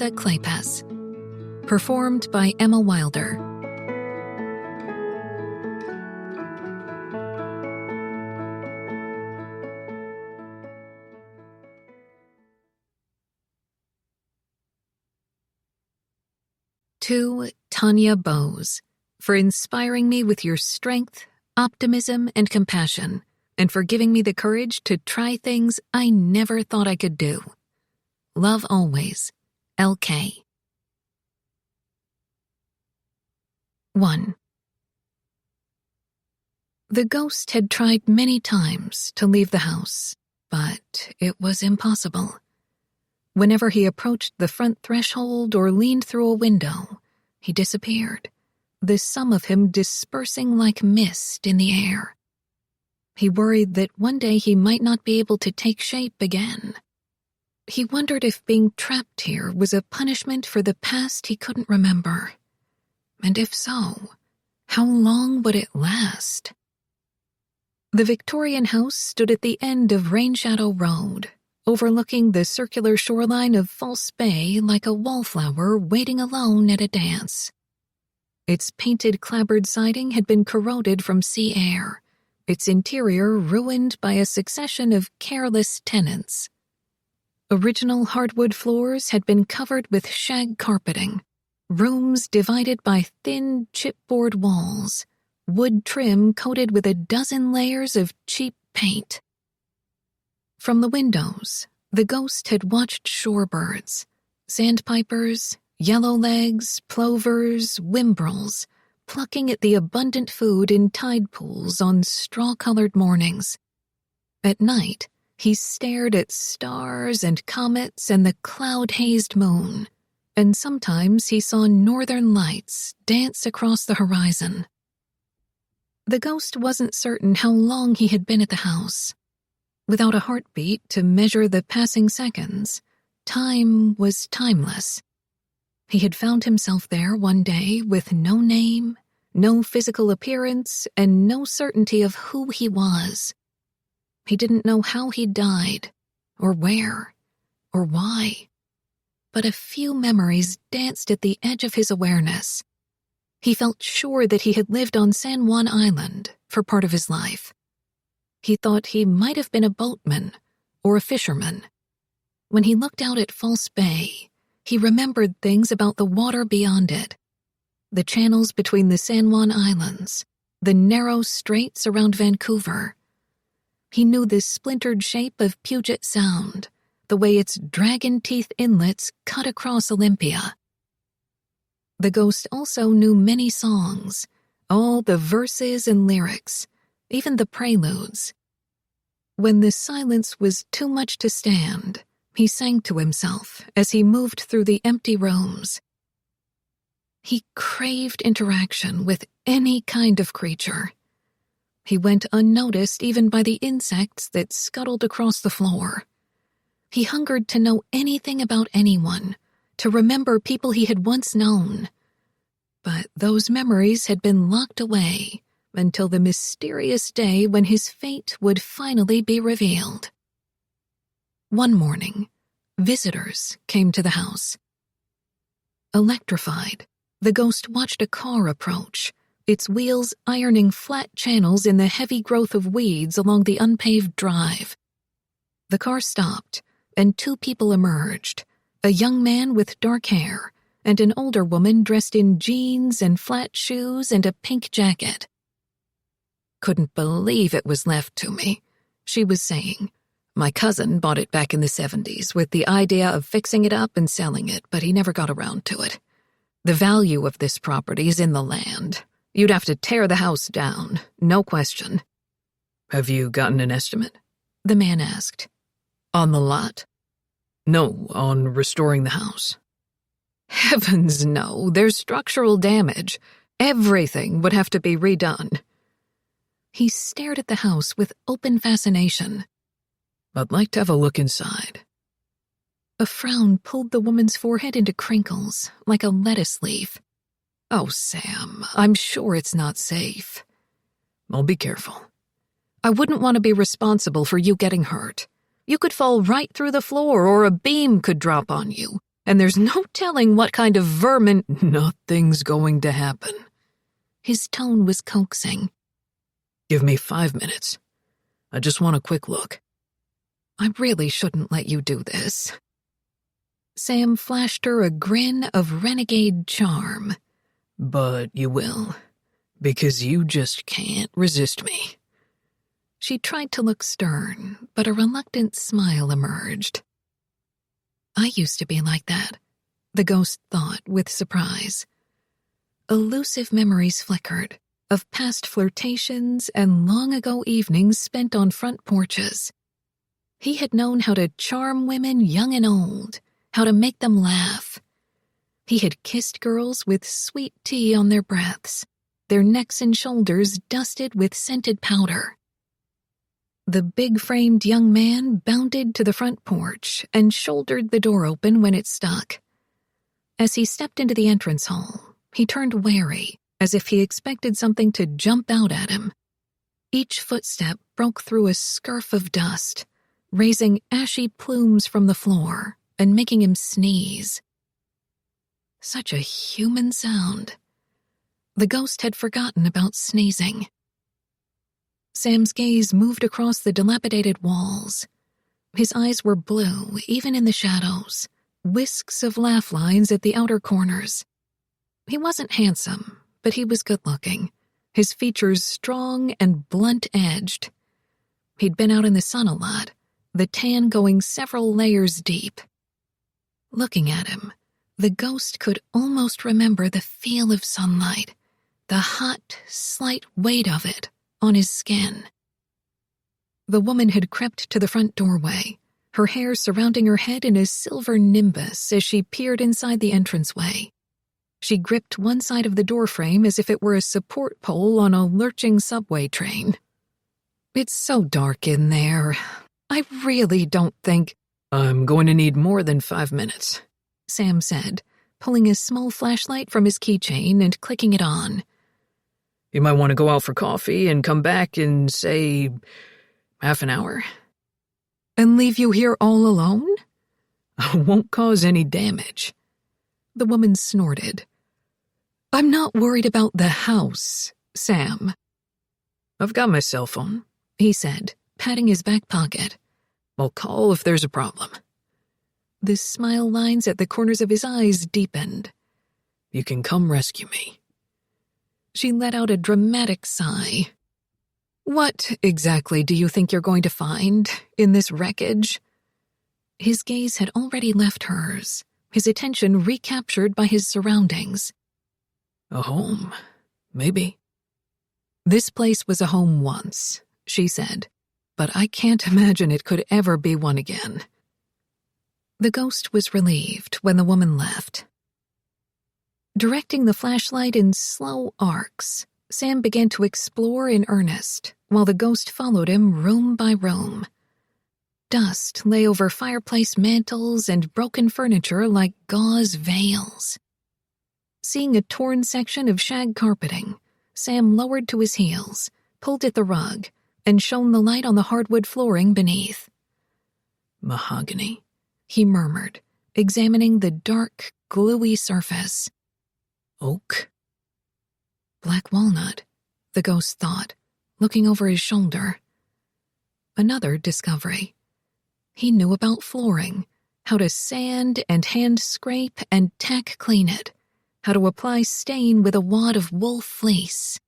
Lisa Kleypas. Performed by Emma Wilder. To Tanya Bowes, for inspiring me with your strength, optimism, and compassion, and for giving me the courage to try things I never thought I could do. Love always, LK. 1. The ghost had tried many times to leave the house, but it was impossible. Whenever he approached the front threshold or leaned through a window, he disappeared, the sum of him dispersing like mist in the air. He worried that one day he might not be able to take shape again. He wondered if being trapped here was a punishment for the past he couldn't remember. And if so, how long would it last? The Victorian house stood at the end of Rainshadow Road, overlooking the circular shoreline of False Bay like a wallflower waiting alone at a dance. Its painted clapboard siding had been corroded from sea air, its interior ruined by a succession of careless tenants. Original hardwood floors had been covered with shag carpeting, rooms divided by thin chipboard walls, wood trim coated with a dozen layers of cheap paint. From the windows, the ghost had watched shorebirds, sandpipers, yellowlegs, plovers, whimbrels, plucking at the abundant food in tide pools on straw-colored mornings. At night, he stared at stars and comets and the cloud-hazed moon, and sometimes he saw northern lights dance across the horizon. The ghost wasn't certain how long he had been at the house. Without a heartbeat to measure the passing seconds, time was timeless. He had found himself there one day with no name, no physical appearance, and no certainty of who he was. He didn't know how he died, or where, or why. But a few memories danced at the edge of his awareness. He felt sure that he had lived on San Juan Island for part of his life. He thought he might have been a boatman or a fisherman. When he looked out at False Bay, he remembered things about the water beyond it, the channels between the San Juan Islands, the narrow straits around Vancouver. He knew the splintered shape of Puget Sound, the way its dragon-teeth inlets cut across Olympia. The ghost also knew many songs, all the verses and lyrics, even the preludes. When the silence was too much to stand, he sang to himself as he moved through the empty rooms. He craved interaction with any kind of creature. He went unnoticed even by the insects that scuttled across the floor. He hungered to know anything about anyone, to remember people he had once known. But those memories had been locked away until the mysterious day when his fate would finally be revealed. One morning, visitors came to the house. Electrified, the ghost watched a car approach, its wheels ironing flat channels in the heavy growth of weeds along the unpaved drive. The car stopped, and two people emerged, a young man with dark hair and an older woman dressed in jeans and flat shoes and a pink jacket. "Couldn't believe it was left to me," she was saying. "My cousin bought it back in the 70s with the idea of fixing it up and selling it, but he never got around to it. The value of this property is in the land. You'd have to tear the house down, no question." "Have you gotten an estimate?" the man asked. "On the lot?" "No, on restoring the house." "Heavens no, there's structural damage. Everything would have to be redone." He stared at the house with open fascination. "I'd like to have a look inside." A frown pulled the woman's forehead into crinkles, like a lettuce leaf. "Oh, Sam, I'm sure it's not safe." "I'll be careful." "I wouldn't want to be responsible for you getting hurt. You could fall right through the floor or a beam could drop on you, and there's no telling what kind of vermin— Nothing's going to happen. His tone was coaxing. Give me 5 minutes. I just want a quick look. I really shouldn't let you do this. Sam flashed her a grin of renegade charm. But you will, because you just can't resist me. She tried to look stern, but a reluctant smile emerged. I used to be like that, the ghost thought with surprise. Elusive memories flickered of past flirtations and long-ago evenings spent on front porches. He had known how to charm women young and old, how to make them laugh. He had kissed girls with sweet tea on their breaths, their necks and shoulders dusted with scented powder. The big-framed young man bounded to the front porch and shouldered the door open when it stuck. As he stepped into the entrance hall, he turned wary, as if he expected something to jump out at him. Each footstep broke through a scurf of dust, raising ashy plumes from the floor and making him sneeze. Such a human sound. The ghost had forgotten about sneezing. Sam's gaze moved across the dilapidated walls. His eyes were blue, even in the shadows, whisks of laugh lines at the outer corners. He wasn't handsome, but he was good-looking, his features strong and blunt-edged. He'd been out in the sun a lot, the tan going several layers deep. Looking at him, the ghost could almost remember the feel of sunlight, the hot, slight weight of it on his skin. The woman had crept to the front doorway, her hair surrounding her head in a silver nimbus as she peered inside the entranceway. She gripped one side of the doorframe as if it were a support pole on a lurching subway train. It's so dark in there. I really don't think— I'm going to need more than 5 minutes, Sam said, pulling a small flashlight from his keychain and clicking it on. You might want to go out for coffee and come back in, say, half an hour. And leave you here all alone? I won't cause any damage. The woman snorted. I'm not worried about the house, Sam. I've got my cell phone, he said, patting his back pocket. I'll call if there's a problem. The smile lines at the corners of his eyes deepened. You can come rescue me. She let out a dramatic sigh. What exactly do you think you're going to find in this wreckage? His gaze had already left hers, his attention recaptured by his surroundings. A home, maybe. This place was a home once, she said, but I can't imagine it could ever be one again. The ghost was relieved when the woman left. Directing the flashlight in slow arcs, Sam began to explore in earnest, while the ghost followed him room by room. Dust lay over fireplace mantels and broken furniture like gauze veils. Seeing a torn section of shag carpeting, Sam lowered to his heels, pulled at the rug, and shone the light on the hardwood flooring beneath. Mahogany, he murmured, examining the dark, gluey surface. Oak? Black walnut, the ghost thought, looking over his shoulder. Another discovery. He knew about flooring, how to sand and hand scrape and tack clean it, how to apply stain with a wad of wool fleece.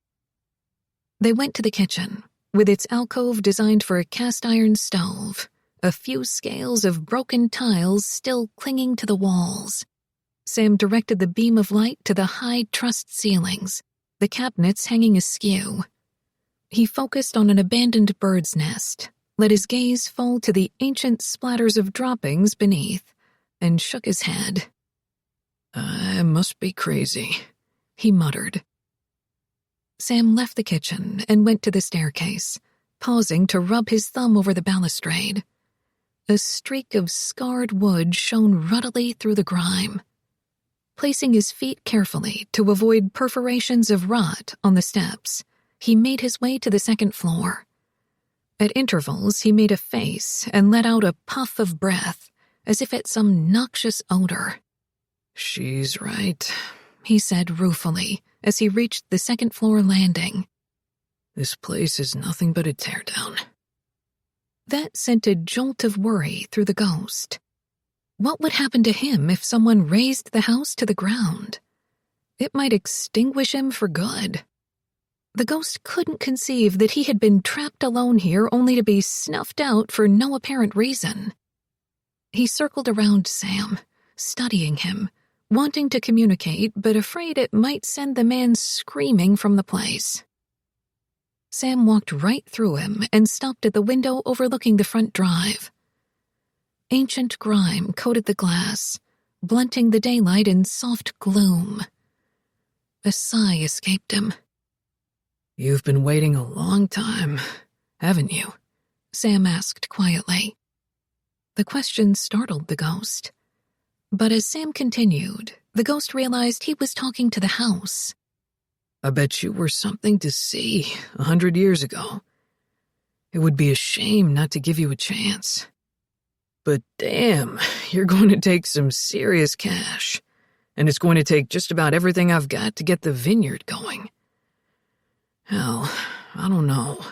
They went to the kitchen, with its alcove designed for a cast-iron stove, a few scales of broken tiles still clinging to the walls. Sam directed the beam of light to the high trussed ceilings, the cabinets hanging askew. He focused on an abandoned bird's nest, let his gaze fall to the ancient splatters of droppings beneath, and shook his head. I must be crazy, he muttered. Sam left the kitchen and went to the staircase, pausing to rub his thumb over the balustrade. A streak of scarred wood shone ruddily through the grime. Placing his feet carefully to avoid perforations of rot on the steps, he made his way to the second floor. At intervals, he made a face and let out a puff of breath, as if at some noxious odor. She's right, he said ruefully as he reached the second-floor landing. This place is nothing but a teardown. That sent a jolt of worry through the ghost. What would happen to him if someone razed the house to the ground? It might extinguish him for good. The ghost couldn't conceive that he had been trapped alone here only to be snuffed out for no apparent reason. He circled around Sam, studying him, wanting to communicate but afraid it might send the man screaming from the place. Sam walked right through him and stopped at the window overlooking the front drive. Ancient grime coated the glass, blunting the daylight in soft gloom. A sigh escaped him. You've been waiting a long time, haven't you? Sam asked quietly. The question startled the ghost. But as Sam continued, the ghost realized he was talking to the house. I bet you were something to see 100 years ago. It would be a shame not to give you a chance. But damn, you're going to take some serious cash, and it's going to take just about everything I've got to get the vineyard going. Hell, I don't know.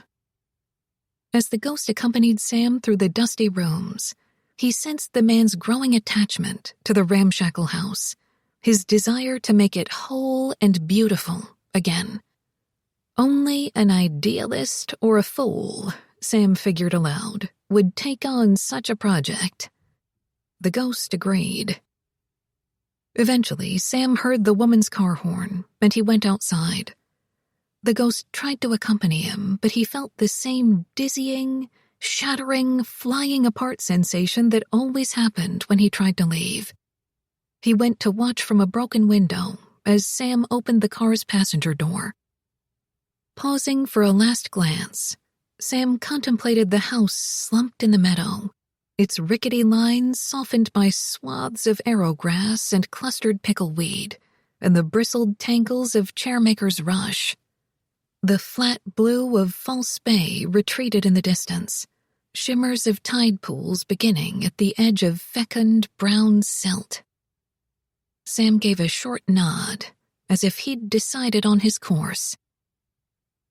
As the ghost accompanied Sam through the dusty rooms, he sensed the man's growing attachment to the ramshackle house, his desire to make it whole and beautiful again. Only an idealist or a fool, Sam figured aloud, would take on such a project. The ghost agreed. Eventually, Sam heard the woman's car horn, and he went outside. The ghost tried to accompany him, but he felt the same dizzying, shattering, flying apart sensation that always happened when he tried to leave. He went to watch from a broken window as Sam opened the car's passenger door. Pausing for a last glance, Sam contemplated the house slumped in the meadow, its rickety lines softened by swaths of arrowgrass and clustered pickleweed, and the bristled tangles of chairmaker's rush. The flat blue of False Bay retreated in the distance, shimmers of tide pools beginning at the edge of fecund brown silt. Sam gave a short nod, as if he'd decided on his course.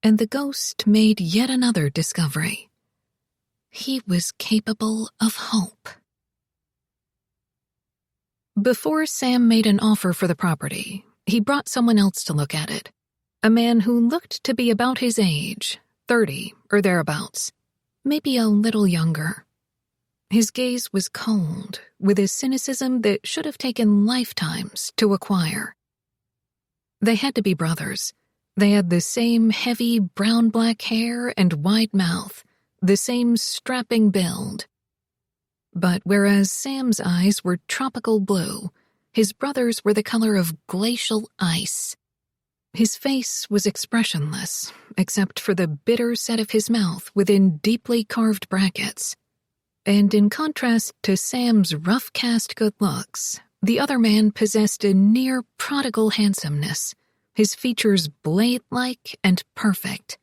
And the ghost made yet another discovery. He was capable of hope. Before Sam made an offer for the property, he brought someone else to look at it. A man who looked to be about his age, 30 or thereabouts, maybe a little younger. His gaze was cold, with a cynicism that should have taken lifetimes to acquire. They had to be brothers. They had the same heavy brown-black hair and wide mouth, the same strapping build. But whereas Sam's eyes were tropical blue, his brother's were the color of glacial ice. His face was expressionless, except for the bitter set of his mouth within deeply carved brackets. And in contrast to Sam's rough-cast good looks, the other man possessed a near-prodigal handsomeness, his features blade-like and perfect.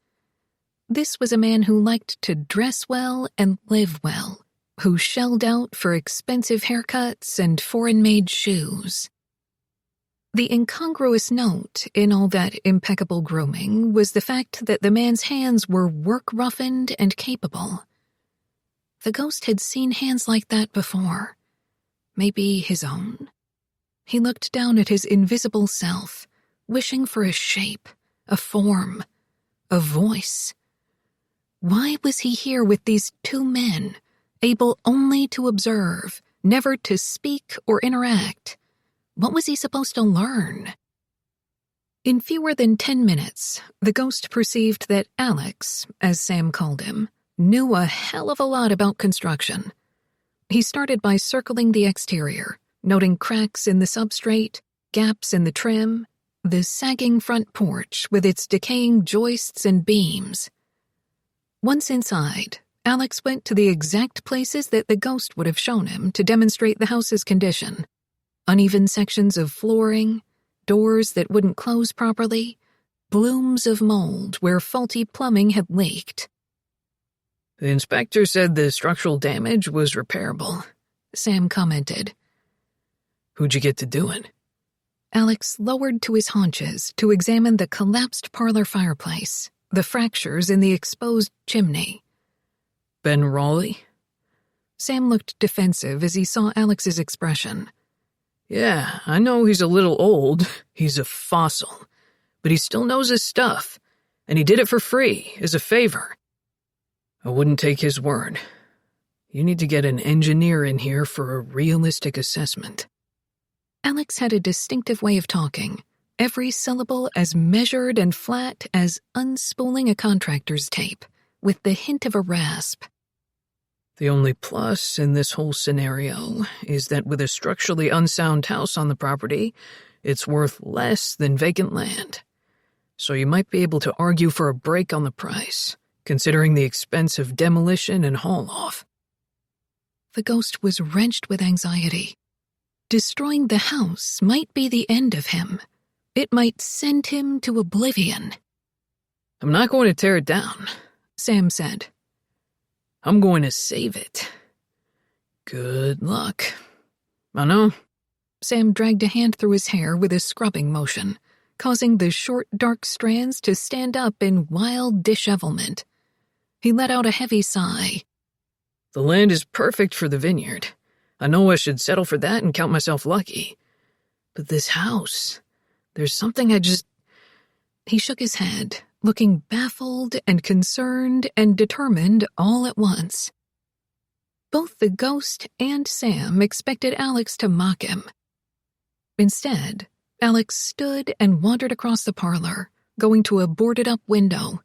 This was a man who liked to dress well and live well, who shelled out for expensive haircuts and foreign-made shoes. The incongruous note in all that impeccable grooming was the fact that the man's hands were work-roughened and capable. The ghost had seen hands like that before. Maybe his own? He looked down at his invisible self, wishing for a shape, a form, a voice. Why was he here with these two men, able only to observe, never to speak or interact? What was he supposed to learn? In fewer than 10 minutes, the ghost perceived that Alex, as Sam called him, knew a hell of a lot about construction. He started by circling the exterior, noting cracks in the substrate, gaps in the trim, the sagging front porch with its decaying joists and beams. Once inside, Alex went to the exact places that the ghost would have shown him to demonstrate the house's condition. Uneven sections of flooring, doors that wouldn't close properly, blooms of mold where faulty plumbing had leaked. The inspector said the structural damage was repairable, Sam commented. Who'd you get to do it? Alex lowered to his haunches to examine the collapsed parlor fireplace, the fractures in the exposed chimney. Ben Raleigh? Sam looked defensive as he saw Alex's expression. Yeah, I know he's a little old. He's a fossil. But he still knows his stuff. And he did it for free, as a favor. I wouldn't take his word. You need to get an engineer in here for a realistic assessment. Alex had a distinctive way of talking, every syllable as measured and flat as unspooling a contractor's tape, with the hint of a rasp. The only plus in this whole scenario is that with a structurally unsound house on the property, it's worth less than vacant land. So you might be able to argue for a break on the price, considering the expense of demolition and haul-off. The ghost was wrenched with anxiety. Destroying the house might be the end of him. It might send him to oblivion. I'm not going to tear it down, Sam said. I'm going to save it. Good luck. I know. Sam dragged a hand through his hair with a scrubbing motion, causing the short, dark strands to stand up in wild dishevelment. He let out a heavy sigh. The land is perfect for the vineyard. I know I should settle for that and count myself lucky. But this house, there's something He shook his head, looking baffled and concerned and determined all at once. Both the ghost and Sam expected Alex to mock him. Instead, Alex stood and wandered across the parlor, going to a boarded-up window.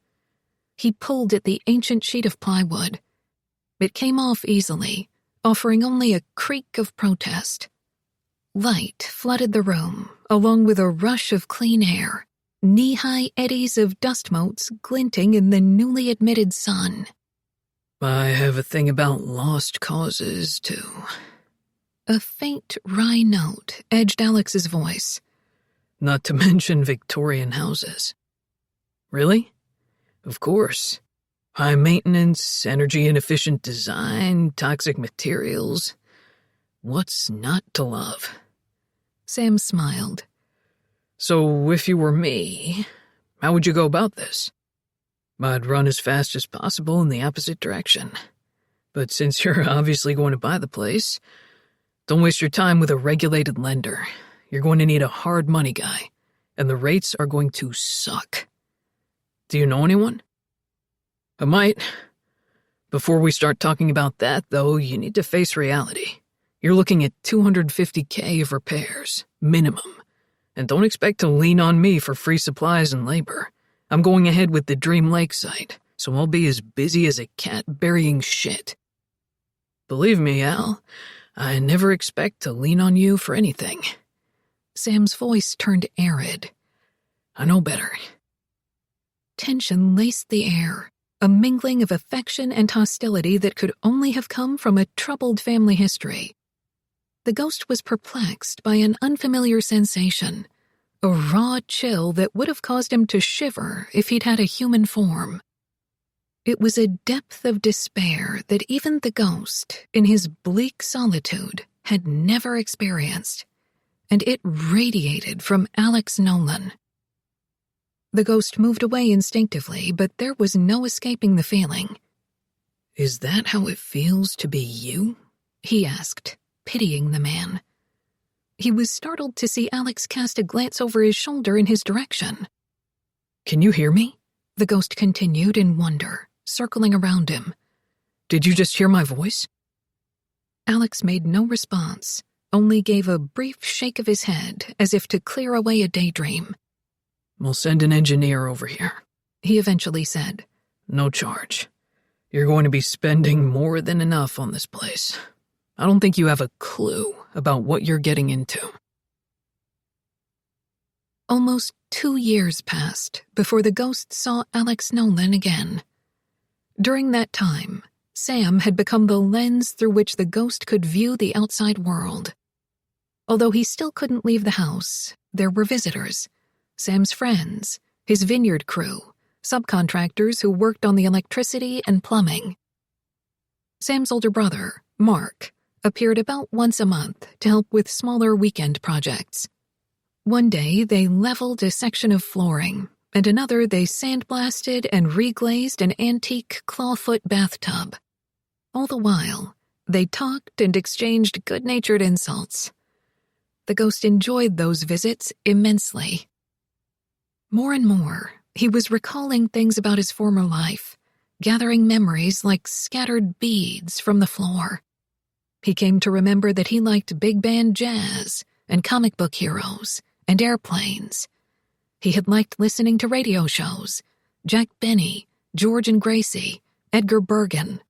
He pulled at the ancient sheet of plywood. It came off easily, offering only a creak of protest. Light flooded the room, along with a rush of clean air, knee-high eddies of dust motes glinting in the newly admitted sun. I have a thing about lost causes, too. A faint wry note edged Alex's voice. Not to mention Victorian houses. Really? Of course. High maintenance, energy-inefficient design, toxic materials. What's not to love? Sam smiled. So if you were me, how would you go about this? I'd run as fast as possible in the opposite direction. But since you're obviously going to buy the place, don't waste your time with a regulated lender. You're going to need a hard money guy, and the rates are going to suck. Do you know anyone? I might. Before we start talking about that, though, you need to face reality. You're looking at $250K of repairs, minimum. And don't expect to lean on me for free supplies and labor. I'm going ahead with the Dream Lake site, so I'll be as busy as a cat burying shit. Believe me, Al, I never expect to lean on you for anything. Sam's voice turned arid. I know better. Tension laced the air, a mingling of affection and hostility that could only have come from a troubled family history. The ghost was perplexed by an unfamiliar sensation, a raw chill that would have caused him to shiver if he'd had a human form. It was a depth of despair that even the ghost, in his bleak solitude, had never experienced, and it radiated from Alex Nolan. The ghost moved away instinctively, but there was no escaping the feeling. Is that how it feels to be you? He asked, pitying the man. He was startled to see Alex cast a glance over his shoulder in his direction. Can you hear me? The ghost continued in wonder, circling around him. Did you just hear my voice? Alex made no response, only gave a brief shake of his head as if to clear away a daydream. We'll send an engineer over here, he eventually said. No charge. You're going to be spending more than enough on this place. I don't think you have a clue about what you're getting into. Almost 2 years passed before the ghost saw Alex Nolan again. During that time, Sam had become the lens through which the ghost could view the outside world. Although he still couldn't leave the house, there were visitors, Sam's friends, his vineyard crew, subcontractors who worked on the electricity and plumbing. Sam's older brother, Mark, appeared about once a month to help with smaller weekend projects. One day, they leveled a section of flooring, and another they sandblasted and reglazed an antique clawfoot bathtub. All the while, they talked and exchanged good-natured insults. The ghost enjoyed those visits immensely. More and more, he was recalling things about his former life, gathering memories like scattered beads from the floor. He came to remember that he liked big band jazz and comic book heroes and airplanes. He had liked listening to radio shows, Jack Benny, George and Gracie, Edgar Bergen.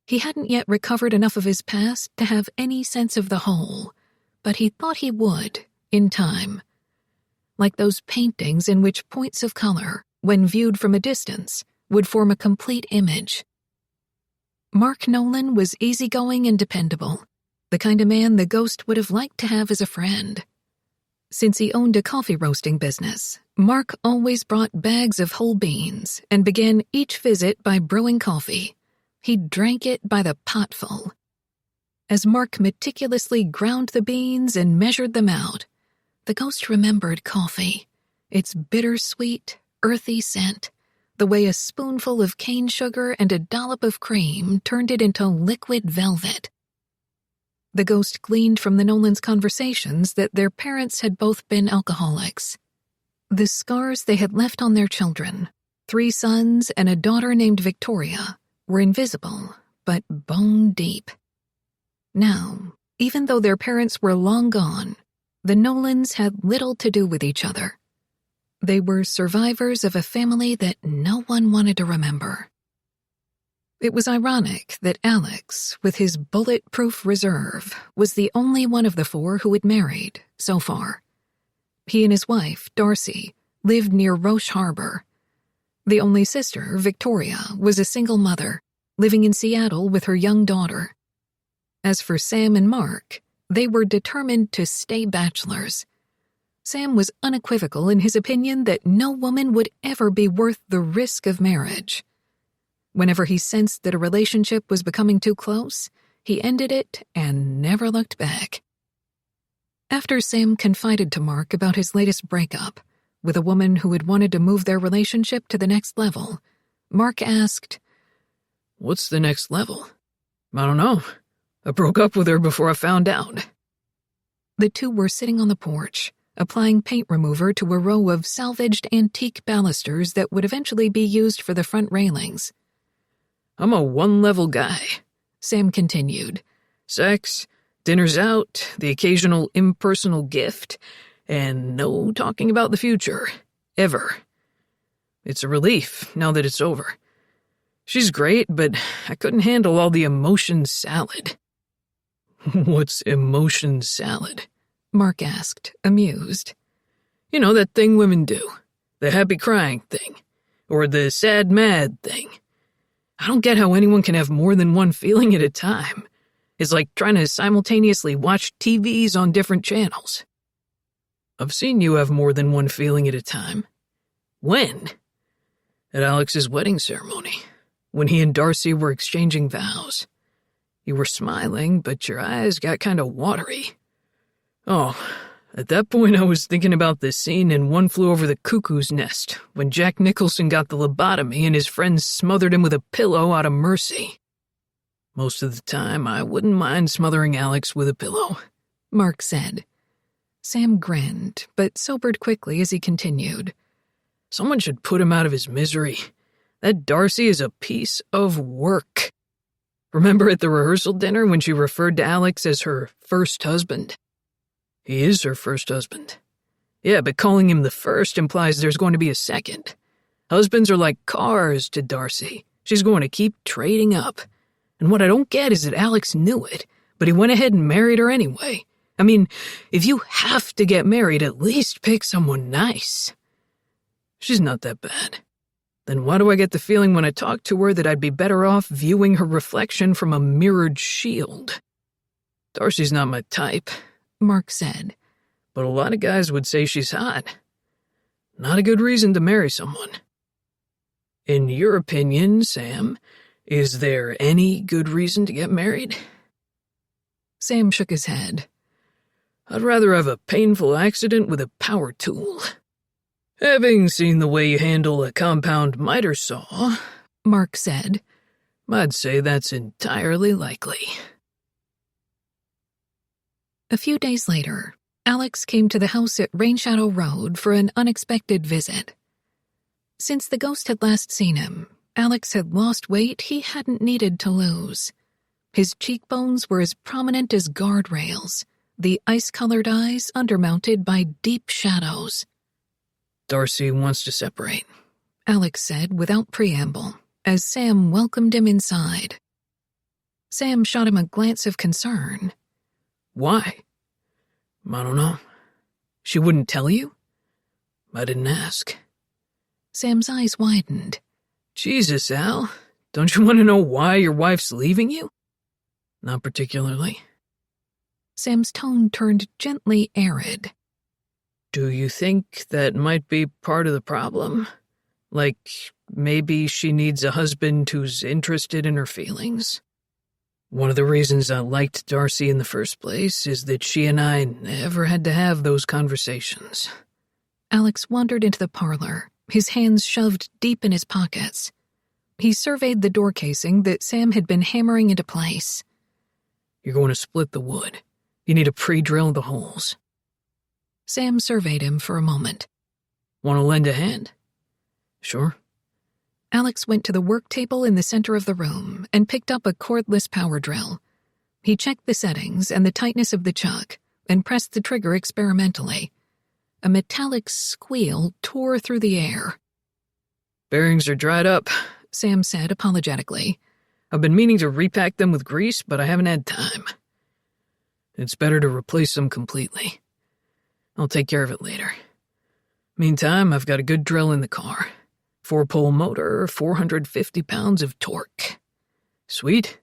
He hadn't yet recovered enough of his past to have any sense of the whole, but he thought he would, in time. Like those paintings in which points of color, when viewed from a distance, would form a complete image. Mark Nolan was easygoing and dependable, the kind of man the ghost would have liked to have as a friend. Since he owned a coffee roasting business, Mark always brought bags of whole beans and began each visit by brewing coffee. He drank it by the potful. As Mark meticulously ground the beans and measured them out, the ghost remembered coffee, its bittersweet, earthy scent, the way a spoonful of cane sugar and a dollop of cream turned it into liquid velvet. The ghost gleaned from the Nolans' conversations that their parents had both been alcoholics. The scars they had left on their children, 3 sons and a daughter named Victoria, were invisible, but bone deep. Now, even though their parents were long gone, the Nolans had little to do with each other. They were survivors of a family that no one wanted to remember. It was ironic that Alex, with his bulletproof reserve, was the only one of the 4 who had married, so far. He and his wife, Darcy, lived near Roche Harbor. The only sister, Victoria, was a single mother, living in Seattle with her young daughter. As for Sam and Mark, they were determined to stay bachelors. Sam was unequivocal in his opinion that no woman would ever be worth the risk of marriage. Whenever he sensed that a relationship was becoming too close, he ended it and never looked back. After Sam confided to Mark about his latest breakup, with a woman who had wanted to move their relationship to the next level, Mark asked, "What's the next level?" "I don't know. I broke up with her before I found out." The two were sitting on the porch, applying paint remover to a row of salvaged antique balusters that would eventually be used for the front railings. "I'm a one-level guy," Sam continued. "Sex, dinners out, the occasional impersonal gift, and no talking about the future. Ever. It's a relief now that it's over. She's great, but I couldn't handle all the emotion salad." "What's emotion salad?" Mark asked, amused. "You know that thing women do. The happy crying thing. Or the sad mad thing. I don't get how anyone can have more than one feeling at a time. It's like trying to simultaneously watch TVs on different channels." "I've seen you have more than one feeling at a time." "When?" "At Alex's wedding ceremony, when he and Darcy were exchanging vows. You were smiling, but your eyes got kind of watery." "Oh, at that point I was thinking about the scene in One Flew Over the Cuckoo's Nest, when Jack Nicholson got the lobotomy and his friends smothered him with a pillow out of mercy. Most of the time, I wouldn't mind smothering Alex with a pillow," Mark said. Sam grinned, but sobered quickly as he continued. "Someone should put him out of his misery. That Darcy is a piece of work. Remember at the rehearsal dinner when she referred to Alex as her first husband?" "He is her first husband." "Yeah, but calling him the first implies there's going to be a second. Husbands are like cars to Darcy. She's going to keep trading up. And what I don't get is that Alex knew it, but he went ahead and married her anyway. I mean, if you have to get married, at least pick someone nice." "She's not that bad. Then why do I get the feeling when I talk to her that I'd be better off viewing her reflection from a mirrored shield? Darcy's not my type," Mark said. "but a lot of guys would say she's hot. Not a good reason to marry someone. In your opinion, Sam, is there any good reason to get married?" Sam shook his head. I'd rather have a painful accident with a power tool. Having seen the way you handle a compound miter saw, Mark said, I'd say that's entirely likely. A few days later, Alex came to the house at Rainshadow Road for an unexpected visit. Since the ghost had last seen him, Alex had lost weight he hadn't needed to lose. His cheekbones were as prominent as guardrails, the ice-colored eyes undermounted by deep shadows. Darcy wants to separate, Alex said without preamble, as Sam welcomed him inside. Sam shot him a glance of concern. Why? I don't know. She wouldn't tell you? I didn't ask. Sam's eyes widened. Jesus, Al. Don't you want to know why your wife's leaving you? Not particularly. Sam's tone turned gently arid. Do you think that might be part of the problem? Like, maybe she needs a husband who's interested in her feelings? One of the reasons I liked Darcy in the first place is that she and I never had to have those conversations. Alex wandered into the parlor, his hands shoved deep in his pockets. He surveyed the door casing that Sam had been hammering into place. You're going to split the wood. You need to pre-drill the holes. Sam surveyed him for a moment. Want to lend a hand? Sure. Alex went to the work table in the center of the room and picked up a cordless power drill. He checked the settings and the tightness of the chuck and pressed the trigger experimentally. A metallic squeal tore through the air. Bearings are dried up, Sam said apologetically. I've been meaning to repack them with grease, but I haven't had time. It's better to replace them completely. I'll take care of it later. Meantime, I've got a good drill in the car. 4-pole motor, 450 pounds of torque. Sweet?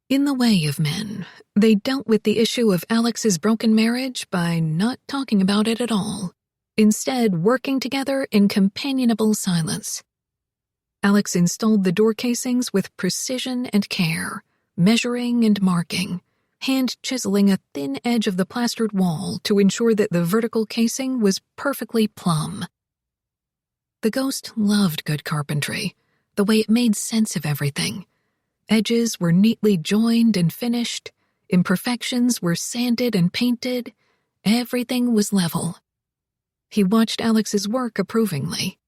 In the way of men, they dealt with the issue of Alex's broken marriage by not talking about it at all, instead working together in companionable silence. Alex installed the door casings with precision and care, measuring and marking, hand-chiseling a thin edge of the plastered wall to ensure that the vertical casing was perfectly plumb. The ghost loved good carpentry, the way it made sense of everything. Edges were neatly joined and finished, imperfections were sanded and painted, everything was level. He watched Alex's work approvingly.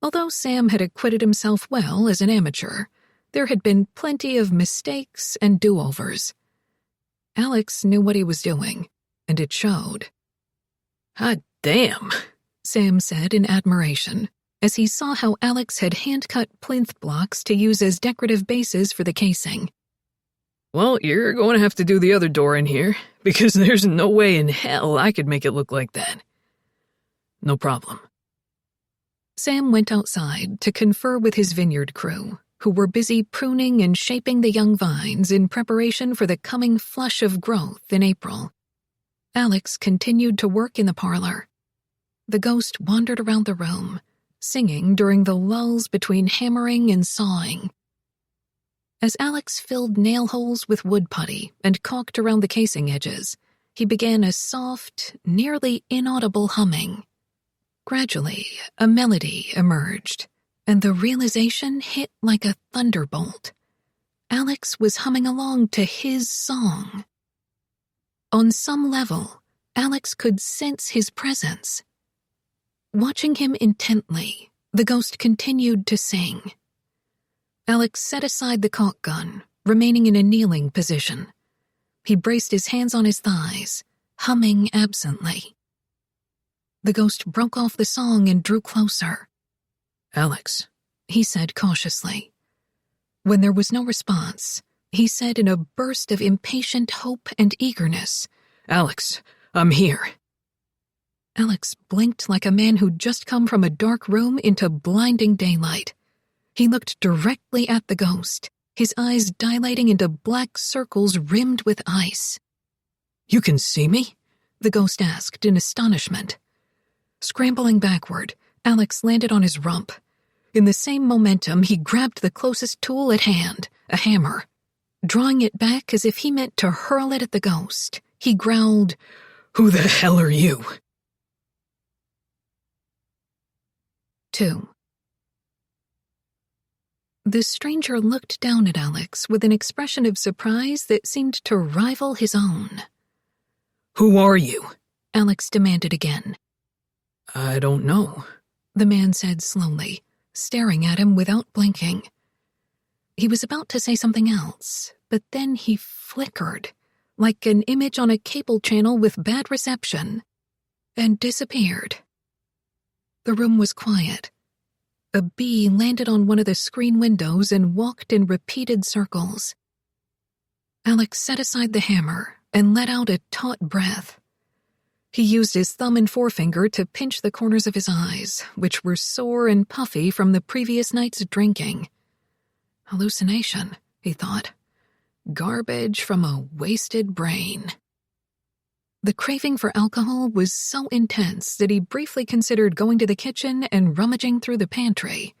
Although Sam had acquitted himself well as an amateur, there had been plenty of mistakes and do-overs. Alex knew what he was doing, and it showed. Hot damn, Sam said in admiration, as he saw how Alex had hand-cut plinth blocks to use as decorative bases for the casing. Well, you're going to have to do the other door in here, because there's no way in hell I could make it look like that. No problem. Sam went outside to confer with his vineyard crew, who were busy pruning and shaping the young vines in preparation for the coming flush of growth in April. Alex continued to work in the parlor. The ghost wandered around the room, singing during the lulls between hammering and sawing. As Alex filled nail holes with wood putty and caulked around the casing edges, he began a soft, nearly inaudible humming. Gradually, a melody emerged, and the realization hit like a thunderbolt. Alex was humming along to his song. On some level, Alex could sense his presence. Watching him intently, the ghost continued to sing. Alex set aside the caulk gun, remaining in a kneeling position. He braced his hands on his thighs, humming absently. The ghost broke off the song and drew closer. Alex, he said cautiously. When there was no response, he said in a burst of impatient hope and eagerness, Alex, I'm here. Alex blinked like a man who'd just come from a dark room into blinding daylight. He looked directly at the ghost, his eyes dilating into black circles rimmed with ice. You can see me? The ghost asked in astonishment. Scrambling backward, Alex landed on his rump. In the same momentum, he grabbed the closest tool at hand, a hammer. Drawing it back as if he meant to hurl it at the ghost, He growled, "Who the hell are you?" 2. The stranger looked down at Alex with an expression of surprise that seemed to rival his own. "Who are you?" Alex demanded again. "I don't know," the man said slowly, staring at him without blinking. He was about to say something else, but then he flickered, like an image on a cable channel with bad reception, and disappeared. The room was quiet. A bee landed on one of the screen windows and walked in repeated circles. Alex set aside the hammer and let out a taut breath. He used his thumb and forefinger to pinch the corners of his eyes, which were sore and puffy from the previous night's drinking. Hallucination, he thought. Garbage from a wasted brain. The craving for alcohol was so intense that he briefly considered going to the kitchen and rummaging through the pantry.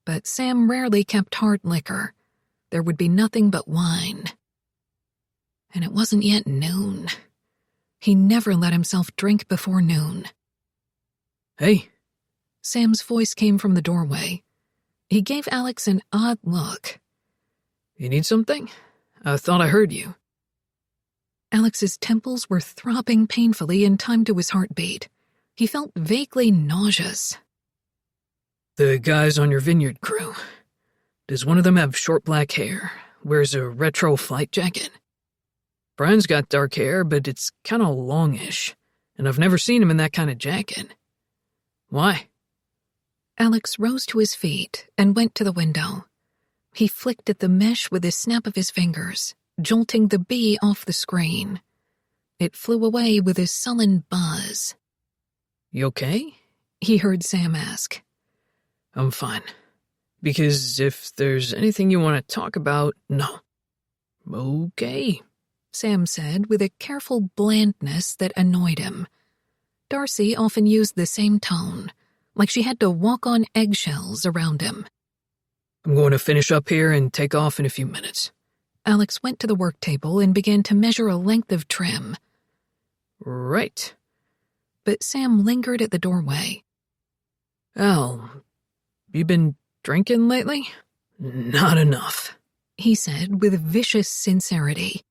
But Sam rarely kept hard liquor. There would be nothing but wine. And it wasn't yet noon. He never let himself drink before noon. "Hey." Sam's voice came from the doorway. He gave Alex an odd look. "You need something? I thought I heard you." Alex's temples were throbbing painfully in time to his heartbeat. He felt vaguely nauseous. "The guys on your vineyard crew. Does one of them have short black hair, wears a retro flight jacket? Brian's got dark hair, but it's kind of longish, and I've never seen him in that kind of jacket. Why?" Alex rose to his feet and went to the window. He flicked at the mesh with a snap of his fingers, jolting the bee off the screen. It flew away with a sullen buzz. "You okay?" he heard Sam ask. "I'm fine. Because if there's anything you want to talk about, no." "Okay," Sam said with a careful blandness that annoyed him. Darcy often used the same tone, like she had to walk on eggshells around him. "I'm going to finish up here and take off in a few minutes." Alex went to the work table and began to measure a length of trim. "Right." But Sam lingered at the doorway. "Al, you been drinking lately?" "Not enough," he said with vicious sincerity.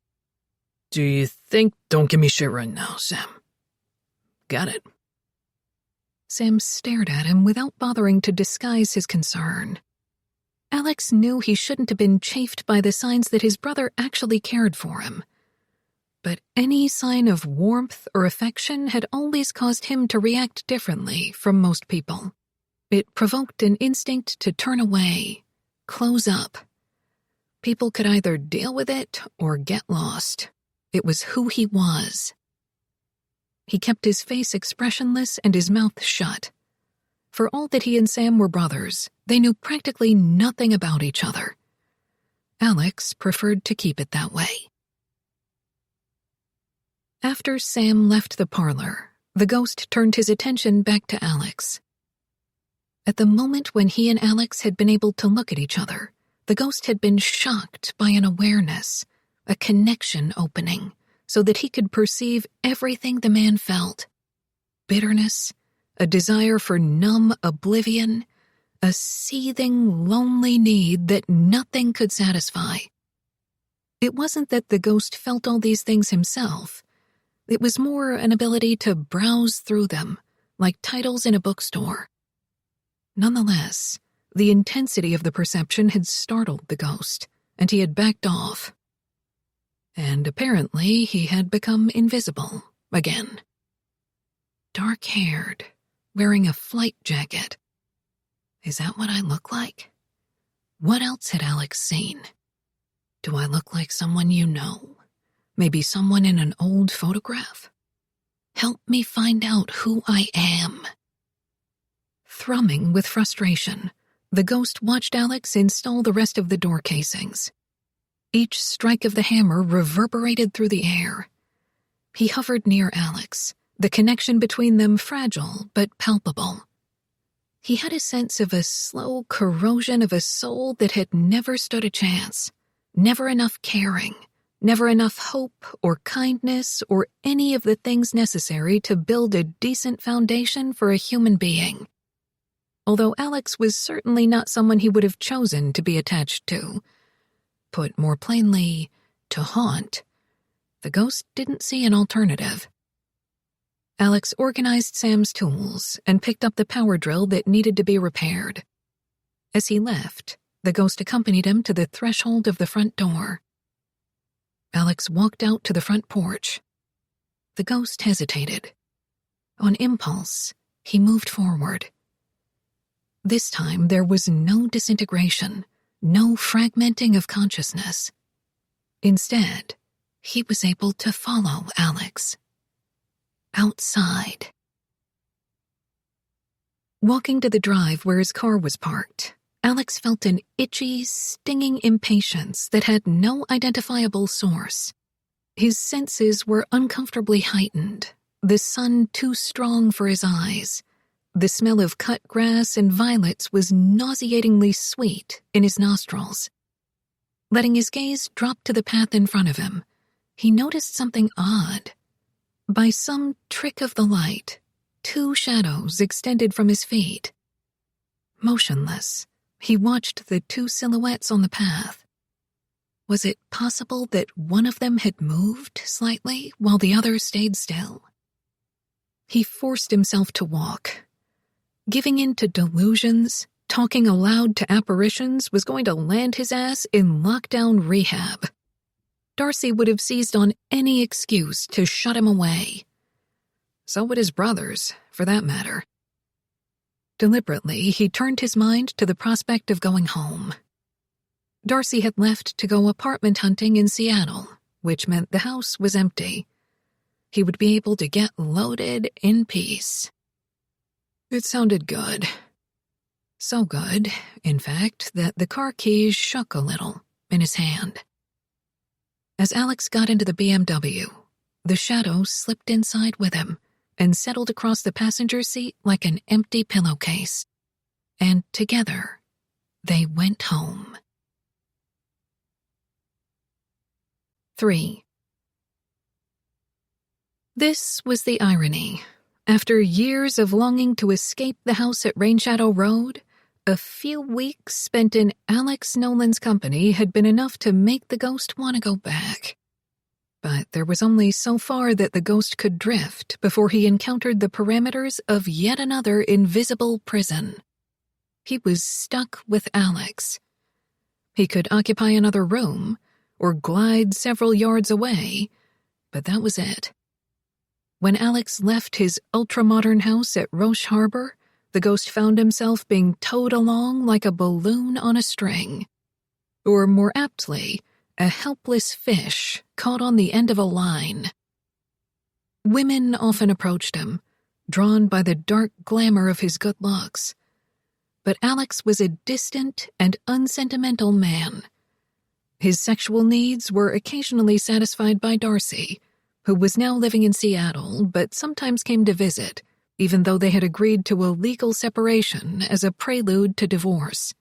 "Do you think—" "Don't give me shit right now, Sam." "Got it." Sam stared at him without bothering to disguise his concern. Alex knew he shouldn't have been chafed by the signs that his brother actually cared for him. But any sign of warmth or affection had always caused him to react differently from most people. It provoked an instinct to turn away, close up. People could either deal with it or get lost. It was who he was. He kept his face expressionless and his mouth shut. For all that he and Sam were brothers, they knew practically nothing about each other. Alex preferred to keep it that way. After Sam left the parlor, the ghost turned his attention back to Alex. At the moment when he and Alex had been able to look at each other, the ghost had been shocked by an awareness, a connection opening, so that he could perceive everything the man felt. Bitterness, a desire for numb oblivion, a seething, lonely need that nothing could satisfy. It wasn't that the ghost felt all these things himself. It was more an ability to browse through them, like titles in a bookstore. Nonetheless, the intensity of the perception had startled the ghost, and he had backed off. And apparently he had become invisible again. Dark-haired, wearing a flight jacket. Is that what I look like? What else had Alex seen? Do I look like someone you know? Maybe someone in an old photograph? Help me find out who I am. Thrumming with frustration, the ghost watched Alex install the rest of the door casings. Each strike of the hammer reverberated through the air. He hovered near Alex, the connection between them fragile but palpable. He had a sense of a slow corrosion of a soul that had never stood a chance, never enough caring, Never enough hope or kindness or any of the things necessary to build a decent foundation for a human being. Although Alex was certainly not someone he would have chosen to be attached to. Put more plainly, to haunt. The ghost didn't see an alternative. Alex organized Sam's tools and picked up the power drill that needed to be repaired. As he left, the ghost accompanied him to the threshold of the front door. Alex walked out to the front porch. The ghost hesitated. On impulse, he moved forward. This time there was no disintegration, no fragmenting of consciousness. Instead, he was able to follow Alex. Outside. Walking to the drive where his car was parked, Alex felt an itchy, stinging impatience that had no identifiable source. His senses were uncomfortably heightened, the sun too strong for his eyes. The smell of cut grass and violets was nauseatingly sweet in his nostrils. Letting his gaze drop to the path in front of him, he noticed something odd. By some trick of the light, 2 shadows extended from his feet. Motionless, he watched the 2 silhouettes on the path. Was it possible that one of them had moved slightly while the other stayed still? He forced himself to walk. Giving in to delusions, talking aloud to apparitions was going to land his ass in lockdown rehab. Darcy would have seized on any excuse to shut him away. So would his brothers, for that matter. Deliberately, he turned his mind to the prospect of going home. Darcy had left to go apartment hunting in Seattle, which meant the house was empty. He would be able to get loaded in peace. It sounded good. So good, in fact, that the car keys shook a little in his hand. As Alex got into the BMW, the shadow slipped inside with him and settled across the passenger seat like an empty pillowcase. And together, they went home. 3. This was the irony. After years of longing to escape the house at Rainshadow Road, a few weeks spent in Alex Nolan's company had been enough to make the ghost want to go back. But there was only so far that the ghost could drift before he encountered the parameters of yet another invisible prison. He was stuck with Alex. He could occupy another room or glide several yards away, but that was it. When Alex left his ultra-modern house at Roche Harbor, the ghost found himself being towed along like a balloon on a string. Or more aptly, a helpless fish caught on the end of a line. Women often approached him, drawn by the dark glamour of his good looks. But Alex was a distant and unsentimental man. His sexual needs were occasionally satisfied by Darcy, who was now living in Seattle but sometimes came to visit, even though they had agreed to a legal separation as a prelude to divorce.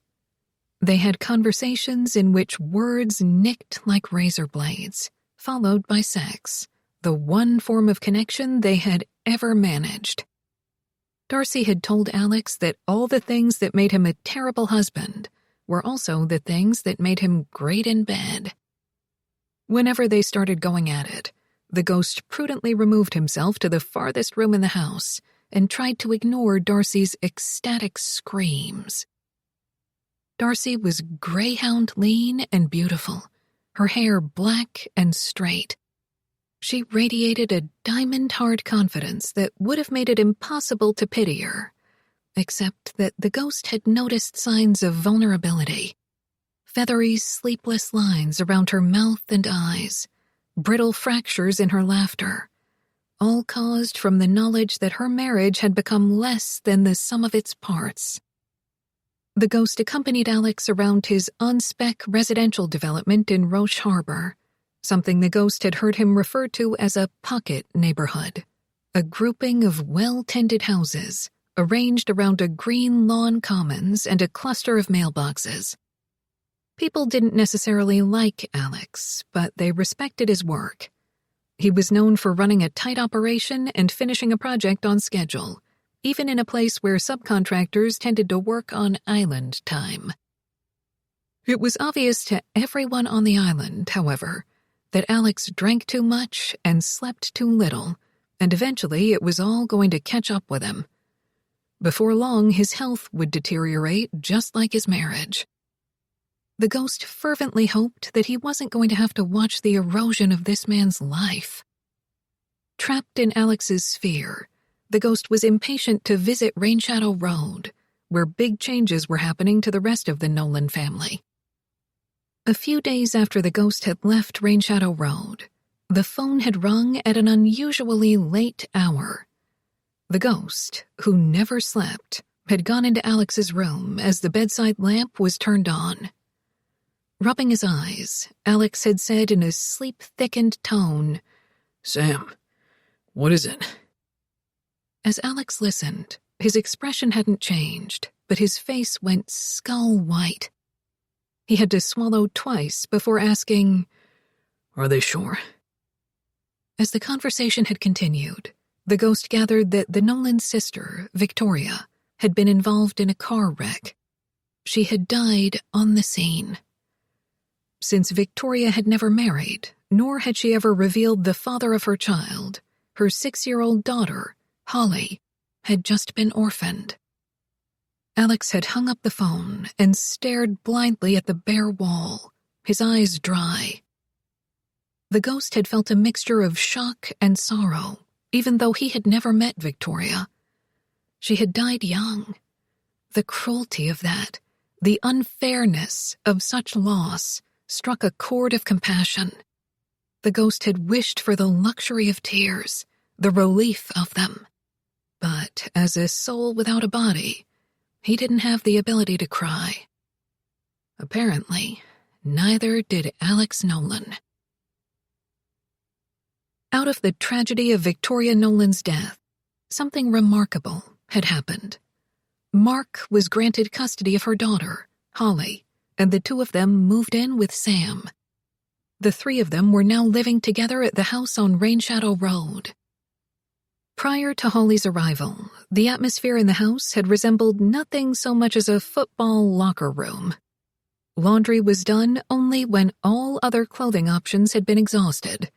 They had conversations in which words nicked like razor blades, followed by sex, the one form of connection they had ever managed. Darcy had told Alex that all the things that made him a terrible husband were also the things that made him great in bed. Whenever they started going at it, the ghost prudently removed himself to the farthest room in the house and tried to ignore Darcy's ecstatic screams. Darcy was greyhound lean and beautiful, her hair black and straight. She radiated a diamond-hard confidence that would have made it impossible to pity her, except that the ghost had noticed signs of vulnerability. Feathery, sleepless lines around her mouth and eyes, brittle fractures in her laughter, all caused from the knowledge that her marriage had become less than the sum of its parts. The ghost accompanied Alex around his on-spec residential development in Roche Harbor, something the ghost had heard him refer to as a pocket neighborhood, a grouping of well-tended houses arranged around a green lawn commons and a cluster of mailboxes. People didn't necessarily like Alex, but they respected his work. He was known for running a tight operation and finishing a project on schedule, even in a place where subcontractors tended to work on island time. It was obvious to everyone on the island, however, that Alex drank too much and slept too little, and eventually it was all going to catch up with him. Before long, his health would deteriorate just like his marriage. The ghost fervently hoped that he wasn't going to have to watch the erosion of this man's life. Trapped in Alex's sphere, the ghost was impatient to visit Rainshadow Road, where big changes were happening to the rest of the Nolan family. A few days after the ghost had left Rainshadow Road, the phone had rung at an unusually late hour. The ghost, who never slept, had gone into Alex's room as the bedside lamp was turned on. Rubbing his eyes, Alex had said in a sleep-thickened tone, "Sam, what is it?" As Alex listened, his expression hadn't changed, but his face went skull-white. He had to swallow twice before asking, "Are they sure?" As the conversation had continued, the ghost gathered that the Nolan's sister, Victoria, had been involved in a car wreck. She had died on the scene. Since Victoria had never married, nor had she ever revealed the father of her child, her 6-year-old daughter, Holly, had just been orphaned. Alex had hung up the phone and stared blindly at the bare wall, his eyes dry. The ghost had felt a mixture of shock and sorrow, even though he had never met Victoria. She had died young. The cruelty of that, the unfairness of such loss, struck a chord of compassion. The ghost had wished for the luxury of tears, the relief of them. But as a soul without a body, he didn't have the ability to cry. Apparently, neither did Alex Nolan. Out of the tragedy of Victoria Nolan's death, something remarkable had happened. Mark was granted custody of her daughter, Holly, and the two of them moved in with Sam. The three of them were now living together at the house on Rainshadow Road. Prior to Holly's arrival, the atmosphere in the house had resembled nothing so much as a football locker room. Laundry was done only when all other clothing options had been exhausted.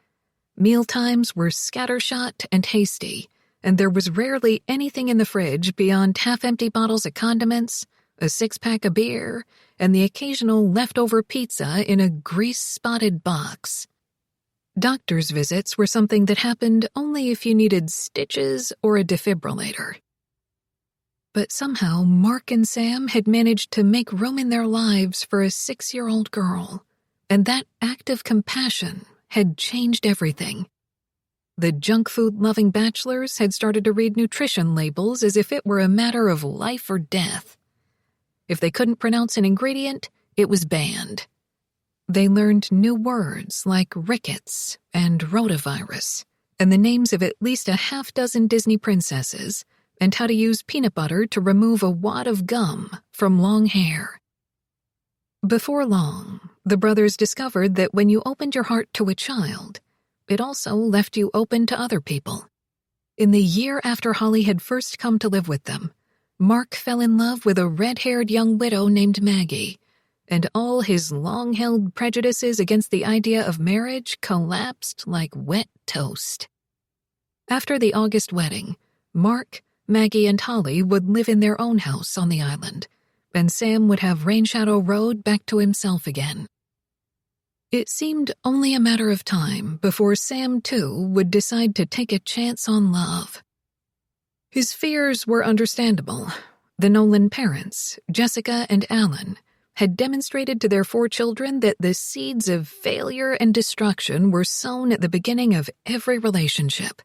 Mealtimes were scattershot and hasty, and there was rarely anything in the fridge beyond half-empty bottles of condiments, a 6-pack of beer, and the occasional leftover pizza in a grease-spotted box. Doctor's visits were something that happened only if you needed stitches or a defibrillator. But somehow Mark and Sam had managed to make room in their lives for a 6-year-old girl, and that act of compassion had changed everything. The junk food-loving bachelors had started to read nutrition labels as if it were a matter of life or death. If they couldn't pronounce an ingredient, it was banned. They learned new words like rickets and rotavirus, and the names of at least a half-dozen Disney princesses, and how to use peanut butter to remove a wad of gum from long hair. Before long, the brothers discovered that when you opened your heart to a child, it also left you open to other people. In the year after Holly had first come to live with them, Mark fell in love with a red-haired young widow named Maggie, and all his long-held prejudices against the idea of marriage collapsed like wet toast. After the August wedding, Mark, Maggie, and Holly would live in their own house on the island, and Sam would have Rainshadow Road back to himself again. It seemed only a matter of time before Sam, too, would decide to take a chance on love. His fears were understandable. The Nolan parents, Jessica and Alan, had demonstrated to their 4 children that the seeds of failure and destruction were sown at the beginning of every relationship.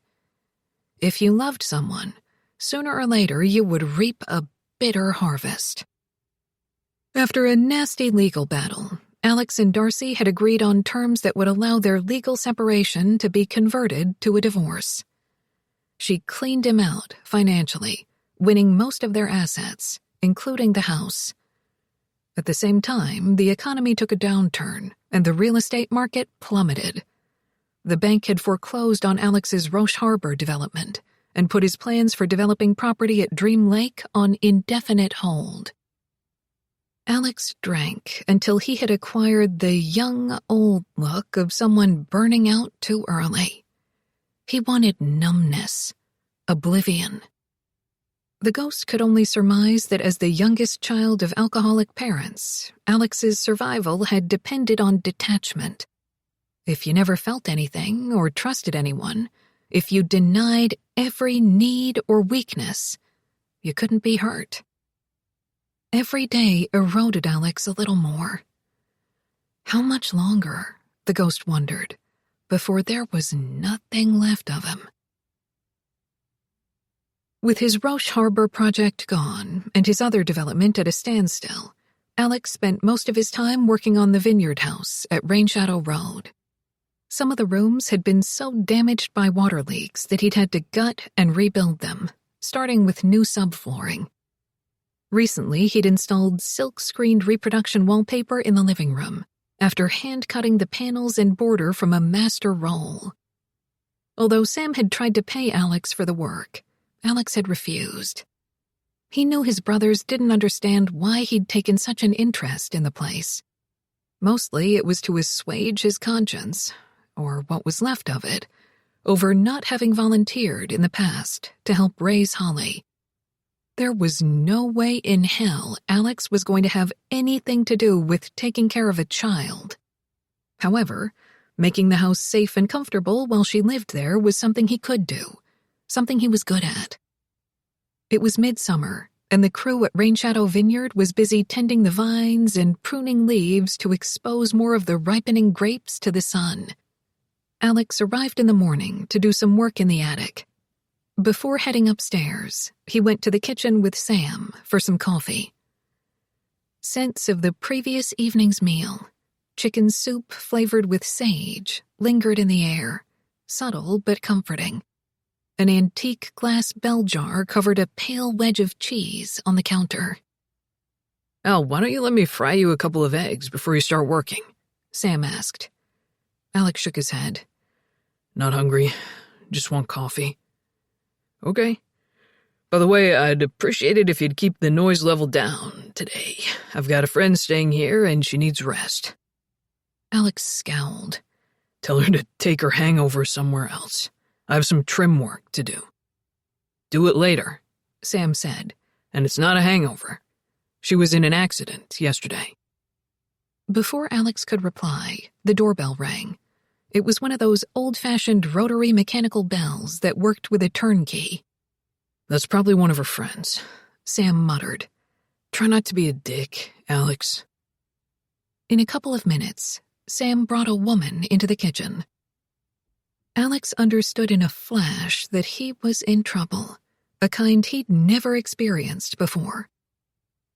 If you loved someone, sooner or later you would reap a bitter harvest. After a nasty legal battle, Alex and Darcy had agreed on terms that would allow their legal separation to be converted to a divorce. She cleaned him out financially, winning most of their assets, including the house. At the same time, the economy took a downturn, and the real estate market plummeted. The bank had foreclosed on Alex's Roche Harbor development and put his plans for developing property at Dream Lake on indefinite hold. Alex drank until he had acquired the young, old look of someone burning out too early. He wanted numbness, oblivion. The ghost could only surmise that as the youngest child of alcoholic parents, Alex's survival had depended on detachment. If you never felt anything or trusted anyone, if you denied every need or weakness, you couldn't be hurt. Every day eroded Alex a little more. How much longer, the ghost wondered, before there was nothing left of him? With his Roche Harbor project gone and his other development at a standstill, Alex spent most of his time working on the vineyard house at Rain Shadow Road. Some of the rooms had been so damaged by water leaks that he'd had to gut and rebuild them, starting with new subflooring. Recently, he'd installed silk-screened reproduction wallpaper in the living room, after hand-cutting the panels and border from a master roll. Although Sam had tried to pay Alex for the work, Alex had refused. He knew his brothers didn't understand why he'd taken such an interest in the place. Mostly it was to assuage his conscience, or what was left of it, over not having volunteered in the past to help raise Holly. There was no way in hell Alex was going to have anything to do with taking care of a child. However, making the house safe and comfortable while she lived there was something he could do, something he was good at. It was midsummer, and the crew at Rain Shadow Vineyard was busy tending the vines and pruning leaves to expose more of the ripening grapes to the sun. Alex arrived in the morning to do some work in the attic. Before heading upstairs, he went to the kitchen with Sam for some coffee. Scents of the previous evening's meal, chicken soup flavored with sage, lingered in the air, subtle but comforting. An antique glass bell jar covered a pale wedge of cheese on the counter. Al, why don't you let me fry you a couple of eggs before you start working? Sam asked. Alex shook his head. Not hungry. Just want coffee. Okay. By the way, I'd appreciate it if you'd keep the noise level down today. I've got a friend staying here and she needs rest. Alex scowled. Tell her to take her hangover somewhere else. I have some trim work to do. Do it later, Sam said. And it's not a hangover. She was in an accident yesterday. Before Alex could reply, the doorbell rang. It was one of those old-fashioned rotary mechanical bells that worked with a turnkey. That's probably one of her friends, Sam muttered. Try not to be a dick, Alex. In a couple of minutes, Sam brought a woman into the kitchen. Alex understood in a flash that he was in trouble, a kind he'd never experienced before.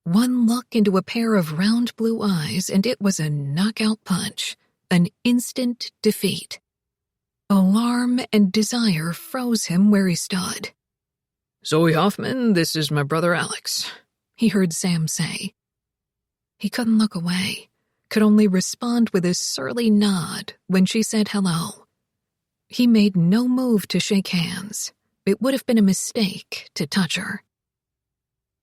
One look into a pair of round blue eyes and it was a knockout punch, an instant defeat. Alarm and desire froze him where he stood. Zoe Hoffman, this is my brother Alex, he heard Sam say. He couldn't look away, could only respond with a surly nod when she said hello. He made no move to shake hands. It would have been a mistake to touch her.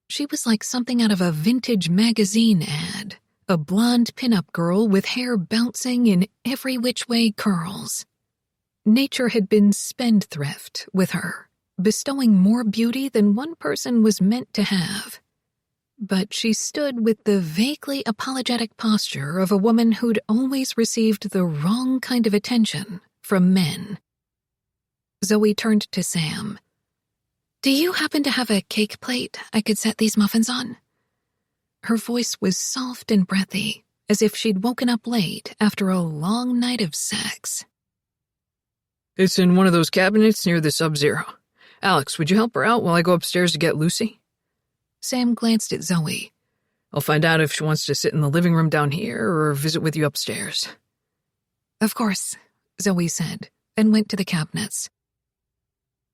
She was like something out of a vintage magazine ad, a blonde pinup girl with hair bouncing in every which way curls. Nature had been spendthrift with her, bestowing more beauty than one person was meant to have. But she stood with the vaguely apologetic posture of a woman who'd always received the wrong kind of attention from men. Zoe turned to Sam. Do you happen to have a cake plate I could set these muffins on? Her voice was soft and breathy, as if she'd woken up late after a long night of sex. It's in one of those cabinets near the Sub-Zero. Alex, would you help her out while I go upstairs to get Lucy? Sam glanced at Zoe. I'll find out if she wants to sit in the living room down here or visit with you upstairs. Of course, Zoe said, and went to the cabinets.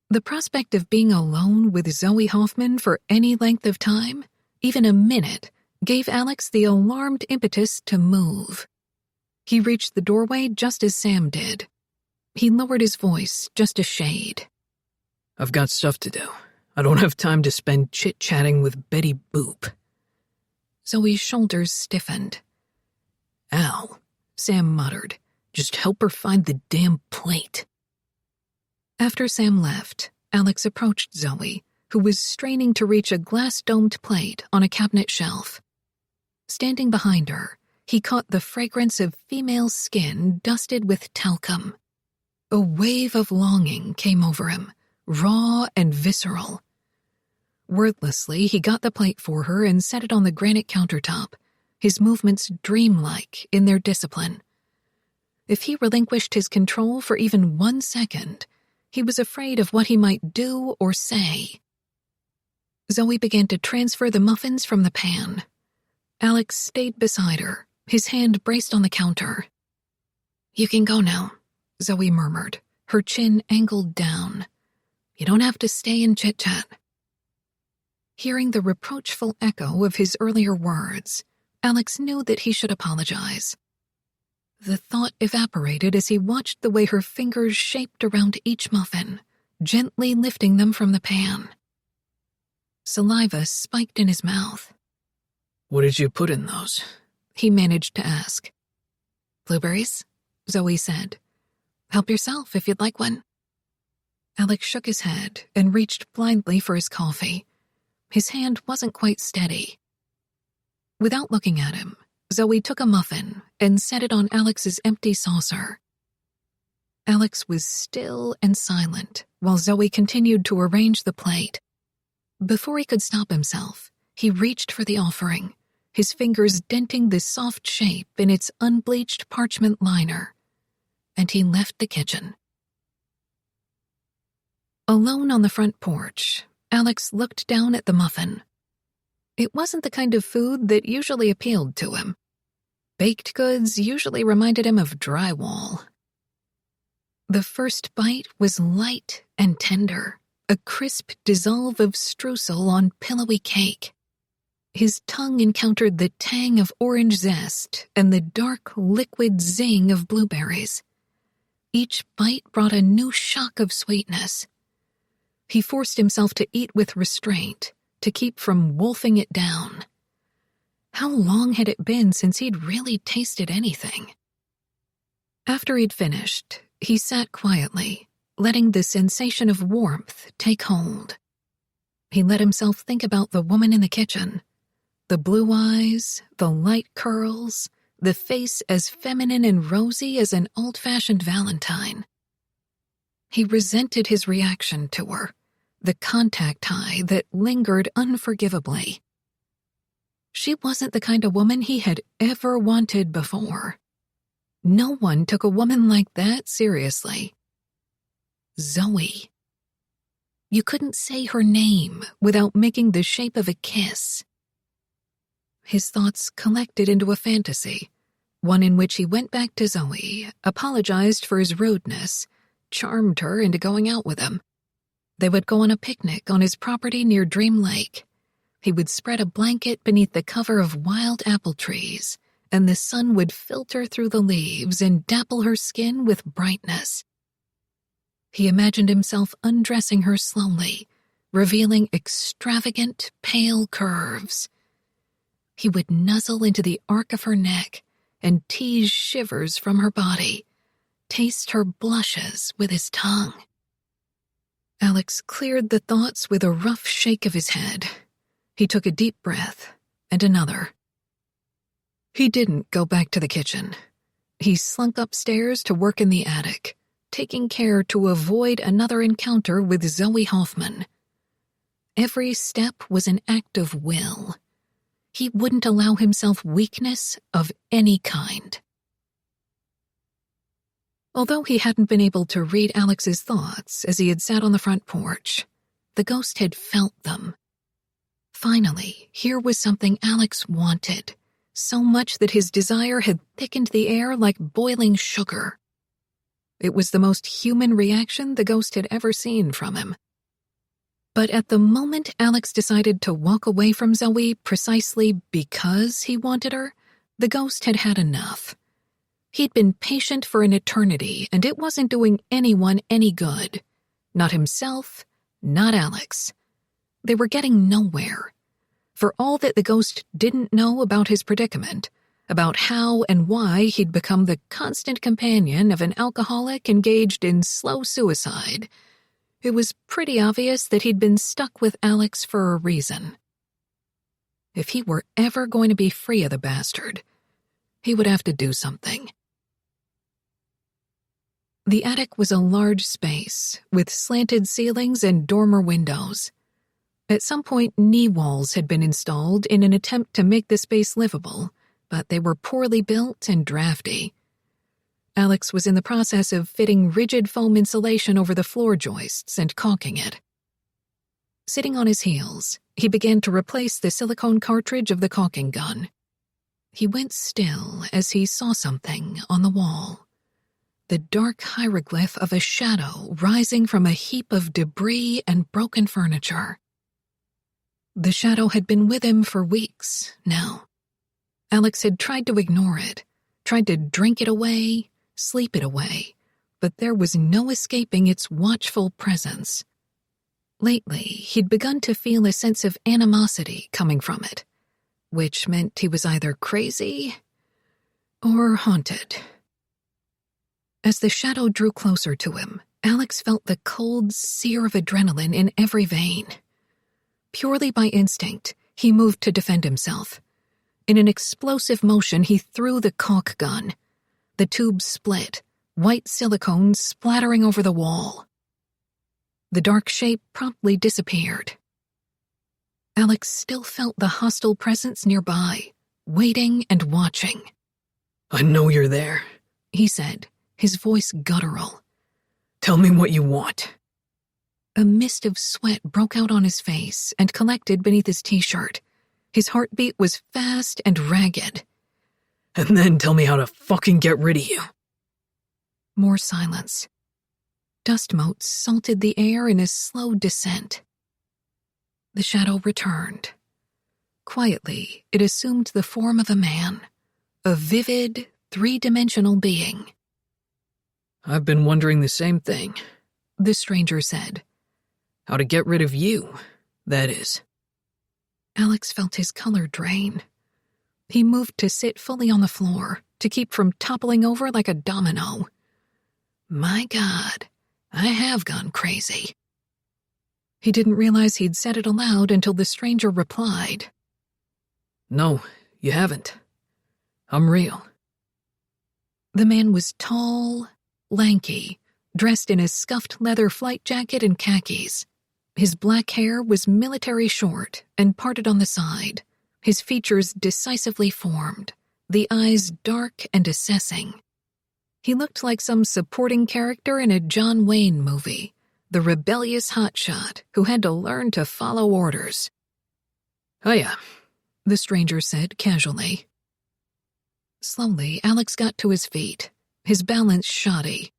The prospect of being alone with Zoe Hoffman for any length of time, even a minute, gave Alex the alarmed impetus to move. He reached the doorway just as Sam did. He lowered his voice just a shade. I've got stuff to do. I don't have time to spend chit-chatting with Betty Boop. Zoe's shoulders stiffened. Al, Sam muttered. Just help her find the damn plate. After Sam left, Alex approached Zoe, who was straining to reach a glass-domed plate on a cabinet shelf. Standing behind her, he caught the fragrance of female skin dusted with talcum. A wave of longing came over him, raw and visceral. Wordlessly, he got the plate for her and set it on the granite countertop, his movements dreamlike in their discipline. If he relinquished his control for even 1 second, he was afraid of what he might do or say. Zoe began to transfer the muffins from the pan. Alex stayed beside her, his hand braced on the counter. "You can go now," Zoe murmured, her chin angled down. "You don't have to stay and chit-chat." Hearing the reproachful echo of his earlier words, Alex knew that he should apologize. The thought evaporated as he watched the way her fingers shaped around each muffin, gently lifting them from the pan. Saliva spiked in his mouth. "What did you put in those?" he managed to ask. "Blueberries," Zoe said. "Help yourself if you'd like one." Alex shook his head and reached blindly for his coffee. His hand wasn't quite steady. Without looking at him, Zoe took a muffin and set it on Alex's empty saucer. Alex was still and silent while Zoe continued to arrange the plate. Before he could stop himself, he reached for the offering, his fingers denting the soft shape in its unbleached parchment liner, and he left the kitchen. Alone on the front porch, Alex looked down at the muffin. It wasn't the kind of food that usually appealed to him. Baked goods usually reminded him of drywall. The first bite was light and tender, a crisp dissolve of streusel on pillowy cake. His tongue encountered the tang of orange zest and the dark, liquid zing of blueberries. Each bite brought a new shock of sweetness. He forced himself to eat with restraint, to keep from wolfing it down. How long had it been since he'd really tasted anything? After he'd finished, he sat quietly, letting the sensation of warmth take hold. He let himself think about the woman in the kitchen. The blue eyes, the light curls, the face as feminine and rosy as an old-fashioned Valentine. He resented his reaction to her, the contact high that lingered unforgivably. She wasn't the kind of woman he had ever wanted before. No one took a woman like that seriously. Zoe. You couldn't say her name without making the shape of a kiss. His thoughts collected into a fantasy, one in which he went back to Zoe, apologized for his rudeness, charmed her into going out with him. They would go on a picnic on his property near Dream Lake. He would spread a blanket beneath the cover of wild apple trees, and the sun would filter through the leaves and dapple her skin with brightness. He imagined himself undressing her slowly, revealing extravagant, pale curves. He would nuzzle into the arc of her neck and tease shivers from her body, taste her blushes with his tongue. Alex cleared the thoughts with a rough shake of his head. He took a deep breath, and another. He didn't go back to the kitchen. He slunk upstairs to work in the attic, taking care to avoid another encounter with Zoe Hoffman. Every step was an act of will. He wouldn't allow himself weakness of any kind. Although he hadn't been able to read Alex's thoughts as he had sat on the front porch, the ghost had felt them. Finally, here was something Alex wanted, so much that his desire had thickened the air like boiling sugar. It was the most human reaction the ghost had ever seen from him. But at the moment Alex decided to walk away from Zoe precisely because he wanted her, the ghost had had enough. He'd been patient for an eternity, and it wasn't doing anyone any good. Not himself, not Alex. They were getting nowhere. For all that the ghost didn't know about his predicament, about how and why he'd become the constant companion of an alcoholic engaged in slow suicide, it was pretty obvious that he'd been stuck with Alex for a reason. If he were ever going to be free of the bastard, he would have to do something. The attic was a large space, with slanted ceilings and dormer windows. At some point, knee walls had been installed in an attempt to make the space livable, but they were poorly built and drafty. Alex was in the process of fitting rigid foam insulation over the floor joists and caulking it. Sitting on his heels, he began to replace the silicone cartridge of the caulking gun. He went still as he saw something on the wall. The dark hieroglyph of a shadow rising from a heap of debris and broken furniture. The shadow had been with him for weeks now. Alex had tried to ignore it, tried to drink it away, sleep it away, but there was no escaping its watchful presence. Lately, he'd begun to feel a sense of animosity coming from it, which meant he was either crazy or haunted. As the shadow drew closer to him, Alex felt the cold sear of adrenaline in every vein. Purely by instinct, he moved to defend himself. In an explosive motion, he threw the caulk gun. The tube split, white silicone splattering over the wall. The dark shape promptly disappeared. Alex still felt the hostile presence nearby, waiting and watching. "I know you're there," he said, his voice guttural. "Tell me what you want." A mist of sweat broke out on his face and collected beneath his t-shirt. His heartbeat was fast and ragged. "And then tell me how to fucking get rid of you." More silence. Dust motes salted the air in a slow descent. The shadow returned. Quietly, it assumed the form of a man, a vivid, three-dimensional being. "I've been wondering the same thing," the stranger said. "How to get rid of you, that is." Alex felt his color drain. He moved to sit fully on the floor, to keep from toppling over like a domino. My God, I have gone crazy. He didn't realize he'd said it aloud until the stranger replied. "No, you haven't. I'm real." The man was tall, lanky, dressed in a scuffed leather flight jacket and khakis. His black hair was military short and parted on the side, his features decisively formed, the eyes dark and assessing. He looked like some supporting character in a John Wayne movie, the rebellious hotshot who had to learn to follow orders. "Hiya," the stranger said casually. Slowly, Alex got to his feet, his balance shoddy.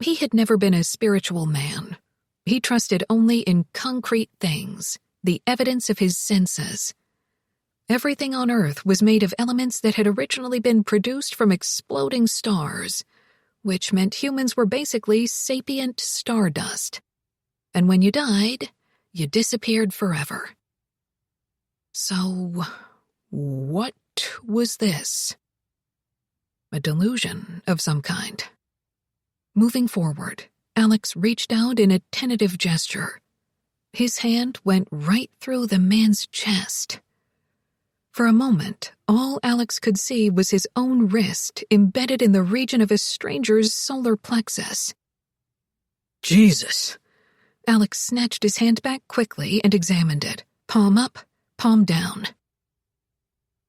He had never been a spiritual man. He trusted only in concrete things, the evidence of his senses. Everything on Earth was made of elements that had originally been produced from exploding stars, which meant humans were basically sapient stardust. And when you died, you disappeared forever. So, what was this? A delusion of some kind. Moving forward, Alex reached out in a tentative gesture. His hand went right through the man's chest. For a moment, all Alex could see was his own wrist embedded in the region of a stranger's solar plexus. "Jesus." Alex snatched his hand back quickly and examined it, palm up, palm down.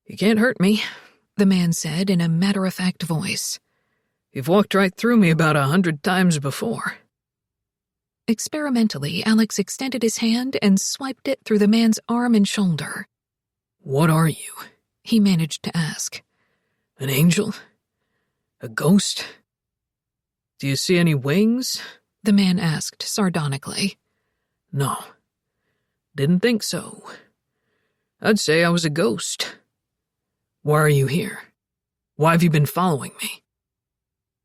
"You can't hurt me," the man said in a matter-of-fact voice. "You've walked right through me about 100 times before." Experimentally, Alex extended his hand and swiped it through the man's arm and shoulder. "What are you?" he managed to ask. "An angel? A ghost? Do you see any wings?" the man asked sardonically. "No. Didn't think so. I'd say I was a ghost. Why are you here? Why have you been following me?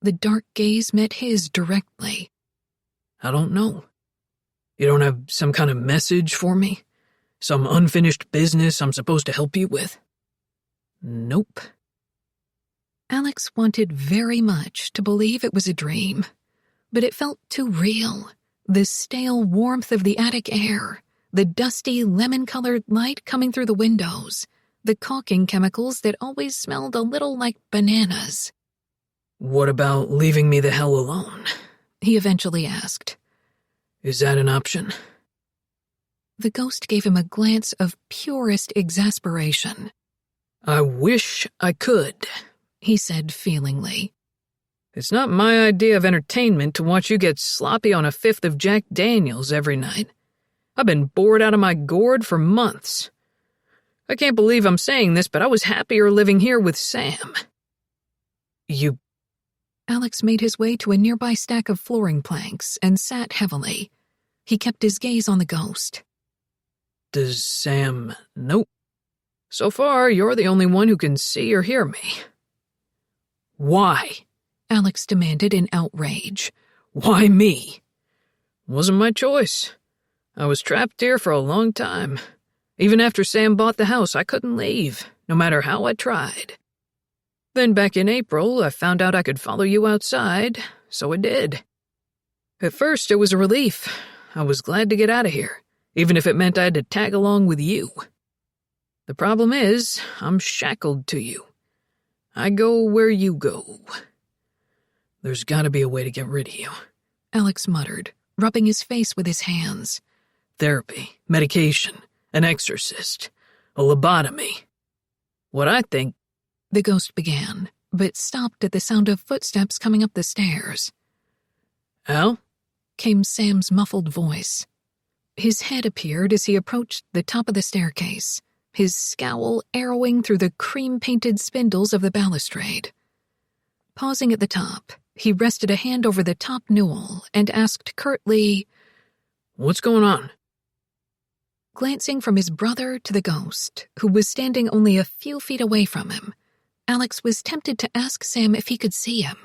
The dark gaze met his directly. I don't know. You don't have some kind of message for me? Some unfinished business I'm supposed to help you with? Nope. Alex wanted very much to believe it was a dream, but it felt too real. The stale warmth of the attic air, the dusty lemon-colored light coming through the windows, the caulking chemicals that always smelled a little like bananas. What about leaving me the hell alone? He eventually asked. Is that an option? The ghost gave him a glance of purest exasperation. I wish I could, he said feelingly. It's not my idea of entertainment to watch you get sloppy on a fifth of Jack Daniels every night. I've been bored out of my gourd for months. I can't believe I'm saying this, but I was happier living here with Sam. You... Alex made his way to a nearby stack of flooring planks and sat heavily. He kept his gaze on the ghost. Does Sam... Nope. So far, you're the only one who can see or hear me. Why? Alex demanded in outrage. Why me? Wasn't my choice. I was trapped here for a long time. Even after Sam bought the house, I couldn't leave, no matter how I tried. Then back in April, I found out I could follow you outside, so I did. At first, it was a relief. I was glad to get out of here, even if it meant I had to tag along with you. The problem is, I'm shackled to you. I go where you go. There's gotta be a way to get rid of you. Alex muttered, rubbing his face with his hands. Therapy, medication, an exorcist, a lobotomy. What I think... The ghost began, but stopped at the sound of footsteps coming up the stairs. Al? Came Sam's muffled voice. His head appeared as he approached the top of the staircase, his scowl arrowing through the cream-painted spindles of the balustrade. Pausing at the top, he rested a hand over the top newel and asked curtly, What's going on? Glancing from his brother to the ghost, who was standing only a few feet away from him, Alex was tempted to ask Sam if he could see him.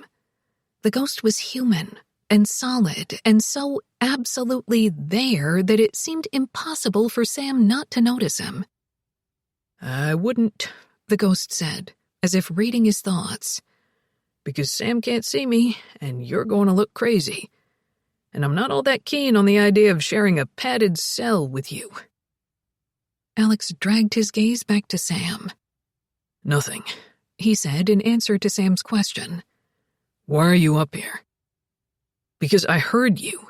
The ghost was human and solid and so absolutely there that it seemed impossible for Sam not to notice him. I wouldn't, the ghost said, as if reading his thoughts. Because Sam can't see me, and you're going to look crazy. And I'm not all that keen on the idea of sharing a padded cell with you. Alex dragged his gaze back to Sam. Nothing, he said in answer to Sam's question. Why are you up here? Because I heard you.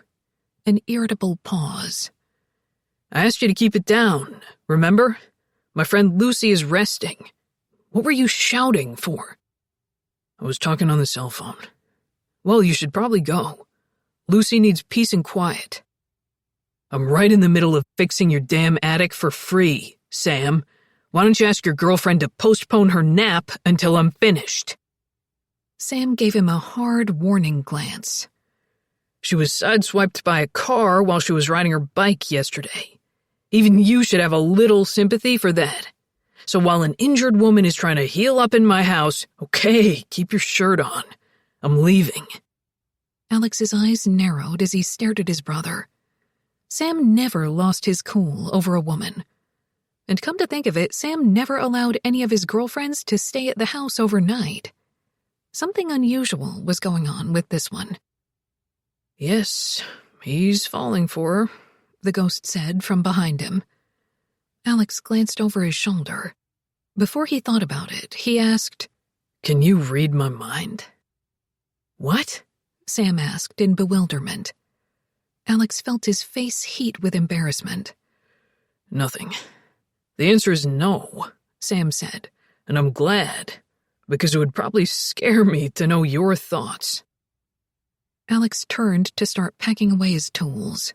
An irritable pause. I asked you to keep it down, remember? My friend Lucy is resting. What were you shouting for? I was talking on the cell phone. Well, you should probably go. Lucy needs peace and quiet. I'm right in the middle of fixing your damn attic for free, Sam. Why don't you ask your girlfriend to postpone her nap until I'm finished? Sam gave him a hard warning glance. She was sideswiped by a car while she was riding her bike yesterday. Even you should have a little sympathy for that. So while an injured woman is trying to heal up in my house, okay, keep your shirt on. I'm leaving. Alex's eyes narrowed as he stared at his brother. Sam never lost his cool over a woman. And come to think of it, Sam never allowed any of his girlfriends to stay at the house overnight. Something unusual was going on with this one. Yes, he's falling for her, the ghost said from behind him. Alex glanced over his shoulder. Before he thought about it, he asked, Can you read my mind? What? Sam asked in bewilderment. Alex felt his face heat with embarrassment. Nothing. The answer is no, Sam said. And I'm glad, because it would probably scare me to know your thoughts. Alex turned to start packing away his tools.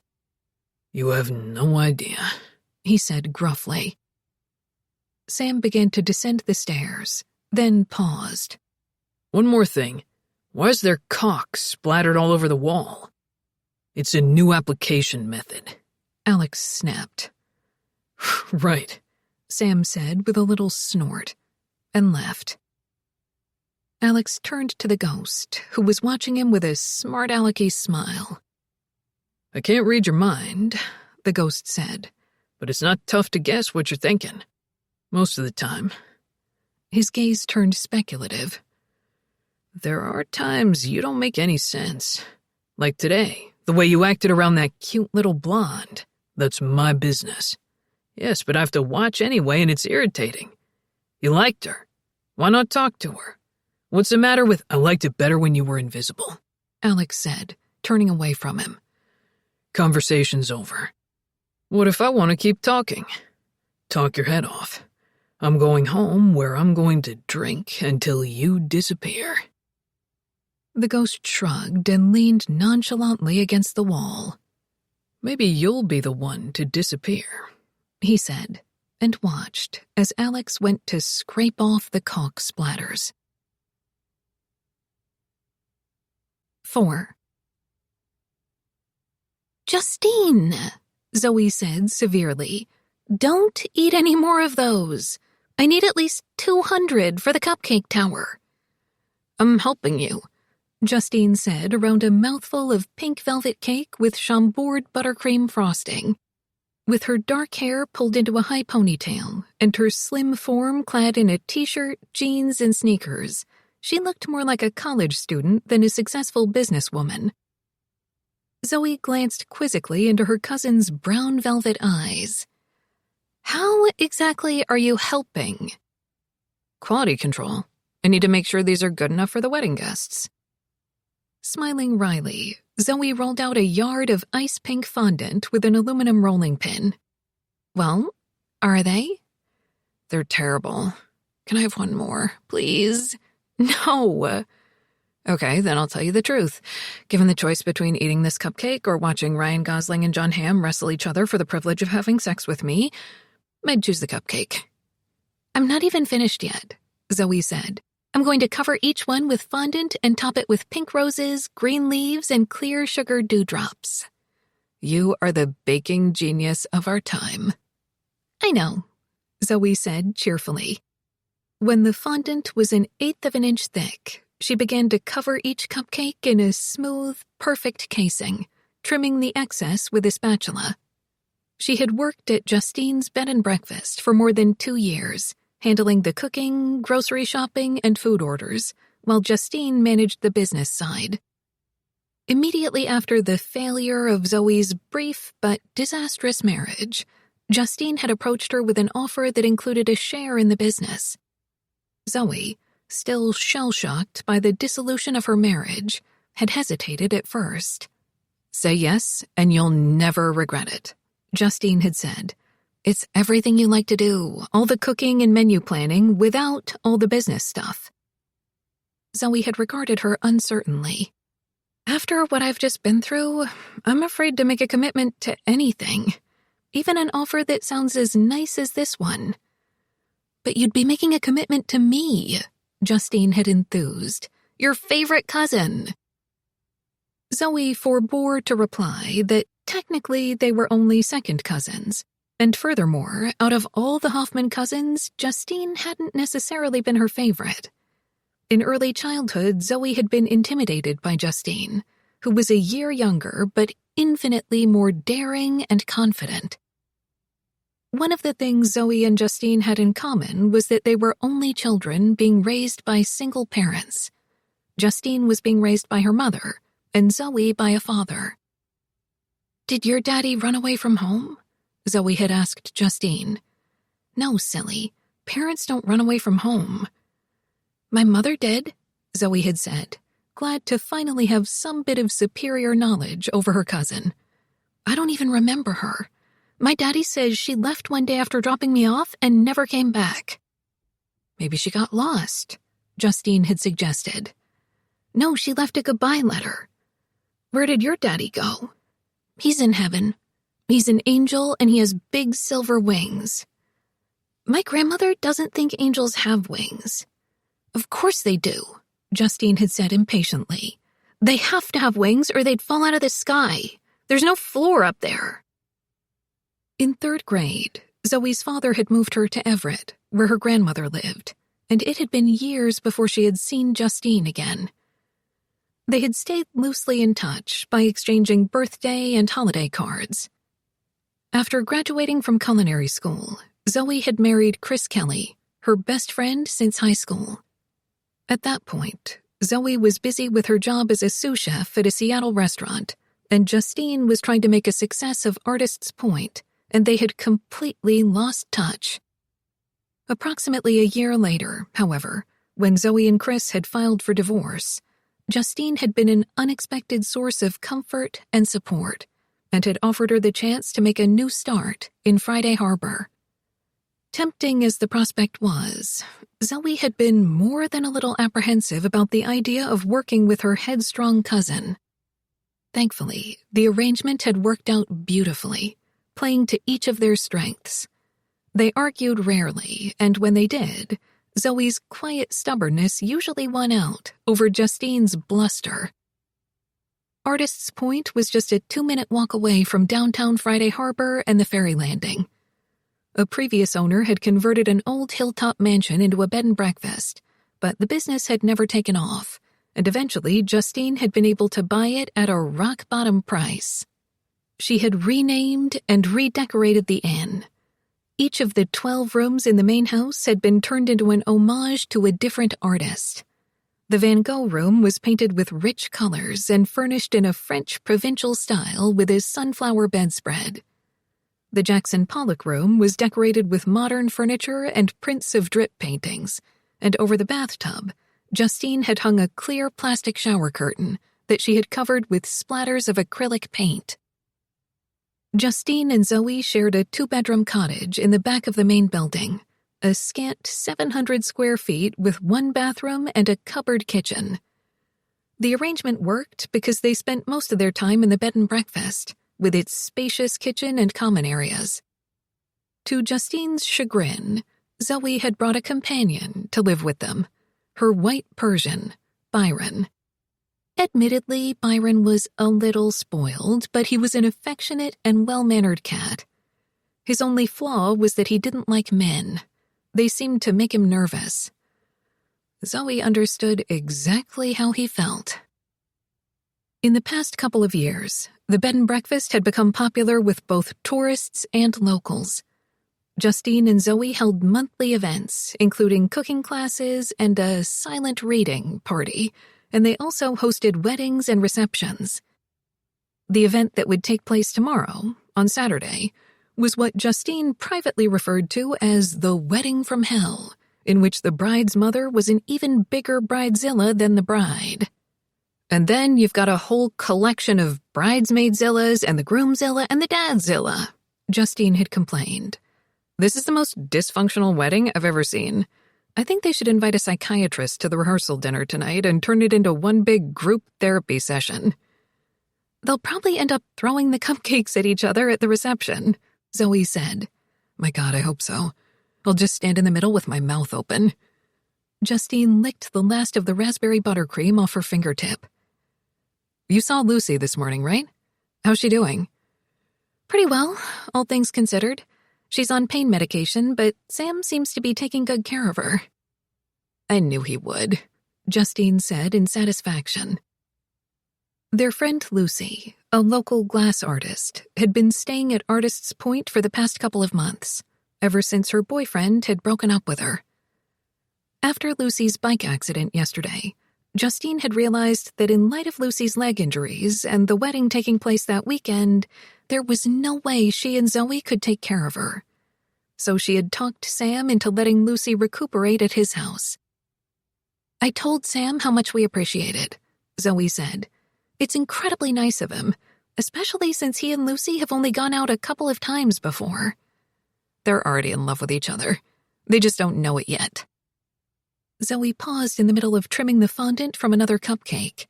You have no idea, he said gruffly. Sam began to descend the stairs, then paused. One more thing. Why is there caulk splattered all over the wall? It's a new application method. Alex snapped. Right, Sam said with a little snort, and left. Alex turned to the ghost, who was watching him with a smart-alecky smile. I can't read your mind, the ghost said, but it's not tough to guess what you're thinking. Most of the time. His gaze turned speculative. There are times you don't make any sense. Like today, the way you acted around that cute little blonde. That's my business. Yes, but I have to watch anyway, and it's irritating. You liked her. Why not talk to her? What's the matter with, I liked it better when you were invisible? Alex said, turning away from him. Conversation's over. What if I want to keep talking? Talk your head off. I'm going home where I'm going to drink until you disappear. The ghost shrugged and leaned nonchalantly against the wall. Maybe you'll be the one to disappear, he said, and watched as Alex went to scrape off the caulk splatters. 4. Justine, Zoe said severely, don't eat any more of those. I need at least 200 for the cupcake tower. I'm helping you, Justine said around a mouthful of pink velvet cake with Chambord buttercream frosting. With her dark hair pulled into a high ponytail and her slim form clad in a t-shirt, jeans, and sneakers, she looked more like a college student than a successful businesswoman. Zoe glanced quizzically into her cousin's brown velvet eyes. How exactly are you helping? Quality control. I need to make sure these are good enough for the wedding guests. Smiling wryly, Zoe rolled out a yard of ice pink fondant with an aluminum rolling pin. Well, are they? They're terrible. Can I have one more, please? No. Okay, then I'll tell you the truth. Given the choice between eating this cupcake or watching Ryan Gosling and Jon Hamm wrestle each other for the privilege of having sex with me, I'd choose the cupcake. I'm not even finished yet, Zoe said. I'm going to cover each one with fondant and top it with pink roses, green leaves, and clear sugar dewdrops. You are the baking genius of our time. I know, Zoe said cheerfully. When the fondant was 1/8 of an inch thick, she began to cover each cupcake in a smooth, perfect casing, trimming the excess with a spatula. She had worked at Justine's bed and breakfast for more than 2 years, handling the cooking, grocery shopping, and food orders, while Justine managed the business side. Immediately after the failure of Zoe's brief but disastrous marriage, Justine had approached her with an offer that included a share in the business. Zoe, still shell-shocked by the dissolution of her marriage, had hesitated at first. Say yes, and you'll never regret it, Justine had said. It's everything you like to do, all the cooking and menu planning without all the business stuff. Zoe had regarded her uncertainly. After what I've just been through, I'm afraid to make a commitment to anything, even an offer that sounds as nice as this one. But you'd be making a commitment to me, Justine had enthused. Your favorite cousin. Zoe forbore to reply that technically they were only second cousins. And furthermore, out of all the Hoffman cousins, Justine hadn't necessarily been her favorite. In early childhood, Zoe had been intimidated by Justine, who was a year younger but infinitely more daring and confident. One of the things Zoe and Justine had in common was that they were only children being raised by single parents. Justine was being raised by her mother, and Zoe by a father. Did your daddy run away from home? Zoe had asked Justine. No, silly. Parents don't run away from home. My mother did, Zoe had said, glad to finally have some bit of superior knowledge over her cousin. I don't even remember her. My daddy says she left one day after dropping me off and never came back. Maybe she got lost, Justine had suggested. No, she left a goodbye letter. Where did your daddy go? He's in heaven. He's an angel and he has big silver wings. My grandmother doesn't think angels have wings. Of course they do, Justine had said impatiently. They have to have wings or they'd fall out of the sky. There's no floor up there. In 3rd grade, Zoe's father had moved her to Everett, where her grandmother lived, and it had been years before she had seen Justine again. They had stayed loosely in touch by exchanging birthday and holiday cards. After graduating from culinary school, Zoe had married Chris Kelly, her best friend since high school. At that point, Zoe was busy with her job as a sous chef at a Seattle restaurant, and Justine was trying to make a success of Artist's Point, and they had completely lost touch. Approximately a year later, however, when Zoe and Chris had filed for divorce, Justine had been an unexpected source of comfort and support, and had offered her the chance to make a new start in Friday Harbor. Tempting as the prospect was, Zoe had been more than a little apprehensive about the idea of working with her headstrong cousin. Thankfully, the arrangement had worked out beautifully, playing to each of their strengths. They argued rarely, and when they did, Zoe's quiet stubbornness usually won out over Justine's bluster. Artist's Point was just a 2-minute walk away from downtown Friday Harbor and the ferry landing. A previous owner had converted an old hilltop mansion into a bed and breakfast, but the business had never taken off, and eventually Justine had been able to buy it at a rock-bottom price. She had renamed and redecorated the inn. Each of the 12 rooms in the main house had been turned into an homage to a different artist. The Van Gogh room was painted with rich colors and furnished in a French provincial style with a sunflower bedspread. The Jackson Pollock room was decorated with modern furniture and prints of drip paintings, and over the bathtub, Justine had hung a clear plastic shower curtain that she had covered with splatters of acrylic paint. Justine and Zoe shared a 2-bedroom cottage in the back of the main building, a scant 700 square feet with 1 bathroom and a cupboard kitchen. The arrangement worked because they spent most of their time in the bed and breakfast, with its spacious kitchen and common areas. To Justine's chagrin, Zoe had brought a companion to live with them, her white Persian, Byron. Admittedly, Byron was a little spoiled, but he was an affectionate and well-mannered cat. His only flaw was that he didn't like men. They seemed to make him nervous. Zoe understood exactly how he felt. In the past couple of years, the bed and breakfast had become popular with both tourists and locals. Justine and Zoe held monthly events, including cooking classes and a silent reading party, and they also hosted weddings and receptions. The event that would take place tomorrow, on Saturday, was what Justine privately referred to as the wedding from hell, in which the bride's mother was an even bigger bridezilla than the bride. And then you've got a whole collection of bridesmaidzillas and the groomzilla and the dadzilla, Justine had complained. This is the most dysfunctional wedding I've ever seen. I think they should invite a psychiatrist to the rehearsal dinner tonight and turn it into one big group therapy session. They'll probably end up throwing the cupcakes at each other at the reception, Zoe said. My God, I hope so. I'll just stand in the middle with my mouth open. Justine licked the last of the raspberry buttercream off her fingertip. You saw Lucy this morning, right? How's she doing? Pretty well, all things considered. She's on pain medication, but Sam seems to be taking good care of her. I knew he would, Justine said in satisfaction. Their friend Lucy, a local glass artist, had been staying at Artist's Point for the past couple of months, ever since her boyfriend had broken up with her. After Lucy's bike accident yesterday, Justine had realized that in light of Lucy's leg injuries and the wedding taking place that weekend, there was no way she and Zoe could take care of her. So she had talked Sam into letting Lucy recuperate at his house. I told Sam how much we appreciate it, Zoe said. It's incredibly nice of him, especially since he and Lucy have only gone out a couple of times before. They're already in love with each other. They just don't know it yet. Zoe paused in the middle of trimming the fondant from another cupcake.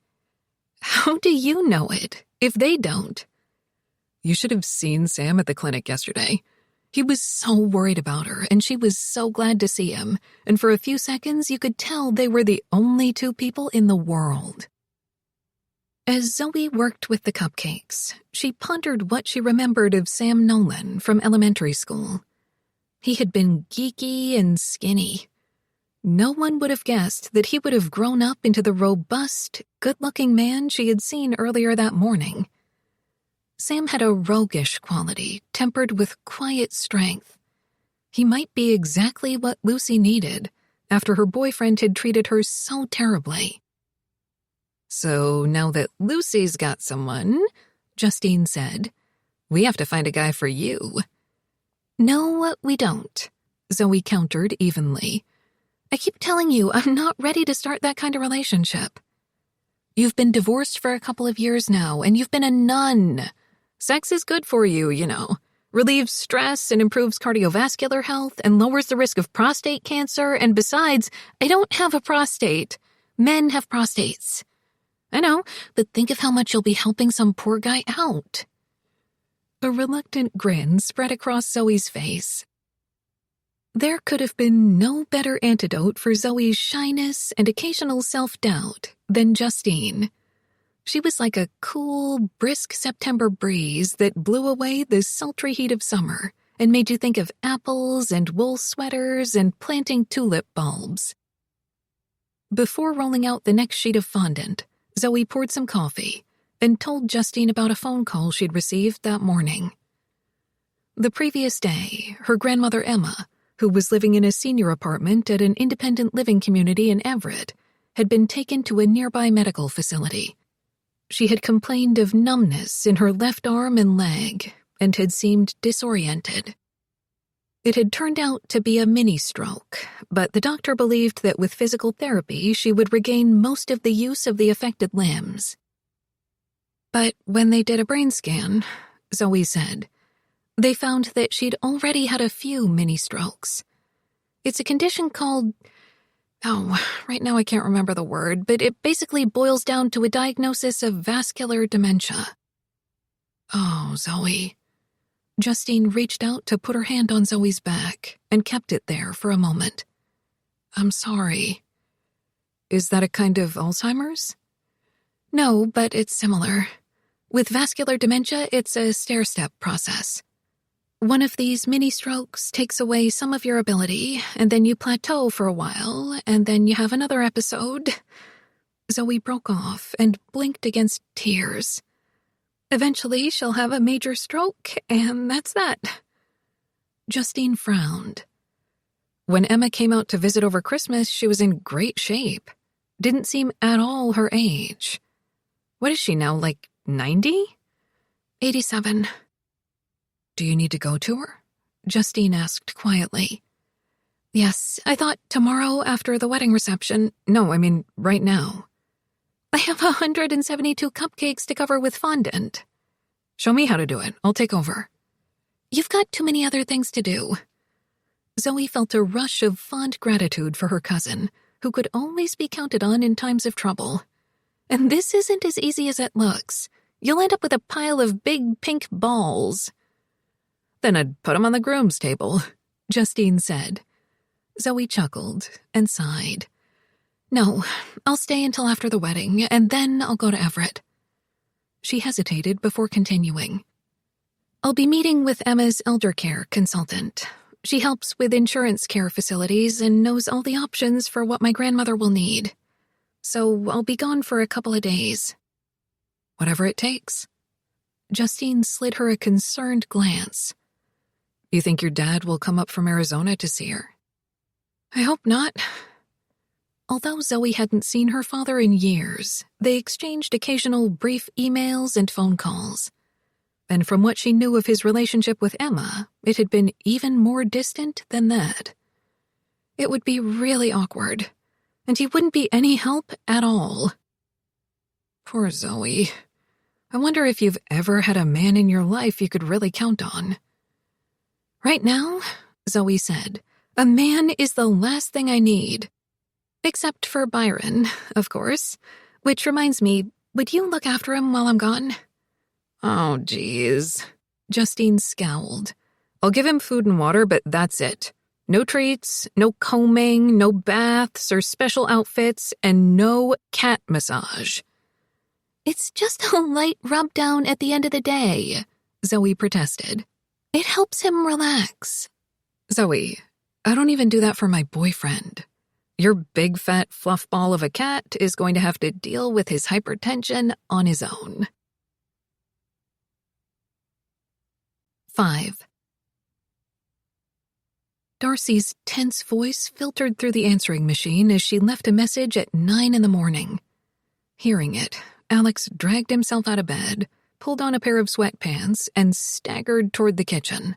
How do you know it, if they don't? You should have seen Sam at the clinic yesterday. He was so worried about her, and she was so glad to see him, and for a few seconds you could tell they were the only 2 people in the world. As Zoe worked with the cupcakes, she pondered what she remembered of Sam Nolan from elementary school. He had been geeky and skinny. No one would have guessed that he would have grown up into the robust, good-looking man she had seen earlier that morning. Sam had a roguish quality, tempered with quiet strength. He might be exactly what Lucy needed after her boyfriend had treated her so terribly. "So now that Lucy's got someone," Justine said, "we have to find a guy for you." "No, we don't," Zoe countered evenly. "I keep telling you, I'm not ready to start that kind of relationship. You've been divorced for a couple of years now, and you've been a nun. Sex is good for you, you know. Relieves stress and improves cardiovascular health and lowers the risk of prostate cancer, and besides, I don't have a prostate. Men have prostates. I know, but think of how much you'll be helping some poor guy out." A reluctant grin spread across Zoe's face. There could have been no better antidote for Zoe's shyness and occasional self-doubt than Justine. She was like a cool, brisk September breeze that blew away the sultry heat of summer and made you think of apples and wool sweaters and planting tulip bulbs. Before rolling out the next sheet of fondant, Zoe poured some coffee and told Justine about a phone call she'd received that morning. The previous day, her grandmother Emma, who was living in a senior apartment at an independent living community in Everett, had been taken to a nearby medical facility. She had complained of numbness in her left arm and leg and had seemed disoriented. It had turned out to be a mini-stroke, but the doctor believed that with physical therapy she would regain most of the use of the affected limbs. But when they did a brain scan, Zoe said, they found that she'd already had a few mini-strokes. It's a condition called... right now I can't remember the word, but it basically boils down to a diagnosis of vascular dementia. "Oh, Zoe." Justine reached out to put her hand on Zoe's back and kept it there for a moment. "I'm sorry." "Is that a kind of Alzheimer's?" "No, but it's similar. With vascular dementia, it's a stair-step process. One of these mini-strokes takes away some of your ability, and then you plateau for a while, and then you have another episode." Zoe broke off and blinked against tears. "Eventually, she'll have a major stroke, and that's that." Justine frowned. When Emma came out to visit over Christmas, she was in great shape. Didn't seem at all her age. What is she now, like 90? 87. "Do you need to go to her?" Justine asked quietly. "Yes, I thought tomorrow after the wedding reception. No, I mean right now. I have 172 cupcakes to cover with fondant." "Show me how to do it. I'll take over." "You've got too many other things to do." Zoe felt a rush of fond gratitude for her cousin, who could always be counted on in times of trouble. "And this isn't as easy as it looks. You'll end up with a pile of big pink balls." "Then I'd put them on the groom's table," Justine said. Zoe chuckled and sighed. "No, I'll stay until after the wedding, and then I'll go to Everett." She hesitated before continuing. "I'll be meeting with Emma's elder care consultant. She helps with insurance care facilities and knows all the options for what my grandmother will need. So I'll be gone for a couple of days." "Whatever it takes." Justine slid her a concerned glance. "You think your dad will come up from Arizona to see her?" "I hope not." Although Zoe hadn't seen her father in years, they exchanged occasional brief emails and phone calls. And from what she knew of his relationship with Emma, it had been even more distant than that. It would be really awkward, and he wouldn't be any help at all. Poor Zoe. I wonder if you've ever had a man in your life you could really count on. "Right now," Zoe said, "a man is the last thing I need. Except for Byron, of course. Which reminds me, would you look after him while I'm gone?" "Oh, geez." Justine scowled. "I'll give him food and water, but that's it. No treats, no combing, no baths or special outfits, and no cat massage." "It's just a light rub down at the end of the day," Zoe protested. "It helps him relax." Zoe, I don't even do that for my boyfriend. Your big fat fluff ball of a cat is going to have to deal with his hypertension on his own. 5. Darcy's tense voice filtered through the answering machine as she left a message at 9 a.m. Hearing it, Alex dragged himself out of bed, pulled on a pair of sweatpants, and staggered toward the kitchen.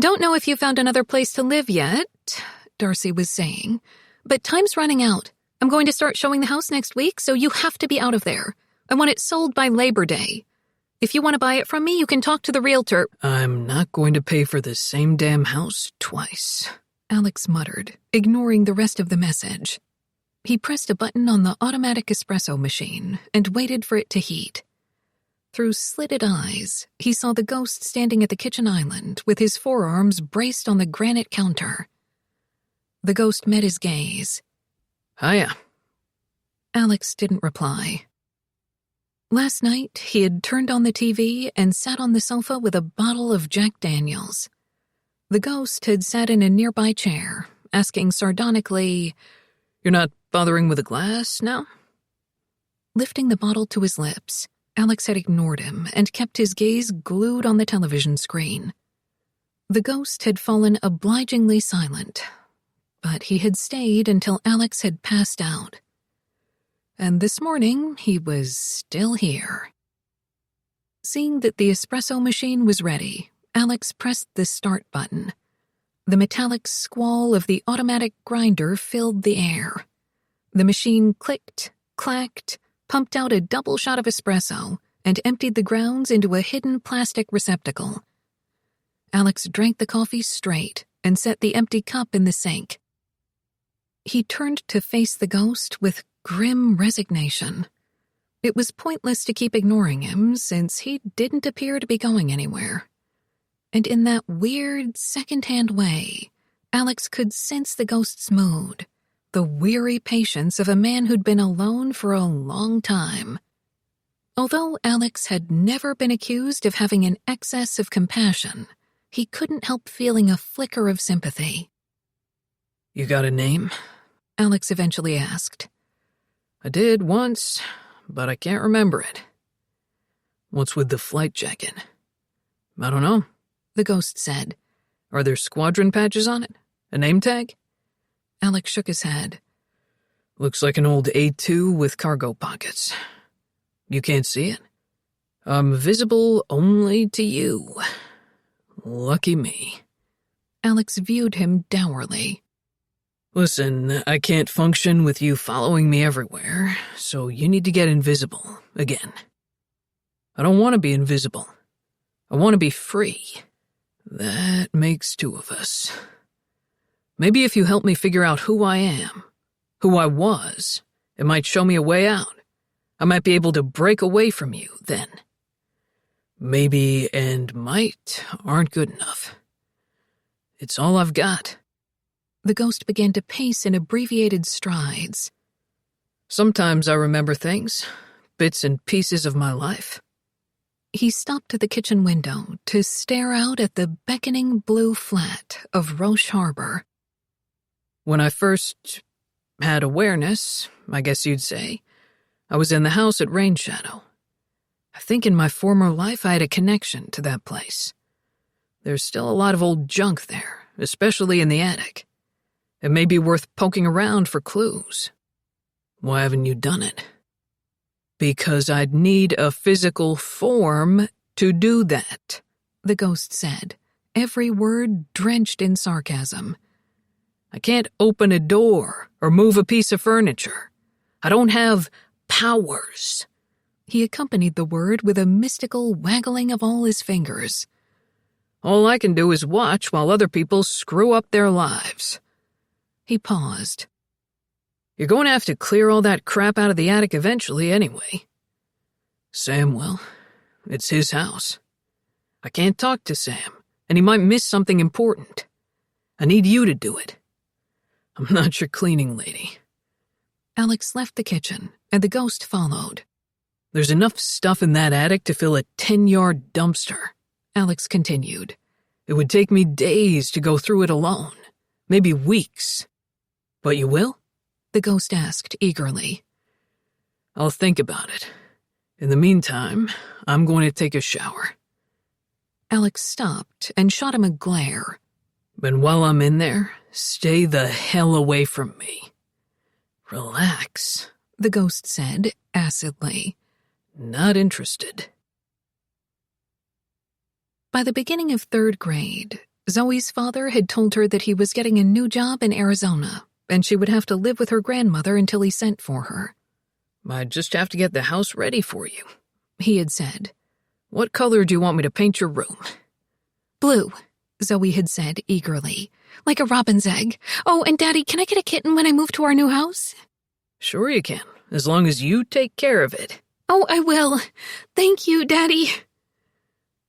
"Don't know if you found another place to live yet," Darcy was saying, "but time's running out. I'm going to start showing the house next week, so you have to be out of there. I want it sold by Labor Day. If you want to buy it from me, you can talk to the realtor." "I'm not going to pay for the same damn house twice," Alex muttered, ignoring the rest of the message. He pressed a button on the automatic espresso machine and waited for it to heat. Through slitted eyes, he saw the ghost standing at the kitchen island with his forearms braced on the granite counter. The ghost met his gaze. "Hiya." Alex didn't reply. Last night, he had turned on the TV and sat on the sofa with a bottle of Jack Daniels. The ghost had sat in a nearby chair, asking sardonically, "You're not bothering with a glass now?" Lifting the bottle to his lips, Alex had ignored him and kept his gaze glued on the television screen. The ghost had fallen obligingly silent, but he had stayed until Alex had passed out. And this morning, he was still here. Seeing that the espresso machine was ready, Alex pressed the start button. The metallic squall of the automatic grinder filled the air. The machine clicked, clacked, pumped out a double shot of espresso, and emptied the grounds into a hidden plastic receptacle. Alex drank the coffee straight and set the empty cup in the sink. He turned to face the ghost with grim resignation. It was pointless to keep ignoring him since he didn't appear to be going anywhere. And in that weird, second-hand way, Alex could sense the ghost's mood, the weary patience of a man who'd been alone for a long time. Although Alex had never been accused of having an excess of compassion, he couldn't help feeling a flicker of sympathy. "You got a name?" Alex eventually asked. "I did once, but I can't remember it." "What's with the flight jacket?" "I don't know," the ghost said. "Are there squadron patches on it? A name tag?" Alex shook his head. "Looks like an old A2 with cargo pockets. You can't see it? I'm visible only to you. Lucky me." Alex viewed him dourly. "Listen, I can't function with you following me everywhere, so you need to get invisible again. I don't want to be invisible. I want to be free. That makes two of us. Maybe if you help me figure out who I am, who I was, it might show me a way out. I might be able to break away from you then. Maybe and might aren't good enough. It's all I've got." The ghost began to pace in abbreviated strides. "Sometimes I remember things, bits and pieces of my life." He stopped at the kitchen window to stare out at the beckoning blue flat of Roche Harbor. "When I first had awareness, I guess you'd say, I was in the house at Rain Shadow. I think in my former life I had a connection to that place. There's still a lot of old junk there, especially in the attic. It may be worth poking around for clues." "Why haven't you done it?" "Because I'd need a physical form to do that," the ghost said, every word drenched in sarcasm. "I can't open a door or move a piece of furniture. I don't have powers." He accompanied the word with a mystical waggling of all his fingers. "All I can do is watch while other people screw up their lives." He paused. "You're going to have to clear all that crap out of the attic eventually anyway." "Sam will. It's his house. I can't talk to Sam, and he might miss something important. I need you to do it. I'm not your cleaning lady." Alex left the kitchen, and the ghost followed. "There's enough stuff in that attic to fill a 10-yard dumpster," Alex continued. It would take me days to go through it alone, maybe weeks. But you will? The ghost asked eagerly. I'll think about it. In the meantime, I'm going to take a shower. Alex stopped and shot him a glare. But while I'm in there, stay the hell away from me. Relax, the ghost said acidly. Not interested. By the beginning of 3rd grade, Zoe's father had told her that he was getting a new job in Arizona, and she would have to live with her grandmother until he sent for her. I'd just have to get the house ready for you, he had said. What color do you want me to paint your room? Blue, Zoe had said eagerly, like a robin's egg. Oh, and Daddy, can I get a kitten when I move to our new house? Sure you can, as long as you take care of it. Oh, I will. Thank you, Daddy.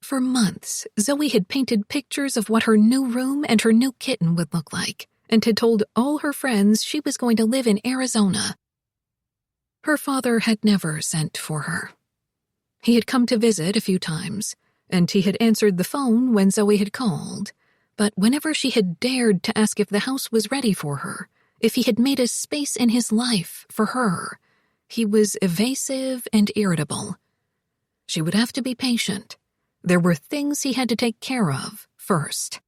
For months, Zoe had painted pictures of what her new room and her new kitten would look like, and had told all her friends she was going to live in Arizona. Her father had never sent for her. He had come to visit a few times, and he had answered the phone when Zoe had called, but whenever she had dared to ask if the house was ready for her, if he had made a space in his life for her, he was evasive and irritable. She would have to be patient. There were things he had to take care of first.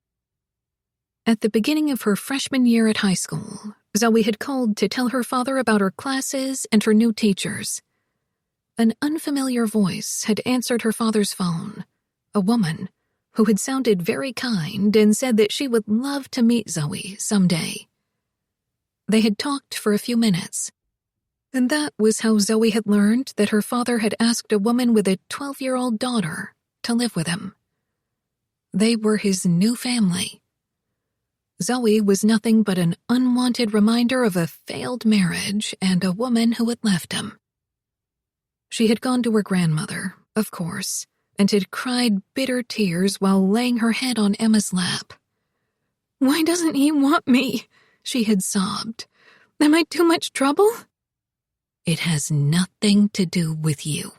At the beginning of her freshman year at high school, Zoe had called to tell her father about her classes and her new teachers. An unfamiliar voice had answered her father's phone, a woman who had sounded very kind and said that she would love to meet Zoe someday. They had talked for a few minutes, and that was how Zoe had learned that her father had asked a woman with a 12-year-old daughter to live with him. They were his new family. Zoe was nothing but an unwanted reminder of a failed marriage and a woman who had left him. She had gone to her grandmother, of course, and had cried bitter tears while laying her head on Emma's lap. "Why doesn't he want me?" she had sobbed. "Am I too much trouble?" "It has nothing to do with you."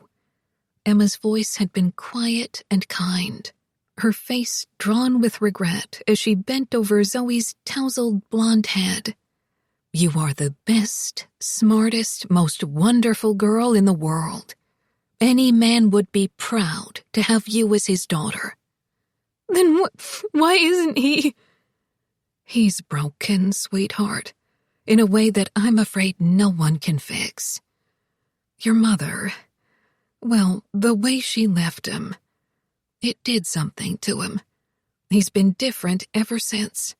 Emma's voice had been quiet and kind, her face drawn with regret as she bent over Zoe's tousled blonde head. "You are the best, smartest, most wonderful girl in the world. Any man would be proud to have you as his daughter." "Then why isn't he?" "He's broken, sweetheart, in a way that I'm afraid no one can fix. Your mother, well, the way she left him, it did something to him. He's been different ever since.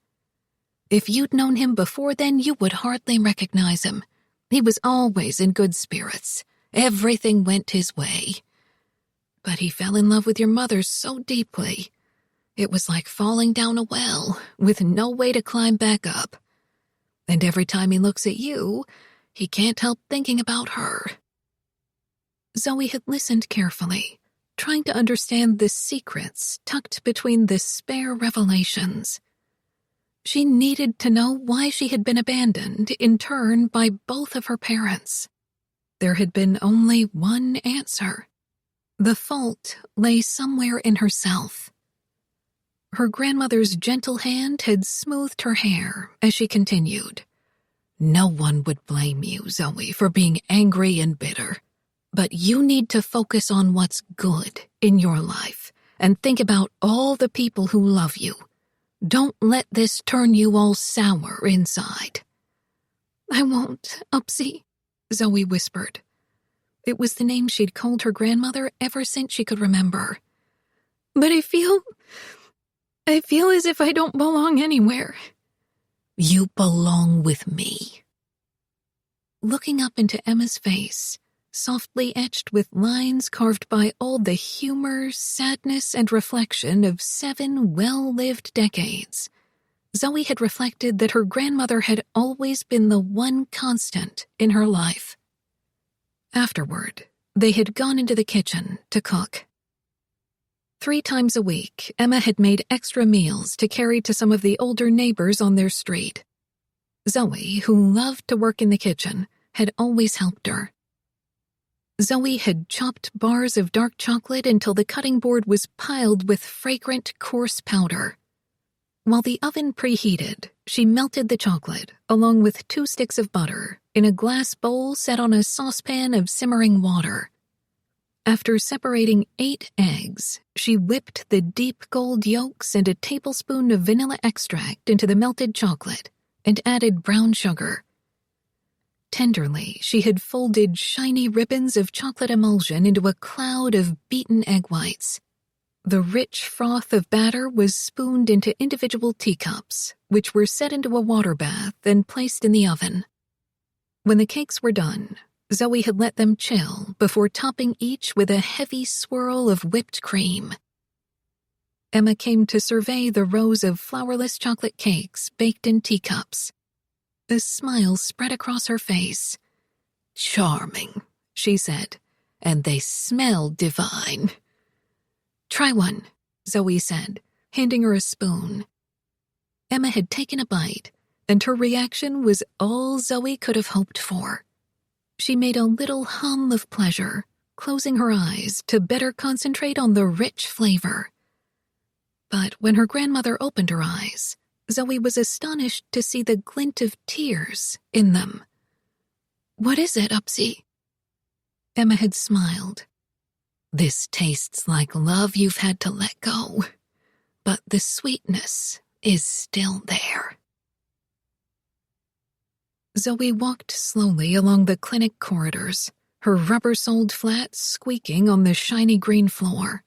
If you'd known him before then, you would hardly recognize him. He was always in good spirits. Everything went his way. But he fell in love with your mother so deeply. It was like falling down a well with no way to climb back up. And every time he looks at you, he can't help thinking about her." Zoe had listened carefully, trying to understand the secrets tucked between the spare revelations. She needed to know why she had been abandoned in turn by both of her parents. There had been only one answer. The fault lay somewhere in herself. Her grandmother's gentle hand had smoothed her hair as she continued. "No one would blame you, Zoe, for being angry and bitter. But you need to focus on what's good in your life and think about all the people who love you. Don't let this turn you all sour inside." "I won't, Upsy," Zoe whispered. It was the name she'd called her grandmother ever since she could remember. "But I feel as if I don't belong anywhere." "You belong with me." Looking up into Emma's face, softly etched with lines carved by all the humor, sadness, and reflection of 7 well-lived decades, Zoe had reflected that her grandmother had always been the one constant in her life. Afterward, they had gone into the kitchen to cook. 3 times a week, Emma had made extra meals to carry to some of the older neighbors on their street. Zoe, who loved to work in the kitchen, had always helped her. Zoe had chopped bars of dark chocolate until the cutting board was piled with fragrant, coarse powder, While the oven preheated, she melted the chocolate, along with 2 sticks of butter, in a glass bowl set on a saucepan of simmering water. After separating 8 eggs, she whipped the deep gold yolks and a tablespoon of vanilla extract into the melted chocolate and added brown sugar. Tenderly, she had folded shiny ribbons of chocolate emulsion into a cloud of beaten egg whites. The rich froth of batter was spooned into individual teacups, which were set into a water bath and placed in the oven. When the cakes were done, Zoe had let them chill before topping each with a heavy swirl of whipped cream. Emma came to survey the rows of flourless chocolate cakes baked in teacups. A smile spread across her face. "Charming," she said, "and they smell divine." "Try one," Zoe said, handing her a spoon. Emma had taken a bite, and her reaction was all Zoe could have hoped for. She made a little hum of pleasure, closing her eyes to better concentrate on the rich flavor. But when her grandmother opened her eyes, Zoe was astonished to see the glint of tears in them. "What is it, Upsy?" Emma had smiled. "This tastes like love you've had to let go, but the sweetness is still there." Zoe walked slowly along the clinic corridors, her rubber-soled flat squeaking on the shiny green floor.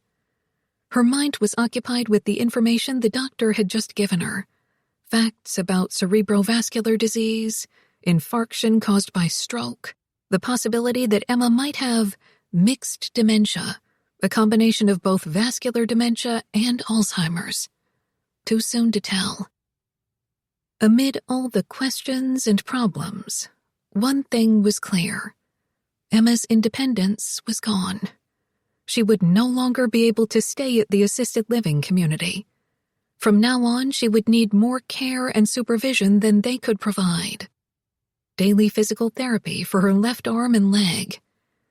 Her mind was occupied with the information the doctor had just given her. Facts about cerebrovascular disease, infarction caused by stroke, the possibility that Emma might have mixed dementia, a combination of both vascular dementia and Alzheimer's. Too soon to tell. Amid all the questions and problems, one thing was clear. Emma's independence was gone. She would no longer be able to stay at the assisted living community. From now on, she would need more care and supervision than they could provide. Daily physical therapy for her left arm and leg,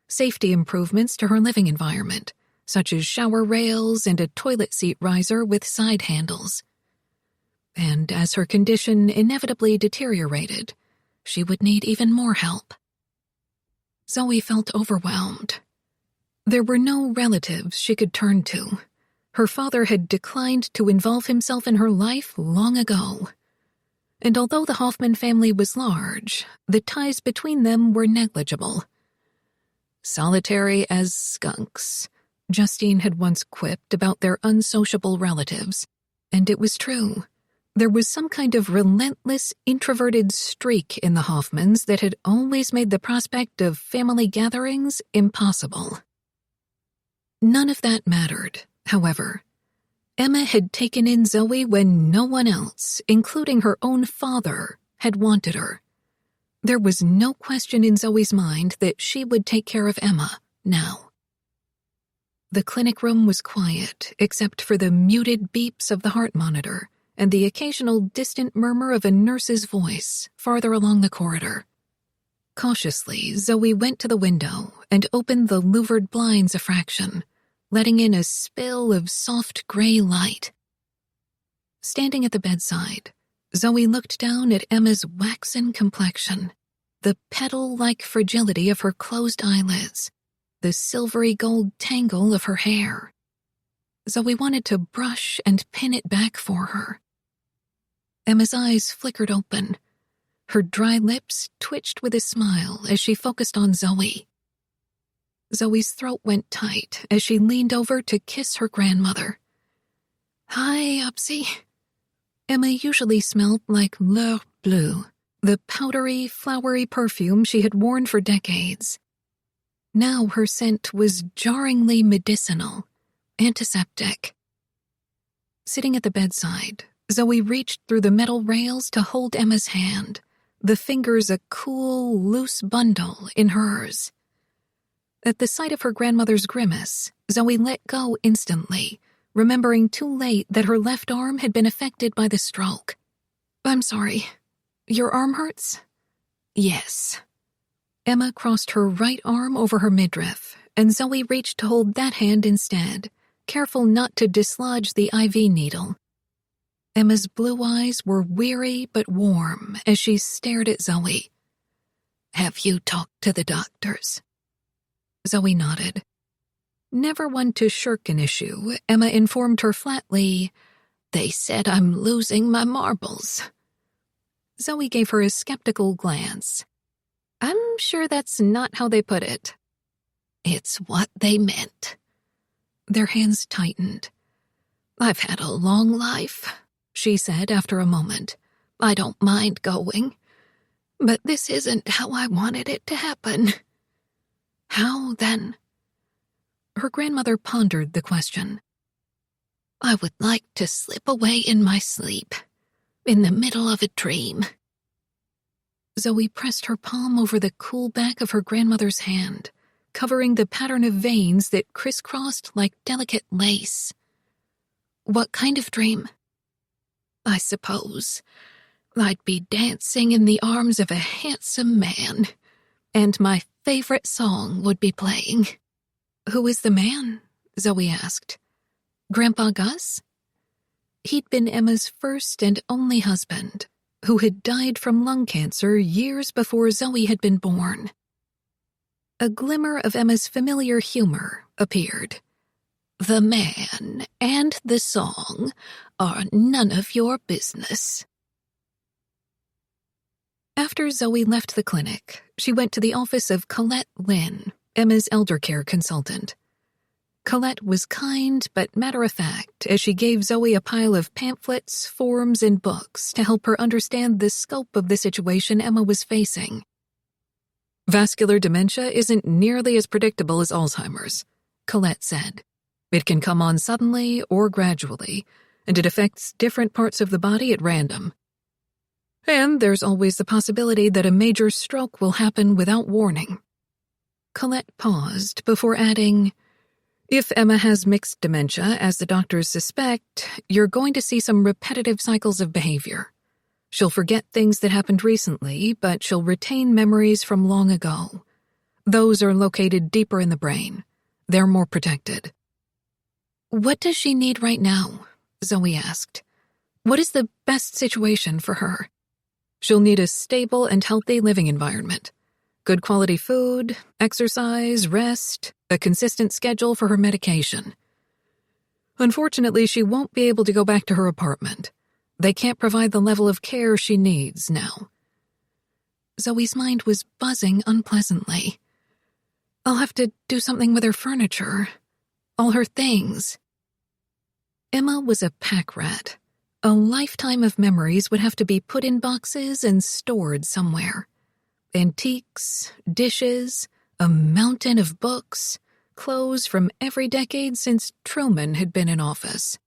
safety improvements to her living environment, such as shower rails and a toilet seat riser with side handles. And as her condition inevitably deteriorated, she would need even more help. Zoe felt overwhelmed. There were no relatives she could turn to. Her father had declined to involve himself in her life long ago. And although the Hoffman family was large, the ties between them were negligible. "Solitary as skunks," Justine had once quipped about their unsociable relatives, and it was true. There was some kind of relentless, introverted streak in the Hoffmans that had always made the prospect of family gatherings impossible. None of that mattered, however. Emma had taken in Zoe when no one else, including her own father, had wanted her. There was no question in Zoe's mind that she would take care of Emma now. The clinic room was quiet, except for the muted beeps of the heart monitor and the occasional distant murmur of a nurse's voice farther along the corridor. Cautiously, Zoe went to the window and opened the louvered blinds a fraction, letting in a spill of soft gray light. Standing at the bedside, Zoe looked down at Emma's waxen complexion, the petal-like fragility of her closed eyelids, the silvery gold tangle of her hair. Zoe wanted to brush and pin it back for her. Emma's eyes flickered open. Her dry lips twitched with a smile as she focused on Zoe. Zoe's throat went tight as she leaned over to kiss her grandmother. "Hi, Upsy." Emma usually smelled like L'Heure Bleue, the powdery, flowery perfume she had worn for decades. Now her scent was jarringly medicinal, antiseptic. Sitting at the bedside, Zoe reached through the metal rails to hold Emma's hand, the fingers a cool, loose bundle in hers. At the sight of her grandmother's grimace, Zoe let go instantly, remembering too late that her left arm had been affected by the stroke. "I'm sorry. Your arm hurts?" "Yes." Emma crossed her right arm over her midriff, and Zoe reached to hold that hand instead, careful not to dislodge the IV needle. Emma's blue eyes were weary but warm as she stared at Zoe. "Have you talked to the doctors?" Zoe nodded. Never one to shirk an issue, Emma informed her flatly, "They said I'm losing my marbles." Zoe gave her a skeptical glance. "I'm sure that's not how they put it." "It's what they meant." Their hands tightened. "I've had a long life," she said after a moment. "I don't mind going. But this isn't how I wanted it to happen." "How, then?" Her grandmother pondered the question. "I would like to slip away in my sleep, in the middle of a dream." Zoe pressed her palm over the cool back of her grandmother's hand, covering the pattern of veins that crisscrossed like delicate lace. "What kind of dream?" "I suppose I'd be dancing in the arms of a handsome man, and my favorite song would be playing." "Who is the man?" Zoe asked. "Grandpa Gus?" He'd been Emma's first and only husband, who had died from lung cancer years before Zoe had been born. A glimmer of Emma's familiar humor appeared. "The man and the song are none of your business." After Zoe left the clinic, she went to the office of Colette Lynn, Emma's elder care consultant. Colette was kind but matter-of-fact as she gave Zoe a pile of pamphlets, forms, and books to help her understand the scope of the situation Emma was facing. "Vascular dementia isn't nearly as predictable as Alzheimer's," Colette said. "It can come on suddenly or gradually, and it affects different parts of the body at random. And there's always the possibility that a major stroke will happen without warning." Colette paused before adding, "If Emma has mixed dementia, as the doctors suspect, you're going to see some repetitive cycles of behavior. She'll forget things that happened recently, but she'll retain memories from long ago. Those are located deeper in the brain. They're more protected." "What does she need right now?" Zoe asked. "What is the best situation for her?" "She'll need a stable and healthy living environment. Good quality food, exercise, rest, a consistent schedule for her medication. Unfortunately, she won't be able to go back to her apartment. They can't provide the level of care she needs now." Zoe's mind was buzzing unpleasantly. "I'll have to do something with her furniture, all her things." Emma was a pack rat. A lifetime of memories would have to be put in boxes and stored somewhere. Antiques, dishes, a mountain of books, clothes from every decade since Truman had been in office.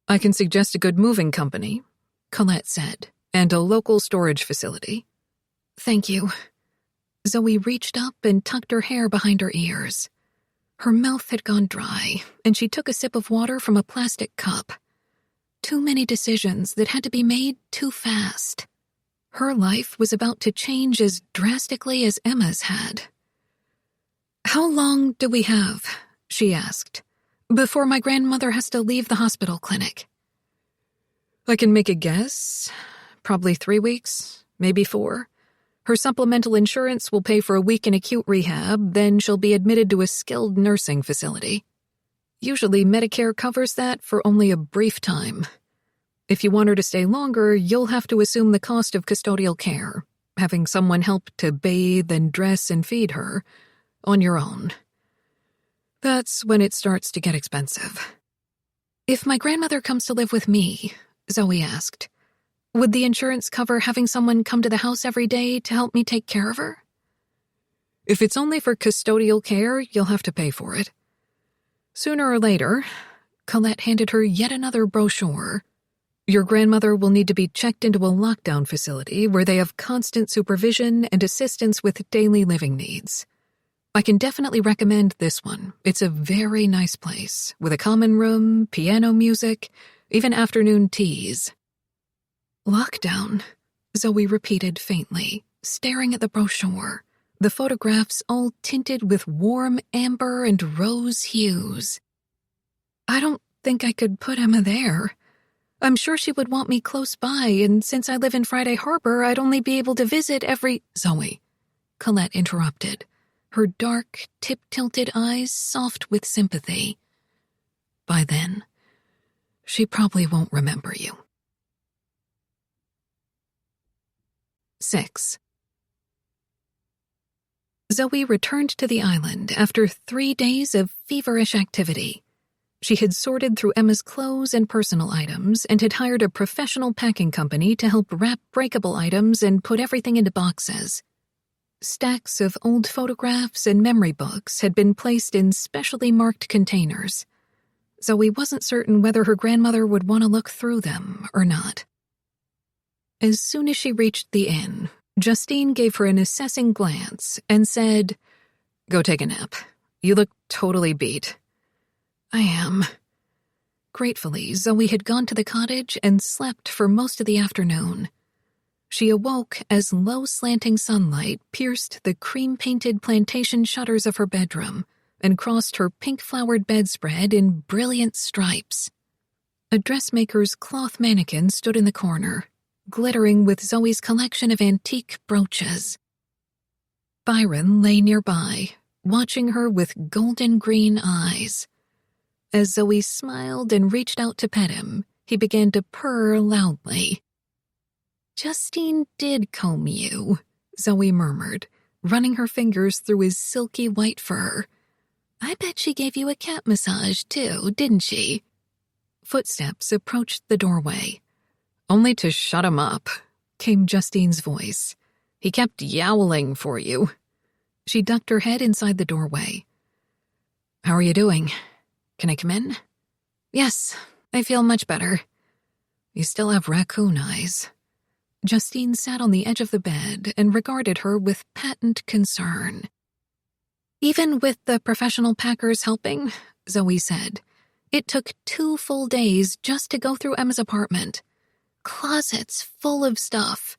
"I can suggest a good moving company," Colette said, "and a local storage facility." "Thank you." Zoe reached up and tucked her hair behind her ears. Her mouth had gone dry, and she took a sip of water from a plastic cup. Too many decisions that had to be made too fast. Her life was about to change as drastically as Emma's had. "How long do we have?" she asked, "before my grandmother has to leave the hospital clinic?" "I can make a guess. Probably 3 weeks, maybe 4. Her supplemental insurance will pay for a week in acute rehab, then she'll be admitted to a skilled nursing facility. Usually Medicare covers that for only a brief time. If you want her to stay longer, you'll have to assume the cost of custodial care, having someone help to bathe and dress and feed her, on your own. That's when it starts to get expensive." "If my grandmother comes to live with me," Zoe asked, "would the insurance cover having someone come to the house every day to help me take care of her?" "If it's only for custodial care, you'll have to pay for it. Sooner or later," Colette handed her yet another brochure, "your grandmother will need to be checked into a lockdown facility where they have constant supervision and assistance with daily living needs. I can definitely recommend this one. It's a very nice place, with a common room, piano music, even afternoon teas." "Lockdown," Zoe repeated faintly, staring at the brochure, the photographs all tinted with warm amber and rose hues. "I don't think I could put Emma there. I'm sure she would want me close by, and since I live in Friday Harbor, I'd only be able to visit every— Zoe, Colette interrupted, her dark, tip-tilted eyes soft with sympathy. By then, she probably won't remember you. 6. Zoe returned to the island after 3 days of feverish activity. She had sorted through Emma's clothes and personal items and had hired a professional packing company to help wrap breakable items and put everything into boxes. Stacks of old photographs and memory books had been placed in specially marked containers. Zoe wasn't certain whether her grandmother would want to look through them or not. As soon as she reached the inn, Justine gave her an assessing glance and said, Go take a nap. You look totally beat. I am. Gratefully, Zoe had gone to the cottage and slept for most of the afternoon. She awoke as low slanting sunlight pierced the cream-painted plantation shutters of her bedroom and crossed her pink-flowered bedspread in brilliant stripes. A dressmaker's cloth mannequin stood in the corner, glittering with Zoe's collection of antique brooches. Byron lay nearby, watching her with golden-green eyes. As Zoe smiled and reached out to pet him, he began to purr loudly. Justine did comb you, Zoe murmured, running her fingers through his silky white fur. I bet she gave you a cat massage, too, didn't she? Footsteps approached the doorway. Only to shut him up, came Justine's voice. He kept yowling for you. She ducked her head inside the doorway. How are you doing? Can I come in? Yes, I feel much better. You still have raccoon eyes. Justine sat on the edge of the bed and regarded her with patent concern. Even with the professional packers helping, Zoe said, it took 2 full days just to go through Emma's apartment. Closets full of stuff.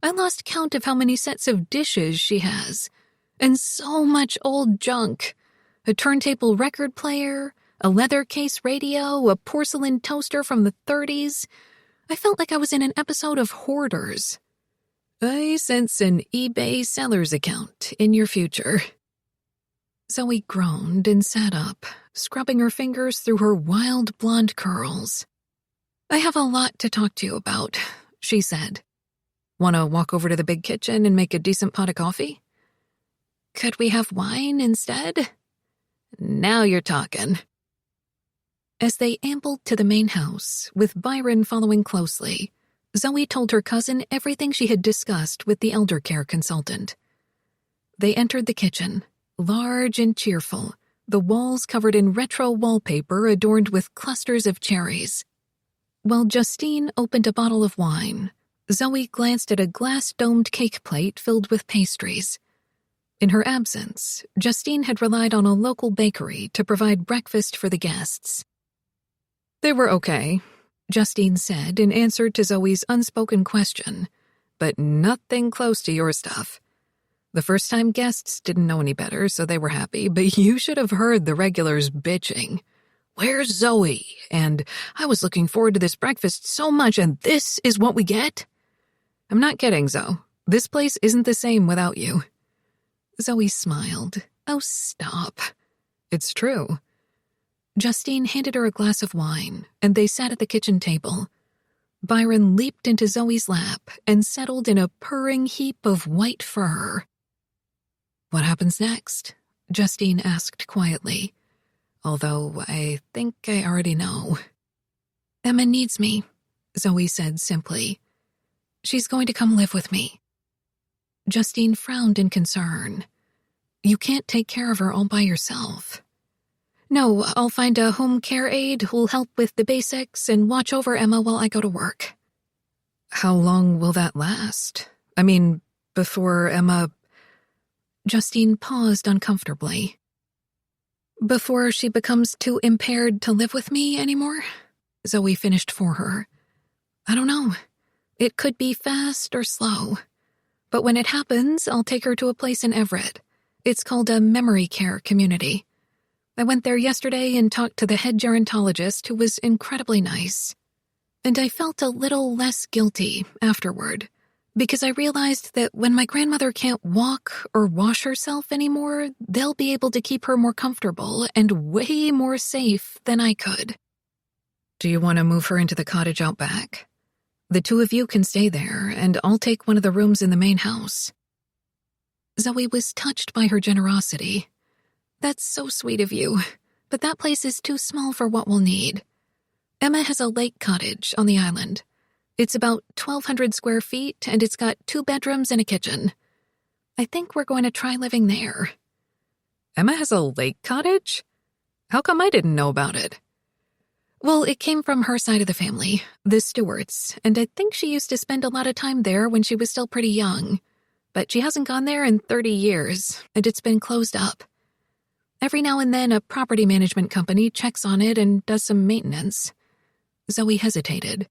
I lost count of how many sets of dishes she has. And so much old junk. A turntable record player, a leather case radio, a porcelain toaster from the 30s. I felt like I was in an episode of Hoarders. I sense an eBay seller's account in your future. Zoe groaned and sat up, scrubbing her fingers through her wild blonde curls. I have a lot to talk to you about, she said. Want to walk over to the big kitchen and make a decent pot of coffee? Could we have wine instead? Now you're talking. As they ambled to the main house, with Byron following closely, Zoe told her cousin everything she had discussed with the elder care consultant. They entered the kitchen, large and cheerful, the walls covered in retro wallpaper adorned with clusters of cherries. While Justine opened a bottle of wine, Zoe glanced at a glass-domed cake plate filled with pastries. In her absence, Justine had relied on a local bakery to provide breakfast for the guests. They were okay, Justine said in answer to Zoe's unspoken question, but nothing close to your stuff. The first-time guests didn't know any better, so they were happy, but you should have heard the regulars bitching. Where's Zoe? And I was looking forward to this breakfast so much, and this is what we get? I'm not kidding, Zoe. This place isn't the same without you. Zoe smiled. Oh, stop. It's true. Justine handed her a glass of wine, and they sat at the kitchen table. Byron leaped into Zoe's lap and settled in a purring heap of white fur. What happens next? Justine asked quietly, although I think I already know. Emma needs me, Zoe said simply. She's going to come live with me. Justine frowned in concern. You can't take care of her all by yourself. No, I'll find a home care aide who'll help with the basics and watch over Emma while I go to work. How long will that last? I mean, before Emma... Justine paused uncomfortably. Before she becomes too impaired to live with me anymore? Zoe finished for her. I don't know. It could be fast or slow. But when it happens, I'll take her to a place in Everett. It's called a memory care community. I went there yesterday and talked to the head gerontologist, who was incredibly nice. And I felt a little less guilty afterward, because I realized that when my grandmother can't walk or wash herself anymore, they'll be able to keep her more comfortable and way more safe than I could. Do you want to move her into the cottage out back? The two of you can stay there, and I'll take one of the rooms in the main house. Zoe was touched by her generosity. That's so sweet of you, but that place is too small for what we'll need. Emma has a lake cottage on the island. It's about 1,200 square feet, and it's got 2 bedrooms and a kitchen. I think we're going to try living there. Emma has a lake cottage? How come I didn't know about it? Well, it came from her side of the family, the Stewarts, and I think she used to spend a lot of time there when she was still pretty young. But she hasn't gone there in 30 years, and it's been closed up. Every now and then, a property management company checks on it and does some maintenance. Zoe hesitated.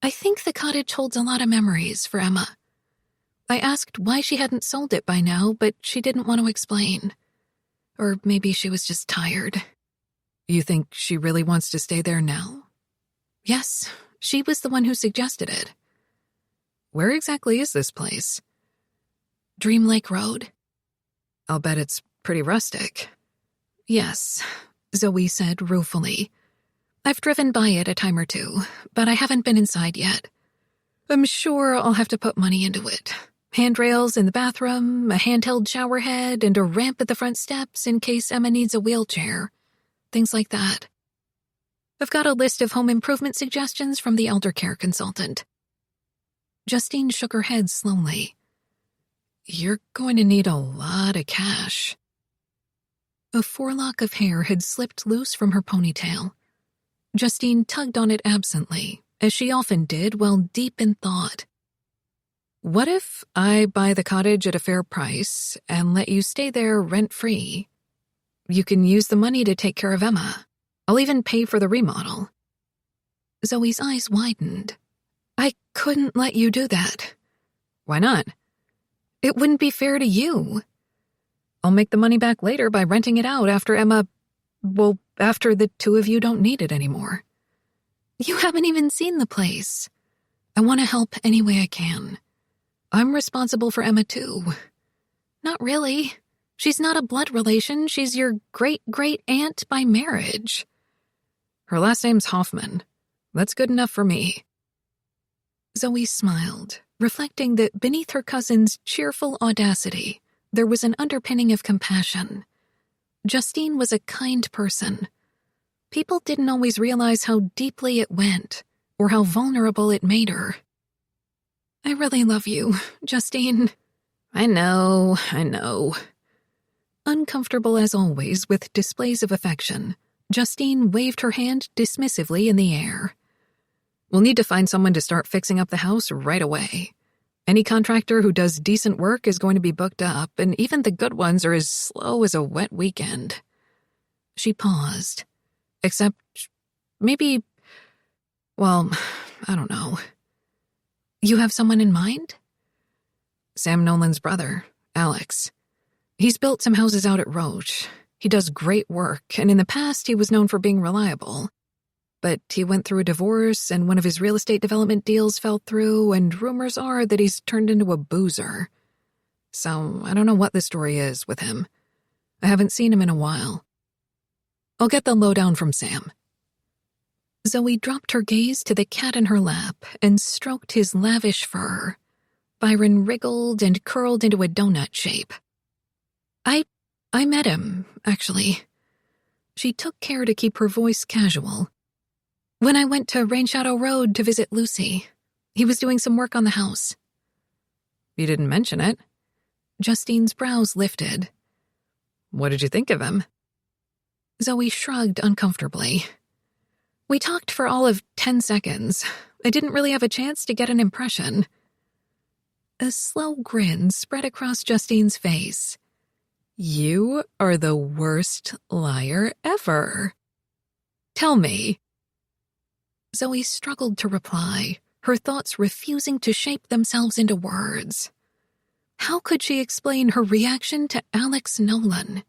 I think the cottage holds a lot of memories for Emma. I asked why she hadn't sold it by now, but she didn't want to explain. Or maybe she was just tired. You think she really wants to stay there now? Yes, she was the one who suggested it. Where exactly is this place? Dream Lake Road. I'll bet it's pretty rustic. Yes, Zoe said ruefully. I've driven by it a time or two, but I haven't been inside yet. I'm sure I'll have to put money into it. Handrails in the bathroom, a handheld shower head, and a ramp at the front steps in case Emma needs a wheelchair. Things like that. I've got a list of home improvement suggestions from the elder care consultant. Justine shook her head slowly. You're going to need a lot of cash. A forelock of hair had slipped loose from her ponytail. Justine tugged on it absently, as she often did while deep in thought. What if I buy the cottage at a fair price and let you stay there rent-free? You can use the money to take care of Emma. I'll even pay for the remodel. Zoe's eyes widened. I couldn't let you do that. Why not? It wouldn't be fair to you. I'll make the money back later by renting it out after after the two of you don't need it anymore. You haven't even seen the place. I want to help any way I can. I'm responsible for Emma too. Not really. She's not a blood relation. She's your great-great-aunt by marriage. Her last name's Hoffman. That's good enough for me. Zoe smiled, reflecting that beneath her cousin's cheerful audacity, there was an underpinning of compassion. Justine was a kind person. People didn't always realize how deeply it went, or how vulnerable it made her. I really love you, Justine. I know. Uncomfortable as always with displays of affection, Justine waved her hand dismissively in the air. We'll need to find someone to start fixing up the house right away. Any contractor who does decent work is going to be booked up, and even the good ones are as slow as a wet weekend. She paused. Except, maybe, I don't know. You have someone in mind? Sam Nolan's brother, Alex. He's built some houses out at Roche. He does great work, and in the past he was known for being reliable. But he went through a divorce, and one of his real estate development deals fell through, and rumors are that he's turned into a boozer. So I don't know what the story is with him. I haven't seen him in a while. I'll get the lowdown from Sam. Zoe dropped her gaze to the cat in her lap and stroked his lavish fur. Byron wriggled and curled into a donut shape. I met him, actually. She took care to keep her voice casual. When I went to Rain Shadow Road to visit Lucy, he was doing some work on the house. You didn't mention it. Justine's brows lifted. What did you think of him? Zoe shrugged uncomfortably. We talked for all of 10 seconds. I didn't really have a chance to get an impression. A slow grin spread across Justine's face. You are the worst liar ever. Tell me. Zoe struggled to reply, her thoughts refusing to shape themselves into words. How could she explain her reaction to Alex Nolan?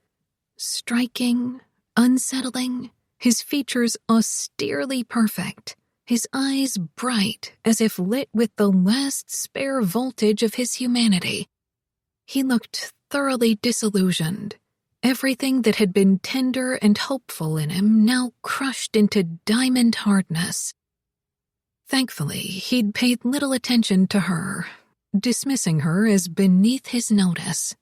Striking, unsettling, his features austerely perfect, his eyes bright as if lit with the last spare voltage of his humanity. He looked thoroughly disillusioned, everything that had been tender and hopeful in him now crushed into diamond hardness. Thankfully, he'd paid little attention to her, dismissing her as beneath his notice.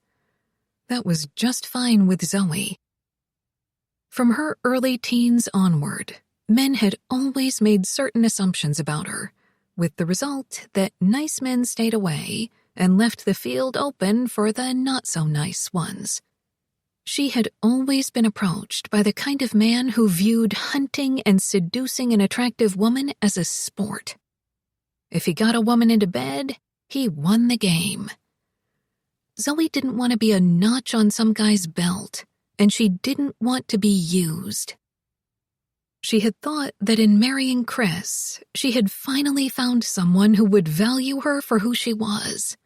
That was just fine with Zoe. From her early teens onward, men had always made certain assumptions about her, with the result that nice men stayed away and left the field open for the not-so-nice ones. She had always been approached by the kind of man who viewed hunting and seducing an attractive woman as a sport. If he got a woman into bed, he won the game. Zoe didn't want to be a notch on some guy's belt, and she didn't want to be used. She had thought that in marrying Chris, she had finally found someone who would value her for who she was.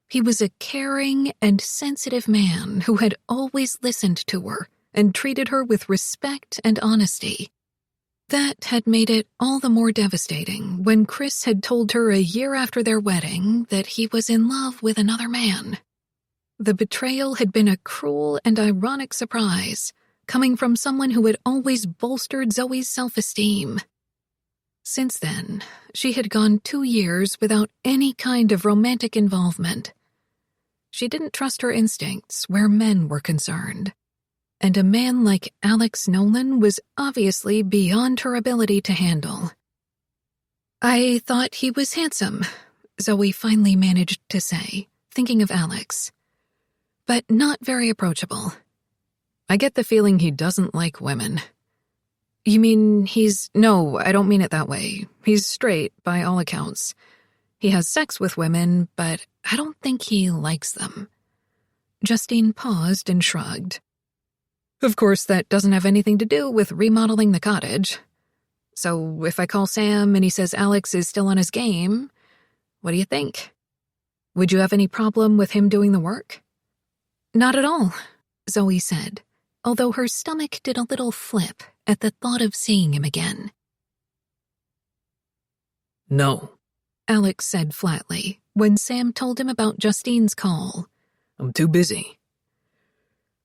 He was a caring and sensitive man who had always listened to her and treated her with respect and honesty. That had made it all the more devastating when Chris had told her a year after their wedding that he was in love with another man. The betrayal had been a cruel and ironic surprise, coming from someone who had always bolstered Zoe's self-esteem. Since then, she had gone 2 years without any kind of romantic involvement. She didn't trust her instincts where men were concerned, and a man like Alex Nolan was obviously beyond her ability to handle. "I thought he was handsome," Zoe finally managed to say, thinking of Alex. "But not very approachable." I get the feeling he doesn't like women. "You mean No, I don't mean it that way. He's straight, by all accounts. He has sex with women, but I don't think he likes them." Justine paused and shrugged. "Of course, that doesn't have anything to do with remodeling the cottage. So if I call Sam and he says Alex is still on his game, what do you think? Would you have any problem with him doing the work?" "Not at all," Zoe said, although her stomach did a little flip at the thought of seeing him again. "No," Alex said flatly when Sam told him about Justine's call. "I'm too busy."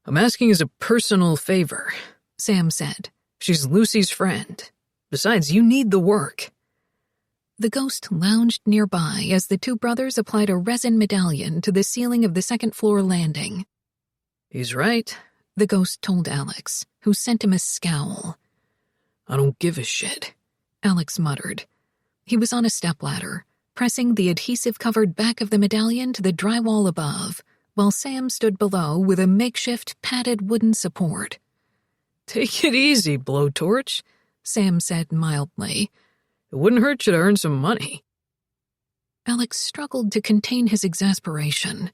"I'm asking as a personal favor," Sam said. "She's Lucy's friend. Besides, you need the work." The ghost lounged nearby as the two brothers applied a resin medallion to the ceiling of the second-floor landing. "He's right," the ghost told Alex, who sent him a scowl. "I don't give a shit," Alex muttered. He was on a stepladder, pressing the adhesive-covered back of the medallion to the drywall above, while Sam stood below with a makeshift padded wooden support. "Take it easy, blowtorch," Sam said mildly. "It wouldn't hurt you to earn some money." Alex struggled to contain his exasperation.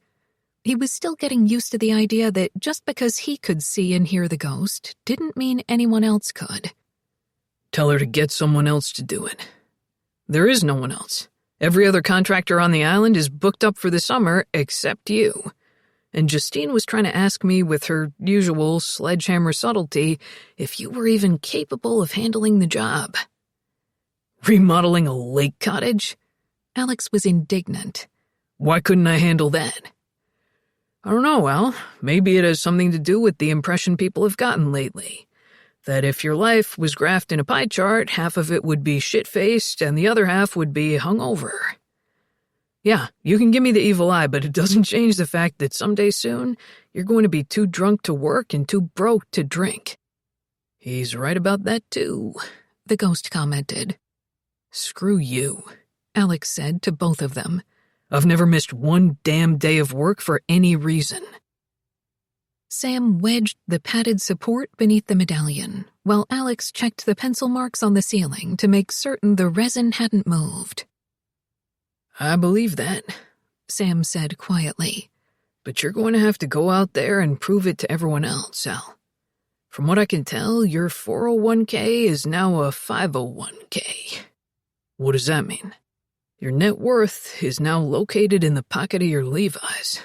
He was still getting used to the idea that just because he could see and hear the ghost didn't mean anyone else could. "Tell her to get someone else to do it. There is no one else. Every other contractor on the island is booked up for the summer except you. And Justine was trying to ask me with her usual sledgehammer subtlety if you were even capable of handling the job." "Remodeling a lake cottage?" Alex was indignant. "Why couldn't I handle that?" "I don't know, Al. Maybe it has something to do with the impression people have gotten lately. That if your life was graphed in a pie chart, half of it would be shit-faced and the other half would be hungover. Yeah, you can give me the evil eye, but it doesn't change the fact that someday soon, you're going to be too drunk to work and too broke to drink." "He's right about that, too," the ghost commented. "Screw you," Alex said to both of them. "I've never missed one damn day of work for any reason." Sam wedged the padded support beneath the medallion, while Alex checked the pencil marks on the ceiling to make certain the resin hadn't moved. "I believe that," Sam said quietly. "But you're going to have to go out there and prove it to everyone else, Al. From what I can tell, your 401k is now a 501k. What does that mean? Your net worth is now located in the pocket of your Levi's.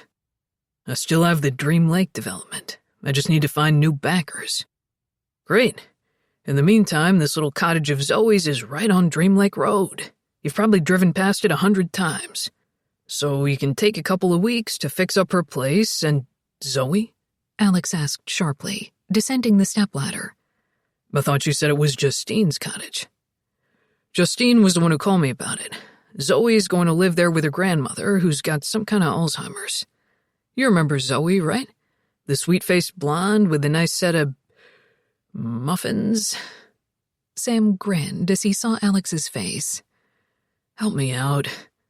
I still have the Dream Lake development. I just need to find new backers." "Great. In the meantime, this little cottage of Zoe's is right on Dream Lake Road. You've probably driven past it 100 times. So you can take a couple of weeks to fix up her place and... Zoe? Alex asked sharply, descending the stepladder. I thought you said it was Justine's cottage. Justine was the one who called me about it. Zoe's going to live there with her grandmother, who's got some kind of Alzheimer's. You remember Zoe, right? The sweet-faced blonde with the nice set of... muffins? Sam grinned as he saw Alex's face. Help me out.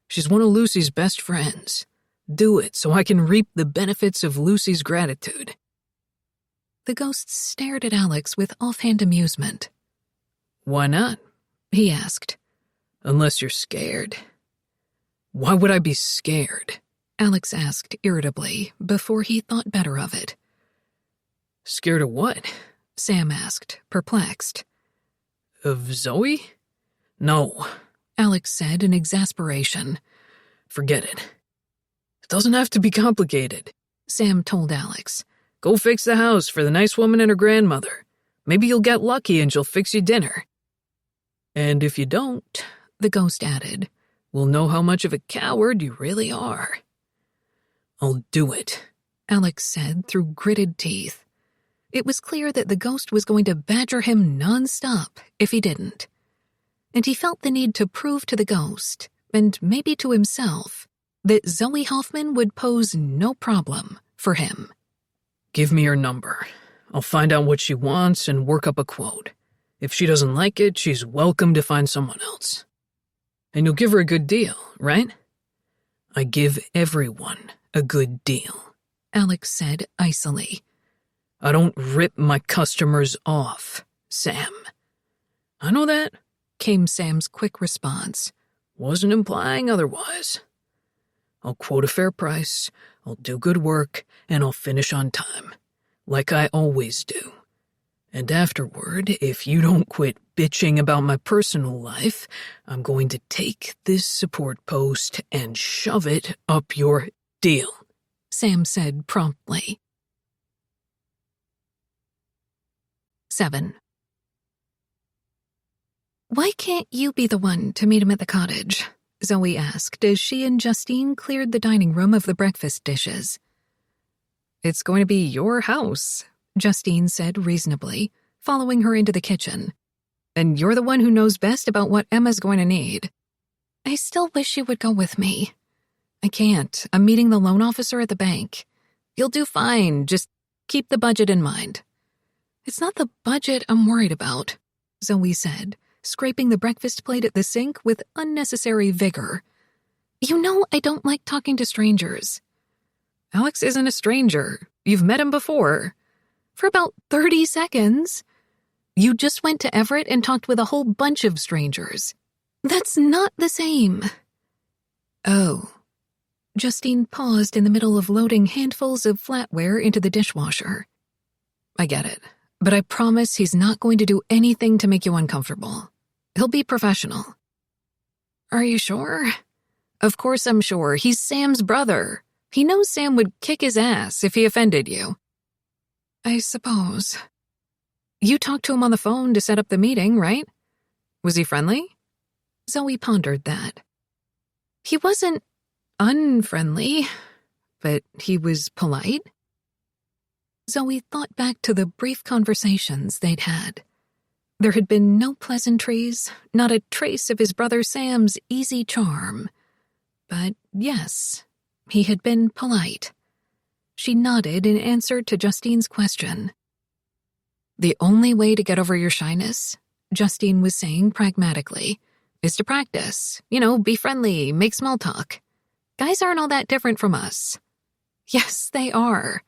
She's one of Lucy's best friends. Do it so I can reap the benefits of Lucy's gratitude. The ghost stared at Alex with offhand amusement. Why not? He asked. Unless you're scared. Why would I be scared? Alex asked irritably before he thought better of it. Scared of what? Sam asked, perplexed. Of Zoe? No, Alex said in exasperation. Forget it. It doesn't have to be complicated, Sam told Alex. Go fix the house for the nice woman and her grandmother. Maybe you'll get lucky and she'll fix you dinner. And if you don't, the ghost added, we'll know how much of a coward you really are. I'll do it, Alex said through gritted teeth. It was clear that the ghost was going to badger him nonstop if he didn't. And he felt the need to prove to the ghost, and maybe to himself, that Zoe Hoffman would pose no problem for him. Give me her number. I'll find out what she wants and work up a quote. If she doesn't like it, she's welcome to find someone else. And you'll give her a good deal, right? I give everyone a good deal, Alex said icily. I don't rip my customers off, Sam. I know that, came Sam's quick response. Wasn't implying otherwise. I'll quote a fair price, I'll do good work, and I'll finish on time, like I always do. And afterward, if you don't quit bitching about my personal life, I'm going to take this support post and shove it up your deal, Sam said promptly. 7. Why can't you be the one to meet him at the cottage? Zoe asked as she and Justine cleared the dining room of the breakfast dishes. It's going to be your house, Justine said reasonably, following her into the kitchen. And you're the one who knows best about what Emma's going to need. I still wish you would go with me. I can't. I'm meeting the loan officer at the bank. You'll do fine. Just keep the budget in mind. It's not the budget I'm worried about, Zoe said, scraping the breakfast plate at the sink with unnecessary vigor. You know I don't like talking to strangers. Alex isn't a stranger. You've met him before. For about 30 seconds. You just went to Everett and talked with a whole bunch of strangers. That's not the same. Oh. Justine paused in the middle of loading handfuls of flatware into the dishwasher. I get it, but I promise he's not going to do anything to make you uncomfortable. He'll be professional. Are you sure? Of course I'm sure. He's Sam's brother. He knows Sam would kick his ass if he offended you. I suppose. You talked to him on the phone to set up the meeting, right? Was he friendly? Zoe pondered that. He wasn't unfriendly, but he was polite. Zoe thought back to the brief conversations they'd had. There had been no pleasantries, not a trace of his brother Sam's easy charm. But yes, he had been polite. She nodded in answer to Justine's question. The only way to get over your shyness, Justine was saying pragmatically, is to practice. Be friendly, make small talk. Guys aren't all that different from us. Yes, they are.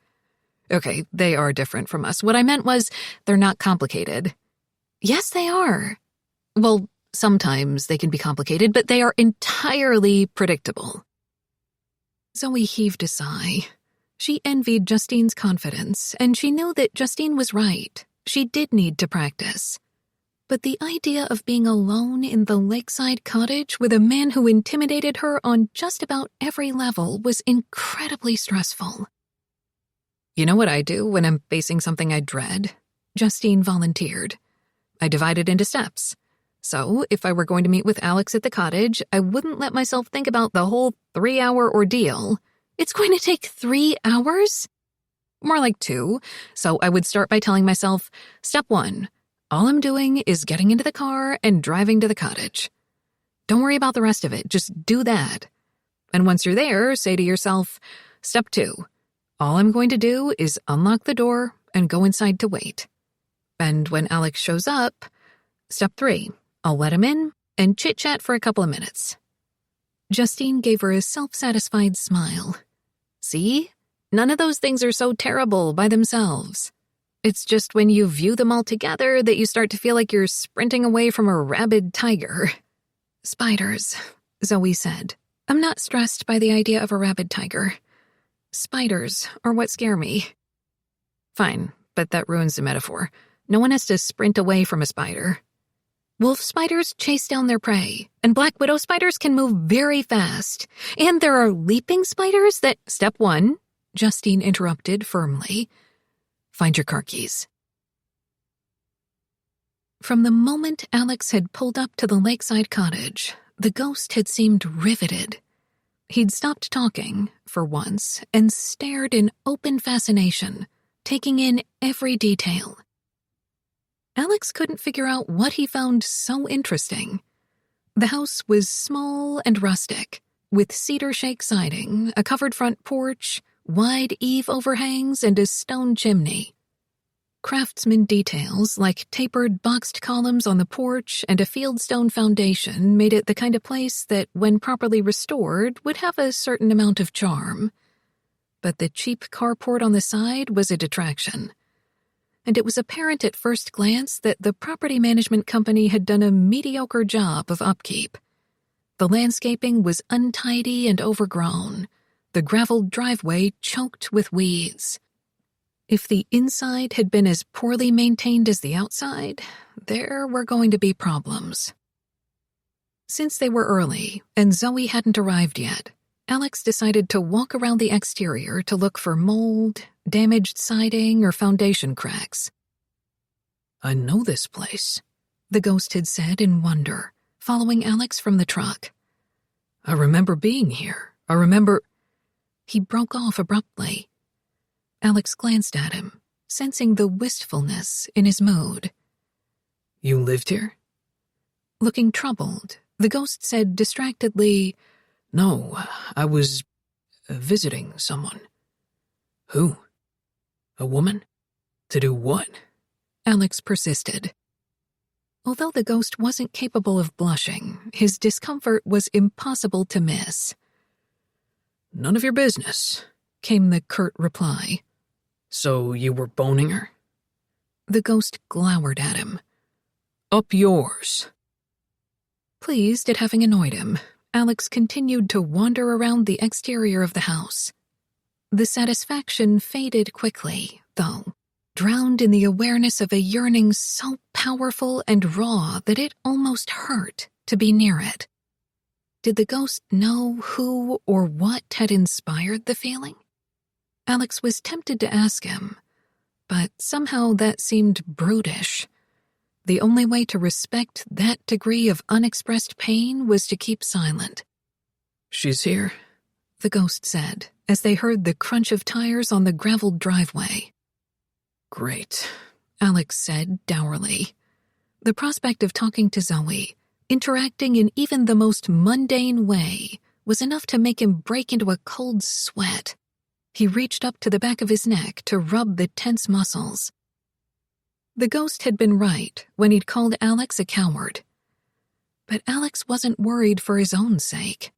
Okay, they are different from us. What I meant was, they're not complicated. Yes, they are. Well, sometimes they can be complicated, but they are entirely predictable. Zoe heaved a sigh. She envied Justine's confidence, and she knew that Justine was right. She did need to practice. But the idea of being alone in the lakeside cottage with a man who intimidated her on just about every level was incredibly stressful. You know what I do when I'm facing something I dread? Justine volunteered. I divided into steps. So, if I were going to meet with Alex at the cottage, I wouldn't let myself think about the whole 3-hour ordeal. It's going to take 3 hours? More like 2. So I would start by telling myself, step 1, all I'm doing is getting into the car and driving to the cottage. Don't worry about the rest of it, just do that. And once you're there, say to yourself, step 2, all I'm going to do is unlock the door and go inside to wait. And when Alex shows up, step 3, I'll let him in and chit-chat for a couple of minutes. Justine gave her a self-satisfied smile. See? None of those things are so terrible by themselves. It's just when you view them all together that you start to feel like you're sprinting away from a rabid tiger. Spiders, Zoe said. I'm not stressed by the idea of a rabid tiger. Spiders are what scare me. Fine, but that ruins the metaphor. No one has to sprint away from a spider. Wolf spiders chase down their prey, and black widow spiders can move very fast. And there are leaping spiders that— Step 1, Justine interrupted firmly. Find your car keys. From the moment Alex had pulled up to the lakeside cottage, the ghost had seemed riveted. He'd stopped talking, for once, and stared in open fascination, taking in every detail. Alex couldn't figure out what he found so interesting. The house was small and rustic, with cedar shake siding, a covered front porch, wide eave overhangs, and a stone chimney. Craftsman details like tapered boxed columns on the porch and a fieldstone foundation made it the kind of place that, when properly restored, would have a certain amount of charm. But the cheap carport on the side was a detraction. And it was apparent at first glance that the property management company had done a mediocre job of upkeep. The landscaping was untidy and overgrown, the graveled driveway choked with weeds. If the inside had been as poorly maintained as the outside, there were going to be problems. Since they were early, and Zoe hadn't arrived yet, Alex decided to walk around the exterior to look for mold, damaged siding, or foundation cracks. I know this place, the ghost had said in wonder, following Alex from the truck. I remember being here. I remember— He broke off abruptly. Alex glanced at him, sensing the wistfulness in his mood. You lived here? Looking troubled, the ghost said distractedly, No, I was visiting someone. Who? A woman? To do what? Alex persisted. Although the ghost wasn't capable of blushing, his discomfort was impossible to miss. None of your business, came the curt reply. So you were boning her? The ghost glowered at him. Up yours. Pleased at having annoyed him, Alex continued to wander around the exterior of the house. The satisfaction faded quickly, though, drowned in the awareness of a yearning so powerful and raw that it almost hurt to be near it. Did the ghost know who or what had inspired the feeling? Alex was tempted to ask him, but somehow that seemed brutish. The only way to respect that degree of unexpressed pain was to keep silent. She's here, the ghost said, as they heard the crunch of tires on the graveled driveway. Great, Alex said dourly. The prospect of talking to Zoe, interacting in even the most mundane way, was enough to make him break into a cold sweat. He reached up to the back of his neck to rub the tense muscles. The ghost had been right when he'd called Alex a coward. But Alex wasn't worried for his own sake.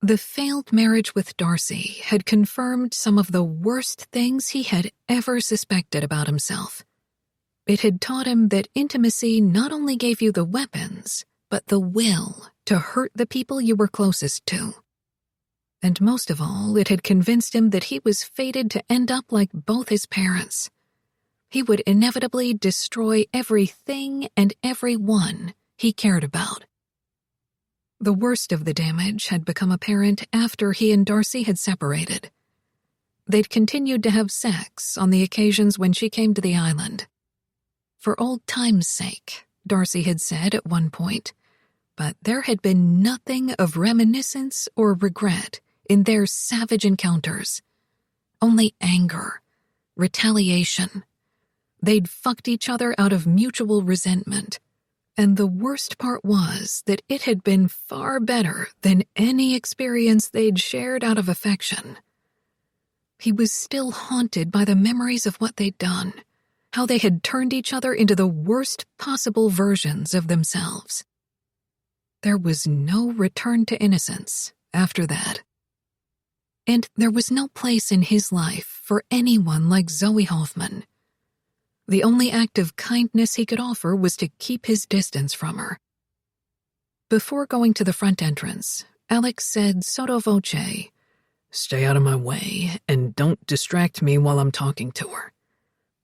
The failed marriage with Darcy had confirmed some of the worst things he had ever suspected about himself. It had taught him that intimacy not only gave you the weapons, but the will to hurt the people you were closest to. And most of all, it had convinced him that he was fated to end up like both his parents. He would inevitably destroy everything and everyone he cared about. The worst of the damage had become apparent after he and Darcy had separated. They'd continued to have sex on the occasions when she came to the island. For old time's sake, Darcy had said at one point, but there had been nothing of reminiscence or regret in their savage encounters. Only anger, retaliation. They'd fucked each other out of mutual resentment. And the worst part was that it had been far better than any experience they'd shared out of affection. He was still haunted by the memories of what they'd done, how they had turned each other into the worst possible versions of themselves. There was no return to innocence after that. And there was no place in his life for anyone like Zoe Hoffman. The only act of kindness he could offer was to keep his distance from her. Before going to the front entrance, Alex said sotto voce, "Stay out of my way, and don't distract me while I'm talking to her.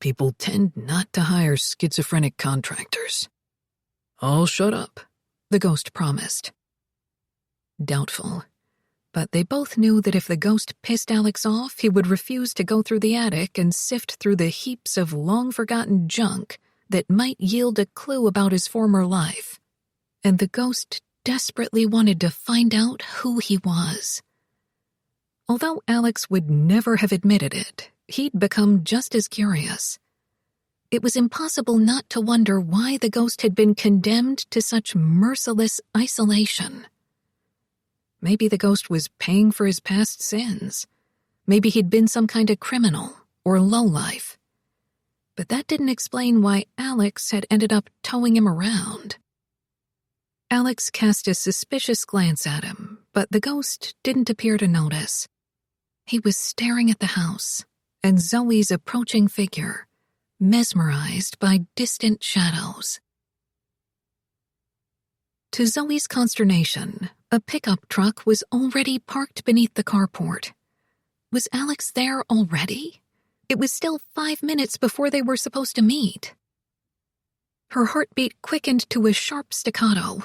People tend not to hire schizophrenic contractors." "I'll shut up," the ghost promised. Doubtful. But they both knew that if the ghost pissed Alex off, he would refuse to go through the attic and sift through the heaps of long-forgotten junk that might yield a clue about his former life. And the ghost desperately wanted to find out who he was. Although Alex would never have admitted it, he'd become just as curious. It was impossible not to wonder why the ghost had been condemned to such merciless isolation. Maybe the ghost was paying for his past sins. Maybe he'd been some kind of criminal or lowlife. But that didn't explain why Alex had ended up towing him around. Alex cast a suspicious glance at him, but the ghost didn't appear to notice. He was staring at the house and Zoe's approaching figure, mesmerized by distant shadows. To Zoe's consternation, a pickup truck was already parked beneath the carport. Was Alex there already? It was still 5 minutes before they were supposed to meet. Her heartbeat quickened to a sharp staccato.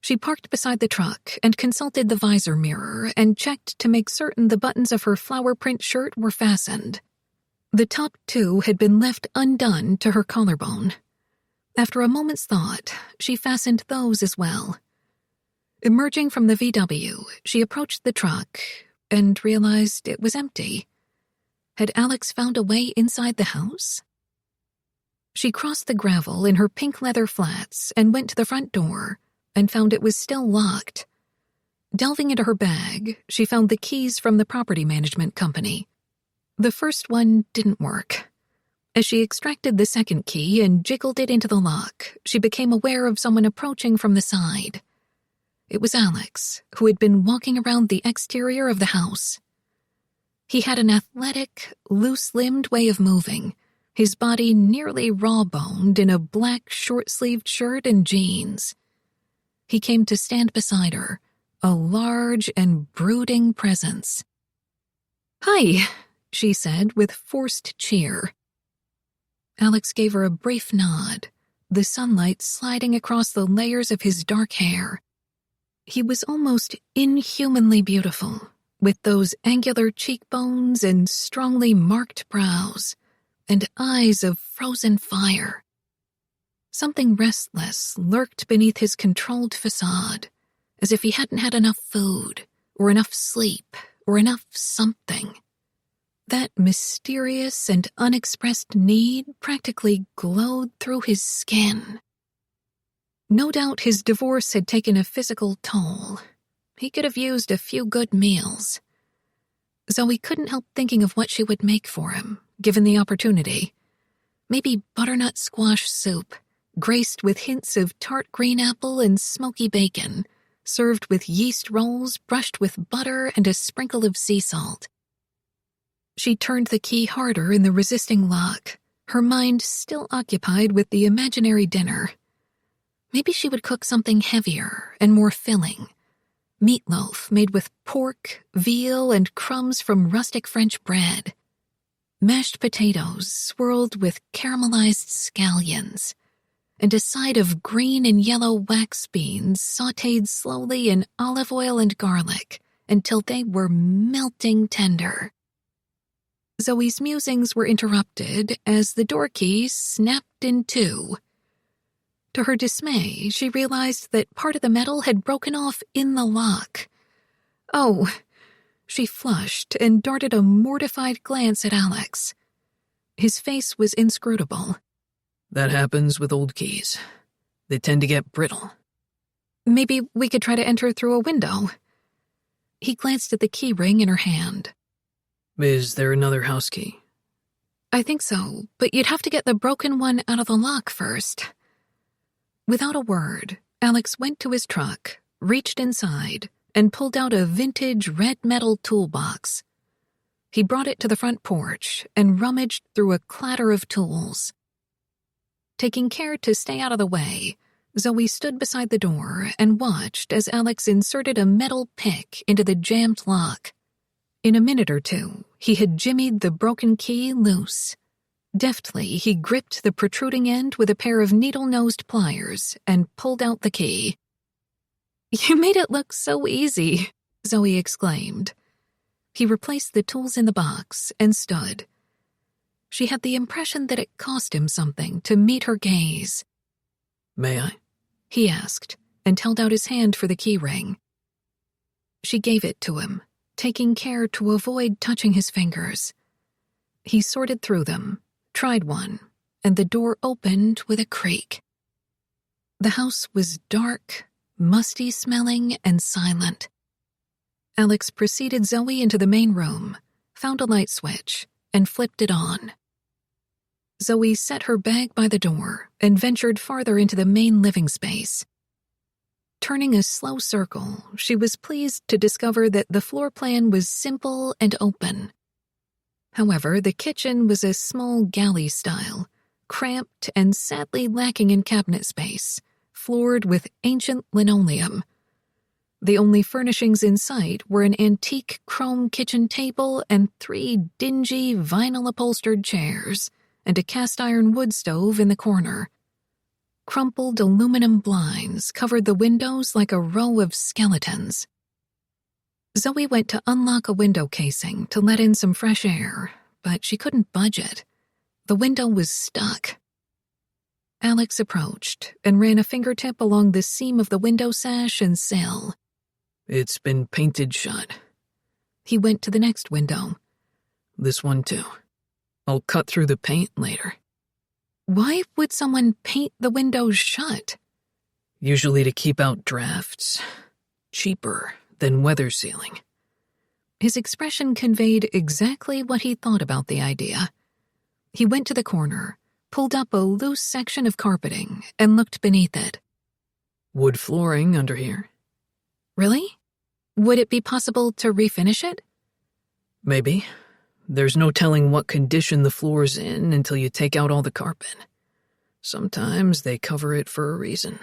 She parked beside the truck and consulted the visor mirror and checked to make certain the buttons of her flower print shirt were fastened. The top 2 had been left undone to her collarbone. After a moment's thought, she fastened those as well. Emerging from the VW, she approached the truck and realized it was empty. Had Alex found a way inside the house? She crossed the gravel in her pink leather flats and went to the front door and found it was still locked. Delving into her bag, she found the keys from the property management company. The first one didn't work. As she extracted the second key and jiggled it into the lock, she became aware of someone approaching from the side. It was Alex, who had been walking around the exterior of the house. He had an athletic, loose-limbed way of moving, his body nearly raw-boned in a black short-sleeved shirt and jeans. He came to stand beside her, a large and brooding presence. "Hi," she said with forced cheer. Alex gave her a brief nod, the sunlight sliding across the layers of his dark hair. He was almost inhumanly beautiful, with those angular cheekbones and strongly marked brows, and eyes of frozen fire. Something restless lurked beneath his controlled facade, as if he hadn't had enough food, or enough sleep, or enough something. That mysterious and unexpressed need practically glowed through his skin. No doubt his divorce had taken a physical toll. He could have used a few good meals. Zoe couldn't help thinking of what she would make for him, given the opportunity. Maybe butternut squash soup, graced with hints of tart green apple and smoky bacon, served with yeast rolls brushed with butter and a sprinkle of sea salt. She turned the key harder in the resisting lock, her mind still occupied with the imaginary dinner. Maybe she would cook something heavier and more filling. Meatloaf made with pork, veal, and crumbs from rustic French bread. Mashed potatoes swirled with caramelized scallions. And a side of green and yellow wax beans sautéed slowly in olive oil and garlic until they were melting tender. Zoe's musings were interrupted as the door key snapped in two. To her dismay, she realized that part of the metal had broken off in the lock. Oh, she flushed and darted a mortified glance at Alex. His face was inscrutable. That happens with old keys. They tend to get brittle. Maybe we could try to enter through a window. He glanced at the key ring in her hand. Is there another house key? I think so, but you'd have to get the broken one out of the lock first. Without a word, Alex went to his truck, reached inside, and pulled out a vintage red metal toolbox. He brought it to the front porch and rummaged through a clatter of tools. Taking care to stay out of the way, Zoe stood beside the door and watched as Alex inserted a metal pick into the jammed lock. In a minute or two, he had jimmied the broken key loose. Deftly, he gripped the protruding end with a pair of needle-nosed pliers and pulled out the key. "You made it look so easy," Zoe exclaimed. He replaced the tools in the box and stood. She had the impression that it cost him something to meet her gaze. May I? He asked, and held out his hand for the key ring. She gave it to him, taking care to avoid touching his fingers. He sorted through them, tried one, and the door opened with a creak. The house was dark, musty-smelling, and silent. Alex preceded Zoe into the main room, found a light switch, and flipped it on. Zoe set her bag by the door and ventured farther into the main living space. Turning a slow circle, she was pleased to discover that the floor plan was simple and open. However, the kitchen was a small galley style, cramped and sadly lacking in cabinet space, floored with ancient linoleum. The only furnishings in sight were an antique chrome kitchen table and 3 dingy vinyl-upholstered chairs, and a cast-iron wood stove in the corner. Crumpled aluminum blinds covered the windows like a row of skeletons. Zoe went to unlock a window casing to let in some fresh air, but she couldn't budge it. The window was stuck. Alex approached and ran a fingertip along the seam of the window sash and sill. It's been painted shut. He went to the next window. This one too. I'll cut through the paint later. Why would someone paint the windows shut? Usually to keep out drafts. Cheaper than weather sealing. His expression conveyed exactly what he thought about the idea. He went to the corner, pulled up a loose section of carpeting, and looked beneath it. Wood flooring under here. Really? Would it be possible to refinish it? Maybe. There's no telling what condition the floor's in until you take out all the carpet. Sometimes they cover it for a reason.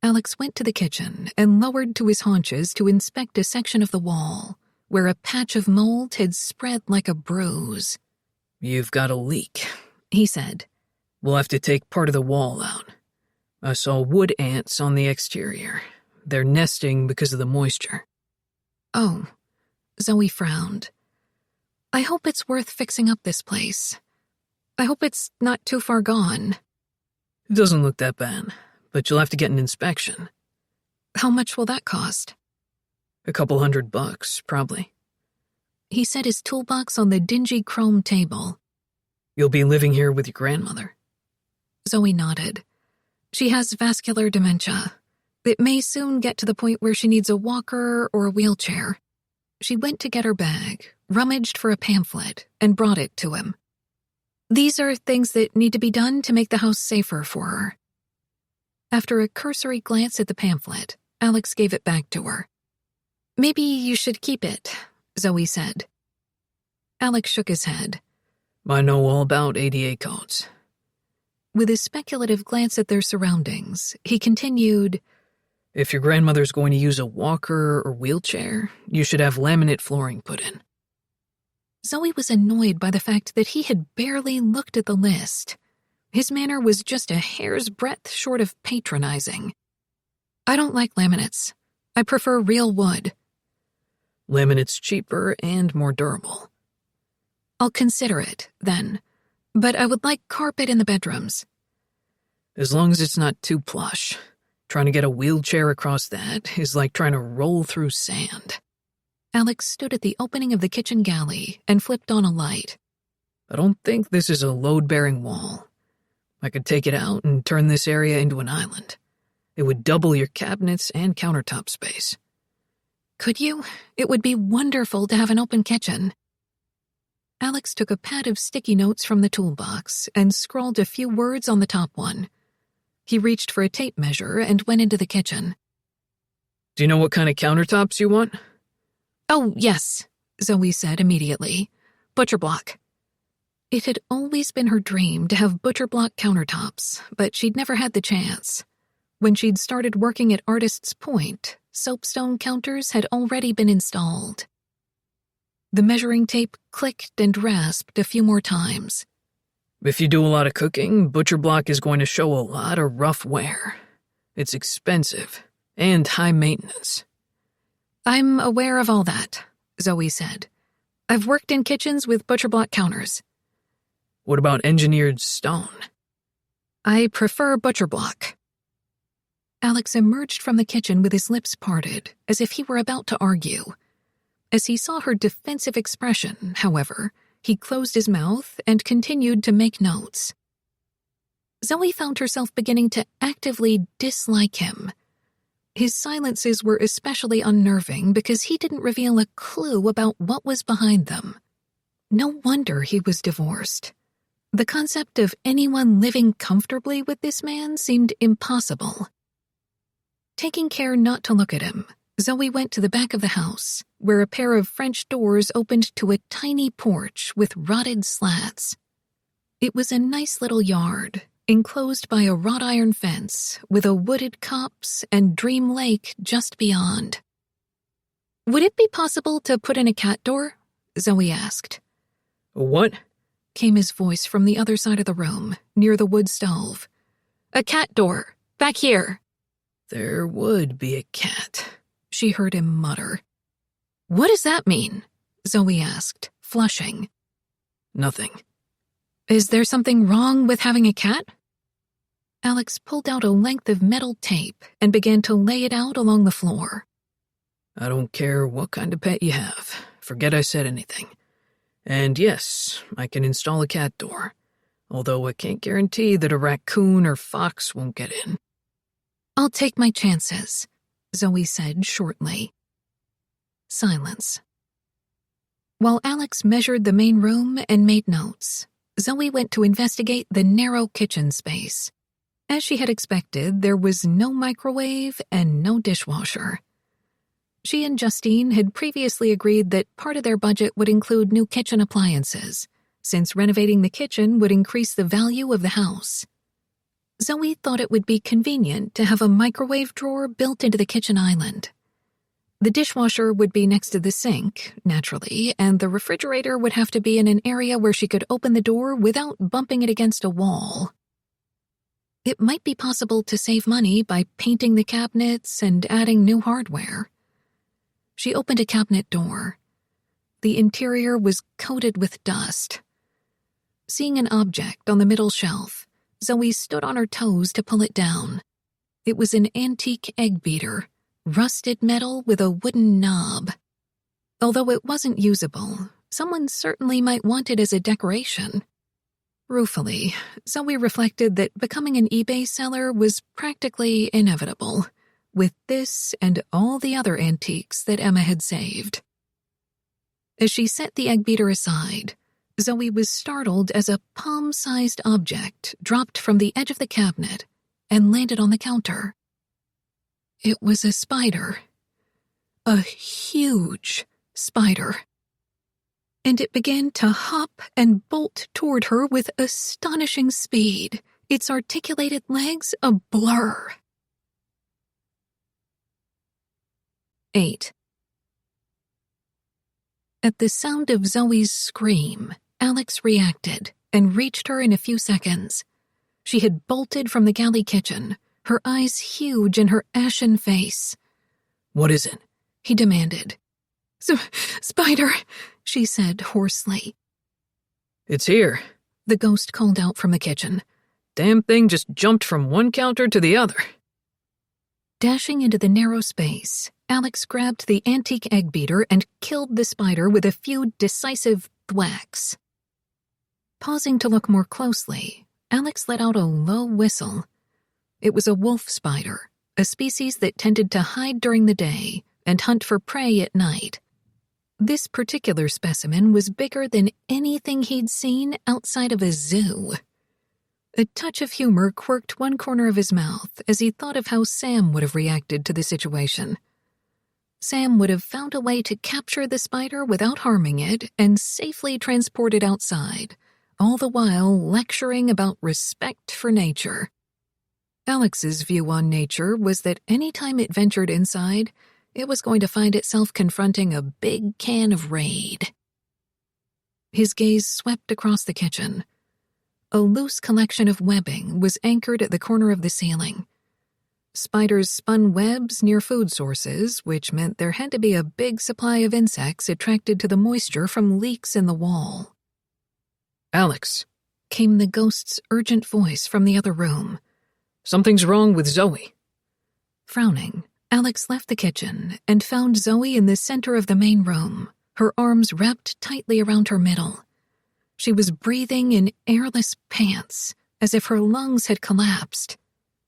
Alex went to the kitchen and lowered to his haunches to inspect a section of the wall where a patch of mold had spread like a bruise. You've got a leak, he said. We'll have to take part of the wall out. I saw wood ants on the exterior. They're nesting because of the moisture. Oh, Zoe frowned. I hope it's worth fixing up this place. I hope it's not too far gone. It doesn't look that bad, but you'll have to get an inspection. How much will that cost? A couple $100, probably. He set his toolbox on the dingy chrome table. You'll be living here with your grandmother? Zoe nodded. She has vascular dementia. It may soon get to the point where she needs a walker or a wheelchair. She went to get her bag, rummaged for a pamphlet, and brought it to him. These are things that need to be done to make the house safer for her. After a cursory glance at the pamphlet, Alex gave it back to her. Maybe you should keep it, Zoe said. Alex shook his head. I know all about ADA codes. With a speculative glance at their surroundings, he continued, If your grandmother's going to use a walker or wheelchair, you should have laminate flooring put in. Zoe was annoyed by the fact that he had barely looked at the list. His manner was just a hair's breadth short of patronizing. I don't like laminates. I prefer real wood. Laminate's cheaper and more durable. I'll consider it, then. But I would like carpet in the bedrooms. As long as it's not too plush. Trying to get a wheelchair across that is like trying to roll through sand. Alex stood at the opening of the kitchen galley and flipped on a light. I don't think this is a load-bearing wall. I could take it out and turn this area into an island. It would double your cabinets and countertop space. Could you? It would be wonderful to have an open kitchen. Alex took a pad of sticky notes from the toolbox and scrawled a few words on the top one. He reached for a tape measure and went into the kitchen. Do you know what kind of countertops you want? Oh, yes, Zoe said immediately. Butcher block. It had always been her dream to have butcher block countertops, but she'd never had the chance. When she'd started working at Artist's Point, soapstone counters had already been installed. The measuring tape clicked and rasped a few more times. If you do a lot of cooking, butcher block is going to show a lot of rough wear. It's expensive and high maintenance. I'm aware of all that, Zoe said. I've worked in kitchens with butcher block counters. What about engineered stone? I prefer butcher block. Alex emerged from the kitchen with his lips parted, as if he were about to argue. As he saw her defensive expression, however, he closed his mouth and continued to make notes. Zoe found herself beginning to actively dislike him. His silences were especially unnerving because he didn't reveal a clue about what was behind them. No wonder he was divorced. The concept of anyone living comfortably with this man seemed impossible. Taking care not to look at him, Zoe went to the back of the house, where a pair of French doors opened to a tiny porch with rotted slats. It was a nice little yard, enclosed by a wrought iron fence with a wooded copse and Dream Lake just beyond. Would it be possible to put in a cat door? Zoe asked. What? Came his voice from the other side of the room, near the wood stove. A cat door, back here. There would be a cat, she heard him mutter. What does that mean? Zoe asked, flushing. Nothing. Is there something wrong with having a cat? Alex pulled out a length of metal tape and began to lay it out along the floor. I don't care what kind of pet you have. Forget I said anything. And yes, I can install a cat door, although I can't guarantee that a raccoon or fox won't get in. I'll take my chances, Zoe said shortly. Silence. While Alex measured the main room and made notes, Zoe went to investigate the narrow kitchen space. As she had expected, there was no microwave and no dishwasher. She and Justine had previously agreed that part of their budget would include new kitchen appliances, since renovating the kitchen would increase the value of the house. Zoe thought it would be convenient to have a microwave drawer built into the kitchen island. The dishwasher would be next to the sink, naturally, and the refrigerator would have to be in an area where she could open the door without bumping it against a wall. It might be possible to save money by painting the cabinets and adding new hardware. She opened a cabinet door. The interior was coated with dust. Seeing an object on the middle shelf, Zoe stood on her toes to pull it down. It was an antique egg beater, rusted metal with a wooden knob. Although it wasn't usable, someone certainly might want it as a decoration. Ruefully, Zoe reflected that becoming an eBay seller was practically inevitable, with this and all the other antiques that Emma had saved. As she set the egg beater aside, Zoe was startled as a palm-sized object dropped from the edge of the cabinet and landed on the counter. It was a spider. A huge spider. And it began to hop and bolt toward her with astonishing speed, its articulated legs a blur. 8. At the sound of Zoe's scream, Alex reacted and reached her in a few seconds. She had bolted from the galley kitchen, her eyes huge in her ashen face. What is it? He demanded. Spider, she said hoarsely. It's here, the ghost called out from the kitchen. Damn thing just jumped from one counter to the other. Dashing into the narrow space, Alex grabbed the antique egg beater and killed the spider with a few decisive thwacks. Pausing to look more closely, Alex let out a low whistle. It was a wolf spider, a species that tended to hide during the day and hunt for prey at night. This particular specimen was bigger than anything he'd seen outside of a zoo. A touch of humor quirked one corner of his mouth as he thought of how Sam would have reacted to the situation. Sam would have found a way to capture the spider without harming it and safely transport it outside, all the while lecturing about respect for nature. Alex's view on nature was that any time it ventured inside, it was going to find itself confronting a big can of Raid. His gaze swept across the kitchen. A loose collection of webbing was anchored at the corner of the ceiling. Spiders spun webs near food sources, which meant there had to be a big supply of insects attracted to the moisture from leaks in the wall. Alex, came the ghost's urgent voice from the other room. Something's wrong with Zoe. Frowning, Alex left the kitchen and found Zoe in the center of the main room, her arms wrapped tightly around her middle. She was breathing in airless pants, as if her lungs had collapsed.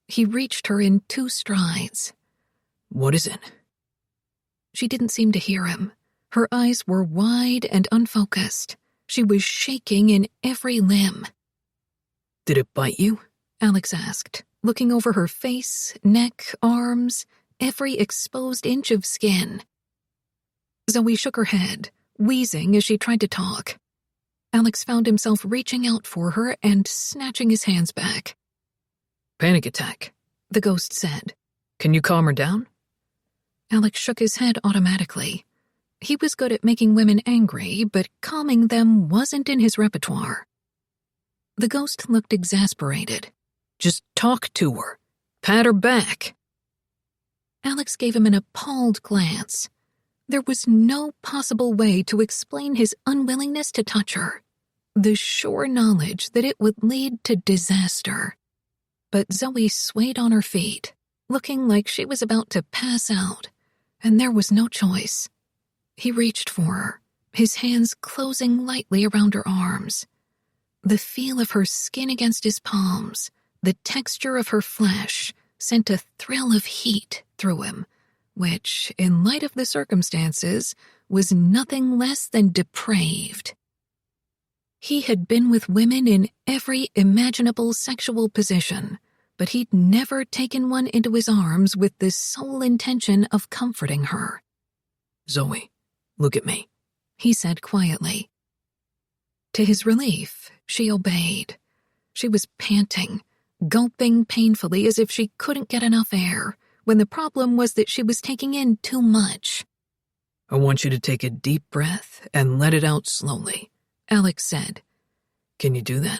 He reached her in 2 strides. What is it? She didn't seem to hear him. Her eyes were wide and unfocused. She was shaking in every limb. Did it bite you? Alex asked, looking over her face, neck, arms, every exposed inch of skin. Zoe shook her head, wheezing as she tried to talk. Alex found himself reaching out for her and snatching his hands back. Panic attack, the ghost said. Can you calm her down? Alex shook his head automatically. He was good at making women angry, but calming them wasn't in his repertoire. The ghost looked exasperated. Just talk to her. Pat her back. Alex gave him an appalled glance. There was no possible way to explain his unwillingness to touch her. The sure knowledge that it would lead to disaster. But Zoe swayed on her feet, looking like she was about to pass out, and there was no choice. He reached for her, his hands closing lightly around her arms. The feel of her skin against his palms, the texture of her flesh, sent a thrill of heat through him, which, in light of the circumstances, was nothing less than depraved. He had been with women in every imaginable sexual position, but he'd never taken one into his arms with the sole intention of comforting her. Zoe, look at me, he said quietly. To his relief, she obeyed. She was panting, gulping painfully as if she couldn't get enough air, when the problem was that she was taking in too much. I want you to take a deep breath and let it out slowly, Alex said. Can you do that?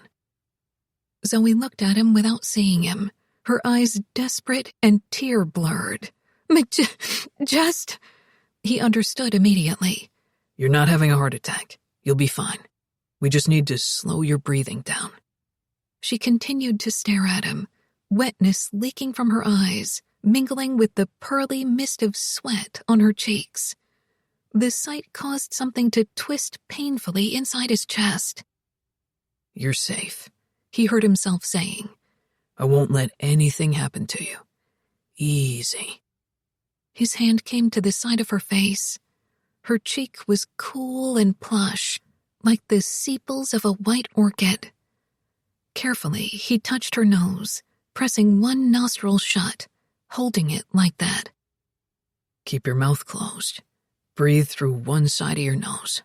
Zoe looked at him without seeing him, her eyes desperate and tear-blurred. Just... He understood immediately. You're not having a heart attack. You'll be fine. We just need to slow your breathing down. She continued to stare at him, wetness leaking from her eyes, mingling with the pearly mist of sweat on her cheeks. The sight caused something to twist painfully inside his chest. You're safe, he heard himself saying. I won't let anything happen to you. Easy. His hand came to the side of her face. Her cheek was cool and plush, like the sepals of a white orchid. Carefully, he touched her nose, pressing one nostril shut, holding it like that. Keep your mouth closed. Breathe through one side of your nose.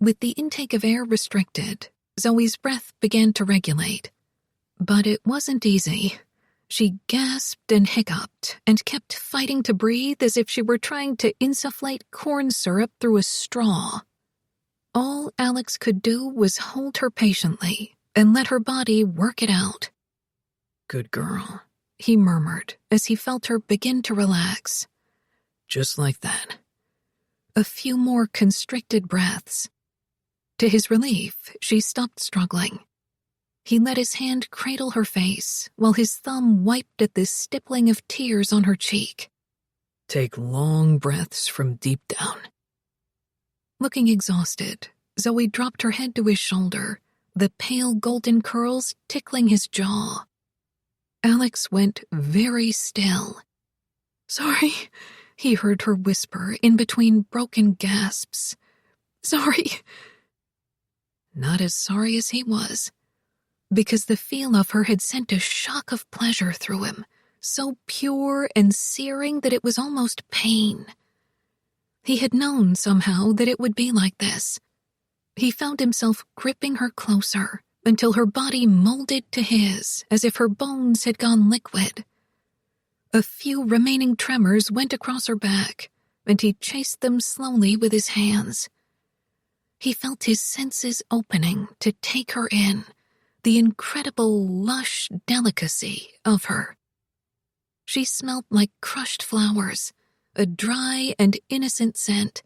With the intake of air restricted, Zoe's breath began to regulate. But it wasn't easy. She gasped and hiccuped and kept fighting to breathe as if she were trying to insufflate corn syrup through a straw. All Alex could do was hold her patiently and let her body work it out. Good girl, he murmured as he felt her begin to relax. Just like that. A few more constricted breaths. To his relief, she stopped struggling. He let his hand cradle her face while his thumb wiped at the stippling of tears on her cheek. Take long breaths from deep down. Looking exhausted, Zoe dropped her head to his shoulder, the pale golden curls tickling his jaw. Alex went very still. "Sorry," he heard her whisper in between broken gasps. "Sorry." Not as sorry as he was, because the feel of her had sent a shock of pleasure through him, so pure and searing that it was almost pain. He had known somehow that it would be like this. He found himself gripping her closer until her body molded to his as if her bones had gone liquid. A few remaining tremors went across her back, and he chased them slowly with his hands. He felt his senses opening to take her in, the incredible lush delicacy of her. She smelled like crushed flowers, a dry and innocent scent,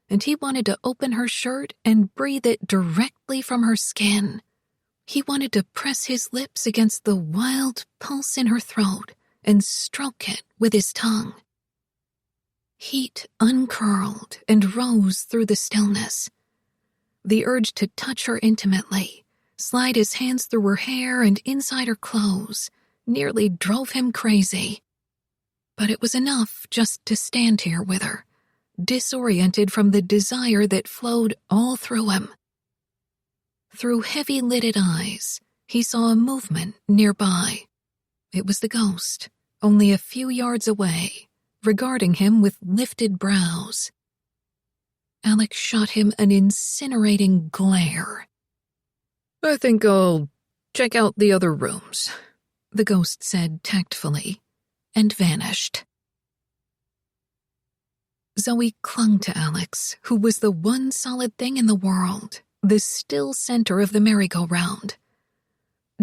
and he wanted to open her shirt and breathe it directly from her skin. He wanted to press his lips against the wild pulse in her throat and stroke it with his tongue. Heat uncurled and rose through the stillness. The urge to touch her intimately, slide his hands through her hair and inside her clothes, nearly drove him crazy. But it was enough just to stand here with her, disoriented from the desire that flowed all through him. Through heavy-lidded eyes, he saw a movement nearby. It was the ghost, only a few yards away, regarding him with lifted brows. Alex shot him an incinerating glare. "I think I'll check out the other rooms," the ghost said tactfully, and vanished. Zoe clung to Alex, who was the one solid thing in the world, the still center of the merry-go-round.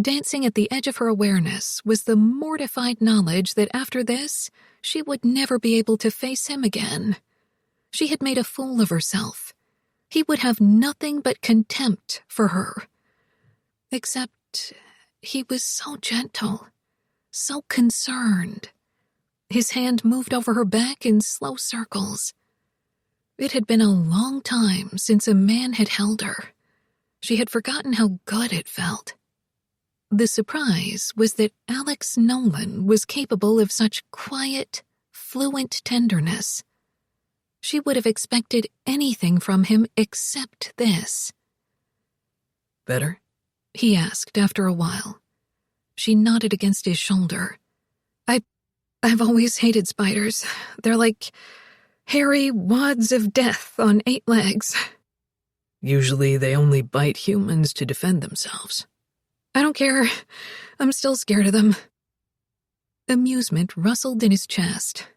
Dancing at the edge of her awareness was the mortified knowledge that after this, she would never be able to face him again. She had made a fool of herself. He would have nothing but contempt for her. Except he was so gentle, so concerned. His hand moved over her back in slow circles. It had been a long time since a man had held her. She had forgotten how good it felt. The surprise was that Alex Nolan was capable of such quiet, fluent tenderness. She would have expected anything from him except this. "Better?" he asked after a while. She nodded against his shoulder. I've always hated spiders. They're like hairy wads of death on 8 legs. Usually they only bite humans to defend themselves. I don't care. I'm still scared of them. Amusement rustled in his chest.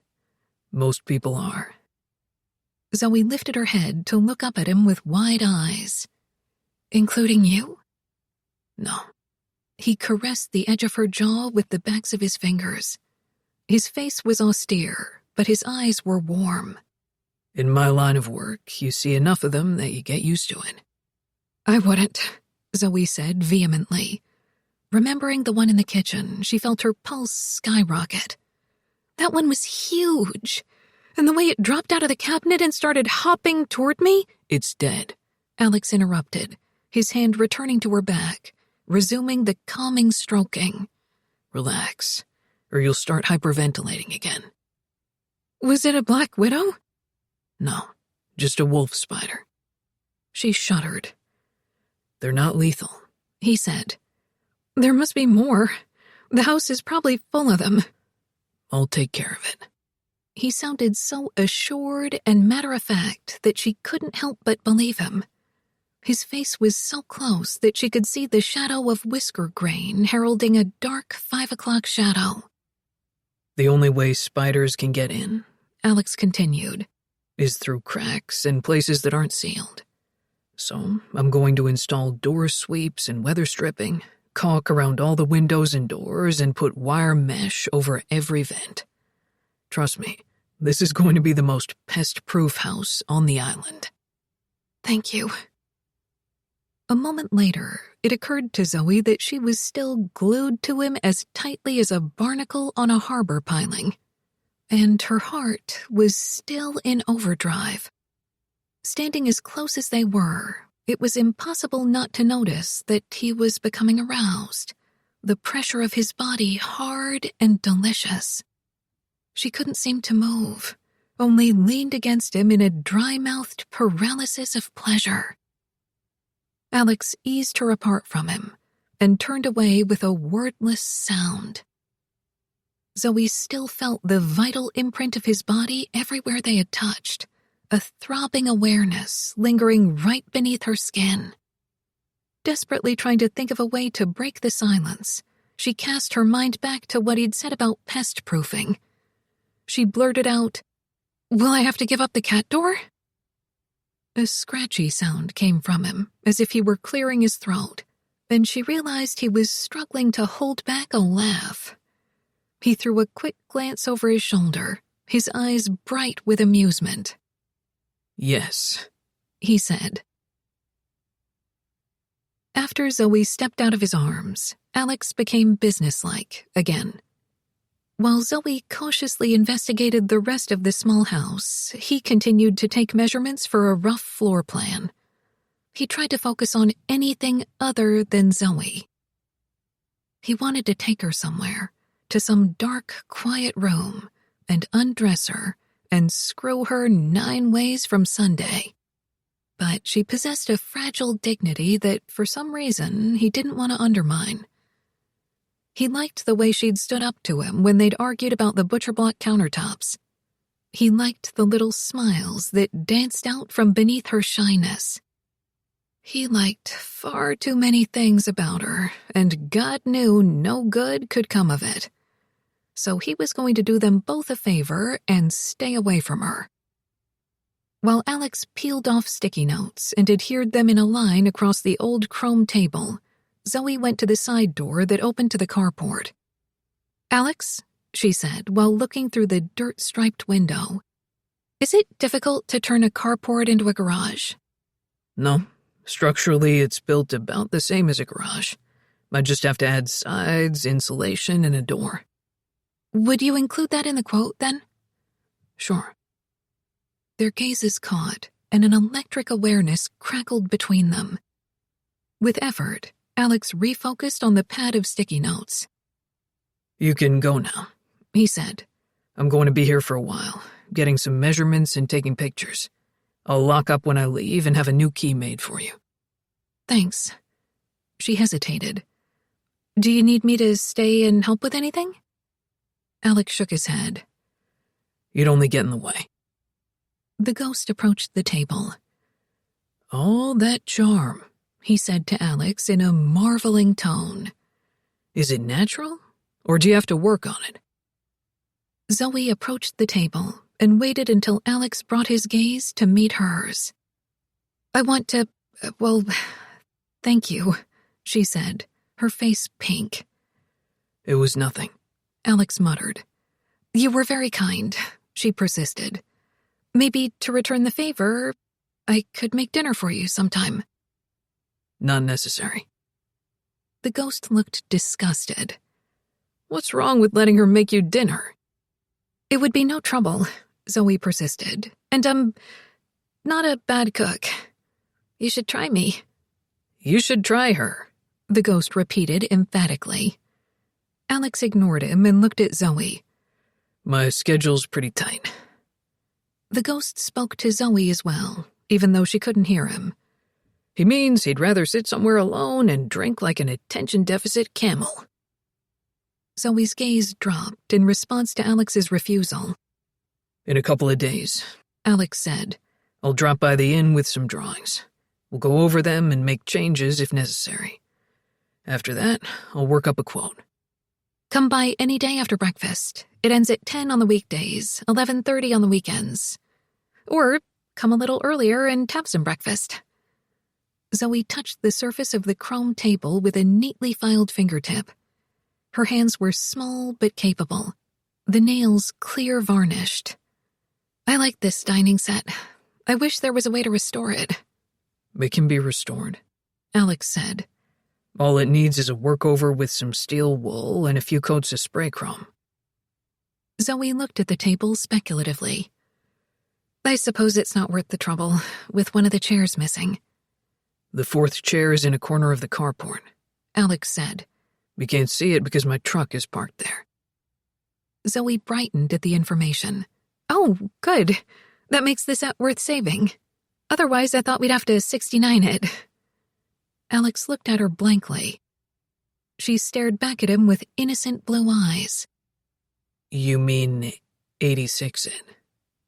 Most people are. Zoe lifted her head to look up at him with wide eyes. Including you? No. He caressed the edge of her jaw with the backs of his fingers. His face was austere, but his eyes were warm. In my line of work, you see enough of them that you get used to it. I wouldn't, Zoe said vehemently. Remembering the one in the kitchen, she felt her pulse skyrocket. That one was huge, and the way it dropped out of the cabinet and started hopping toward me— It's dead, Alex interrupted, his hand returning to her back, resuming the calming stroking. Relax, or you'll start hyperventilating again. Was it a black widow? No, just a wolf spider. She shuddered. They're not lethal, he said. There must be more. The house is probably full of them. I'll take care of it. He sounded so assured and matter-of-fact that she couldn't help but believe him. His face was so close that she could see the shadow of whisker grain heralding a dark 5 o'clock shadow. The only way spiders can get in, Alex continued, is through cracks and places that aren't sealed. So I'm going to install door sweeps and weather stripping, caulk around all the windows and doors, and put wire mesh over every vent. Trust me, this is going to be the most pest-proof house on the island. Thank you. A moment later, it occurred to Zoe that she was still glued to him as tightly as a barnacle on a harbor piling, and her heart was still in overdrive. Standing as close as they were, it was impossible not to notice that he was becoming aroused, the pressure of his body hard and delicious. She couldn't seem to move, only leaned against him in a dry-mouthed paralysis of pleasure. Alex eased her apart from him and turned away with a wordless sound. Zoe still felt the vital imprint of his body everywhere they had touched, a throbbing awareness lingering right beneath her skin. Desperately trying to think of a way to break the silence, she cast her mind back to what he'd said about pest-proofing. She blurted out, "Will I have to give up the cat door?" A scratchy sound came from him, as if he were clearing his throat, and she realized he was struggling to hold back a laugh. He threw a quick glance over his shoulder, his eyes bright with amusement. "Yes," he said. After Zoe stepped out of his arms, Alex became businesslike again. While Zoe cautiously investigated the rest of the small house, he continued to take measurements for a rough floor plan. He tried to focus on anything other than Zoe. He wanted to take her somewhere, to some dark, quiet room, and undress her and screw her 9 ways from Sunday. But she possessed a fragile dignity that, for some reason, he didn't want to undermine. He liked the way she'd stood up to him when they'd argued about the butcher block countertops. He liked the little smiles that danced out from beneath her shyness. He liked far too many things about her, and God knew no good could come of it. So he was going to do them both a favor and stay away from her. While Alex peeled off sticky notes and adhered them in a line across the old chrome table, Zoe went to the side door that opened to the carport. "Alex," she said while looking through the dirt-striped window, "is it difficult to turn a carport into a garage?" "No. Structurally, it's built about the same as a garage. Might just have to add sides, insulation, and a door." "Would you include that in the quote, then?" "Sure." Their gazes caught, and an electric awareness crackled between them. With effort, Alex refocused on the pad of sticky notes. "You can go now," he said. "I'm going to be here for a while, getting some measurements and taking pictures. I'll lock up when I leave and have a new key made for you." "Thanks." She hesitated. "Do you need me to stay and help with anything?" Alex shook his head. "You'd only get in the way." The ghost approached the table. "All that charm," he said to Alex in a marveling tone. "Is it natural, or do you have to work on it?" Zoe approached the table and waited until Alex brought his gaze to meet hers. "I want to, thank you," she said, her face pink. "It was nothing," Alex muttered. "You were very kind," she persisted. "Maybe to return the favor, I could make dinner for you sometime." "Not necessary." The ghost looked disgusted. "What's wrong with letting her make you dinner?" "It would be no trouble," Zoe persisted, "and I'm not a bad cook. You should try me." "You should try her," the ghost repeated emphatically. Alex ignored him and looked at Zoe. "My schedule's pretty tight." The ghost spoke to Zoe as well, even though she couldn't hear him. "He means he'd rather sit somewhere alone and drink like an attention-deficit camel." Zoe's gaze dropped in response to Alex's refusal. "In a couple of days," Alex said. "I'll drop by the inn with some drawings. We'll go over them and make changes if necessary. After that, I'll work up a quote." "Come by any day after breakfast. It ends at 10 on the weekdays, 11:30 on the weekends. Or come a little earlier and have some breakfast." Zoe touched the surface of the chrome table with a neatly filed fingertip. Her hands were small but capable, the nails clear varnished. "I like this dining set. I wish there was a way to restore it." "It can be restored." Alex said. All it needs is a workover with some steel wool and a few coats of spray chrome. Zoe looked at the table speculatively. I suppose it's not worth the trouble, with one of the chairs missing. The fourth chair is in a corner of the carport, Alex said. We can't see it because my truck is parked there. Zoe brightened at the information. Oh, good. That makes this set worth saving. Otherwise, I thought we'd have to 69 it. Alex looked at her blankly. She stared back at him with innocent blue eyes. You mean 86 it?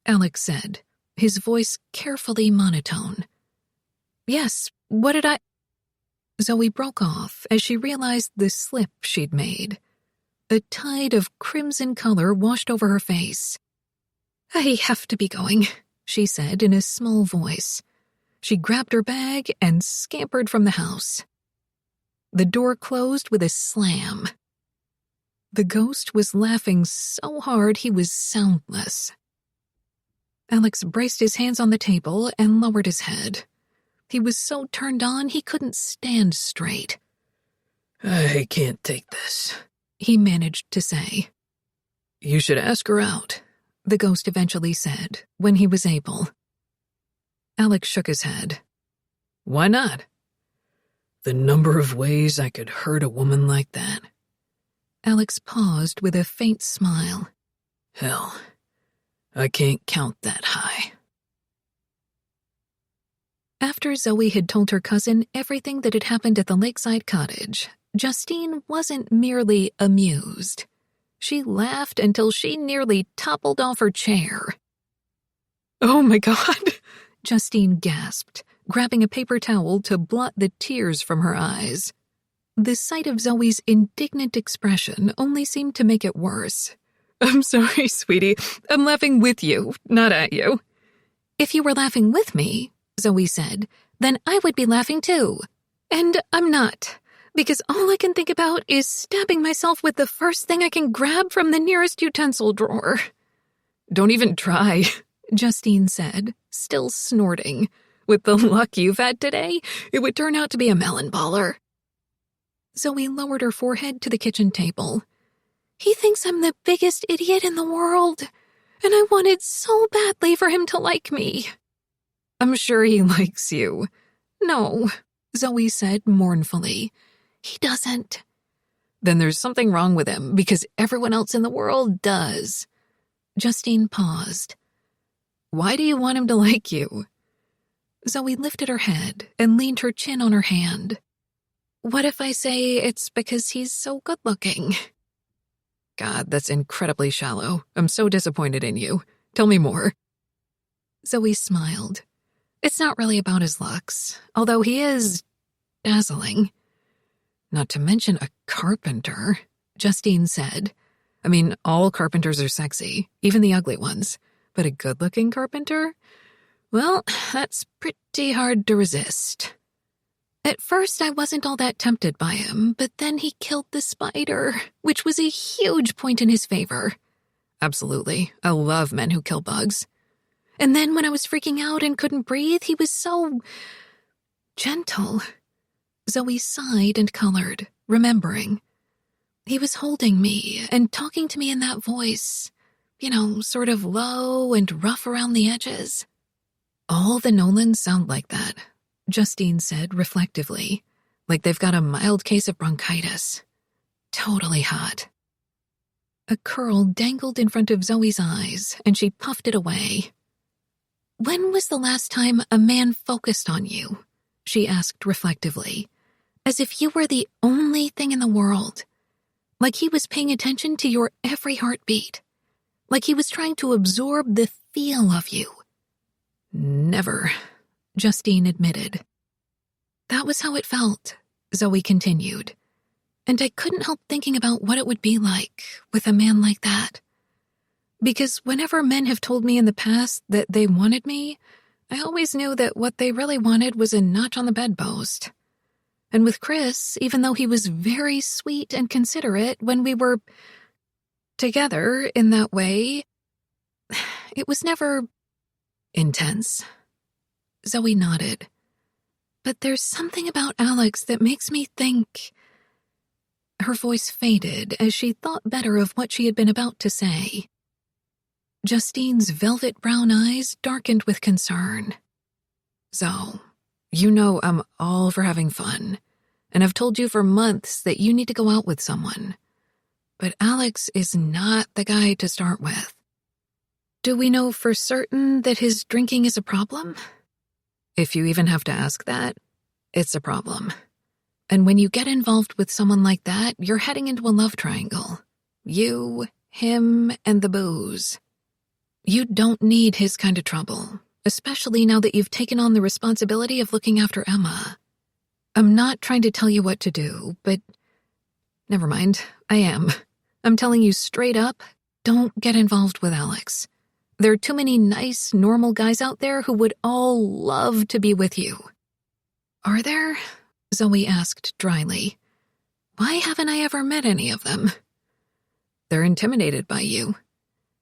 Alex said, his voice carefully monotone. Yes, what did I... Zoe broke off as she realized the slip she'd made. A tide of crimson color washed over her face. I have to be going, she said in a small voice. She grabbed her bag and scampered from the house. The door closed with a slam. The ghost was laughing so hard he was soundless. Alex braced his hands on the table and lowered his head. He was so turned on he couldn't stand straight. I can't take this, he managed to say. You should ask her out, the ghost eventually said, when he was able. Alex shook his head. Why not? The number of ways I could hurt a woman like that. Alex paused with a faint smile. Hell, I can't count that high. After Zoe had told her cousin everything that had happened at the lakeside cottage, Justine wasn't merely amused. She laughed until she nearly toppled off her chair. Oh my God, Justine gasped, grabbing a paper towel to blot the tears from her eyes. The sight of Zoe's indignant expression only seemed to make it worse. I'm sorry, sweetie. I'm laughing with you, not at you. If you were laughing with me, Zoe said, then I would be laughing too. And I'm not, because all I can think about is stabbing myself with the first thing I can grab from the nearest utensil drawer. Don't even try, Justine said, still snorting. With the luck you've had today, it would turn out to be a melon baller. Zoe lowered her forehead to the kitchen table. He thinks I'm the biggest idiot in the world, and I wanted so badly for him to like me. I'm sure he likes you. No, Zoe said mournfully. He doesn't. Then there's something wrong with him because everyone else in the world does. Justine paused. Why do you want him to like you? Zoe lifted her head and leaned her chin on her hand. What if I say it's because he's so good-looking? God, that's incredibly shallow. I'm so disappointed in you. Tell me more. Zoe smiled. It's not really about his looks, although he is dazzling. Not to mention a carpenter, Justine said. I mean, all carpenters are sexy, even the ugly ones. But a good-looking carpenter? Well, that's pretty hard to resist. At first, I wasn't all that tempted by him, but then he killed the spider, which was a huge point in his favor. Absolutely, I love men who kill bugs. And then when I was freaking out and couldn't breathe, he was so gentle. Zoe sighed and colored, remembering. He was holding me and talking to me in that voice, sort of low and rough around the edges. All the Nolans sound like that, Justine said reflectively, like they've got a mild case of bronchitis. Totally hot. A curl dangled in front of Zoe's eyes, and she puffed it away. When was the last time a man focused on you? She asked reflectively, as if you were the only thing in the world. Like he was paying attention to your every heartbeat. Like he was trying to absorb the feel of you. Never, Justine admitted. That was how it felt, Zoe continued. And I couldn't help thinking about what it would be like with a man like that. Because whenever men have told me in the past that they wanted me, I always knew that what they really wanted was a notch on the bedpost. And with Chris, even though he was very sweet and considerate when we were together in that way, it was never intense. Zoe nodded. But there's something about Alex that makes me think—" Her voice faded as she thought better of what she had been about to say. Justine's velvet brown eyes darkened with concern. "So, you know I'm all for having fun, and I've told you for months that you need to go out with someone. But Alex is not the guy to start with. Do we know for certain that his drinking is a problem? If you even have to ask that, it's a problem. And when you get involved with someone like that, you're heading into a love triangle. You, him, and the booze. You don't need his kind of trouble, especially now that you've taken on the responsibility of looking after Emma. I'm not trying to tell you what to do, but never mind, I am. I'm telling you straight up, don't get involved with Alex. There are too many nice, normal guys out there who would all love to be with you." "Are there?" Zoe asked dryly. "Why haven't I ever met any of them?" "They're intimidated by you."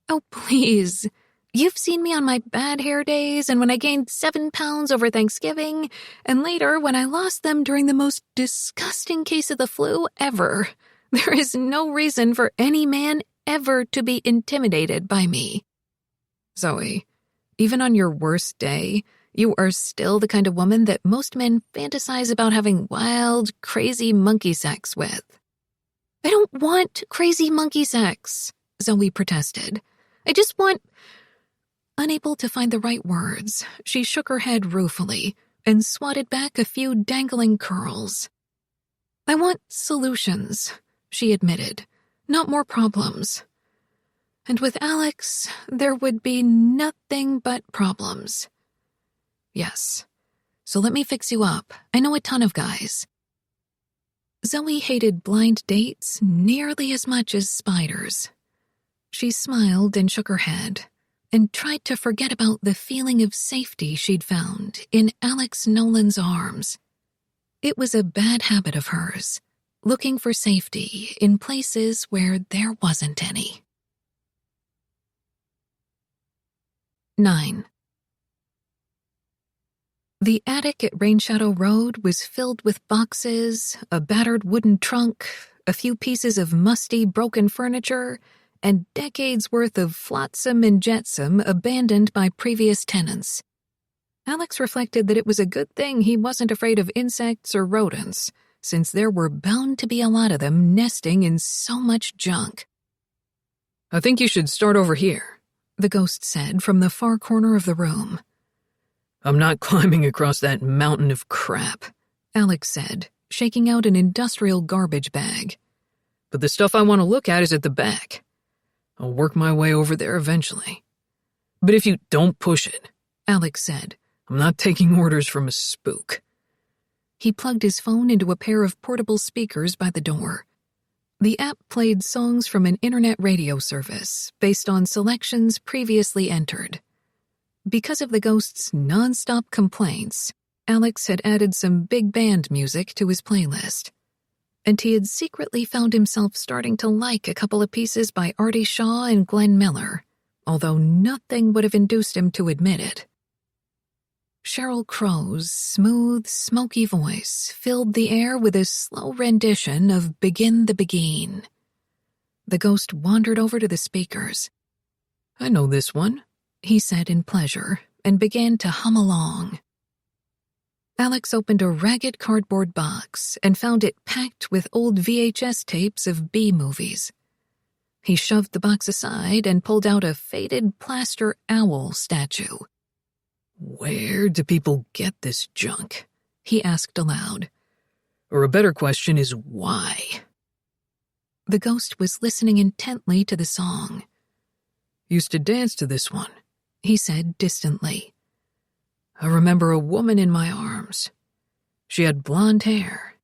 "Oh, please. You've seen me on my bad hair days and when I gained 7 pounds over Thanksgiving, and later when I lost them during the most disgusting case of the flu ever. There is no reason for any man ever to be intimidated by me." "Zoe, even on your worst day, you are still the kind of woman that most men fantasize about having wild, crazy monkey sex with." "I don't want crazy monkey sex," Zoe protested. "I just want—" Unable to find the right words, she shook her head ruefully and swatted back a few dangling curls. "I want solutions," she admitted, "not more problems. And with Alex, there would be nothing but problems." "Yes, so let me fix you up. I know a ton of guys." Zoe hated blind dates nearly as much as spiders. She smiled and shook her head, and tried to forget about the feeling of safety she'd found in Alex Nolan's arms. It was a bad habit of hers, looking for safety in places where there wasn't any. 9. The attic at Rainshadow Road was filled with boxes, a battered wooden trunk, a few pieces of musty, broken furniture, and decades' worth of flotsam and jetsam abandoned by previous tenants. Alex reflected that it was a good thing he wasn't afraid of insects or rodents, since there were bound to be a lot of them nesting in so much junk. "I think you should start over here," the ghost said from the far corner of the room. "I'm not climbing across that mountain of crap," Alex said, shaking out an industrial garbage bag. "But the stuff I want to look at is at the back. I'll work my way over there eventually. But if you don't push it," Alex said. "I'm not taking orders from a spook." He plugged his phone into a pair of portable speakers by the door. The app played songs from an internet radio service based on selections previously entered. Because of the ghost's non-stop complaints, Alex had added some big band music to his playlist. And he had secretly found himself starting to like a couple of pieces by Artie Shaw and Glenn Miller, although nothing would have induced him to admit it. Sheryl Crow's smooth, smoky voice filled the air with a slow rendition of Begin the Beguine. The ghost wandered over to the speakers. "I know this one," he said in pleasure, and began to hum along. Alex opened a ragged cardboard box and found it packed with old VHS tapes of B-movies. He shoved the box aside and pulled out a faded plaster owl statue. "Where do people get this junk?" he asked aloud. "Or a better question is why?" The ghost was listening intently to the song. "Used to dance to this one," he said distantly. "I remember a woman in my arms. She had blonde hair."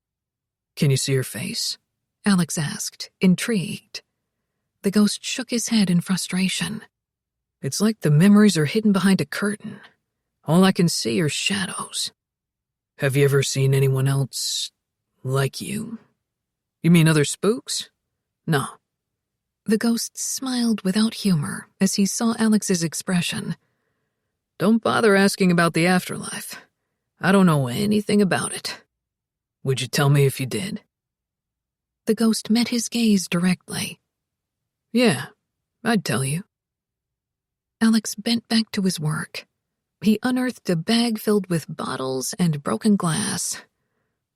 "Can you see her face?" Alex asked, intrigued. The ghost shook his head in frustration. "It's like the memories are hidden behind a curtain. All I can see are shadows. Have you ever seen anyone else like you?" "You mean other spooks?" "No." The ghost smiled without humor as he saw Alex's expression. "Don't bother asking about the afterlife. I don't know anything about it. Would you tell me if you did? The ghost met his gaze directly. Yeah, I'd tell you. Alex bent back to his work. He unearthed a bag filled with bottles and broken glass.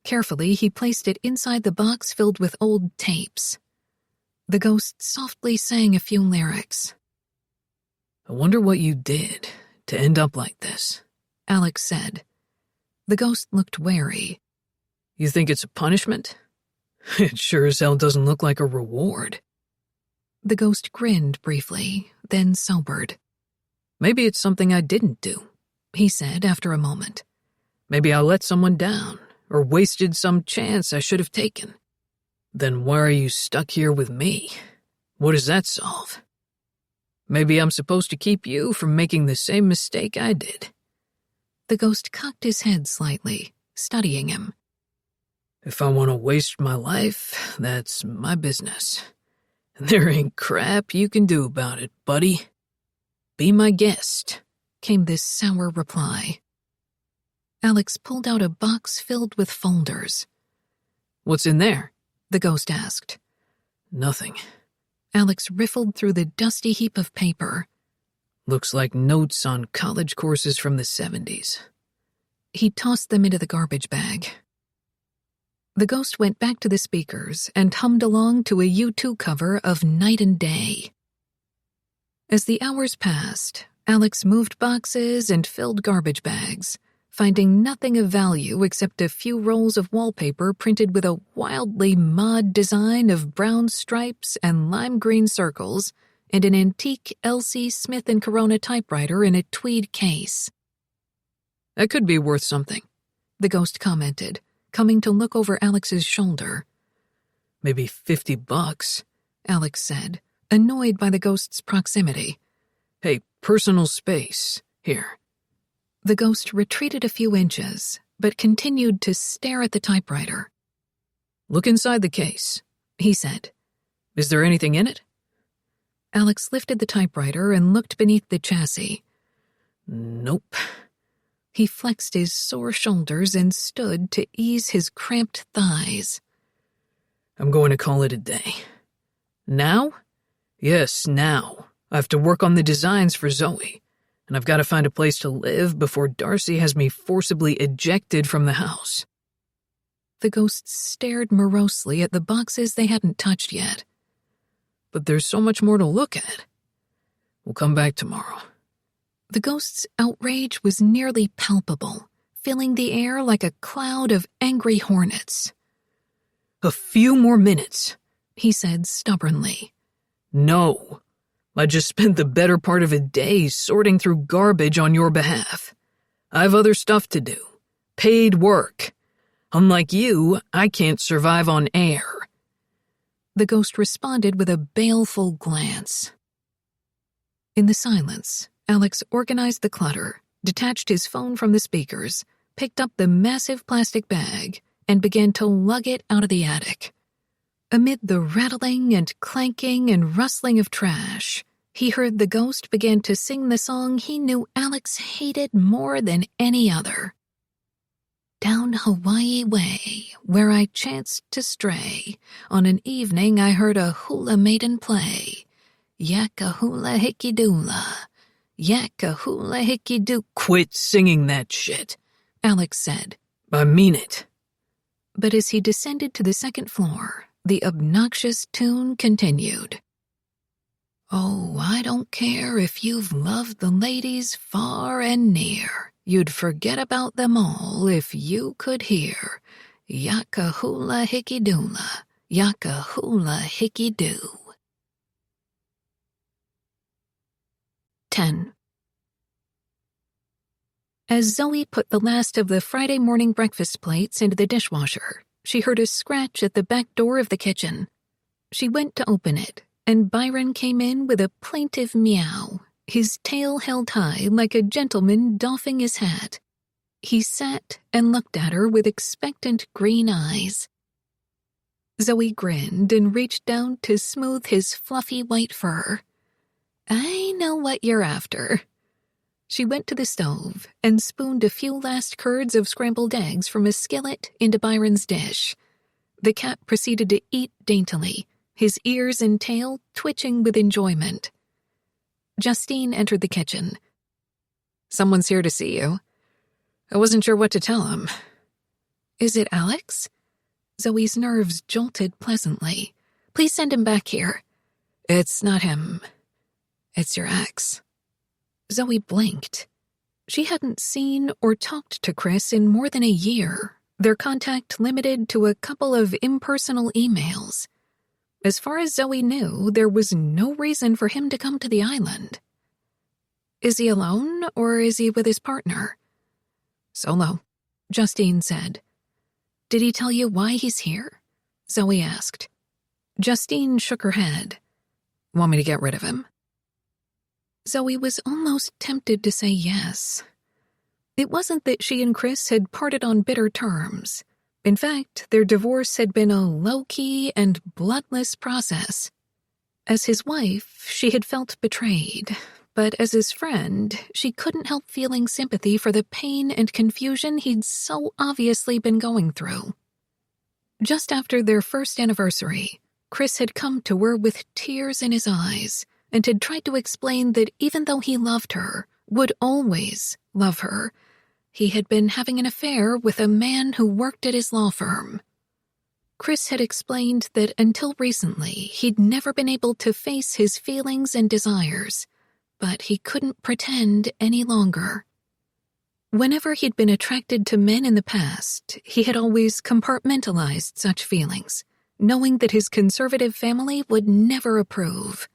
Carefully, he placed it inside the box filled with old tapes. The ghost softly sang a few lyrics. I wonder what you did to end up like this, Alex said. The ghost looked wary. You think it's a punishment? It sure as hell doesn't look like a reward. The ghost grinned briefly, then sobered. Maybe it's something I didn't do, he said after a moment. Maybe I let someone down, or wasted some chance I should have taken. Then why are you stuck here with me? What does that solve? Maybe I'm supposed to keep you from making the same mistake I did. The ghost cocked his head slightly, studying him. If I want to waste my life, that's my business. And there ain't crap you can do about it, buddy. Be my guest, came this sour reply. Alex pulled out a box filled with folders. What's in there? The ghost asked. Nothing. Alex riffled through the dusty heap of paper. Looks like notes on college courses from the 70s. He tossed them into the garbage bag. The ghost went back to the speakers and hummed along to a U2 cover of Night and Day. As the hours passed, Alex moved boxes and filled garbage bags, finding nothing of value except a few rolls of wallpaper printed with a wildly mod design of brown stripes and lime green circles and an antique L.C. Smith & Corona typewriter in a tweed case. That could be worth something, the ghost commented, coming to look over Alex's shoulder. Maybe $50, Alex said, annoyed by the ghost's proximity. Hey, personal space, here. The ghost retreated a few inches, but continued to stare at the typewriter. Look inside the case, he said. Is there anything in it? Alex lifted the typewriter and looked beneath the chassis. Nope. He flexed his sore shoulders and stood to ease his cramped thighs. I'm going to call it a day. Now? Yes, now. I have to work on the designs for Zoe, and I've got to find a place to live before Darcy has me forcibly ejected from the house. The ghosts stared morosely at the boxes they hadn't touched yet. But there's so much more to look at. We'll come back tomorrow. The ghost's outrage was nearly palpable, filling the air like a cloud of angry hornets. A few more minutes, he said stubbornly. No. I just spent the better part of a day sorting through garbage on your behalf. I have other stuff to do. Paid work. Unlike you, I can't survive on air. The ghost responded with a baleful glance. In the silence, Alex organized the clutter, detached his phone from the speakers, picked up the massive plastic bag, and began to lug it out of the attic. Amid the rattling and clanking and rustling of trash, he heard the ghost begin to sing the song he knew Alex hated more than any other. Down Hawaii way, where I chanced to stray, on an evening I heard a hula maiden play. Yak-a-hula hickey-doola, yak-a-hula hickey-doo. Quit singing that shit, Alex said. I mean it. But as he descended to the second floor, the obnoxious tune continued. Oh, I don't care if you've loved the ladies far and near. You'd forget about them all if you could hear. Yak-a-hula hickey-doola, yak-a-hula hickey-doo. 10. As Zoe put the last of the Friday morning breakfast plates into the dishwasher, she heard a scratch at the back door of the kitchen. She went to open it, and Byron came in with a plaintive meow, his tail held high like a gentleman doffing his hat. He sat and looked at her with expectant green eyes. Zoe grinned and reached down to smooth his fluffy white fur. I know what you're after. She went to the stove and spooned a few last curds of scrambled eggs from a skillet into Byron's dish. The cat proceeded to eat daintily, his ears and tail twitching with enjoyment. Justine entered the kitchen. "Someone's here to see you. I wasn't sure what to tell him." "Is it Alex?" Zoe's nerves jolted pleasantly. "Please send him back here." "It's not him. It's your ex." Zoe blinked. She hadn't seen or talked to Chris in more than a year, their contact limited to a couple of impersonal emails. As far as Zoe knew, there was no reason for him to come to the island. "Is he alone, or is he with his partner?" "Solo," Justine said. "Did he tell you why he's here?" Zoe asked. Justine shook her head. "Want me to get rid of him?" Zoe was almost tempted to say yes. It wasn't that she and Chris had parted on bitter terms. In fact, their divorce had been a low-key and bloodless process. As his wife, she had felt betrayed, but as his friend, she couldn't help feeling sympathy for the pain and confusion he'd so obviously been going through. Just after their first anniversary, Chris had come to her with tears in his eyes and had tried to explain that even though he loved her, would always love her, he had been having an affair with a man who worked at his law firm. Chris had explained that until recently he'd never been able to face his feelings and desires, but he couldn't pretend any longer. Whenever he'd been attracted to men in the past, he had always compartmentalized such feelings, knowing that his conservative family would never approve.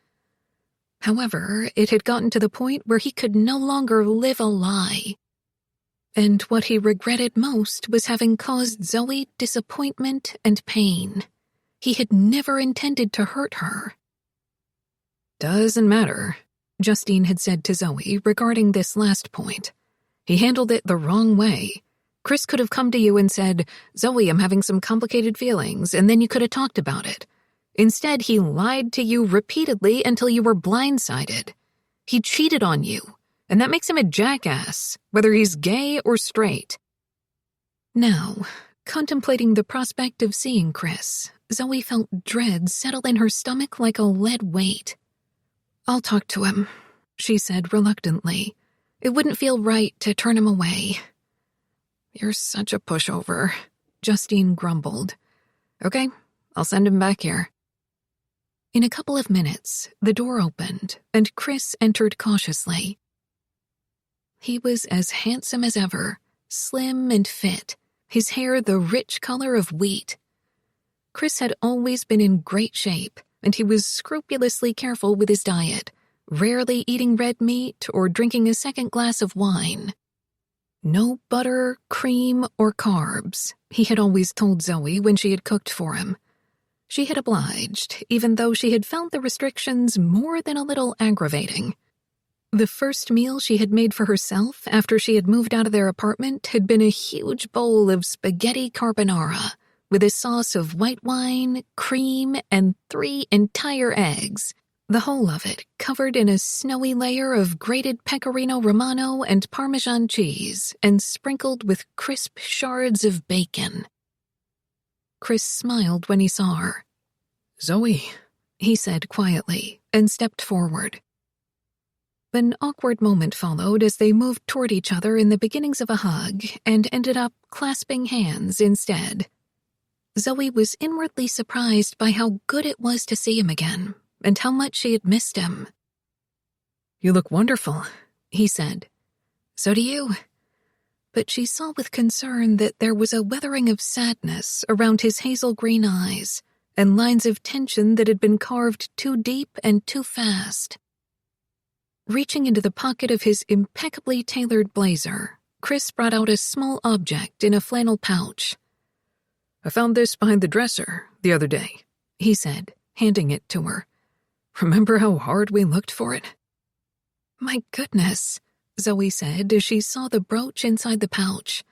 However, it had gotten to the point where he could no longer live a lie. And what he regretted most was having caused Zoe disappointment and pain. He had never intended to hurt her. "Doesn't matter," Justine had said to Zoe regarding this last point. "He handled it the wrong way. Chris could have come to you and said, 'Zoe, I'm having some complicated feelings,' and then you could have talked about it. Instead, he lied to you repeatedly until you were blindsided. He cheated on you, and that makes him a jackass, whether he's gay or straight." Now, contemplating the prospect of seeing Chris, Zoe felt dread settle in her stomach like a lead weight. "I'll talk to him," she said reluctantly. "It wouldn't feel right to turn him away." "You're such a pushover," Justine grumbled. "Okay, I'll send him back here." In a couple of minutes, the door opened, and Chris entered cautiously. He was as handsome as ever, slim and fit, his hair the rich color of wheat. Chris had always been in great shape, and he was scrupulously careful with his diet, rarely eating red meat or drinking a second glass of wine. No butter, cream, or carbs, he had always told Zoe when she had cooked for him. She had obliged, even though she had found the restrictions more than a little aggravating. The first meal she had made for herself after she had moved out of their apartment had been a huge bowl of spaghetti carbonara, with a sauce of white wine, cream, and 3 entire eggs, the whole of it covered in a snowy layer of grated pecorino romano and Parmesan cheese and sprinkled with crisp shards of bacon. Chris smiled when he saw her. "Zoe," he said quietly, and stepped forward. An awkward moment followed as they moved toward each other in the beginnings of a hug and ended up clasping hands instead. Zoe was inwardly surprised by how good it was to see him again, and how much she had missed him. "You look wonderful," he said. "So do you." But she saw with concern that there was a weathering of sadness around his hazel green eyes, and lines of tension that had been carved too deep and too fast. Reaching into the pocket of his impeccably tailored blazer, Chris brought out a small object in a flannel pouch. "I found this behind the dresser the other day," he said, handing it to her. "Remember how hard we looked for it?" "My goodness," Zoe said as she saw the brooch inside the pouch.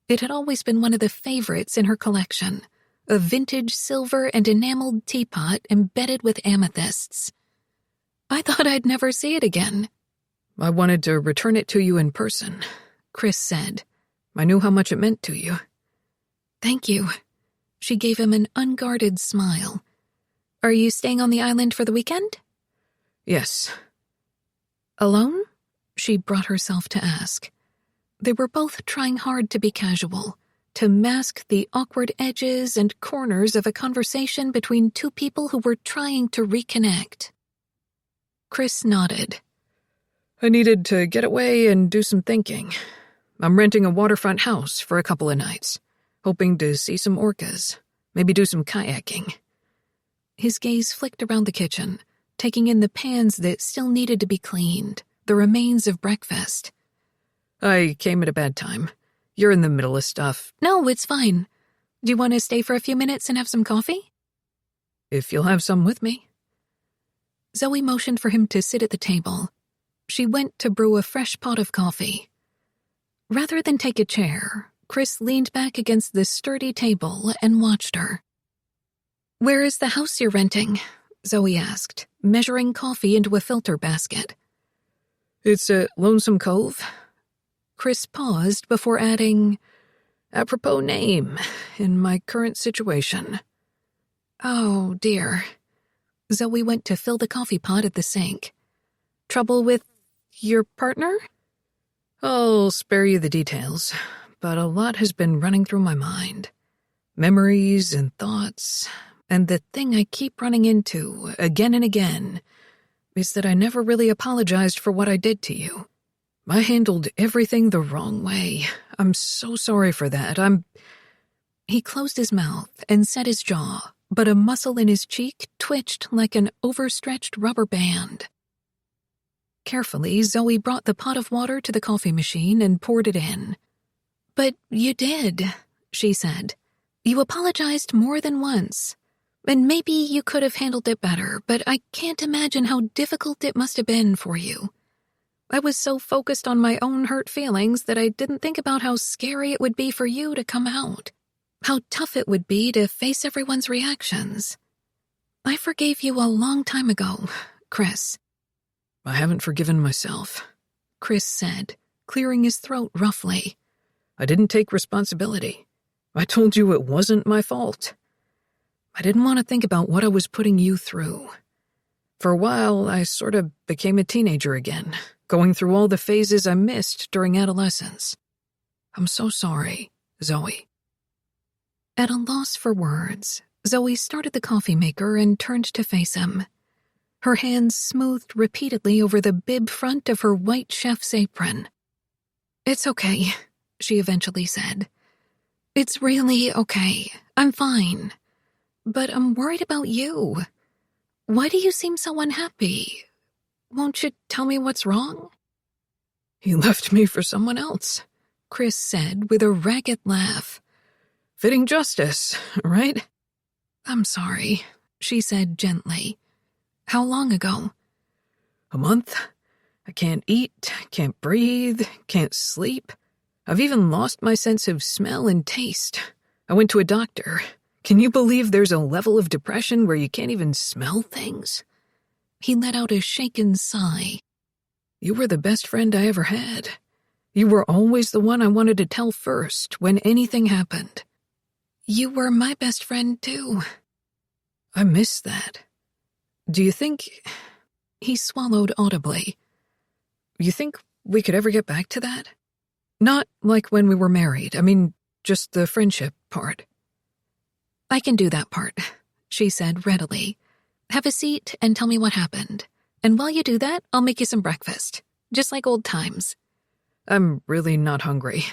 It had always been one of the favorites in her collection, a vintage silver and enameled teapot embedded with amethysts. "I thought I'd never see it again." I wanted to return it to you in person, Chris said. I knew how much it meant to you. Thank you. She gave him an unguarded smile. Are you staying on the island for the weekend? Yes. Alone? She brought herself to ask. They were both trying hard to be casual, to mask the awkward edges and corners of a conversation between two people who were trying to reconnect. Chris nodded. I needed to get away and do some thinking. I'm renting a waterfront house for a couple of nights, hoping to see some orcas, maybe do some kayaking. His gaze flicked around the kitchen, taking in the pans that still needed to be cleaned, the remains of breakfast. I came at a bad time. You're in the middle of stuff. No, it's fine. Do you want to stay for a few minutes and have some coffee? If you'll have some with me. Zoe motioned for him to sit at the table. She went to brew a fresh pot of coffee. Rather than take a chair, Chris leaned back against the sturdy table and watched her. Where is the house you're renting? Zoe asked, measuring coffee into a filter basket. It's at Lonesome Cove. Chris paused before adding, apropos name in my current situation. Oh, dear. Zoe went to fill the coffee pot at the sink. Trouble with your partner? I'll spare you the details, but a lot has been running through my mind. Memories and thoughts, and the thing I keep running into again and again is that I never really apologized for what I did to you. I handled everything the wrong way. I'm so sorry for that. He closed his mouth and set his jaw, but a muscle in his cheek twitched like an overstretched rubber band. Carefully, Zoe brought the pot of water to the coffee machine and poured it in. But you did, she said. You apologized more than once. And maybe you could have handled it better, but I can't imagine how difficult it must have been for you. I was so focused on my own hurt feelings that I didn't think about how scary it would be for you to come out. How tough it would be to face everyone's reactions. I forgave you a long time ago, Chris. I haven't forgiven myself, Chris said, clearing his throat roughly. I didn't take responsibility. I told you it wasn't my fault. I didn't want to think about what I was putting you through. For a while, I sort of became a teenager again, going through all the phases I missed during adolescence. I'm so sorry, Zoe. At a loss for words, Zoe started the coffee maker and turned to face him. Her hands smoothed repeatedly over the bib front of her white chef's apron. It's okay, she eventually said. It's really okay. I'm fine. But I'm worried about you. Why do you seem so unhappy? Won't you tell me what's wrong? He left me for someone else, Chris said with a ragged laugh. Fitting justice, right? I'm sorry, she said gently. How long ago? A month. I can't eat, can't breathe, can't sleep. I've even lost my sense of smell and taste. I went to a doctor. Can you believe there's a level of depression where you can't even smell things? He let out a shaken sigh. You were the best friend I ever had. You were always the one I wanted to tell first when anything happened. You were my best friend, too. I miss that. Do you think... He swallowed audibly. You think we could ever get back to that? Not like when we were married. I mean, just the friendship part. I can do that part, she said readily. Have a seat and tell me what happened. And while you do that, I'll make you some breakfast. Just like old times. I'm really not hungry.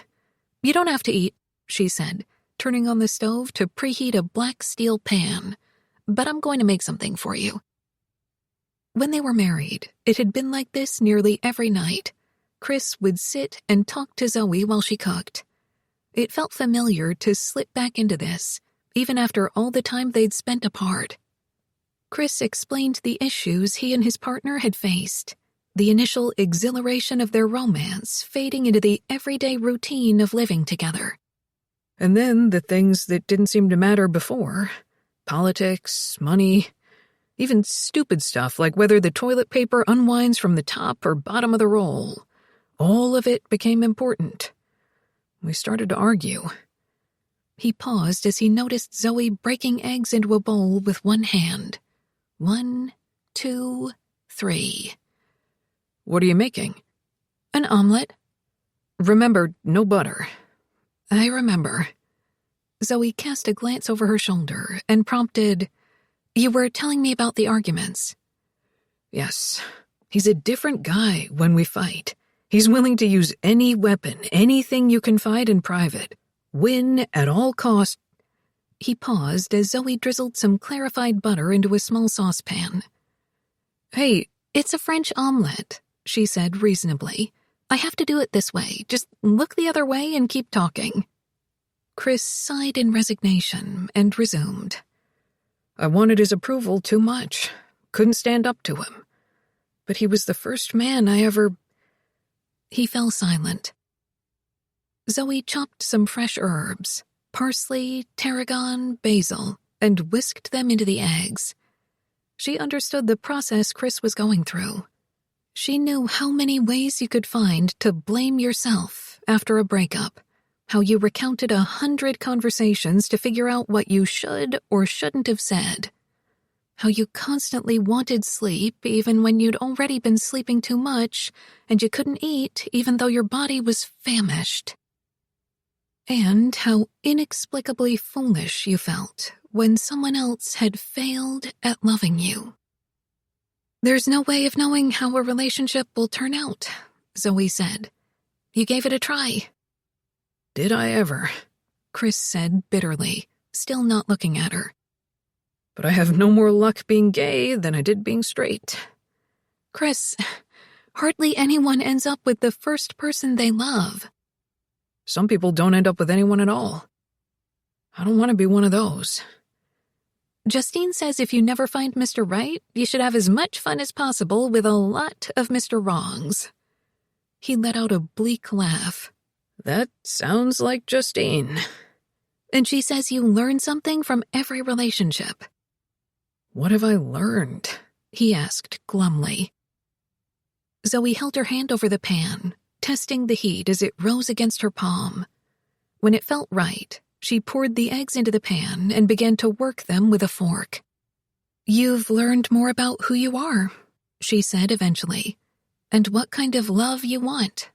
You don't have to eat, she said, turning on the stove to preheat a black steel pan. But I'm going to make something for you. When they were married, it had been like this nearly every night. Chris would sit and talk to Zoe while she cooked. It felt familiar to slip back into this, even after all the time they'd spent apart. Chris explained the issues he and his partner had faced, the initial exhilaration of their romance fading into the everyday routine of living together. And then the things that didn't seem to matter before, politics, money, Even stupid stuff like whether the toilet paper unwinds from the top or bottom of the roll. All of it became important. We started to argue. He paused as he noticed Zoe breaking eggs into a bowl with one hand. 1, 2, 3. What are you making? An omelet. Remember, no butter. I remember. Zoe cast a glance over her shoulder and prompted, "You were telling me about the arguments." Yes, he's a different guy when we fight. He's willing to use any weapon, anything you confide in private. Win at all costs. He paused as Zoe drizzled some clarified butter into a small saucepan. "Hey, it's a French omelet," she said reasonably. "I have to do it this way. Just look the other way and keep talking." Chris sighed in resignation and resumed. I wanted his approval too much. Couldn't stand up to him. But he was the first man I ever... He fell silent. Zoe chopped some fresh herbs, parsley, tarragon, basil, and whisked them into the eggs. She understood the process Chris was going through. She knew how many ways you could find to blame yourself after a breakup, how you recounted 100 conversations to figure out what you should or shouldn't have said, how you constantly wanted sleep even when you'd already been sleeping too much and you couldn't eat even though your body was famished, and how inexplicably foolish you felt when someone else had failed at loving you. "There's no way of knowing how a relationship will turn out," Zoe said. "You gave it a try." Did I ever? Chris said bitterly, still not looking at her. But I have no more luck being gay than I did being straight. Chris, hardly anyone ends up with the first person they love. Some people don't end up with anyone at all. I don't want to be one of those. Justine says if you never find Mr. Right, you should have as much fun as possible with a lot of Mr. Wrongs. He let out a bleak laugh. That sounds like Justine. And she says you learn something from every relationship. What have I learned? He asked glumly. Zoe held her hand over the pan, testing the heat as it rose against her palm. When it felt right, she poured the eggs into the pan and began to work them with a fork. "You've learned more about who you are," she said eventually, "and what kind of love you want."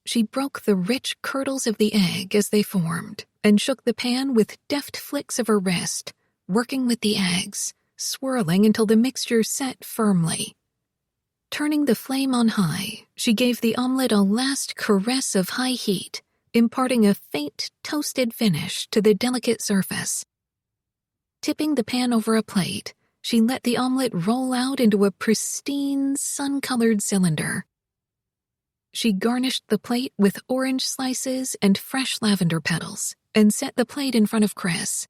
She broke the rich curdles of the egg as they formed and shook the pan with deft flicks of her wrist, working with the eggs, swirling until the mixture set firmly. Turning the flame on high, she gave the omelet a last caress of high heat, imparting a faint, toasted finish to the delicate surface. Tipping the pan over a plate, she let the omelet roll out into a pristine, sun-colored cylinder. She garnished the plate with orange slices and fresh lavender petals and set the plate in front of Chris.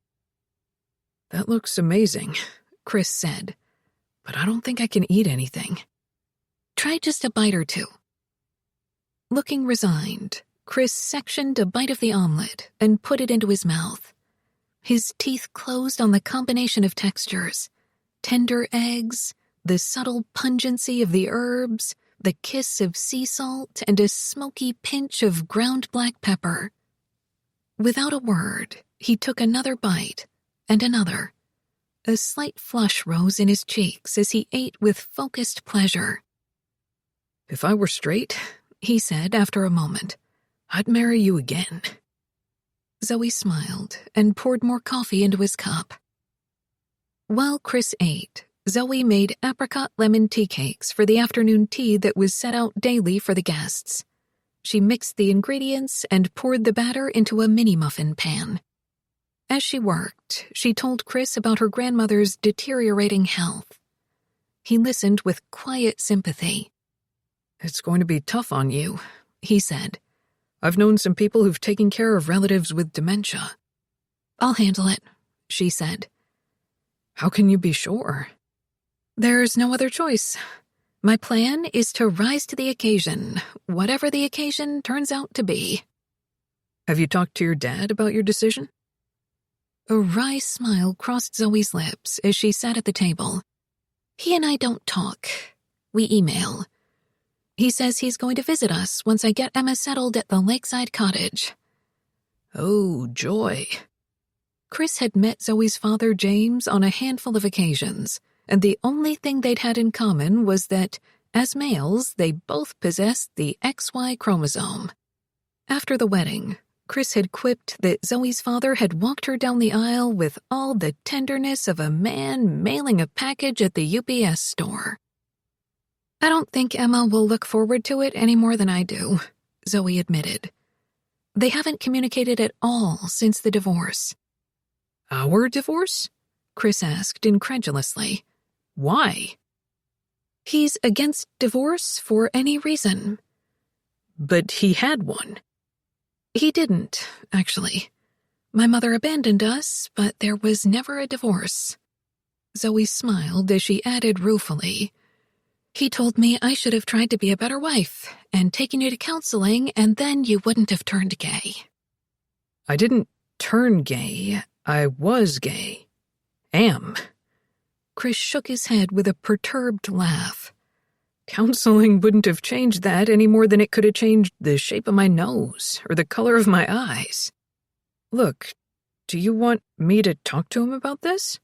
That looks amazing, Chris said, but I don't think I can eat anything. Try just a bite or two. Looking resigned, Chris sectioned a bite of the omelet and put it into his mouth. His teeth closed on the combination of textures: tender eggs, the subtle pungency of the herbs, the kiss of sea salt, and a smoky pinch of ground black pepper. Without a word, he took another bite, and another. A slight flush rose in his cheeks as he ate with focused pleasure. If I were straight, he said after a moment, I'd marry you again. Zoe smiled and poured more coffee into his cup. While Chris ate, Zoe made apricot lemon tea cakes for the afternoon tea that was set out daily for the guests. She mixed the ingredients and poured the batter into a mini muffin pan. As she worked, she told Chris about her grandmother's deteriorating health. He listened with quiet sympathy. It's going to be tough on you, he said. I've known some people who've taken care of relatives with dementia. I'll handle it, she said. How can you be sure? There's no other choice. My plan is to rise to the occasion, whatever the occasion turns out to be. Have you talked to your dad about your decision? A wry smile crossed Zoe's lips as she sat at the table. He and I don't talk. We email. He says he's going to visit us once I get Emma settled at the lakeside cottage. Oh, joy. Chris had met Zoe's father, James, on a handful of occasions, and the only thing they'd had in common was that, as males, they both possessed the XY chromosome. After the wedding, Chris had quipped that Zoe's father had walked her down the aisle with all the tenderness of a man mailing a package at the UPS store. I don't think Emma will look forward to it any more than I do, Zoe admitted. They haven't communicated at all since the divorce. Our divorce? Chris asked incredulously. Why? He's against divorce for any reason. But he had one. He didn't, actually. My mother abandoned us, but there was never a divorce. Zoe smiled as she added ruefully, He told me I should have tried to be a better wife and taken you to counseling, and then you wouldn't have turned gay. I didn't turn gay. I was gay. Am. Chris shook his head with a perturbed laugh. Counseling wouldn't have changed that any more than it could have changed the shape of my nose or the color of my eyes. Look, do you want me to talk to him about this?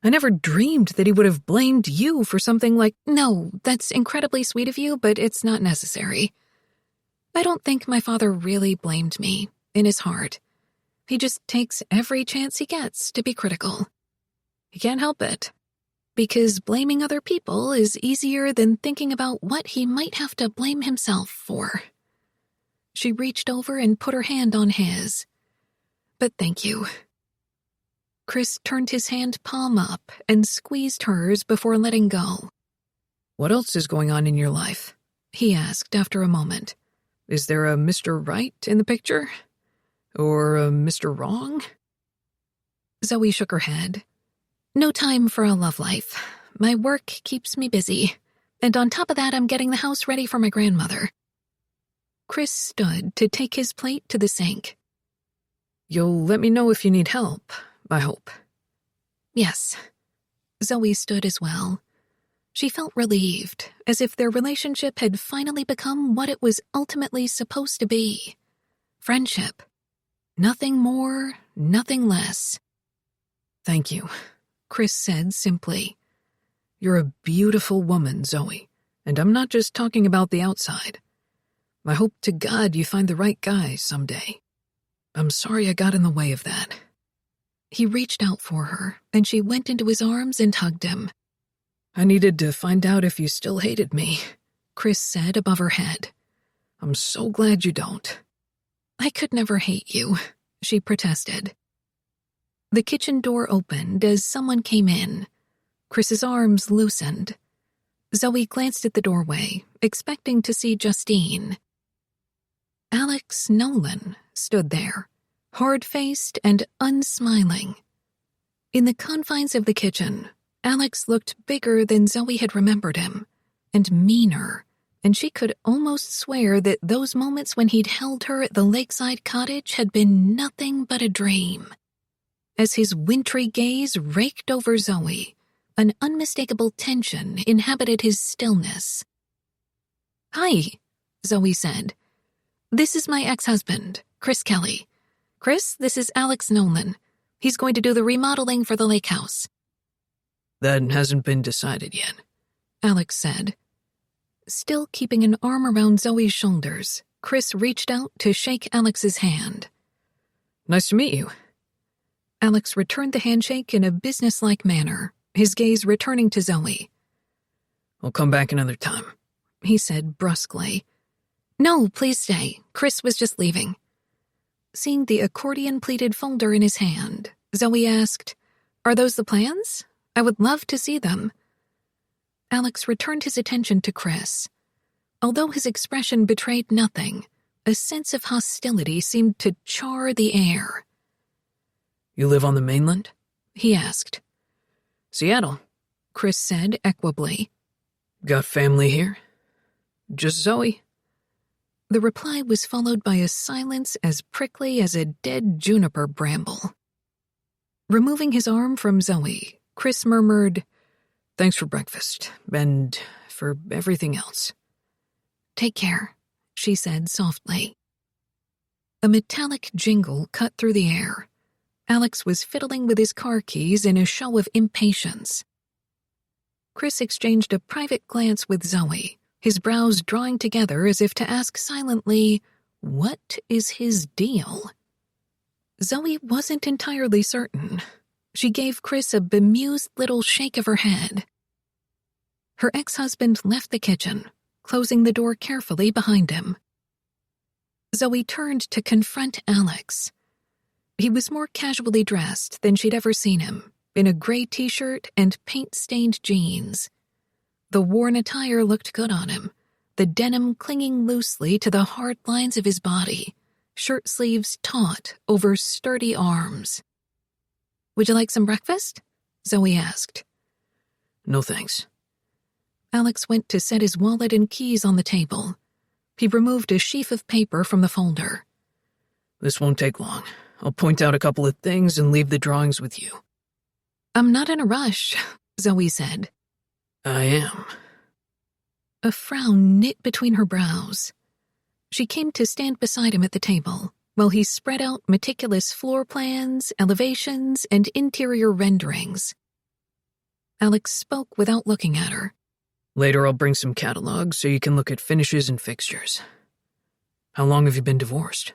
I never dreamed that he would have blamed you for something like— No, that's incredibly sweet of you, but it's not necessary. I don't think my father really blamed me, in his heart. He just takes every chance he gets to be critical. He can't help it. Because blaming other people is easier than thinking about what he might have to blame himself for. She reached over and put her hand on his. But thank you. Chris turned his hand palm up and squeezed hers before letting go. What else is going on in your life? He asked after a moment. Is there a Mr. Right in the picture? Or a Mr. Wrong? Zoe shook her head. No time for a love life. My work keeps me busy. And on top of that, I'm getting the house ready for my grandmother. Chris stood to take his plate to the sink. You'll let me know if you need help, I hope. Yes. Zoe stood as well. She felt relieved, as if their relationship had finally become what it was ultimately supposed to be. Friendship. Nothing more, nothing less. Thank you, Chris said simply. You're a beautiful woman, Zoe, and I'm not just talking about the outside. I hope to God you find the right guy someday. I'm sorry I got in the way of that. He reached out for her, and she went into his arms and hugged him. I needed to find out if you still hated me, Chris said above her head. I'm so glad you don't. I could never hate you, she protested. The kitchen door opened as someone came in. Chris's arms loosened. Zoe glanced at the doorway, expecting to see Justine. Alex Nolan stood there, hard-faced and unsmiling. In the confines of the kitchen, Alex looked bigger than Zoe had remembered him, and meaner, and she could almost swear that those moments when he'd held her at the lakeside cottage had been nothing but a dream. As his wintry gaze raked over Zoe, an unmistakable tension inhabited his stillness. Hi, Zoe said. This is my ex-husband, Chris Kelly. Chris, this is Alex Nolan. He's going to do the remodeling for the lake house. That hasn't been decided yet, Alex said. Still keeping an arm around Zoe's shoulders, Chris reached out to shake Alex's hand. Nice to meet you. Alex returned the handshake in a businesslike manner, his gaze returning to Zoe. I'll come back another time, he said brusquely. No, please stay. Chris was just leaving. Seeing the accordion-pleated folder in his hand, Zoe asked, Are those the plans? I would love to see them. Alex returned his attention to Chris. Although his expression betrayed nothing, a sense of hostility seemed to char the air. You live on the mainland? He asked. Seattle, Chris said equably. Got family here? Just Zoe? The reply was followed by a silence as prickly as a dead juniper bramble. Removing his arm from Zoe, Chris murmured, "Thanks for breakfast, and for everything else." "Take care," she said softly. A metallic jingle cut through the air. Alex was fiddling with his car keys in a show of impatience. Chris exchanged a private glance with Zoe, his brows drawing together as if to ask silently, what is his deal? Zoe wasn't entirely certain. She gave Chris a bemused little shake of her head. Her ex-husband left the kitchen, closing the door carefully behind him. Zoe turned to confront Alex. He was more casually dressed than she'd ever seen him, in a gray t-shirt and paint-stained jeans. The worn attire looked good on him, the denim clinging loosely to the hard lines of his body, shirt sleeves taut over sturdy arms. "Would you like some breakfast?" Zoe asked. "No thanks." Alex went to set his wallet and keys on the table. He removed a sheaf of paper from the folder. "This won't take long. I'll point out a couple of things and leave the drawings with you." "I'm not in a rush," Zoe said. "I am." A frown knit between her brows. She came to stand beside him at the table, while he spread out meticulous floor plans, elevations, and interior renderings. Alex spoke without looking at her. "Later I'll bring some catalogs so you can look at finishes and fixtures. How long have you been divorced?"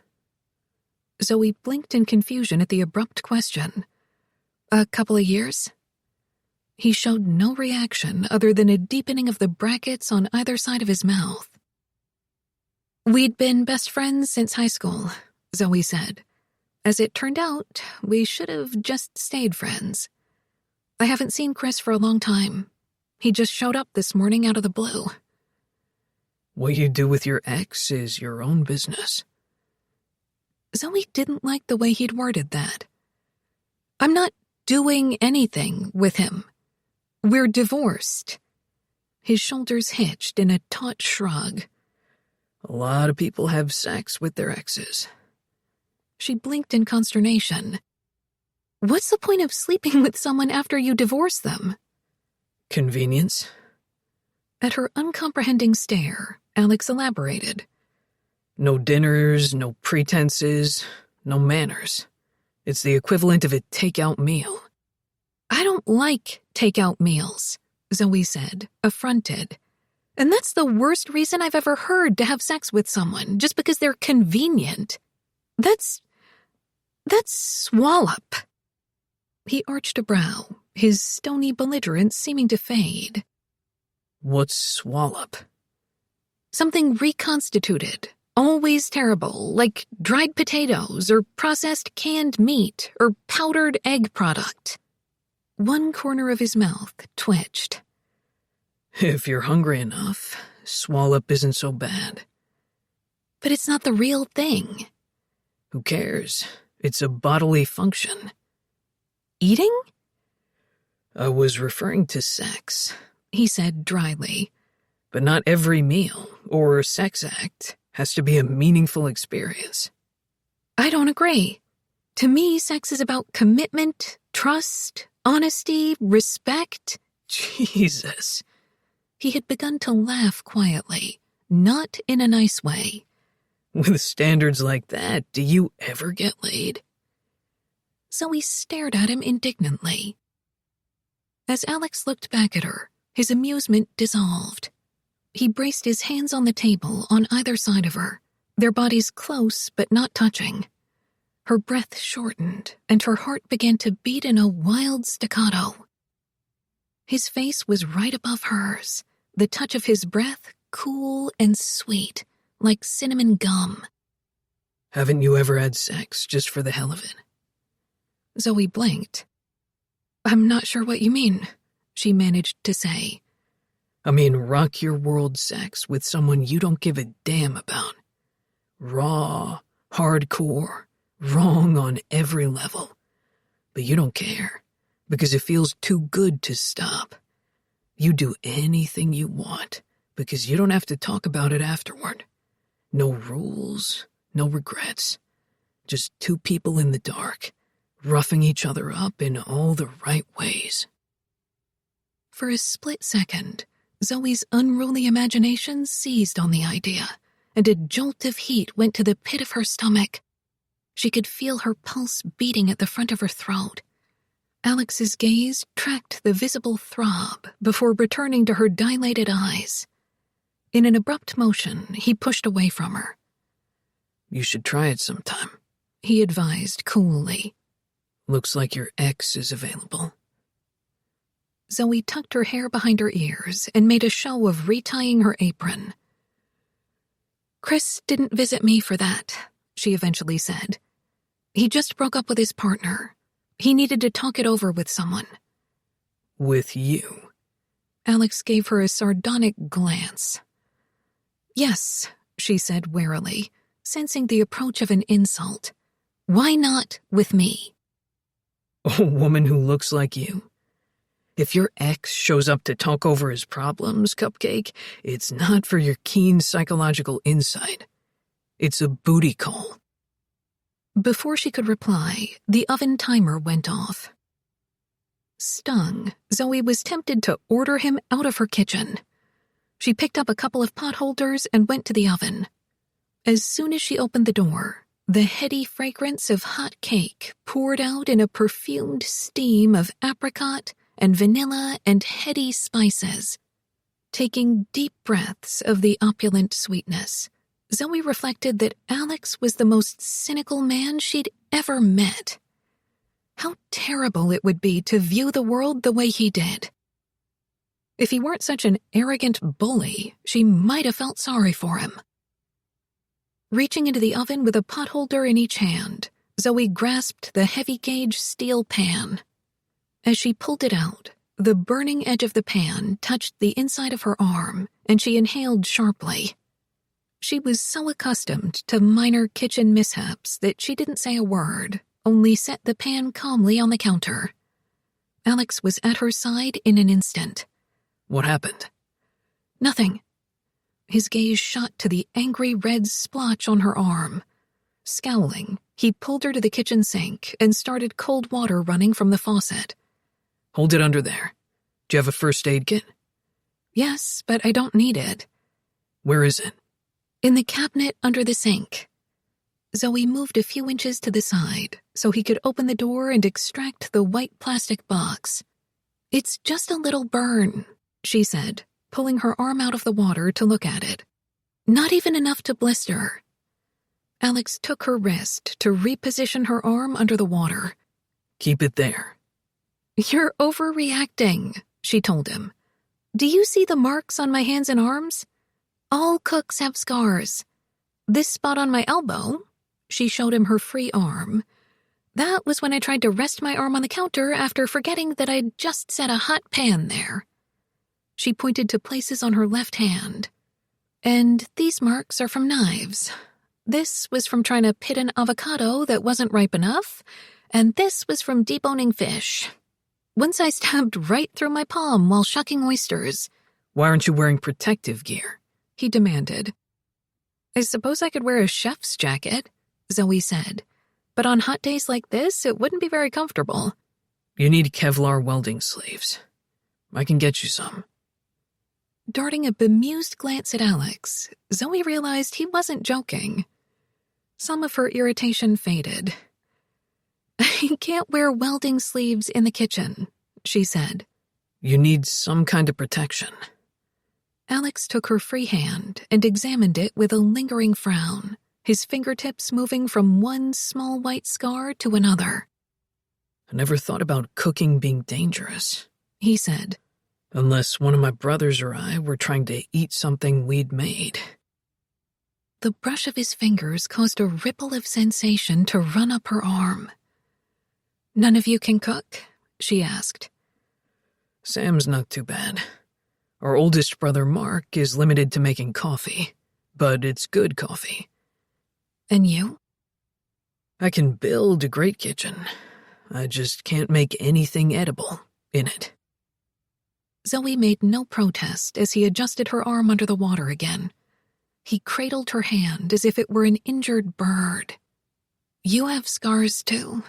Zoe blinked in confusion at the abrupt question. "A couple of years." He showed no reaction other than a deepening of the brackets on either side of his mouth. "We'd been best friends since high school," Zoe said. "As it turned out, we should have just stayed friends. I haven't seen Chris for a long time. He just showed up this morning out of the blue." "What you do with your ex is your own business." Zoe didn't like the way he'd worded that. "I'm not doing anything with him. We're divorced." His shoulders hitched in a taut shrug. "A lot of people have sex with their exes." She blinked in consternation. "What's the point of sleeping with someone after you divorce them?" "Convenience." At her uncomprehending stare, Alex elaborated. "No dinners, no pretenses, no manners. It's the equivalent of a takeout meal." "I don't like takeout meals," Zoe said, affronted. "And that's the worst reason I've ever heard to have sex with someone, just because they're convenient. That's swallop." He arched a brow, his stony belligerence seeming to fade. "What's swallop?" "Something reconstituted, always terrible, like dried potatoes or processed canned meat or powdered egg product." One corner of his mouth twitched. "If you're hungry enough, swallop isn't so bad." "But it's not the real thing." "Who cares? It's a bodily function." "Eating?" "I was referring to sex," he said dryly. "But not every meal or sex act has to be a meaningful experience." "I don't agree. To me, sex is about commitment, trust, honesty, respect." "Jesus." He had begun to laugh quietly, not in a nice way. "With standards like that, do you ever get laid?" Zoe stared at him indignantly. As Alex looked back at her, his amusement dissolved. He braced his hands on the table on either side of her, their bodies close but not touching. Her breath shortened, and her heart began to beat in a wild staccato. His face was right above hers, the touch of his breath cool and sweet, like cinnamon gum. "Haven't you ever had sex just for the hell of it?" Zoe blinked. "I'm not sure what you mean," she managed to say. "I mean rock your world sex with someone you don't give a damn about. Raw, hardcore, wrong on every level. But you don't care, because it feels too good to stop. You do anything you want, because you don't have to talk about it afterward. No rules, no regrets. Just two people in the dark, roughing each other up in all the right ways. For a split second, Zoe's unruly imagination seized on the idea, and a jolt of heat went to the pit of her stomach. She could feel her pulse beating at the front of her throat. Alex's gaze tracked the visible throb before returning to her dilated eyes. In an abrupt motion, he pushed away from her. You should try it sometime, he advised coolly. Looks like your ex is available. Zoe tucked her hair behind her ears and made a show of retying her apron. Chris didn't visit me for that, she eventually said. He just broke up with his partner. He needed to talk it over with someone. With you? Alex gave her a sardonic glance. Yes, she said warily, sensing the approach of an insult. Why not with me? A woman who looks like you? If your ex shows up to talk over his problems, Cupcake, it's not for your keen psychological insight. It's a booty call. Before she could reply, the oven timer went off. Stung, Zoe was tempted to order him out of her kitchen. She picked up a couple of pot holders and went to the oven. As soon as she opened the door, the heady fragrance of hot cake poured out in a perfumed steam of apricot and vanilla and heady spices. Taking deep breaths of the opulent sweetness, Zoe reflected that Alex was the most cynical man she'd ever met. How terrible it would be to view the world the way he did. If he weren't such an arrogant bully, she might have felt sorry for him. Reaching into the oven with a potholder in each hand, Zoe grasped the heavy-gauge steel pan. As she pulled it out, the burning edge of the pan touched the inside of her arm, and she inhaled sharply. She was so accustomed to minor kitchen mishaps that she didn't say a word, only set the pan calmly on the counter. Alex was at her side in an instant. What happened? Nothing. His gaze shot to the angry red splotch on her arm. Scowling, he pulled her to the kitchen sink and started cold water running from the faucet. Hold it under there. Do you have a first aid kit? Yes, but I don't need it. Where is it? In the cabinet under the sink. Zoe moved a few inches to the side so he could open the door and extract the white plastic box. It's just a little burn, she said, pulling her arm out of the water to look at it. Not even enough to blister. Alex took her wrist to reposition her arm under the water. Keep it there. You're overreacting, she told him. Do you see the marks on my hands and arms? All cooks have scars. This spot on my elbow, she showed him her free arm. That was when I tried to rest my arm on the counter after forgetting that I'd just set a hot pan there. She pointed to places on her left hand. And these marks are from knives. This was from trying to pit an avocado that wasn't ripe enough, and this was from deboning fish. Once I stabbed right through my palm while shucking oysters. Why aren't you wearing protective gear? He demanded. I suppose I could wear a chef's jacket, Zoe said. But on hot days like this, it wouldn't be very comfortable. You need Kevlar welding sleeves. I can get you some. Darting a bemused glance at Alex, Zoe realized he wasn't joking. Some of her irritation faded. I can't wear welding sleeves in the kitchen, she said. You need some kind of protection. Alex took her free hand and examined it with a lingering frown, his fingertips moving from one small white scar to another. I never thought about cooking being dangerous, he said. Unless one of my brothers or I were trying to eat something we'd made. The brush of his fingers caused a ripple of sensation to run up her arm. None of you can cook? She asked. Sam's not too bad. Our oldest brother, Mark, is limited to making coffee, but it's good coffee. And you? I can build a great kitchen. I just can't make anything edible in it. Zoe made no protest as he adjusted her arm under the water again. He cradled her hand as if it were an injured bird. You have scars too.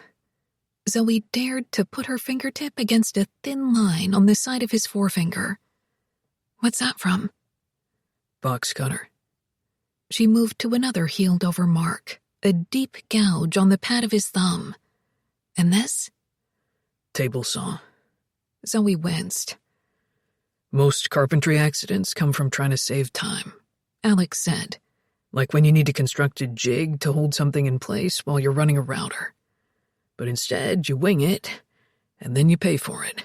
Zoe dared to put her fingertip against a thin line on the side of his forefinger. "What's that from?" "Box cutter." She moved to another healed-over mark, a deep gouge on the pad of his thumb. "And this?" "Table saw." Zoe winced. "Most carpentry accidents come from trying to save time," Alex said. "Like when you need to construct a jig to hold something in place while you're running a router. But instead, you wing it, and then you pay for it."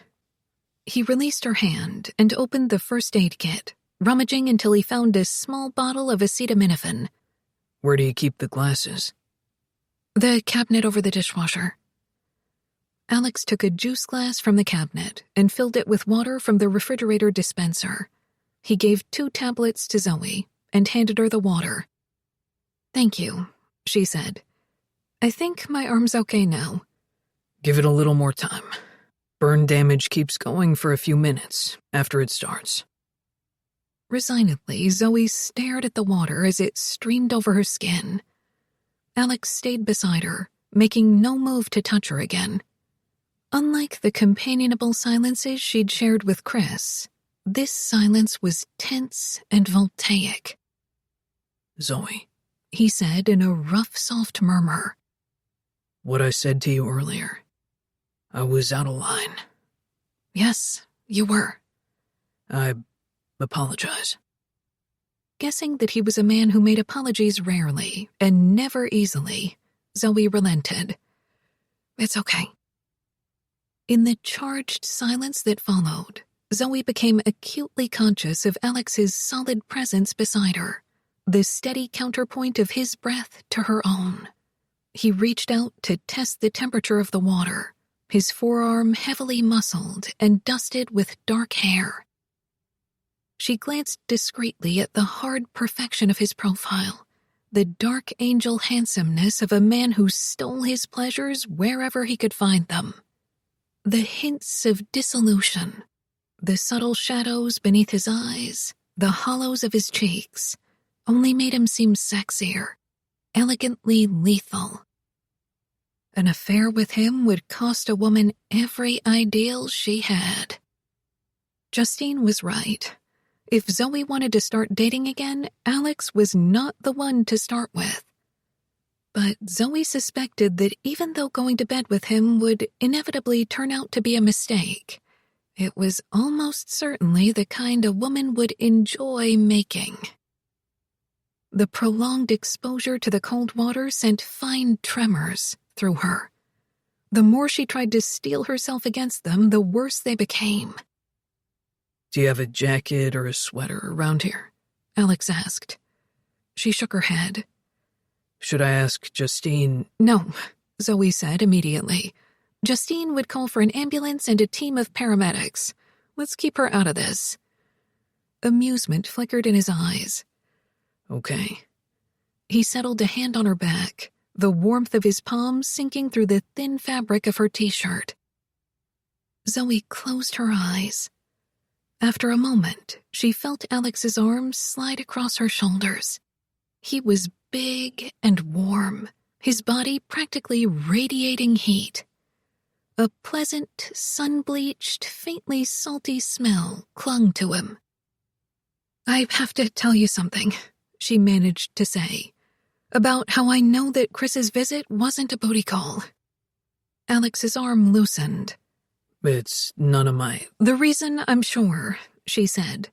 He released her hand and opened the first aid kit, rummaging until he found a small bottle of acetaminophen. "Where do you keep the glasses?" "The cabinet over the dishwasher." Alex took a juice glass from the cabinet and filled it with water from the refrigerator dispenser. He gave 2 tablets to Zoe and handed her the water. "Thank you," she said. "I think my arm's okay now." "Give it a little more time. Burn damage keeps going for a few minutes after it starts." Resignedly, Zoe stared at the water as it streamed over her skin. Alex stayed beside her, making no move to touch her again. Unlike the companionable silences she'd shared with Chris, this silence was tense and voltaic. "Zoe," he said in a rough, soft murmur. "What I said to you earlier, I was out of line. Yes, you were." I apologize." Guessing that he was a man who made apologies rarely and never easily, Zoe relented. "It's okay." In the charged silence that followed, Zoe became acutely conscious of Alex's solid presence beside her, the steady counterpoint of his breath to her own. He reached out to test the temperature of the water, his forearm heavily muscled and dusted with dark hair. She glanced discreetly at the hard perfection of his profile, the dark angel handsomeness of a man who stole his pleasures wherever he could find them. The hints of dissolution, the subtle shadows beneath his eyes, the hollows of his cheeks, only made him seem sexier, elegantly lethal. An affair with him would cost a woman every ideal she had. Justine was right. If Zoe wanted to start dating again, Alex was not the one to start with. But Zoe suspected that even though going to bed with him would inevitably turn out to be a mistake, it was almost certainly the kind a woman would enjoy making. The prolonged exposure to the cold water sent fine tremors through her. The more she tried to steel herself against them, the worse they became. "Do you have a jacket or a sweater around here?" Alex asked. She shook her head. "Should I ask Justine?" "No," Zoe said immediately. "Justine would call for an ambulance and a team of paramedics. Let's keep her out of this." Amusement flickered in his eyes. "Okay." He settled a hand on her back, the warmth of his palm sinking through the thin fabric of her t-shirt. Zoe closed her eyes. After a moment, she felt Alex's arms slide across her shoulders. He was big and warm, his body practically radiating heat. A pleasant, sun-bleached, faintly salty smell clung to him. "I have to tell you something," she managed to say, "about how I know that Chris's visit wasn't a booty call." Alex's arm loosened. "It's none of my—" "The reason I'm sure," she said,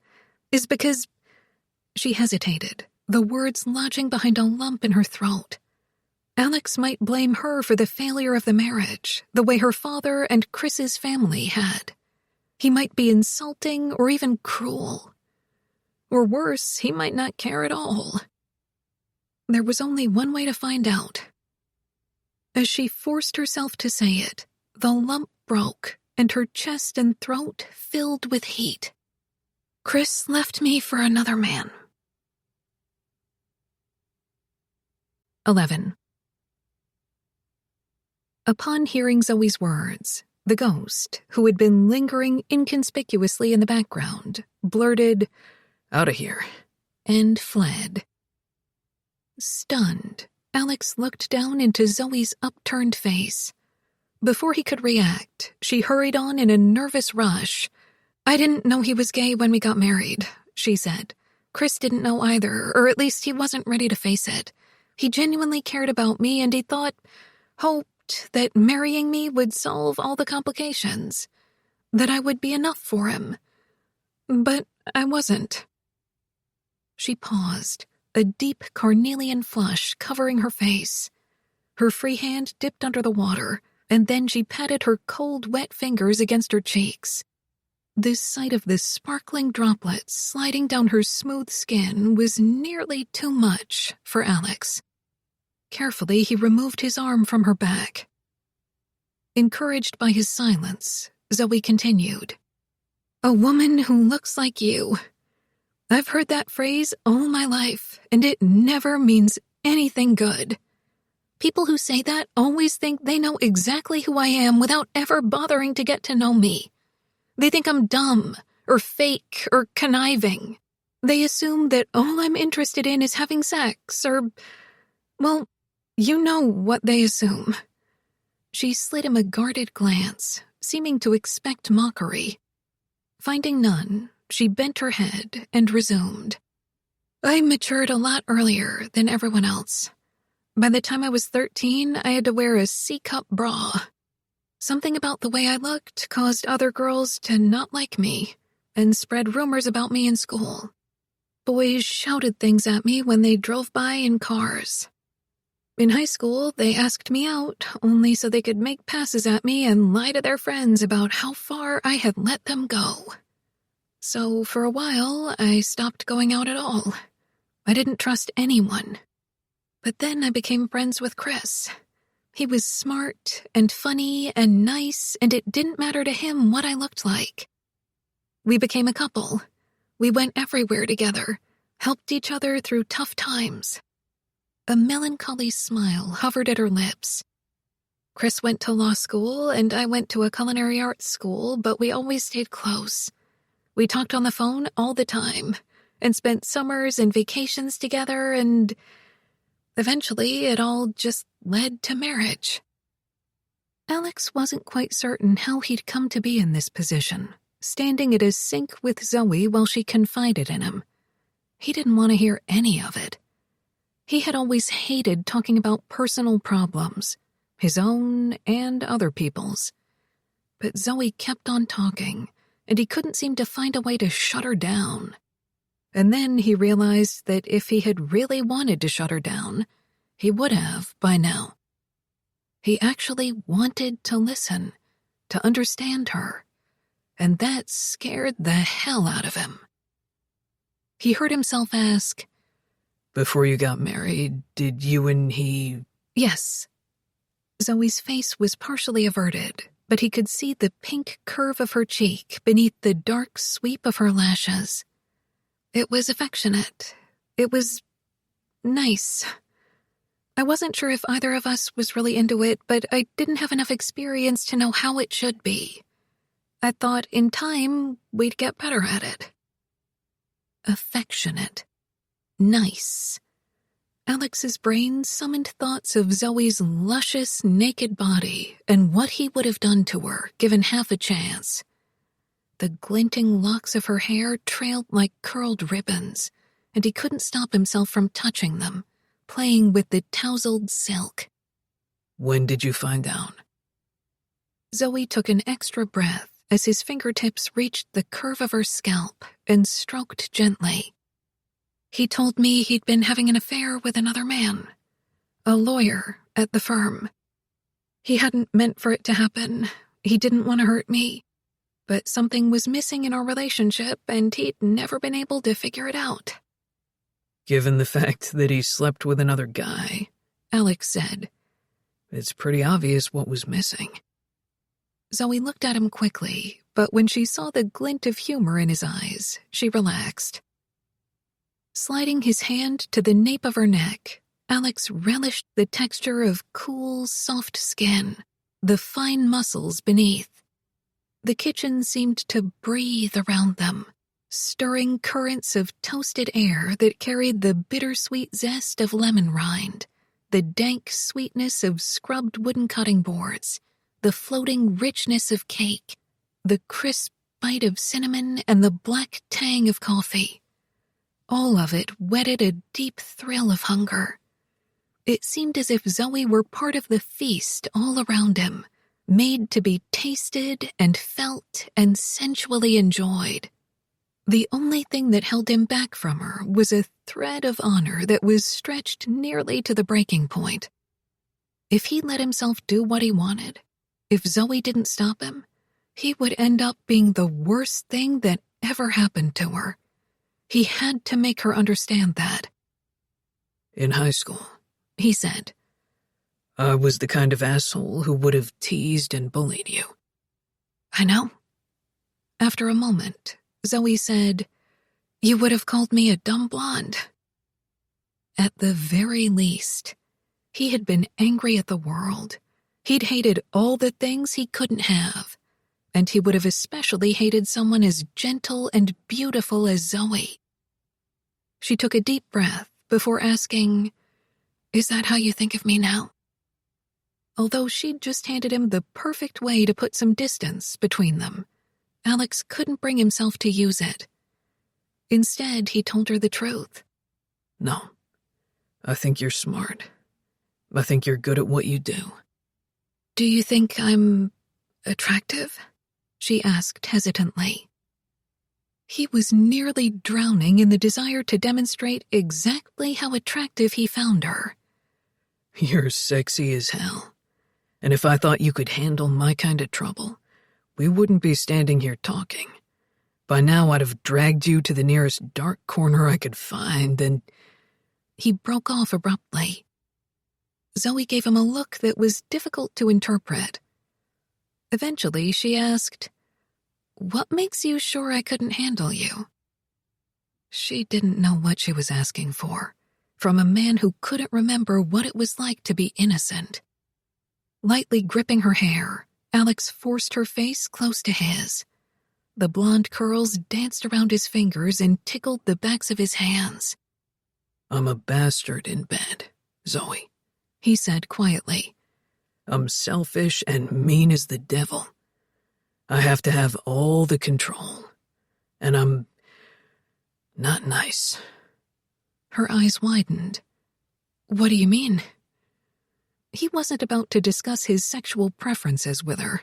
"is because—" She hesitated, the words lodging behind a lump in her throat. Alex might blame her for the failure of the marriage, the way her father and Chris's family had. He might be insulting or even cruel. Or worse, he might not care at all. There was only one way to find out. As she forced herself to say it, the lump broke and her chest and throat filled with heat. "Chris left me for another man." 11. Upon hearing Zoe's words, the ghost, who had been lingering inconspicuously in the background, blurted, "Out of here," and fled. Stunned, Alex looked down into Zoe's upturned face. Before he could react, she hurried on in a nervous rush. "I didn't know he was gay when we got married," she said. "Chris didn't know either, or at least he wasn't ready to face it. He genuinely cared about me, and he hoped that marrying me would solve all the complications, that I would be enough for him. But I wasn't." She paused, a deep carnelian flush covering her face. Her free hand dipped under the water, and then she patted her cold, wet fingers against her cheeks. The sight of the sparkling droplets sliding down her smooth skin was nearly too much for Alex. Carefully, he removed his arm from her back. Encouraged by his silence, Zoe continued. "A woman who looks like you. I've heard that phrase all my life, and it never means anything good. People who say that always think they know exactly who I am without ever bothering to get to know me. They think I'm dumb, or fake, or conniving. They assume that all I'm interested in is having sex, or, well, you know what they assume." She slid him a guarded glance, seeming to expect mockery. Finding none, she bent her head and resumed. "I matured a lot earlier than everyone else. By the time I was 13, I had to wear a C-cup bra. Something about the way I looked caused other girls to not like me and spread rumors about me in school. Boys shouted things at me when they drove by in cars. In high school, they asked me out only so they could make passes at me and lie to their friends about how far I had let them go. So for a while, I stopped going out at all. I didn't trust anyone. But then I became friends with Chris. He was smart and funny and nice, and it didn't matter to him what I looked like. We became a couple. We went everywhere together, helped each other through tough times." A melancholy smile hovered at her lips. "Chris went to law school, and I went to a culinary arts school, but we always stayed close. We talked on the phone all the time, and spent summers and vacations together, and eventually it all just led to marriage." Alex wasn't quite certain how he'd come to be in this position, standing at a sink with Zoe while she confided in him. He didn't want to hear any of it. He had always hated talking about personal problems, his own and other people's. But Zoe kept on talking, and he couldn't seem to find a way to shut her down. And then he realized that if he had really wanted to shut her down, he would have by now. He actually wanted to listen, to understand her, and that scared the hell out of him. He heard himself ask, "Before you got married, did you and he—" "Yes." Zoe's face was partially averted, but he could see the pink curve of her cheek beneath the dark sweep of her lashes. "It was affectionate. It was nice. I wasn't sure if either of us was really into it, but I didn't have enough experience to know how it should be. I thought in time we'd get better at it." Affectionate. Nice. Alex's brain summoned thoughts of Zoe's luscious, naked body and what he would have done to her, given half a chance. The glinting locks of her hair trailed like curled ribbons, and he couldn't stop himself from touching them, playing with the tousled silk. "When did you find out?" Zoe took an extra breath as his fingertips reached the curve of her scalp and stroked gently. "He told me he'd been having an affair with another man, a lawyer at the firm. He hadn't meant for it to happen. He didn't want to hurt me. But something was missing in our relationship, and he'd never been able to figure it out." "Given the fact that he slept with another guy," Alex said, "it's pretty obvious what was missing." Zoe looked at him quickly, but when she saw the glint of humor in his eyes, she relaxed. Sliding his hand to the nape of her neck, Alex relished the texture of cool, soft skin, the fine muscles beneath. The kitchen seemed to breathe around them, stirring currents of toasted air that carried the bittersweet zest of lemon rind, the dank sweetness of scrubbed wooden cutting boards, the floating richness of cake, the crisp bite of cinnamon, and the black tang of coffee. All of it whetted a deep thrill of hunger. It seemed as if Zoe were part of the feast all around him, made to be tasted and felt and sensually enjoyed. The only thing that held him back from her was a thread of honor that was stretched nearly to the breaking point. If he let himself do what he wanted, if Zoe didn't stop him, he would end up being the worst thing that ever happened to her. He had to make her understand that. In high school, He said, I was the kind of asshole who would have teased and bullied you. I know. After a moment, Zoe said, You would have called me a dumb blonde. At the very least, he had been angry at the world. He'd hated all the things he couldn't have, and he would have especially hated someone as gentle and beautiful as Zoe. She took a deep breath before asking, Is that how you think of me now? Although she'd just handed him the perfect way to put some distance between them, Alex couldn't bring himself to use it. Instead, he told her the truth. No, I think you're smart. I think you're good at what you do. Do you think I'm attractive? She asked hesitantly. He was nearly drowning in the desire to demonstrate exactly how attractive he found her. You're sexy as hell. And if I thought you could handle my kind of trouble, we wouldn't be standing here talking. By now I'd have dragged you to the nearest dark corner I could find, and... He broke off abruptly. Zoe gave him a look that was difficult to interpret. Eventually, she asked, What makes you sure I couldn't handle you? She didn't know what she was asking for, from a man who couldn't remember what it was like to be innocent. Lightly gripping her hair, Alex forced her face close to his. The blonde curls danced around his fingers and tickled the backs of his hands. I'm a bastard in bed, Zoe, he said quietly. I'm selfish and mean as the devil. I have to have all the control. And I'm not nice. Her eyes widened. What do you mean? He wasn't about to discuss his sexual preferences with her.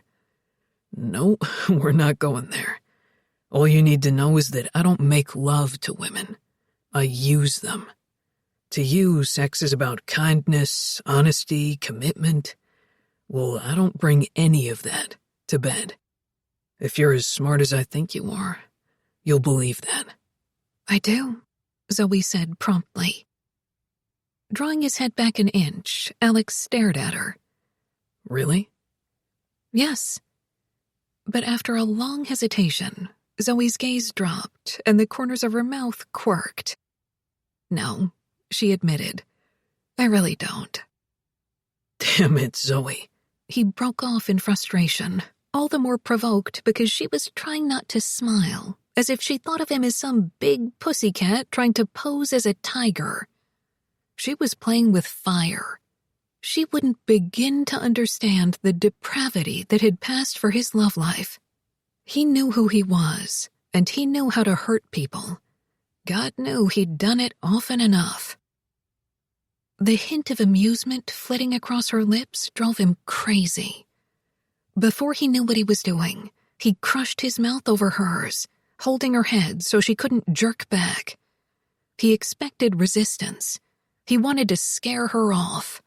No, we're not going there. All you need to know is that I don't make love to women. I use them. To you, sex is about kindness, honesty, commitment. Well, I don't bring any of that to bed. If you're as smart as I think you are, you'll believe that. I do, Zoe said promptly. Drawing his head back an inch, Alex stared at her. Really? Yes. But after a long hesitation, Zoe's gaze dropped and the corners of her mouth quirked. No, she admitted. I really don't. Damn it, Zoe. He broke off in frustration, all the more provoked because she was trying not to smile, as if she thought of him as some big pussycat trying to pose as a tiger. She was playing with fire. She wouldn't begin to understand the depravity that had passed for his love life. He knew who he was, and he knew how to hurt people. God knew he'd done it often enough. The hint of amusement flitting across her lips drove him crazy. Before he knew what he was doing, he crushed his mouth over hers, holding her head so she couldn't jerk back. He expected resistance. He wanted to scare her off.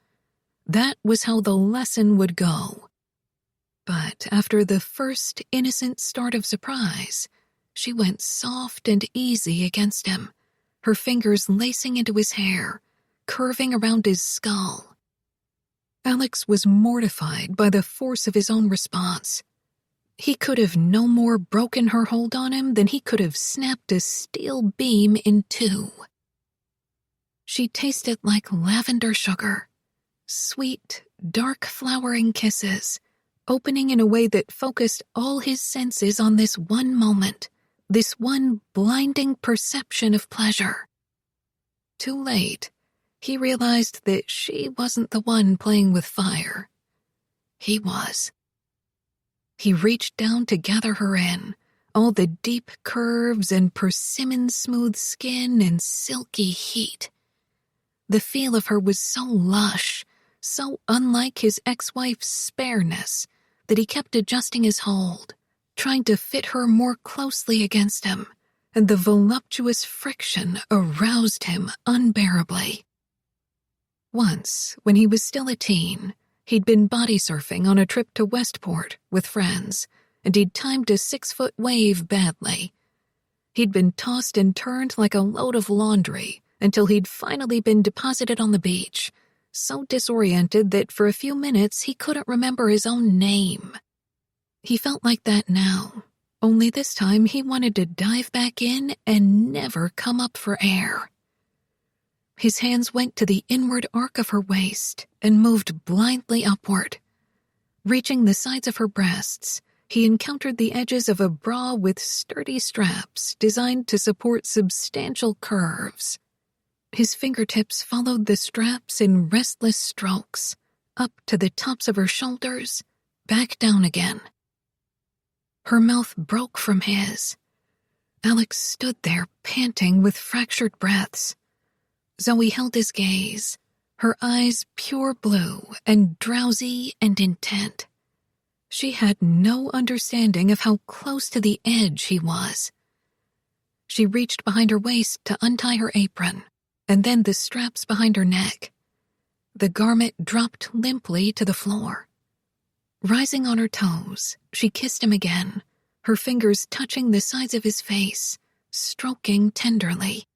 That was how the lesson would go. But after the first innocent start of surprise, she went soft and easy against him, her fingers lacing into his hair, curving around his skull. Alex was mortified by the force of his own response. He could have no more broken her hold on him than he could have snapped a steel beam in two. She tasted like lavender sugar, sweet, dark flowering kisses, opening in a way that focused all his senses on this one moment, this one blinding perception of pleasure. Too late, he realized that she wasn't the one playing with fire. He was. He reached down to gather her in, all the deep curves and persimmon-smooth skin and silky heat. The feel of her was so lush, so unlike his ex-wife's spareness, that he kept adjusting his hold, trying to fit her more closely against him, and the voluptuous friction aroused him unbearably. Once, when he was still a teen, he'd been body surfing on a trip to Westport with friends, and he'd timed a 6-foot wave badly. He'd been tossed and turned like a load of laundry until he'd finally been deposited on the beach, so disoriented that for a few minutes he couldn't remember his own name. He felt like that now, only this time he wanted to dive back in and never come up for air. His hands went to the inward arc of her waist and moved blindly upward. Reaching the sides of her breasts, he encountered the edges of a bra with sturdy straps designed to support substantial curves. His fingertips followed the straps in restless strokes, up to the tops of her shoulders, back down again. Her mouth broke from his. Alex stood there panting with fractured breaths. Zoe held his gaze, her eyes pure blue and drowsy and intent. She had no understanding of how close to the edge he was. She reached behind her waist to untie her apron, and then the straps behind her neck. The garment dropped limply to the floor. Rising on her toes, she kissed him again, her fingers touching the sides of his face, stroking tenderly.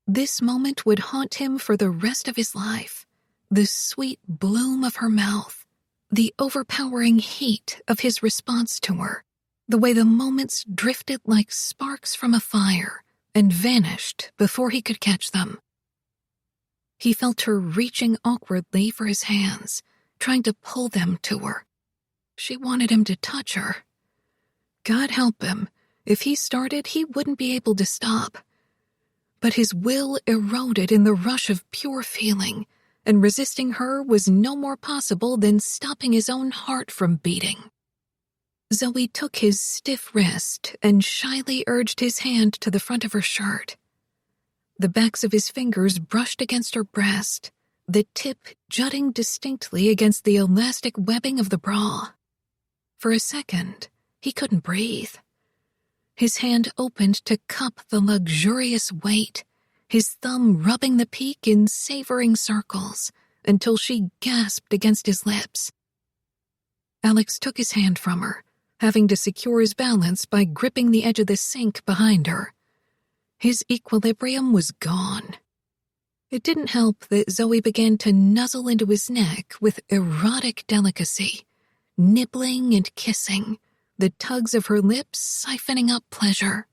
This moment would haunt him for the rest of his life. The sweet bloom of her mouth, the overpowering heat of his response to her, the way the moments drifted like sparks from a fire and vanished before he could catch them. He felt her reaching awkwardly for his hands, trying to pull them to her. She wanted him to touch her. God help him. If he started, he wouldn't be able to stop. But his will eroded in the rush of pure feeling, and resisting her was no more possible than stopping his own heart from beating. Zoe took his stiff wrist and shyly urged his hand to the front of her shirt. The backs of his fingers brushed against her breast, the tip jutting distinctly against the elastic webbing of the bra. For a second, he couldn't breathe. His hand opened to cup the luxurious weight, his thumb rubbing the peak in savoring circles until she gasped against his lips. Alex took his hand from her, having to secure his balance by gripping the edge of the sink behind her. His equilibrium was gone. It didn't help that Zoe began to nuzzle into his neck with erotic delicacy, nibbling and kissing, the tugs of her lips siphoning up pleasure.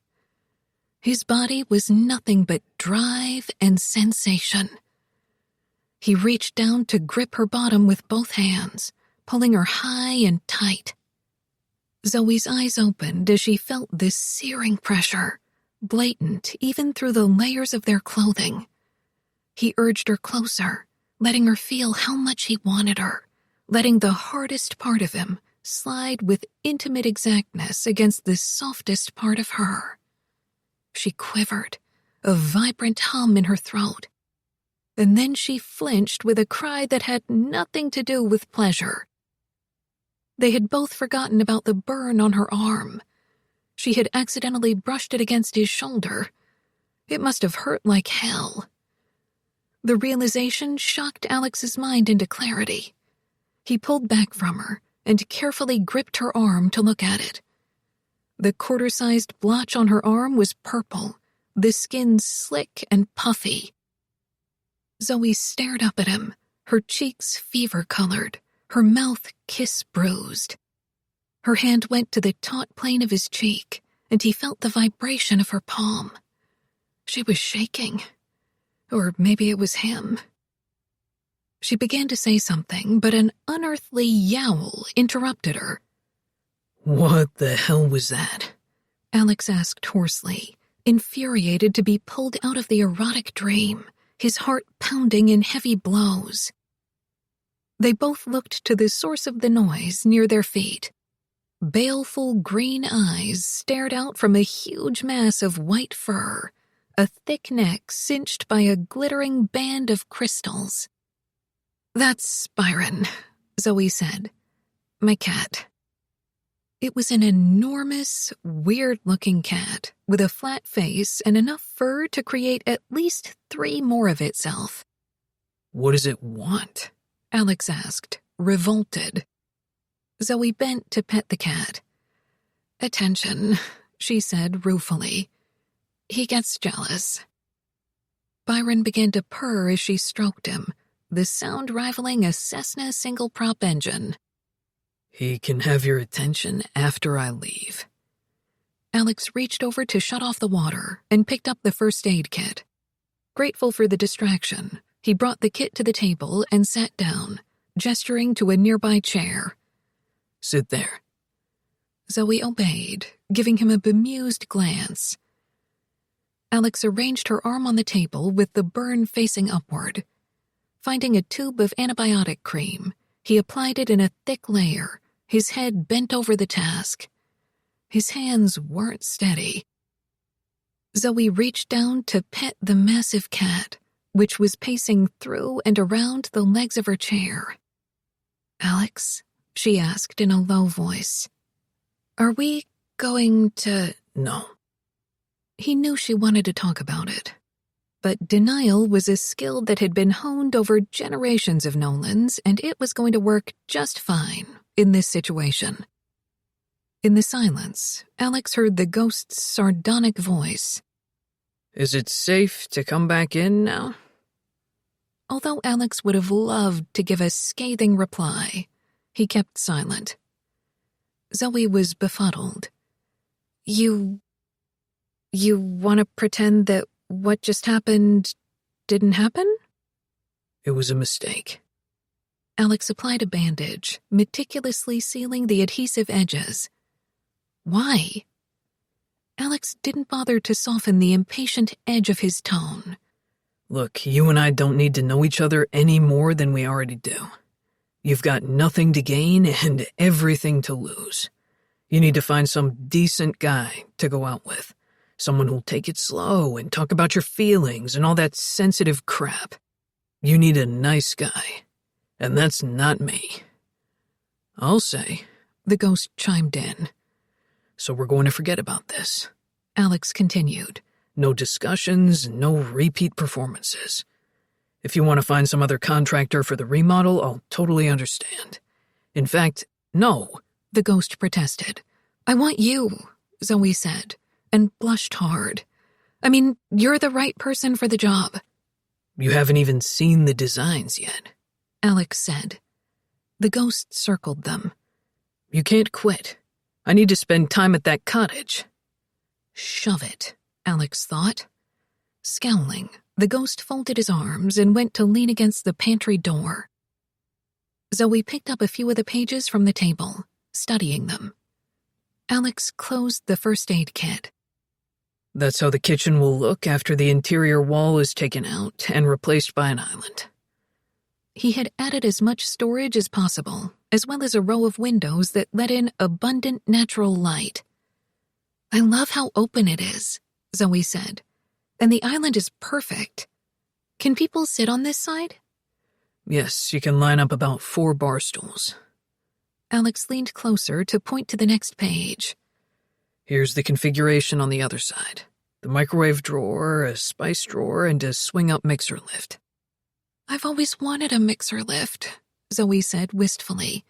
His body was nothing but drive and sensation. He reached down to grip her bottom with both hands, pulling her high and tight. Zoe's eyes opened as she felt this searing pressure, blatant even through the layers of their clothing. He urged her closer, letting her feel how much he wanted her, letting the hardest part of him slide with intimate exactness against the softest part of her. She quivered, a vibrant hum in her throat. And then she flinched with a cry that had nothing to do with pleasure. They had both forgotten about the burn on her arm. She had accidentally brushed it against his shoulder. It must have hurt like hell. The realization shocked Alex's mind into clarity. He pulled back from her and carefully gripped her arm to look at it. The quarter-sized blotch on her arm was purple, the skin slick and puffy. Zoe stared up at him, her cheeks fever-colored, her mouth kiss-bruised. Her hand went to the taut plane of his cheek, and he felt the vibration of her palm. She was shaking. Or maybe it was him. She began to say something, but an unearthly yowl interrupted her. What the hell was that? Alex asked hoarsely, infuriated to be pulled out of the erotic dream, his heart pounding in heavy blows. They both looked to the source of the noise near their feet. Baleful green eyes stared out from a huge mass of white fur, a thick neck cinched by a glittering band of crystals. "That's Byron," Zoe said. "My cat." It was an enormous, weird-looking cat with a flat face and enough fur to create at least 3 more of itself. "What does it want?" Alex asked, revolted. Zoe bent to pet the cat. "Attention," she said ruefully. "He gets jealous." Byron began to purr as she stroked him, the sound rivaling a Cessna single-prop engine. "He can have your attention after I leave." Alex reached over to shut off the water and picked up the first aid kit. Grateful for the distraction, he brought the kit to the table and sat down, gesturing to a nearby chair. "Sit there." Zoe obeyed, giving him a bemused glance. Alex arranged her arm on the table with the burn facing upward. Finding a tube of antibiotic cream, he applied it in a thick layer, his head bent over the task. His hands weren't steady. Zoe reached down to pet the massive cat, which was pacing through and around the legs of her chair. "Alex?" she asked in a low voice. "Are we going to—" "No." He knew she wanted to talk about it. But denial was a skill that had been honed over generations of Nolans, and it was going to work just fine in this situation. In the silence, Alex heard the ghost's sardonic voice. "Is it safe to come back in now?" Although Alex would have loved to give a scathing reply, he kept silent. Zoe was befuddled. You want to pretend that what just happened didn't happen?" "It was a mistake." Alex applied a bandage, meticulously sealing the adhesive edges. Why? Alex didn't bother to soften the impatient edge of his tone. "Look, you and I don't need to know each other any more than we already do. You've got nothing to gain and everything to lose. You need to find some decent guy to go out with. Someone who'll take it slow and talk about your feelings and all that sensitive crap. You need a nice guy. And that's not me." "I'll say," the ghost chimed in. "So we're going to forget about this." Alex continued. "No discussions, no repeat performances. If you want to find some other contractor for the remodel, I'll totally understand. In fact, no," the ghost protested. "I want you," Zoe said, and blushed hard. "I mean, you're the right person for the job." "You haven't even seen the designs yet," Alex said. The ghost circled them. "You can't quit. I need to spend time at that cottage." Shove it, Alex thought. Scowling, the ghost folded his arms and went to lean against the pantry door. Zoe picked up a few of the pages from the table, studying them. Alex closed the first aid kit. "That's how the kitchen will look after the interior wall is taken out and replaced by an island." He had added as much storage as possible, as well as a row of windows that let in abundant natural light. "I love how open it is," Zoe said, "and the island is perfect. Can people sit on this side?" "Yes, you can line up about 4 bar stools." Alex leaned closer to point to the next page. "Here's the configuration on the other side. The microwave drawer, a spice drawer, and a swing-up mixer lift." "I've always wanted a mixer lift," Zoe said wistfully.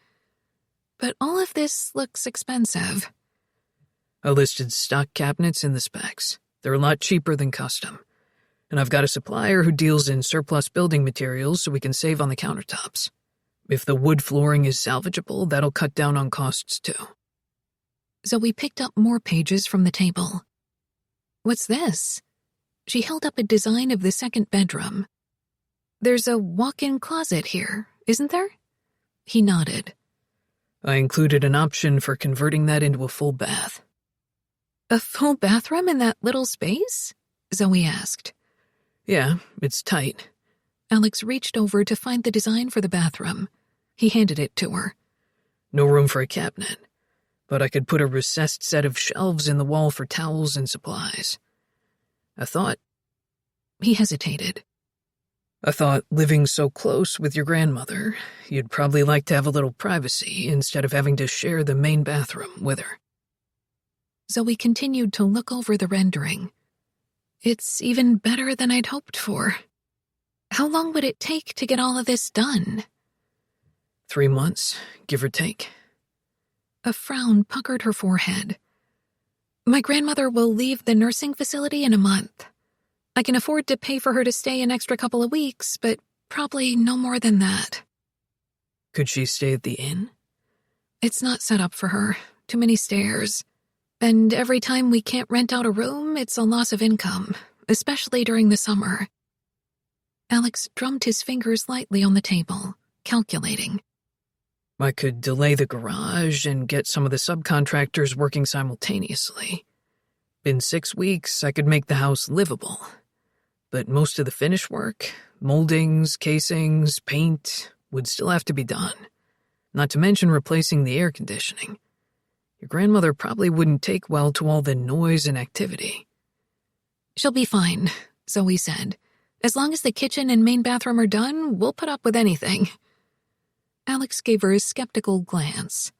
"But all of this looks expensive." "I listed stock cabinets in the specs. They're a lot cheaper than custom. And I've got a supplier who deals in surplus building materials so we can save on the countertops. If the wood flooring is salvageable, that'll cut down on costs too." Zoe picked up more pages from the table. "What's this?" She held up a design of the second bedroom. "There's a walk-in closet here, isn't there?" He nodded. "I included an option for converting that into a full bath." "A full bathroom in that little space?" Zoe asked. "Yeah, it's tight." Alex reached over to find the design for the bathroom. He handed it to her. "No room for a cabinet. but I could put a recessed set of shelves in the wall for towels and supplies. I thought He hesitated. living so close with your grandmother, you'd probably like to have a little privacy instead of having to share the main bathroom with her. Zoe continued to look over the rendering. It's even better than I'd hoped for. How long would it take to get all of this done? 3 months, give or take. A frown puckered her forehead. My grandmother will leave the nursing facility in a month. I can afford to pay for her to stay an extra couple of weeks, but probably no more than that. Could she stay at the inn? It's not set up for her. Too many stairs. And every time we can't rent out a room, it's a loss of income, especially during the summer. Alex drummed his fingers lightly on the table, calculating. I could delay the garage and get some of the subcontractors working simultaneously. In 6 weeks, I could make the house livable. But most of the finish work, moldings, casings, paint, would still have to be done. Not to mention replacing the air conditioning. Your grandmother probably wouldn't take well to all the noise and activity. She'll be fine, Zoe said. As long as the kitchen and main bathroom are done, we'll put up with anything. Alex gave her a skeptical glance.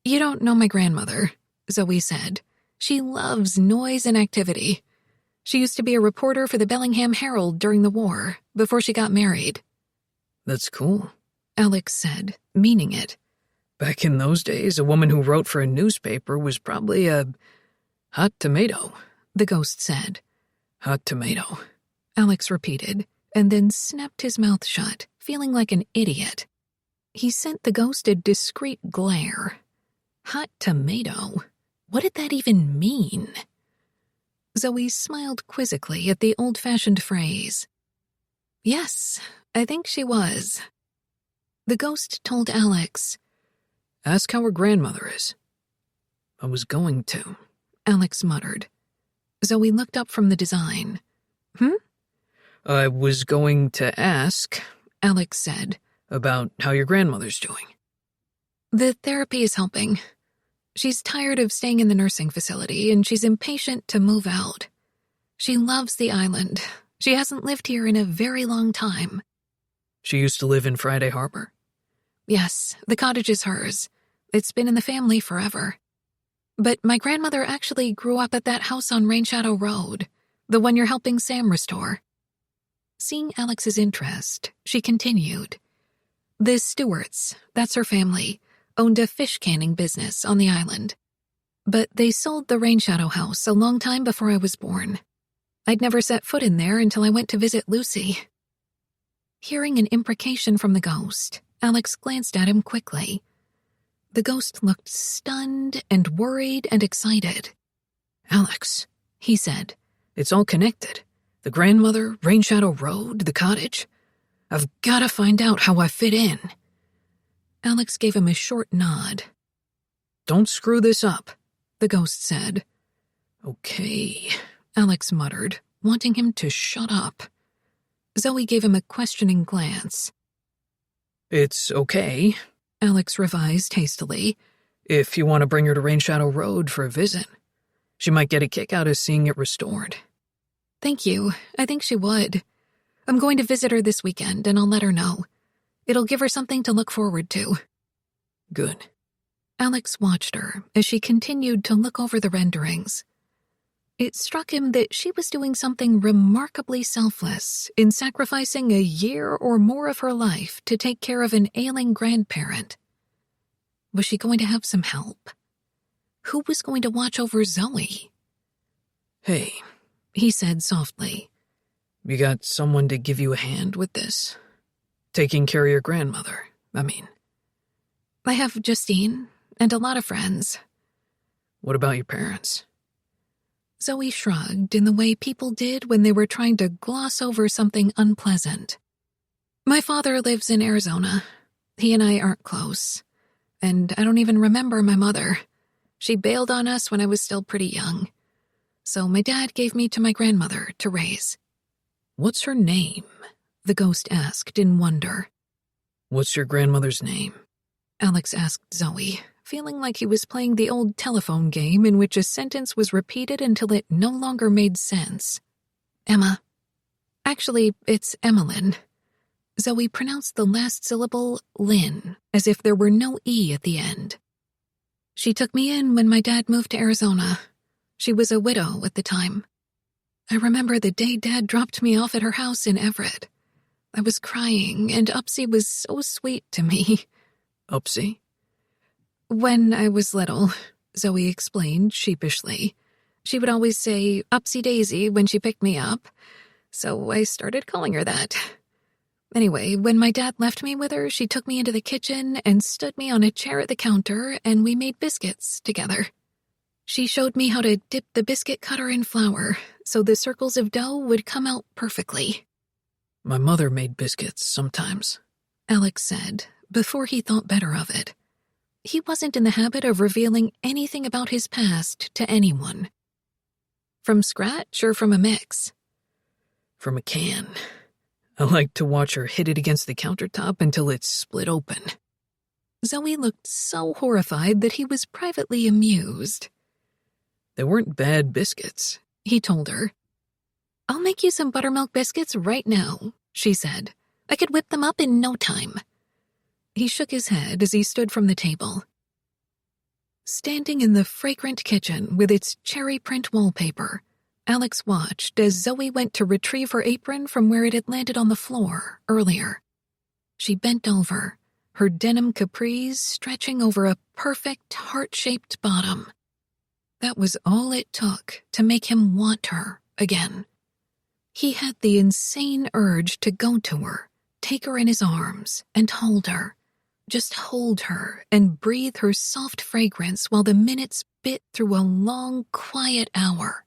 You don't know my grandmother, Zoe said. She loves noise and activity. She used to be a reporter for the Bellingham Herald during the war, before she got married. That's cool, Alex said, meaning it. Back in those days, a woman who wrote for a newspaper was probably a hot tomato, the ghost said. Hot tomato, Alex repeated, and then snapped his mouth shut, feeling like an idiot. He sent the ghost a discreet glare. Hot tomato? What did that even mean? Zoe smiled quizzically at the old-fashioned phrase. Yes, I think she was. The ghost told Alex. Ask how her grandmother is. I was going to, Alex muttered. Zoe looked up from the design. I was going to ask, Alex said, about how your grandmother's doing. The therapy is helping. She's tired of staying in the nursing facility, and she's impatient to move out. She loves the island. She hasn't lived here in a very long time. She used to live in Friday Harbor? Yes, the cottage is hers. It's been in the family forever. But my grandmother actually grew up at that house on Rainshadow Road, the one you're helping Sam restore. Seeing Alex's interest, she continued. The Stewarts, that's her family, owned a fish canning business on the island. But they sold the Rainshadow house a long time before I was born. I'd never set foot in there until I went to visit Lucy. Hearing an imprecation from the ghost, Alex glanced at him quickly. The ghost looked stunned and worried and excited. Alex, he said. It's all connected. The grandmother, Rainshadow Road, the cottage. I've got to find out how I fit in. Alex gave him a short nod. Don't screw this up, the ghost said. Okay, Alex muttered, wanting him to shut up. Zoe gave him a questioning glance. It's okay, Alex revised hastily. If you want to bring her to Rainshadow Road for a visit. She might get a kick out of seeing it restored. Thank you. I think she would. I'm going to visit her this weekend, and I'll let her know. It'll give her something to look forward to. Good. Alex watched her as she continued to look over the renderings. It struck him that she was doing something remarkably selfless in sacrificing a year or more of her life to take care of an ailing grandparent. Was she going to have some help? Who was going to watch over Zoe? Hey, he said softly. You got someone to give you a hand with this? Taking care of your grandmother, I mean. I have Justine and a lot of friends. What about your parents? Zoe shrugged in the way people did when they were trying to gloss over something unpleasant. My father lives in Arizona. He and I aren't close. And I don't even remember my mother. She bailed on us when I was still pretty young. So my dad gave me to my grandmother to raise. What's her name? The ghost asked in wonder. What's your grandmother's name? Alex asked Zoe, feeling like he was playing the old telephone game in which a sentence was repeated until it no longer made sense. Emma. Actually, it's Emmeline. Zoe pronounced the last syllable Lynn, as if there were no E at the end. She took me in when my dad moved to Arizona. She was a widow at the time. I remember the day Dad dropped me off at her house in Everett. I was crying, and Upsy was so sweet to me. Upsy? When I was little, Zoe explained sheepishly. She would always say Upsy Daisy when she picked me up, so I started calling her that. Anyway, when my dad left me with her, she took me into the kitchen and stood me on a chair at the counter, and we made biscuits together. She showed me how to dip the biscuit cutter in flour so the circles of dough would come out perfectly. My mother made biscuits sometimes, Alex said, before he thought better of it. He wasn't in the habit of revealing anything about his past to anyone. From scratch or from a mix? From a can. I liked to watch her hit it against the countertop until it split open. Zoe looked so horrified that he was privately amused. They weren't bad biscuits, he told her. I'll make you some buttermilk biscuits right now, she said. I could whip them up in no time. He shook his head as he stood from the table. Standing in the fragrant kitchen with its cherry print wallpaper, Alex watched as Zoe went to retrieve her apron from where it had landed on the floor earlier. She bent over, her denim capris stretching over a perfect heart-shaped bottom. That was all it took to make him want her again. He had the insane urge to go to her, take her in his arms, and hold her. Just hold her and breathe her soft fragrance while the minutes bit through a long, quiet hour.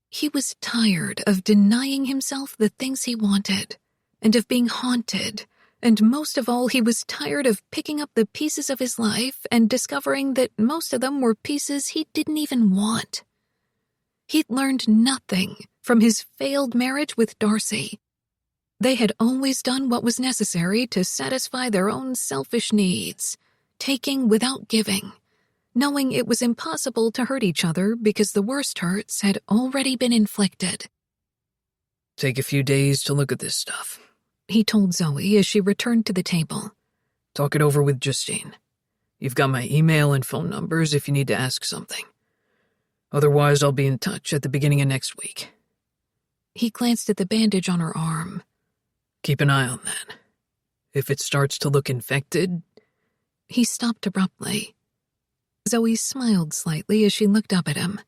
He was tired of denying himself the things he wanted, and of being haunted, and most of all, he was tired of picking up the pieces of his life and discovering that most of them were pieces he didn't even want. He'd learned nothing from his failed marriage with Darcy. They had always done what was necessary to satisfy their own selfish needs, taking without giving, knowing it was impossible to hurt each other because the worst hurts had already been inflicted. Take a few days to look at this stuff, he told Zoe as she returned to the table. Talk it over with Justine. You've got my email and phone numbers if you need to ask something. Otherwise, I'll be in touch at the beginning of next week. He glanced at the bandage on her arm. Keep an eye on that. If it starts to look infected... He stopped abruptly. Zoe smiled slightly as she looked up at him.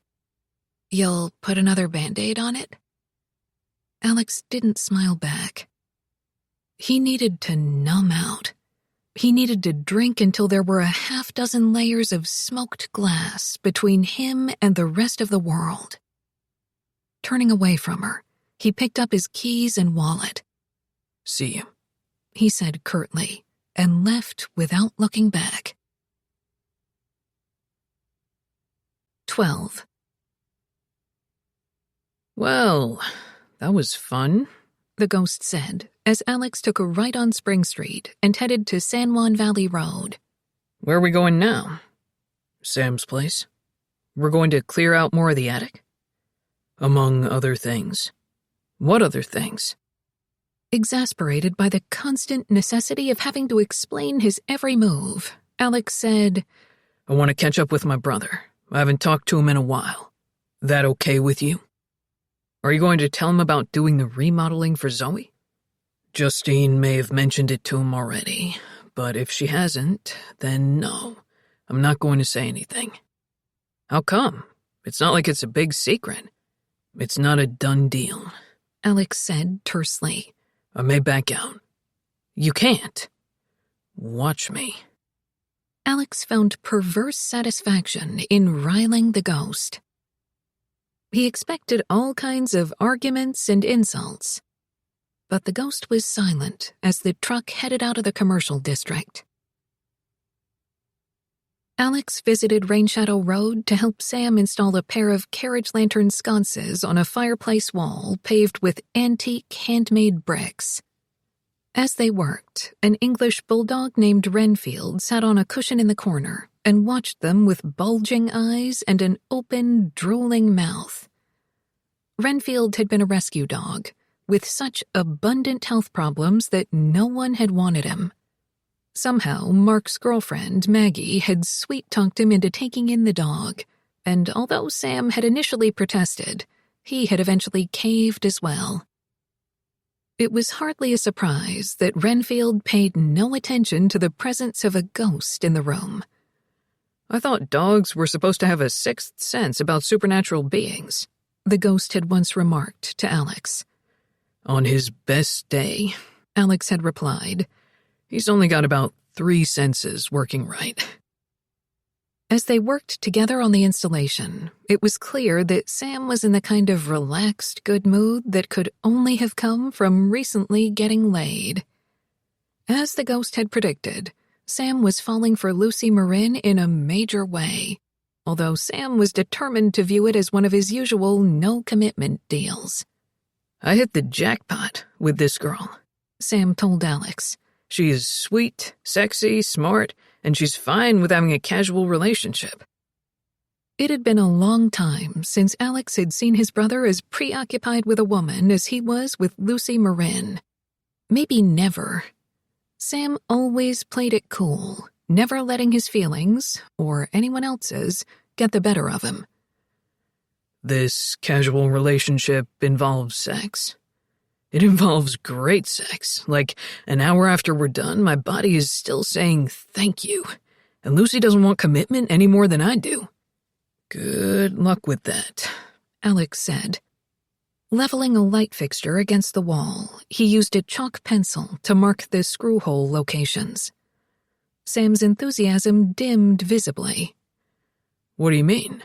You'll put another Band-Aid on it? Alex didn't smile back. He needed to numb out. He needed to drink until there were a half-dozen layers of smoked glass between him and the rest of the world. Turning away from her, he picked up his keys and wallet. See you, he said curtly, and left without looking back. 12. Well, that was fun, the ghost said, as Alex took a right on Spring Street and headed to San Juan Valley Road. Where are we going now? Sam's place. We're going to clear out more of the attic? Among other things. What other things? Exasperated by the constant necessity of having to explain his every move, Alex said, I want to catch up with my brother. I haven't talked to him in a while. That okay with you? Are you going to tell him about doing the remodeling for Zoe? Justine may have mentioned it to him already, but if she hasn't, then no. I'm not going to say anything. How come? It's not like it's a big secret. It's not a done deal, Alex said tersely. I may back out. You can't. Watch me. Alex found perverse satisfaction in riling the ghost. He expected all kinds of arguments and insults, but the ghost was silent as the truck headed out of the commercial district. Alex visited Rainshadow Road to help Sam install a pair of carriage lantern sconces on a fireplace wall paved with antique handmade bricks. As they worked, an English bulldog named Renfield sat on a cushion in the corner and watched them with bulging eyes and an open, drooling mouth. Renfield had been a rescue dog, with such abundant health problems that no one had wanted him. Somehow, Mark's girlfriend, Maggie, had sweet-talked him into taking in the dog, and although Sam had initially protested, he had eventually caved as well. It was hardly a surprise that Renfield paid no attention to the presence of a ghost in the room. I thought dogs were supposed to have a sixth sense about supernatural beings, the ghost had once remarked to Alex. On his best day, Alex had replied, he's only got about 3 senses working right. As they worked together on the installation, it was clear that Sam was in the kind of relaxed good mood that could only have come from recently getting laid. As the ghost had predicted, Sam was falling for Lucy Marin in a major way, although Sam was determined to view it as one of his usual no-commitment deals. I hit the jackpot with this girl, Sam told Alex. She is sweet, sexy, smart, and she's fine with having a casual relationship. It had been a long time since Alex had seen his brother as preoccupied with a woman as he was with Lucy Marin. Maybe never. Sam always played it cool, never letting his feelings, or anyone else's, get the better of him. This casual relationship involves sex. It involves great sex. Like, an hour after we're done, my body is still saying thank you. And Lucy doesn't want commitment any more than I do. Good luck with that, Alex said. Leveling a light fixture against the wall, he used a chalk pencil to mark the screw hole locations. Sam's enthusiasm dimmed visibly. What do you mean?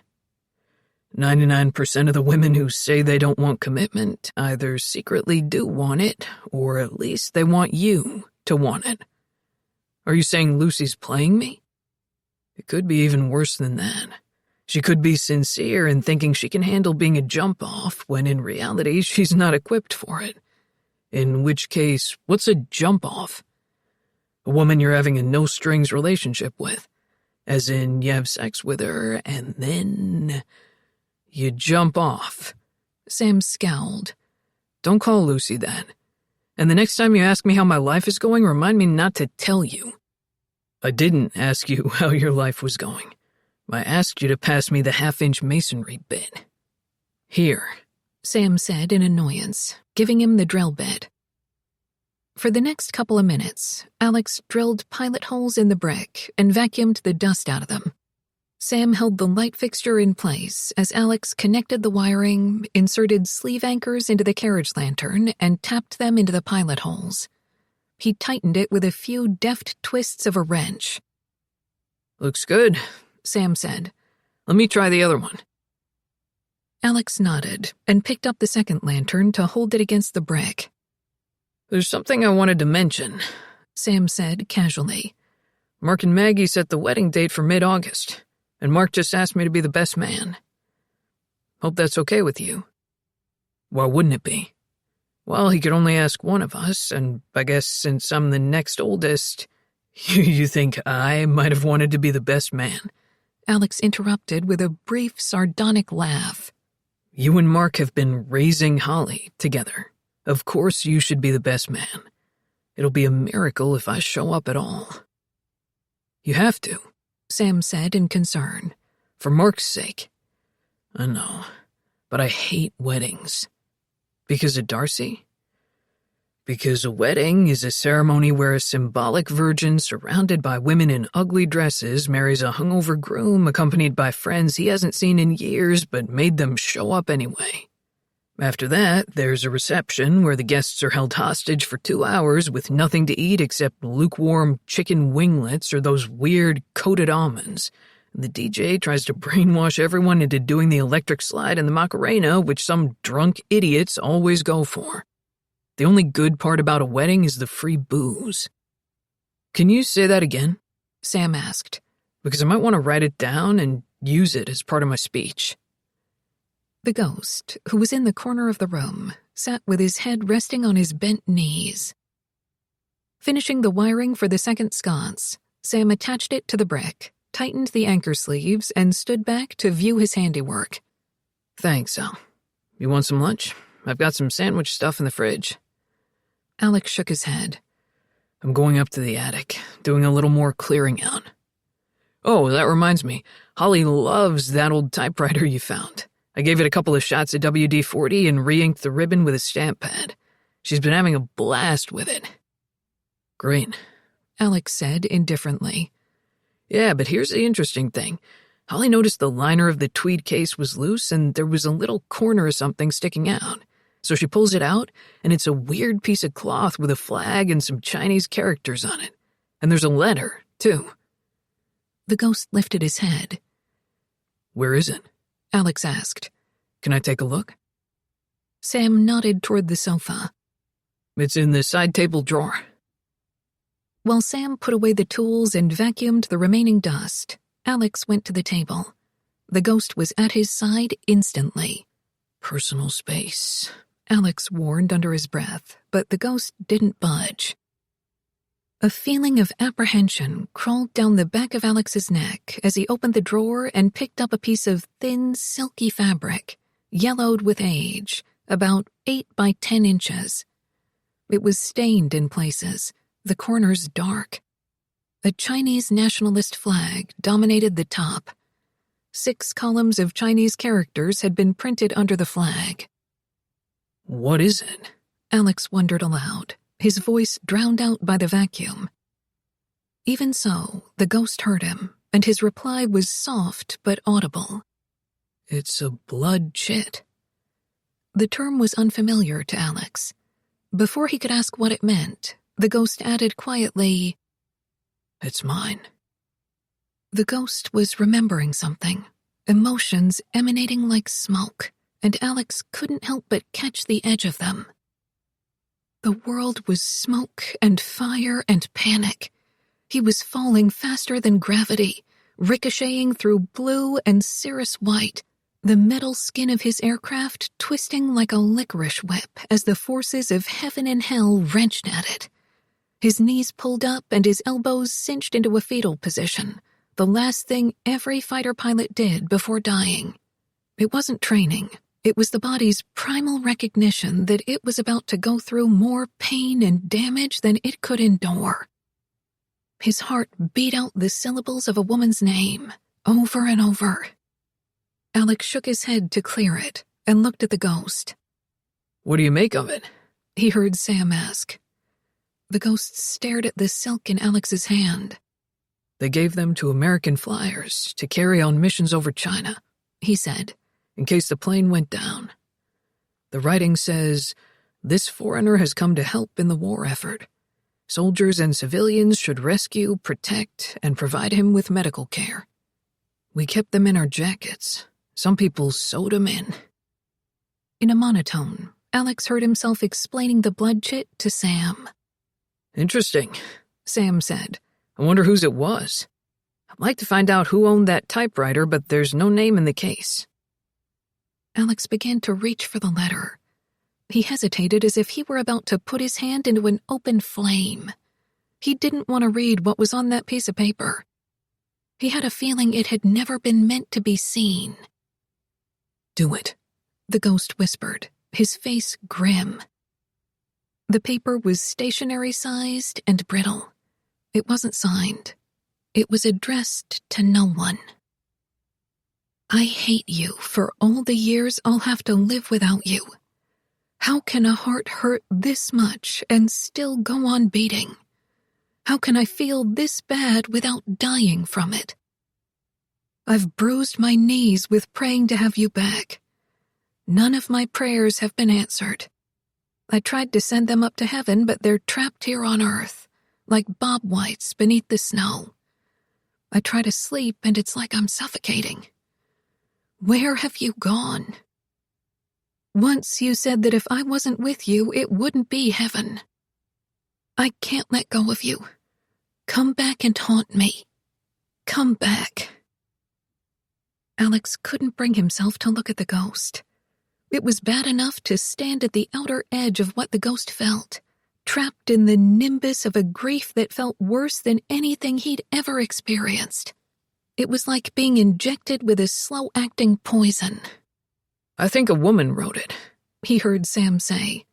99% of the women who say they don't want commitment either secretly do want it, or at least they want you to want it. Are you saying Lucy's playing me? It could be even worse than that. She could be sincere in thinking she can handle being a jump-off when in reality she's not equipped for it. In which case, what's a jump-off? A woman you're having a no-strings relationship with. As in, you have sex with her and then you jump off. Sam scowled. Don't call Lucy that. And the next time you ask me how my life is going, remind me not to tell you. I didn't ask you how your life was going. I asked you to pass me the half-inch masonry bit. Here, Sam said in annoyance, giving him the drill bit. For the next couple of minutes, Alex drilled pilot holes in the brick and vacuumed the dust out of them. Sam held the light fixture in place as Alex connected the wiring, inserted sleeve anchors into the carriage lantern, and tapped them into the pilot holes. He tightened it with a few deft twists of a wrench. Looks good, Sam said. Let me try the other one. Alex nodded and picked up the second lantern to hold it against the brick. There's something I wanted to mention, Sam said casually. Mark and Maggie set the wedding date for mid-August, and Mark just asked me to be the best man. Hope that's okay with you. Why wouldn't it be? Well, he could only ask one of us, and I guess since I'm the next oldest, you think I might have wanted to be the best man? Alex interrupted with a brief, sardonic laugh. You and Mark have been raising Holly together. Of course you should be the best man. It'll be a miracle if I show up at all. You have to, Sam said in concern. For Mark's sake. I know, but I hate weddings. Because of Darcy? Because a wedding is a ceremony where a symbolic virgin surrounded by women in ugly dresses marries a hungover groom accompanied by friends he hasn't seen in years but made them show up anyway. After that, there's a reception where the guests are held hostage for 2 hours with nothing to eat except lukewarm chicken winglets or those weird coated almonds. The DJ tries to brainwash everyone into doing the electric slide and the Macarena, which some drunk idiots always go for. The only good part about a wedding is the free booze. Can you say that again? Sam asked. Because I might want to write it down and use it as part of my speech. The ghost, who was in the corner of the room, sat with his head resting on his bent knees. Finishing the wiring for the second sconce, Sam attached it to the brick, tightened the anchor sleeves, and stood back to view his handiwork. Thanks, Al. You want some lunch? I've got some sandwich stuff in the fridge. Alex shook his head. I'm going up to the attic, doing a little more clearing out. Oh, that reminds me. Holly loves that old typewriter you found. I gave it a couple of shots of WD-40 and re-inked the ribbon with a stamp pad. She's been having a blast with it. Great, Alex said indifferently. Yeah, but here's the interesting thing. Holly noticed the liner of the tweed case was loose and there was a little corner of something sticking out. So she pulls it out, and it's a weird piece of cloth with a flag and some Chinese characters on it. And there's a letter, too. The ghost lifted his head. Where is it? Alex asked. Can I take a look? Sam nodded toward the sofa. It's in the side table drawer. While Sam put away the tools and vacuumed the remaining dust, Alex went to the table. The ghost was at his side instantly. Personal space, Alex warned under his breath, but the ghost didn't budge. A feeling of apprehension crawled down the back of Alex's neck as he opened the drawer and picked up a piece of thin, silky fabric, yellowed with age, about 8 by 10 inches. It was stained in places, the corners dark. A Chinese nationalist flag dominated the top. 6 columns of Chinese characters had been printed under the flag. What is it? Alex wondered aloud, his voice drowned out by the vacuum. Even so, the ghost heard him, and his reply was soft but audible. It's a blood chit. The term was unfamiliar to Alex. Before he could ask what it meant, the ghost added quietly, It's mine. The ghost was remembering something, emotions emanating like smoke, and Alex couldn't help but catch the edge of them. The world was smoke and fire and panic. He was falling faster than gravity, ricocheting through blue and cirrus white, the metal skin of his aircraft twisting like a licorice whip as the forces of heaven and hell wrenched at it. His knees pulled up and his elbows cinched into a fetal position, the last thing every fighter pilot did before dying. It wasn't training. It was the body's primal recognition that it was about to go through more pain and damage than it could endure. His heart beat out the syllables of a woman's name, over and over. Alex shook his head to clear it and looked at the ghost. What do you make of it? He heard Sam ask. The ghost stared at the silk in Alex's hand. They gave them to American flyers to carry on missions over China, he said, in case the plane went down. The writing says, this foreigner has come to help in the war effort. Soldiers and civilians should rescue, protect, and provide him with medical care. We kept them in our jackets. Some people sewed them in. In a monotone, Alex heard himself explaining the blood chit to Sam. Interesting, Sam said. I wonder whose it was. I'd like to find out who owned that typewriter, but there's no name in the case. Alex began to reach for the letter. He hesitated as if he were about to put his hand into an open flame. He didn't want to read what was on that piece of paper. He had a feeling it had never been meant to be seen. Do it, the ghost whispered, his face grim. The paper was stationery-sized and brittle. It wasn't signed. It was addressed to no one. I hate you for all the years I'll have to live without you. How can a heart hurt this much and still go on beating? How can I feel this bad without dying from it? I've bruised my knees with praying to have you back. None of my prayers have been answered. I tried to send them up to heaven, but they're trapped here on earth, like bob whites beneath the snow. I try to sleep, and it's like I'm suffocating. Where have you gone? Once you said that if I wasn't with you, it wouldn't be heaven. I can't let go of you. Come back and haunt me. Come back. Alex couldn't bring himself to look at the ghost. It was bad enough to stand at the outer edge of what the ghost felt, trapped in the nimbus of a grief that felt worse than anything he'd ever experienced. It was like being injected with a slow-acting poison. I think a woman wrote it, he heard Sam say.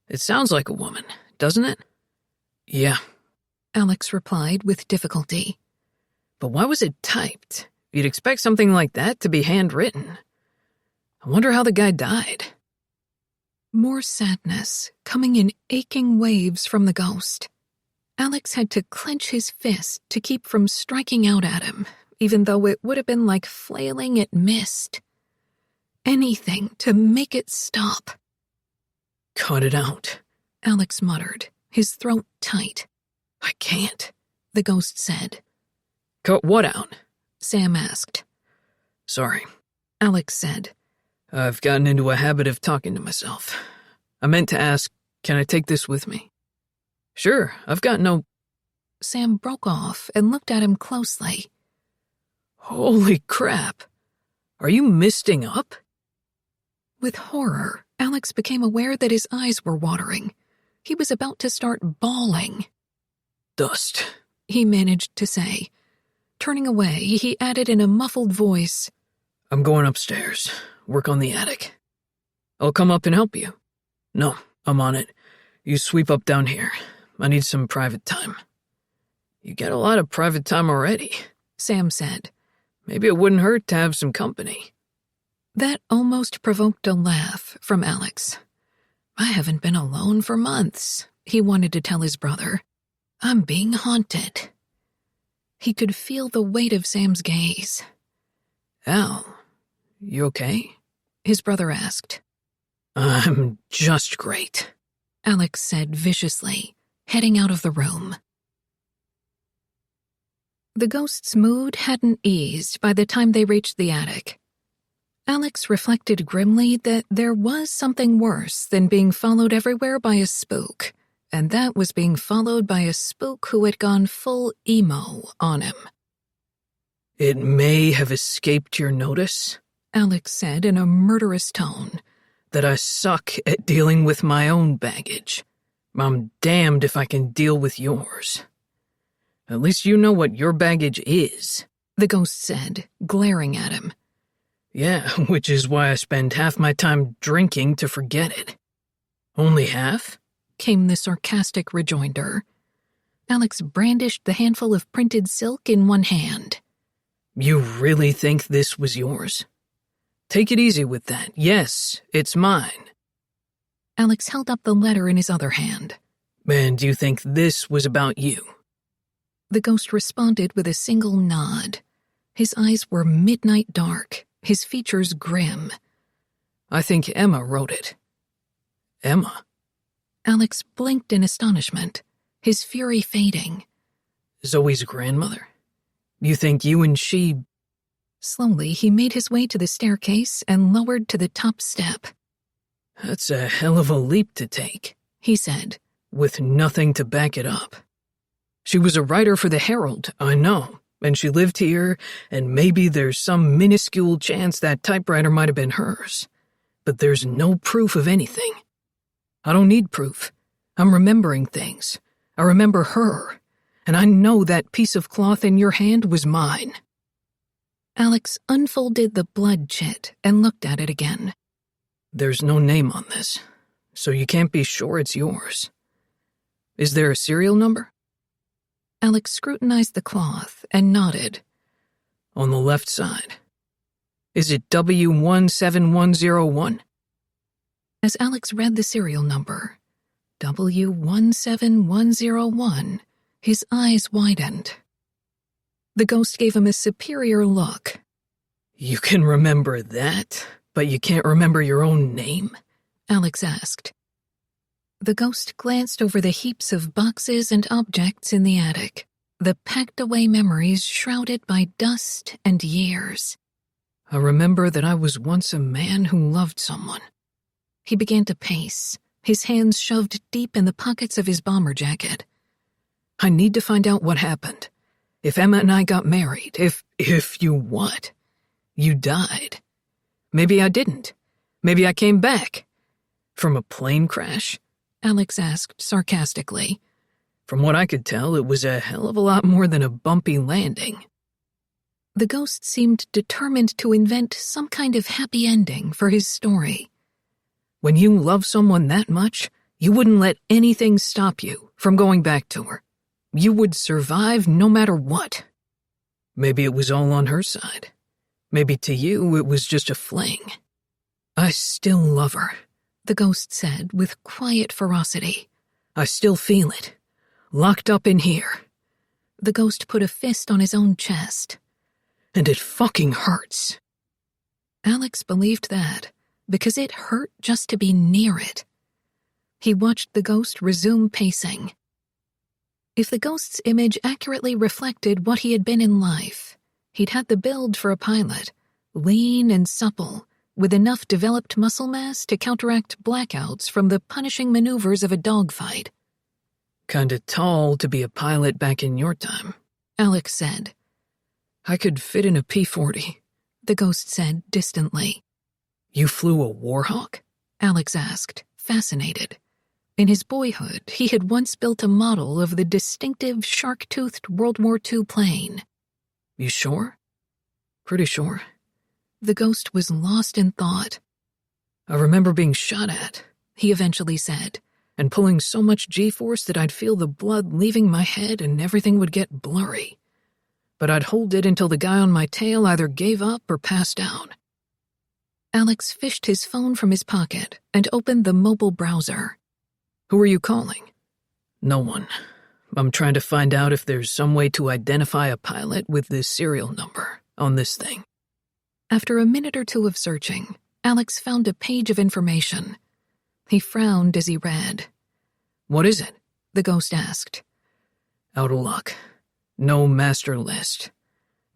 It sounds like a woman, doesn't it? Yeah, Alex replied with difficulty. But why was it typed? You'd expect something like that to be handwritten. I wonder how the guy died. More sadness, coming in aching waves from the ghost. Alex had to clench his fist to keep from striking out at him, even though it would have been like flailing at mist. Anything to make it stop. Cut it out, Alex muttered, his throat tight. I can't, the ghost said. Cut what out? Sam asked. Sorry, Alex said. I've gotten into a habit of talking to myself. I meant to ask, can I take this with me? Sure, I've got no... Sam broke off and looked at him closely. Holy crap. Are you misting up? With horror, Alex became aware that his eyes were watering. He was about to start bawling. Dust, he managed to say. Turning away, he added in a muffled voice, I'm going upstairs. Work on the attic. I'll come up and help you. No, I'm on it. You sweep up down here. I need some private time. You get a lot of private time already, Sam said. Maybe it wouldn't hurt to have some company. That almost provoked a laugh from Alex. I haven't been alone for months, he wanted to tell his brother. I'm being haunted. He could feel the weight of Sam's gaze. Al, you okay? His brother asked. I'm just great, Alex said viciously, heading out of the room. The ghost's mood hadn't eased by the time they reached the attic. Alex reflected grimly that there was something worse than being followed everywhere by a spook, and that was being followed by a spook who had gone full emo on him. It may have escaped your notice, Alex said in a murderous tone, that I suck at dealing with my own baggage. I'm damned if I can deal with yours. At least you know what your baggage is, the ghost said, glaring at him. Yeah, which is why I spend half my time drinking to forget it. Only half? Came the sarcastic rejoinder. Alex brandished the handful of printed silk in one hand. You really think this was yours? Take it easy with that. Yes, it's mine. Alex held up the letter in his other hand. And you think this was about you? The ghost responded with a single nod. His eyes were midnight dark, his features grim. I think Emma wrote it. Emma? Alex blinked in astonishment, his fury fading. Zoe's grandmother? You think you and she... Slowly, he made his way to the staircase and lowered to the top step. That's a hell of a leap to take, he said, with nothing to back it up. She was a writer for the Herald, I know, and she lived here, and maybe there's some minuscule chance that typewriter might have been hers. But there's no proof of anything. I don't need proof. I'm remembering things. I remember her, and I know that piece of cloth in your hand was mine. Alex unfolded the blood chit and looked at it again. There's no name on this, so you can't be sure it's yours. Is there a serial number? Alex scrutinized the cloth and nodded. On the left side. Is it W17101? As Alex read the serial number, W17101, his eyes widened. The ghost gave him a superior look. You can remember that, but you can't remember your own name? Alex asked. The ghost glanced over the heaps of boxes and objects in the attic, the packed-away memories shrouded by dust and years. I remember that I was once a man who loved someone. He began to pace, his hands shoved deep in the pockets of his bomber jacket. I need to find out what happened. If Emma and I got married, if you what? You died. Maybe I didn't. Maybe I came back. From a plane crash? Alex asked sarcastically. From what I could tell, it was a hell of a lot more than a bumpy landing. The ghost seemed determined to invent some kind of happy ending for his story. When you love someone that much, you wouldn't let anything stop you from going back to her. You would survive no matter what. Maybe it was all on her side. Maybe to you it was just a fling. I still love her, the ghost said with quiet ferocity. I still feel it. Locked up in here. The ghost put a fist on his own chest. And it fucking hurts. Alex believed that, because it hurt just to be near it. He watched the ghost resume pacing. If the ghost's image accurately reflected what he had been in life, he'd had the build for a pilot, lean and supple, with enough developed muscle mass to counteract blackouts from the punishing maneuvers of a dogfight. Kinda tall to be a pilot back in your time, Alex said. I could fit in a P-40, the ghost said distantly. You flew a Warhawk? Alex asked, fascinated. In his boyhood, he had once built a model of the distinctive shark-toothed World War II plane. You sure? Pretty sure. The ghost was lost in thought. I remember being shot at, he eventually said, and pulling so much G-force that I'd feel the blood leaving my head and everything would get blurry. But I'd hold it until the guy on my tail either gave up or passed out. Alex fished his phone from his pocket and opened the mobile browser. Who are you calling? No one. I'm trying to find out if there's some way to identify a pilot with this serial number on this thing. After a minute or two of searching, Alex found a page of information. He frowned as he read. What is it? The ghost asked. Out of luck. No master list.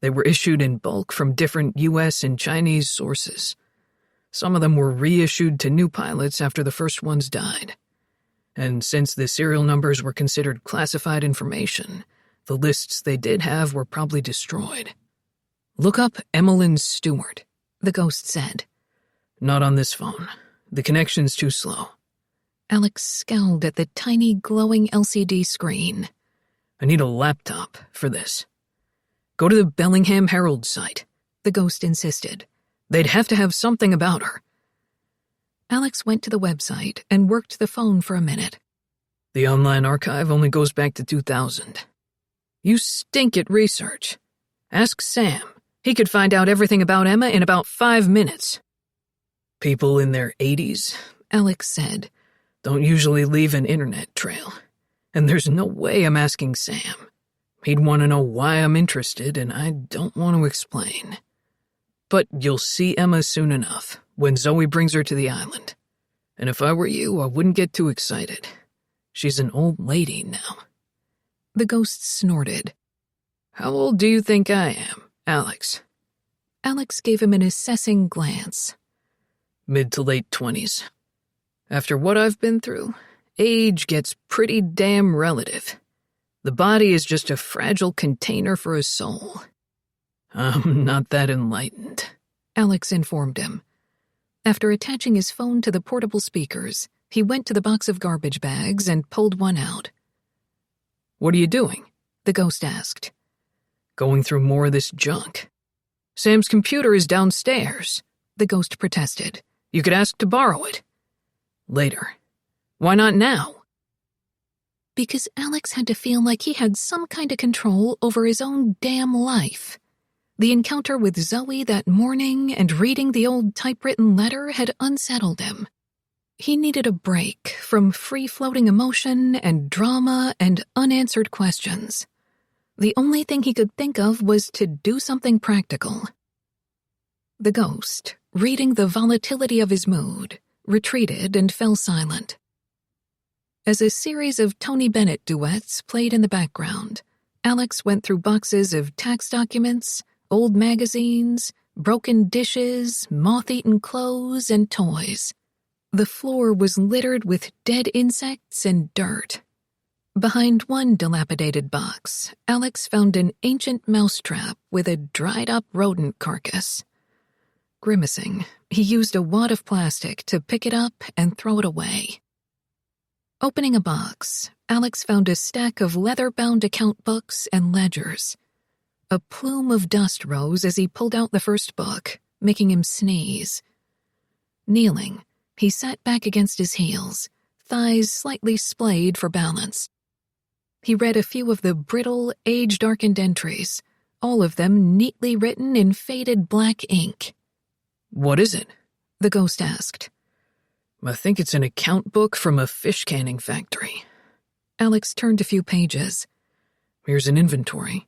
They were issued in bulk from different U.S. and Chinese sources. Some of them were reissued to new pilots after the first ones died. And since the serial numbers were considered classified information, the lists they did have were probably destroyed. Look up Emmeline Stewart, the ghost said. Not on this phone. The connection's too slow. Alex scowled at the tiny glowing LCD screen. I need a laptop for this. Go to the Bellingham Herald site, the ghost insisted. They'd have to have something about her. Alex went to the website and worked the phone for a minute. The online archive only goes back to 2000. You stink at research. Ask Sam. He could find out everything about Emma in about 5 minutes. People in their 80s, Alex said, don't usually leave an internet trail. And there's no way I'm asking Sam. He'd want to know why I'm interested, and I don't want to explain. But you'll see Emma soon enough, when Zoe brings her to the island. And if I were you, I wouldn't get too excited. She's an old lady now. The ghost snorted. How old do you think I am, Alex? Alex gave him an assessing glance. Mid to late 20s. After what I've been through, age gets pretty damn relative. The body is just a fragile container for a soul. I'm not that enlightened, Alex informed him. After attaching his phone to the portable speakers, he went to the box of garbage bags and pulled one out. What are you doing? The ghost asked. Going through more of this junk. Sam's computer is downstairs, the ghost protested. You could ask to borrow it. Later. Why not now? Because Alex had to feel like he had some kind of control over his own damn life. The encounter with Zoe that morning and reading the old typewritten letter had unsettled him. He needed a break from free-floating emotion and drama and unanswered questions. The only thing he could think of was to do something practical. The ghost, reading the volatility of his mood, retreated and fell silent. As a series of Tony Bennett duets played in the background, Alex went through boxes of tax documents, old magazines, broken dishes, moth-eaten clothes, and toys. The floor was littered with dead insects and dirt. Behind one dilapidated box, Alex found an ancient mousetrap with a dried-up rodent carcass. Grimacing, he used a wad of plastic to pick it up and throw it away. Opening a box, Alex found a stack of leather-bound account books and ledgers. A plume of dust rose as he pulled out the first book, making him sneeze. Kneeling, he sat back against his heels, thighs slightly splayed for balance. He read a few of the brittle, age-darkened entries, all of them neatly written in faded black ink. "What is it?" the ghost asked. "I think it's an account book from a fish canning factory." Alex turned a few pages. Here's an inventory.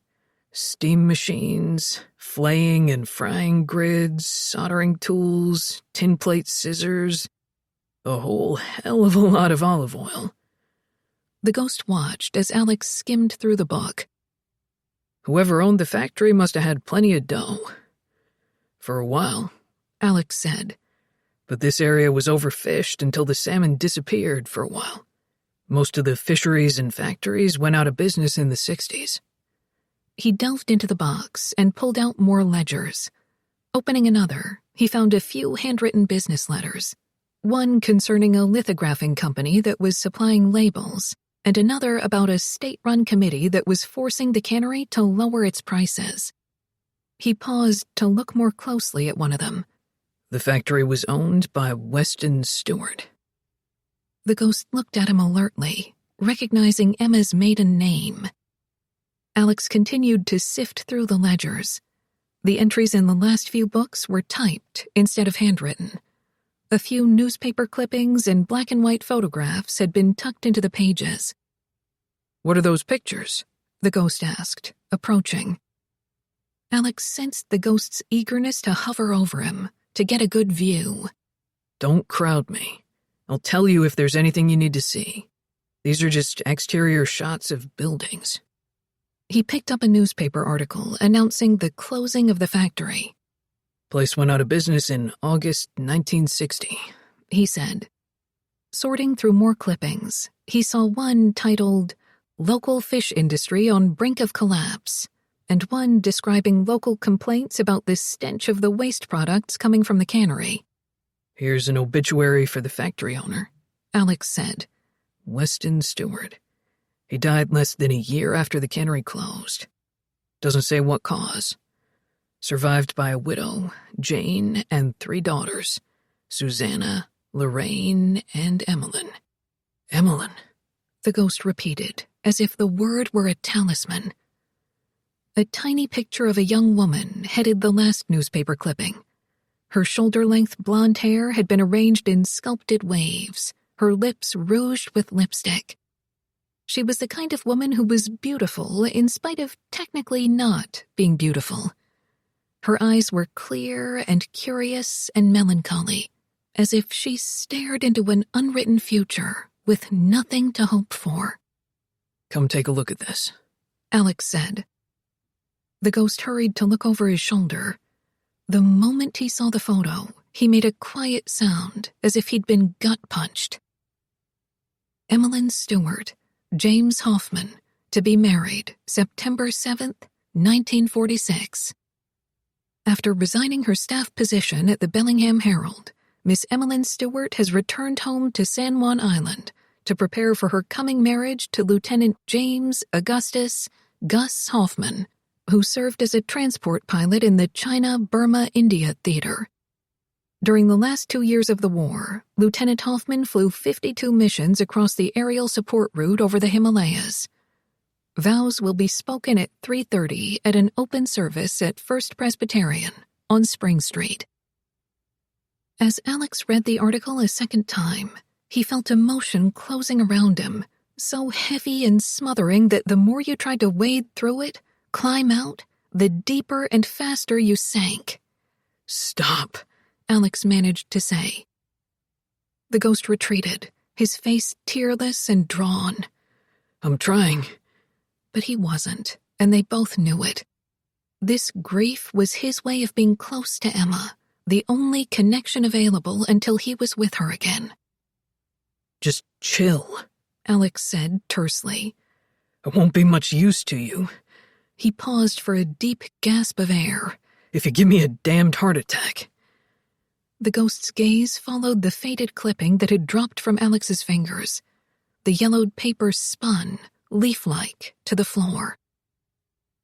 Steam machines, flaying and frying grids, soldering tools, tin plate scissors, a whole hell of a lot of olive oil. The ghost watched as Alex skimmed through the book. Whoever owned the factory must have had plenty of dough. For a while, Alex said. But this area was overfished until the salmon disappeared for a while. Most of the fisheries and factories went out of business in the 60s. He delved into the box and pulled out more ledgers. Opening another, he found a few handwritten business letters, one concerning a lithographing company that was supplying labels, and another about a state-run committee that was forcing the cannery to lower its prices. He paused to look more closely at one of them. The factory was owned by Weston Stewart. The ghost looked at him alertly, recognizing Emma's maiden name. Alex continued to sift through the ledgers. The entries in the last few books were typed instead of handwritten. A few newspaper clippings and black-and-white photographs had been tucked into the pages. "What are those pictures?" the ghost asked, approaching. Alex sensed the ghost's eagerness to hover over him, to get a good view. "Don't crowd me. I'll tell you if there's anything you need to see. These are just exterior shots of buildings." He picked up a newspaper article announcing the closing of the factory. "Place went out of business in August 1960, he said. Sorting through more clippings, he saw one titled, "Local Fish Industry on Brink of Collapse," and one describing local complaints about the stench of the waste products coming from the cannery. "Here's an obituary for the factory owner," Alex said. "Weston Stewart. He died less than a year after the cannery closed. Doesn't say what cause. Survived by a widow, Jane, and 3 daughters, Susanna, Lorraine, and Emmeline." "Emmeline," the ghost repeated, as if the word were a talisman. A tiny picture of a young woman headed the last newspaper clipping. Her shoulder-length blonde hair had been arranged in sculpted waves, her lips rouged with lipstick. She was the kind of woman who was beautiful in spite of technically not being beautiful. Her eyes were clear and curious and melancholy, as if she stared into an unwritten future with nothing to hope for. "Come take a look at this," Alex said. The ghost hurried to look over his shoulder. The moment he saw the photo, he made a quiet sound as if he'd been gut-punched. Emmeline Stewart, James Hoffman, to be married, September 7th, 1946. After resigning her staff position at the Bellingham Herald, Miss Emmeline Stewart has returned home to San Juan Island to prepare for her coming marriage to Lieutenant James Augustus Gus Hoffman, who served as a transport pilot in the China-Burma-India theater. During the last 2 years of the war, Lieutenant Hoffman flew 52 missions across the aerial support route over the Himalayas. Vows will be spoken at 3:30 at an open service at First Presbyterian on Spring Street. As Alex read the article a second time, he felt emotion closing around him, so heavy and smothering that the more you tried to wade through it, climb out, the deeper and faster you sank. "Stop," Alex managed to say. The ghost retreated, his face tearless and drawn. "I'm trying." But he wasn't, and they both knew it. This grief was his way of being close to Emma, the only connection available until he was with her again. "Just chill," Alex said tersely. "I won't be much use to you." He paused for a deep gasp of air. "If you give me a damned heart attack." The ghost's gaze followed the faded clipping that had dropped from Alex's fingers. The yellowed paper spun, leaf-like, to the floor.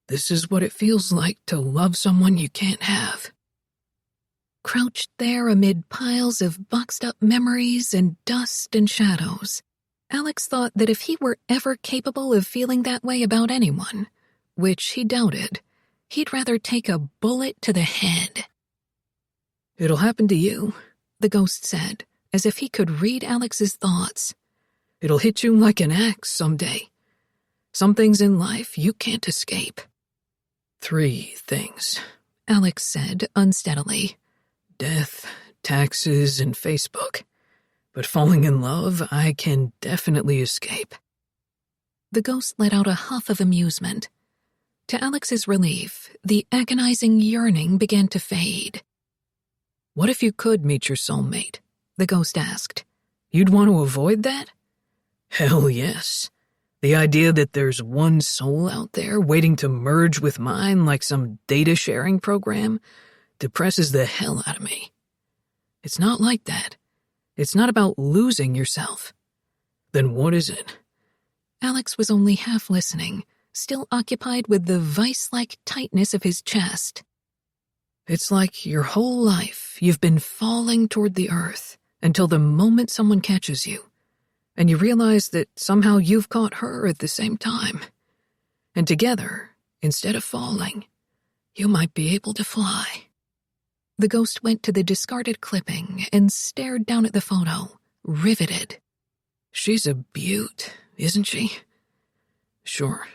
This is what it feels like to love someone you can't have. Crouched there amid piles of boxed-up memories and dust and shadows, Alex thought that if he were ever capable of feeling that way about anyone, which he doubted, he'd rather take a bullet to the head. It'll happen to you, the ghost said, as if he could read Alex's thoughts. It'll hit you like an axe someday. Some things in life you can't escape. 3 things, Alex said unsteadily. Death, taxes, and Facebook. But falling in love, I can definitely escape. The ghost let out a huff of amusement. To Alex's relief, the agonizing yearning began to fade. What if you could meet your soulmate? The ghost asked. You'd want to avoid that? Hell yes. The idea that there's one soul out there waiting to merge with mine like some data-sharing program depresses the hell out of me. It's not like that. It's not about losing yourself. Then what is it? Alex was only half listening, still occupied with the vice-like tightness of his chest. It's like your whole life you've been falling toward the earth until the moment someone catches you, and you realize that somehow you've caught her at the same time. And together, instead of falling, you might be able to fly. The ghost went to the discarded clipping and stared down at the photo, riveted. She's a beaut, isn't she? Sure,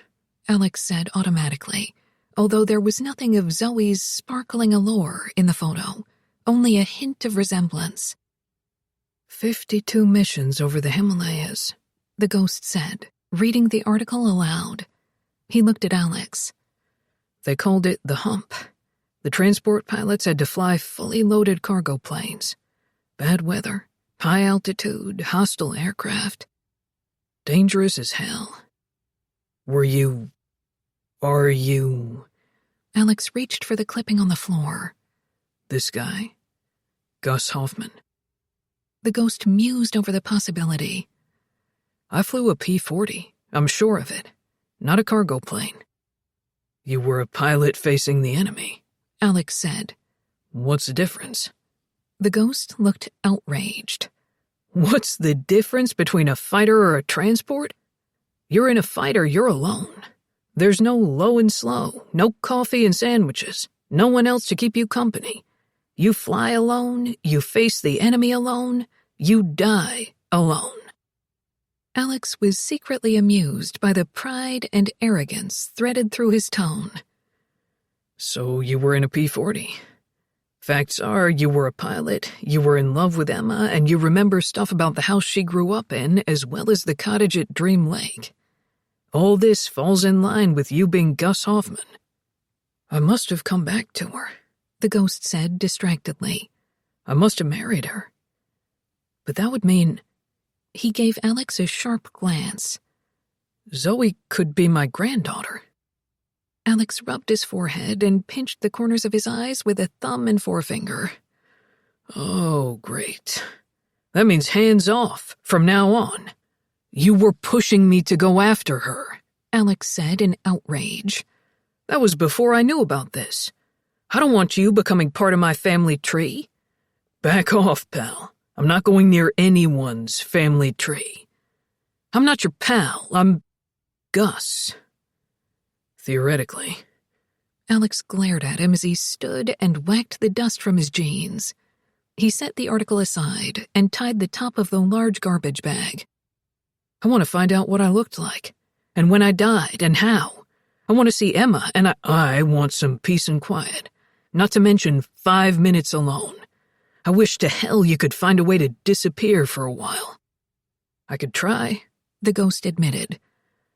Alex said automatically, although there was nothing of Zoe's sparkling allure in the photo, only a hint of resemblance. 52 missions over the Himalayas, the ghost said, reading the article aloud. He looked at Alex. They called it the hump. The transport pilots had to fly fully loaded cargo planes. Bad weather, high altitude, hostile aircraft. Dangerous as hell. Are you... Alex reached for the clipping on the floor. This guy? Gus Hoffman. The ghost mused over the possibility. I flew a P-40, I'm sure of it. Not a cargo plane. You were a pilot facing the enemy, Alex said. What's the difference? The ghost looked outraged. What's the difference between a fighter or a transport? You're in a fighter, you're alone. There's no low and slow, no coffee and sandwiches, no one else to keep you company. You fly alone, you face the enemy alone, you die alone. Alex was secretly amused by the pride and arrogance threaded through his tone. So you were in a P-40. Facts are, you were a pilot, you were in love with Emma, and you remember stuff about the house she grew up in, as well as the cottage at Dream Lake. All this falls in line with you being Gus Hoffman. I must have come back to her, the ghost said distractedly. I must have married her. But that would mean... He gave Alex a sharp glance. Zoe could be my granddaughter. Alex rubbed his forehead and pinched the corners of his eyes with a thumb and forefinger. Oh, great. That means hands off from now on. You were pushing me to go after her, Alex said in outrage. That was before I knew about this. I don't want you becoming part of my family tree. Back off, pal. I'm not going near anyone's family tree. I'm not your pal. I'm Gus. Theoretically. Alex glared at him as he stood and whacked the dust from his jeans. He set the article aside and tied the top of the large garbage bag. I want to find out what I looked like, and when I died, and how. I want to see Emma, and I want some peace and quiet, not to mention 5 minutes alone. I wish to hell you could find a way to disappear for a while. I could try, the ghost admitted.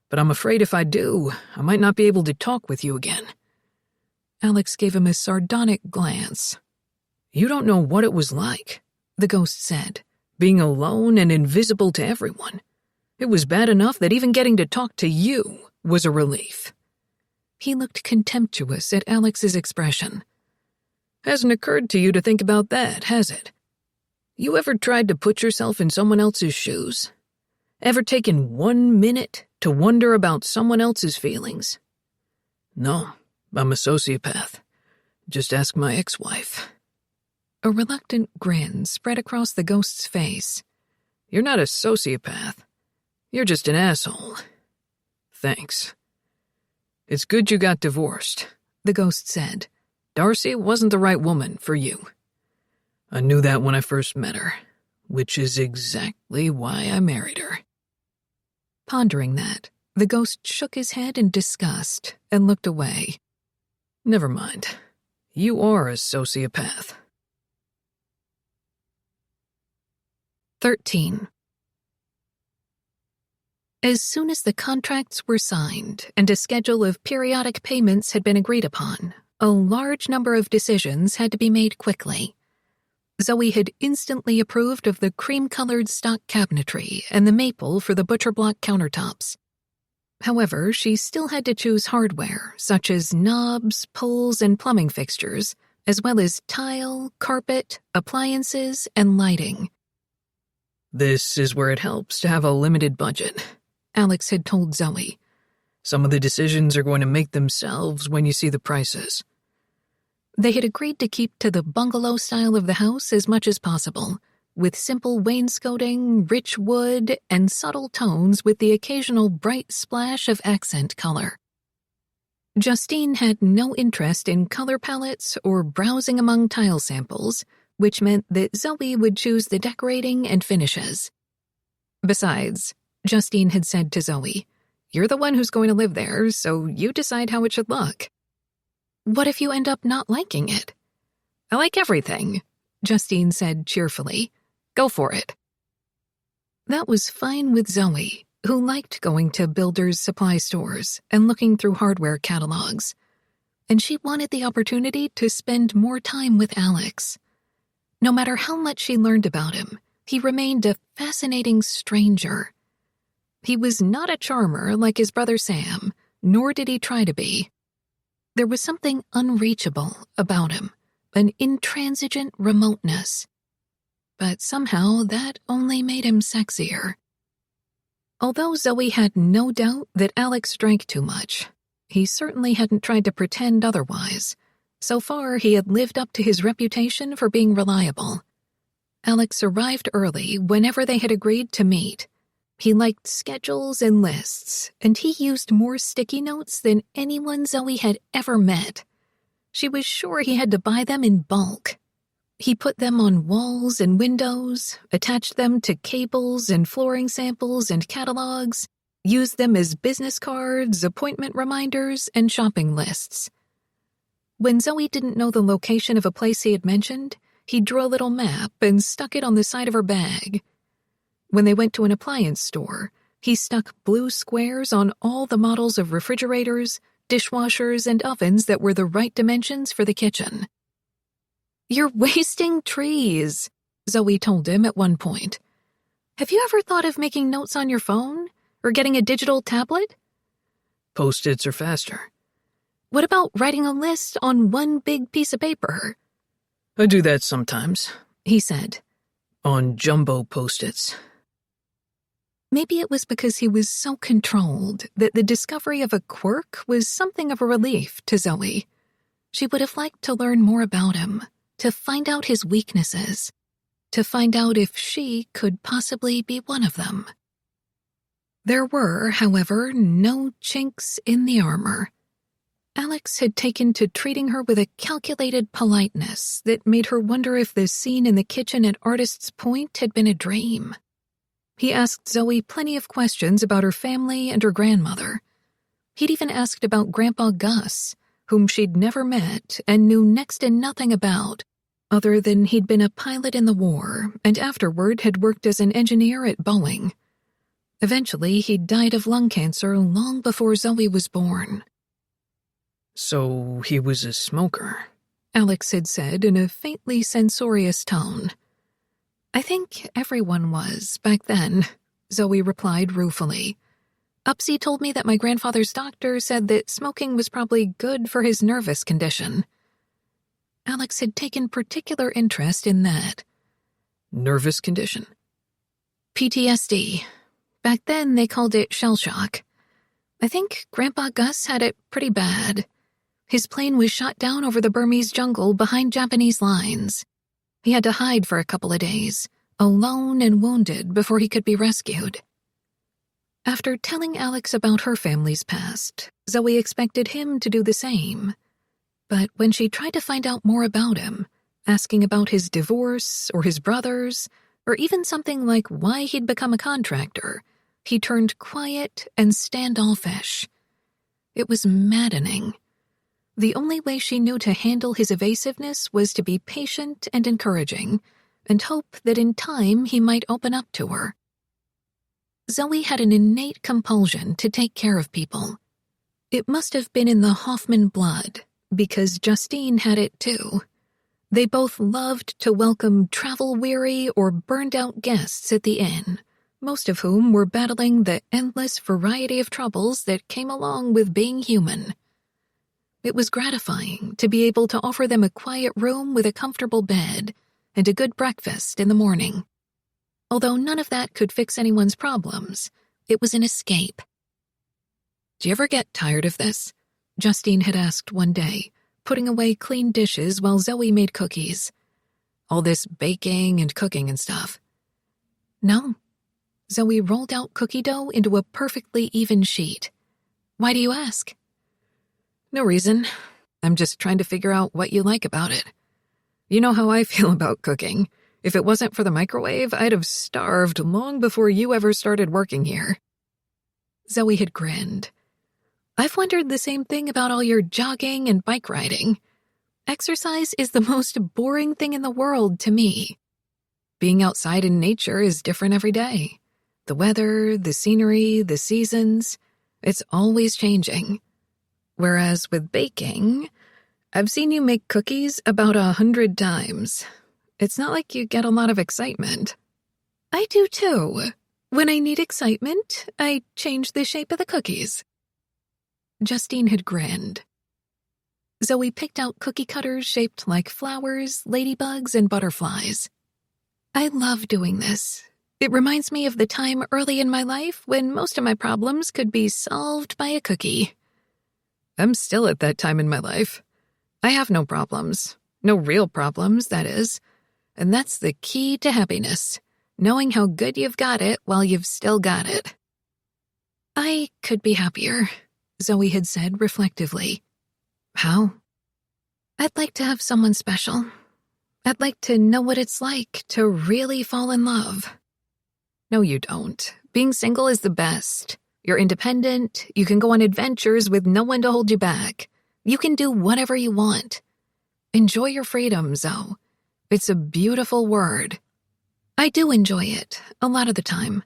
But I'm afraid if I do, I might not be able to talk with you again. Alex gave him a sardonic glance. You don't know what it was like, the ghost said, being alone and invisible to everyone. It was bad enough that even getting to talk to you was a relief. He looked contemptuous at Alex's expression. Hasn't occurred to you to think about that, has it? You ever tried to put yourself in someone else's shoes? Ever taken 1 minute to wonder about someone else's feelings? No, I'm a sociopath. Just ask my ex-wife. A reluctant grin spread across the ghost's face. You're not a sociopath. You're just an asshole. Thanks. It's good you got divorced, the ghost said. Darcy wasn't the right woman for you. I knew that when I first met her, which is exactly why I married her. Pondering that, the ghost shook his head in disgust and looked away. Never mind. You are a sociopath. 13. As soon as the contracts were signed and a schedule of periodic payments had been agreed upon, a large number of decisions had to be made quickly. Zoe had instantly approved of the cream-colored stock cabinetry and the maple for the butcher block countertops. However, she still had to choose hardware, such as knobs, pulls, and plumbing fixtures, as well as tile, carpet, appliances, and lighting. This is where it helps to have a limited budget, Alex had told Zoe. Some of the decisions are going to make themselves when you see the prices. They had agreed to keep to the bungalow style of the house as much as possible, with simple wainscoting, rich wood, and subtle tones with the occasional bright splash of accent color. Justine had no interest in color palettes or browsing among tile samples, which meant that Zoe would choose the decorating and finishes. Besides, Justine had said to Zoe, "You're the one who's going to live there, so you decide how it should look." "What if you end up not liking it?" "I like everything," Justine said cheerfully. "Go for it." That was fine with Zoe, who liked going to builders' supply stores and looking through hardware catalogs. And she wanted the opportunity to spend more time with Alex. No matter how much she learned about him, he remained a fascinating stranger. He was not a charmer like his brother Sam, nor did he try to be. There was something unreachable about him, an intransigent remoteness. But somehow that only made him sexier. Although Zoe had no doubt that Alex drank too much, he certainly hadn't tried to pretend otherwise. So far, he had lived up to his reputation for being reliable. Alex arrived early whenever they had agreed to meet. He liked schedules and lists, and he used more sticky notes than anyone Zoe had ever met. She was sure he had to buy them in bulk. He put them on walls and windows, attached them to cables and flooring samples and catalogs, used them as business cards, appointment reminders, and shopping lists. When Zoe didn't know the location of a place he had mentioned, he drew a little map and stuck it on the side of her bag. When they went to an appliance store, he stuck blue squares on all the models of refrigerators, dishwashers, and ovens that were the right dimensions for the kitchen. "You're wasting trees," Zoe told him at one point. "Have you ever thought of making notes on your phone? Or getting a digital tablet?" Post-its are faster. "What about writing a list on one big piece of paper?" I do that sometimes, he said. On jumbo Post-its. Maybe it was because he was so controlled that the discovery of a quirk was something of a relief to Zoe. She would have liked to learn more about him, to find out his weaknesses, to find out if she could possibly be one of them. There were, however, no chinks in the armor. Alex had taken to treating her with a calculated politeness that made her wonder if the scene in the kitchen at Artist's Point had been a dream. He asked Zoe plenty of questions about her family and her grandmother. He'd even asked about Grandpa Gus, whom she'd never met and knew next to nothing about, other than he'd been a pilot in the war and afterward had worked as an engineer at Boeing. Eventually, he died of lung cancer long before Zoe was born. So he was a smoker, Alex had said in a faintly censorious tone. "I think everyone was, back then," Zoe replied ruefully. "Upsy told me that my grandfather's doctor said that smoking was probably good for his nervous condition." Alex had taken particular interest in that. Nervous condition? PTSD. Back then, they called it shell shock. I think Grandpa Gus had it pretty bad. His plane was shot down over the Burmese jungle behind Japanese lines. He had to hide for a couple of days, alone and wounded, before he could be rescued. After telling Alex about her family's past, Zoe expected him to do the same. But when she tried to find out more about him, asking about his divorce or his brothers, or even something like why he'd become a contractor, he turned quiet and standoffish. It was maddening. The only way she knew to handle his evasiveness was to be patient and encouraging, and hope that in time he might open up to her. Zoe had an innate compulsion to take care of people. It must have been in the Hoffman blood, because Justine had it too. They both loved to welcome travel-weary or burned-out guests at the inn, most of whom were battling the endless variety of troubles that came along with being human. It was gratifying to be able to offer them a quiet room with a comfortable bed and a good breakfast in the morning. Although none of that could fix anyone's problems, it was an escape. "Do you ever get tired of this?" Justine had asked one day, putting away clean dishes while Zoe made cookies. "All this baking and cooking and stuff." "No." Zoe rolled out cookie dough into a perfectly even sheet. "Why do you ask?" "No reason. I'm just trying to figure out what you like about it. You know how I feel about cooking. If it wasn't for the microwave, I'd have starved long before you ever started working here." Zoe had grinned. "I've wondered the same thing about all your jogging and bike riding. Exercise is the most boring thing in the world to me. Being outside in nature is different every day. The weather, the scenery, the seasons, it's always changing. Whereas with baking, I've seen you make cookies about 100 times. It's not like you get a lot of excitement." "I do too. When I need excitement, I change the shape of the cookies." Justine had grinned. Zoe picked out cookie cutters shaped like flowers, ladybugs, and butterflies. "I love doing this. It reminds me of the time early in my life when most of my problems could be solved by a cookie." "I'm still at that time in my life. I have no problems. No real problems, that is. And that's the key to happiness, knowing how good you've got it while you've still got it." "I could be happier," Zoe had said reflectively. "How?" "I'd like to have someone special. I'd like to know what it's like to really fall in love." "No, you don't. Being single is the best. You're independent, you can go on adventures with no one to hold you back. You can do whatever you want. Enjoy your freedom, Zoe. It's a beautiful word. I do enjoy it, a lot of the time.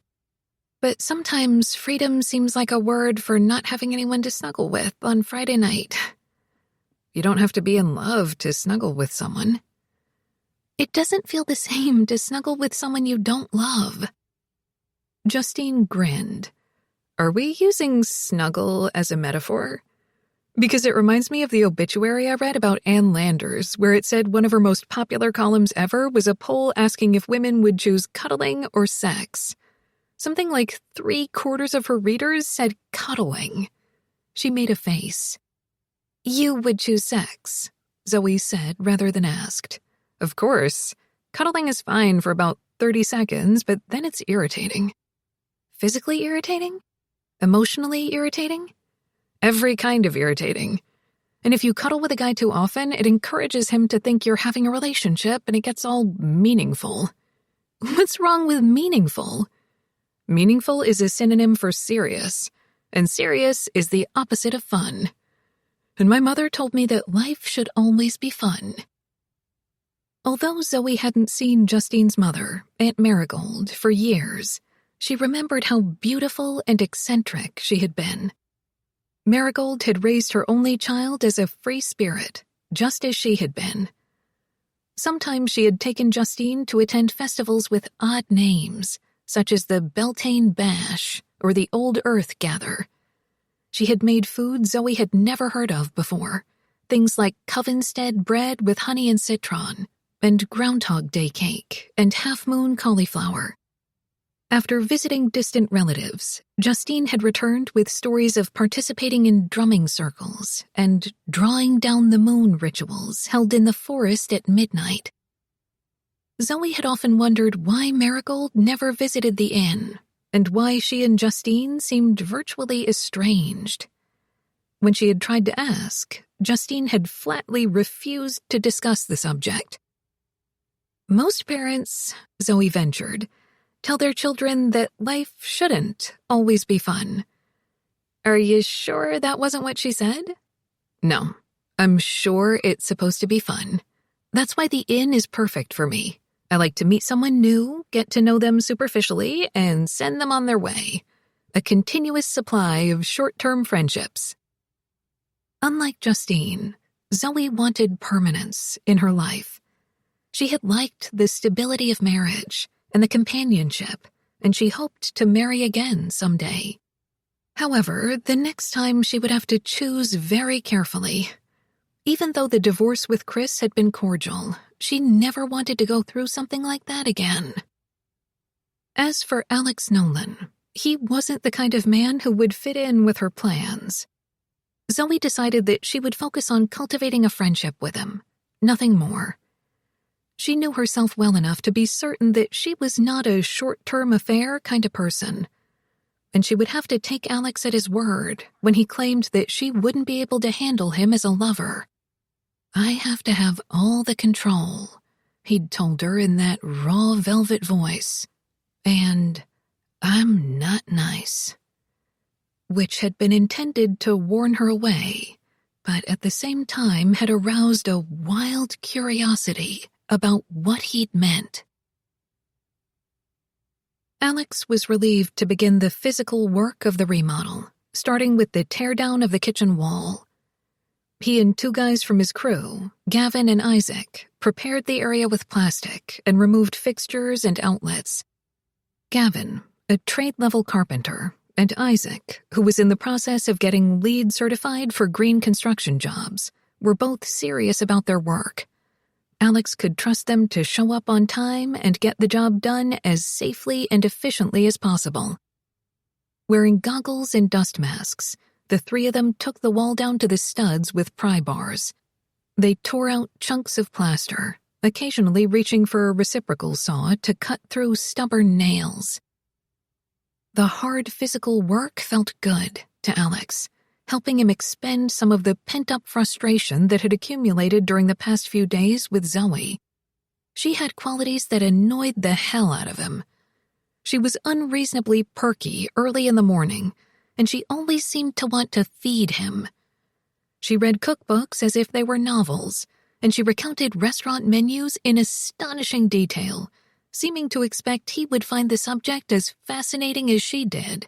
But sometimes freedom seems like a word for not having anyone to snuggle with on Friday night." "You don't have to be in love to snuggle with someone." "It doesn't feel the same to snuggle with someone you don't love." Justine grinned. "Are we using snuggle as a metaphor? Because it reminds me of the obituary I read about Ann Landers, where it said one of her most popular columns ever was a poll asking if women would choose cuddling or sex. Something like 3/4 of her readers said cuddling." She made a face. "You would choose sex," Zoe said rather than asked. "Of course. Cuddling is fine for about 30 seconds, but then it's irritating." "Physically irritating? Emotionally irritating?" "Every kind of irritating. And if you cuddle with a guy too often, it encourages him to think you're having a relationship and it gets all meaningful." "What's wrong with meaningful?" "Meaningful is a synonym for serious, and serious is the opposite of fun. And my mother told me that life should always be fun." Although Zoe hadn't seen Justine's mother, Aunt Marigold, for years, she remembered how beautiful and eccentric she had been. Marigold had raised her only child as a free spirit, just as she had been. Sometimes she had taken Justine to attend festivals with odd names, such as the Beltane Bash or the Old Earth Gather. She had made food Zoe had never heard of before, things like Covenstead bread with honey and citron, and Groundhog Day cake and half-moon cauliflower. After visiting distant relatives, Justine had returned with stories of participating in drumming circles and drawing down the moon rituals held in the forest at midnight. Zoe had often wondered why Marigold never visited the inn and why she and Justine seemed virtually estranged. When she had tried to ask, Justine had flatly refused to discuss the subject. Most parents, Zoe ventured, tell their children that life shouldn't always be fun. Are you sure that wasn't what she said? No, I'm sure it's supposed to be fun. That's why the inn is perfect for me. I like to meet someone new, get to know them superficially, and send them on their way. A continuous supply of short-term friendships. Unlike Justine, Zoe wanted permanence in her life. She had liked the stability of marriage and the companionship, and she hoped to marry again someday. However, the next time she would have to choose very carefully. Even though the divorce with Chris had been cordial, she never wanted to go through something like that again. As for Alex Nolan, he wasn't the kind of man who would fit in with her plans. Zoe decided that she would focus on cultivating a friendship with him, nothing more. She knew herself well enough to be certain that she was not a short-term affair kind of person, and she would have to take Alex at his word when he claimed that she wouldn't be able to handle him as a lover. I have to have all the control, he'd told her in that raw velvet voice, and I'm not nice. Which had been intended to warn her away, but at the same time had aroused a wild curiosity about what he'd meant. Alex was relieved to begin the physical work of the remodel, starting with the teardown of the kitchen wall. He and two guys from his crew, Gavin and Isaac, prepared the area with plastic and removed fixtures and outlets. Gavin, a trade-level carpenter, and Isaac, who was in the process of getting LEED certified for green construction jobs, were both serious about their work. Alex could trust them to show up on time and get the job done as safely and efficiently as possible. Wearing goggles and dust masks, the three of them took the wall down to the studs with pry bars. They tore out chunks of plaster, occasionally reaching for a reciprocal saw to cut through stubborn nails. The hard physical work felt good to Alex, helping him expend some of the pent-up frustration that had accumulated during the past few days with Zoe. She had qualities that annoyed the hell out of him. She was unreasonably perky early in the morning, and she always seemed to want to feed him. She read cookbooks as if they were novels, and she recounted restaurant menus in astonishing detail, seeming to expect he would find the subject as fascinating as she did.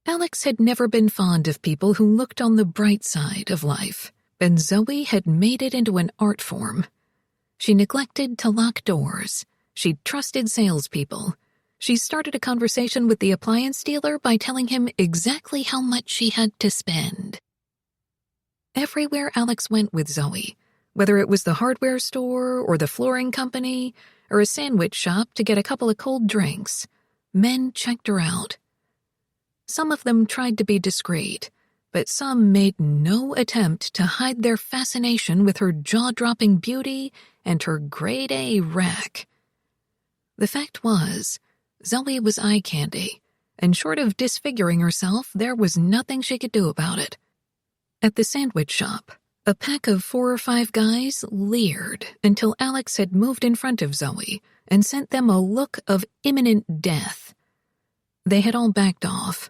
Alex had never been fond of people who looked on the bright side of life, and Zoe had made it into an art form. She neglected to lock doors. She trusted salespeople. She started a conversation with the appliance dealer by telling him exactly how much she had to spend. Everywhere Alex went with Zoe, whether it was the hardware store or the flooring company or a sandwich shop to get a couple of cold drinks, men checked her out. Some of them tried to be discreet, but some made no attempt to hide their fascination with her jaw-dropping beauty and her grade-A rack. The fact was, Zoe was eye candy, and short of disfiguring herself, there was nothing she could do about it. At the sandwich shop, a pack of 4 or 5 guys leered until Alex had moved in front of Zoe and sent them a look of imminent death. They had all backed off.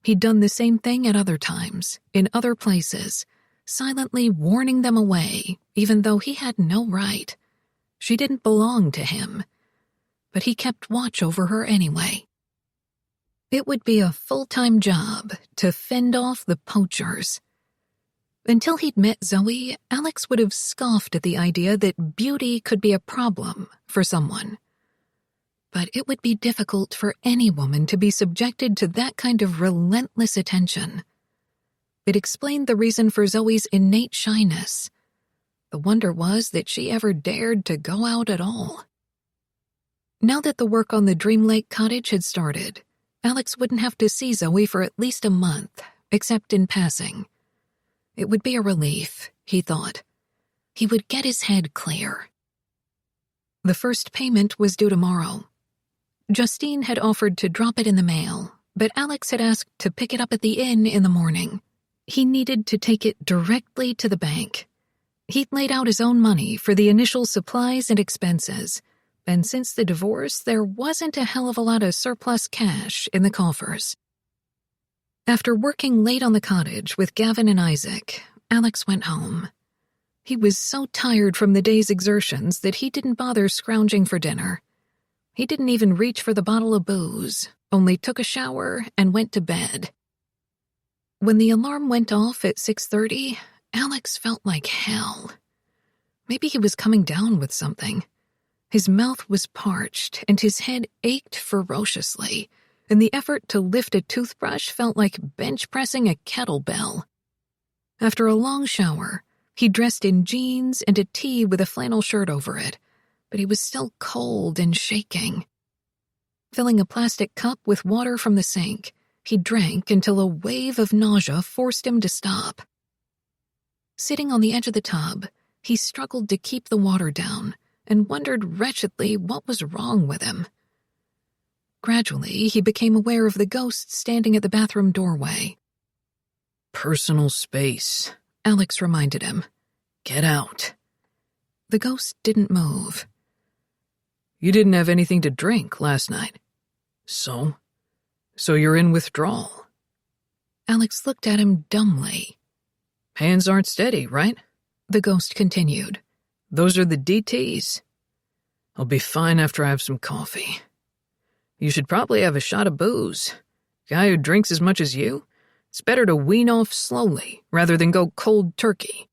He'd done the same thing at other times, in other places, silently warning them away, even though he had no right. She didn't belong to him. But he kept watch over her anyway. It would be a full-time job to fend off the poachers. Until he'd met Zoe, Alex would have scoffed at the idea that beauty could be a problem for someone. But it would be difficult for any woman to be subjected to that kind of relentless attention. It explained the reason for Zoe's innate shyness. The wonder was that she ever dared to go out at all. Now that the work on the Dream Lake cottage had started, Alex wouldn't have to see Zoe for at least a month, except in passing. It would be a relief, he thought. He would get his head clear. The first payment was due tomorrow. Justine had offered to drop it in the mail, but Alex had asked to pick it up at the inn in the morning. He needed to take it directly to the bank. He'd laid out his own money for the initial supplies and expenses, and since the divorce, there wasn't a hell of a lot of surplus cash in the coffers. After working late on the cottage with Gavin and Isaac, Alex went home. He was so tired from the day's exertions that he didn't bother scrounging for dinner. He didn't even reach for the bottle of booze, only took a shower and went to bed. When the alarm went off at 6:30, Alex felt like hell. Maybe he was coming down with something. His mouth was parched and his head ached ferociously, and the effort to lift a toothbrush felt like bench-pressing a kettlebell. After a long shower, he dressed in jeans and a tee with a flannel shirt over it, but he was still cold and shaking. Filling a plastic cup with water from the sink, he drank until a wave of nausea forced him to stop. Sitting on the edge of the tub, he struggled to keep the water down and wondered wretchedly what was wrong with him. Gradually, he became aware of the ghost standing at the bathroom doorway. "Personal space," Alex reminded him. "Get out." The ghost didn't move. "You didn't have anything to drink last night. So you're in withdrawal." Alex looked at him dumbly. "Hands aren't steady, right?" The ghost continued. "Those are the DTs. I'll be fine after I have some coffee. You should probably have a shot of booze. Guy who drinks as much as you, it's better to wean off slowly rather than go cold turkey."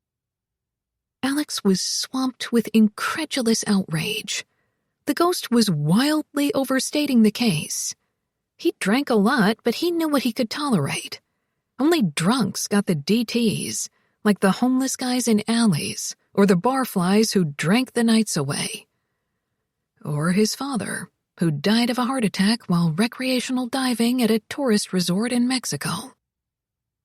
Alex was swamped with incredulous outrage. The ghost was wildly overstating the case. He drank a lot, but he knew what he could tolerate. Only drunks got the DTs, like the homeless guys in alleys or the barflies who drank the nights away. Or his father, who died of a heart attack while recreational diving at a tourist resort in Mexico.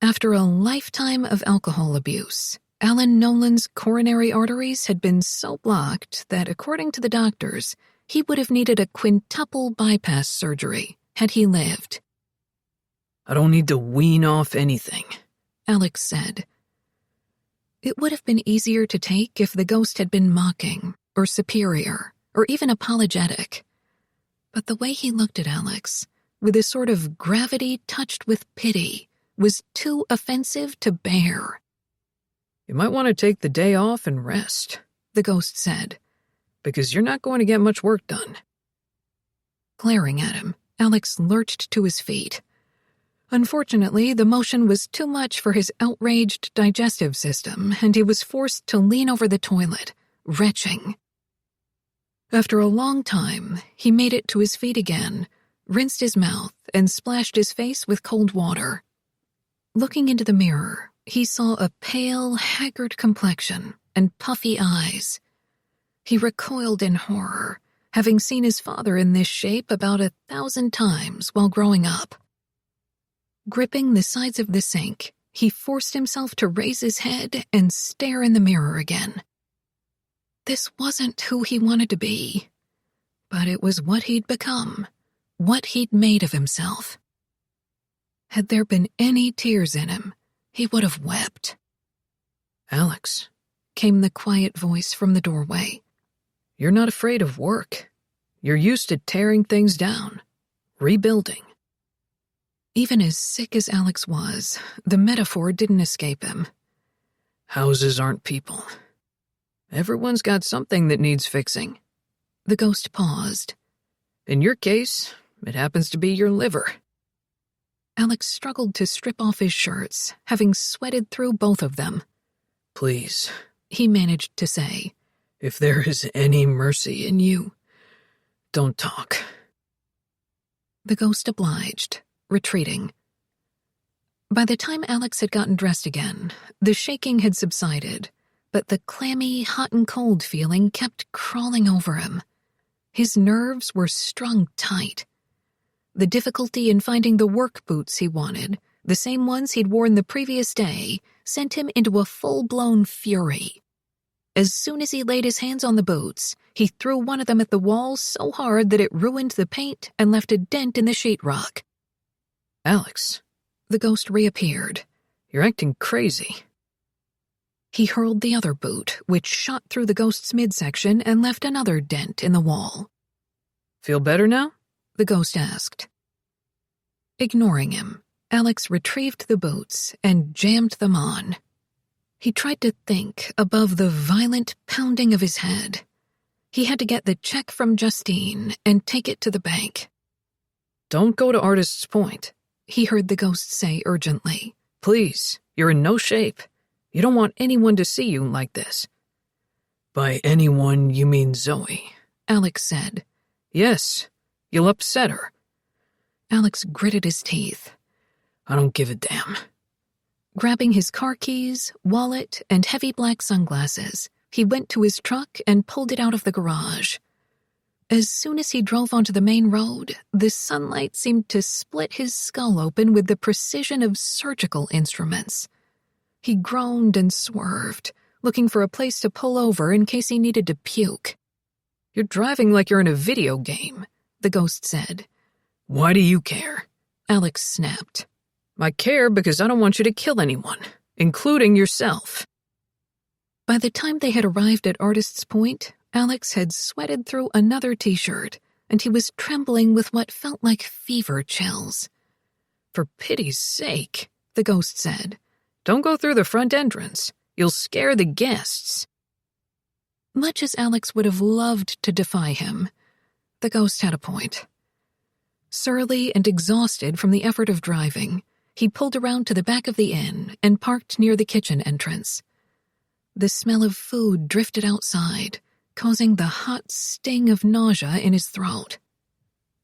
After a lifetime of alcohol abuse, Alan Nolan's coronary arteries had been so blocked that, according to the doctors, he would have needed a quintuple bypass surgery had he lived. "I don't need to wean off anything," Alex said. It would have been easier to take if the ghost had been mocking, or superior, or even apologetic. But the way he looked at Alex, with a sort of gravity touched with pity, was too offensive to bear. "You might want to take the day off and rest," the ghost said, "because you're not going to get much work done." Glaring at him, Alex lurched to his feet. Unfortunately, the motion was too much for his outraged digestive system, and he was forced to lean over the toilet, retching. After a long time, he made it to his feet again, rinsed his mouth, and splashed his face with cold water. Looking into the mirror, he saw a pale, haggard complexion and puffy eyes. He recoiled in horror, having seen his father in this shape about 1,000 times while growing up. Gripping the sides of the sink, he forced himself to raise his head and stare in the mirror again. This wasn't who he wanted to be, but it was what he'd become, what he'd made of himself. Had there been any tears in him, he would have wept. "Alex," came the quiet voice from the doorway. "You're not afraid of work. You're used to tearing things down, rebuilding." Even as sick as Alex was, the metaphor didn't escape him. "Houses aren't people. Everyone's got something that needs fixing." The ghost paused. "In your case, it happens to be your liver." Alex struggled to strip off his shirts, having sweated through both of them. "Please," he managed to say, "if there is any mercy in you, don't talk." The ghost obliged, retreating. By the time Alex had gotten dressed again, the shaking had subsided, but the clammy, hot and cold feeling kept crawling over him. His nerves were strung tight. The difficulty in finding the work boots he wanted, the same ones he'd worn the previous day, sent him into a full-blown fury. As soon as he laid his hands on the boots, he threw one of them at the wall so hard that it ruined the paint and left a dent in the sheetrock. Alex, The ghost reappeared. you're acting crazy. He hurled the other boot, which shot through the ghost's midsection and left another dent in the wall. Feel better now? The ghost asked. Ignoring him, Alex retrieved the boots and jammed them on. He tried to think above the violent pounding of his head. He had to get the check from Justine and take it to the bank. Don't go to Artist's Point. He heard the ghost say urgently. Please, you're in no shape. You don't want anyone to see you like this. By anyone, you mean Zoe. Alex said. Yes, you'll upset her. Alex gritted his teeth. I don't give a damn. Grabbing his car keys, wallet, and heavy black sunglasses, he went to his truck and pulled it out of the garage. As soon as he drove onto the main road, the sunlight seemed to split his skull open with the precision of surgical instruments. He groaned and swerved, looking for a place to pull over in case he needed to puke. You're driving like you're in a video game, the ghost said. Why do you care? Alex snapped. I care because I don't want you to kill anyone, including yourself. By the time they had arrived at Artist's Point, Alex had sweated through another t-shirt, and he was trembling with what felt like fever chills. For pity's sake, the ghost said. Don't go through the front entrance. You'll scare the guests. Much as Alex would have loved to defy him, the ghost had a point. Surly and exhausted from the effort of driving, he pulled around to the back of the inn and parked near the kitchen entrance. The smell of food drifted outside, causing the hot sting of nausea in his throat.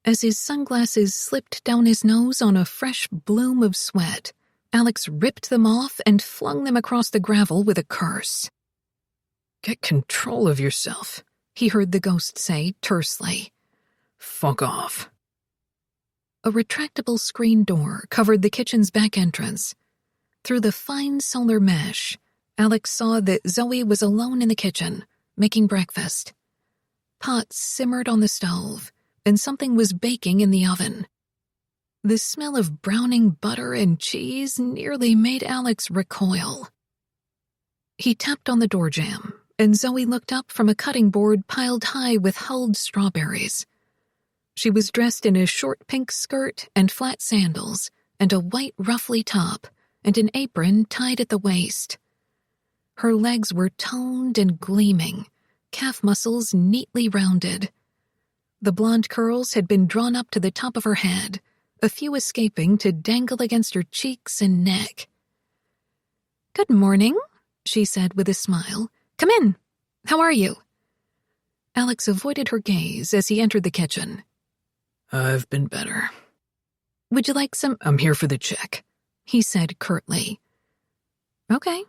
As his sunglasses slipped down his nose on a fresh bloom of sweat, Alex ripped them off and flung them across the gravel with a curse. Get control of yourself, he heard the ghost say tersely. Fuck off. A retractable screen door covered the kitchen's back entrance. Through the fine solar mesh, Alex saw that Zoe was alone in the kitchen, making breakfast. Pots simmered on the stove, and something was baking in the oven. The smell of browning butter and cheese nearly made Alex recoil. He tapped on the door jamb, and Zoe looked up from a cutting board piled high with hulled strawberries. She was dressed in a short pink skirt and flat sandals, and a white ruffly top, and an apron tied at the waist. Her legs were toned and gleaming, calf muscles neatly rounded. The blonde curls had been drawn up to the top of her head, a few escaping to dangle against her cheeks and neck. "Good morning," she said with a smile. "Come in. How are you?" Alex avoided her gaze as he entered the kitchen. I've been better. "Would you like some—" I'm here for the check, he said curtly. Okay.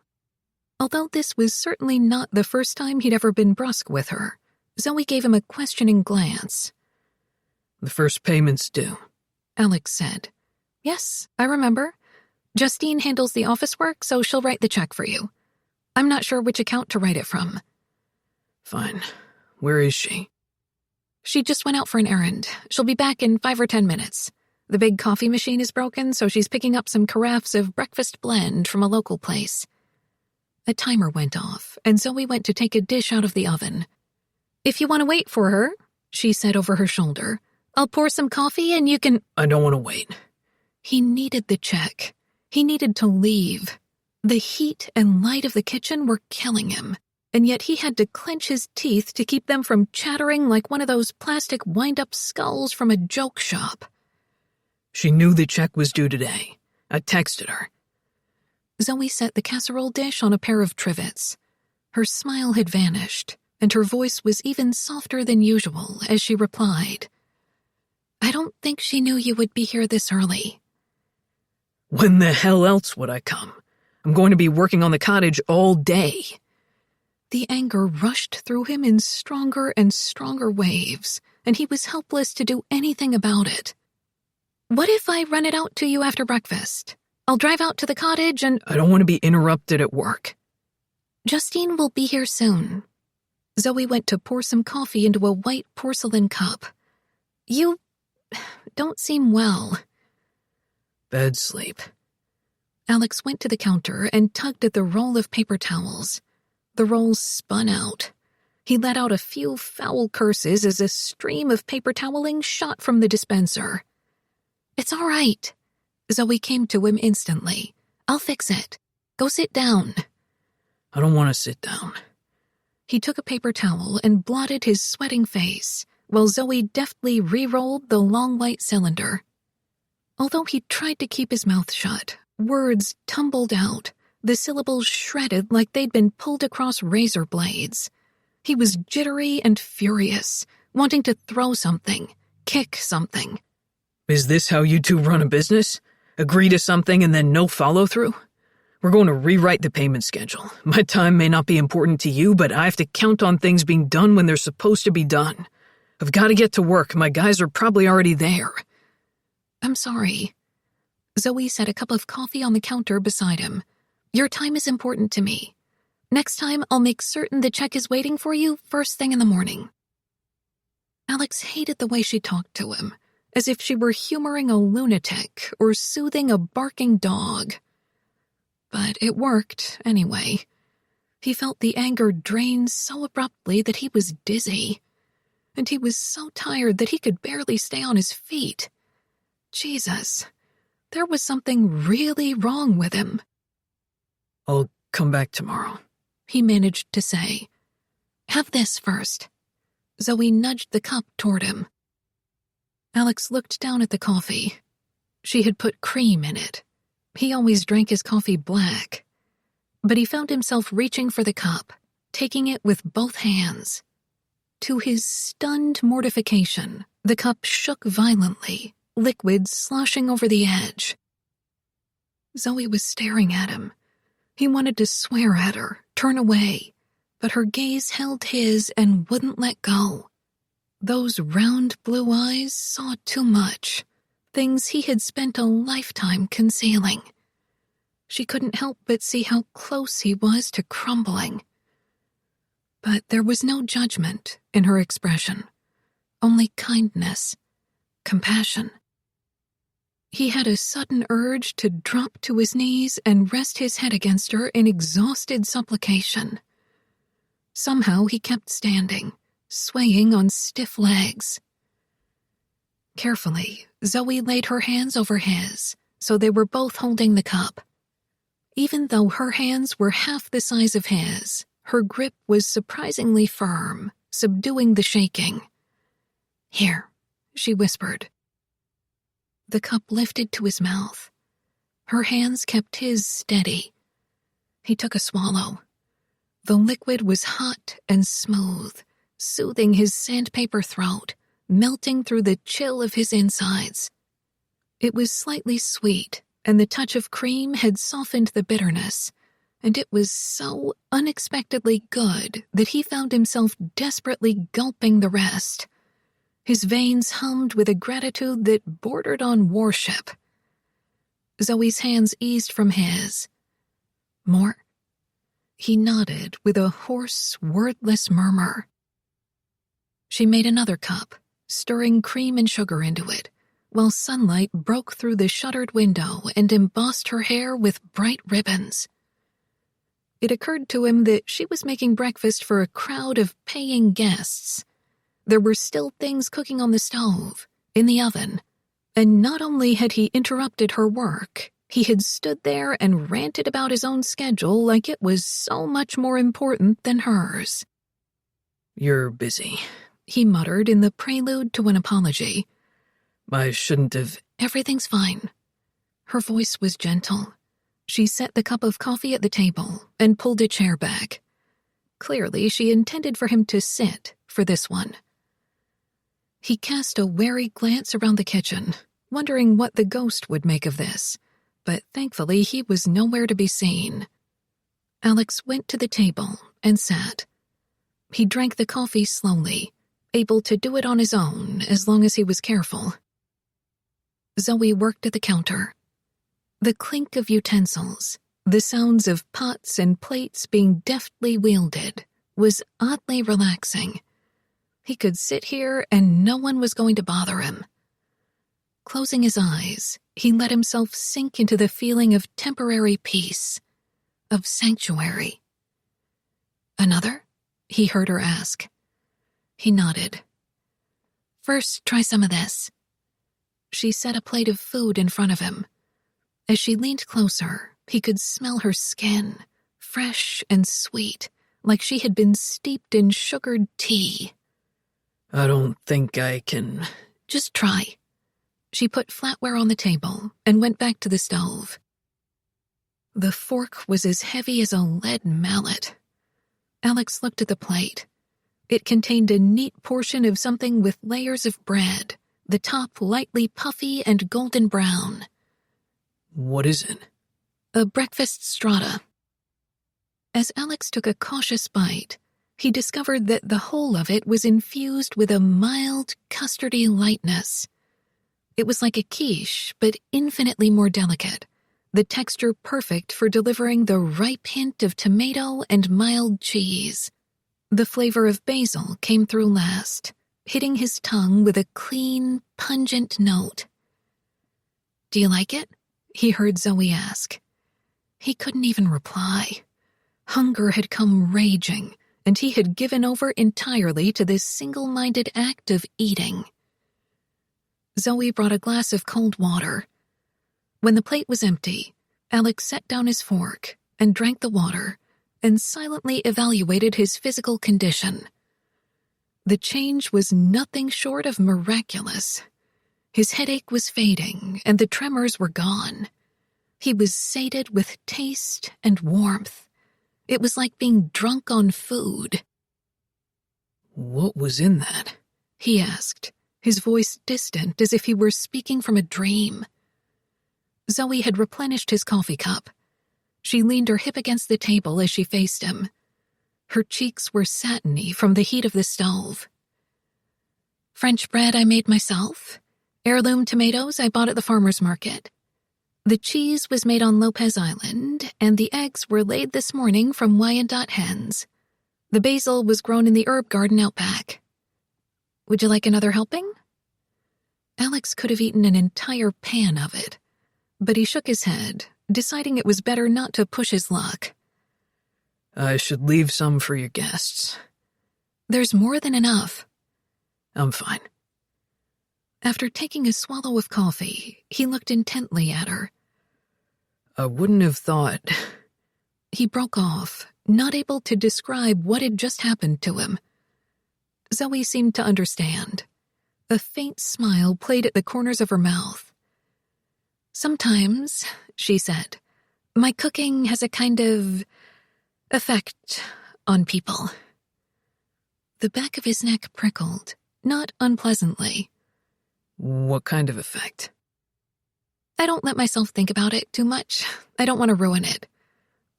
Although this was certainly not the first time he'd ever been brusque with her, Zoe gave him a questioning glance. The first payment's due, Alex said. "Yes, I remember. Justine handles the office work, so she'll write the check for you. I'm not sure which account to write it from." Fine. Where is she? "She just went out for an errand. She'll be back in 5 or 10 minutes. The big coffee machine is broken, so she's picking up some carafes of breakfast blend from a local place." A timer went off, and Zoe went to take a dish out of the oven. "If you want to wait for her," she said over her shoulder, "I'll pour some coffee and you can—" I don't want to wait. He needed the check. He needed to leave. The heat and light of the kitchen were killing him, and yet he had to clench his teeth to keep them from chattering like one of those plastic wind-up skulls from a joke shop. She knew the check was due today. I texted her. Zoe set the casserole dish on a pair of trivets. Her smile had vanished, and her voice was even softer than usual as she replied, "I don't think she knew you would be here this early." When the hell else would I come? I'm going to be working on the cottage all day. The anger rushed through him in stronger and stronger waves, and he was helpless to do anything about it. "What if I run it out to you after breakfast? I'll drive out to the cottage and—" I don't want to be interrupted at work. "Justine will be here soon." Zoe went to pour some coffee into a white porcelain cup. "You don't seem well." Bad sleep. Alex went to the counter and tugged at the roll of paper towels. The roll spun out. He let out a few foul curses as a stream of paper toweling shot from the dispenser. "It's all right." Zoe came to him instantly. "I'll fix it. Go sit down." I don't want to sit down. He took a paper towel and blotted his sweating face, while Zoe deftly re-rolled the long white cylinder. Although he tried to keep his mouth shut, words tumbled out, the syllables shredded like they'd been pulled across razor blades. He was jittery and furious, wanting to throw something, kick something. Is this how you two run a business? Agree to something and then no follow-through? We're going to rewrite the payment schedule. My time may not be important to you, but I have to count on things being done when they're supposed to be done. I've got to get to work. My guys are probably already there. "I'm sorry." Zoe set a cup of coffee on the counter beside him. "Your time is important to me. Next time, I'll make certain the check is waiting for you first thing in the morning." Alex hated the way she talked to him, as if she were humoring a lunatic or soothing a barking dog. But it worked, anyway. He felt the anger drain so abruptly that he was dizzy. And he was so tired that he could barely stay on his feet. Jesus, there was something really wrong with him. I'll come back tomorrow, he managed to say. "Have this first." Zoe nudged the cup toward him. Alex looked down at the coffee. She had put cream in it. He always drank his coffee black. But he found himself reaching for the cup, taking it with both hands. To his stunned mortification, the cup shook violently, liquid sloshing over the edge. Zoe was staring at him. He wanted to swear at her, turn away, but her gaze held his and wouldn't let go. Those round blue eyes saw too much, things he had spent a lifetime concealing. She couldn't help but see how close he was to crumbling. But there was no judgment in her expression, only kindness, compassion. He had a sudden urge to drop to his knees and rest his head against her in exhausted supplication. Somehow he kept standing, swaying on stiff legs. Carefully, Zoe laid her hands over his, so they were both holding the cup. Even though her hands were half the size of his, her grip was surprisingly firm, subduing the shaking. "Here," she whispered. The cup lifted to his mouth. Her hands kept his steady. He took a swallow. The liquid was hot and smooth, soothing his sandpaper throat, melting through the chill of his insides. It was slightly sweet, and the touch of cream had softened the bitterness, and it was so unexpectedly good that he found himself desperately gulping the rest. His veins hummed with a gratitude that bordered on worship. Zoe's hands eased from his. "More?" He nodded with a hoarse, wordless murmur. She made another cup, stirring cream and sugar into it, while sunlight broke through the shuttered window and embossed her hair with bright ribbons. It occurred to him that she was making breakfast for a crowd of paying guests. There were still things cooking on the stove, in the oven, and not only had he interrupted her work, he had stood there and ranted about his own schedule like it was so much more important than hers. "You're busy," he muttered in the prelude to an apology. "I shouldn't have—" "Everything's fine." Her voice was gentle. She set the cup of coffee at the table and pulled a chair back. Clearly, she intended for him to sit for this one. He cast a wary glance around the kitchen, wondering what the ghost would make of this, but thankfully he was nowhere to be seen. Alex went to the table and sat. He drank the coffee slowly, able to do it on his own as long as he was careful. Zoe worked at the counter. The clink of utensils, the sounds of pots and plates being deftly wielded, was oddly relaxing. He could sit here and no one was going to bother him. Closing his eyes, he let himself sink into the feeling of temporary peace, of sanctuary. "Another?" he heard her ask. He nodded. "First, try some of this." She set a plate of food in front of him. As she leaned closer, he could smell her skin, fresh and sweet, like she had been steeped in sugared tea. "I don't think I can." "Just try." She put flatware on the table and went back to the stove. The fork was as heavy as a lead mallet. Alex looked at the plate. It contained a neat portion of something with layers of bread, the top lightly puffy and golden brown. "What is it?" "A breakfast strata." As Alex took a cautious bite, he discovered that the whole of it was infused with a mild, custardy lightness. It was like a quiche, but infinitely more delicate, the texture perfect for delivering the ripe hint of tomato and mild cheese. The flavor of basil came through last, hitting his tongue with a clean, pungent note. "Do you like it?" he heard Zoe ask. He couldn't even reply. Hunger had come raging, and he had given over entirely to this single-minded act of eating. Zoe brought a glass of cold water. When the plate was empty, Alex set down his fork and drank the water and silently evaluated his physical condition. The change was nothing short of miraculous. His headache was fading and the tremors were gone. He was sated with taste and warmth. It was like being drunk on food. "What was in that?" he asked, his voice distant as if he were speaking from a dream. Zoe had replenished his coffee cup. She leaned her hip against the table as she faced him. Her cheeks were satiny from the heat of the stove. "French bread I made myself. Heirloom tomatoes I bought at the farmer's market. The cheese was made on Lopez Island, and the eggs were laid this morning from Wyandotte hens. The basil was grown in the herb garden out back. Would you like another helping?" Alex could have eaten an entire pan of it, but he shook his head, deciding it was better not to push his luck. "I should leave some for your guests." "There's more than enough." "I'm fine." After taking a swallow of coffee, he looked intently at her. "I wouldn't have thought." He broke off, not able to describe what had just happened to him. Zoe seemed to understand. A faint smile played at the corners of her mouth. "Sometimes," she said, "my cooking has a kind of effect on people." The back of his neck prickled, not unpleasantly. "What kind of effect?" "I don't let myself think about it too much. I don't want to ruin it.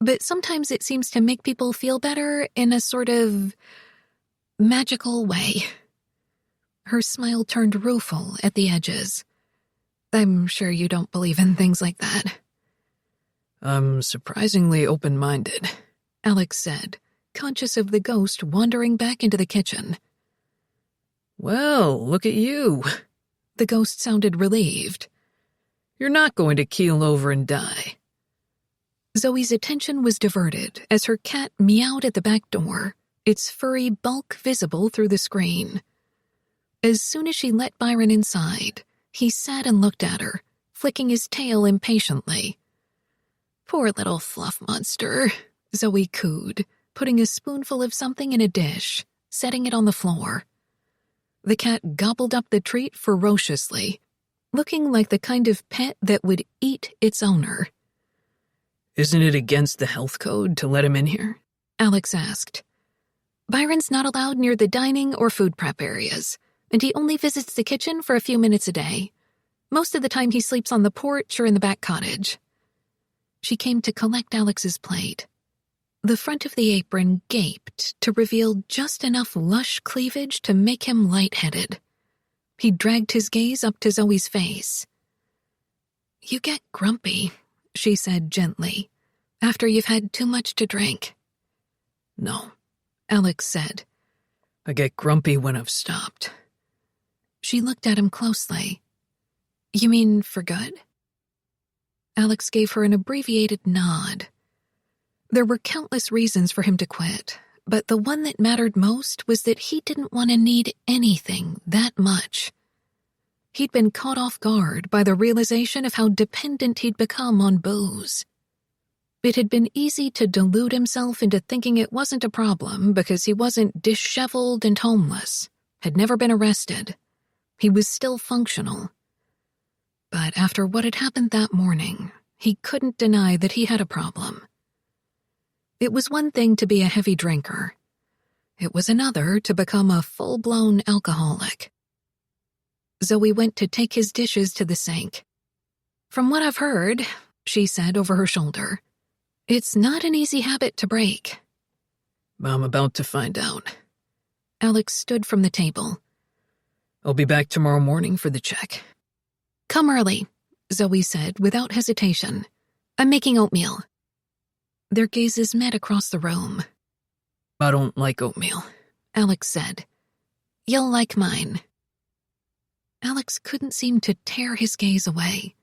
But sometimes it seems to make people feel better in a sort of magical way." Her smile turned rueful at the edges. "I'm sure you don't believe in things like that." "I'm surprisingly open-minded," Alex said, conscious of the ghost wandering back into the kitchen. "Well, look at you." The ghost sounded relieved. "You're not going to keel over and die." Zoe's attention was diverted as her cat meowed at the back door, its furry bulk visible through the screen. As soon as she let Byron inside, he sat and looked at her, flicking his tail impatiently. "Poor little fluff monster," Zoe cooed, putting a spoonful of something in a dish, setting it on the floor. The cat gobbled up the treat ferociously, looking like the kind of pet that would eat its owner. "Isn't it against the health code to let him in here?" Alex asked. "Byron's not allowed near the dining or food prep areas, and he only visits the kitchen for a few minutes a day. Most of the time he sleeps on the porch or in the back cottage." She came to collect Alex's plate. The front of the apron gaped to reveal just enough lush cleavage to make him lightheaded. He dragged his gaze up to Zoe's face. "You get grumpy," she said gently, "after you've had too much to drink." "No," Alex said. "I get grumpy when I've stopped." She looked at him closely. "You mean for good?" Alex gave her an abbreviated nod. There were countless reasons for him to quit, but the one that mattered most was that he didn't want to need anything that much. He'd been caught off guard by the realization of how dependent he'd become on booze. It had been easy to delude himself into thinking it wasn't a problem because he wasn't disheveled and homeless, had never been arrested. He was still functional. But after what had happened that morning, he couldn't deny that he had a problem. It was one thing to be a heavy drinker. It was another to become a full-blown alcoholic. Zoe went to take his dishes to the sink. "From what I've heard," she said over her shoulder, "it's not an easy habit to break." "I'm about to find out." Alex stood from the table. "I'll be back tomorrow morning for the check." "Come early," Zoe said without hesitation. "I'm making oatmeal." Their gazes met across the room. "I don't like oatmeal," Alex said. "You'll like mine." Alex couldn't seem to tear his gaze away.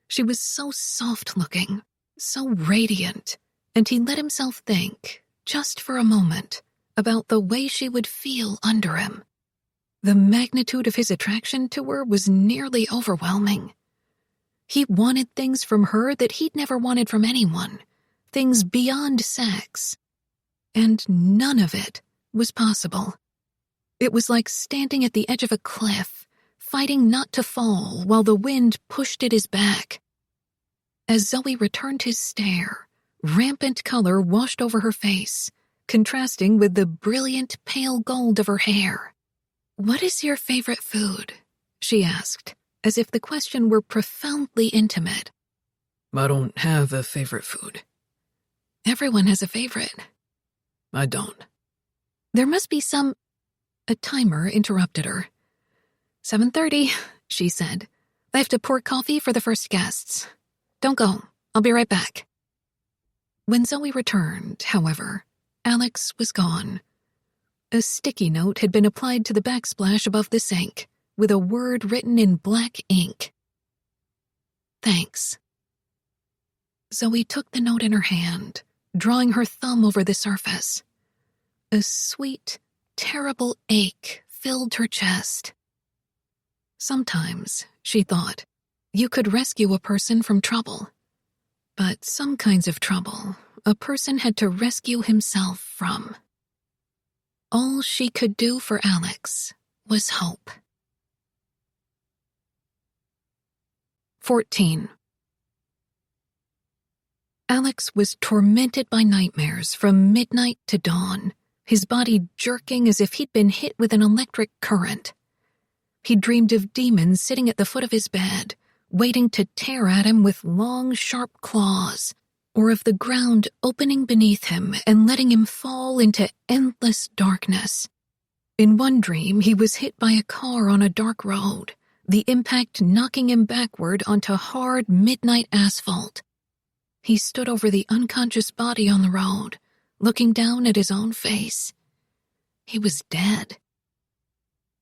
She was so soft-looking, so radiant, and he let himself think, just for a moment, about the way she would feel under him. The magnitude of his attraction to her was nearly overwhelming. He wanted things from her that he'd never wanted from anyone, things beyond sex. And none of it was possible. It was like standing at the edge of a cliff, fighting not to fall while the wind pushed at his back. As Zoe returned his stare, rampant color washed over her face, contrasting with the brilliant pale gold of her hair. "What is your favorite food?" she asked, as if the question were profoundly intimate. "I don't have a favorite food." "Everyone has a favorite." "I don't." "There must be some—" A timer interrupted her. 7:30, she said. "I have to pour coffee for the first guests. Don't go. I'll be right back." When Zoe returned, however, Alex was gone. A sticky note had been applied to the backsplash above the sink, with a word written in black ink. "Thanks." Zoe took the note in her hand, drawing her thumb over the surface. A sweet, terrible ache filled her chest. Sometimes, she thought, you could rescue a person from trouble. But some kinds of trouble, a person had to rescue himself from. All she could do for Alex was hope. 14. Alex was tormented by nightmares from midnight to dawn, his body jerking as if he'd been hit with an electric current. He dreamed of demons sitting at the foot of his bed, waiting to tear at him with long, sharp claws, or of the ground opening beneath him and letting him fall into endless darkness. In one dream, he was hit by a car on a dark road, the impact knocking him backward onto hard midnight asphalt. He stood over the unconscious body on the road, looking down at his own face. He was dead.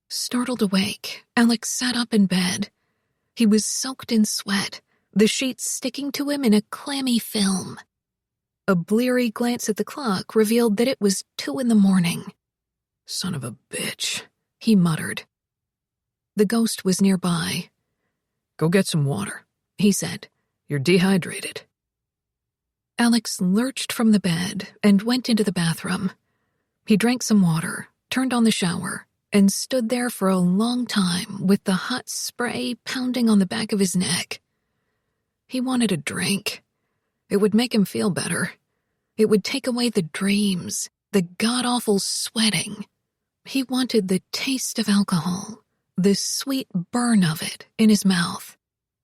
Startled awake, Alex sat up in bed. He was soaked in sweat, the sheets sticking to him in a clammy film. A bleary glance at the clock revealed that it was 2 a.m. "Son of a bitch," he muttered. The ghost was nearby. "Go get some water," he said. "You're dehydrated." Alex lurched from the bed and went into the bathroom. He drank some water, turned on the shower, and stood there for a long time with the hot spray pounding on the back of his neck. He wanted a drink. It would make him feel better. It would take away the dreams, the god-awful sweating. He wanted the taste of alcohol, the sweet burn of it in his mouth.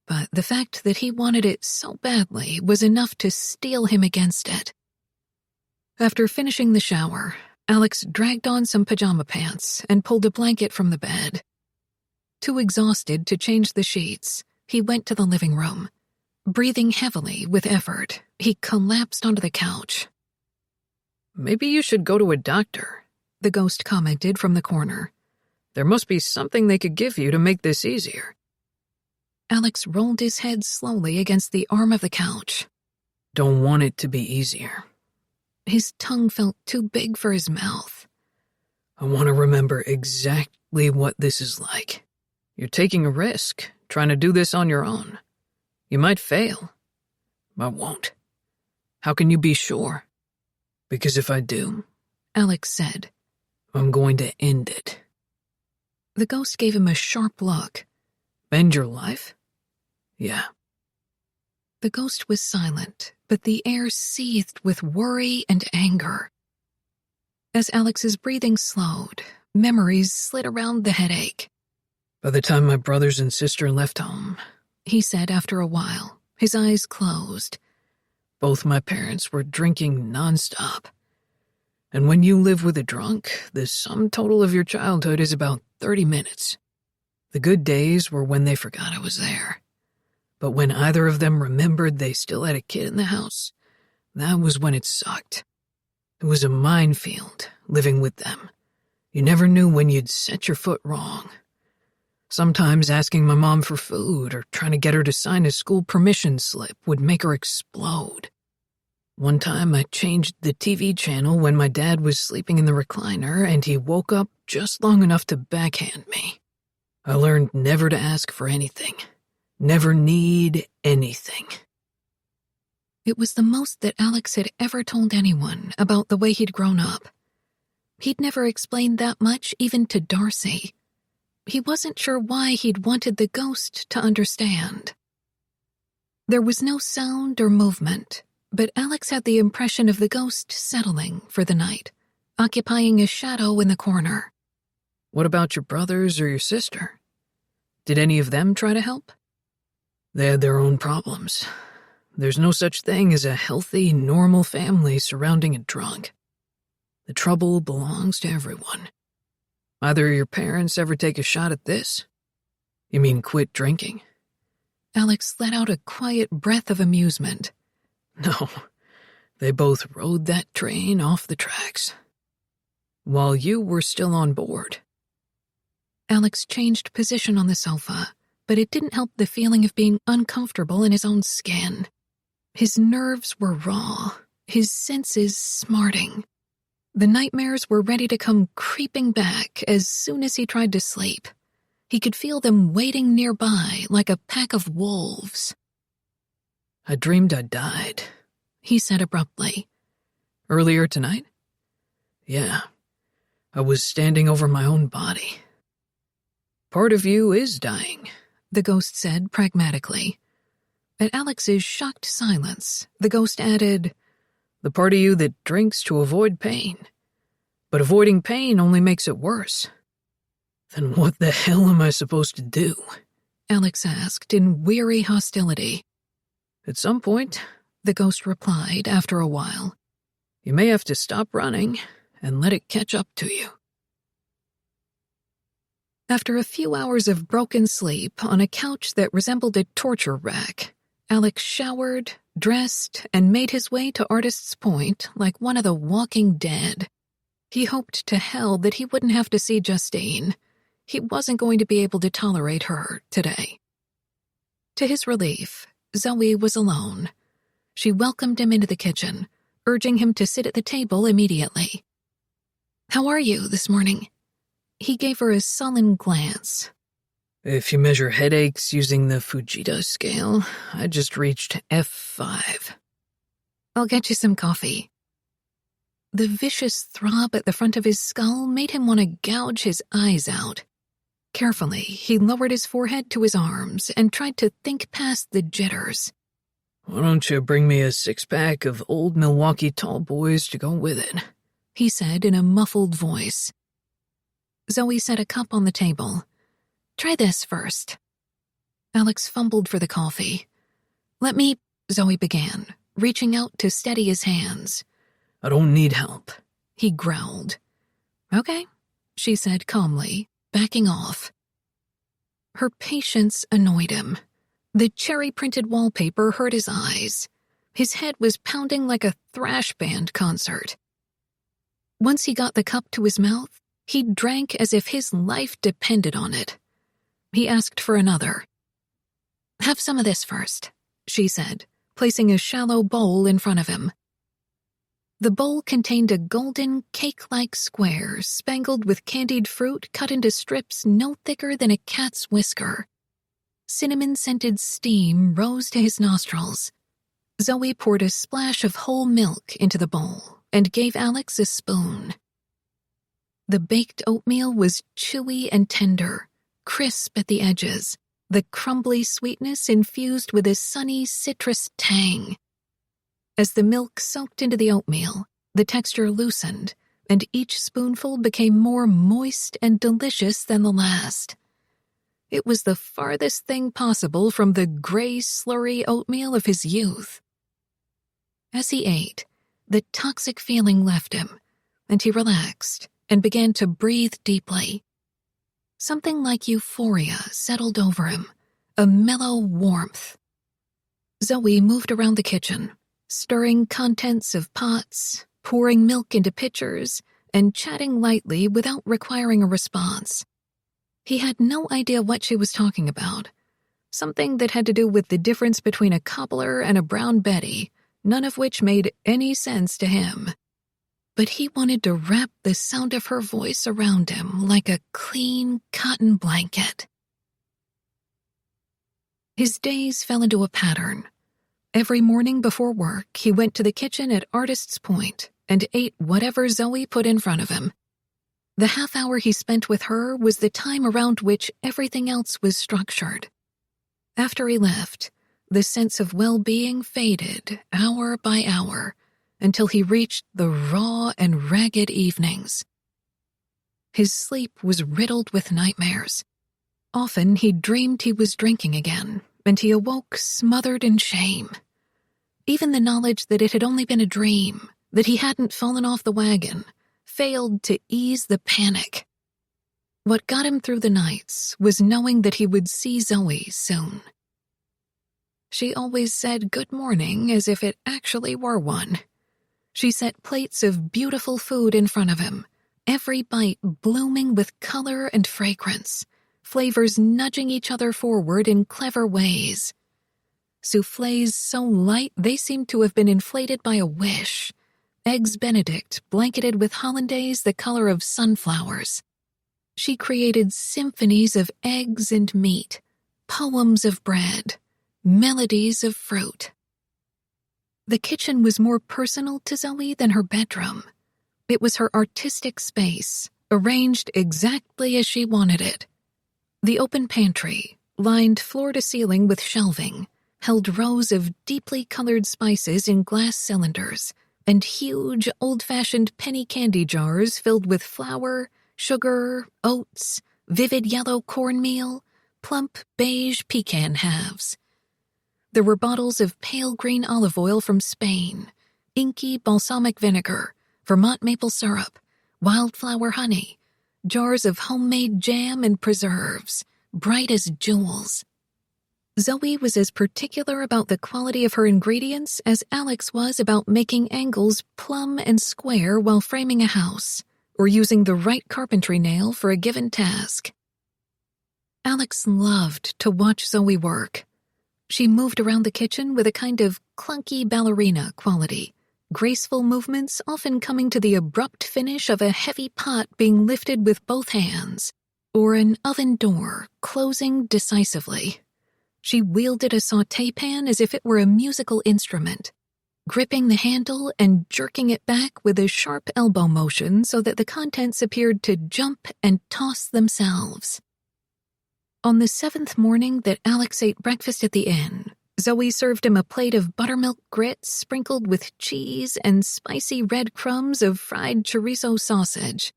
But the fact that he wanted it so badly was enough to steel him against it. After finishing the shower, Alex dragged on some pajama pants and pulled a blanket from the bed. Too exhausted to change the sheets, he went to the living room. Breathing heavily with effort, he collapsed onto the couch. "Maybe you should go to a doctor," the ghost commented from the corner. "There must be something they could give you to make this easier." Alex rolled his head slowly against the arm of the couch. "Don't want it to be easier." His tongue felt too big for his mouth. "I want to remember exactly what this is like. You're taking a risk, trying to do this on your own. You might fail. I won't. How can you be sure? Because if I do," Alex said, "I'm going to end it." The ghost gave him a sharp look. "End your life?" "Yeah." The ghost was silent, but the air seethed with worry and anger. As Alex's breathing slowed, memories slid around the headache. "By the time my brothers and sister left home," he said after a while, his eyes closed, "both my parents were drinking nonstop. And when you live with a drunk, the sum total of your childhood is about 30 minutes. The good days were when they forgot I was there. But when either of them remembered they still had a kid in the house, that was when it sucked. It was a minefield, living with them. You never knew when you'd set your foot wrong. Sometimes asking my mom for food or trying to get her to sign a school permission slip would make her explode. One time I changed the TV channel when my dad was sleeping in the recliner and he woke up just long enough to backhand me. I learned never to ask for anything. Never need anything." It was the most that Alex had ever told anyone about the way he'd grown up. He'd never explained that much even to Darcy. He wasn't sure why he'd wanted the ghost to understand. There was no sound or movement, but Alex had the impression of the ghost settling for the night, occupying a shadow in the corner. "What about your brothers or your sister? Did any of them try to help?" "They had their own problems. There's no such thing as a healthy, normal family surrounding a drunk. The trouble belongs to everyone. Either your parents ever take a shot at this? You mean quit drinking?" Alex let out a quiet breath of amusement. "No, they both rode that train off the tracks. While you were still on board." Alex changed position on the sofa, but it didn't help the feeling of being uncomfortable in his own skin. His nerves were raw, his senses smarting. The nightmares were ready to come creeping back as soon as he tried to sleep. He could feel them waiting nearby like a pack of wolves. "I dreamed I died," he said abruptly. "Earlier tonight? Yeah, I was standing over my own body. Part of you is dying," the ghost said pragmatically. At Alex's shocked silence, the ghost added, "The part of you that drinks to avoid pain. But avoiding pain only makes it worse. Then what the hell am I supposed to do?" Alex asked in weary hostility. "At some point," the ghost replied after a while, "you may have to stop running and let it catch up to you." After a few hours of broken sleep on a couch that resembled a torture rack, Alex showered, dressed, and made his way to Artist's Point like one of the walking dead. He hoped to hell that he wouldn't have to see Justine. He wasn't going to be able to tolerate her today. To his relief, Zoe was alone. She welcomed him into the kitchen, urging him to sit at the table immediately. "How are you this morning?" He gave her a sullen glance. "If you measure headaches using the Fujita scale, I just reached F5. "I'll get you some coffee." The vicious throb at the front of his skull made him want to gouge his eyes out. Carefully, he lowered his forehead to his arms and tried to think past the jitters. "Why don't you bring me a 6-pack of old Milwaukee tall boys to go with it?" he said in a muffled voice. Zoe set a cup on the table. "Try this first." Alex fumbled for the coffee. "Let me," Zoe began, reaching out to steady his hands. I don't need help, he growled. Okay, she said calmly, backing off. Her patience annoyed him. The cherry-printed wallpaper hurt his eyes. His head was pounding like a thrash band concert. Once he got the cup to his mouth, he drank as if his life depended on it. He asked for another. Have some of this first, she said, placing a shallow bowl in front of him. The bowl contained a golden, cake-like square spangled with candied fruit cut into strips no thicker than a cat's whisker. Cinnamon-scented steam rose to his nostrils. Zoe poured a splash of whole milk into the bowl and gave Alex a spoon. The baked oatmeal was chewy and tender, crisp at the edges, the crumbly sweetness infused with a sunny citrus tang. As the milk soaked into the oatmeal, the texture loosened, and each spoonful became more moist and delicious than the last. It was the farthest thing possible from the gray, slurry oatmeal of his youth. As he ate, the toxic feeling left him, and he relaxed and began to breathe deeply. Something like euphoria settled over him, a mellow warmth. Zoe moved around the kitchen, stirring contents of pots, pouring milk into pitchers, and chatting lightly without requiring a response. He had no idea what she was talking about. Something that had to do with the difference between a cobbler and a brown Betty, none of which made any sense to him. But he wanted to wrap the sound of her voice around him like a clean cotton blanket. His days fell into a pattern. Every morning before work, he went to the kitchen at Artist's Point and ate whatever Zoe put in front of him. The half hour he spent with her was the time around which everything else was structured. After he left, the sense of well-being faded hour by hour until he reached the raw and ragged evenings. His sleep was riddled with nightmares. Often he dreamed he was drinking again, and he awoke smothered in shame. Even the knowledge that it had only been a dream, that he hadn't fallen off the wagon, failed to ease the panic. What got him through the nights was knowing that he would see Zoe soon. She always said good morning as if it actually were one. She set plates of beautiful food in front of him, every bite blooming with color and fragrance, flavors nudging each other forward in clever ways. Soufflés so light they seemed to have been inflated by a wish. Eggs Benedict blanketed with hollandaise the color of sunflowers. She created symphonies of eggs and meat, poems of bread, melodies of fruit. The kitchen was more personal to Zoe than her bedroom. It was her artistic space, arranged exactly as she wanted it. The open pantry, lined floor to ceiling with shelving, held rows of deeply colored spices in glass cylinders and huge, old-fashioned penny candy jars filled with flour, sugar, oats, vivid yellow cornmeal, plump beige pecan halves. There were bottles of pale green olive oil from Spain, inky balsamic vinegar, Vermont maple syrup, wildflower honey, jars of homemade jam and preserves, bright as jewels. Zoe was as particular about the quality of her ingredients as Alex was about making angles plumb and square while framing a house, or using the right carpentry nail for a given task. Alex loved to watch Zoe work. She moved around the kitchen with a kind of clunky ballerina quality, graceful movements often coming to the abrupt finish of a heavy pot being lifted with both hands, or an oven door closing decisively. She wielded a sauté pan as if it were a musical instrument, gripping the handle and jerking it back with a sharp elbow motion so that the contents appeared to jump and toss themselves. On the 7th morning that Alex ate breakfast at the inn, Zoe served him a plate of buttermilk grits sprinkled with cheese and spicy red crumbs of fried chorizo sausage.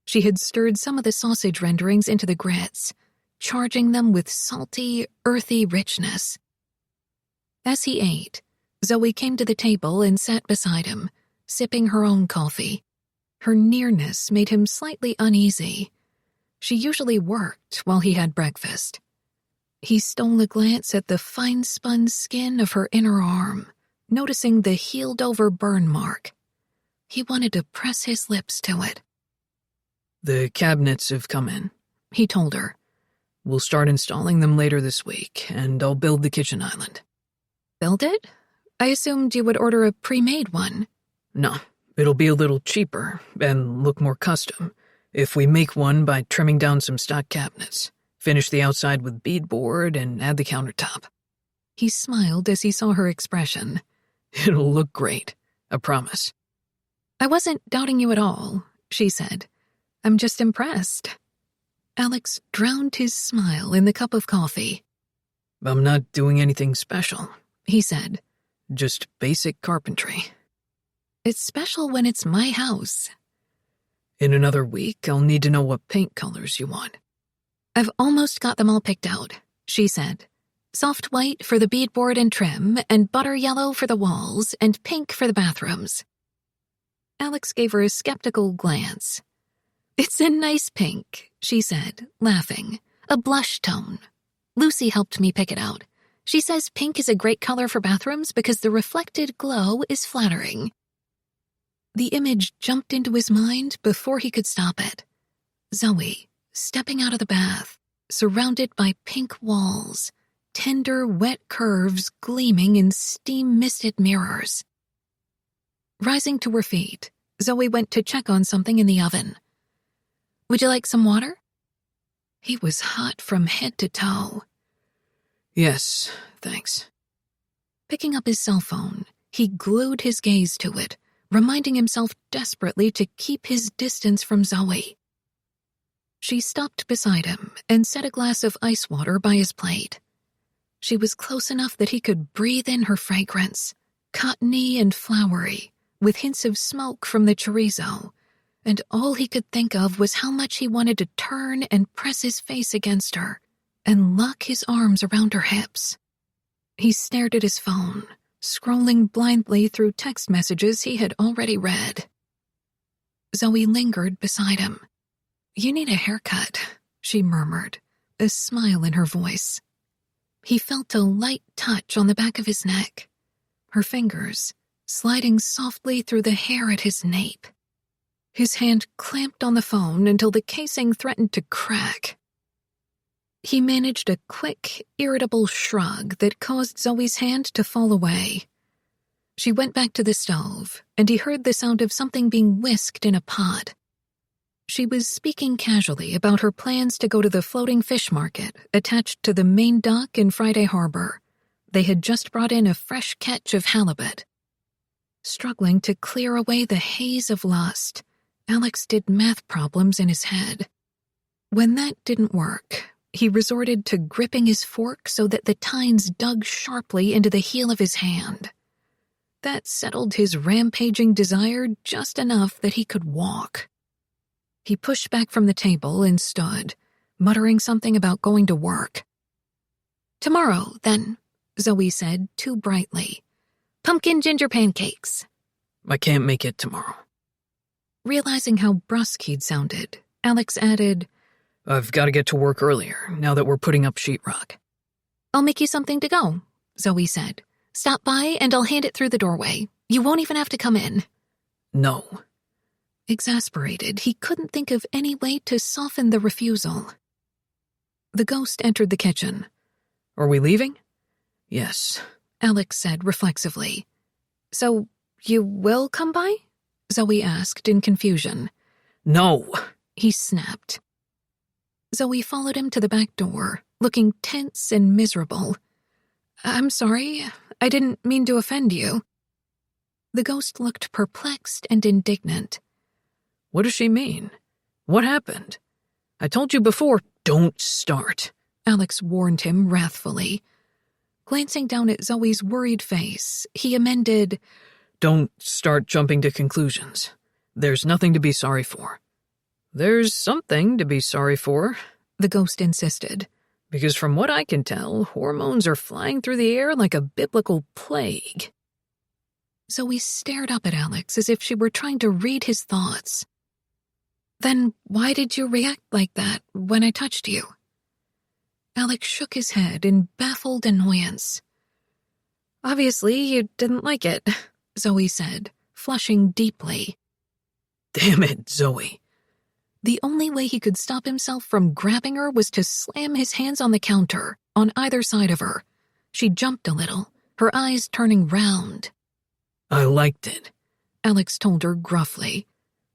She had stirred some of the sausage renderings into the grits, charging them with salty, earthy richness. As he ate, Zoe came to the table and sat beside him, sipping her own coffee. Her nearness made him slightly uneasy. She usually worked while he had breakfast. He stole a glance at the fine-spun skin of her inner arm, noticing the healed-over burn mark. He wanted to press his lips to it. The cabinets have come in, he told her. We'll start installing them later this week, and I'll build the kitchen island. Build it? I assumed you would order a pre-made one. No, it'll be a little cheaper and look more custom if we make one by trimming down some stock cabinets, finish the outside with beadboard, and add the countertop. He smiled as he saw her expression. It'll look great, I promise. I wasn't doubting you at all, she said. I'm just impressed. Alex drowned his smile in the cup of coffee. I'm not doing anything special, he said. Just basic carpentry. It's special when it's my house. In another week, I'll need to know what paint colors you want. I've almost got them all picked out, she said. Soft white for the beadboard and trim, and butter yellow for the walls, and pink for the bathrooms. Alex gave her a skeptical glance. It's a nice pink, she said, laughing. A blush tone. Lucy helped me pick it out. She says pink is a great color for bathrooms because the reflected glow is flattering. The image jumped into his mind before he could stop it. Zoe, stepping out of the bath, surrounded by pink walls, tender, wet curves gleaming in steam-misted mirrors. Rising to her feet, Zoe went to check on something in the oven. Would you like some water? He was hot from head to toe. Yes, thanks. Picking up his cell phone, he glued his gaze to it, reminding himself desperately to keep his distance from Zoe. She stopped beside him and set a glass of ice water by his plate. She was close enough that he could breathe in her fragrance, cottony and flowery, with hints of smoke from the chorizo, and all he could think of was how much he wanted to turn and press his face against her and lock his arms around her hips. He stared at his phone, scrolling blindly through text messages he had already read. Zoe lingered beside him. You need a haircut, she murmured, a smile in her voice. He felt a light touch on the back of his neck, her fingers sliding softly through the hair at his nape. His hand clamped on the phone until the casing threatened to crack. He managed a quick, irritable shrug that caused Zoe's hand to fall away. She went back to the stove, and he heard the sound of something being whisked in a pot. She was speaking casually about her plans to go to the floating fish market attached to the main dock in Friday Harbor. They had just brought in a fresh catch of halibut. Struggling to clear away the haze of lust, Alex did math problems in his head. When that didn't work, he resorted to gripping his fork so that the tines dug sharply into the heel of his hand. That settled his rampaging desire just enough that he could walk. He pushed back from the table and stood, muttering something about going to work. Tomorrow, then, Zoe said too brightly. Pumpkin ginger pancakes. I can't make it tomorrow. Realizing how brusque he'd sounded, Alex added, I've got to get to work earlier, now that we're putting up sheetrock. I'll make you something to go, Zoe said. Stop by and I'll hand it through the doorway. You won't even have to come in. No. Exasperated, he couldn't think of any way to soften the refusal. The ghost entered the kitchen. Are we leaving? Yes, Alex said reflexively. So, you will come by? Zoe asked in confusion. No, he snapped. Zoe followed him to the back door, looking tense and miserable. I'm sorry, I didn't mean to offend you. The ghost looked perplexed and indignant. What does she mean? What happened? I told you before, don't start, Alex warned him wrathfully. Glancing down at Zoe's worried face, he amended, Don't start jumping to conclusions. There's nothing to be sorry for. There's something to be sorry for, the ghost insisted. Because from what I can tell, hormones are flying through the air like a biblical plague. Zoe stared up at Alex as if she were trying to read his thoughts. Then why did you react like that when I touched you? Alex shook his head in baffled annoyance. Obviously, you didn't like it, Zoe said, flushing deeply. Damn it, Zoe. The only way he could stop himself from grabbing her was to slam his hands on the counter, on either side of her. She jumped a little, her eyes turning round. I liked it, Alex told her gruffly.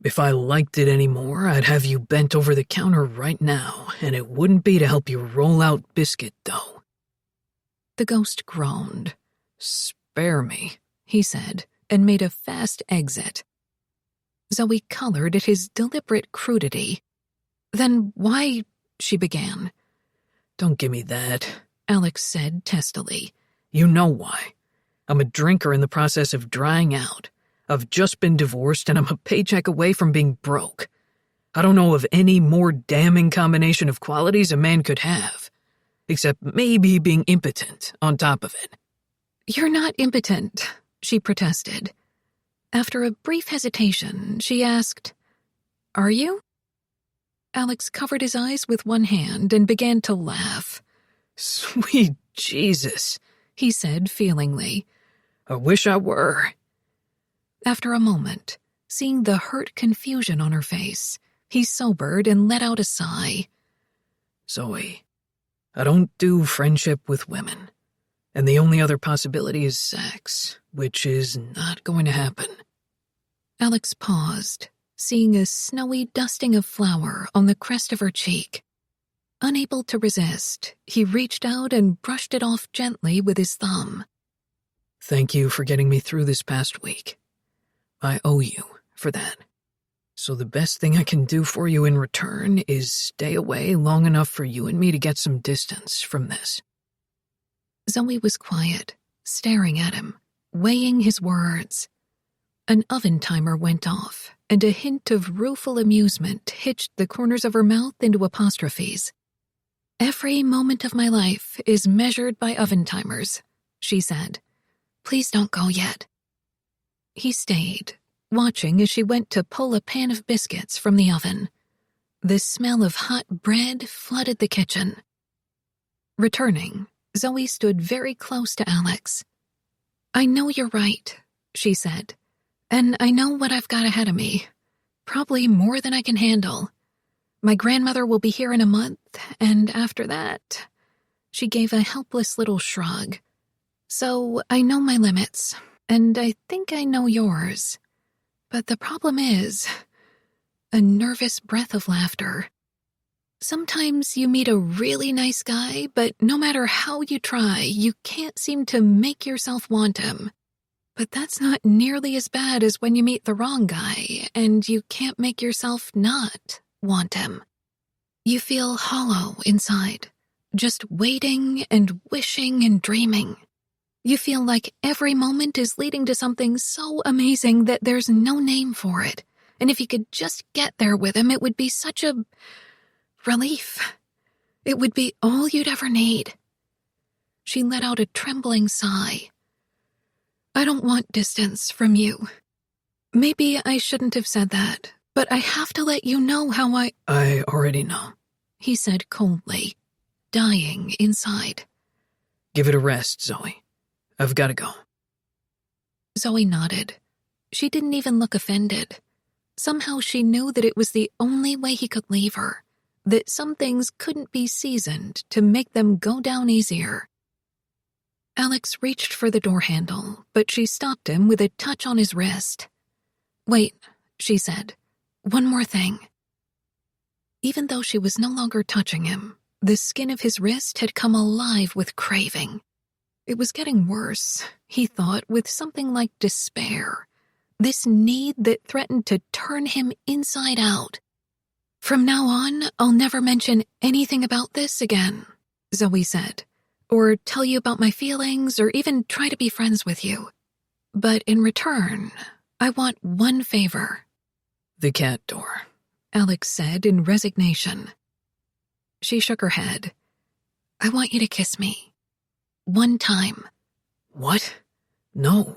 If I liked it anymore, I'd have you bent over the counter right now, and it wouldn't be to help you roll out biscuit dough. The ghost groaned. Spare me, he said, and made a fast exit. Zoe colored at his deliberate crudity. Then why, she began. Don't give me that, Alex said testily. You know why. I'm a drinker in the process of drying out. I've just been divorced and I'm a paycheck away from being broke. I don't know of any more damning combination of qualities a man could have, except maybe being impotent on top of it. You're not impotent, she protested. After a brief hesitation, she asked, Are you? Alex covered his eyes with one hand and began to laugh. Sweet Jesus, he said feelingly. I wish I were. After a moment, seeing the hurt confusion on her face, he sobered and let out a sigh. Zoe, I don't do friendship with women, and the only other possibility is sex, which is not going to happen. Alex paused, seeing a snowy dusting of flour on the crest of her cheek. Unable to resist, he reached out and brushed it off gently with his thumb. Thank you for getting me through this past week. I owe you for that. So the best thing I can do for you in return is stay away long enough for you and me to get some distance from this. Zoe was quiet, staring at him, weighing his words. An oven timer went off, and a hint of rueful amusement hitched the corners of her mouth into apostrophes. Every moment of my life is measured by oven timers, she said. Please don't go yet. He stayed, watching as she went to pull a pan of biscuits from the oven. The smell of hot bread flooded the kitchen. Returning, Zoe stood very close to Alex. I know you're right, she said, and I know what I've got ahead of me. Probably more than I can handle. My grandmother will be here in a month, and after that, she gave a helpless little shrug. So I know my limits, and I think I know yours. But the problem is, a nervous breath of laughter. Sometimes you meet a really nice guy, but no matter how you try, you can't seem to make yourself want him. But that's not nearly as bad as when you meet the wrong guy, and you can't make yourself not want him. You feel hollow inside, just waiting and wishing and dreaming. You feel like every moment is leading to something so amazing that there's no name for it, and if you could just get there with him, it would be such a relief. It would be all you'd ever need. She let out a trembling sigh. I don't want distance from you. Maybe I shouldn't have said that, but I have to let you know how I already know, he said coldly, dying inside. Give it a rest, Zoe. I've got to go. Zoe nodded. She didn't even look offended. Somehow she knew that it was the only way he could leave her, that some things couldn't be seasoned to make them go down easier. Alex reached for the door handle, but she stopped him with a touch on his wrist. Wait, she said. One more thing. Even though she was no longer touching him, the skin of his wrist had come alive with craving. It was getting worse, he thought, with something like despair. This need that threatened to turn him inside out. From now on, I'll never mention anything about this again, Zoe said, or tell you about my feelings or even try to be friends with you. But in return, I want one favor. The cat door, Alex said in resignation. She shook her head. I want you to kiss me. One time. What? No.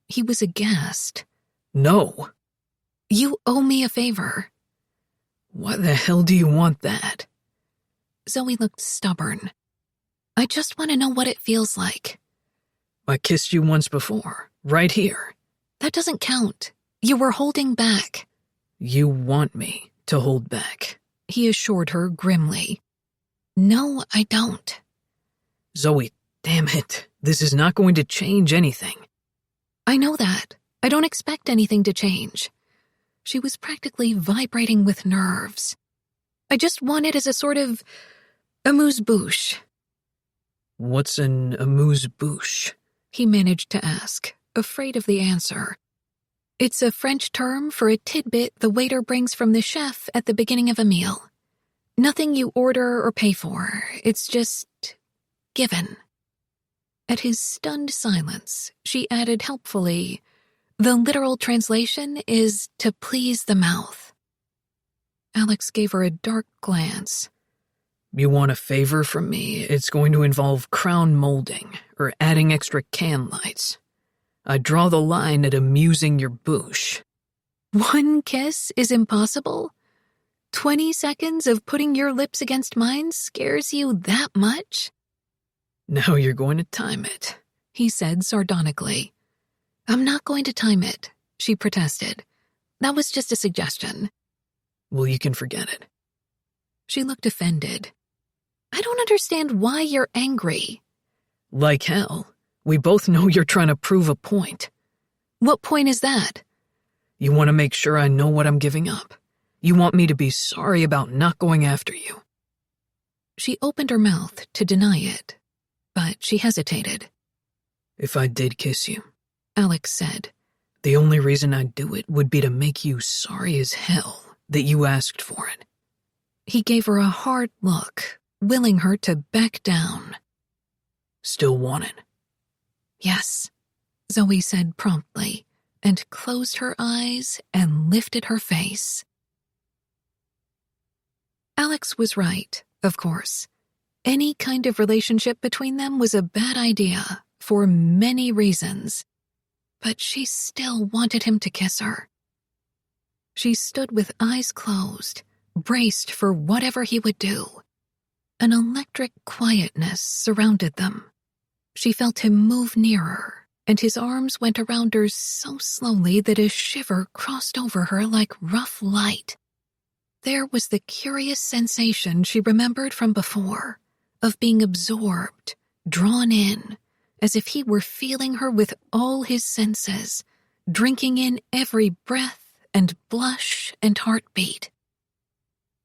He was aghast. No. You owe me a favor. Why the hell do you want that? Zoe looked stubborn. I just want to know what it feels like. I kissed you once before, right here. That doesn't count. You were holding back. You want me to hold back, he assured her grimly. No, I don't. Zoe, damn it. This is not going to change anything. I know that. I don't expect anything to change. She was practically vibrating with nerves. I just want it as a sort of amuse-bouche. What's an amuse-bouche? He managed to ask, afraid of the answer. It's a French term for a tidbit the waiter brings from the chef at the beginning of a meal. Nothing you order or pay for. It's just given. At his stunned silence, she added helpfully, the literal translation is to please the mouth. Alex gave her a dark glance. You want a favor from me? It's going to involve crown molding or adding extra can lights. I draw the line at amusing your bouche. 1 kiss is impossible? 20 seconds of putting your lips against mine scares you that much? Now you're going to time it, he said sardonically. I'm not going to time it, she protested. That was just a suggestion. Well, you can forget it. She looked offended. I don't understand why you're angry. Like hell. We both know you're trying to prove a point. What point is that? You want to make sure I know what I'm giving up. You want me to be sorry about not going after you. She opened her mouth to deny it, but she hesitated. If I did kiss you, Alex said, the only reason I'd do it would be to make you sorry as hell that you asked for it. He gave her a hard look, willing her to back down. Still want it? Yes, Zoe said promptly, and closed her eyes and lifted her face. Alex was right, of course. Any kind of relationship between them was a bad idea, for many reasons. But she still wanted him to kiss her. She stood with eyes closed, braced for whatever he would do. An electric quietness surrounded them. She felt him move nearer, and his arms went around her so slowly that a shiver crossed over her like rough light. There was the curious sensation she remembered from before, of being absorbed, drawn in, as if he were feeling her with all his senses, drinking in every breath and blush and heartbeat.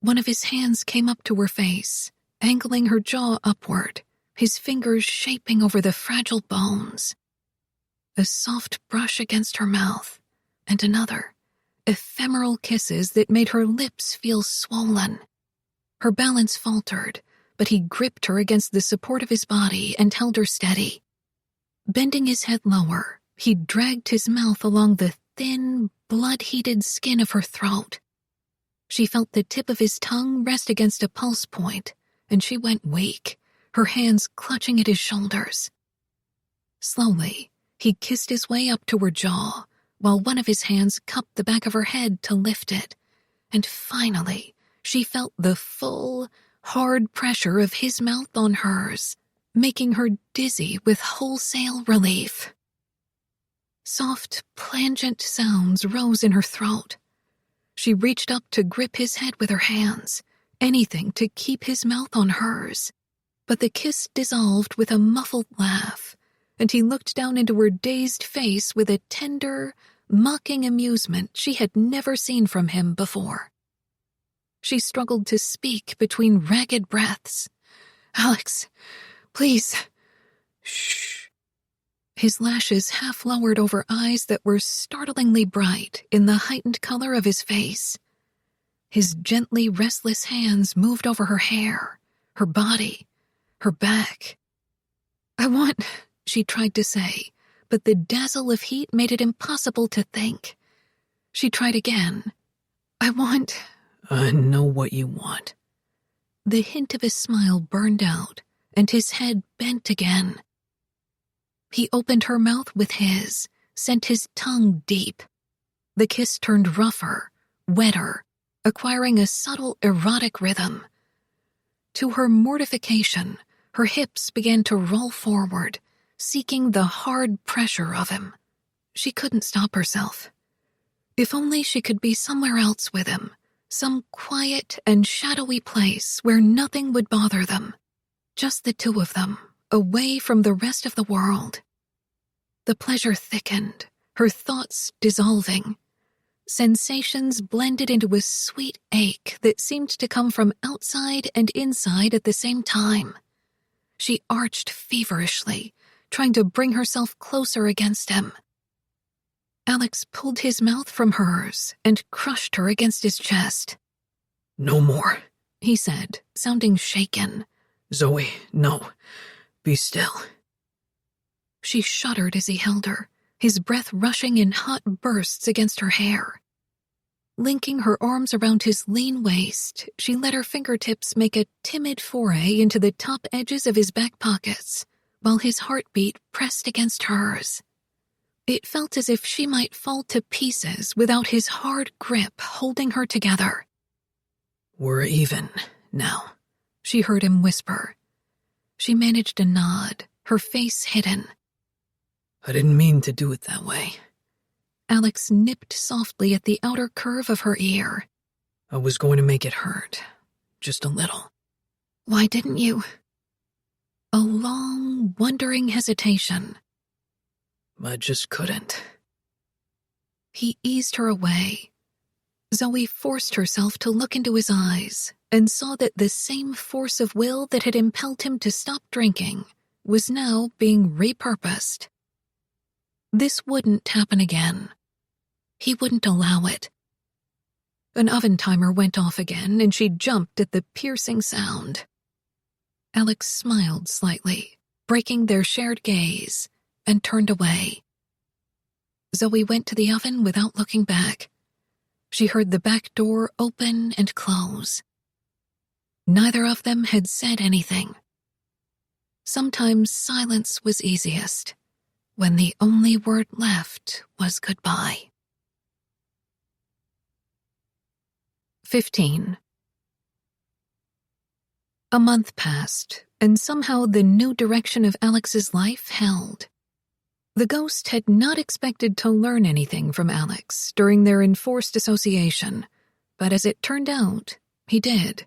One of his hands came up to her face, angling her jaw upward, his fingers shaping over the fragile bones. A soft brush against her mouth, and another, ephemeral kisses that made her lips feel swollen. Her balance faltered, but he gripped her against the support of his body and held her steady. Bending his head lower, he dragged his mouth along the thin, blood-heated skin of her throat. She felt the tip of his tongue rest against a pulse point, and she went weak, her hands clutching at his shoulders. Slowly, he kissed his way up to her jaw, while one of his hands cupped the back of her head to lift it, and finally, she felt the full, hard pressure of his mouth on hers, making her dizzy with wholesale relief. Soft, plangent sounds rose in her throat. She reached up to grip his head with her hands, anything to keep his mouth on hers. But the kiss dissolved with a muffled laugh, and he looked down into her dazed face with a tender, mocking amusement she had never seen from him before. She struggled to speak between ragged breaths. "Alex, please." "Shh." His lashes half lowered over eyes that were startlingly bright in the heightened color of his face. His gently restless hands moved over her hair, her body, her back. "I want," she tried to say, but the dazzle of heat made it impossible to think. She tried again. "I want." I know what you want." The hint of his smile burned out, and his head bent again. He opened her mouth with his, sent his tongue deep. The kiss turned rougher, wetter, acquiring a subtle erotic rhythm. To her mortification, her hips began to roll forward, seeking the hard pressure of him. She couldn't stop herself. If only she could be somewhere else with him, some quiet and shadowy place where nothing would bother them. Just the two of them, away from the rest of the world. The pleasure thickened, her thoughts dissolving. Sensations blended into a sweet ache that seemed to come from outside and inside at the same time. She arched feverishly, trying to bring herself closer against him. Alex pulled his mouth from hers and crushed her against his chest. "No more," he said, sounding shaken. "Zoe, no. Be still." She shuddered as he held her, his breath rushing in hot bursts against her hair. Linking her arms around his lean waist, she let her fingertips make a timid foray into the top edges of his back pockets, while his heartbeat pressed against hers. It felt as if she might fall to pieces without his hard grip holding her together. "We're even now," she heard him whisper. She managed a nod, her face hidden. "I didn't mean to do it that way." Alex nipped softly at the outer curve of her ear. "I was going to make it hurt. Just a little." "Why didn't you?" A long, wondering hesitation. "I just couldn't." He eased her away. Zoe forced herself to look into his eyes and saw that the same force of will that had impelled him to stop drinking was now being repurposed. This wouldn't happen again. He wouldn't allow it. An oven timer went off again, and she jumped at the piercing sound. Alex smiled slightly, breaking their shared gaze, and turned away. Zoe went to the oven without looking back. She heard the back door open and close. Neither of them had said anything. Sometimes silence was easiest, when the only word left was goodbye. 15. A month passed, and somehow the new direction of Alex's life held. The ghost had not expected to learn anything from Alex during their enforced association, but as it turned out, he did.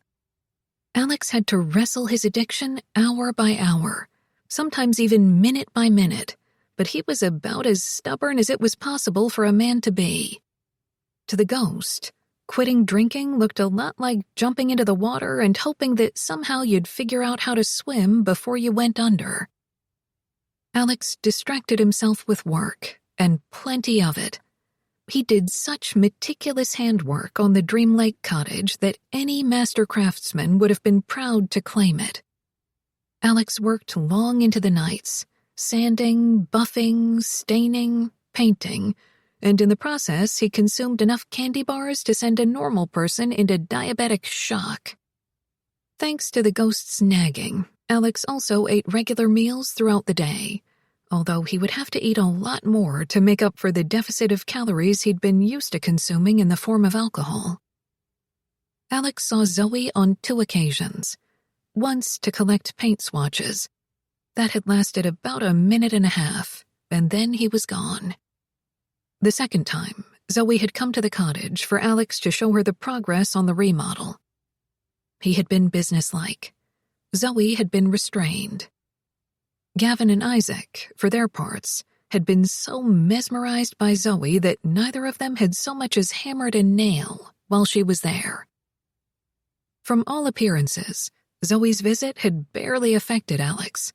Alex had to wrestle his addiction hour by hour, sometimes even minute by minute, but he was about as stubborn as it was possible for a man to be. To the ghost, quitting drinking looked a lot like jumping into the water and hoping that somehow you'd figure out how to swim before you went under. Alex distracted himself with work, and plenty of it. He did such meticulous handwork on the Dream Lake cottage that any master craftsman would have been proud to claim it. Alex worked long into the nights, sanding, buffing, staining, painting, and in the process he consumed enough candy bars to send a normal person into diabetic shock. Thanks to the ghost's nagging, Alex also ate regular meals throughout the day, although he would have to eat a lot more to make up for the deficit of calories he'd been used to consuming in the form of alcohol. Alex saw Zoe on 2 occasions, once to collect paint swatches. That had lasted about a minute and a half, and then he was gone. The second time, Zoe had come to the cottage for Alex to show her the progress on the remodel. He had been businesslike. Zoe had been restrained. Gavin and Isaac, for their parts, had been so mesmerized by Zoe that neither of them had so much as hammered a nail while she was there. From all appearances, Zoe's visit had barely affected Alex.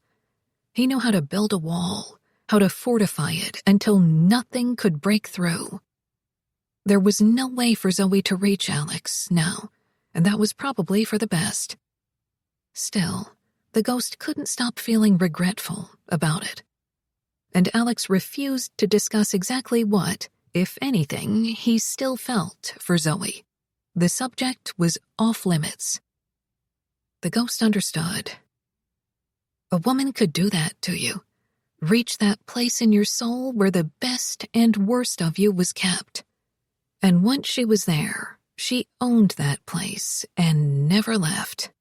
He knew how to build a wall, how to fortify it until nothing could break through. There was no way for Zoe to reach Alex now, and that was probably for the best. Still, the ghost couldn't stop feeling regretful about it. And Alex refused to discuss exactly what, if anything, he still felt for Zoe. The subject was off limits. The ghost understood. A woman could do that to you. Reach that place in your soul where the best and worst of you was kept. And once she was there, she owned that place and never left.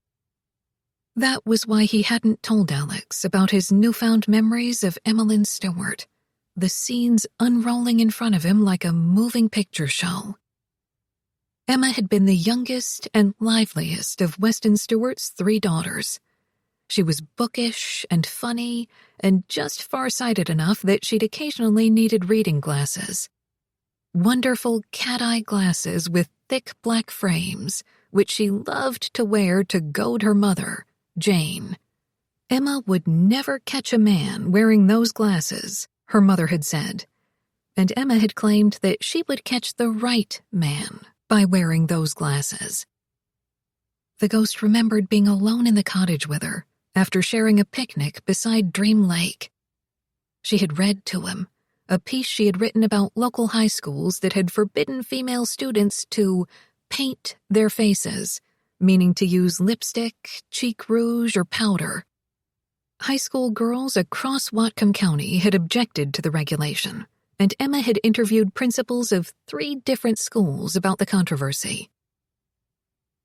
That was why he hadn't told Alex about his newfound memories of Emmeline Stewart, the scenes unrolling in front of him like a moving picture show. Emma had been the youngest and liveliest of Weston Stewart's 3 daughters. She was bookish and funny and just far-sighted enough that she'd occasionally needed reading glasses. Wonderful cat-eye glasses with thick black frames, which she loved to wear to goad her mother, Jane. Emma would never catch a man wearing those glasses, her mother had said, and Emma had claimed that she would catch the right man by wearing those glasses. The ghost remembered being alone in the cottage with her after sharing a picnic beside Dream Lake. She had read to him a piece she had written about local high schools that had forbidden female students to paint their faces, meaning to use lipstick, cheek rouge, or powder. High school girls across Whatcom County had objected to the regulation, and Emma had interviewed principals of 3 different schools about the controversy.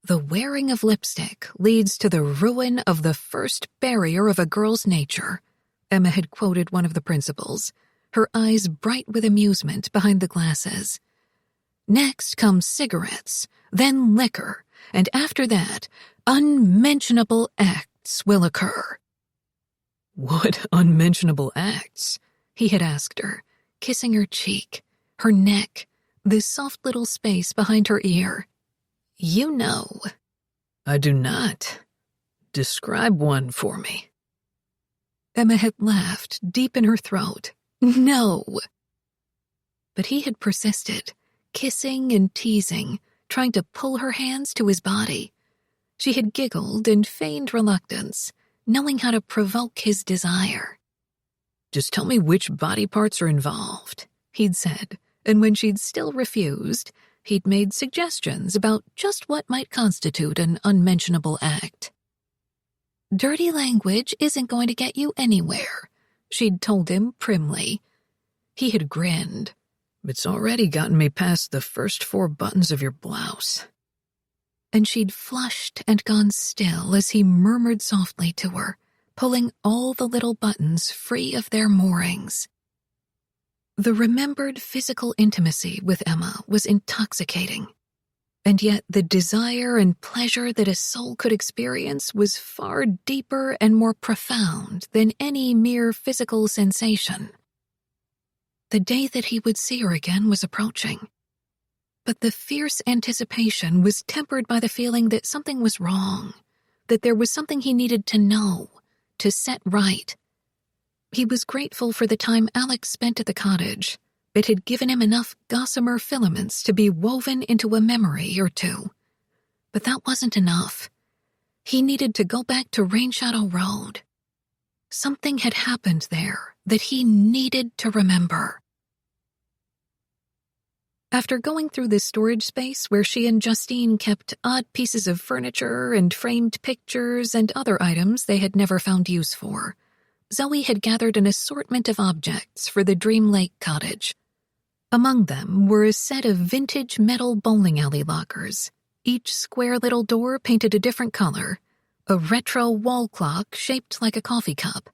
The wearing of lipstick leads to the ruin of the first barrier of a girl's nature, Emma had quoted one of the principals, her eyes bright with amusement behind the glasses. Next comes cigarettes, then liquor, and after that, unmentionable acts will occur. What unmentionable acts? He had asked her, kissing her cheek, her neck, the soft little space behind her ear. You know. I do not. Describe one for me. Emma had laughed deep in her throat. No. But he had persisted, kissing and teasing, trying to pull her hands to his body. She had giggled and feigned reluctance, knowing how to provoke his desire. Just tell me which body parts are involved, he'd said, and when she'd still refused, he'd made suggestions about just what might constitute an unmentionable act. Dirty language isn't going to get you anywhere, she'd told him primly. He had grinned. It's already gotten me past the first 4 buttons of your blouse. And she'd flushed and gone still as he murmured softly to her, pulling all the little buttons free of their moorings. The remembered physical intimacy with Emma was intoxicating, and yet the desire and pleasure that a soul could experience was far deeper and more profound than any mere physical sensation. The day that he would see her again was approaching, but the fierce anticipation was tempered by the feeling that something was wrong, that there was something he needed to know, to set right. He was grateful for the time Alex spent at the cottage. It had given him enough gossamer filaments to be woven into a memory or 2. But that wasn't enough. He needed to go back to Rain Shadow Road. Something had happened there that he needed to remember. After going through the storage space where she and Justine kept odd pieces of furniture and framed pictures and other items they had never found use for, Zoe had gathered an assortment of objects for the Dream Lake cottage. Among them were a set of vintage metal bowling alley lockers, each square little door painted a different color, a retro wall clock shaped like a coffee cup,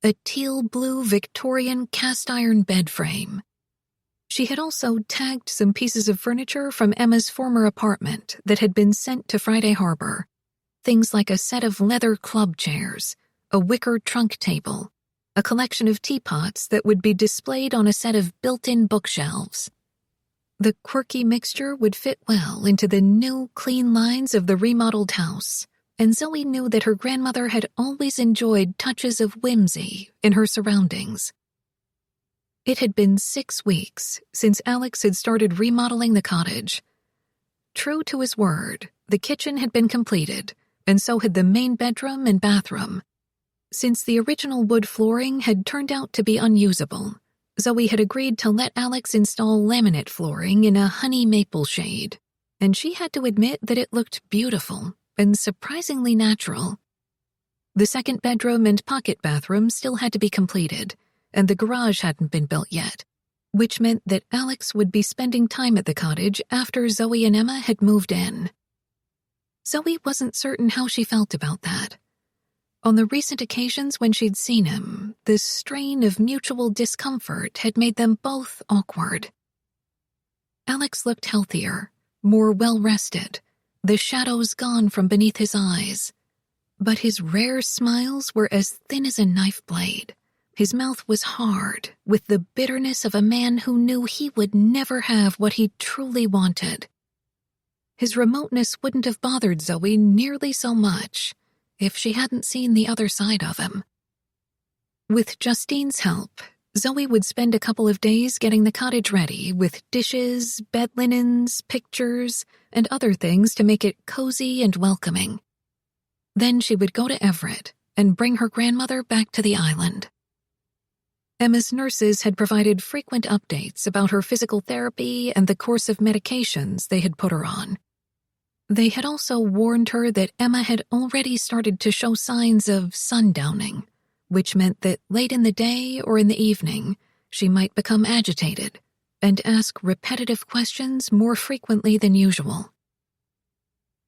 a teal-blue Victorian cast-iron bed frame. She had also tagged some pieces of furniture from Emma's former apartment that had been sent to Friday Harbor, things like a set of leather club chairs, a wicker trunk table, a collection of teapots that would be displayed on a set of built-in bookshelves. The quirky mixture would fit well into the new, clean lines of the remodeled house, and Zoe knew that her grandmother had always enjoyed touches of whimsy in her surroundings. It had been 6 weeks since Alex had started remodeling the cottage. True to his word, the kitchen had been completed, and so had the main bedroom and bathroom. Since the original wood flooring had turned out to be unusable, Zoe had agreed to let Alex install laminate flooring in a honey maple shade, and she had to admit that it looked beautiful and surprisingly natural. The second bedroom and pocket bathroom still had to be completed, and the garage hadn't been built yet, which meant that Alex would be spending time at the cottage after Zoe and Emma had moved in. Zoe wasn't certain how she felt about that. On the recent occasions when she'd seen him, this strain of mutual discomfort had made them both awkward. Alex looked healthier, more well-rested, the shadows gone from beneath his eyes. But his rare smiles were as thin as a knife blade. His mouth was hard, with the bitterness of a man who knew he would never have what he truly wanted. His remoteness wouldn't have bothered Zoe nearly so much if she hadn't seen the other side of him. With Justine's help, Zoe would spend a couple of days getting the cottage ready with dishes, bed linens, pictures, and other things to make it cozy and welcoming. Then she would go to Everett and bring her grandmother back to the island. Emma's nurses had provided frequent updates about her physical therapy and the course of medications they had put her on. They had also warned her that Emma had already started to show signs of sundowning, which meant that late in the day or in the evening, she might become agitated and ask repetitive questions more frequently than usual.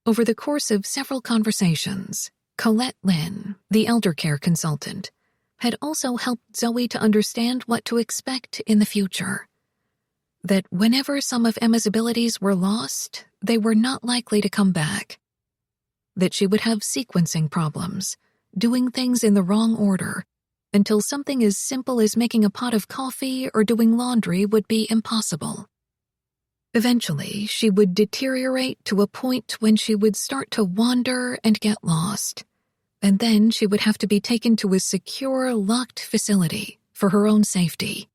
Over the course of several conversations, Colette Lynn, the elder care consultant, had also helped Zoe to understand what to expect in the future. That whenever some of Emma's abilities were lost, they were not likely to come back. That she would have sequencing problems, doing things in the wrong order, until something as simple as making a pot of coffee or doing laundry would be impossible. Eventually, she would deteriorate to a point when she would start to wander and get lost, and then she would have to be taken to a secure, locked facility for her own safety.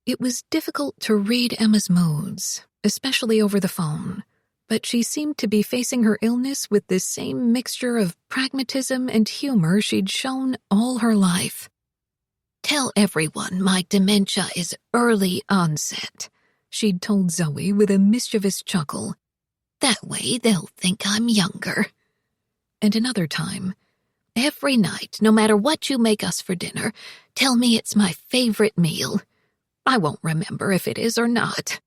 It was difficult to read Emma's moods, especially over the phone, but she seemed to be facing her illness with the same mixture of pragmatism and humor she'd shown all her life. "Tell everyone my dementia is early onset," she'd told Zoe with a mischievous chuckle. "That way they'll think I'm younger." And another time, "Every night, no matter what you make us for dinner, tell me it's my favorite meal. I won't remember if it is or not."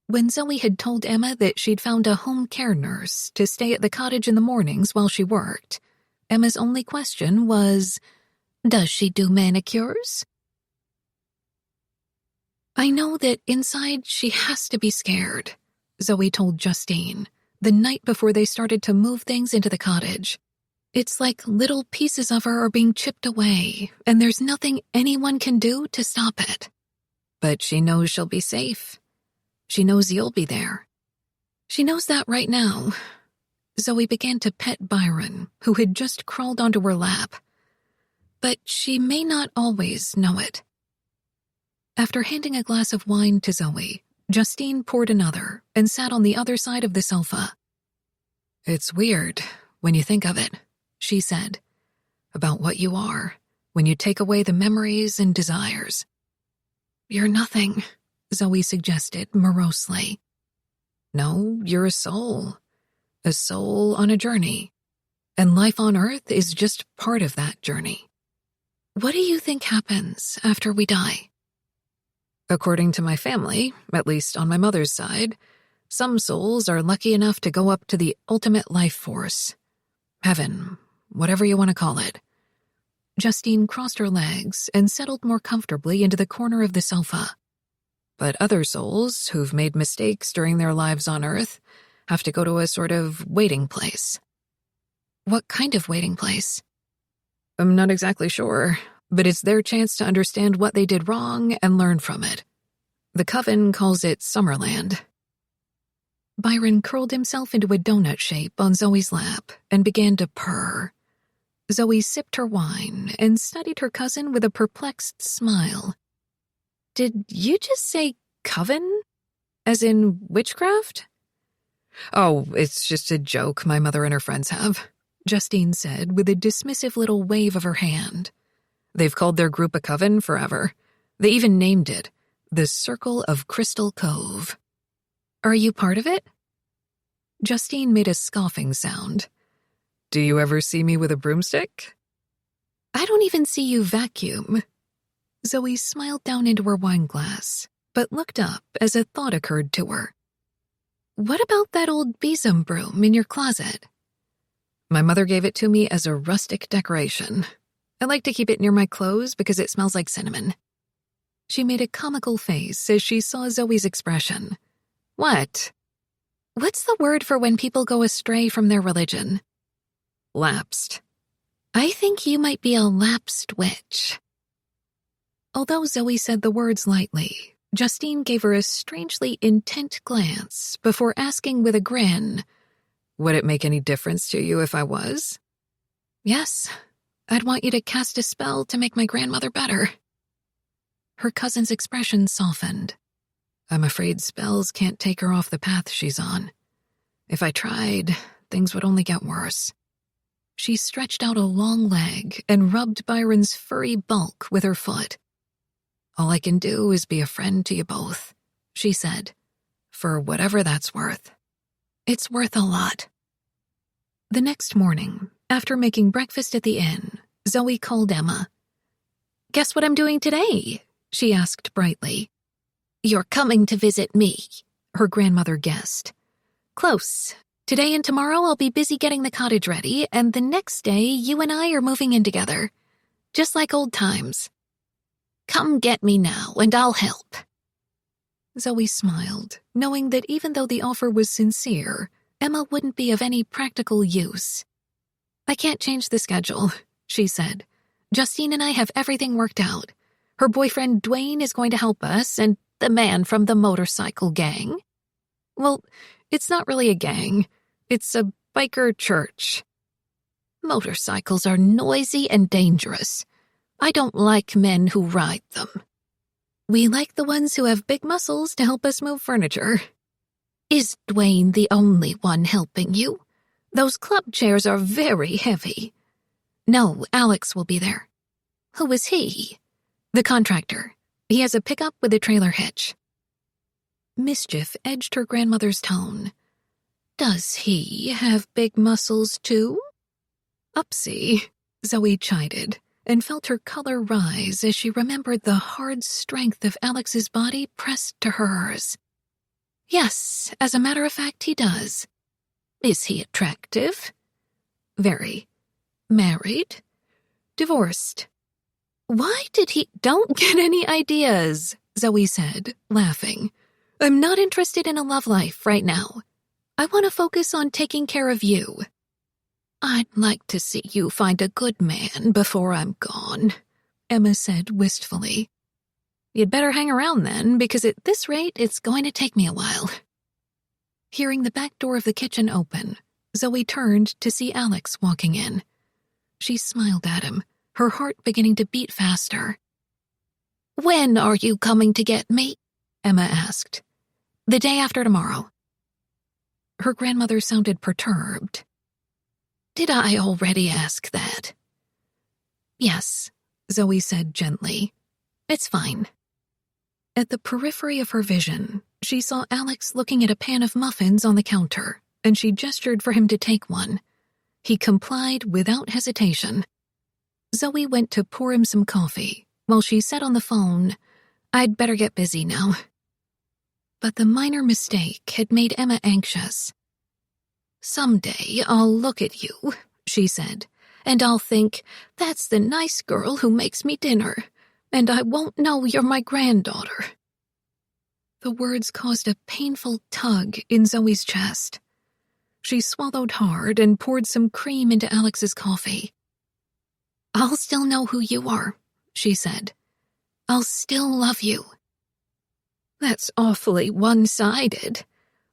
When Zoe had told Emma that she'd found a home care nurse to stay at the cottage in the mornings while she worked, Emma's only question was, "Does she do manicures?" "I know that inside she has to be scared," Zoe told Justine, the night before they started to move things into the cottage. "It's like little pieces of her are being chipped away, and there's nothing anyone can do to stop it. But she knows she'll be safe. She knows you'll be there. She knows that right now." Zoe began to pet Byron, who had just crawled onto her lap. But she may not always know it. After handing a glass of wine to Zoe, Justine poured another and sat on the other side of the sofa. "It's weird, when you think of it," she said, "about what you are, when you take away the memories and desires." "You're nothing," Zoe suggested morosely. "No, you're a soul on a journey, and life on Earth is just part of that journey." "What do you think happens after we die?" "According to my family, at least on my mother's side, some souls are lucky enough to go up to the ultimate life force. Heaven, whatever you want to call it." Justine crossed her legs and settled more comfortably into the corner of the sofa. "But other souls who've made mistakes during their lives on Earth have to go to a sort of waiting place." "What kind of waiting place?" "I'm not exactly sure, but it's their chance to understand what they did wrong and learn from it. The Coven calls it Summerland." Byron curled himself into a donut shape on Zoe's lap and began to purr. Zoe sipped her wine and studied her cousin with a perplexed smile. "Did you just say coven? As in witchcraft?" "Oh, it's just a joke my mother and her friends have," Justine said with a dismissive little wave of her hand. "They've called their group a coven forever. They even named it the Circle of Crystal Cove." "Are you part of it?" Justine made a scoffing sound. "Do you ever see me with a broomstick?" "I don't even see you vacuum." Zoe smiled down into her wine glass, but looked up as a thought occurred to her. What about that old besom broom in your closet? My mother gave it to me as a rustic decoration. I like to keep it near my clothes because it smells like cinnamon. She made a comical face as she saw Zoe's expression. What? What's the word for when people go astray from their religion? Lapsed. I think you might be a lapsed witch. Although Zoe said the words lightly, Justine gave her a strangely intent glance before asking with a grin, would it make any difference to you if I was? Yes, I'd want you to cast a spell to make my grandmother better. Her cousin's expression softened. I'm afraid spells can't take her off the path she's on. If I tried, things would only get worse. She stretched out a long leg and rubbed Byron's furry bulk with her foot. All I can do is be a friend to you both, she said, for whatever that's worth. It's worth a lot. The next morning, after making breakfast at the inn, Zoe called Emma. Guess what I'm doing today? She asked brightly. You're coming to visit me, her grandmother guessed. Close. Today and tomorrow I'll be busy getting the cottage ready, and the next day you and I are moving in together. Just like old times. Come get me now, and I'll help. Zoe smiled, knowing that even though the offer was sincere, Emma wouldn't be of any practical use. I can't change the schedule, she said. Justine and I have everything worked out. Her boyfriend Dwayne is going to help us, and the man from the motorcycle gang. Well, it's not really a gang. It's a biker church. Motorcycles are noisy and dangerous. I don't like men who ride them. We like the ones who have big muscles to help us move furniture. Is Dwayne the only one helping you? Those club chairs are very heavy. No, Alex will be there. Who is he? The contractor. He has a pickup with a trailer hitch. Mischief edged her grandmother's tone. Does he have big muscles too? Upsy, Zoe chided, and felt her color rise as she remembered the hard strength of Alex's body pressed to hers. Yes, as a matter of fact, he does. Is he attractive? Very. Married? Divorced? Why did he— Don't get any ideas, Zoe said, laughing. I'm not interested in a love life right now. I want to focus on taking care of you. I'd like to see you find a good man before I'm gone, Emma said wistfully. You'd better hang around then, because at this rate it's going to take me a while. Hearing the back door of the kitchen open, Zoe turned to see Alex walking in. She smiled at him, her heart beginning to beat faster. When are you coming to get me? Emma asked. The day after tomorrow. Her grandmother sounded perturbed. Did I already ask that? Yes, Zoe said gently. It's fine. At the periphery of her vision, she saw Alex looking at a pan of muffins on the counter, and she gestured for him to take one. He complied without hesitation. Zoe went to pour him some coffee, while she said on the phone, I'd better get busy now. But the minor mistake had made Emma anxious. Someday I'll look at you, she said, and I'll think, that's the nice girl who makes me dinner, and I won't know you're my granddaughter. The words caused a painful tug in Zoe's chest. She swallowed hard and poured some cream into Alex's coffee. I'll still know who you are, she said. I'll still love you. That's awfully one-sided.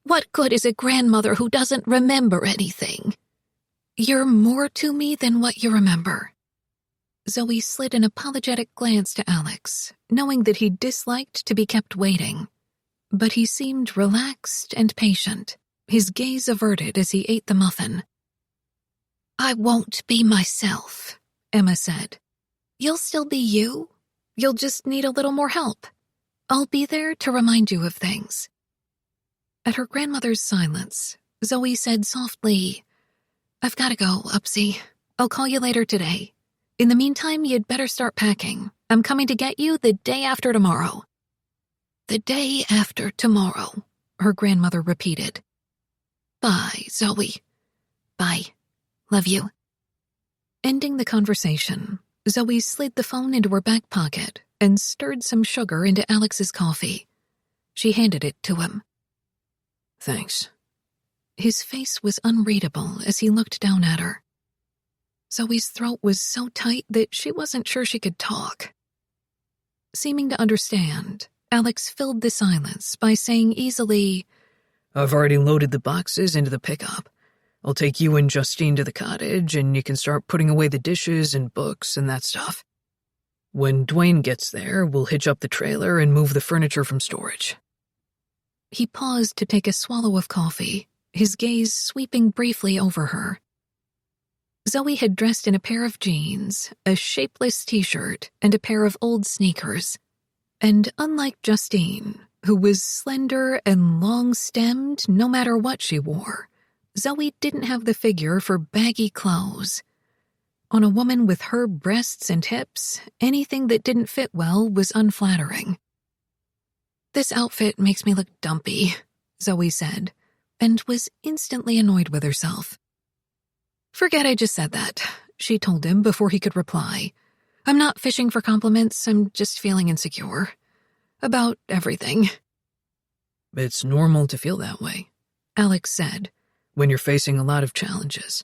What good is a grandmother who doesn't remember anything? You're more to me than what you remember. Zoe slid an apologetic glance to Alex, knowing that he disliked to be kept waiting. But he seemed relaxed and patient, his gaze averted as he ate the muffin. I won't be myself, Emma said. You'll still be you. You'll just need a little more help. I'll be there to remind you of things. At her grandmother's silence, Zoe said softly, I've got to go, Upsy. I'll call you later today. In the meantime, you'd better start packing. I'm coming to get you the day after tomorrow." "The day after tomorrow," her grandmother repeated. "Bye, Zoe. Bye. Love you." Ending the conversation, Zoe slid the phone into her back pocket and stirred some sugar into Alex's coffee. She handed it to him. "Thanks." His face was unreadable as he looked down at her. Zoe's throat was so tight that she wasn't sure she could talk. Seeming to understand, Alex filled the silence by saying easily, "I've already loaded the boxes into the pickup. I'll take you and Justine to the cottage, and you can start putting away the dishes and books and that stuff. When Dwayne gets there, we'll hitch up the trailer and move the furniture from storage." He paused to take a swallow of coffee, his gaze sweeping briefly over her. Zoe had dressed in a pair of jeans, a shapeless t-shirt, and a pair of old sneakers. And unlike Justine, who was slender and long-stemmed no matter what she wore, Zoe didn't have the figure for baggy clothes. On a woman with her breasts and hips, anything that didn't fit well was unflattering. "This outfit makes me look dumpy," Zoe said, and was instantly annoyed with herself. "Forget I just said that," she told him before he could reply. "I'm not fishing for compliments, I'm just feeling insecure. About everything." "It's normal to feel that way," Alex said, "when you're facing a lot of challenges.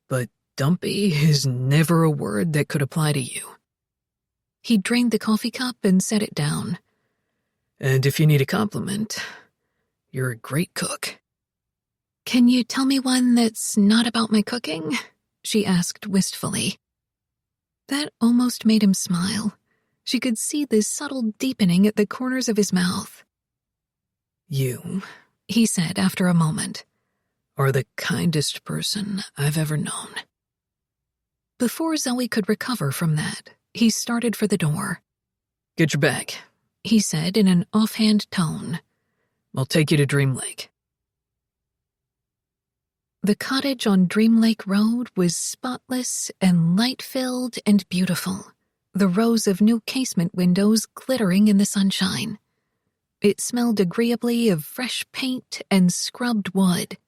But dumpy is never a word that could apply to you." He drained the coffee cup and set it down. "And if you need a compliment, you're a great cook." "Can you tell me one that's not about my cooking?" she asked wistfully. That almost made him smile. She could see the subtle deepening at the corners of his mouth. "You," he said after a moment, "are the kindest person I've ever known." Before Zoe could recover from that, he started for the door. "Get your bag," he said in an offhand tone. "I'll take you to Dream Lake." The cottage on Dream Lake Road was spotless and light-filled and beautiful, the rows of new casement windows glittering in the sunshine. It smelled agreeably of fresh paint and scrubbed wood.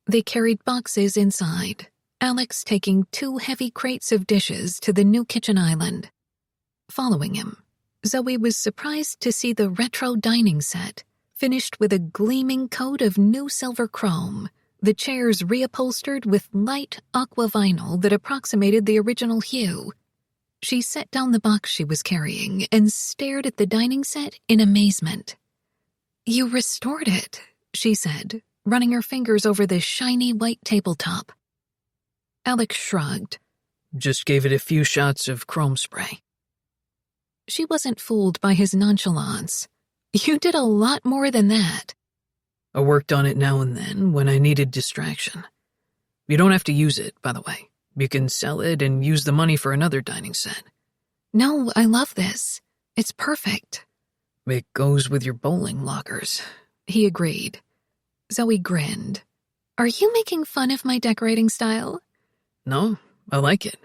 They carried boxes inside, Alex taking 2 heavy crates of dishes to the new kitchen island. Following him, Zoe was surprised to see the retro dining set, finished with a gleaming coat of new silver chrome, the chairs reupholstered with light aqua vinyl that approximated the original hue. She set down the box she was carrying and stared at the dining set in amazement. "You restored it," she said, running her fingers over the shiny white tabletop. Alex shrugged. "Just gave it a few shots of chrome spray." She wasn't fooled by his nonchalance. "You did a lot more than that." "I worked on it now and then when I needed distraction. You don't have to use it, by the way. You can sell it and use the money for another dining set." "No, I love this. It's perfect." "It goes with your bowling lockers," he agreed. Zoe grinned. "Are you making fun of my decorating style?" "No, I like it."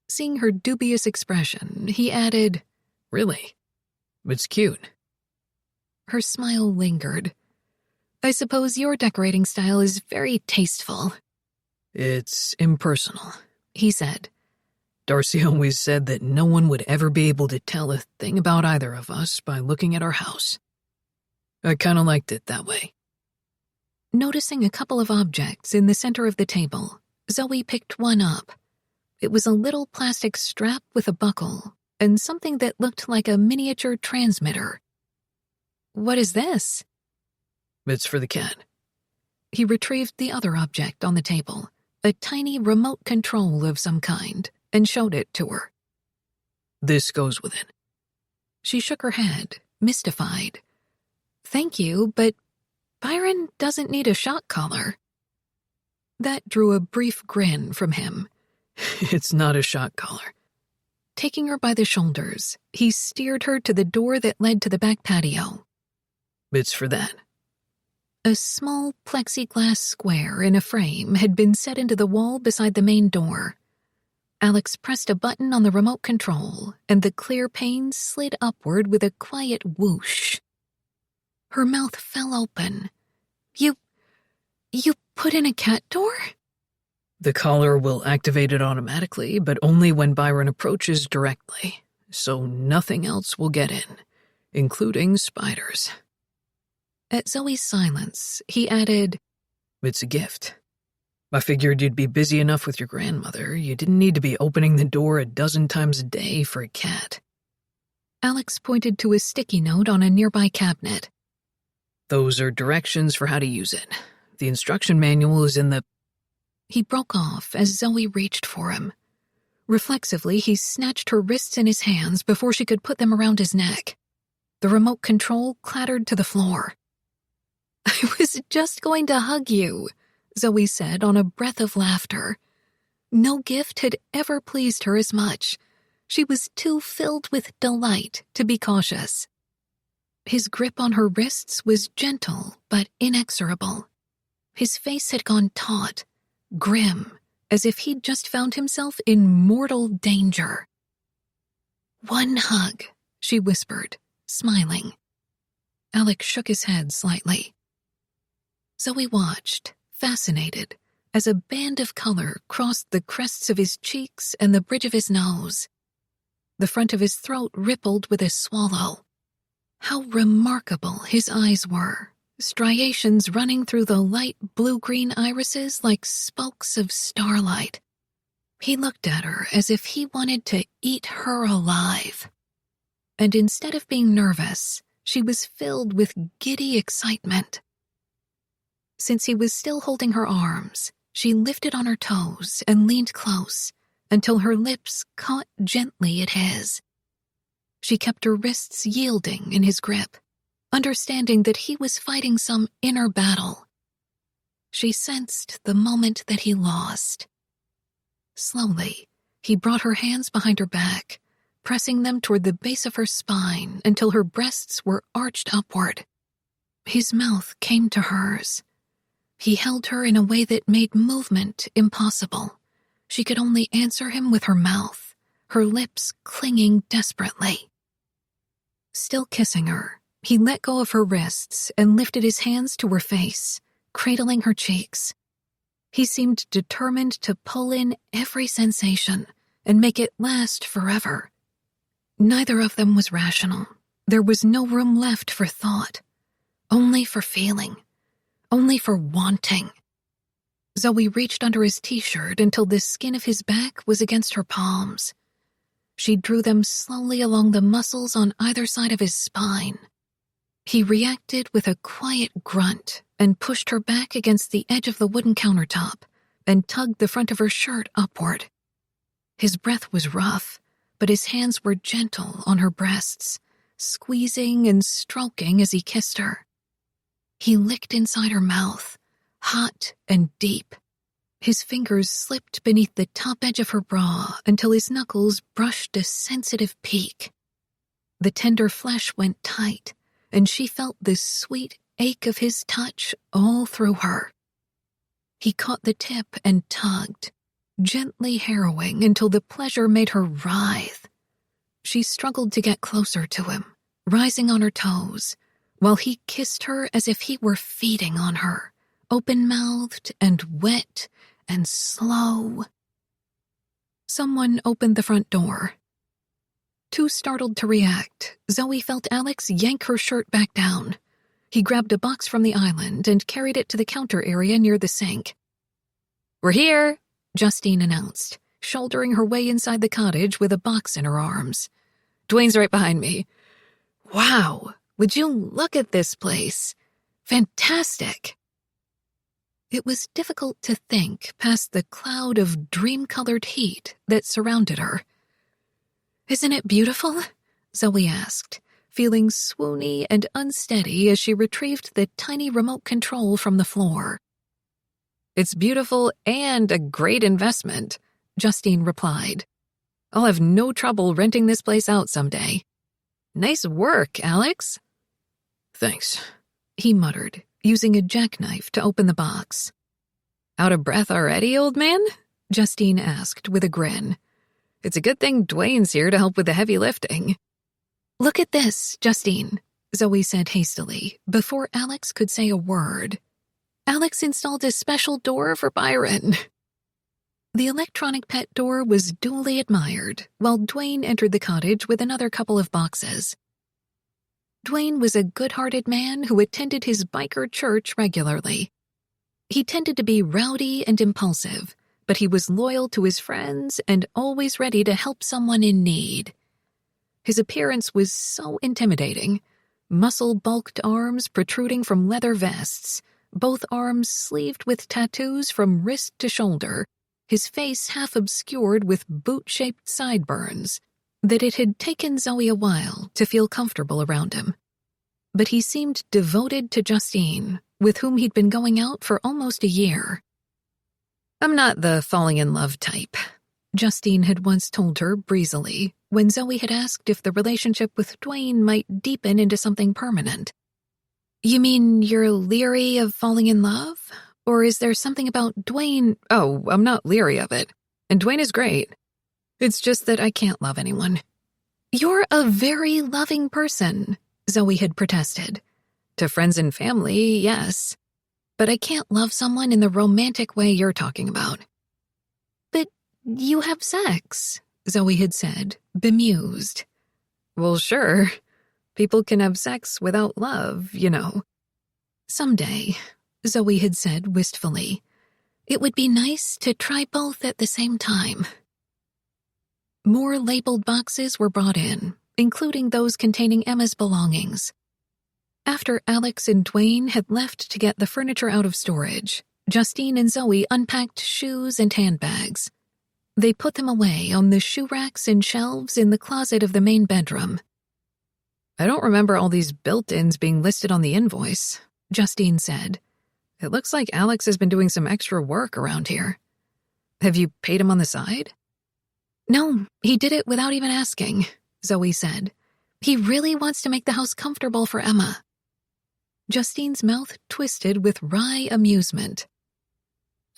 Seeing her dubious expression, he added, "Really? It's cute." Her smile lingered. "I suppose your decorating style is very tasteful." "It's impersonal," he said. "Darcy always said that no one would ever be able to tell a thing about either of us by looking at our house. I kind of liked it that way." Noticing a couple of objects in the center of the table, Zoe picked one up. It was a little plastic strap with a buckle and something that looked like a miniature transmitter. "What is this?" "It's for the cat." He retrieved the other object on the table, a tiny remote control of some kind, and showed it to her. "This goes with it." She shook her head, mystified. "Thank you, but Byron doesn't need a shock collar." That drew a brief grin from him. "It's not a shock collar." Taking her by the shoulders, he steered her to the door that led to the back patio. "It's for that." A small plexiglass square in a frame had been set into the wall beside the main door. Alex pressed a button on the remote control, and the clear pane slid upward with a quiet whoosh. Her mouth fell open. You put in a cat door? The collar will activate it automatically, but only when Byron approaches directly, so nothing else will get in, including spiders. At Zoe's silence, he added, It's a gift. I figured you'd be busy enough with your grandmother. You didn't need to be opening the door a dozen times a day for a cat. Alex pointed to a sticky note on a nearby cabinet. Those are directions for how to use it. The instruction manual is in the... He broke off as Zoe reached for him. Reflexively, he snatched her wrists in his hands before she could put them around his neck. The remote control clattered to the floor. I was just going to hug you, Zoe said on a breath of laughter. No gift had ever pleased her as much. She was too filled with delight to be cautious. His grip on her wrists was gentle but inexorable. His face had gone taut, grim, as if he'd just found himself in mortal danger. One hug, she whispered, smiling. Alex shook his head slightly. Zoe watched, fascinated, as a band of color crossed the crests of his cheeks and the bridge of his nose. The front of his throat rippled with a swallow. How remarkable his eyes were, striations running through the light blue-green irises like spokes of starlight. He looked at her as if he wanted to eat her alive. And instead of being nervous, she was filled with giddy excitement. Since he was still holding her arms, she lifted on her toes and leaned close until her lips caught gently at his. She kept her wrists yielding in his grip, understanding that he was fighting some inner battle. She sensed the moment that he lost. Slowly, he brought her hands behind her back, pressing them toward the base of her spine until her breasts were arched upward. His mouth came to hers. He held her in a way that made movement impossible. She could only answer him with her mouth, her lips clinging desperately. Still kissing her, he let go of her wrists and lifted his hands to her face, cradling her cheeks. He seemed determined to pull in every sensation and make it last forever. Neither of them was rational. There was no room left for thought, only for feeling, only for wanting. Zoe reached under his t-shirt until the skin of his back was against her palms. She drew them slowly along the muscles on either side of his spine. He reacted with a quiet grunt and pushed her back against the edge of the wooden countertop and tugged the front of her shirt upward. His breath was rough, but his hands were gentle on her breasts, squeezing and stroking as he kissed her. He licked inside her mouth, hot and deep. His fingers slipped beneath the top edge of her bra until his knuckles brushed a sensitive peak. The tender flesh went tight, and she felt the sweet ache of his touch all through her. He caught the tip and tugged, gently harrowing until the pleasure made her writhe. She struggled to get closer to him, rising on her toes, while he kissed her as if he were feeding on her, open-mouthed and wet and slow. Someone opened the front door. Too startled to react, Zoe felt Alex yank her shirt back down. He grabbed a box from the island and carried it to the counter area near the sink. "We're here," Justine announced, shouldering her way inside the cottage with a box in her arms. "Dwayne's right behind me. Wow, would you look at this place? Fantastic." It was difficult to think past the cloud of dream-colored heat that surrounded her. "Isn't it beautiful?" Zoe asked, feeling swoony and unsteady as she retrieved the tiny remote control from the floor. "It's beautiful and a great investment," Justine replied. "I'll have no trouble renting this place out someday." "Nice work, Alex." "Thanks," he muttered, using a jackknife to open the box. "Out of breath already, old man?" Justine asked with a grin. It's a good thing Dwayne's here to help with the heavy lifting. Look at this, Justine, Zoe said hastily, before Alex could say a word. Alex installed a special door for Byron. The electronic pet door was duly admired, while Dwayne entered the cottage with another couple of boxes. Dwayne was a good-hearted man who attended his biker church regularly. He tended to be rowdy and impulsive, but he was loyal to his friends and always ready to help someone in need. His appearance was so intimidating. Muscle-bulked arms protruding from leather vests, both arms sleeved with tattoos from wrist to shoulder, his face half obscured with boot-shaped sideburns, that it had taken Zoe a while to feel comfortable around him. But he seemed devoted to Justine, with whom he'd been going out for almost a year. I'm not the falling in love type, Justine had once told her breezily, when Zoe had asked if the relationship with Dwayne might deepen into something permanent. You mean you're leery of falling in love? Or is there something about Dwayne? Oh, I'm not leery of it. And Dwayne is great. It's just that I can't love anyone. You're a very loving person, Zoe had protested. To friends and family, yes. But I can't love someone in the romantic way you're talking about. But you have sex, Zoe had said, bemused. Well, sure. People can have sex without love, you know. Someday, Zoe had said wistfully, it would be nice to try both at the same time. More labeled boxes were brought in, including those containing Emma's belongings. After Alex and Dwayne had left to get the furniture out of storage, Justine and Zoe unpacked shoes and handbags. They put them away on the shoe racks and shelves in the closet of the main bedroom. I don't remember all these built-ins being listed on the invoice, Justine said. It looks like Alex has been doing some extra work around here. Have you paid him on the side? No, he did it without even asking, Zoe said. He really wants to make the house comfortable for Emma. Justine's mouth twisted with wry amusement.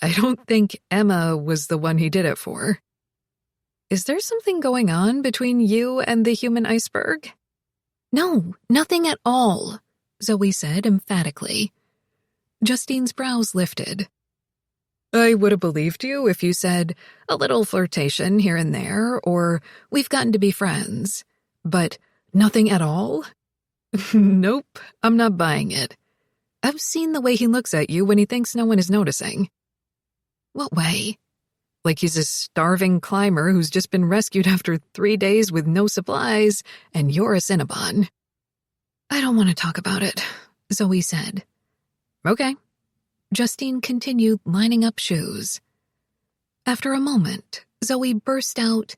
I don't think Emma was the one he did it for. Is there something going on between you and the human iceberg? No, nothing at all, Zoe said emphatically. Justine's brows lifted. I would have believed you if you said a little flirtation here and there, or we've gotten to be friends. But nothing at all? Nope, I'm not buying it. I've seen the way he looks at you when he thinks no one is noticing. What way? Like he's a starving climber who's just been rescued after 3 days with no supplies, and you're a Cinnabon. I don't want to talk about it, Zoe said. Okay. Justine continued lining up shoes. After a moment, Zoe burst out,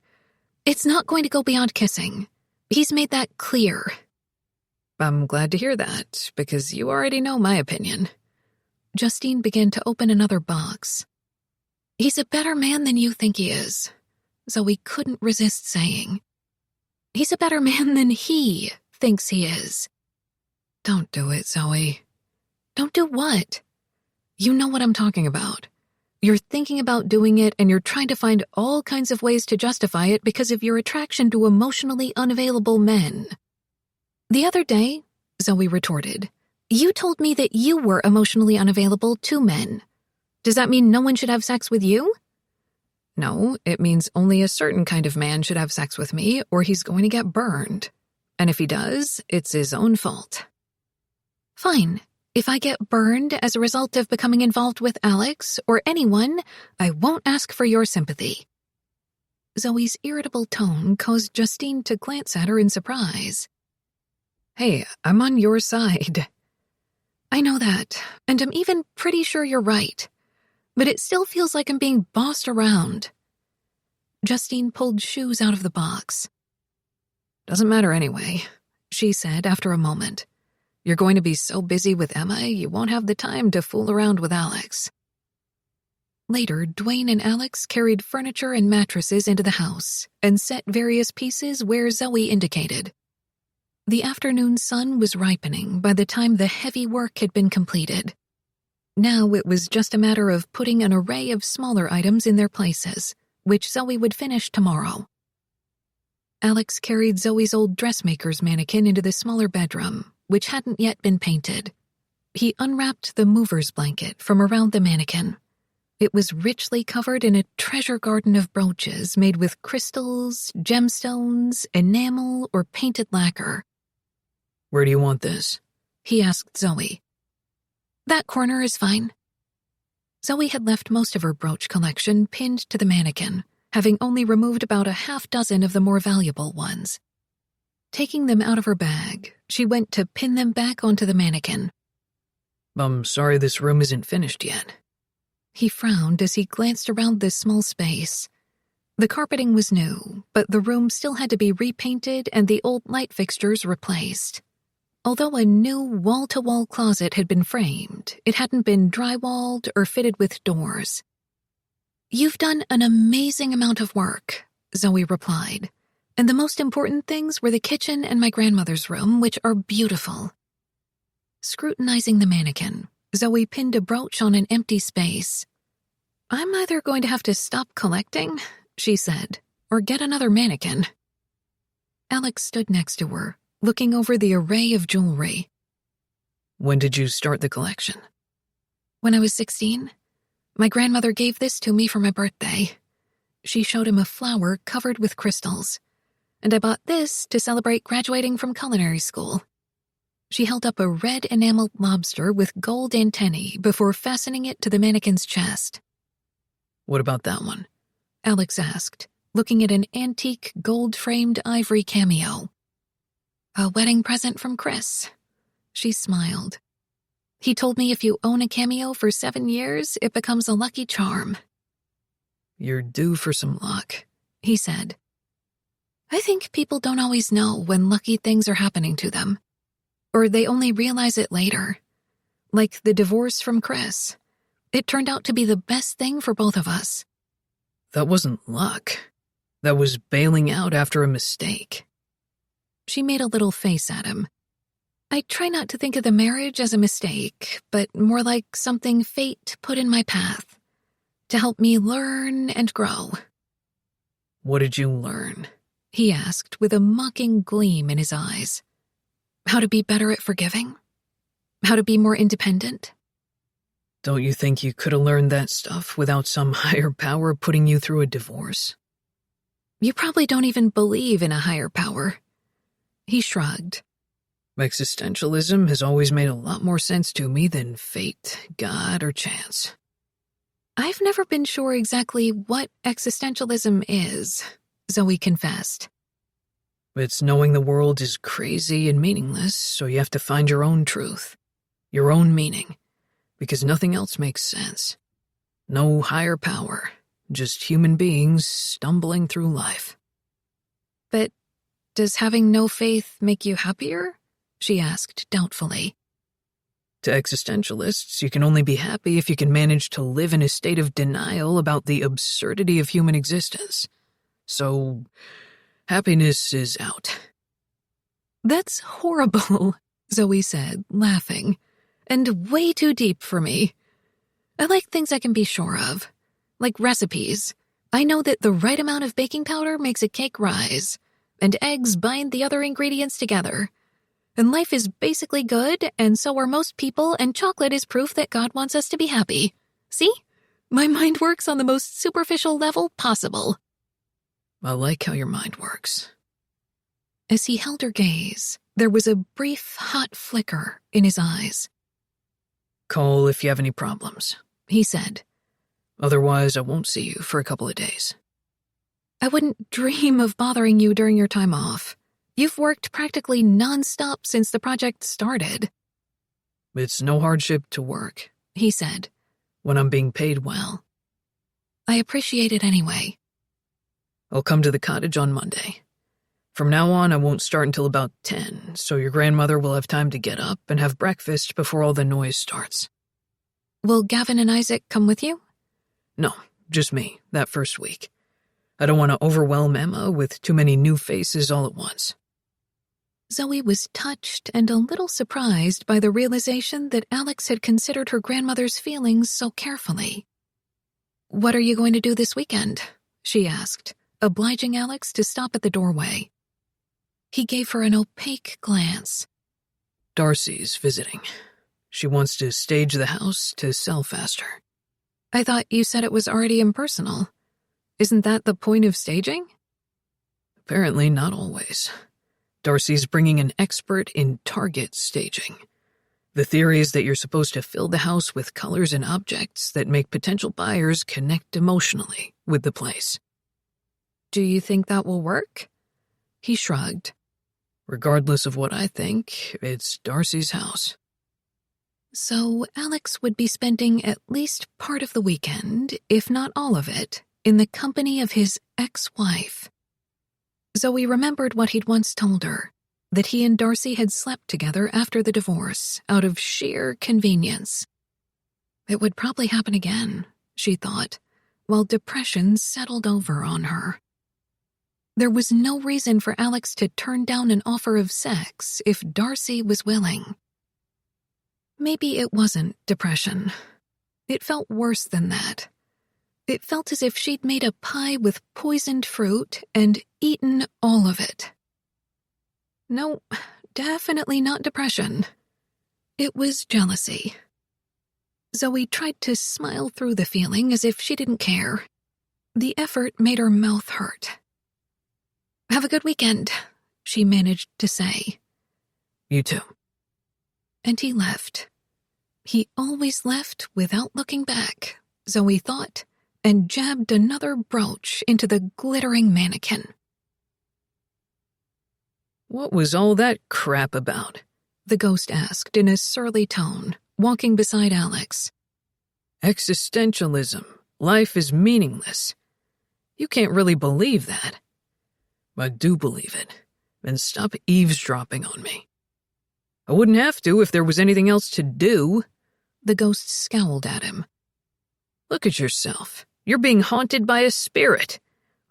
It's not going to go beyond kissing. He's made that clear. I'm glad to hear that, because you already know my opinion. Justine began to open another box. He's a better man than you think he is, Zoe couldn't resist saying. He's a better man than he thinks he is. Don't do it, Zoe. Don't do what? You know what I'm talking about. You're thinking about doing it and you're trying to find all kinds of ways to justify it because of your attraction to emotionally unavailable men. The other day, Zoe retorted, you told me that you were emotionally unavailable to men. Does that mean no one should have sex with you? No, it means only a certain kind of man should have sex with me or he's going to get burned. And if he does, it's his own fault. Fine. If I get burned as a result of becoming involved with Alex or anyone, I won't ask for your sympathy. Zoe's irritable tone caused Justine to glance at her in surprise. Hey, I'm on your side. I know that, and I'm even pretty sure you're right. But it still feels like I'm being bossed around. Justine pulled shoes out of the box. Doesn't matter anyway, she said after a moment. You're going to be so busy with Emma, you won't have the time to fool around with Alex. Later, Dwayne and Alex carried furniture and mattresses into the house and set various pieces where Zoe indicated. The afternoon sun was ripening by the time the heavy work had been completed. Now it was just a matter of putting an array of smaller items in their places, which Zoe would finish tomorrow. Alex carried Zoe's old dressmaker's mannequin into the smaller bedroom, which hadn't yet been painted. He unwrapped the mover's blanket from around the mannequin. It was richly covered in a treasure garden of brooches made with crystals, gemstones, enamel, or painted lacquer. "Where do you want this?" he asked Zoe. "That corner is fine." Zoe had left most of her brooch collection pinned to the mannequin, having only removed about a half dozen of the more valuable ones. Taking them out of her bag, she went to pin them back onto the mannequin. "I'm sorry this room isn't finished yet." He frowned as he glanced around the small space. The carpeting was new, but the room still had to be repainted and the old light fixtures replaced. Although a new wall-to-wall closet had been framed, it hadn't been drywalled or fitted with doors. "You've done an amazing amount of work," Zoe replied, "and the most important things were the kitchen and my grandmother's room, which are beautiful." Scrutinizing the mannequin, Zoe pinned a brooch on an empty space. "I'm either going to have to stop collecting," she said, "or get another mannequin." Alex stood next to her, looking over the array of jewelry. "When did you start the collection?" "When I was 16. My grandmother gave this to me for my birthday." She showed him a flower covered with crystals. "And I bought this to celebrate graduating from culinary school." She held up a red enameled lobster with gold antennae before fastening it to the mannequin's chest. "What about that one?" Alex asked, looking at an antique gold-framed ivory cameo. "A wedding present from Chris." She smiled. "He told me if you own a cameo for 7 years, it becomes a lucky charm." "You're due for some luck," he said. "I think people don't always know when lucky things are happening to them. Or they only realize it later. Like the divorce from Chris. It turned out to be the best thing for both of us." "That wasn't luck. That was bailing out after a mistake." She made a little face at him. "I try not to think of the marriage as a mistake, but more like something fate put in my path to help me learn and grow." "What did you learn?" he asked with a mocking gleam in his eyes. "How to be better at forgiving? How to be more independent?" "Don't you think you could have learned that stuff without some higher power putting you through a divorce?" "You probably don't even believe in a higher power." He shrugged. "Existentialism has always made a lot more sense to me than fate, God, or chance." "I've never been sure exactly what existentialism is," Zoe confessed. "It's knowing the world is crazy and meaningless, so you have to find your own truth, your own meaning, because nothing else makes sense. No higher power, just human beings stumbling through life." "But does having no faith make you happier?" she asked doubtfully. To existentialists, you can only be happy if you can manage to live in a state of denial about the absurdity of human existence. So, happiness is out. "That's horrible," Zoe said, laughing, "and way too deep for me. I like things I can be sure of, like recipes. I know that the right amount of baking powder makes a cake rise, and eggs bind the other ingredients together. And life is basically good, and so are most people, and chocolate is proof that God wants us to be happy. See? My mind works on the most superficial level possible." I like how your mind works. As he held her gaze, there was a brief, hot flicker in his eyes. "Call if you have any problems," he said. "Otherwise, I won't see you for a couple of days." "I wouldn't dream of bothering you during your time off. You've worked practically non-stop since the project started." "It's no hardship to work," he said. "when I'm being paid well." "I appreciate it anyway." "I'll come to the cottage on Monday. From now on, I won't start until about 10, so your grandmother will have time to get up and have breakfast before all the noise starts." "Will Gavin and Isaac come with you?" "No, just me, that first week. I don't want to overwhelm Emma with too many new faces all at once." Zoe was touched and a little surprised by the realization that Alex had considered her grandmother's feelings so carefully. "What are you going to do this weekend?" she asked, obliging Alex to stop at the doorway. He gave her an opaque glance. Darcy's visiting. She wants to stage the house to sell faster. I thought you said it was already impersonal. Isn't that the point of staging? Apparently not always. Darcy's bringing an expert in target staging. The theory is that you're supposed to fill the house with colors and objects that make potential buyers connect emotionally with the place. Do you think that will work? He shrugged. Regardless of what I think, it's Darcy's house. So Alex would be spending at least part of the weekend, if not all of it, in the company of his ex-wife. Zoe remembered what he'd once told her, that he and Darcy had slept together after the divorce, out of sheer convenience. It would probably happen again, she thought, while depression settled over on her. There was no reason for Alex to turn down an offer of sex if Darcy was willing. Maybe it wasn't depression. It felt worse than that. It felt as if she'd made a pie with poisoned fruit and eaten all of it. No, definitely not depression. It was jealousy. Zoe tried to smile through the feeling as if she didn't care. The effort made her mouth hurt. "Have a good weekend," she managed to say. You too. And he left. He always left without looking back, Zoe thought, and jabbed another brooch into the glittering mannequin. What was all that crap about? The ghost asked in a surly tone, walking beside Alex. Existentialism. Life is meaningless. You can't really believe that. I do believe it. And stop eavesdropping on me. I wouldn't have to if there was anything else to do. The ghost scowled at him. Look at yourself. You're being haunted by a spirit.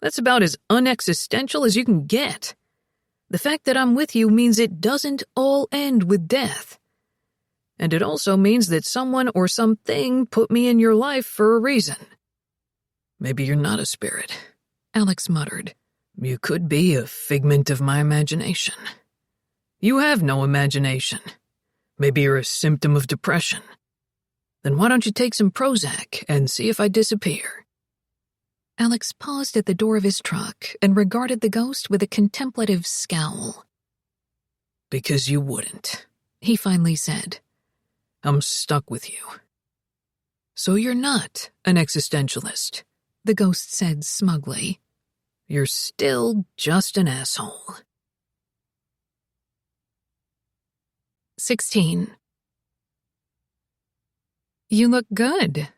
That's about as unexistential as you can get. The fact that I'm with you means it doesn't all end with death. And it also means that someone or something put me in your life for a reason. Maybe you're not a spirit, Alex muttered. You could be a figment of my imagination. You have no imagination. Maybe you're a symptom of depression. Then why don't you take some Prozac and see if I disappear? Alex paused at the door of his truck and regarded the ghost with a contemplative scowl. Because you wouldn't, he finally said. I'm stuck with you. So you're not an existentialist, the ghost said smugly. You're still just an asshole. 16. You look good,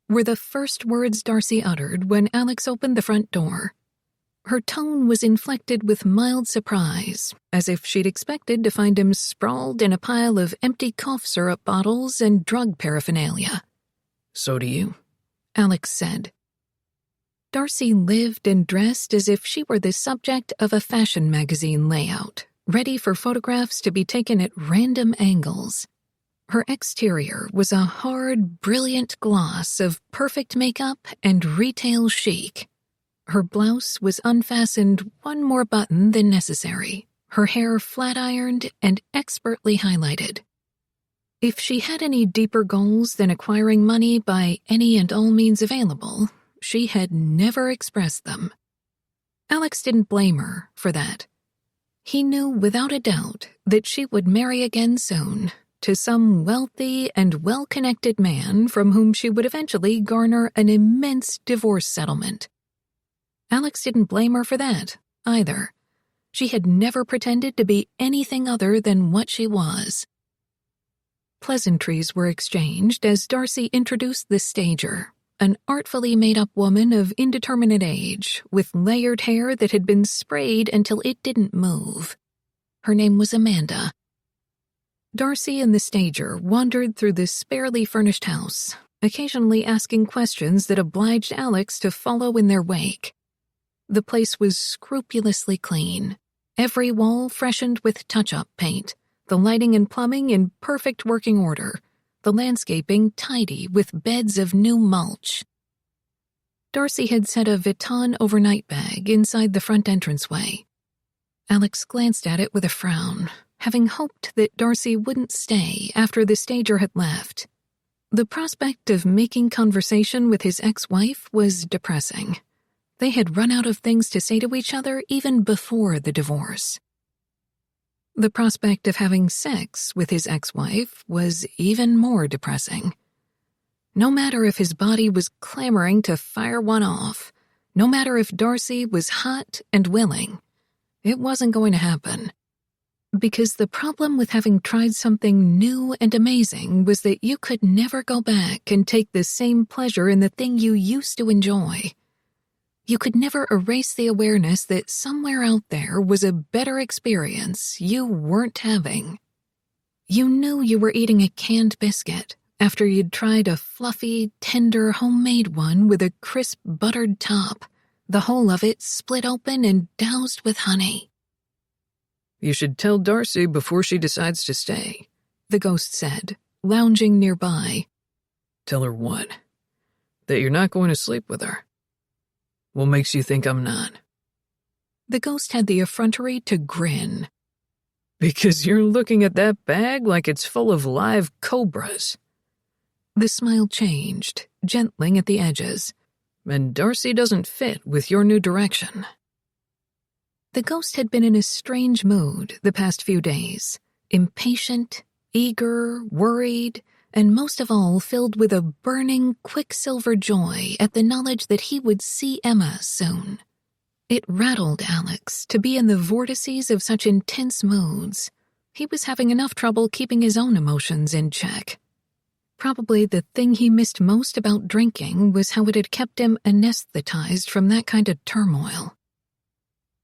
were the first words Darcy uttered when Alex opened the front door. Her tone was inflected with mild surprise, as if she'd expected to find him sprawled in a pile of empty cough syrup bottles and drug paraphernalia. So do you, Alex said. Darcy lived and dressed as if she were the subject of a fashion magazine layout, ready for photographs to be taken at random angles. Her exterior was a hard, brilliant gloss of perfect makeup and retail chic. Her blouse was unfastened one more button than necessary, her hair flat-ironed and expertly highlighted. If she had any deeper goals than acquiring money by any and all means available, she had never expressed them. Alex didn't blame her for that. He knew without a doubt that she would marry again soon, to some wealthy and well-connected man from whom she would eventually garner an immense divorce settlement. Alex didn't blame her for that, either. She had never pretended to be anything other than what she was. Pleasantries were exchanged as Darcy introduced the stager, an artfully made-up woman of indeterminate age, with layered hair that had been sprayed until it didn't move. Her name was Amanda. Darcy and the stager wandered through the sparely furnished house, occasionally asking questions that obliged Alex to follow in their wake. The place was scrupulously clean, every wall freshened with touch-up paint, the lighting and plumbing in perfect working order, the landscaping tidy with beds of new mulch. Darcy had set a Vuitton overnight bag inside the front entranceway. Alex glanced at it with a frown, having hoped that Darcy wouldn't stay after the stager had left. The prospect of making conversation with his ex-wife was depressing. They had run out of things to say to each other even before the divorce. The prospect of having sex with his ex-wife was even more depressing. No matter if his body was clamoring to fire one off, no matter if Darcy was hot and willing, it wasn't going to happen. Because the problem with having tried something new and amazing was that you could never go back and take the same pleasure in the thing you used to enjoy. You could never erase the awareness that somewhere out there was a better experience you weren't having. You knew you were eating a canned biscuit after you'd tried a fluffy, tender homemade one with a crisp buttered top, the whole of it split open and doused with honey. You should tell Darcy before she decides to stay, the ghost said, lounging nearby. Tell her what? That you're not going to sleep with her. What makes you think I'm not? The ghost had the effrontery to grin. Because you're looking at that bag like it's full of live cobras. The smile changed, gentling at the edges. And Darcy doesn't fit with your new direction. The ghost had been in a strange mood the past few days, impatient, eager, worried, and most of all filled with a burning, quicksilver joy at the knowledge that he would see Emma soon. It rattled Alex to be in the vortices of such intense moods. He was having enough trouble keeping his own emotions in check. Probably the thing he missed most about drinking was how it had kept him anesthetized from that kind of turmoil.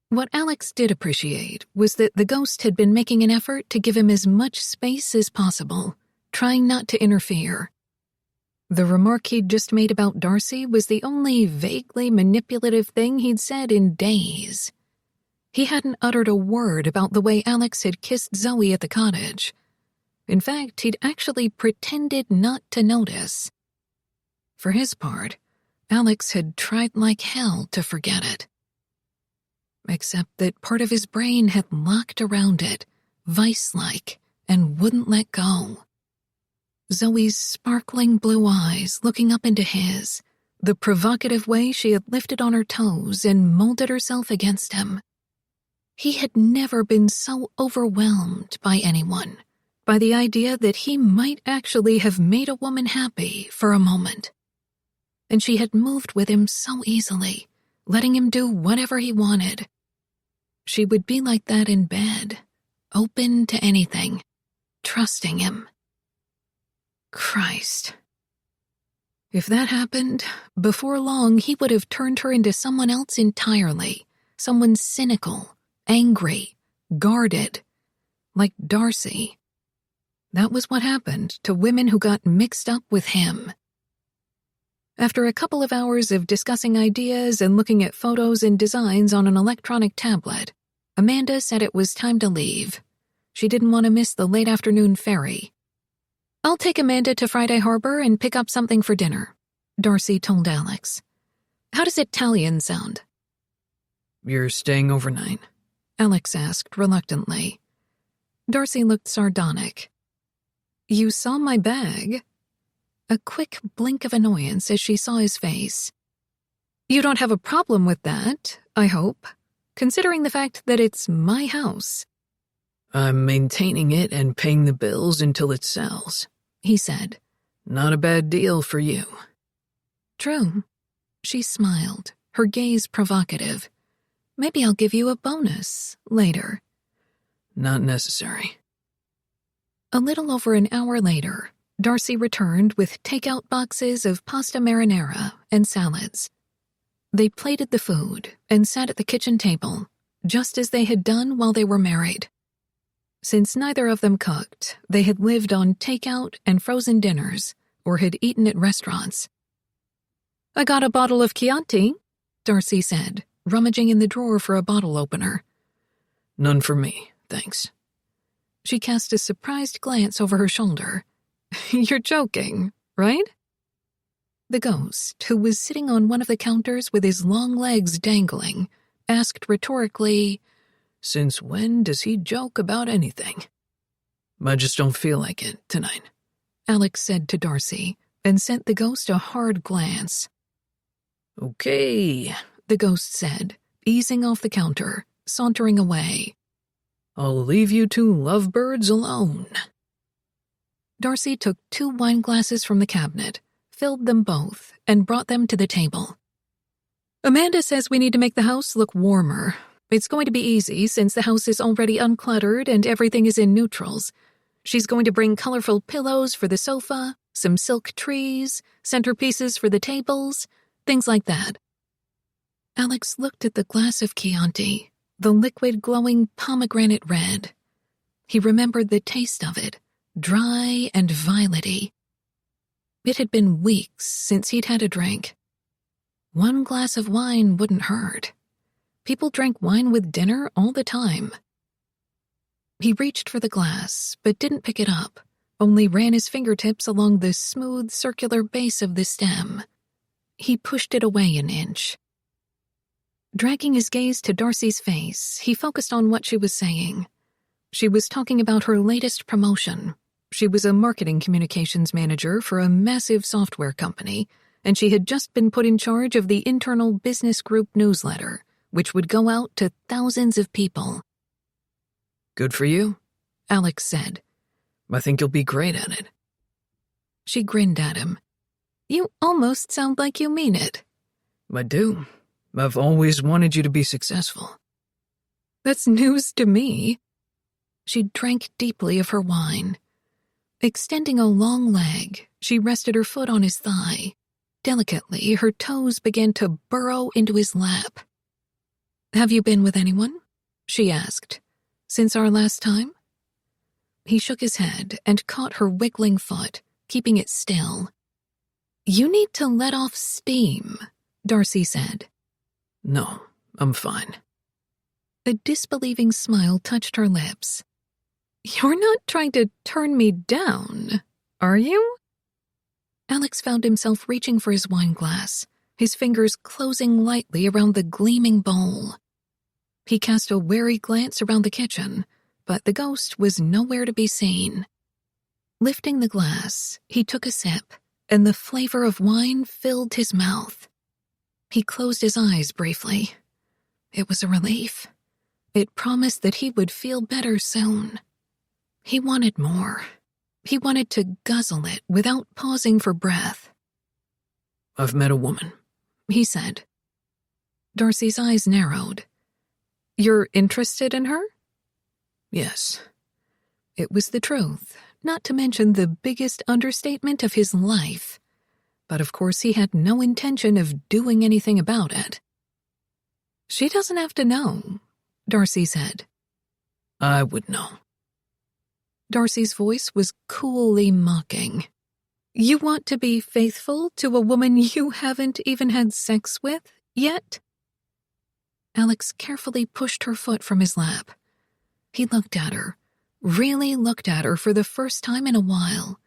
What Alex did appreciate was that the ghost had been making an effort to give him as much space as possible, trying not to interfere. The remark he'd just made about Darcy was the only vaguely manipulative thing he'd said in days. He hadn't uttered a word about the way Alex had kissed Zoe at the cottage. In fact, he'd actually pretended not to notice. For his part, Alex had tried like hell to forget it. Except that part of his brain had locked around it, vice-like, and wouldn't let go. Zoe's sparkling blue eyes looking up into his, the provocative way she had lifted on her toes and molded herself against him. He had never been so overwhelmed by anyone, by the idea that he might actually have made a woman happy for a moment. And she had moved with him so easily, letting him do whatever he wanted. She would be like that in bed, open to anything, trusting him. Christ. If that happened, before long he would have turned her into someone else entirely, someone cynical, angry, guarded, like Darcy. That was what happened to women who got mixed up with him. After a couple of hours of discussing ideas and looking at photos and designs on an electronic tablet, Amanda said it was time to leave. She didn't want to miss the late afternoon ferry. "I'll take Amanda to Friday Harbor and pick up something for dinner," Darcy told Alex. "How does Italian sound?" You're staying overnight? Alex asked reluctantly. Darcy looked sardonic. "You saw my bag?" A quick blink of annoyance as she saw his face. "You don't have a problem with that, I hope, considering the fact that it's my house." I'm maintaining it and paying the bills until it sells, he said. Not a bad deal for you. True. She smiled, her gaze provocative. Maybe I'll give you a bonus later. Not necessary. A little over an hour later, Darcy returned with takeout boxes of pasta marinara and salads. They plated the food and sat at the kitchen table, just as they had done while they were married. Since neither of them cooked, they had lived on takeout and frozen dinners, or had eaten at restaurants. "I got a bottle of Chianti," Darcy said, rummaging in the drawer for a bottle opener. None for me, thanks. She cast a surprised glance over her shoulder. "You're joking, right?" The ghost, who was sitting on one of the counters with his long legs dangling, asked rhetorically, "Since when does he joke about anything?" "I just don't feel like it tonight," Alex said to Darcy, and sent the ghost a hard glance. "Okay," the ghost said, easing off the counter, sauntering away. "I'll leave you two lovebirds alone." Darcy took 2 wine glasses from the cabinet, filled them both, and brought them to the table. "Amanda says we need to make the house look warmer. It's going to be easy since the house is already uncluttered and everything is in neutrals. She's going to bring colorful pillows for the sofa, some silk trees, centerpieces for the tables, things like that." Alex looked at the glass of Chianti, the liquid glowing pomegranate red. He remembered the taste of it, dry and violety. It had been weeks since he'd had a drink. 1 glass of wine wouldn't hurt. People drank wine with dinner all the time. He reached for the glass, but didn't pick it up, only ran his fingertips along the smooth circular base of the stem. He pushed it away an inch. Dragging his gaze to Darcy's face, he focused on what she was saying. She was talking about her latest promotion. She was a marketing communications manager for a massive software company, and she had just been put in charge of the internal business group newsletter, which would go out to thousands of people. "Good for you," Alex said. "I think you'll be great at it." She grinned at him. "You almost sound like you mean it." "I do. I've always wanted you to be successful." "That's news to me." She drank deeply of her wine. Extending a long leg, she rested her foot on his thigh. Delicately, her toes began to burrow into his lap. "Have you been with anyone?" she asked. "Since our last time?" He shook his head and caught her wiggling foot, keeping it still. "You need to let off steam," Darcy said. "No, I'm fine." A disbelieving smile touched her lips. "You're not trying to turn me down, are you?" Alex found himself reaching for his wine glass, his fingers closing lightly around the gleaming bowl. He cast a wary glance around the kitchen, but the ghost was nowhere to be seen. Lifting the glass, he took a sip, and the flavor of wine filled his mouth. He closed his eyes briefly. It was a relief. It promised that he would feel better soon. He wanted more. He wanted to guzzle it without pausing for breath. "I've met a woman," he said. Darcy's eyes narrowed. "You're interested in her?" "Yes." It was the truth, not to mention the biggest understatement of his life. But of course he had no intention of doing anything about it. "She doesn't have to know," Darcy said. "I would know." Darcy's voice was coolly mocking. "You want to be faithful to a woman you haven't even had sex with yet?" Alex carefully pushed her foot from his lap. He looked at her, really looked at her for the first time in a while,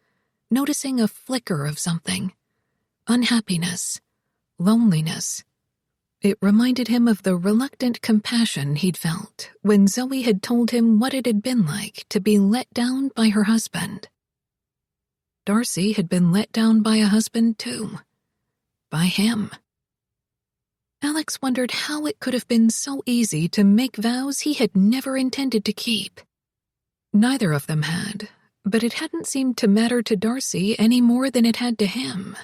noticing a flicker of something. Unhappiness, loneliness. It reminded him of the reluctant compassion he'd felt when Zoe had told him what it had been like to be let down by her husband. Darcy had been let down by a husband too. By him. Alex wondered how it could have been so easy to make vows he had never intended to keep. Neither of them had, but it hadn't seemed to matter to Darcy any more than it had to him.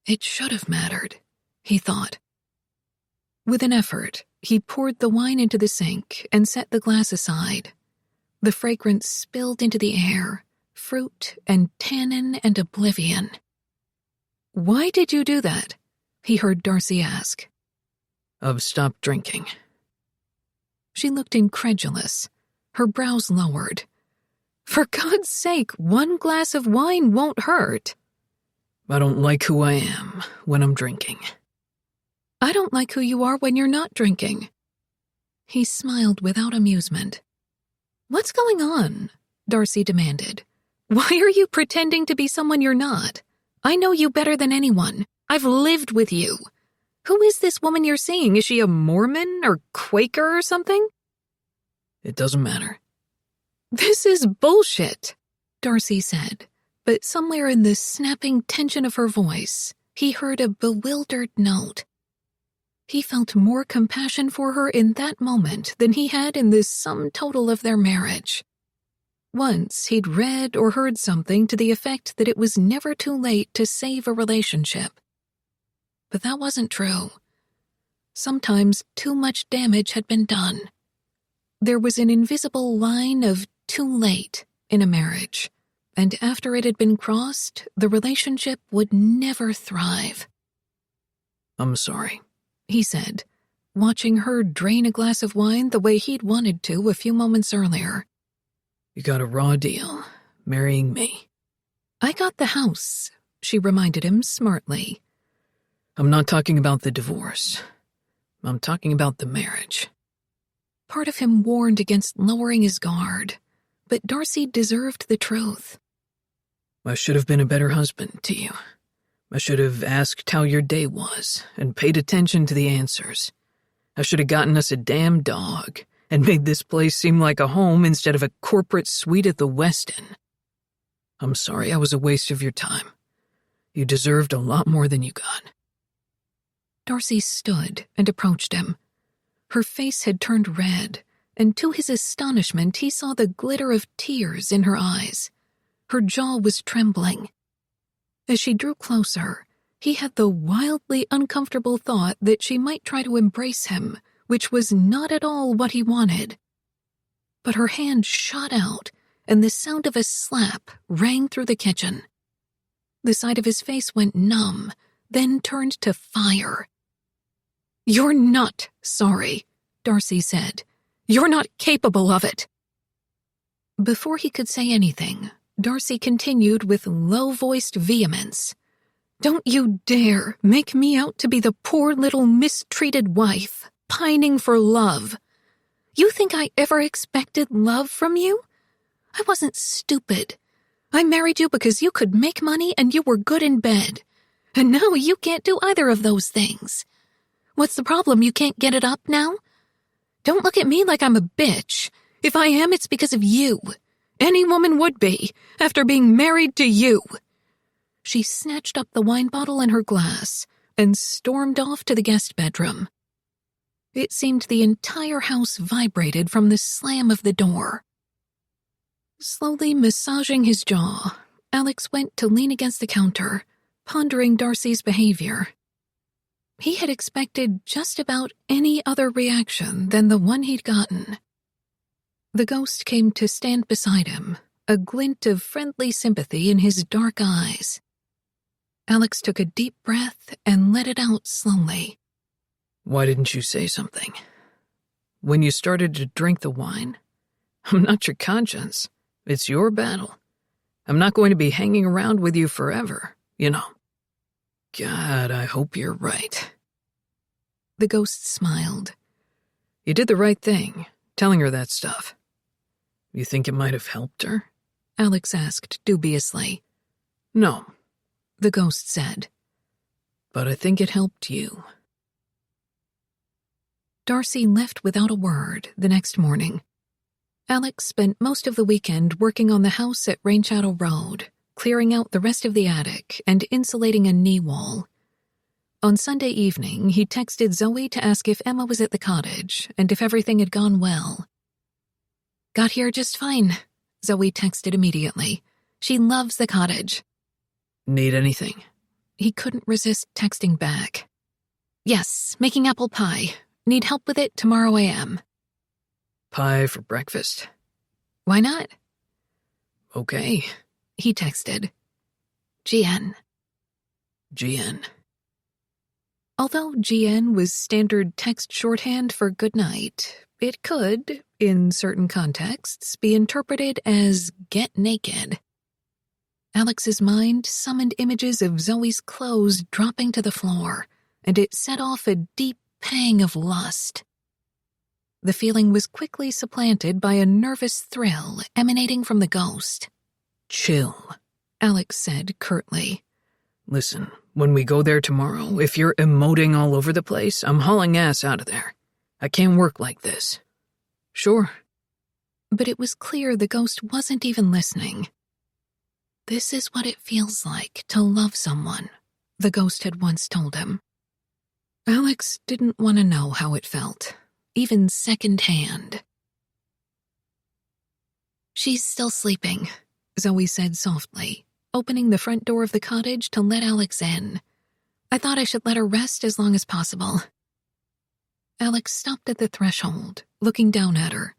It should have mattered, he thought. With an effort, he poured the wine into the sink and set the glass aside. The fragrance spilled into the air, fruit and tannin and oblivion. "Why did you do that?" he heard Darcy ask. "I've stopped drinking." She looked incredulous, her brows lowered. "For God's sake, 1 glass of wine won't hurt." "I don't like who I am when I'm drinking." "I don't like who you are when you're not drinking." He smiled without amusement. "What's going on?" Darcy demanded. "Why are you pretending to be someone you're not? I know you better than anyone. I've lived with you. Who is this woman you're seeing? Is she a Mormon or Quaker or something? It doesn't matter. This is bullshit, Darcy said, but somewhere in the snapping tension of her voice, he heard a bewildered note. He felt more compassion for her in that moment than he had in the sum total of their marriage. Once he'd read or heard something to the effect that it was never too late to save a relationship. But that wasn't true. Sometimes too much damage had been done. There was an invisible line of too late in a marriage, and after it had been crossed, the relationship would never thrive. I'm sorry, he said, watching her drain a glass of wine the way he'd wanted to a few moments earlier. You got a raw deal, marrying me. I got the house, she reminded him smartly. I'm not talking about the divorce. I'm talking about the marriage. Part of him warned against lowering his guard, but Darcy deserved the truth. I should have been a better husband to you. I should have asked how your day was and paid attention to the answers. I should have gotten us a damn dog and made this place seem like a home instead of a corporate suite at the Westin. I'm sorry I was a waste of your time. You deserved a lot more than you got. Darcy stood and approached him. Her face had turned red, and to his astonishment he saw the glitter of tears in her eyes. Her jaw was trembling. As she drew closer, he had the wildly uncomfortable thought that she might try to embrace him, which was not at all what he wanted. But her hand shot out, and the sound of a slap rang through the kitchen. The side of his face went numb, then turned to fire. "You're not sorry," Darcy said. "You're not capable of it." Before he could say anything, Darcy continued with low-voiced vehemence. "Don't you dare make me out to be the poor little mistreated wife, pining for love. You think I ever expected love from you? I wasn't stupid. I married you because you could make money and you were good in bed. And now you can't do either of those things. What's the problem? You can't get it up now? Don't look at me like I'm a bitch. If I am, it's because of you. Any woman would be, after being married to you." She snatched up the wine bottle and her glass and stormed off to the guest bedroom. It seemed the entire house vibrated from the slam of the door. Slowly massaging his jaw, Alex went to lean against the counter, pondering Darcy's behavior. He had expected just about any other reaction than the one he'd gotten. The ghost came to stand beside him, a glint of friendly sympathy in his dark eyes. Alex took a deep breath and let it out slowly. Why didn't you say something? When you started to drink the wine? I'm not your conscience. It's your battle. I'm not going to be hanging around with you forever, you know. God, I hope you're right. The ghost smiled. You did the right thing, telling her that stuff. You think it might have helped her? Alex asked dubiously. No, the ghost said. But I think it helped you. Darcy left without a word the next morning. Alex spent most of the weekend working on the house at Rain Shadow Road, clearing out the rest of the attic and insulating a knee wall. On Sunday evening, he texted Zoe to ask if Emma was at the cottage and if everything had gone well. "Got here just fine," Zoe texted immediately. "She loves the cottage." Need anything? He couldn't resist texting back. "Yes, making apple pie. Need help with it tomorrow a.m. Pie for breakfast? Why not? Okay, he texted. GN. GN. Although GN was standard text shorthand for good night, it could, in certain contexts, be interpreted as get naked. Alex's mind summoned images of Zoe's clothes dropping to the floor, and it set off a deep pang of lust. The feeling was quickly supplanted by a nervous thrill emanating from the ghost. "Chill," Alex said curtly. Listen, when we go there tomorrow, if you're emoting all over the place, I'm hauling ass out of there. I can't work like this. Sure. But it was clear the ghost wasn't even listening. This is what it feels like to love someone, the ghost had once told him. Alex didn't want to know how it felt, even secondhand. She's still sleeping, Zoe said softly, opening the front door of the cottage to let Alex in. I thought I should let her rest as long as possible. Alex stopped at the threshold, looking down at her.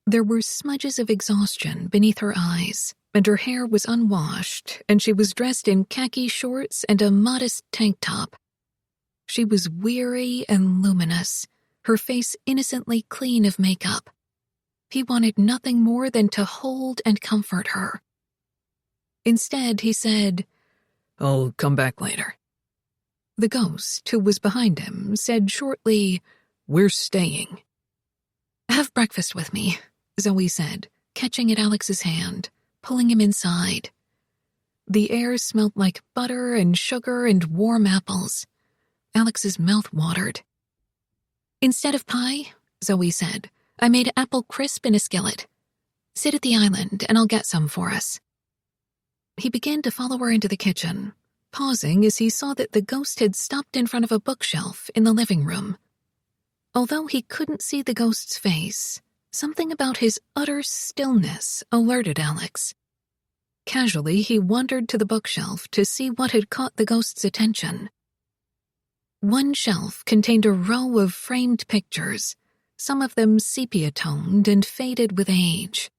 There were smudges of exhaustion beneath her eyes, and her hair was unwashed, and she was dressed in khaki shorts and a modest tank top. She was weary and luminous, her face innocently clean of makeup. He wanted nothing more than to hold and comfort her. Instead, he said, I'll come back later. The ghost, who was behind him, said shortly, We're staying. Have breakfast with me, Zoe said, catching at Alex's hand, pulling him inside. The air smelled like butter and sugar and warm apples. Alex's mouth watered. Instead of pie, Zoe said, I made apple crisp in a skillet. Sit at the island and I'll get some for us. He began to follow her into the kitchen, pausing as he saw that the ghost had stopped in front of a bookshelf in the living room. Although he couldn't see the ghost's face, something about his utter stillness alerted Alex. Casually, he wandered to the bookshelf to see what had caught the ghost's attention. One shelf contained a row of framed pictures, some of them sepia-toned and faded with age.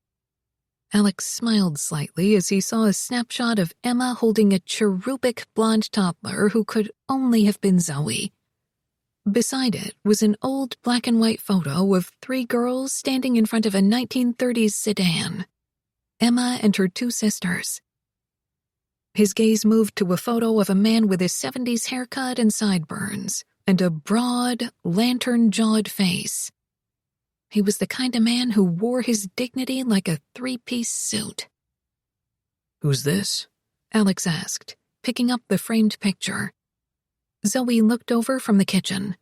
Alex smiled slightly as he saw a snapshot of Emma holding a cherubic blonde toddler who could only have been Zoe. Beside it was an old black-and-white photo of 3 girls standing in front of a 1930s sedan, Emma and her 2 sisters. His gaze moved to a photo of a man with a 70s haircut and sideburns, and a broad, lantern-jawed face. He was the kind of man who wore his dignity like a 3-piece suit. Who's this? Alex asked, picking up the framed picture. Zoe looked over from the kitchen.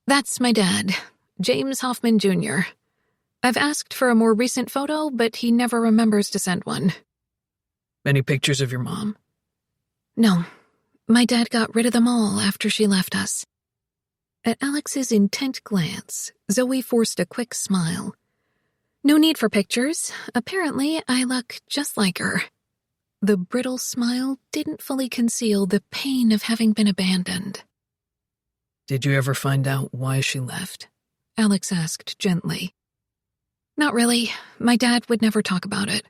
That's my dad, James Hoffman Jr. I've asked for a more recent photo, but he never remembers to send one. Any pictures of your mom? No. My dad got rid of them all after she left us. At Alex's intent glance, Zoe forced a quick smile. No need for pictures. Apparently, I look just like her. The brittle smile didn't fully conceal the pain of having been abandoned. Did you ever find out why she left? Alex asked gently. Not really. My dad would never talk about it.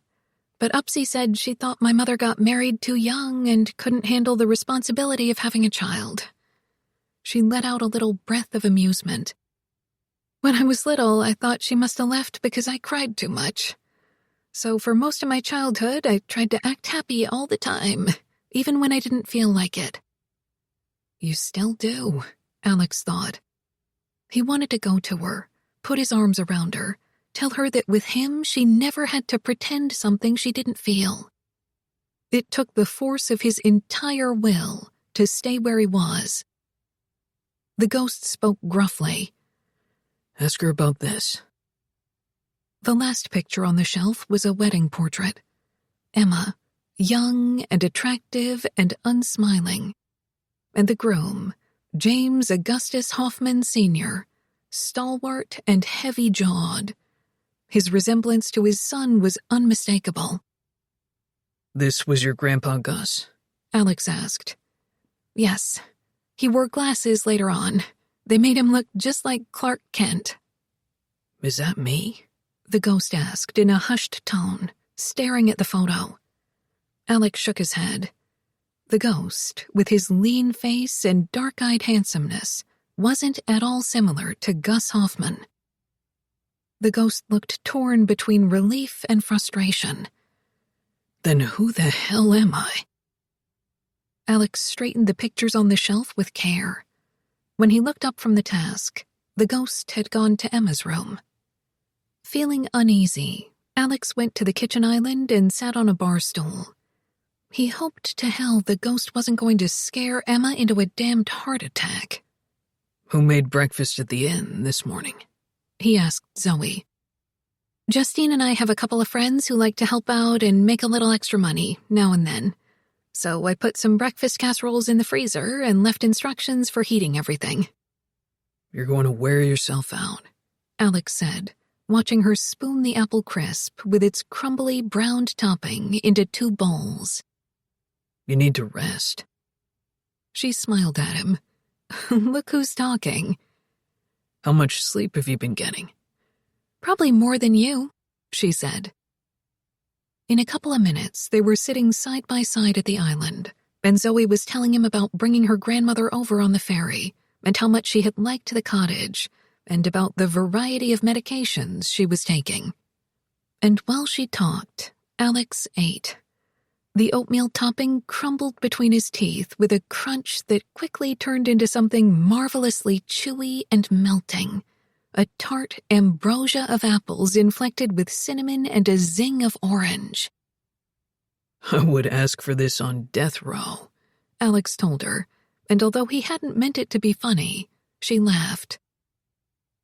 But Upsy said she thought my mother got married too young and couldn't handle the responsibility of having a child. She let out a little breath of amusement. When I was little, I thought she must have left because I cried too much. So for most of my childhood, I tried to act happy all the time, even when I didn't feel like it. You still do, Alex thought. He wanted to go to her, put his arms around her, tell her that with him she never had to pretend something she didn't feel. It took the force of his entire will to stay where he was. The ghost spoke gruffly. Ask her about this. The last picture on the shelf was a wedding portrait. Emma, young and attractive and unsmiling. And the groom, James Augustus Hoffman Sr., stalwart and heavy-jawed. His resemblance to his son was unmistakable. This was your Grandpa Gus? Alex asked. Yes. He wore glasses later on. They made him look just like Clark Kent. Is that me? The ghost asked in a hushed tone, staring at the photo. Alex shook his head. The ghost, with his lean face and dark-eyed handsomeness, wasn't at all similar to Gus Hoffman. The ghost looked torn between relief and frustration. Then who the hell am I? Alex straightened the pictures on the shelf with care. When he looked up from the task, the ghost had gone to Emma's room. Feeling uneasy, Alex went to the kitchen island and sat on a bar stool. He hoped to hell the ghost wasn't going to scare Emma into a damned heart attack. Who made breakfast at the inn this morning? He asked Zoe. Justine and I have a couple of friends who like to help out and make a little extra money now and then. So I put some breakfast casseroles in the freezer and left instructions for heating everything. You're going to wear yourself out, Alex said, watching her spoon the apple crisp with its crumbly browned topping into 2 bowls. You need to rest. She smiled at him. Look who's talking. How much sleep have you been getting? Probably more than you, she said. In a couple of minutes, they were sitting side by side at the island, and Zoe was telling him about bringing her grandmother over on the ferry, and how much she had liked the cottage, and about the variety of medications she was taking. And while she talked, Alex ate. The oatmeal topping crumbled between his teeth with a crunch that quickly turned into something marvelously chewy and melting. A tart ambrosia of apples inflected with cinnamon and a zing of orange. I would ask for this on death row, Alex told her, and although he hadn't meant it to be funny, she laughed.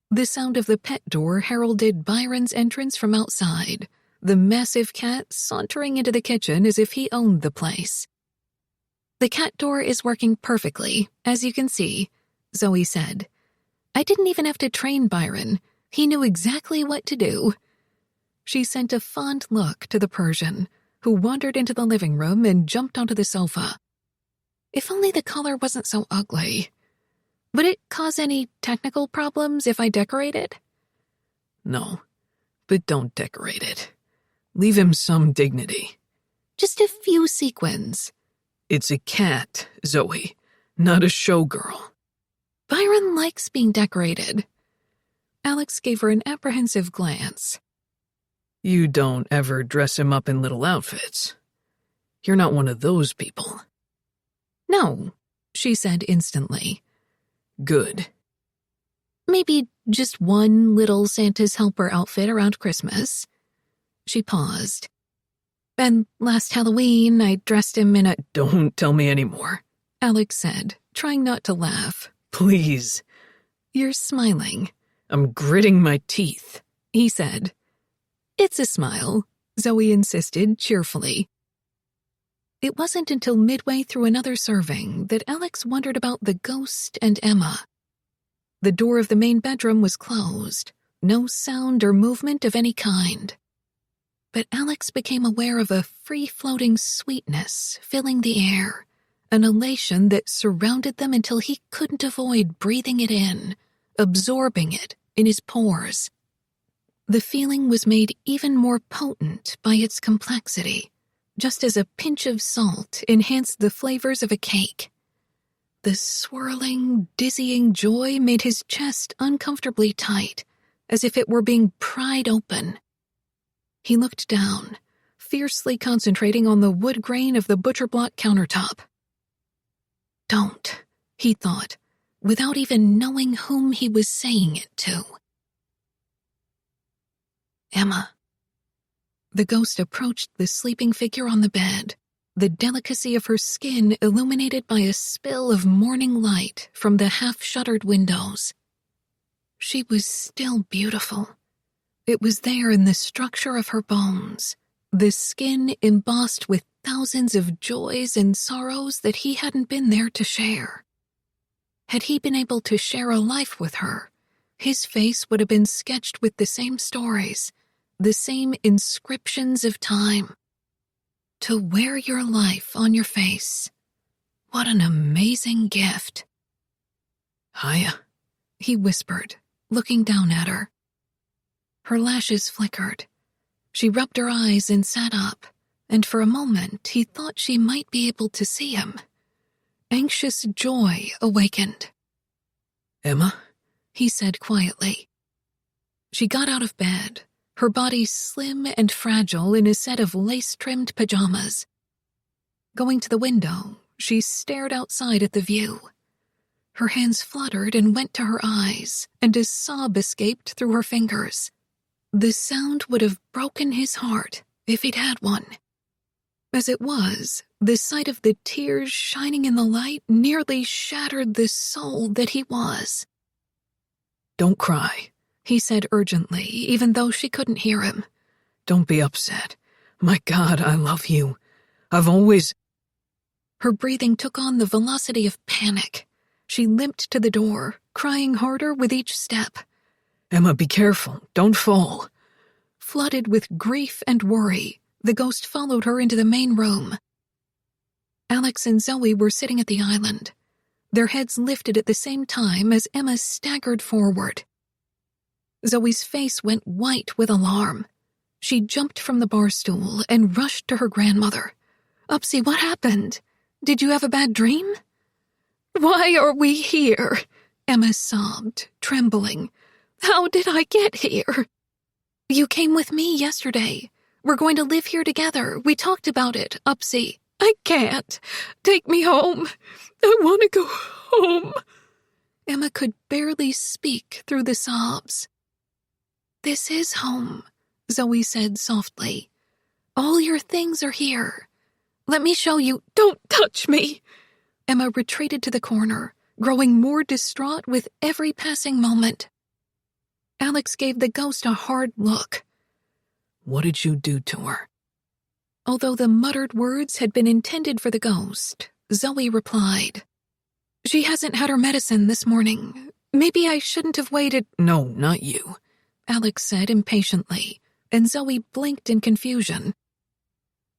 The sound of the pet door heralded Byron's entrance from outside, the massive cat sauntering into the kitchen as if he owned the place. The cat door is working perfectly, as you can see, Zoe said. I didn't even have to train Byron. He knew exactly what to do. She sent a fond look to the Persian, who wandered into the living room and jumped onto the sofa. If only the color wasn't so ugly. Would it cause any technical problems if I decorate it? No, but don't decorate it. Leave him some dignity. Just a few sequins. It's a cat, Zoe, not a showgirl. Byron likes being decorated. Alex gave her an apprehensive glance. You don't ever dress him up in little outfits. You're not one of those people. No, she said instantly. Good. Maybe just one little Santa's helper outfit around Christmas. She paused. And last Halloween, I dressed him in a— Don't tell me anymore, Alex said, trying not to laugh. Please. You're smiling. I'm gritting my teeth, he said. It's a smile, Zoe insisted cheerfully. It wasn't until midway through another serving that Alex wondered about the ghost and Emma. The door of the main bedroom was closed, no sound or movement of any kind. But Alex became aware of a free-floating sweetness filling the air, an elation that surrounded them until he couldn't avoid breathing it in, absorbing it in his pores. The feeling was made even more potent by its complexity, just as a pinch of salt enhanced the flavors of a cake. The swirling, dizzying joy made his chest uncomfortably tight, as if it were being pried open. He looked down, fiercely concentrating on the wood grain of the butcher block countertop. Don't, he thought, without even knowing whom he was saying it to. Emma. The ghost approached the sleeping figure on the bed, the delicacy of her skin illuminated by a spill of morning light from the half-shuttered windows. She was still beautiful. It was there in the structure of her bones, the skin embossed with thousands of joys and sorrows that he hadn't been there to share. Had he been able to share a life with her, his face would have been sketched with the same stories, the same inscriptions of time. To wear your life on your face. What an amazing gift. Hiya, he whispered, looking down at her. Her lashes flickered. She rubbed her eyes and sat up, and for a moment he thought she might be able to see him. Anxious joy awakened. Emma? He said quietly. She got out of bed, her body slim and fragile in a set of lace-trimmed pajamas. Going to the window, she stared outside at the view. Her hands fluttered and went to her eyes, and a sob escaped through her fingers. The sound would have broken his heart if he'd had one. As it was, The sight of the tears shining in the light nearly shattered the soul that he was. "Don't cry," he said urgently, even though she couldn't hear him. "Don't be upset. My God, I love you. I've always—" Her breathing took on the velocity of panic. She limped to the door, crying harder with each step. "Emma, be careful. Don't fall." Flooded with grief and worry, the ghost followed her into the main room. Alex and Zoe were sitting at the island, their heads lifted at the same time as Emma staggered forward. Zoe's face went white with alarm. She jumped from the bar stool and rushed to her grandmother. "Upsy, what happened? Did you have a bad dream?" "Why are we here?" Emma sobbed, trembling. "How did I get here?" "You came with me yesterday. We're going to live here together. We talked about it, Upsy." "I can't. Take me home. I want to go home." Emma could barely speak through the sobs. "This is home," Zoe said softly. "All your things are here. Let me show you." "Don't touch me!" Emma retreated to the corner, growing more distraught with every passing moment. Alex gave the ghost a hard look. "What did you do to her?" Although the muttered words had been intended for the ghost, Zoe replied, "She hasn't had her medicine this morning. Maybe I shouldn't have waited." "No, not you," Alex said impatiently, and Zoe blinked in confusion.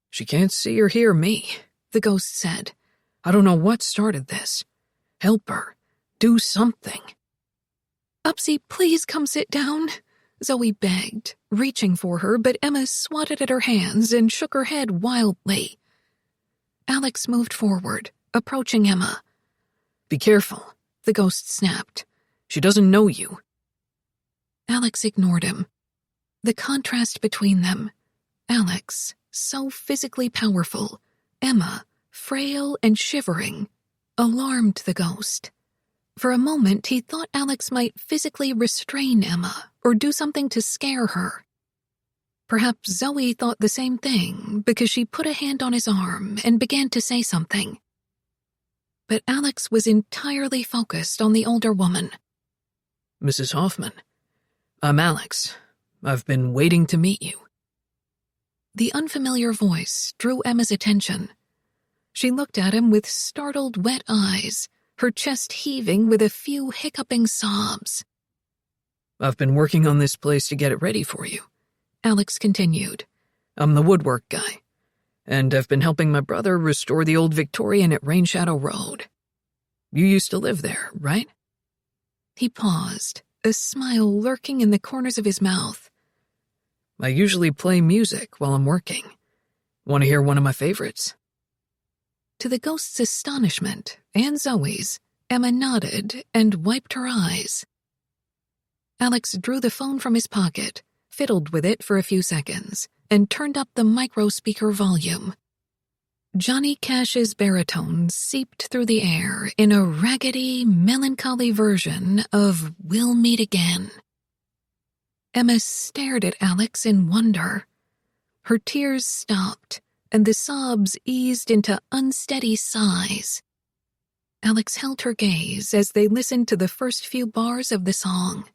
"She can't see or hear me," the ghost said. "I don't know what started this. Help her. Do something." "Upsy, please come sit down," Zoe begged, reaching for her, but Emma swatted at her hands and shook her head wildly. Alex moved forward, approaching Emma. "Be careful," the ghost snapped. "She doesn't know you." Alex ignored him. The contrast between them, Alex, so physically powerful, Emma, frail and shivering, alarmed the ghost. For a moment, he thought Alex might physically restrain Emma or do something to scare her. Perhaps Zoe thought the same thing because she put a hand on his arm and began to say something. But Alex was entirely focused on the older woman. "Mrs. Hoffman, I'm Alex. I've been waiting to meet you." The unfamiliar voice drew Emma's attention. She looked at him with startled, wet eyes, her chest heaving with a few hiccuping sobs. "I've been working on this place to get it ready for you," Alex continued. "I'm the woodwork guy, and I've been helping my brother restore the old Victorian at Rain Shadow Road. You used to live there, right?" He paused, a smile lurking in the corners of his mouth. "I usually play music while I'm working. Want to hear one of my favorites?" To the ghost's astonishment, and Zoe's, Emma nodded and wiped her eyes. Alex drew the phone from his pocket, fiddled with it for a few seconds, and turned up the micro-speaker volume. Johnny Cash's baritone seeped through the air in a raggedy, melancholy version of "We'll Meet Again." Emma stared at Alex in wonder. Her tears stopped, and the sobs eased into unsteady sighs. Alex held her gaze as they listened to the first few bars of the song.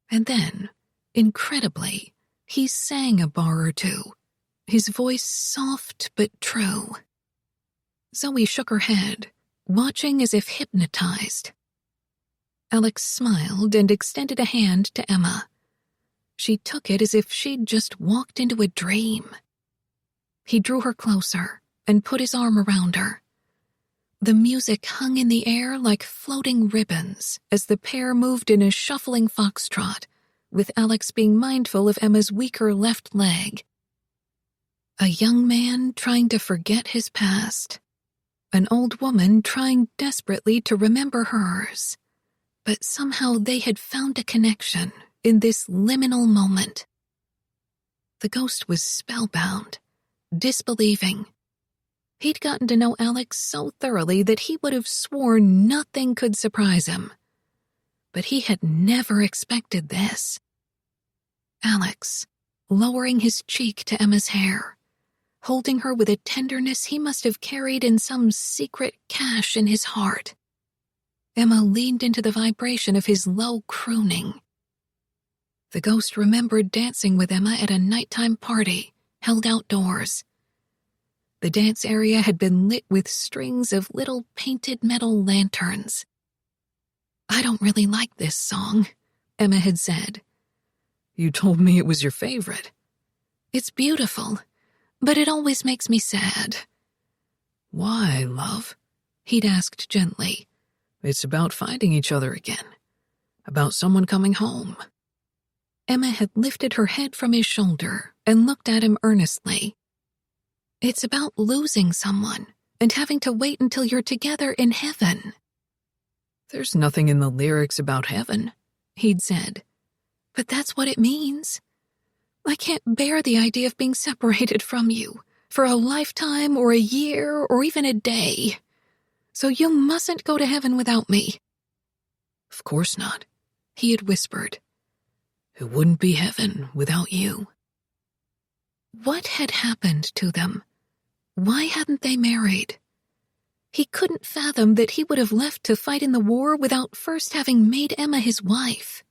And then, incredibly, he sang a bar or two, his voice soft but true. Zoe shook her head, watching as if hypnotized. Alex smiled and extended a hand to Emma. She took it as if she'd just walked into a dream. He drew her closer and put his arm around her. The music hung in the air like floating ribbons as the pair moved in a shuffling foxtrot, with Alex being mindful of Emma's weaker left leg. A young man trying to forget his past. An old woman trying desperately to remember hers. But somehow they had found a connection in this liminal moment. The ghost was spellbound, disbelieving. He'd gotten to know Alex so thoroughly that he would have sworn nothing could surprise him. But he had never expected this. Alex, lowering his cheek to Emma's hair, holding her with a tenderness he must have carried in some secret cache in his heart. Emma leaned into the vibration of his low crooning. The ghost remembered dancing with Emma at a nighttime party held outdoors. The dance area had been lit with strings of little painted metal lanterns. "I don't really like this song," Emma had said. "You told me it was your favorite." "It's beautiful, but it always makes me sad." "Why, love?" he'd asked gently. "It's about finding each other again. About someone coming home." Emma had lifted her head from his shoulder and looked at him earnestly. "It's about losing someone and having to wait until you're together in heaven." "There's nothing in the lyrics about heaven," he'd said. "But that's what it means. I can't bear the idea of being separated from you for a lifetime or a year or even a day. So you mustn't go to heaven without me." "Of course not," he had whispered. "It wouldn't be heaven without you." What had happened to them? Why hadn't they married? He couldn't fathom that he would have left to fight in the war without first having made Emma his wife.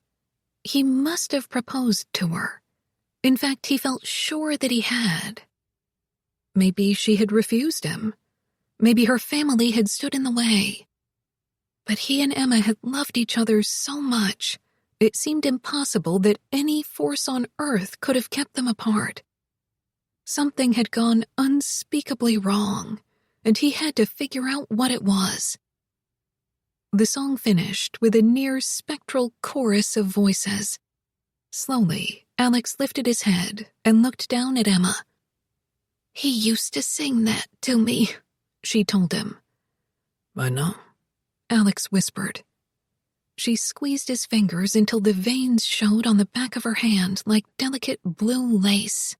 He must have proposed to her. In fact, he felt sure that he had. Maybe she had refused him. Maybe her family had stood in the way. But he and Emma had loved each other so much, it seemed impossible that any force on earth could have kept them apart. Something had gone unspeakably wrong, and he had to figure out what it was. The song finished with a near-spectral chorus of voices. Slowly, Alex lifted his head and looked down at Emma. "He used to sing that to me," she told him. "I know," Alex whispered. She squeezed his fingers until the veins showed on the back of her hand like delicate blue lace.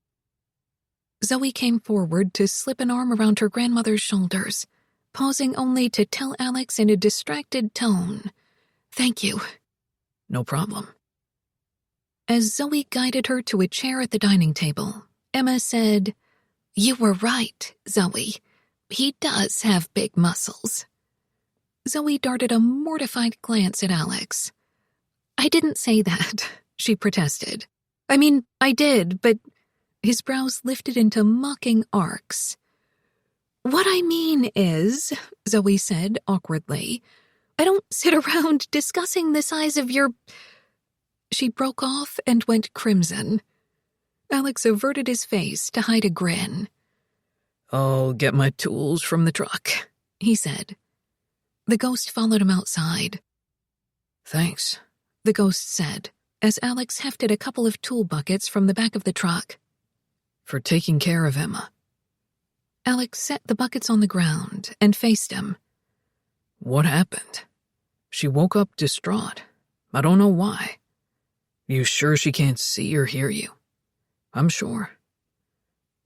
Zoe came forward to slip an arm around her grandmother's shoulders, pausing only to tell Alex in a distracted tone, "Thank you." "No problem." As Zoe guided her to a chair at the dining table, Emma said, "You were right, Zoe. He does have big muscles." Zoe darted a mortified glance at Alex. "I didn't say that," she protested. "I mean, I did, but—" His brows lifted into mocking arcs. "What I mean is," Zoe said awkwardly, "I don't sit around discussing the size of your—" She broke off and went crimson. Alex averted his face to hide a grin. "I'll get my tools from the truck," he said. The ghost followed him outside. "Thanks," the ghost said, as Alex hefted a couple of tool buckets from the back of the truck. "For taking care of Emma." Alex set the buckets on the ground and faced him. "What happened? She woke up distraught. I don't know why. You sure she can't see or hear you?" "I'm sure."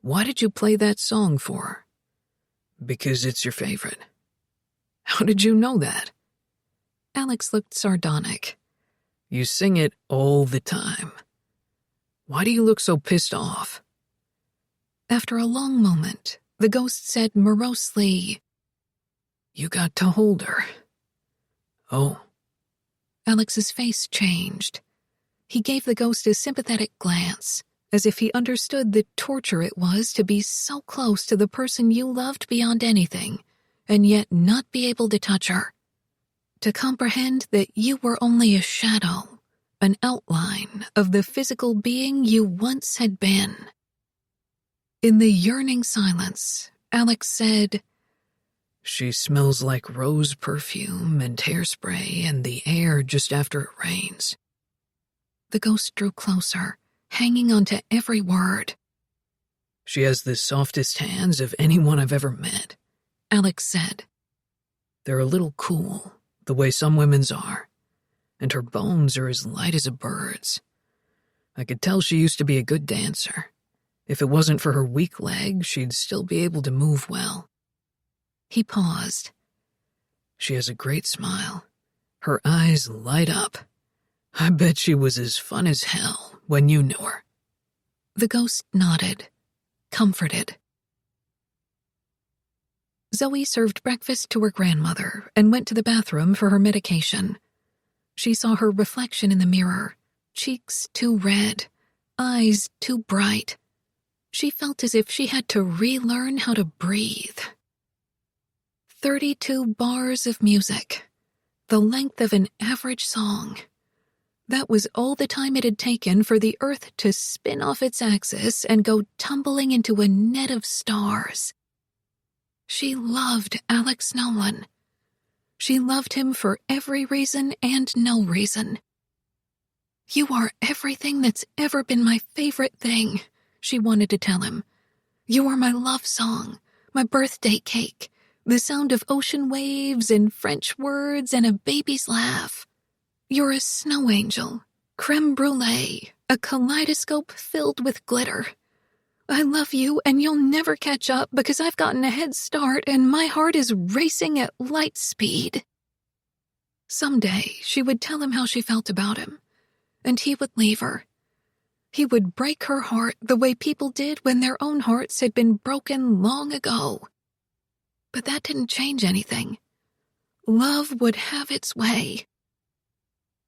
"Why did you play that song for her?" "Because it's your favorite." "How did you know that?" Alex looked sardonic. "You sing it all the time. Why do you look so pissed off?" After a long moment, the ghost said morosely, "You got to hold her." "Oh." Alex's face changed. He gave the ghost a sympathetic glance, as if he understood the torture it was to be so close to the person you loved beyond anything, and yet not be able to touch her. To comprehend that you were only a shadow, an outline of the physical being you once had been. In the yearning silence, Alex said, "She smells like rose perfume and hairspray and the air just after it rains." The ghost drew closer, hanging onto every word. "She has the softest hands of anyone I've ever met," Alex said. "They're a little cool, the way some women's are, and her bones are as light as a bird's. I could tell she used to be a good dancer. If it wasn't for her weak leg, she'd still be able to move well." He paused. "She has a great smile. Her eyes light up. I bet she was as fun as hell when you knew her." The ghost nodded, comforted. Zoe served breakfast to her grandmother and went to the bathroom for her medication. She saw her reflection in the mirror, cheeks too red, eyes too bright. She felt as if she had to relearn how to breathe. 32 bars of music, the length of an average song. That was all the time it had taken for the Earth to spin off its axis and go tumbling into a net of stars. She loved Alex Nolan. She loved him for every reason and no reason. "You are everything that's ever been my favorite thing," she wanted to tell him. "You are my love song, my birthday cake, the sound of ocean waves and French words and a baby's laugh. You're a snow angel, creme brulee, a kaleidoscope filled with glitter. I love you, and you'll never catch up because I've gotten a head start and my heart is racing at light speed." Someday, she would tell him how she felt about him, and he would leave her. He would break her heart the way people did when their own hearts had been broken long ago. But that didn't change anything. Love would have its way.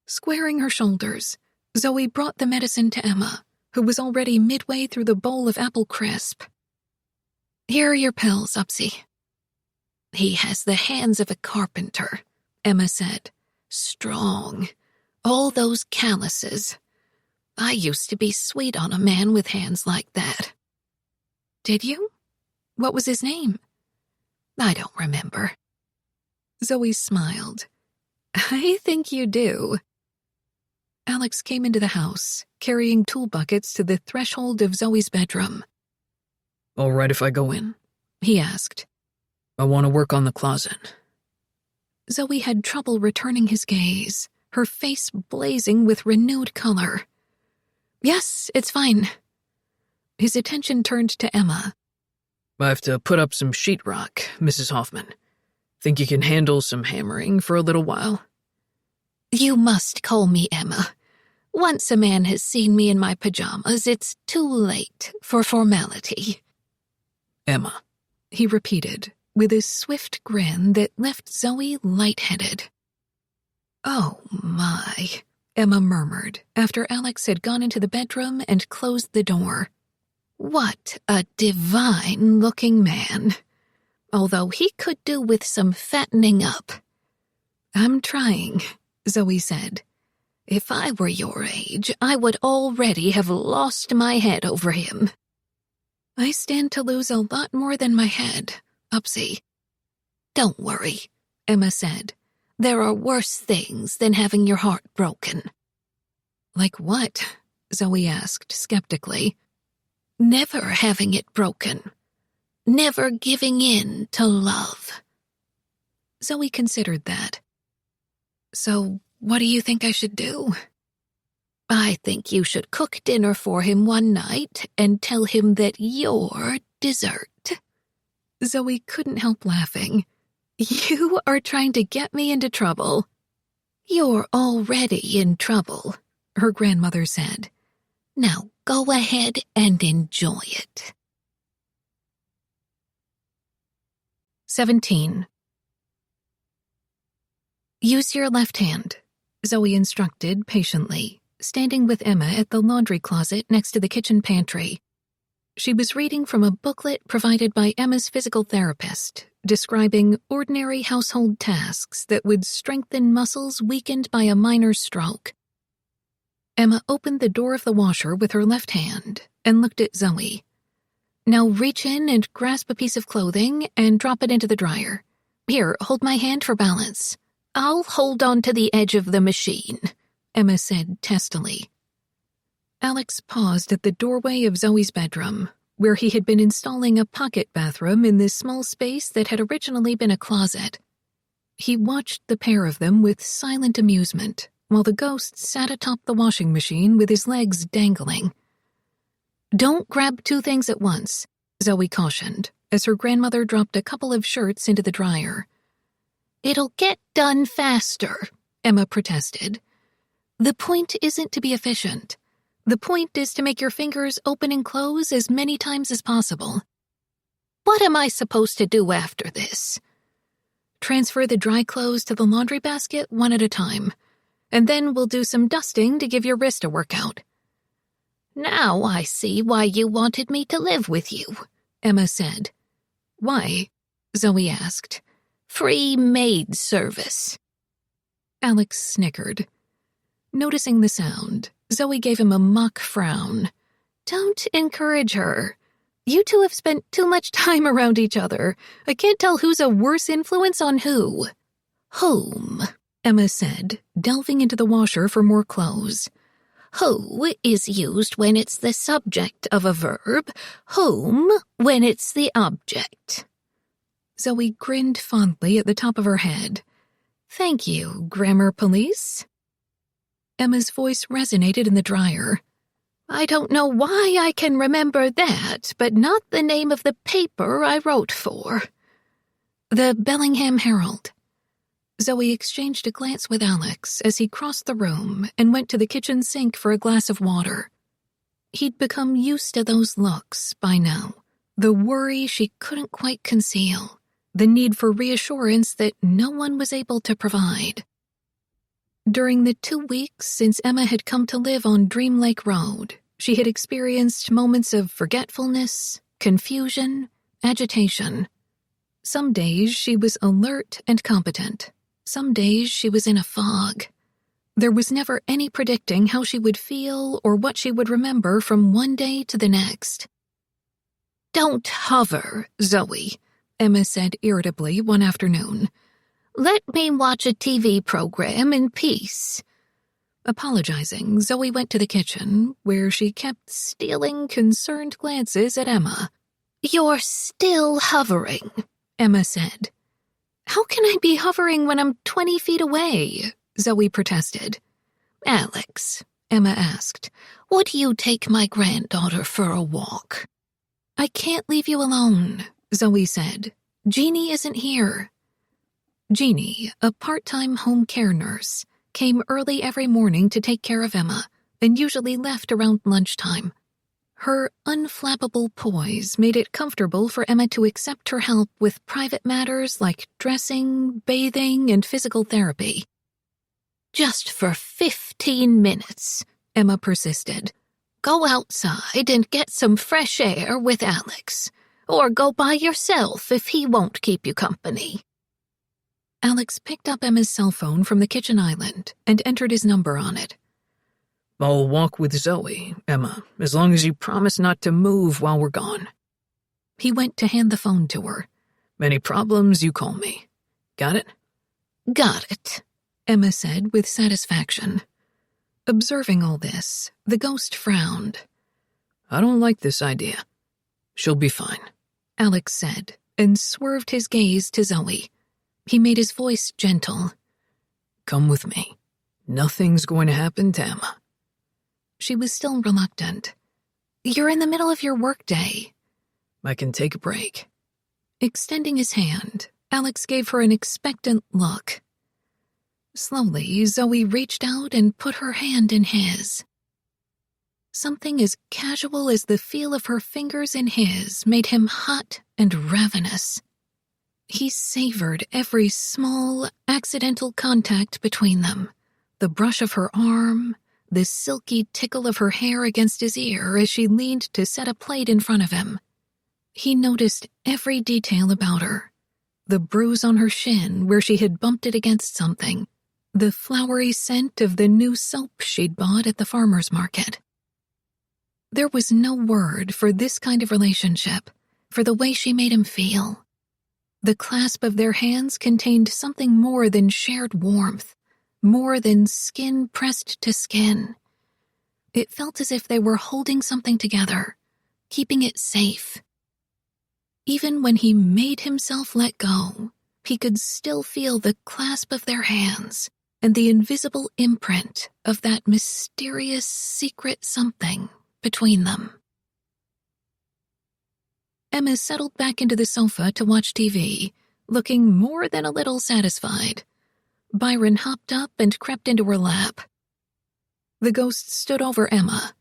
Squaring her shoulders, Zoe brought the medicine to Emma, who was already midway through the bowl of apple crisp. "Here are your pills, Upsy." "He has the hands of a carpenter," Emma said. "Strong. All those calluses. I used to be sweet on a man with hands like that." "Did you? What was his name?" "I don't remember." Zoe smiled. "I think you do." Alex came into the house, carrying tool buckets to the threshold of Zoe's bedroom. "All right if I go in?" he asked. "I want to work on the closet." Zoe had trouble returning his gaze, her face blazing with renewed color. "Yes, it's fine." His attention turned to Emma. "I have to put up some sheetrock, Mrs. Hoffman. Think you can handle some hammering for a little while?" "You must call me Emma. Once a man has seen me in my pajamas, it's too late for formality." "Emma," he repeated, with a swift grin that left Zoe lightheaded. "Oh, my," Emma murmured after Alex had gone into the bedroom and closed the door. "What a divine-looking man. Although he could do with some fattening up." "I'm trying," Zoe said. "If I were your age, I would already have lost my head over him." "I stand to lose a lot more than my head, Upsy." "Don't worry," Emma said. "There are worse things than having your heart broken." "Like what?" Zoe asked skeptically. "Never having it broken. Never giving in to love." Zoe considered that. "So, what do you think I should do?" "I think you should cook dinner for him one night and tell him that you're dessert." Zoe couldn't help laughing. "You are trying to get me into trouble." "You're already in trouble," her grandmother said. "Now go ahead and enjoy it." 17. "Use your left hand," Zoe instructed patiently, standing with Emma at the laundry closet next to the kitchen pantry. She was reading from a booklet provided by Emma's physical therapist, describing ordinary household tasks that would strengthen muscles weakened by a minor stroke. Emma opened the door of the washer with her left hand and looked at Zoe. "Now reach in and grasp a piece of clothing and drop it into the dryer. Here, hold my hand for balance." "I'll hold on to the edge of the machine," Emma said testily. Alex paused at the doorway of Zoe's bedroom, where he had been installing a pocket bathroom in this small space that had originally been a closet. He watched the pair of them with silent amusement, while the ghost sat atop the washing machine with his legs dangling. "Don't grab two things at once," Zoe cautioned, as her grandmother dropped a couple of shirts into the dryer. "It'll get done faster," Emma protested. "The point isn't to be efficient. The point is to make your fingers open and close as many times as possible." What am I supposed to do after this? Transfer the dry clothes to the laundry basket one at a time, and then we'll do some dusting to give your wrist a workout. Now I see why you wanted me to live with you, Emma said. Why? Zoe asked. Free maid service. Alex snickered. Noticing the sound, Zoe gave him a mock frown. Don't encourage her. You two have spent too much time around each other. I can't tell who's a worse influence on who. Whom? Emma said, delving into the washer for more clothes. Who is used when it's the subject of a verb, whom when it's the object. Zoe grinned fondly at the top of her head. Thank you, grammar police. Emma's voice resonated in the dryer. I don't know why I can remember that, but not the name of the paper I wrote for. The Bellingham Herald. Zoe exchanged a glance with Alex as he crossed the room and went to the kitchen sink for a glass of water. He'd become used to those looks by now, the worry she couldn't quite conceal, the need for reassurance that no one was able to provide. During the 2 weeks since Emma had come to live on Dream Lake Road, she had experienced moments of forgetfulness, confusion, agitation. Some days she was alert and competent. Some days she was in a fog. There was never any predicting how she would feel or what she would remember from one day to the next. Don't hover, Zoe, Emma said irritably one afternoon. Let me watch a TV program in peace. Apologizing, Zoe went to the kitchen, where she kept stealing concerned glances at Emma. You're still hovering, Emma said. How can I be hovering when I'm 20 feet away? Zoe protested. Alex, Emma asked, would you take my granddaughter for a walk? I can't leave you alone, Zoe said. Jeannie isn't here. Jeannie, a part-time home care nurse, came early every morning to take care of Emma and usually left around lunchtime. Her unflappable poise made it comfortable for Emma to accept her help with private matters like dressing, bathing, and physical therapy. Just for 15 minutes, Emma persisted. Go outside and get some fresh air with Alex, or go by yourself if he won't keep you company. Alex picked up Emma's cell phone from the kitchen island and entered his number on it. I'll walk with Zoe, Emma, as long as you promise not to move while we're gone. He went to hand the phone to her. Any problems, you call me. Got it? Got it, Emma said with satisfaction. Observing all this, the ghost frowned. I don't like this idea. She'll be fine, Alex said, and swerved his gaze to Zoe. He made his voice gentle. Come with me. Nothing's going to happen to Emma. She was still reluctant. You're in the middle of your workday. I can take a break. Extending his hand, Alex gave her an expectant look. Slowly, Zoe reached out and put her hand in his. Something as casual as the feel of her fingers in his made him hot and ravenous. He savored every small, accidental contact between them, the brush of her arm, the silky tickle of her hair against his ear as she leaned to set a plate in front of him. He noticed every detail about her. The bruise on her shin where she had bumped it against something. The flowery scent of the new soap she'd bought at the farmer's market. There was no word for this kind of relationship, for the way she made him feel. The clasp of their hands contained something more than shared warmth, more than skin pressed to skin. It felt as if they were holding something together, keeping it safe. Even when he made himself let go, he could still feel the clasp of their hands and the invisible imprint of that mysterious secret something between them. Emma settled back into the sofa to watch TV, looking more than a little satisfied. Byron hopped up and crept into her lap. The ghost stood over Emma.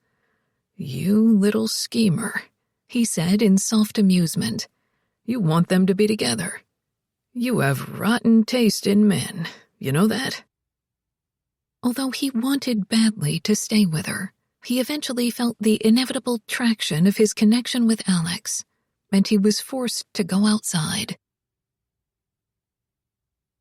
"You little schemer," he said in soft amusement. You want them to be together. You have rotten taste in men. You know that? Although he wanted badly to stay with her, he eventually felt the inevitable traction of his connection with Alex, and he was forced to go outside.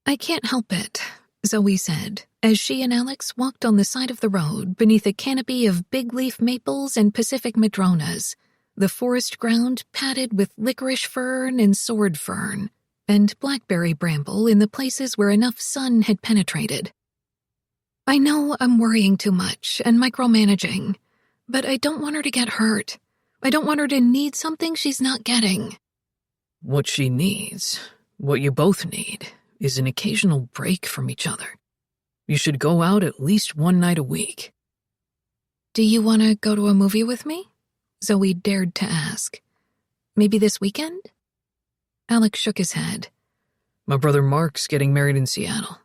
"I can't help it," Zoe said, as she and Alex walked on the side of the road beneath a canopy of big leaf maples and Pacific madronas, the forest ground padded with licorice fern and sword fern, and blackberry bramble in the places where enough sun had penetrated. "I know I'm worrying too much and micromanaging, but I don't want her to get hurt. I don't want her to need something she's not getting." What she needs, what you both need, is an occasional break from each other. You should go out at least one night a week. "Do you want to go to a movie with me?" Zoe dared to ask. "Maybe this weekend?" Alex shook his head. My brother Mark's getting married in Seattle.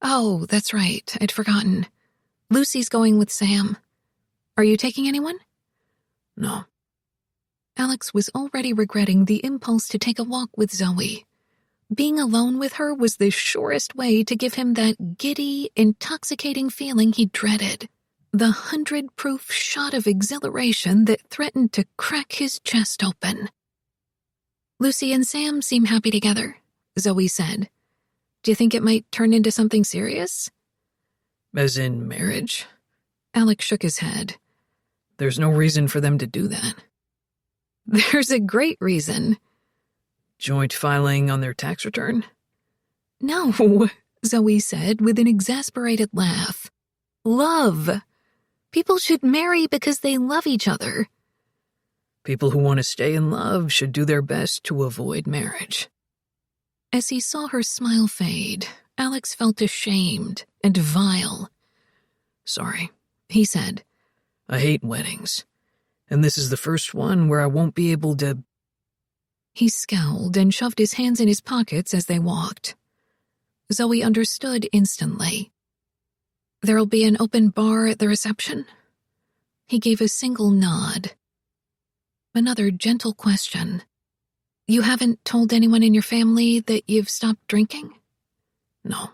"Oh, that's right. I'd forgotten. Lucy's going with Sam. Are you taking anyone?" No. Alex was already regretting the impulse to take a walk with Zoe. Being alone with her was the surest way to give him that giddy, intoxicating feeling he dreaded, the 100-proof shot of exhilaration that threatened to crack his chest open. "Lucy and Sam seem happy together," Zoe said. "Do you think it might turn into something serious?" As in marriage? Alex shook his head. There's no reason for them to do that. "There's a great reason." Joint filing on their tax return? "No," Zoe said with an exasperated laugh. "Love. People should marry because they love each other." People who want to stay in love should do their best to avoid marriage. As he saw her smile fade, Alex felt ashamed and vile. Sorry, he said. I hate weddings, and this is the first one where I won't be able to... He scowled and shoved his hands in his pockets as they walked. Zoe understood instantly. "There'll be an open bar at the reception?" He gave a single nod. Another gentle question. "You haven't told anyone in your family that you've stopped drinking?" No.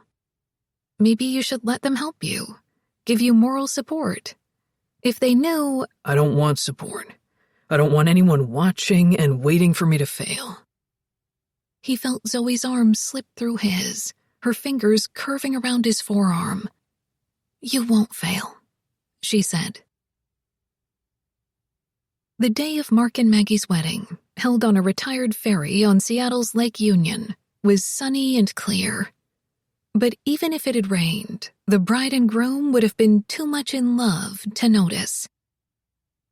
"Maybe you should let them help you, give you moral support. If they knew..." I don't want support. I don't want anyone watching and waiting for me to fail. He felt Zoe's arm slip through his, her fingers curving around his forearm. "You won't fail," she said. The day of Mark and Maggie's wedding, held on a retired ferry on Seattle's Lake Union, was sunny and clear. But even if it had rained, the bride and groom would have been too much in love to notice.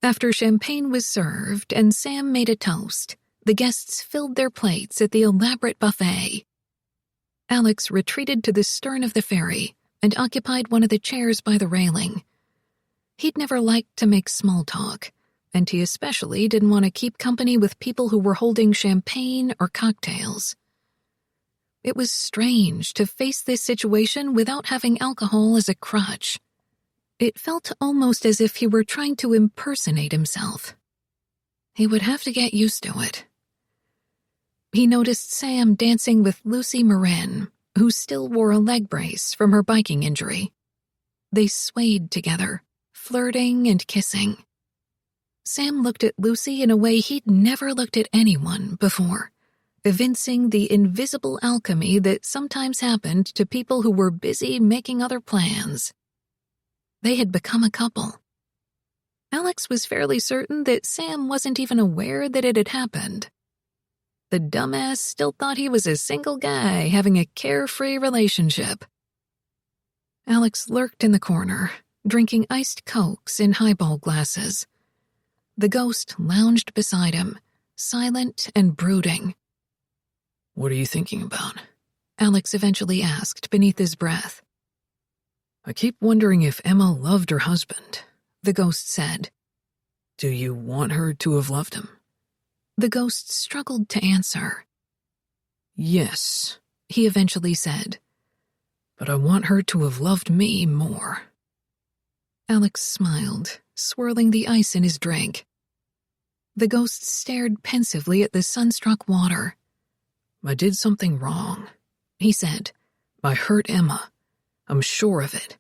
After champagne was served and Sam made a toast, the guests filled their plates at the elaborate buffet. Alex retreated to the stern of the ferry and occupied one of the chairs by the railing. He'd never liked to make small talk, and he especially didn't want to keep company with people who were holding champagne or cocktails. It was strange to face this situation without having alcohol as a crutch. It felt almost as if he were trying to impersonate himself. He would have to get used to it. He noticed Sam dancing with Lucy Marin, who still wore a leg brace from her biking injury. They swayed together, flirting and kissing. Sam looked at Lucy in a way he'd never looked at anyone before, evincing the invisible alchemy that sometimes happened to people who were busy making other plans. They had become a couple. Alex was fairly certain that Sam wasn't even aware that it had happened. The dumbass still thought he was a single guy having a carefree relationship. Alex lurked in the corner, drinking iced Cokes in highball glasses. The ghost lounged beside him, silent and brooding. What are you thinking about? Alex eventually asked beneath his breath. I keep wondering if Emma loved her husband, the ghost said. Do you want her to have loved him? The ghost struggled to answer. Yes, he eventually said. But I want her to have loved me more. Alex smiled, swirling the ice in his drink. The ghost stared pensively at the sun-struck water. I did something wrong, he said. I hurt Emma. I'm sure of it.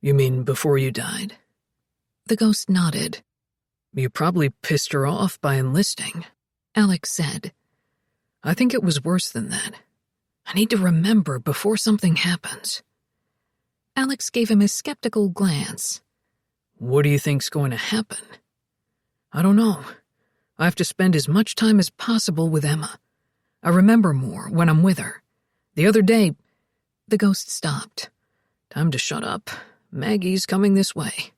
You mean before you died? The ghost nodded. You probably pissed her off by enlisting, Alex said. I think it was worse than that. I need to remember before something happens. Alex gave him a skeptical glance. What do you think's going to happen? I don't know. I have to spend as much time as possible with Emma. I remember more when I'm with her. The other day... The ghost stopped. Time to shut up. Maggie's coming this way.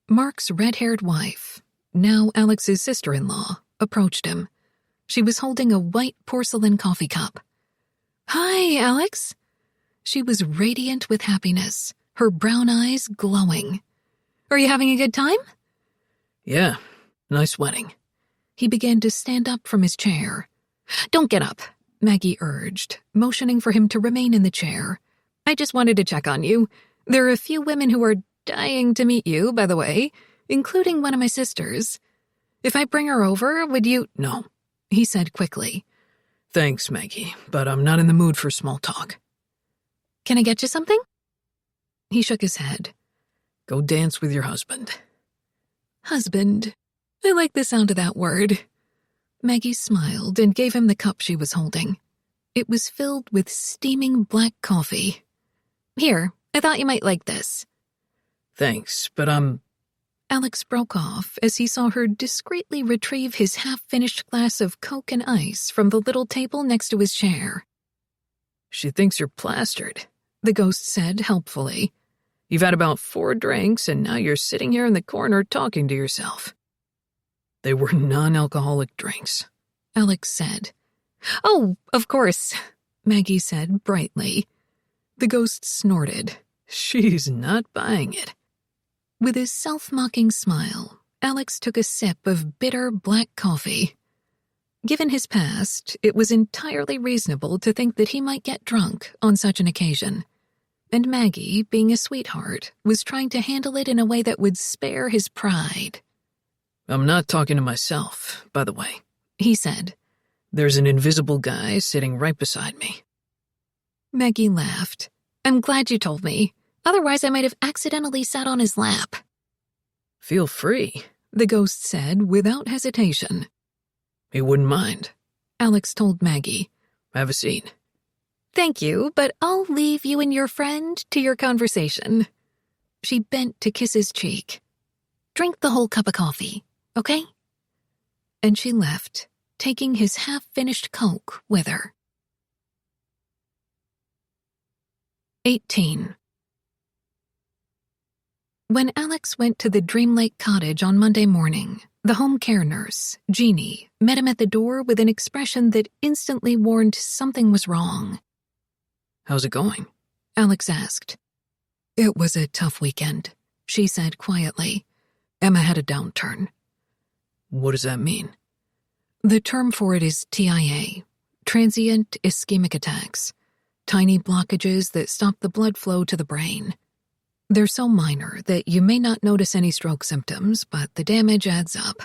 Mark's red-haired wife, now Alex's sister-in-law, approached him. She was holding a white porcelain coffee cup. "Hi, Alex." She was radiant with happiness, her brown eyes glowing. "Are you having a good time?" Yeah, nice wedding. He began to stand up from his chair. "Don't get up," Maggie urged, motioning for him to remain in the chair. "I just wanted to check on you. There are a few women who are dying to meet you, by the way, including one of my sisters. If I bring her over, would you—" No, he said quickly. Thanks, Maggie, but I'm not in the mood for small talk. Can I get you something? He shook his head. Go dance with your husband. Husband. I like the sound of that word. Maggie smiled and gave him the cup she was holding. It was filled with steaming black coffee. Here, I thought you might like this. Thanks, but Alex broke off as he saw her discreetly retrieve his half-finished glass of Coke and ice from the little table next to his chair. She thinks you're plastered, the ghost said helpfully. You've had about 4 drinks, and now you're sitting here in the corner talking to yourself. They were non-alcoholic drinks, Alex said. Oh, of course, Maggie said brightly. The ghost snorted. She's not buying it. With his self-mocking smile, Alex took a sip of bitter black coffee. Given his past, it was entirely reasonable to think that he might get drunk on such an occasion. And Maggie, being a sweetheart, was trying to handle it in a way that would spare his pride. I'm not talking to myself, by the way, he said. There's an invisible guy sitting right beside me. Maggie laughed. I'm glad you told me. Otherwise, I might have accidentally sat on his lap. Feel free, the ghost said without hesitation. He wouldn't mind, Alex told Maggie. Have a seat. Thank you, but I'll leave you and your friend to your conversation. She bent to kiss his cheek. Drink the whole cup of coffee, okay? And she left, taking his half-finished Coke with her. 18. When Alex went to the Dream Lake cottage on Monday morning, the home care nurse, Jeannie, met him at the door with an expression that instantly warned something was wrong. How's it going? Alex asked. It was a tough weekend, she said quietly. Emma had a downturn. What does that mean? The term for it is TIA, transient ischemic attacks, tiny blockages that stop the blood flow to the brain. They're so minor that you may not notice any stroke symptoms, but the damage adds up.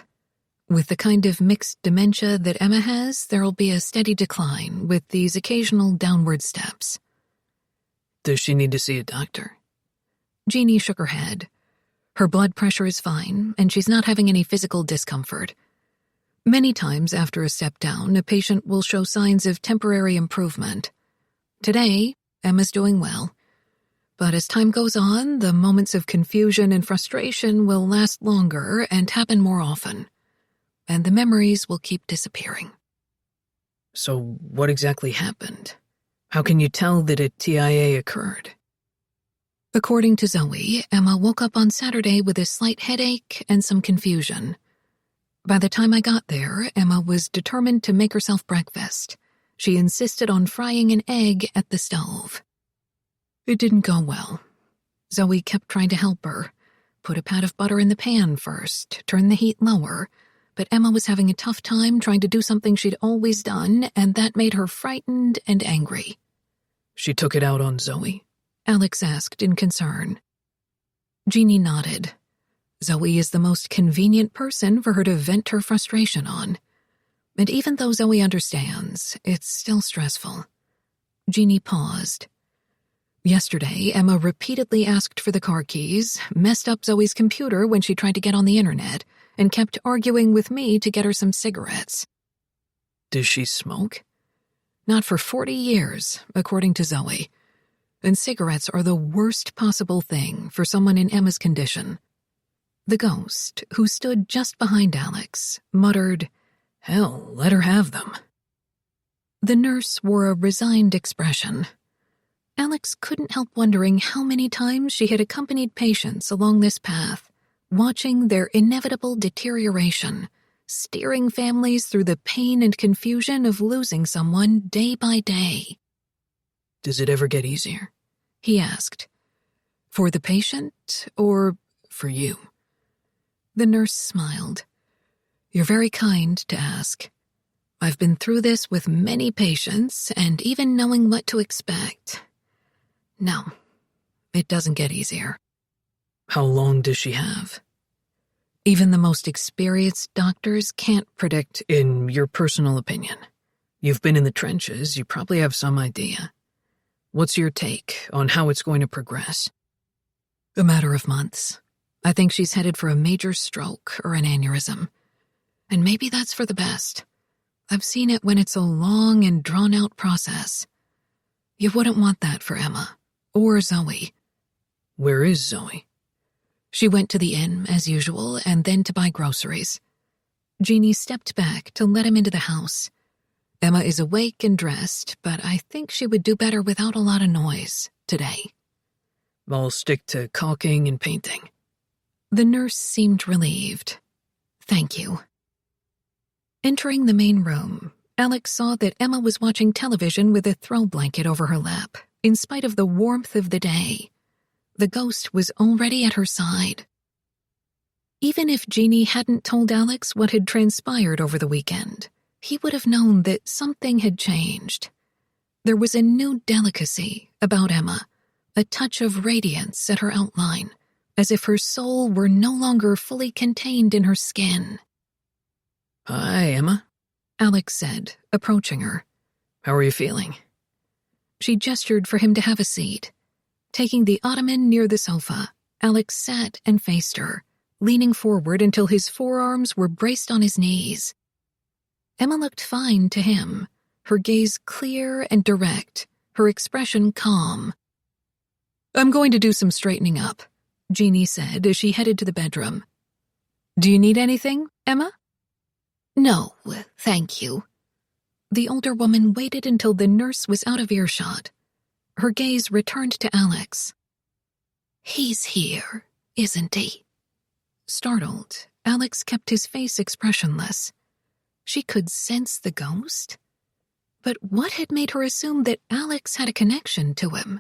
With the kind of mixed dementia that Emma has, there'll be a steady decline with these occasional downward steps. Does she need to see a doctor? Jeannie shook her head. Her blood pressure is fine, and she's not having any physical discomfort. Many times after a step down, a patient will show signs of temporary improvement. Today, Emma's doing well. But as time goes on, the moments of confusion and frustration will last longer and happen more often. And the memories will keep disappearing. So what exactly happened? How can you tell that a TIA occurred? According to Zoe, Emma woke up on Saturday with a slight headache and some confusion. By the time I got there, Emma was determined to make herself breakfast. She insisted on frying an egg at the stove. It didn't go well. Zoe kept trying to help her. Put a pat of butter in the pan first, turn the heat lower, but Emma was having a tough time trying to do something she'd always done, and that made her frightened and angry. She took it out on Zoe? Alex asked in concern. Jeannie nodded. Zoe is the most convenient person for her to vent her frustration on. And even though Zoe understands, it's still stressful. Jeannie paused. Yesterday, Emma repeatedly asked for the car keys, messed up Zoe's computer when she tried to get on the internet, and kept arguing with me to get her some cigarettes. Does she smoke? Not for 40 years, according to Zoe. And cigarettes are the worst possible thing for someone in Emma's condition. The ghost, who stood just behind Alex, muttered, "Hell, let her have them." The nurse wore a resigned expression. Alex couldn't help wondering how many times she had accompanied patients along this path, watching their inevitable deterioration, steering families through the pain and confusion of losing someone day by day. Does it ever get easier? He asked. For the patient or for you? The nurse smiled. You're very kind to ask. I've been through this with many patients, and even knowing what to expect. No, it doesn't get easier. How long does she have? Even the most experienced doctors can't predict. In your personal opinion, you've been in the trenches, you probably have some idea. What's your take on how it's going to progress? A matter of months. I think she's headed for a major stroke or an aneurysm. And maybe that's for the best. I've seen it when it's a long and drawn-out process. You wouldn't want that for Emma. Or Zoe. Where is Zoe? She went to the inn, as usual, and then to buy groceries. Jeannie stepped back to let him into the house. Emma is awake and dressed, but I think she would do better without a lot of noise today. I'll stick to caulking and painting. The nurse seemed relieved. Thank you. Entering the main room, Alex saw that Emma was watching television with a throw blanket over her lap, in spite of the warmth of the day. The ghost was already at her side. Even if Jeannie hadn't told Alex what had transpired over the weekend, he would have known that something had changed. There was a new delicacy about Emma, a touch of radiance at her outline, as if her soul were no longer fully contained in her skin. Hi, Emma, Alex said, approaching her. How are you feeling? She gestured for him to have a seat. Taking the ottoman near the sofa, Alex sat and faced her, leaning forward until his forearms were braced on his knees. Emma looked fine to him, her gaze clear and direct, her expression calm. I'm going to do some straightening up, Jeannie said as she headed to the bedroom. Do you need anything, Emma? No, thank you. The older woman waited until the nurse was out of earshot. Her gaze returned to Alex. He's here, isn't he? Startled, Alex kept his face expressionless. She could sense the ghost? But what had made her assume that Alex had a connection to him?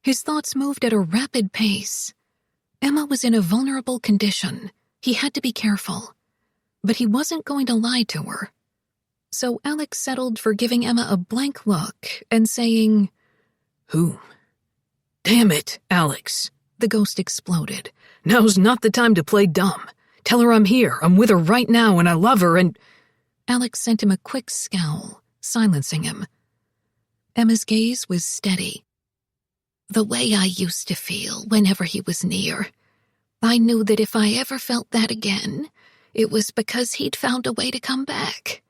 His thoughts moved at a rapid pace. Emma was in a vulnerable condition. He had to be careful. But he wasn't going to lie to her. So Alex settled for giving Emma a blank look and saying, Who? Damn it, Alex, the ghost exploded. Now's not the time to play dumb. Tell her I'm here, I'm with her right now, and I love her, and... Alex sent him a quick scowl, silencing him. Emma's gaze was steady. The way I used to feel whenever he was near. I knew that if I ever felt that again, it was because he'd found a way to come back.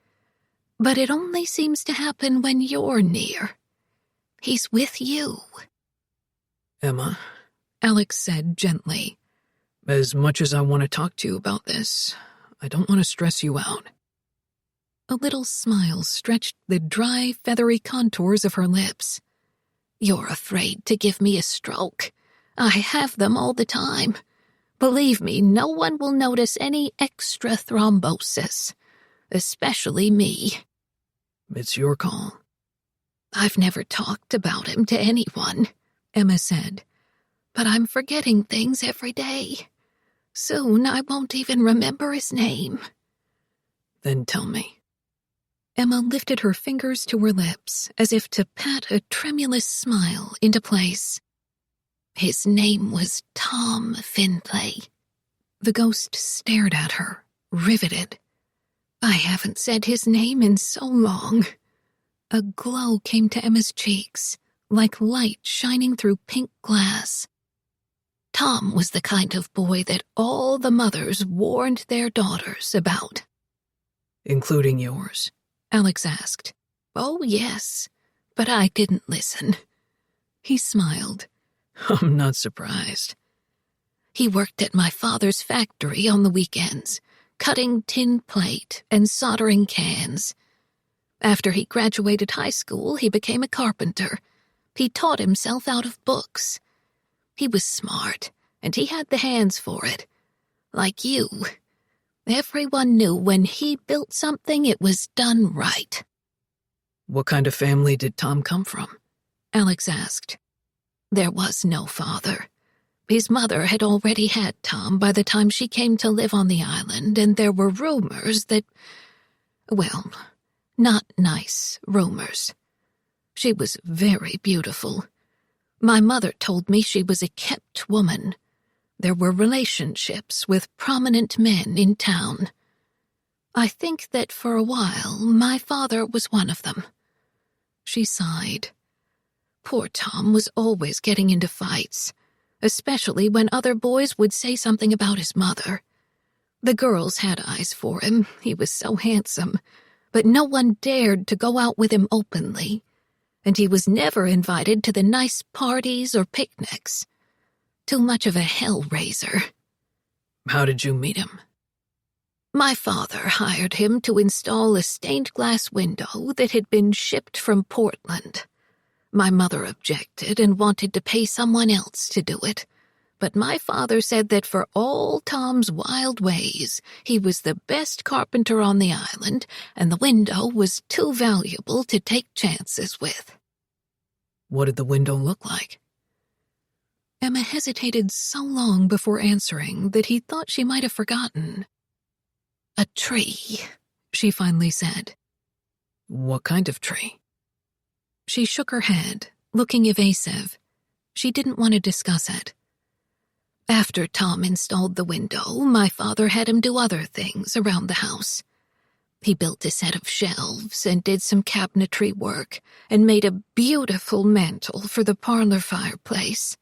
But it only seems to happen when you're near. He's with you. Emma, Alex said gently. As much as I want to talk to you about this, I don't want to stress you out. A little smile stretched the dry, feathery contours of her lips. You're afraid to give me a stroke. I have them all the time. Believe me, no one will notice any extra thrombosis, especially me. It's your call. I've never talked about him to anyone, Emma said, but I'm forgetting things every day. Soon I won't even remember his name. Then tell me. Emma lifted her fingers to her lips as if to pat a tremulous smile into place. His name was Tom Findlay. The ghost stared at her, riveted. I haven't said his name in so long. A glow came to Emma's cheeks, like light shining through pink glass. Tom was the kind of boy that all the mothers warned their daughters about. Including yours? Alex asked. Oh, yes, but I didn't listen. He smiled. I'm not surprised. He worked at my father's factory on the weekends, cutting tin plate and soldering cans. After he graduated high school, he became a carpenter. He taught himself out of books. He was smart, and he had the hands for it. Like you. Everyone knew when he built something, it was done right. What kind of family did Tom come from? Alex asked. There was no father. His mother had already had Tom by the time she came to live on the island, and there were rumors that, well, not nice rumors. She was very beautiful. My mother told me she was a kept woman. There were relationships with prominent men in town. I think that for a while my father was one of them. She sighed. Poor Tom was always getting into fights, especially when other boys would say something about his mother. The girls had eyes for him, he was so handsome, but no one dared to go out with him openly, and he was never invited to the nice parties or picnics. Too much of a hell-raiser. How did you meet him? My father hired him to install a stained-glass window that had been shipped from Portland. My mother objected and wanted to pay someone else to do it, but my father said that for all Tom's wild ways, he was the best carpenter on the island, and the window was too valuable to take chances with. What did the window look like? Emma hesitated so long before answering that he thought she might have forgotten. A tree, she finally said. What kind of tree? She shook her head, looking evasive. She didn't want to discuss it. After Tom installed the window, my father had him do other things around the house. He built a set of shelves and did some cabinetry work and made a beautiful mantel for the parlor fireplace.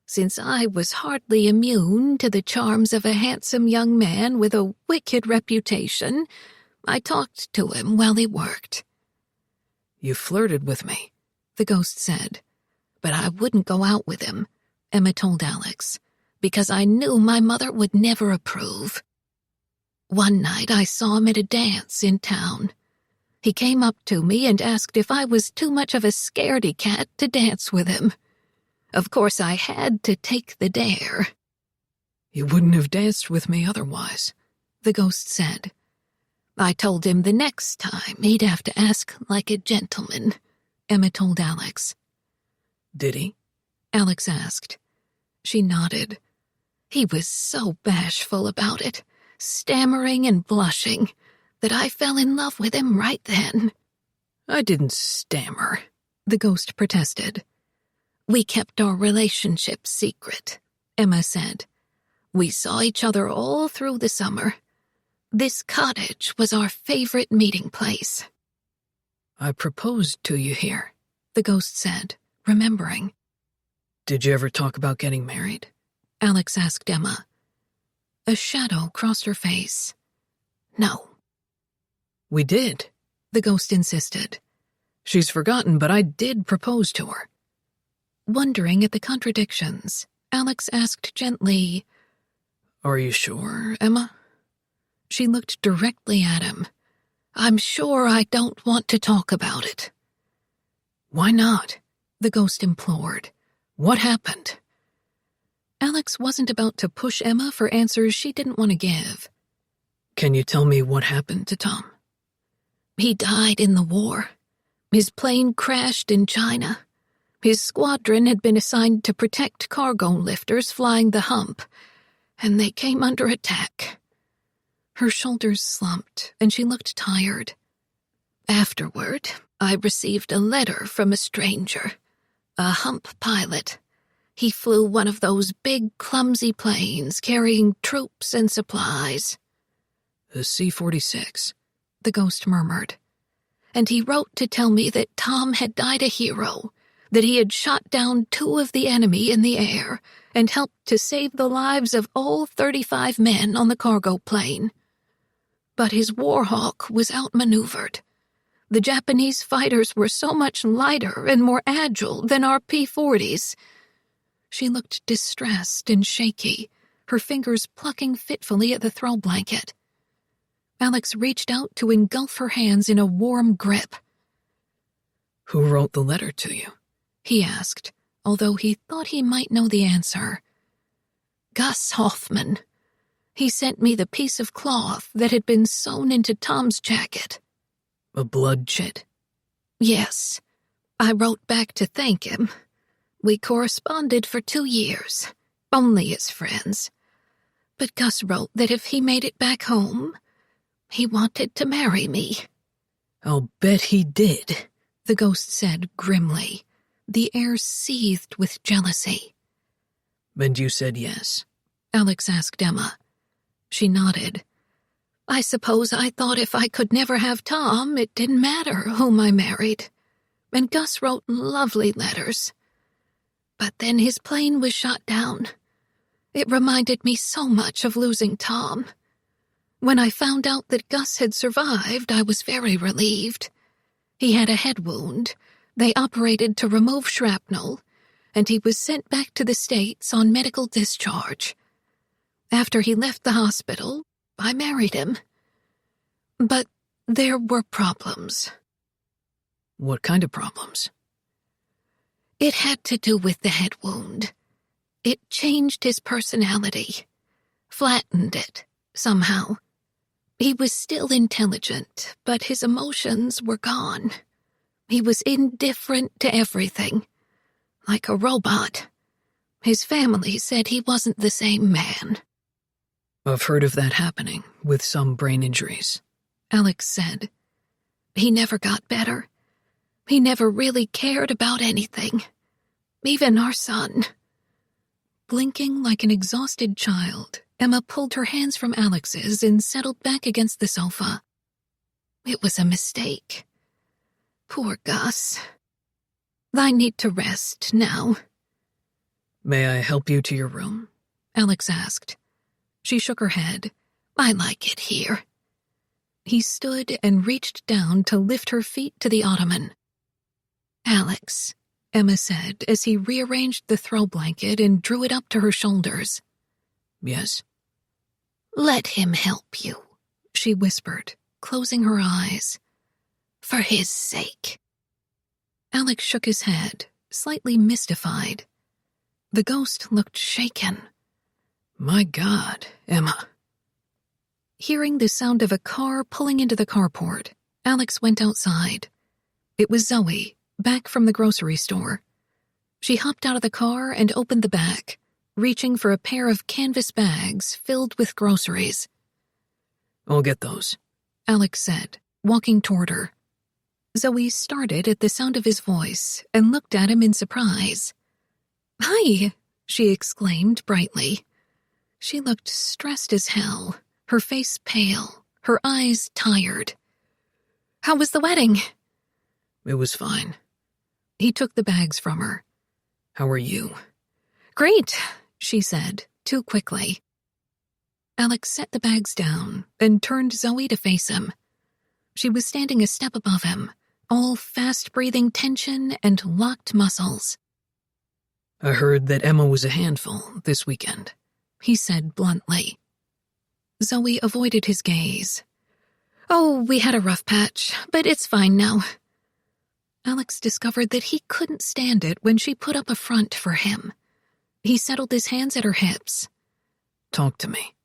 Since I was hardly immune to the charms of a handsome young man with a wicked reputation, I talked to him while he worked. You flirted with me, the ghost said. But I wouldn't go out with him, Emma told Alex, because I knew my mother would never approve. One night I saw him at a dance in town. He came up to me and asked if I was too much of a scaredy cat to dance with him. Of course, I had to take the dare. You wouldn't have danced with me otherwise, the ghost said. I told him the next time he'd have to ask like a gentleman, Emma told Alex. Did he? Alex asked. She nodded. He was so bashful about it, stammering and blushing, that I fell in love with him right then. I didn't stammer, the ghost protested. We kept our relationship secret, Emma said. We saw each other all through the summer. This cottage was our favorite meeting place. I proposed to you here, the ghost said, remembering. Did you ever talk about getting married? Alex asked Emma. A shadow crossed her face. No. We did, the ghost insisted. She's forgotten, but I did propose to her. Wondering at the contradictions, Alex asked gently, Are you sure, Emma? She looked directly at him. I'm sure I don't want to talk about it. Why not? The ghost implored. What happened? Alex wasn't about to push Emma for answers she didn't want to give. Can you tell me what happened to Tom? He died in the war. His plane crashed in China. His squadron had been assigned to protect cargo lifters flying the hump, and they came under attack. Her shoulders slumped, and she looked tired. Afterward, I received a letter from a stranger, a hump pilot. He flew one of those big, clumsy planes carrying troops and supplies. A C-46, the ghost murmured. And he wrote to tell me that Tom had died a hero, that he had shot down 2 of the enemy in the air and helped to save the lives of all 35 men on the cargo plane. But his Warhawk was outmaneuvered. The Japanese fighters were so much lighter and more agile than our P-40s. She looked distressed and shaky, her fingers plucking fitfully at the throw blanket. Alex reached out to engulf her hands in a warm grip. "Who wrote the letter to you?" he asked, although he thought he might know the answer. Gus Hoffman. He sent me the piece of cloth that had been sewn into Tom's jacket. A blood chit? Yes. I wrote back to thank him. We corresponded for 2 years, only as friends. But Gus wrote that if he made it back home, he wanted to marry me. "I'll bet he did," the ghost said grimly. The air seethed with jealousy. "And you said yes?" Alex asked Emma. She nodded. I suppose I thought if I could never have Tom, it didn't matter whom I married. And Gus wrote lovely letters. But then his plane was shot down. It reminded me so much of losing Tom. When I found out that Gus had survived, I was very relieved. He had a head wound. They operated to remove shrapnel, and he was sent back to the States on medical discharge. After he left the hospital, I married him. But there were problems. "What kind of problems?" It had to do with the head wound. It changed his personality, flattened it, somehow. He was still intelligent, but his emotions were gone. He was indifferent to everything, like a robot. His family said he wasn't the same man. "I've heard of that happening with some brain injuries," Alex said. He never got better. He never really cared about anything, even our son. Blinking like an exhausted child, Emma pulled her hands from Alex's and settled back against the sofa. It was a mistake. Poor Gus. I need to rest now. "May I help you to your room?" Alex asked. She shook her head. I like it here. He stood and reached down to lift her feet to the ottoman. Alex, Emma said as he rearranged the throw blanket and drew it up to her shoulders. "Yes?" Let him help you, she whispered, closing her eyes. For his sake. Alex shook his head, slightly mystified. The ghost looked shaken. "My God, Emma." Hearing the sound of a car pulling into the carport, Alex went outside. It was Zoe, back from the grocery store. She hopped out of the car and opened the back, reaching for a pair of canvas bags filled with groceries. "I'll get those," Alex said, walking toward her. Zoe started at the sound of his voice and looked at him in surprise. Hi, she exclaimed brightly. She looked stressed as hell, her face pale, her eyes tired. How was the wedding? "It was fine." He took the bags from her. "How are you?" Great, she said, too quickly. Alex set the bags down and turned Zoe to face him. She was standing a step above him, all fast-breathing tension and locked muscles. "I heard that Emma was a handful this weekend," he said bluntly. Zoe avoided his gaze. Oh, we had a rough patch, but it's fine now. Alex discovered that he couldn't stand it when she put up a front for him. He settled his hands at her hips. "Talk to me."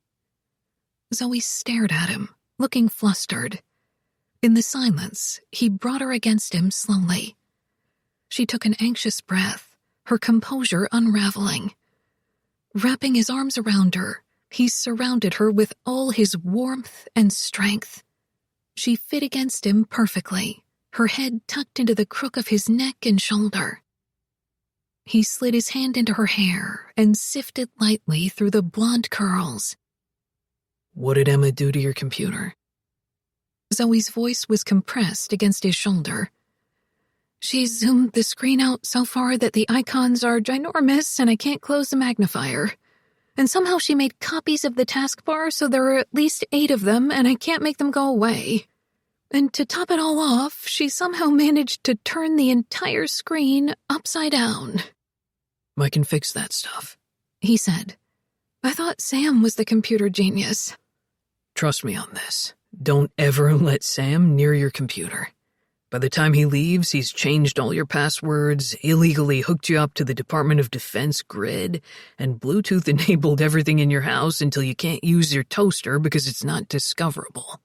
Zoe stared at him, looking flustered. In the silence, he brought her against him slowly. She took an anxious breath, her composure unraveling. Wrapping his arms around her, he surrounded her with all his warmth and strength. She fit against him perfectly, her head tucked into the crook of his neck and shoulder. He slid his hand into her hair and sifted lightly through the blonde curls. What did Emma do to your computer? Zoe's voice was compressed against his shoulder. She zoomed the screen out so far that the icons are ginormous and I can't close the magnifier. And somehow she made copies of the taskbar so there are at least 8 of them and I can't make them go away. And to top it all off, she somehow managed to turn the entire screen upside down. I can fix that stuff, he said. I thought Sam was the computer genius. Trust me on this. Don't ever let Sam near your computer. By the time he leaves, he's changed all your passwords, illegally hooked you up to the Department of Defense grid, and Bluetooth-enabled everything in your house until you can't use your toaster because it's not discoverable.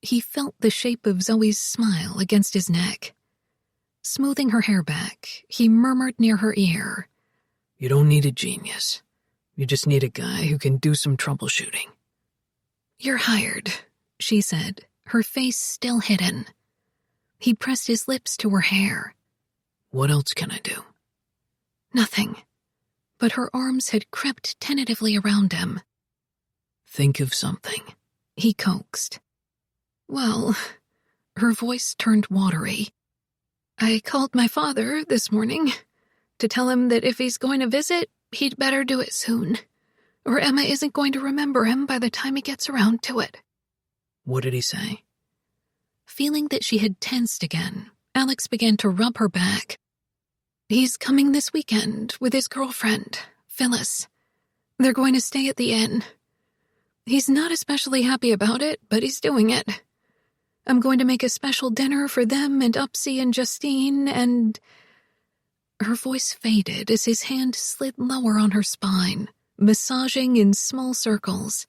He felt the shape of Zoe's smile against his neck. Smoothing her hair back, he murmured near her ear. You don't need a genius. You just need a guy who can do some troubleshooting. You're hired, she said, her face still hidden. He pressed his lips to her hair. What else can I do? Nothing. But her arms had crept tentatively around him. Think of something, he coaxed. Well, her voice turned watery. I called my father this morning to tell him that if he's going to visit, he'd better do it soon, or Emma isn't going to remember him by the time he gets around to it. What did he say? Feeling that she had tensed again, Alex began to rub her back. He's coming this weekend with his girlfriend, Phyllis. They're going to stay at the inn. He's not especially happy about it, but he's doing it. I'm going to make a special dinner for them and Upsy and Justine and... Her voice faded as his hand slid lower on her spine, massaging in small circles.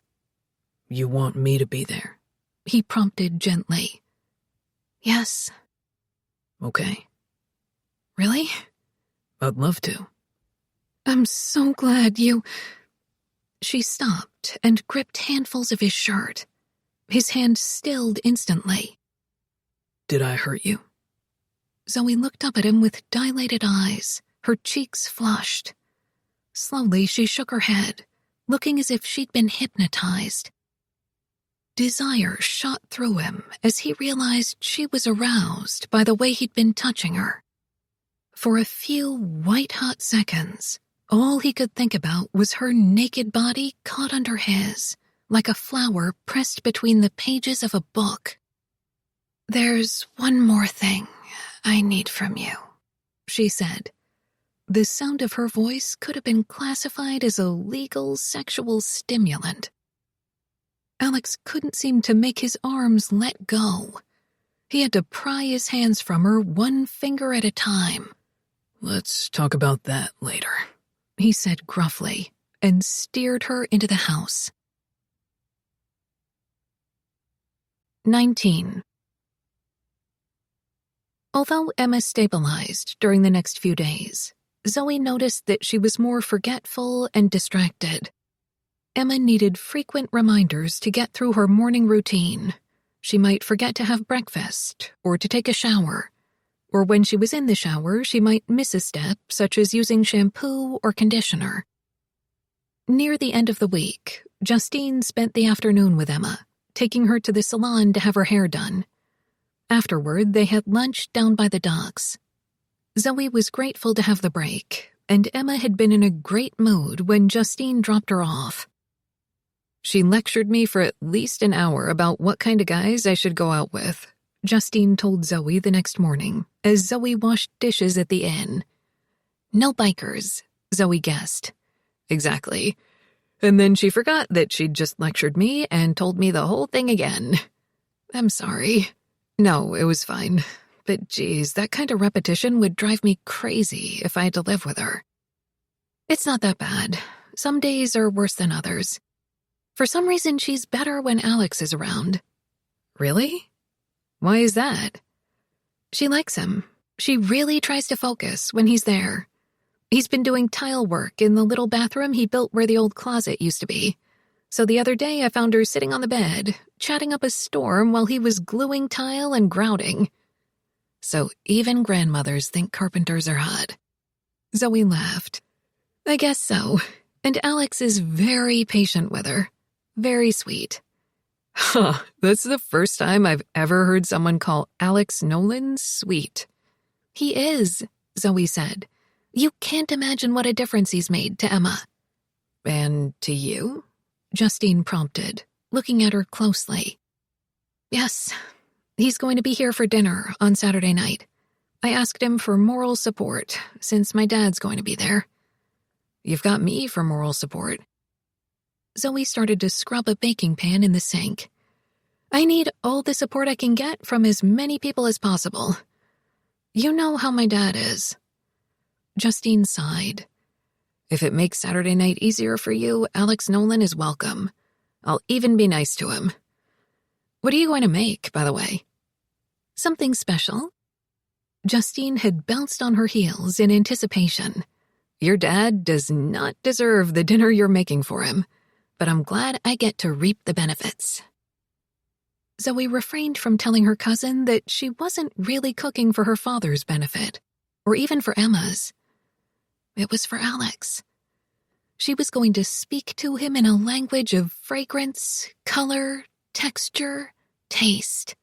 You want me to be there? He prompted gently. Yes. Okay. Really? I'd love to. I'm so glad you... She stopped and gripped handfuls of his shirt. His hand stilled instantly. Did I hurt you? Zoe looked up at him with dilated eyes, her cheeks flushed. Slowly, she shook her head, looking as if she'd been hypnotized. Desire shot through him as he realized she was aroused by the way he'd been touching her. For a few white-hot seconds, all he could think about was her naked body caught under his, like a flower pressed between the pages of a book. There's one more thing I need from you, she said. The sound of her voice could have been classified as a legal sexual stimulant. Alex couldn't seem to make his arms let go. He had to pry his hands from her one finger at a time. Let's talk about that later, he said gruffly, and steered her into the house. 19. Although Emma stabilized during the next few days, Zoe noticed that she was more forgetful and distracted. Emma needed frequent reminders to get through her morning routine. She might forget to have breakfast or to take a shower, or when she was in the shower, she might miss a step, such as using shampoo or conditioner. Near the end of the week, Justine spent the afternoon with Emma, taking her to the salon to have her hair done. Afterward, they had lunch down by the docks. Zoe was grateful to have the break, and Emma had been in a great mood when Justine dropped her off. She lectured me for at least an hour about what kind of guys I should go out with, Justine told Zoe the next morning, as Zoe washed dishes at the inn. No bikers, Zoe guessed. Exactly. And then she forgot that she'd just lectured me and told me the whole thing again. I'm sorry. No, it was fine. But geez, that kind of repetition would drive me crazy if I had to live with her. It's not that bad. Some days are worse than others. For some reason, she's better when Alex is around. Really? Why is that? She likes him. She really tries to focus when he's there. He's been doing tile work in the little bathroom he built where the old closet used to be. So the other day I found her sitting on the bed, chatting up a storm while he was gluing tile and grouting. So even grandmothers think carpenters are hot. Zoe laughed. I guess so. And Alex is very patient with her. Very sweet. Huh, that's the first time I've ever heard someone call Alex Nolan sweet. He is, Zoe said. You can't imagine what a difference he's made to Emma. And to you? Justine prompted, looking at her closely. Yes, he's going to be here for dinner on Saturday night. I asked him for moral support, since my dad's going to be there. You've got me for moral support. Zoe started to scrub a baking pan in the sink. I need all the support I can get from as many people as possible. You know how my dad is. Justine sighed. If it makes Saturday night easier for you, Alex Nolan is welcome. I'll even be nice to him. What are you going to make, by the way? Something special? Justine had bounced on her heels in anticipation. Your dad does not deserve the dinner you're making for him, but I'm glad I get to reap the benefits. Zoe refrained from telling her cousin that she wasn't really cooking for her father's benefit, or even for Emma's. It was for Alex. She was going to speak to him in a language of fragrance, color, texture, taste.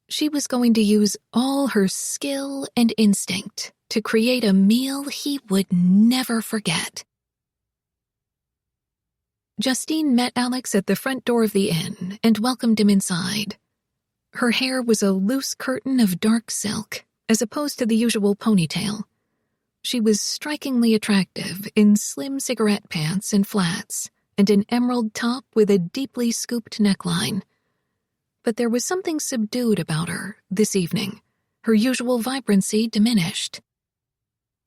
She was going to use all her skill and instinct to create a meal he would never forget. Justine met Alex at the front door of the inn and welcomed him inside. Her hair was a loose curtain of dark silk, as opposed to the usual ponytail. She was strikingly attractive in slim cigarette pants and flats, and an emerald top with a deeply scooped neckline. But there was something subdued about her this evening. Her usual vibrancy diminished.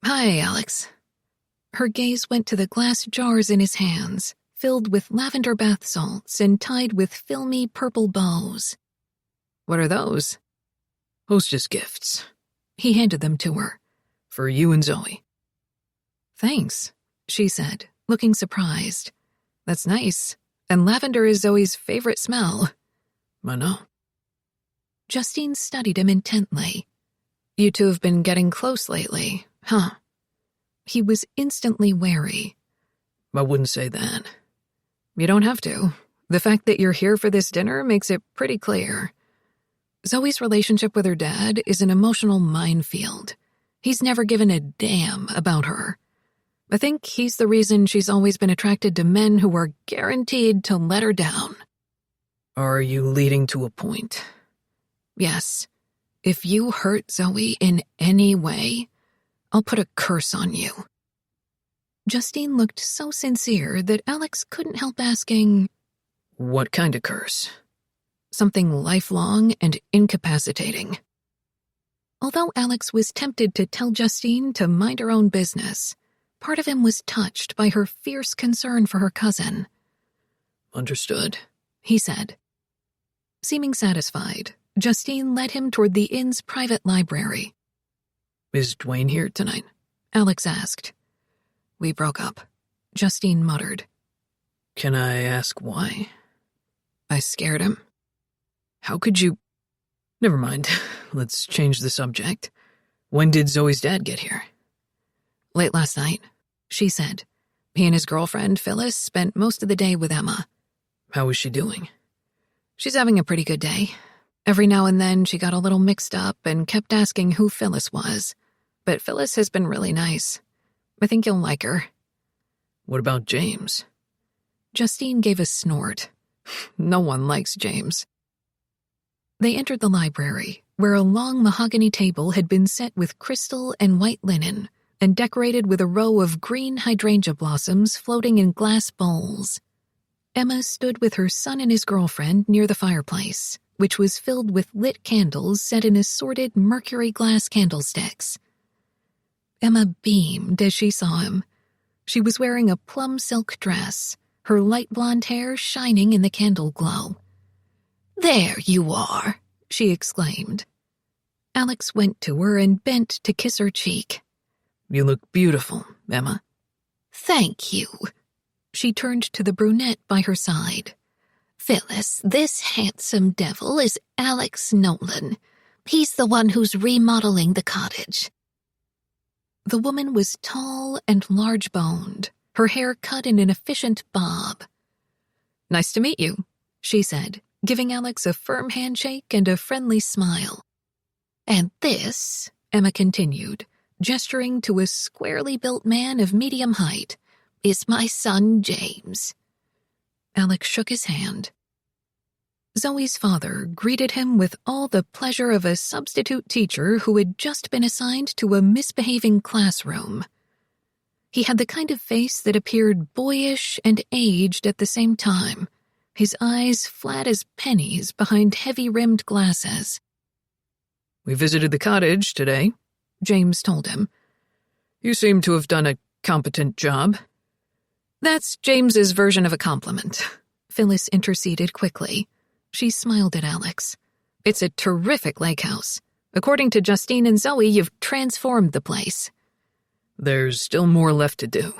Hi, Alex. Her gaze went to the glass jars in his hands, filled with lavender bath salts and tied with filmy purple bows. What are those? Hostess gifts. He handed them to her. For you and Zoe. Thanks, she said, looking surprised. That's nice, and lavender is Zoe's favorite smell. I know. Justine studied him intently. You two have been getting close lately, huh? He was instantly wary. I wouldn't say that. You don't have to. The fact that you're here for this dinner makes it pretty clear. Zoe's relationship with her dad is an emotional minefield. He's never given a damn about her. I think he's the reason she's always been attracted to men who are guaranteed to let her down. Are you leading to a point? Yes. If you hurt Zoe in any way, I'll put a curse on you. Justine looked so sincere that Alex couldn't help asking, What kind of curse? Something lifelong and incapacitating. Although Alex was tempted to tell Justine to mind her own business, part of him was touched by her fierce concern for her cousin. Understood, he said. Seeming satisfied, Justine led him toward the inn's private library. Is Dwayne here tonight? Alex asked. We broke up, Justine muttered. Can I ask why? I scared him. How could you... Never mind. Let's change the subject. When did Zoe's dad get here? Late last night, she said. He and his girlfriend, Phyllis, spent most of the day with Emma. How is she doing? She's having a pretty good day. Every now and then she got a little mixed up and kept asking who Phyllis was. But Phyllis has been really nice. I think you'll like her. What about James? Justine gave a snort. No one likes James. They entered the library, where a long mahogany table had been set with crystal and white linen and decorated with a row of green hydrangea blossoms floating in glass bowls. Emma stood with her son and his girlfriend near the fireplace, which was filled with lit candles set in assorted mercury glass candlesticks. Emma beamed as she saw him. She was wearing a plum silk dress, her light blonde hair shining in the candle glow. There you are, she exclaimed. Alex went to her and bent to kiss her cheek. You look beautiful, Emma. Thank you. She turned to the brunette by her side. Phyllis, this handsome devil is Alex Nolan. He's the one who's remodeling the cottage. The woman was tall and large-boned, her hair cut in an efficient bob. "Nice to meet you," she said, giving Alex a firm handshake and a friendly smile. "And this," Emma continued, gesturing to a squarely built man of medium height, "is my son James." Alex shook his hand. Zoe's father greeted him with all the pleasure of a substitute teacher who had just been assigned to a misbehaving classroom. He had the kind of face that appeared boyish and aged at the same time, his eyes flat as pennies behind heavy-rimmed glasses. "We visited the cottage today," James told him. "You seem to have done a competent job." "That's James's version of a compliment," Phyllis interceded quickly. She smiled at Alex. "It's a terrific lake house. According to Justine and Zoe, you've transformed the place." "There's still more left to do,"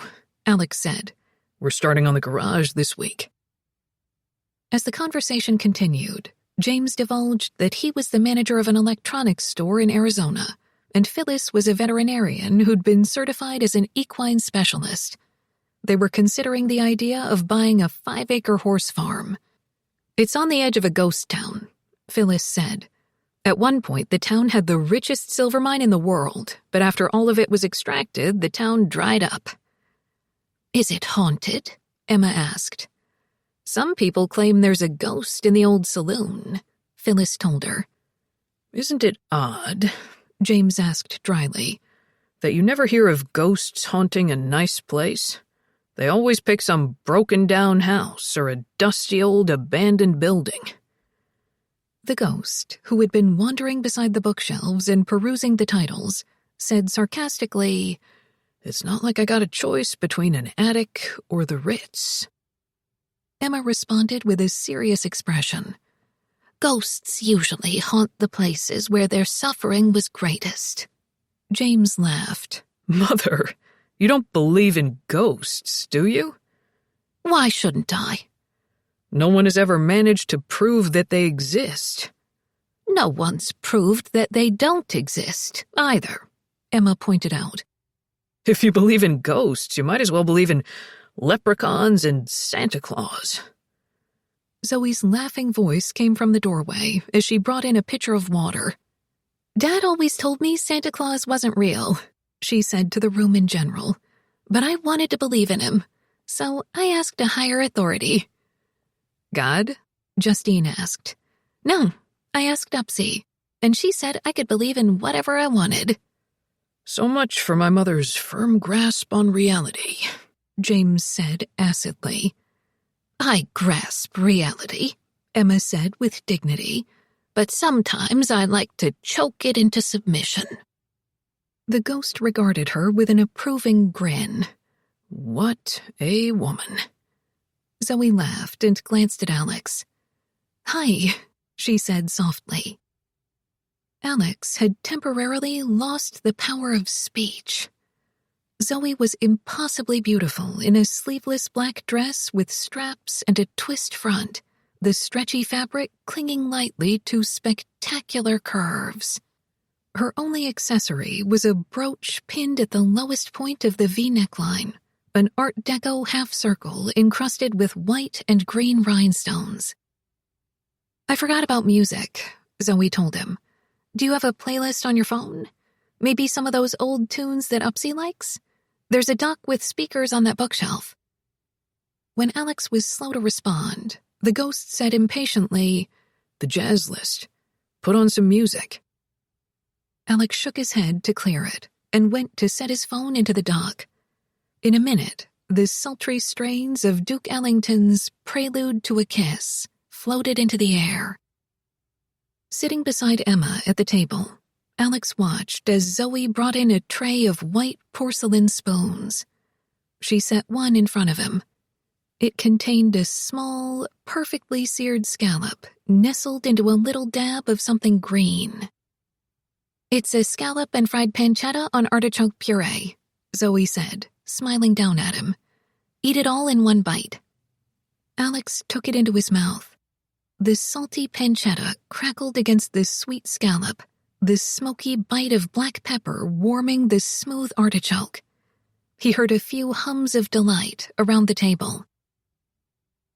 Alex said. "We're starting on the garage this week." As the conversation continued, James divulged that he was the manager of an electronics store in Arizona, and Phyllis was a veterinarian who'd been certified as an equine specialist. They were considering the idea of buying a 5-acre horse farm. "It's on the edge of a ghost town," Phyllis said. "At one point, the town had the richest silver mine in the world, but after all of it was extracted, the town dried up." "Is it haunted?" Emma asked. "Some people claim there's a ghost in the old saloon," Phyllis told her. "Isn't it odd," James asked dryly, "that you never hear of ghosts haunting a nice place? They always pick some broken-down house or a dusty old abandoned building." The ghost, who had been wandering beside the bookshelves and perusing the titles, said sarcastically, "It's not like I got a choice between an attic or the Ritz." Emma responded with a serious expression. "Ghosts usually haunt the places where their suffering was greatest." James laughed. "Mother, you don't believe in ghosts, do you?" "Why shouldn't I?" "No one has ever managed to prove that they exist." "No one's proved that they don't exist, either," Emma pointed out. "If you believe in ghosts, you might as well believe in leprechauns and Santa Claus." Zoe's laughing voice came from the doorway as she brought in a pitcher of water. "Dad always told me Santa Claus wasn't real," she said to the room in general, "but I wanted to believe in him, so I asked a higher authority." "God?" Justine asked. "No, I asked Upsy, and she said I could believe in whatever I wanted." "So much for my mother's firm grasp on reality," James said acidly. "I grasp reality," Emma said with dignity, "but sometimes I like to choke it into submission." The ghost regarded her with an approving grin. "What a woman." Zoe laughed and glanced at Alex. "Hi," she said softly. Alex had temporarily lost the power of speech. Zoe was impossibly beautiful in a sleeveless black dress with straps and a twist front, the stretchy fabric clinging lightly to spectacular curves. Her only accessory was a brooch pinned at the lowest point of the V neckline, an Art Deco half-circle encrusted with white and green rhinestones. "I forgot about music," Zoe told him. "Do you have a playlist on your phone? Maybe some of those old tunes that Upsy likes? There's a dock with speakers on that bookshelf." When Alex was slow to respond, the ghost said impatiently, "The jazz list. Put on some music." Alex shook his head to clear it and went to set his phone into the dock. In a minute, the sultry strains of Duke Ellington's Prelude to a Kiss floated into the air. Sitting beside Emma at the table, Alex watched as Zoe brought in a tray of white porcelain spoons. She set one in front of him. It contained a small, perfectly seared scallop nestled into a little dab of something green. "It's a scallop and fried pancetta on artichoke puree," Zoe said, smiling down at him. "Eat it all in one bite." Alex took it into his mouth. The salty pancetta crackled against the sweet scallop, the smoky bite of black pepper warming the smooth artichoke. He heard a few hums of delight around the table.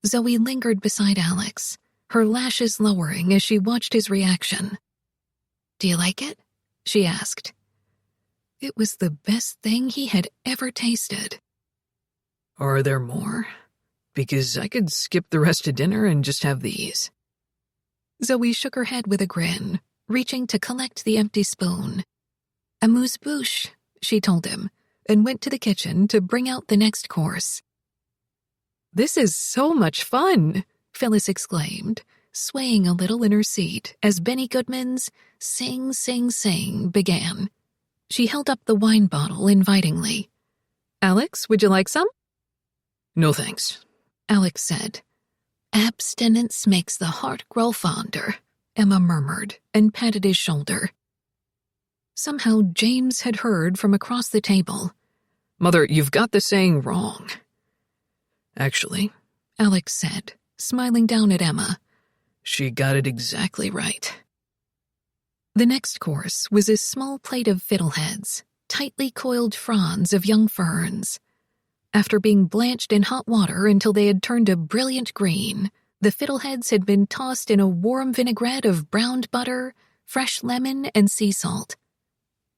Zoe lingered beside Alex, her lashes lowering as she watched his reaction. "Do you like it?" she asked. It was the best thing he had ever tasted. Are there more? Because I could skip the rest of dinner and just have these. Zoe shook her head with a grin, reaching to collect the empty spoon. "Amuse-bouche," she told him, and went to the kitchen to bring out the next course. "This is so much fun," Phyllis exclaimed, swaying a little in her seat as Benny Goodman's Sing, Sing, Sing began. She held up the wine bottle invitingly. "Alex, would you like some?" "No thanks," Alex said. "Abstinence makes the heart grow fonder," Emma murmured and patted his shoulder. Somehow James had heard from across the table. "Mother, you've got the saying wrong." "Actually," Alex said, smiling down at Emma, "she got it exactly right." The next course was a small plate of fiddleheads, tightly coiled fronds of young ferns. After being blanched in hot water until they had turned a brilliant green, the fiddleheads had been tossed in a warm vinaigrette of browned butter, fresh lemon, and sea salt.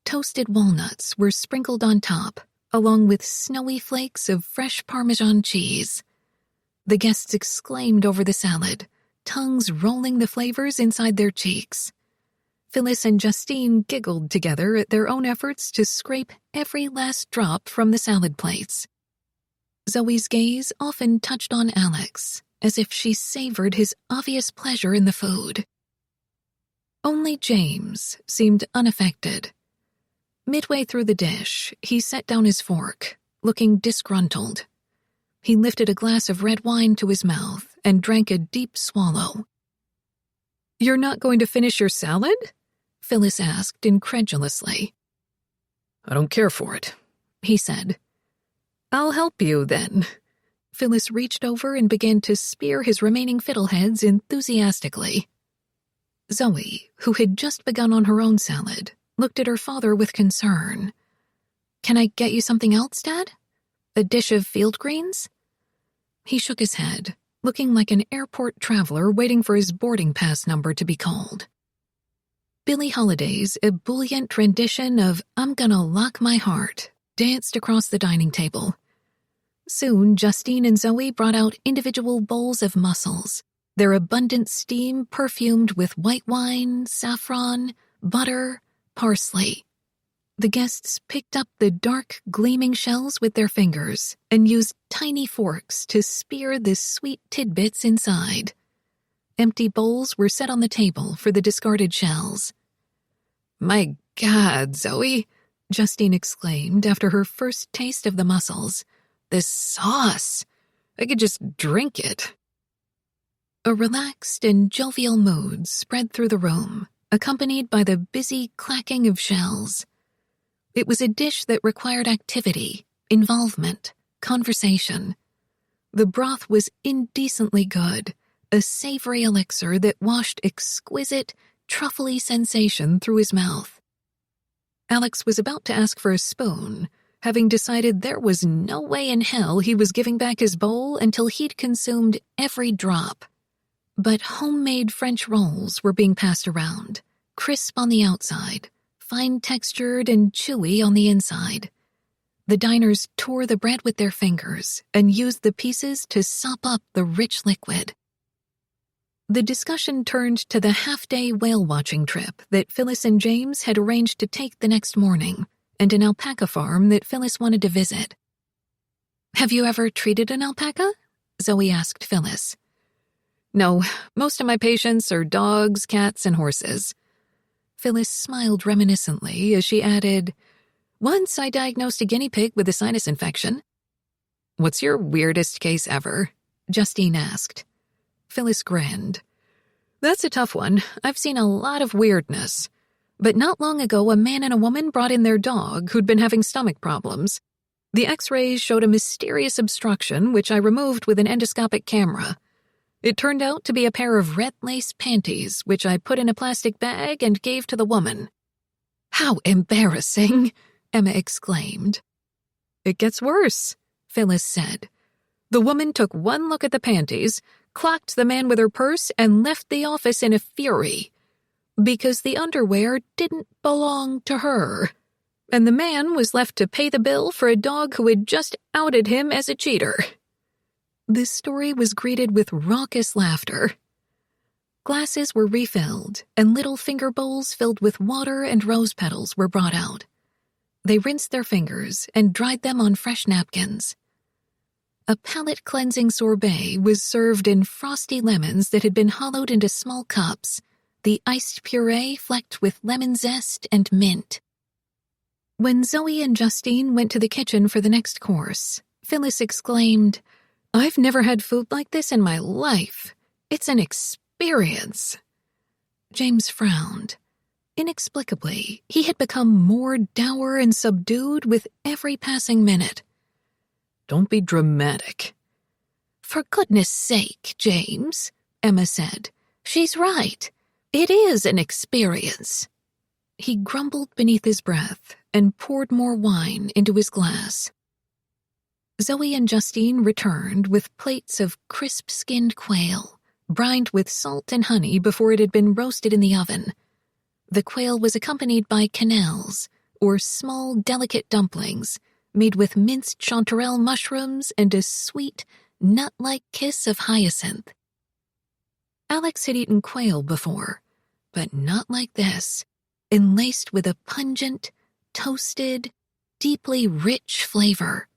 Toasted walnuts were sprinkled on top, along with snowy flakes of fresh Parmesan cheese. The guests exclaimed over the salad, tongues rolling the flavors inside their cheeks. Phyllis and Justine giggled together at their own efforts to scrape every last drop from the salad plates. Zoe's gaze often touched on Alex, as if she savored his obvious pleasure in the food. Only James seemed unaffected. Midway through the dish, he set down his fork, looking disgruntled. He lifted a glass of red wine to his mouth and drank a deep swallow. "You're not going to finish your salad?" Phyllis asked incredulously. "I don't care for it," he said. "I'll help you, then." Phyllis reached over and began to spear his remaining fiddleheads enthusiastically. Zoe, who had just begun on her own salad, looked at her father with concern. "Can I get you something else, Dad? A dish of field greens?" He shook his head, looking like an airport traveler waiting for his boarding pass number to be called. Billie Holiday's ebullient rendition of "I'm Gonna Lock My Heart" danced across the dining table. Soon, Justine and Zoe brought out individual bowls of mussels, their abundant steam perfumed with white wine, saffron, butter, parsley. The guests picked up the dark, gleaming shells with their fingers and used tiny forks to spear the sweet tidbits inside. Empty bowls were set on the table for the discarded shells. "My God, Zoe," Justine exclaimed after her first taste of the mussels. "This sauce! I could just drink it." A relaxed and jovial mood spread through the room, accompanied by the busy clacking of shells. It was a dish that required activity, involvement, conversation. The broth was indecently good, a savory elixir that washed exquisite, truffly sensation through his mouth. Alex was about to ask for a spoon, having decided there was no way in hell he was giving back his bowl until he'd consumed every drop. But homemade French rolls were being passed around, crisp on the outside, fine-textured and chewy on the inside. The diners tore the bread with their fingers and used the pieces to sop up the rich liquid. The discussion turned to the half-day whale-watching trip that Phyllis and James had arranged to take the next morning, and an alpaca farm that Phyllis wanted to visit. "Have you ever treated an alpaca?" Zoe asked Phyllis. "No, most of my patients are dogs, cats, and horses." Phyllis smiled reminiscently as she added, "Once I diagnosed a guinea pig with a sinus infection." "What's your weirdest case ever?" Justine asked. Phyllis grinned. "That's a tough one. I've seen a lot of weirdness. But not long ago, a man and a woman brought in their dog who'd been having stomach problems. The x-rays showed a mysterious obstruction, which I removed with an endoscopic camera. It turned out to be a pair of red lace panties, which I put in a plastic bag and gave to the woman. "How embarrassing," Emma exclaimed. "It gets worse," Phyllis said. "The woman took one look at the panties, clocked the man with her purse, and left the office in a fury. Because the underwear didn't belong to her. And the man was left to pay the bill for a dog who had just outed him as a cheater." This story was greeted with raucous laughter. Glasses were refilled, and little finger bowls filled with water and rose petals were brought out. They rinsed their fingers and dried them on fresh napkins. A palate-cleansing sorbet was served in frosty lemons that had been hollowed into small cups, the iced puree flecked with lemon zest and mint. When Zoe and Justine went to the kitchen for the next course, Phyllis exclaimed, "I've never had food like this in my life. It's an experience." James frowned. Inexplicably, he had become more dour and subdued with every passing minute. "Don't be dramatic." "For goodness sake, James," Emma said. "She's right. It is an experience." He grumbled beneath his breath and poured more wine into his glass. Zoe and Justine returned with plates of crisp-skinned quail, brined with salt and honey before it had been roasted in the oven. The quail was accompanied by quenelles, or small, delicate dumplings, made with minced chanterelle mushrooms and a sweet, nut-like kiss of hyacinth. Alex had eaten quail before, but not like this, enlaced with a pungent, toasted, deeply rich flavor.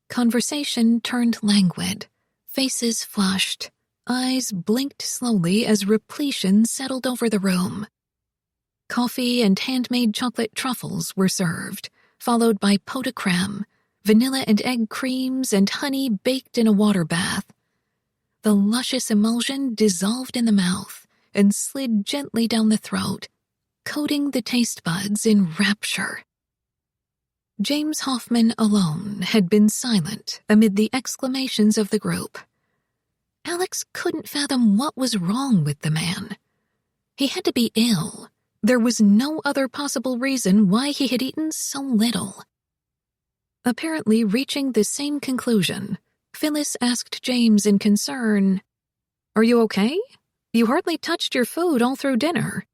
Conversation turned languid, faces flushed, eyes blinked slowly as repletion settled over the room. Coffee and handmade chocolate truffles were served, followed by pot de crème, vanilla and egg creams, and honey baked in a water bath. The luscious emulsion dissolved in the mouth and slid gently down the throat, coating the taste buds in rapture. James Hoffman alone had been silent amid the exclamations of the group. Alex couldn't fathom what was wrong with the man. He had to be ill. There was no other possible reason why he had eaten so little. Apparently reaching the same conclusion, Phyllis asked James in concern, "Are you okay? You hardly touched your food all through dinner."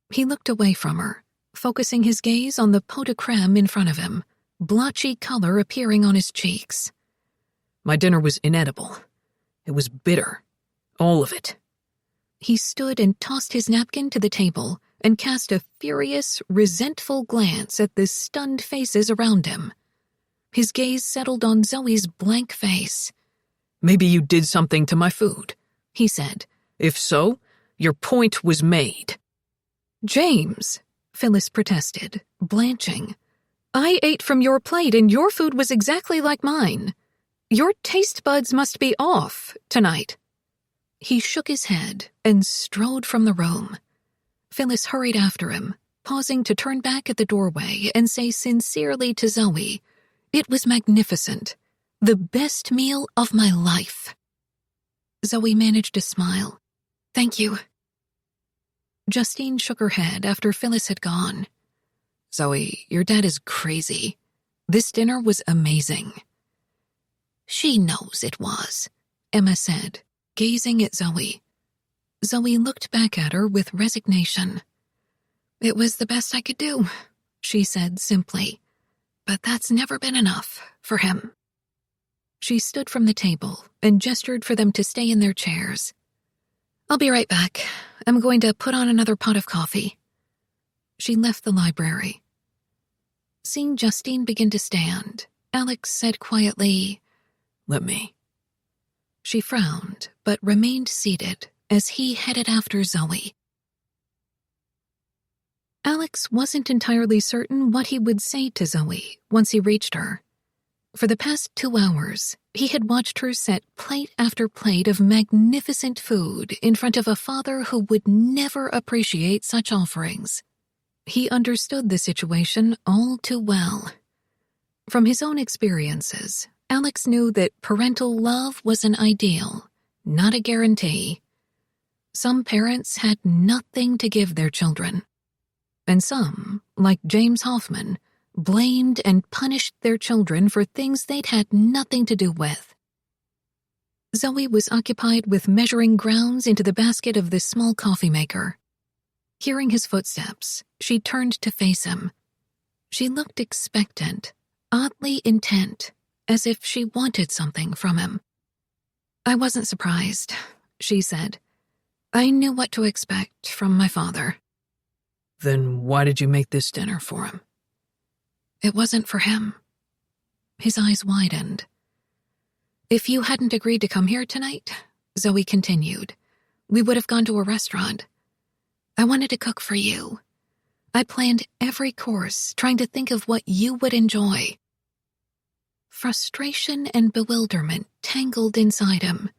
He looked away from her, focusing his gaze on the pot de crème in front of him, blotchy color appearing on his cheeks. "My dinner was inedible. It was bitter. All of it." He stood and tossed his napkin to the table and cast a furious, resentful glance at the stunned faces around him. His gaze settled on Zoe's blank face. "Maybe you did something to my food," he said. "If so, your point was made." "James," Phyllis protested, blanching. "I ate from your plate and your food was exactly like mine. Your taste buds must be off tonight." He shook his head and strode from the room. Phyllis hurried after him, pausing to turn back at the doorway and say sincerely to Zoe, "It was magnificent. The best meal of my life." Zoe managed a smile. "Thank you." Justine shook her head after Phyllis had gone. "Zoe, your dad is crazy. This dinner was amazing." "She knows it was," Emma said, gazing at Zoe. Zoe looked back at her with resignation. "It was the best I could do," she said simply. "But that's never been enough for him." She stood from the table and gestured for them to stay in their chairs. "I'll be right back. I'm going to put on another pot of coffee." She left the library. Seeing Justine begin to stand, Alex said quietly, "Let me." She frowned, but remained seated as he headed after Zoe. Alex wasn't entirely certain what he would say to Zoe once he reached her. For the past 2 hours, he had watched her set plate after plate of magnificent food in front of a father who would never appreciate such offerings. He understood the situation all too well. From his own experiences, Alex knew that parental love was an ideal, not a guarantee. Some parents had nothing to give their children. And some, like James Hoffman, blamed and punished their children for things they'd had nothing to do with. Zoe was occupied with measuring grounds into the basket of the small coffee maker. Hearing his footsteps, she turned to face him. She looked expectant, oddly intent, as if she wanted something from him. "I wasn't surprised," she said. "I knew what to expect from my father." "Then why did you make this dinner for him?" "It wasn't for him." His eyes widened. "If you hadn't agreed to come here tonight," Zoe continued, "we would have gone to a restaurant. I wanted to cook for you. I planned every course, trying to think of what you would enjoy." Frustration and bewilderment tangled inside him.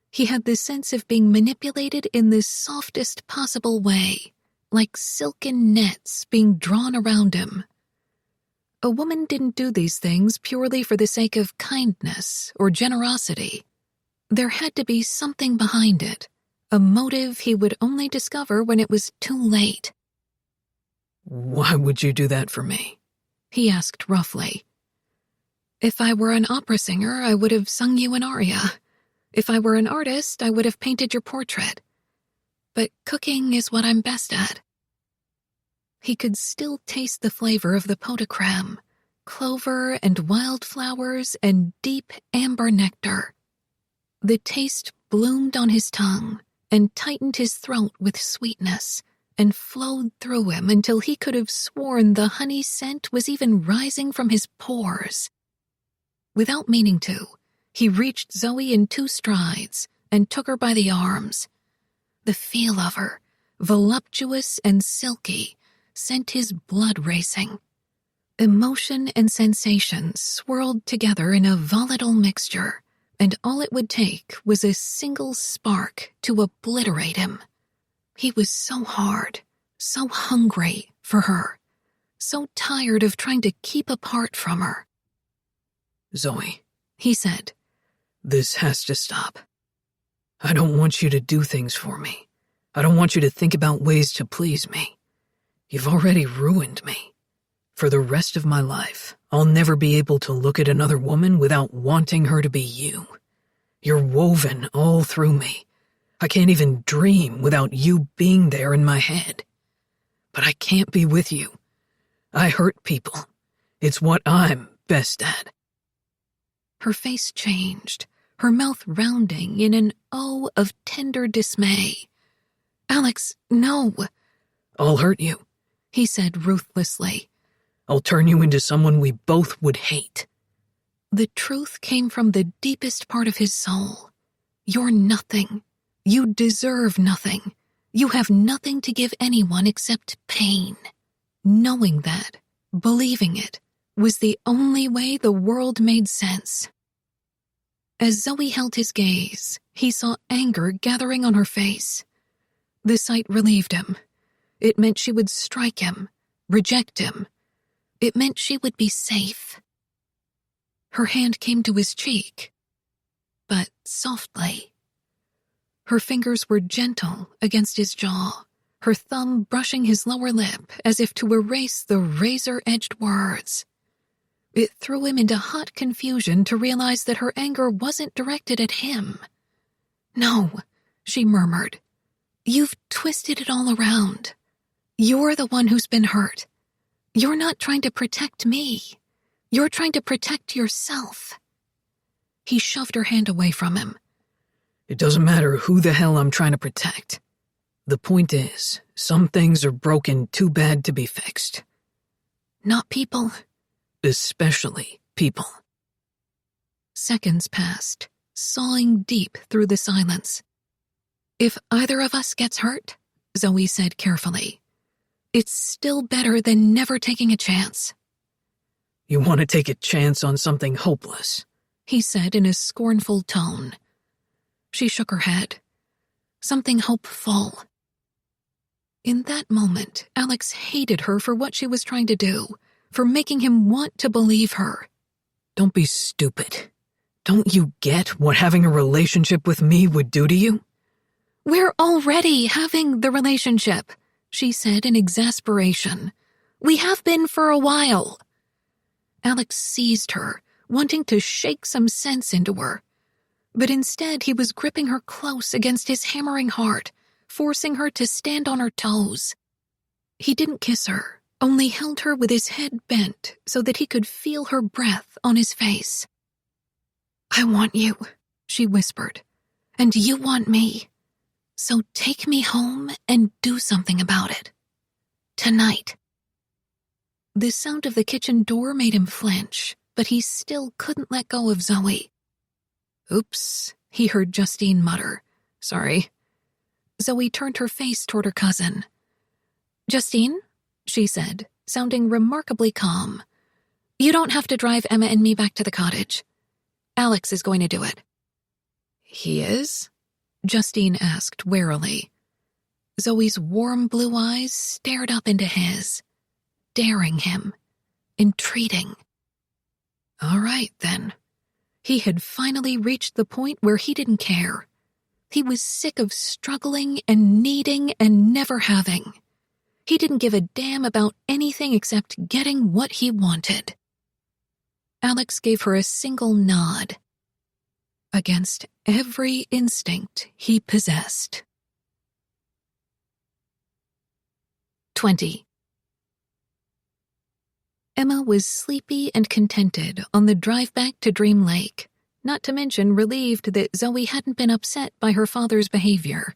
He had the sense of being manipulated in the softest possible way, like silken nets being drawn around him. A woman didn't do these things purely for the sake of kindness or generosity. There had to be something behind it, a motive he would only discover when it was too late. "Why would you do that for me?" he asked roughly. "If I were an opera singer, I would have sung you an aria. If I were an artist, I would have painted your portrait. But cooking is what I'm best at." He could still taste the flavor of the pot de crème, clover and wildflowers and deep amber nectar. The taste bloomed on his tongue and tightened his throat with sweetness and flowed through him until he could have sworn the honey scent was even rising from his pores. Without meaning to, he reached Zoe in 2 strides and took her by the arms. The feel of her, voluptuous and silky, sent his blood racing. Emotion and sensation swirled together in a volatile mixture, and all it would take was a single spark to obliterate him. He was so hard, so hungry for her, so tired of trying to keep apart from her. "Zoe," he said, "this has to stop. I don't want you to do things for me. I don't want you to think about ways to please me. You've already ruined me. For the rest of my life, I'll never be able to look at another woman without wanting her to be you. You're woven all through me. I can't even dream without you being there in my head. But I can't be with you. I hurt people. It's what I'm best at." Her face changed, her mouth rounding in an O of tender dismay. "Alex, no." "I'll hurt you," he said ruthlessly. "I'll turn you into someone we both would hate." The truth came from the deepest part of his soul. "You're nothing. You deserve nothing. You have nothing to give anyone except pain." Knowing that, believing it, was the only way the world made sense. As Zoe held his gaze, he saw anger gathering on her face. The sight relieved him. It meant she would strike him, reject him. It meant she would be safe. Her hand came to his cheek, but softly. Her fingers were gentle against his jaw, her thumb brushing his lower lip as if to erase the razor-edged words. It threw him into hot confusion to realize that her anger wasn't directed at him. "No," she murmured. "You've twisted it all around. You're the one who's been hurt. You're not trying to protect me. You're trying to protect yourself." He shoved her hand away from him. "It doesn't matter who the hell I'm trying to protect. The point is, some things are broken too bad to be fixed." "Not people?" "Especially people." Seconds passed, sawing deep through the silence. "If either of us gets hurt," Zoe said carefully, "it's still better than never taking a chance." "You want to take a chance on something hopeless," he said in a scornful tone. She shook her head. "Something hopeful." In that moment, Alex hated her for what she was trying to do, for making him want to believe her. "Don't be stupid. Don't you get what having a relationship with me would do to you?" "We're already having the relationship," she said in exasperation. "We have been for a while." Alex seized her, wanting to shake some sense into her. But instead he was gripping her close against his hammering heart, forcing her to stand on her toes. He didn't kiss her, only held her with his head bent so that he could feel her breath on his face. "I want you," she whispered, "and you want me. So take me home and do something about it. Tonight." The sound of the kitchen door made him flinch, but he still couldn't let go of Zoe. "Oops," he heard Justine mutter. "Sorry." Zoe turned her face toward her cousin. "Justine," she said, sounding remarkably calm, "you don't have to drive Emma and me back to the cottage. Alex is going to do it." "He is?" Justine asked warily. Zoe's warm blue eyes stared up into his, daring him, entreating. All right, then. He had finally reached the point where he didn't care. He was sick of struggling and needing and never having. He didn't give a damn about anything except getting what he wanted. Alex gave her a single nod. Against every instinct he possessed. 20. Emma was sleepy and contented on the drive back to Dream Lake, not to mention relieved that Zoe hadn't been upset by her father's behavior.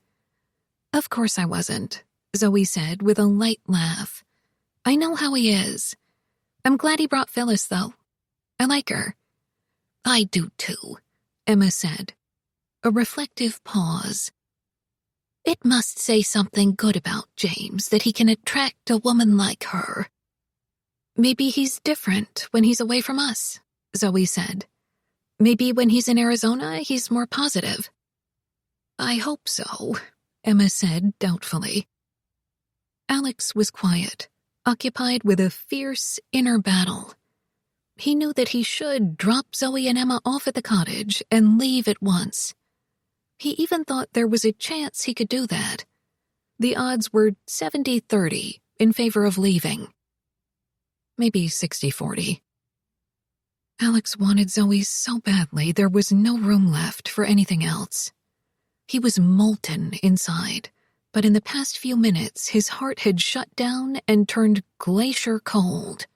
"Of course I wasn't," Zoe said with a light laugh. "I know how he is. I'm glad he brought Phyllis, though. I like her." "I do too," Emma said. A reflective pause. "It must say something good about James that he can attract a woman like her." "Maybe he's different when he's away from us," Zoe said. "Maybe when he's in Arizona, he's more positive." "I hope so," Emma said doubtfully. Alex was quiet, occupied with a fierce inner battle. He knew that he should drop Zoe and Emma off at the cottage and leave at once. He even thought there was a chance he could do that. The odds were 70-30 in favor of leaving. Maybe 60-40. Alex wanted Zoe so badly there was no room left for anything else. He was molten inside, but in the past few minutes his heart had shut down and turned glacier cold.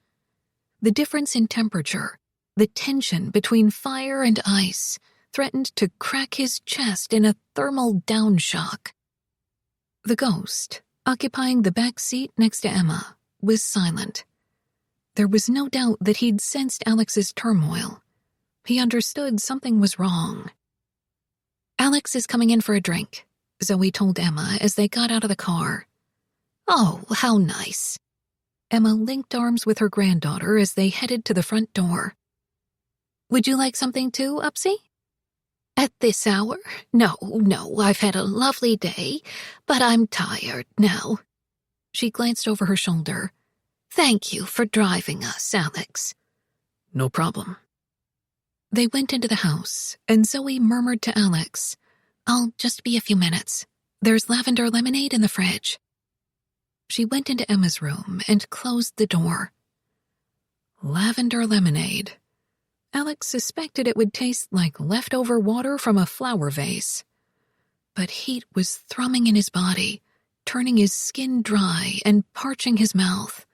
The difference in temperature, the tension between fire and ice, threatened to crack his chest in a thermal downshock. The ghost, occupying the back seat next to Emma, was silent. There was no doubt that he'd sensed Alex's turmoil. He understood something was wrong. "Alex is coming in for a drink," Zoe told Emma as they got out of the car. "Oh, how nice." Emma linked arms with her granddaughter as they headed to the front door. "Would you like something too, Upsy?" "At this hour? No, I've had a lovely day, but I'm tired now." She glanced over her shoulder. "Thank you for driving us, Alex." "No problem." They went into the house, and Zoe murmured to Alex, "I'll just be a few minutes. There's lavender lemonade in the fridge." She went into Emma's room and closed the door. Lavender lemonade. Alex suspected it would taste like leftover water from a flower vase. But heat was thrumming in his body, turning his skin dry and parching his mouth.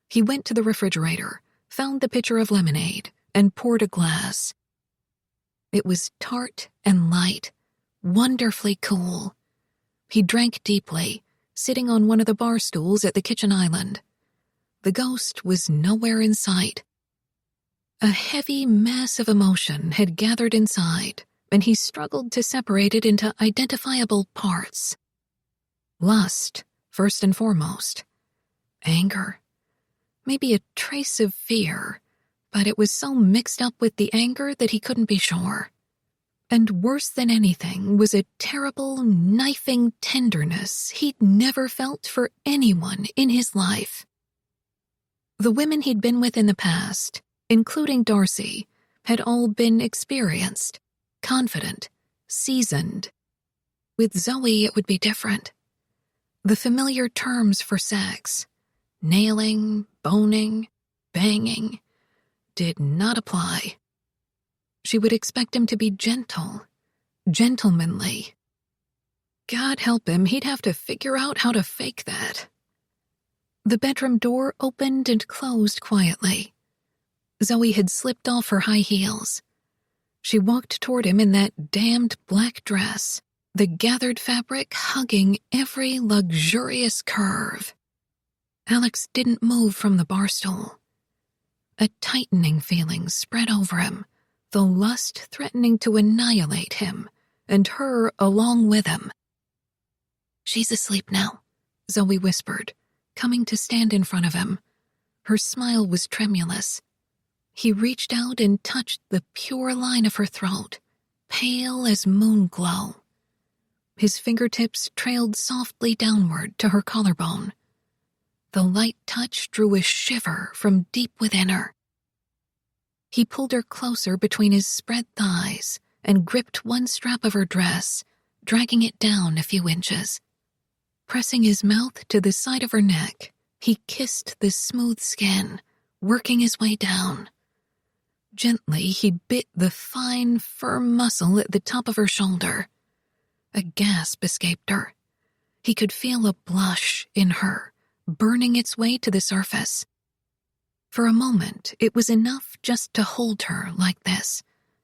He went to the refrigerator, found the pitcher of lemonade, and poured a glass. It was tart and light, wonderfully cool. He drank deeply, sitting on one of the bar stools at the kitchen island. The ghost was nowhere in sight. A heavy mass of emotion had gathered inside, and he struggled to separate it into identifiable parts. Lust, first and foremost. Anger. Maybe a trace of fear, but it was so mixed up with the anger that he couldn't be sure. And worse than anything was a terrible, knifing tenderness he'd never felt for anyone in his life. The women he'd been with in the past, including Darcy, had all been experienced, confident, seasoned. With Zoe, it would be different. The familiar terms for sex, nailing, boning, banging, did not apply. She would expect him to be gentle, gentlemanly. God help him, he'd have to figure out how to fake that. The bedroom door opened and closed quietly. Zoe had slipped off her high heels. She walked toward him in that damned black dress, the gathered fabric hugging every luxurious curve. Alex didn't move from the bar stool. A tightening feeling spread over him, the lust threatening to annihilate him, and her along with him. "She's asleep now," Zoe whispered, coming to stand in front of him. Her smile was tremulous. He reached out and touched the pure line of her throat, pale as moon glow. His fingertips trailed softly downward to her collarbone. The light touch drew a shiver from deep within her. He pulled her closer between his spread thighs and gripped one strap of her dress, dragging it down a few inches. Pressing his mouth to the side of her neck, he kissed the smooth skin, working his way down. Gently, he bit the fine, firm muscle at the top of her shoulder. A gasp escaped her. He could feel a blush in her, burning its way to the surface. For a moment, it was enough just to hold her like this,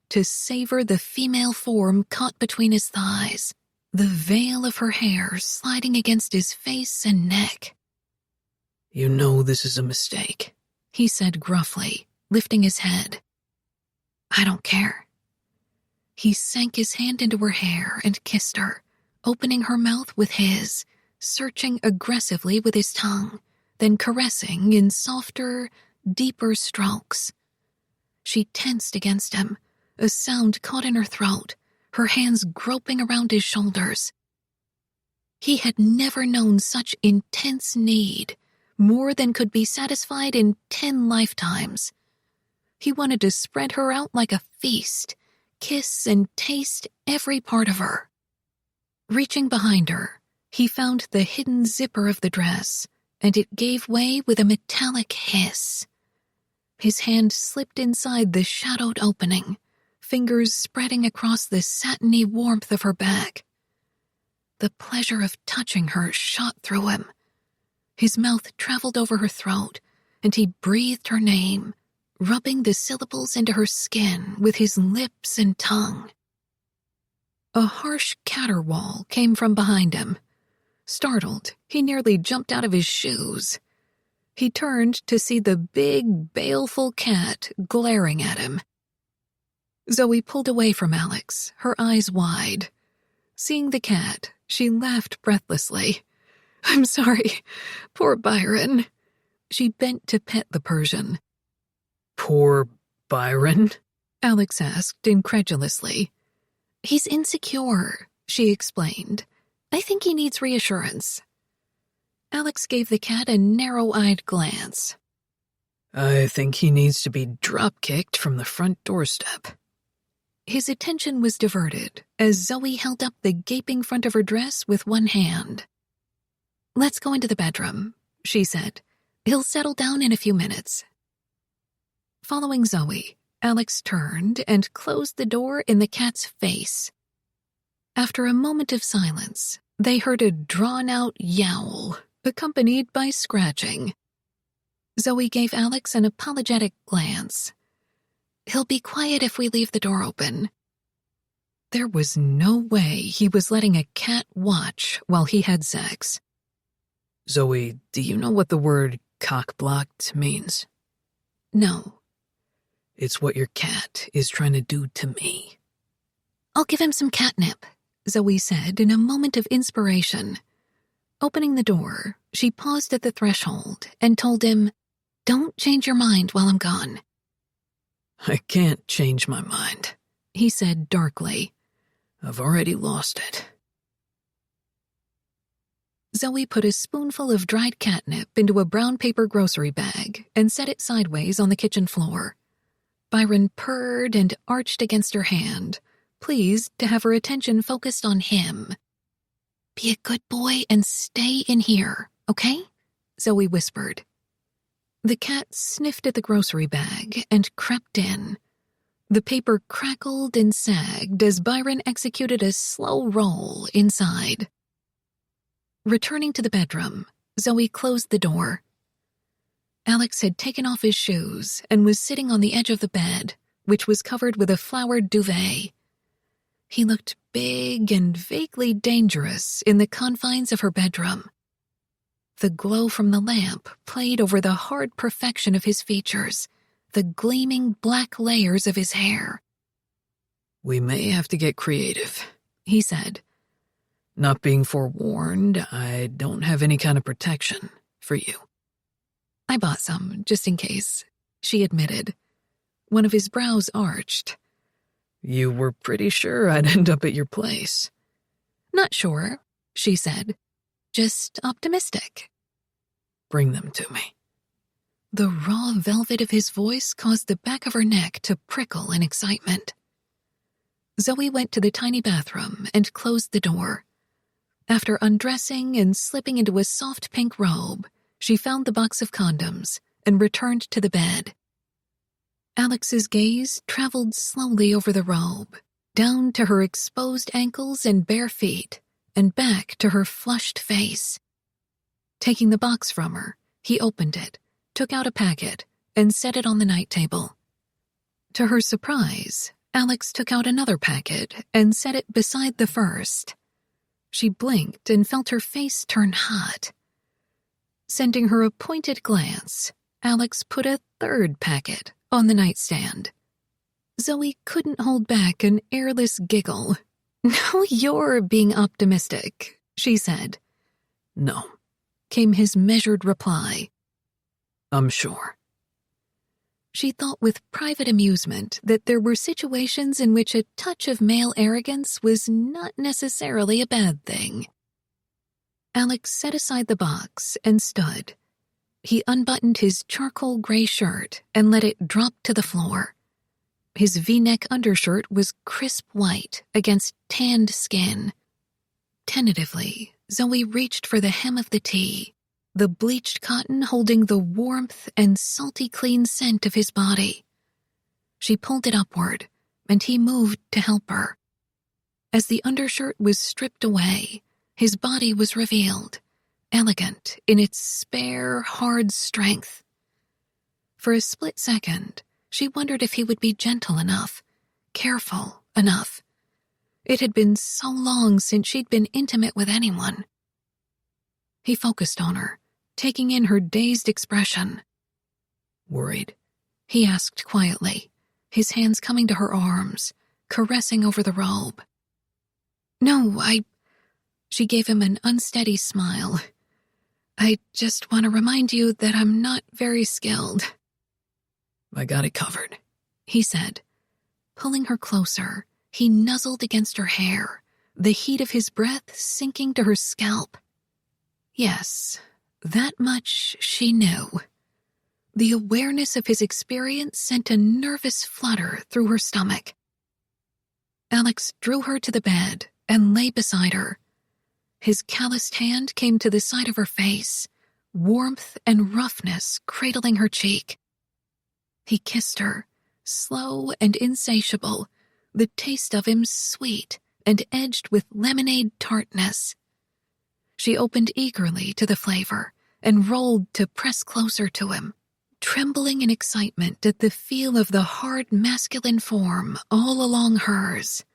to savor the female form caught between his thighs, the veil of her hair sliding against his face and neck. "You know this is a mistake," he said gruffly, lifting his head. "I don't care." He sank his hand into her hair and kissed her, opening her mouth with his, searching aggressively with his tongue, then caressing in softer, deeper strokes. She tensed against him, a sound caught in her throat, her hands groping around his shoulders. He had never known such intense need, more than could be satisfied in 10 lifetimes. He wanted to spread her out like a feast, kiss and taste every part of her. Reaching behind her, he found the hidden zipper of the dress, and it gave way with a metallic hiss. His hand slipped inside the shadowed opening, fingers spreading across the satiny warmth of her back. The pleasure of touching her shot through him. His mouth traveled over her throat, and he breathed her name, rubbing the syllables into her skin with his lips and tongue. A harsh caterwaul came from behind him. Startled, he nearly jumped out of his shoes. He turned to see the big, baleful cat glaring at him. Zoe pulled away from Alex, her eyes wide. Seeing the cat, she laughed breathlessly. "I'm sorry, poor Byron." She bent to pet the Persian. "Poor Byron?" Alex asked incredulously. "He's insecure," she explained. "I think he needs reassurance." Alex gave the cat a narrow-eyed glance. "I think he needs to be drop-kicked from the front doorstep." His attention was diverted as Zoe held up the gaping front of her dress with one hand. "Let's go into the bedroom," she said. "He'll settle down in a few minutes." Following Zoe, Alex turned and closed the door in the cat's face. After a moment of silence, they heard a drawn-out yowl, accompanied by scratching. Zoe gave Alex an apologetic glance. "He'll be quiet if we leave the door open." There was no way he was letting a cat watch while he had sex. "Zoe, do you know what the word cock-blocked means?" "No." "It's what your cat is trying to do to me." "I'll give him some catnip," Zoe said in a moment of inspiration. Opening the door, she paused at the threshold and told him, "Don't change your mind while I'm gone." "I can't change my mind," he said darkly. "I've already lost it." Zoe put a spoonful of dried catnip into a brown paper grocery bag and set it sideways on the kitchen floor. Byron purred and arched against her hand, pleased to have her attention focused on him. Be a good boy and stay in here, okay? Zoe whispered. The cat sniffed at the grocery bag and crept in. The paper crackled and sagged as Byron executed a slow roll inside. Returning to the bedroom, Zoe closed the door. Alex had taken off his shoes and was sitting on the edge of the bed, which was covered with a flowered duvet. He looked big and vaguely dangerous in the confines of her bedroom. The glow from the lamp played over the hard perfection of his features, the gleaming black layers of his hair. "We may have to get creative," he said. "Not being forewarned, I don't have any kind of protection for you." "I bought some, just in case," she admitted. One of his brows arched. "You were pretty sure I'd end up at your place." "Not sure," she said. "Just optimistic." "Bring them to me." The raw velvet of his voice caused the back of her neck to prickle in excitement. Zoe went to the tiny bathroom and closed the door. After undressing and slipping into a soft pink robe, she found the box of condoms and returned to the bed. Alex's gaze traveled slowly over the robe, down to her exposed ankles and bare feet, and back to her flushed face. Taking the box from her, he opened it, took out a packet, and set it on the night table. To her surprise, Alex took out another packet and set it beside the first. She blinked and felt her face turn hot. Sending her a pointed glance, Alex put a third packet on the nightstand. Zoe couldn't hold back an airless giggle. "Now you're being optimistic," she said. "No," came his measured reply. "I'm sure." She thought with private amusement that there were situations in which a touch of male arrogance was not necessarily a bad thing. Alex set aside the box and stood. He unbuttoned his charcoal gray shirt and let it drop to the floor. His V-neck undershirt was crisp white against tanned skin. Tentatively, Zoe reached for the hem of the tee, the bleached cotton holding the warmth and salty clean scent of his body. She pulled it upward, and he moved to help her. As the undershirt was stripped away, his body was revealed, elegant in its spare, hard strength. For a split second, she wondered if he would be gentle enough, careful enough. It had been so long since she'd been intimate with anyone. He focused on her, taking in her dazed expression. "Worried?" he asked quietly, his hands coming to her arms, caressing over the robe. "No, She gave him an unsteady smile. "I just want to remind you that I'm not very skilled." "I got it covered," he said. Pulling her closer, he nuzzled against her hair, the heat of his breath sinking to her scalp. Yes, that much she knew. The awareness of his experience sent a nervous flutter through her stomach. Alex drew her to the bed and lay beside her. His calloused hand came to the side of her face, warmth and roughness cradling her cheek. He kissed her, slow and insatiable, the taste of him sweet and edged with lemonade tartness. She opened eagerly to the flavor and rolled to press closer to him, trembling in excitement at the feel of the hard masculine form all along hers.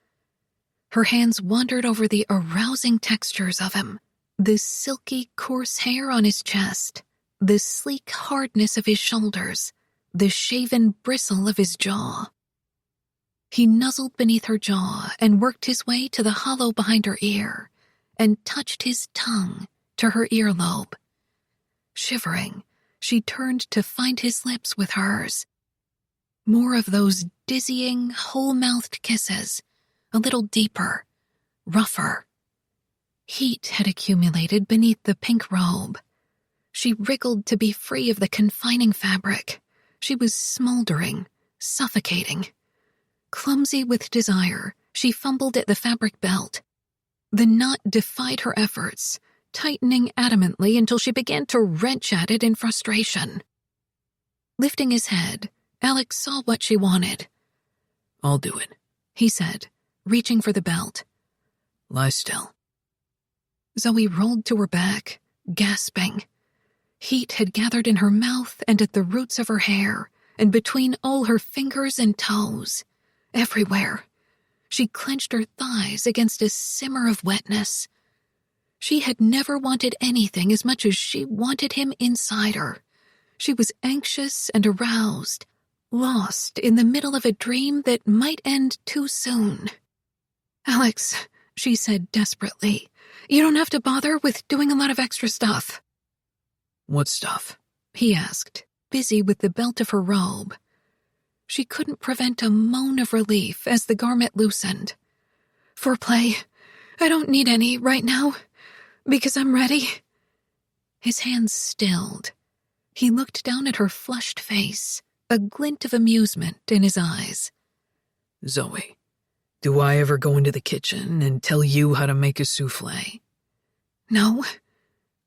Her hands wandered over the arousing textures of him, the silky, coarse hair on his chest, the sleek hardness of his shoulders, the shaven bristle of his jaw. He nuzzled beneath her jaw and worked his way to the hollow behind her ear and touched his tongue to her earlobe. Shivering, she turned to find his lips with hers. More of those dizzying, whole-mouthed kisses, a little deeper, rougher. Heat had accumulated beneath the pink robe. She wriggled to be free of the confining fabric. She was smoldering, suffocating. Clumsy with desire, she fumbled at the fabric belt. The knot defied her efforts, tightening adamantly until she began to wrench at it in frustration. Lifting his head, Alex saw what she wanted. "I'll do it," he said, reaching for the belt. "Lie still." Zoe rolled to her back, gasping. Heat had gathered in her mouth and at the roots of her hair, and between all her fingers and toes. Everywhere. She clenched her thighs against a simmer of wetness. She had never wanted anything as much as she wanted him inside her. She was anxious and aroused, lost in the middle of a dream that might end too soon. "Alex," she said desperately, "you don't have to bother with doing a lot of extra stuff." "What stuff?" he asked, busy with the belt of her robe. She couldn't prevent a moan of relief as the garment loosened. "Foreplay. I don't need any right now, because I'm ready." His hands stilled. He looked down at her flushed face, a glint of amusement in his eyes. "Zoe, do I ever go into the kitchen and tell you how to make a souffle?" "No."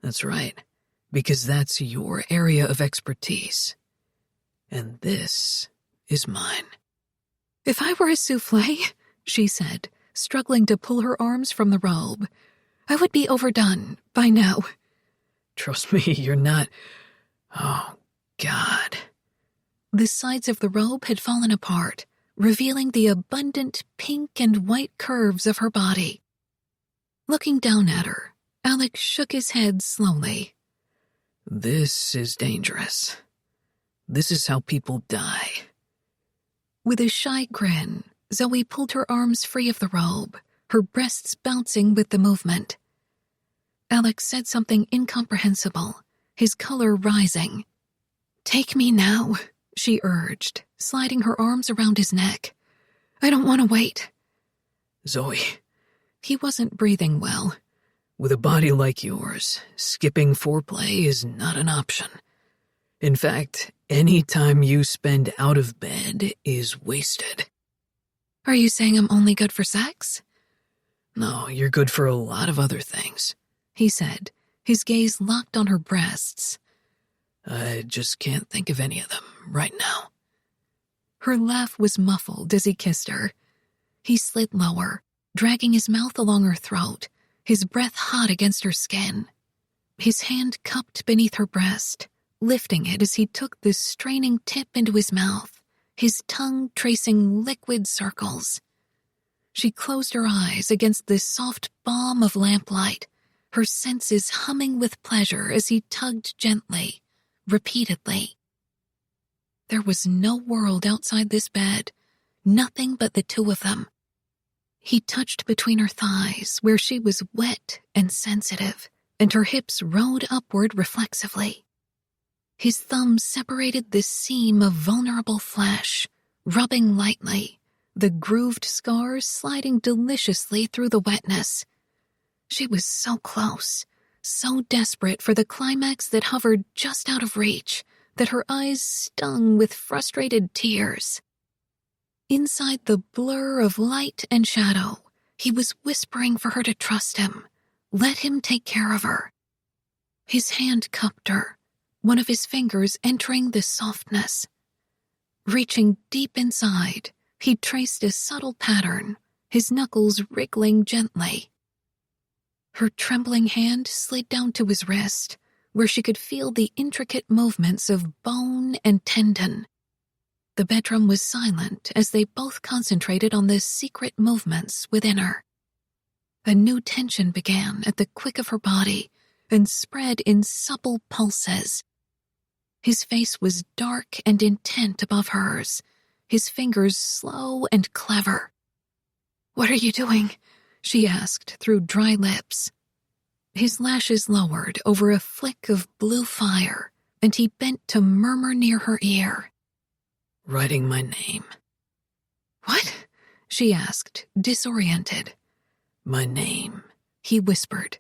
"That's right, because that's your area of expertise. And this is mine." "If I were a souffle," she said, struggling to pull her arms from the robe, "I would be overdone by now." "Trust me, you're not. Oh, God." The sides of the robe had fallen apart, revealing the abundant pink and white curves of her body. Looking down at her, Alex shook his head slowly. "This is dangerous. This is how people die." With a shy grin, Zoe pulled her arms free of the robe, her breasts bouncing with the movement. Alex said something incomprehensible, his color rising. "Take me now," she urged, sliding her arms around his neck. "I don't want to wait." "Zoe." He wasn't breathing well. "With a body like yours, skipping foreplay is not an option. In fact, any time you spend out of bed is wasted." "Are you saying I'm only good for sex?" "No, you're good for a lot of other things," he said, his gaze locked on her breasts. "I just can't think of any of them right now." Her laugh was muffled as he kissed her. He slid lower, dragging his mouth along her throat, his breath hot against her skin. His hand cupped beneath her breast, lifting it as he took the straining tip into his mouth, his tongue tracing liquid circles. She closed her eyes against the soft balm of lamplight, her senses humming with pleasure as he tugged gently, repeatedly. There was no world outside this bed, nothing but the two of them. He touched between her thighs where she was wet and sensitive, and her hips rode upward reflexively. His thumbs separated the seam of vulnerable flesh, rubbing lightly, the grooved scars sliding deliciously through the wetness. She was so close, so desperate for the climax that hovered just out of reach, that her eyes stung with frustrated tears. Inside the blur of light and shadow, he was whispering for her to trust him, let him take care of her. His hand cupped her, one of his fingers entering the softness. Reaching deep inside, he traced a subtle pattern, his knuckles wriggling gently. Her trembling hand slid down to his wrist, where she could feel the intricate movements of bone and tendon. The bedroom was silent as they both concentrated on the secret movements within her. A new tension began at the quick of her body and spread in supple pulses. His face was dark and intent above hers, his fingers slow and clever. "What are you doing?" she asked through dry lips. His lashes lowered over a flick of blue fire, and he bent to murmur near her ear. "Writing my name." "What?" she asked, disoriented. "My name," he whispered.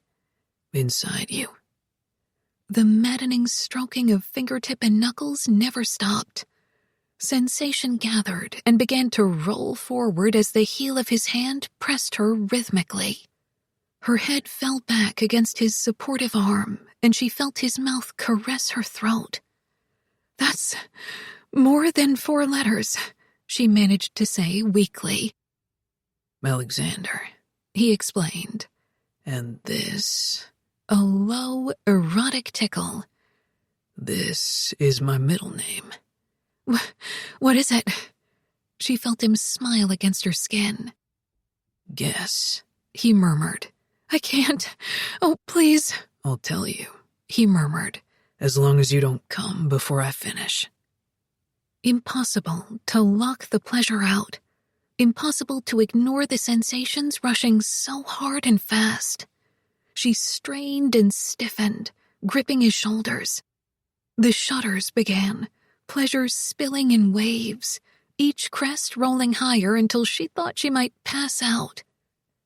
"Inside you." The maddening stroking of fingertip and knuckles never stopped. Sensation gathered and began to roll forward as the heel of his hand pressed her rhythmically. Her head fell back against his supportive arm, and she felt his mouth caress her throat. "That's more than 4 letters," she managed to say weakly. "Alexander," he explained. "And this," a low, erotic tickle, "this is my middle name." What is it?" She felt him smile against her skin. "Guess," he murmured. "I can't. Oh, please." "I'll tell you," he murmured. "as long as you don't come before I finish." Impossible to lock the pleasure out. Impossible to ignore the sensations rushing so hard and fast. She strained and stiffened, gripping his shoulders. The shudders began, pleasure spilling in waves, each crest rolling higher until she thought she might pass out.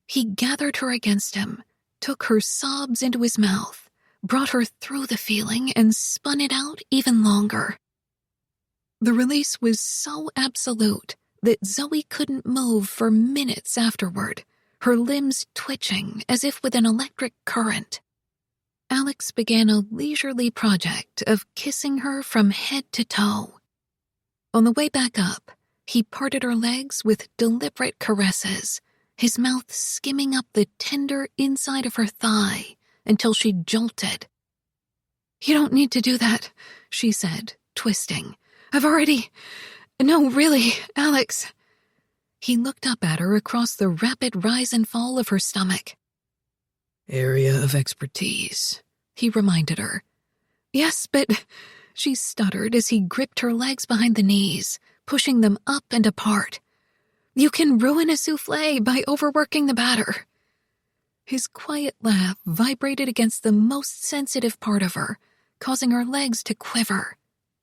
He gathered her against him, took her sobs into his mouth, brought her through the feeling, and spun it out even longer. The release was so absolute that Zoe couldn't move for minutes afterward, her limbs twitching as if with an electric current. Alex began a leisurely project of kissing her from head to toe. On the way back up, he parted her legs with deliberate caresses, his mouth skimming up the tender inside of her thigh until she jolted. "You don't need to do that," she said, twisting. No, really, Alex." He looked up at her across the rapid rise and fall of her stomach. "Area of expertise," he reminded her. "Yes, but," she stuttered as he gripped her legs behind the knees, pushing them up and apart. "You can ruin a souffle by overworking the batter." His quiet laugh vibrated against the most sensitive part of her, causing her legs to quiver.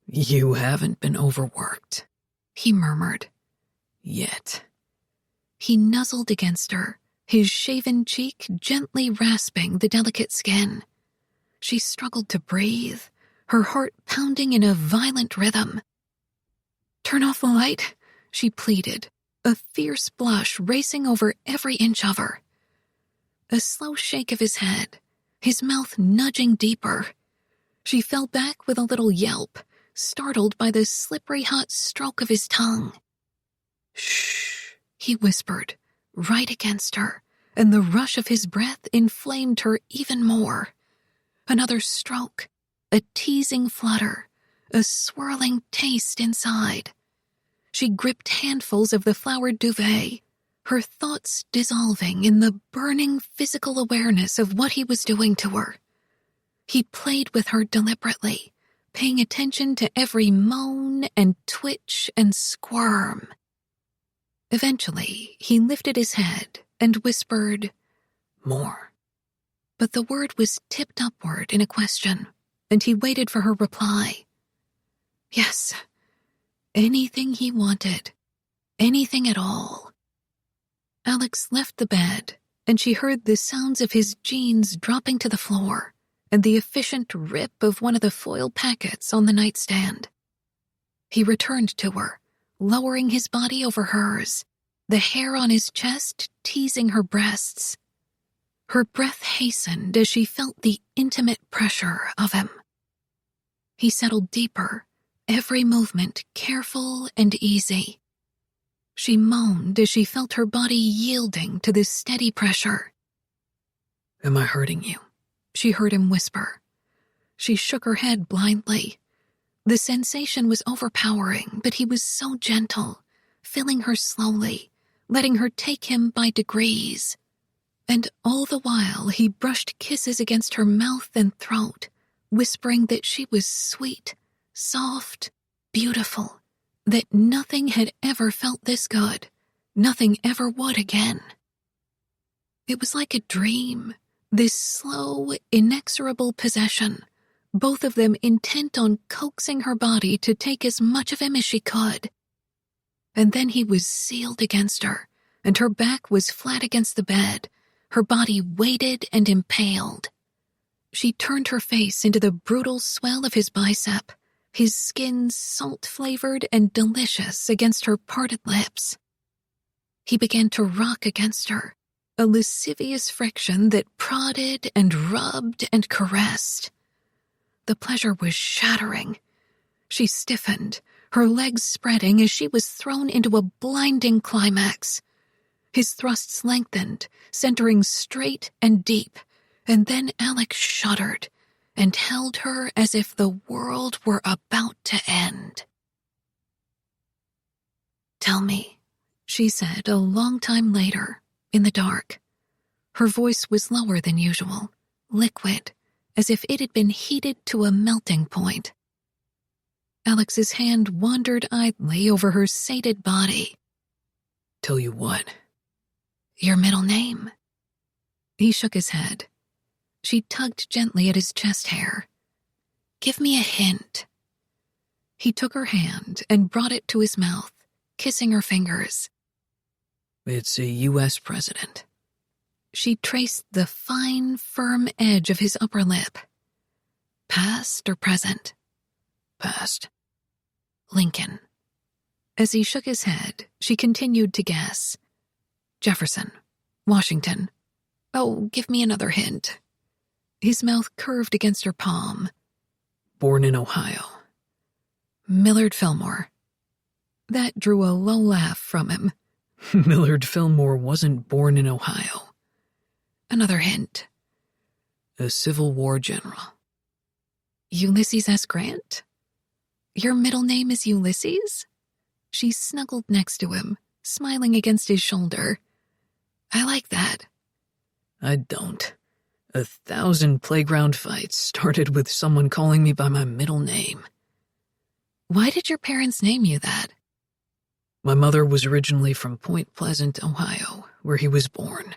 "You haven't been overworked," he murmured. "Yet." He nuzzled against her, his shaven cheek gently rasping the delicate skin. She struggled to breathe, her heart pounding in a violent rhythm. "Turn off the light," she pleaded, a fierce blush racing over every inch of her. A slow shake of his head, his mouth nudging deeper. She fell back with a little yelp, startled by the slippery hot stroke of his tongue. "Shh," he whispered, right against her, and the rush of his breath inflamed her even more. Another stroke, a teasing flutter, a swirling taste inside. She gripped handfuls of the flowered duvet, her thoughts dissolving in the burning physical awareness of what he was doing to her. He played with her deliberately, paying attention to every moan and twitch and squirm. Eventually, he lifted his head and whispered, "More." But the word was tipped upward in a question, and he waited for her reply. Yes, anything he wanted, anything at all. Alex left the bed, and she heard the sounds of his jeans dropping to the floor and the efficient rip of one of the foil packets on the nightstand. He returned to her, lowering his body over hers, the hair on his chest teasing her breasts. Her breath hastened as she felt the intimate pressure of him. He settled deeper, every movement careful and easy. She moaned as she felt her body yielding to this steady pressure. "Am I hurting you?" she heard him whisper. She shook her head blindly. The sensation was overpowering, but he was so gentle, filling her slowly, letting her take him by degrees. And all the while he brushed kisses against her mouth and throat, whispering that she was sweet, soft, beautiful, that nothing had ever felt this good, nothing ever would again. It was like a dream, this slow, inexorable possession, both of them intent on coaxing her body to take as much of him as she could. And then he was sealed against her, and her back was flat against the bed, her body weighted and impaled. She turned her face into the brutal swell of his bicep, his skin salt-flavored and delicious against her parted lips. He began to rock against her, a lascivious friction that prodded and rubbed and caressed. The pleasure was shattering. She stiffened, her legs spreading as she was thrown into a blinding climax. His thrusts lengthened, centering straight and deep, and then Alex shuddered and held her as if the world were about to end. "Tell me," she said a long time later, in the dark. Her voice was lower than usual, liquid, as if it had been heated to a melting point. Alex's hand wandered idly over her sated body. "Tell you what?" "Your middle name." He shook his head. She tugged gently at his chest hair. "Give me a hint." He took her hand and brought it to his mouth, kissing her fingers. "It's a U.S. president." She traced the fine, firm edge of his upper lip. "Past or present?" "Past." "Lincoln." As he shook his head, she continued to guess. "Jefferson. Washington. Oh, give me another hint." His mouth curved against her palm. "Born in Ohio." "Millard Fillmore." That drew a low laugh from him. Millard Fillmore wasn't born in Ohio. "Another hint." A Civil War general. "Ulysses S. Grant?" "Your middle name is Ulysses?" She snuggled next to him, smiling against his shoulder. "I like that." "I don't. 1,000 playground fights started with someone calling me by my middle name." "Why did your parents name you that?" My mother was originally from Point Pleasant, Ohio, where he was born.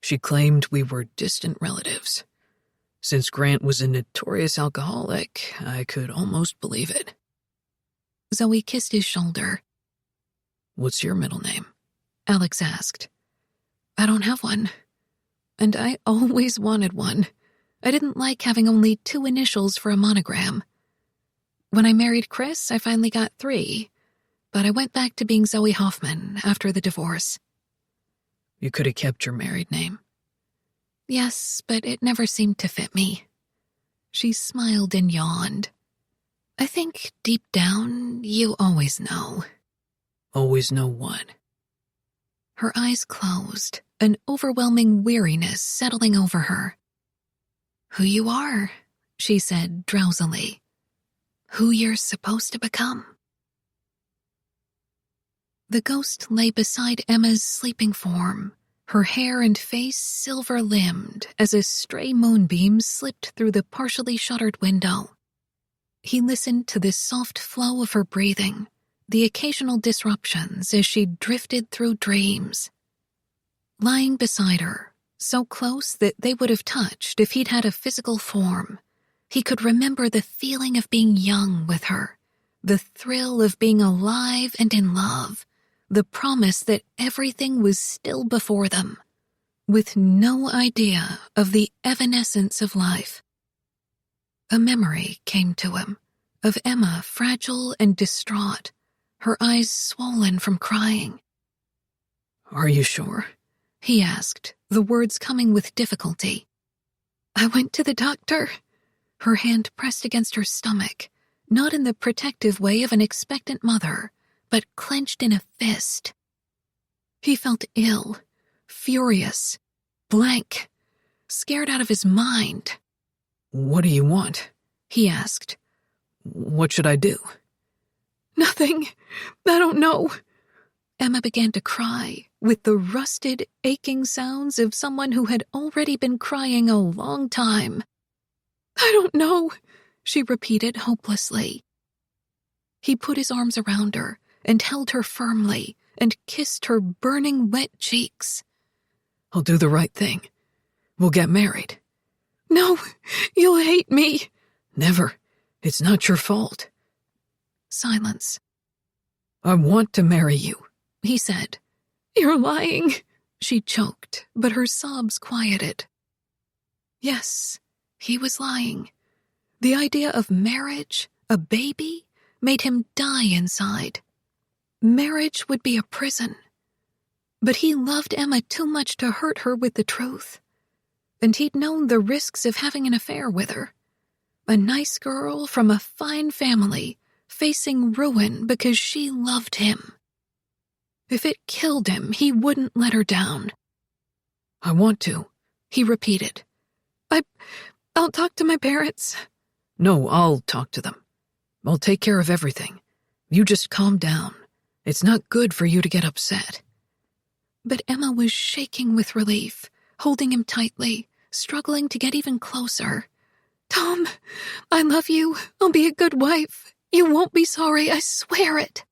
She claimed we were distant relatives. Since Grant was a notorious alcoholic, I could almost believe it. Zoe kissed his shoulder. "What's your middle name?" Alex asked. "I don't have one. And I always wanted one. I didn't like having only 2 initials for a monogram. When I married Chris, I finally got 3, but I went back to being Zoe Hoffman after the divorce." "You could have kept your married name." "Yes, but it never seemed to fit me." She smiled and yawned. "I think deep down, you always know." "Always know what?" Her eyes closed, an overwhelming weariness settling over her. "Who you are," she said drowsily. "Who you're supposed to become." The ghost lay beside Emma's sleeping form, her hair and face silver-limbed as a stray moonbeam slipped through the partially shuttered window. He listened to the soft flow of her breathing, the occasional disruptions as she drifted through dreams. Lying beside her, so close that they would have touched if he'd had a physical form, he could remember the feeling of being young with her, the thrill of being alive and in love, the promise that everything was still before them, with no idea of the evanescence of life. A memory came to him, of Emma fragile and distraught, her eyes swollen from crying. "Are you sure?" he asked, the words coming with difficulty. "I went to the doctor." Her hand pressed against her stomach, not in the protective way of an expectant mother, but clenched in a fist. He felt ill, furious, blank, scared out of his mind. "What do you want?" he asked. "What should I do?" "Nothing. I don't know." Emma began to cry, with the rusted, aching sounds of someone who had already been crying a long time. "I don't know," she repeated hopelessly. He put his arms around her and held her firmly and kissed her burning wet cheeks. "I'll do the right thing. We'll get married." "No, you'll hate me." "Never. It's not your fault." Silence. "I want to marry you," he said. "You're lying," she choked, but her sobs quieted. Yes, he was lying. The idea of marriage, a baby, made him die inside. Marriage would be a prison. But he loved Emma too much to hurt her with the truth. And he'd known the risks of having an affair with her. A nice girl from a fine family, facing ruin because she loved him. If it killed him, he wouldn't let her down. I want to, he repeated. I'll talk to my parents. No, I'll talk to them. I'll take care of everything. You just calm down. It's not good for you to get upset. But Emma was shaking with relief, holding him tightly, struggling to get even closer. Tom, I love you. I'll be a good wife. You won't be sorry, I swear it.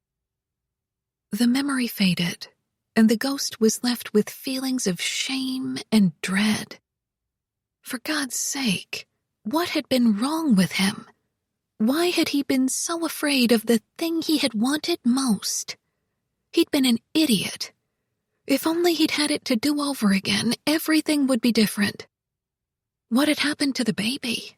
The memory faded, and the ghost was left with feelings of shame and dread. For God's sake, what had been wrong with him? Why had he been so afraid of the thing he had wanted most? He'd been an idiot. If only he'd had it to do over again, everything would be different. What had happened to the baby?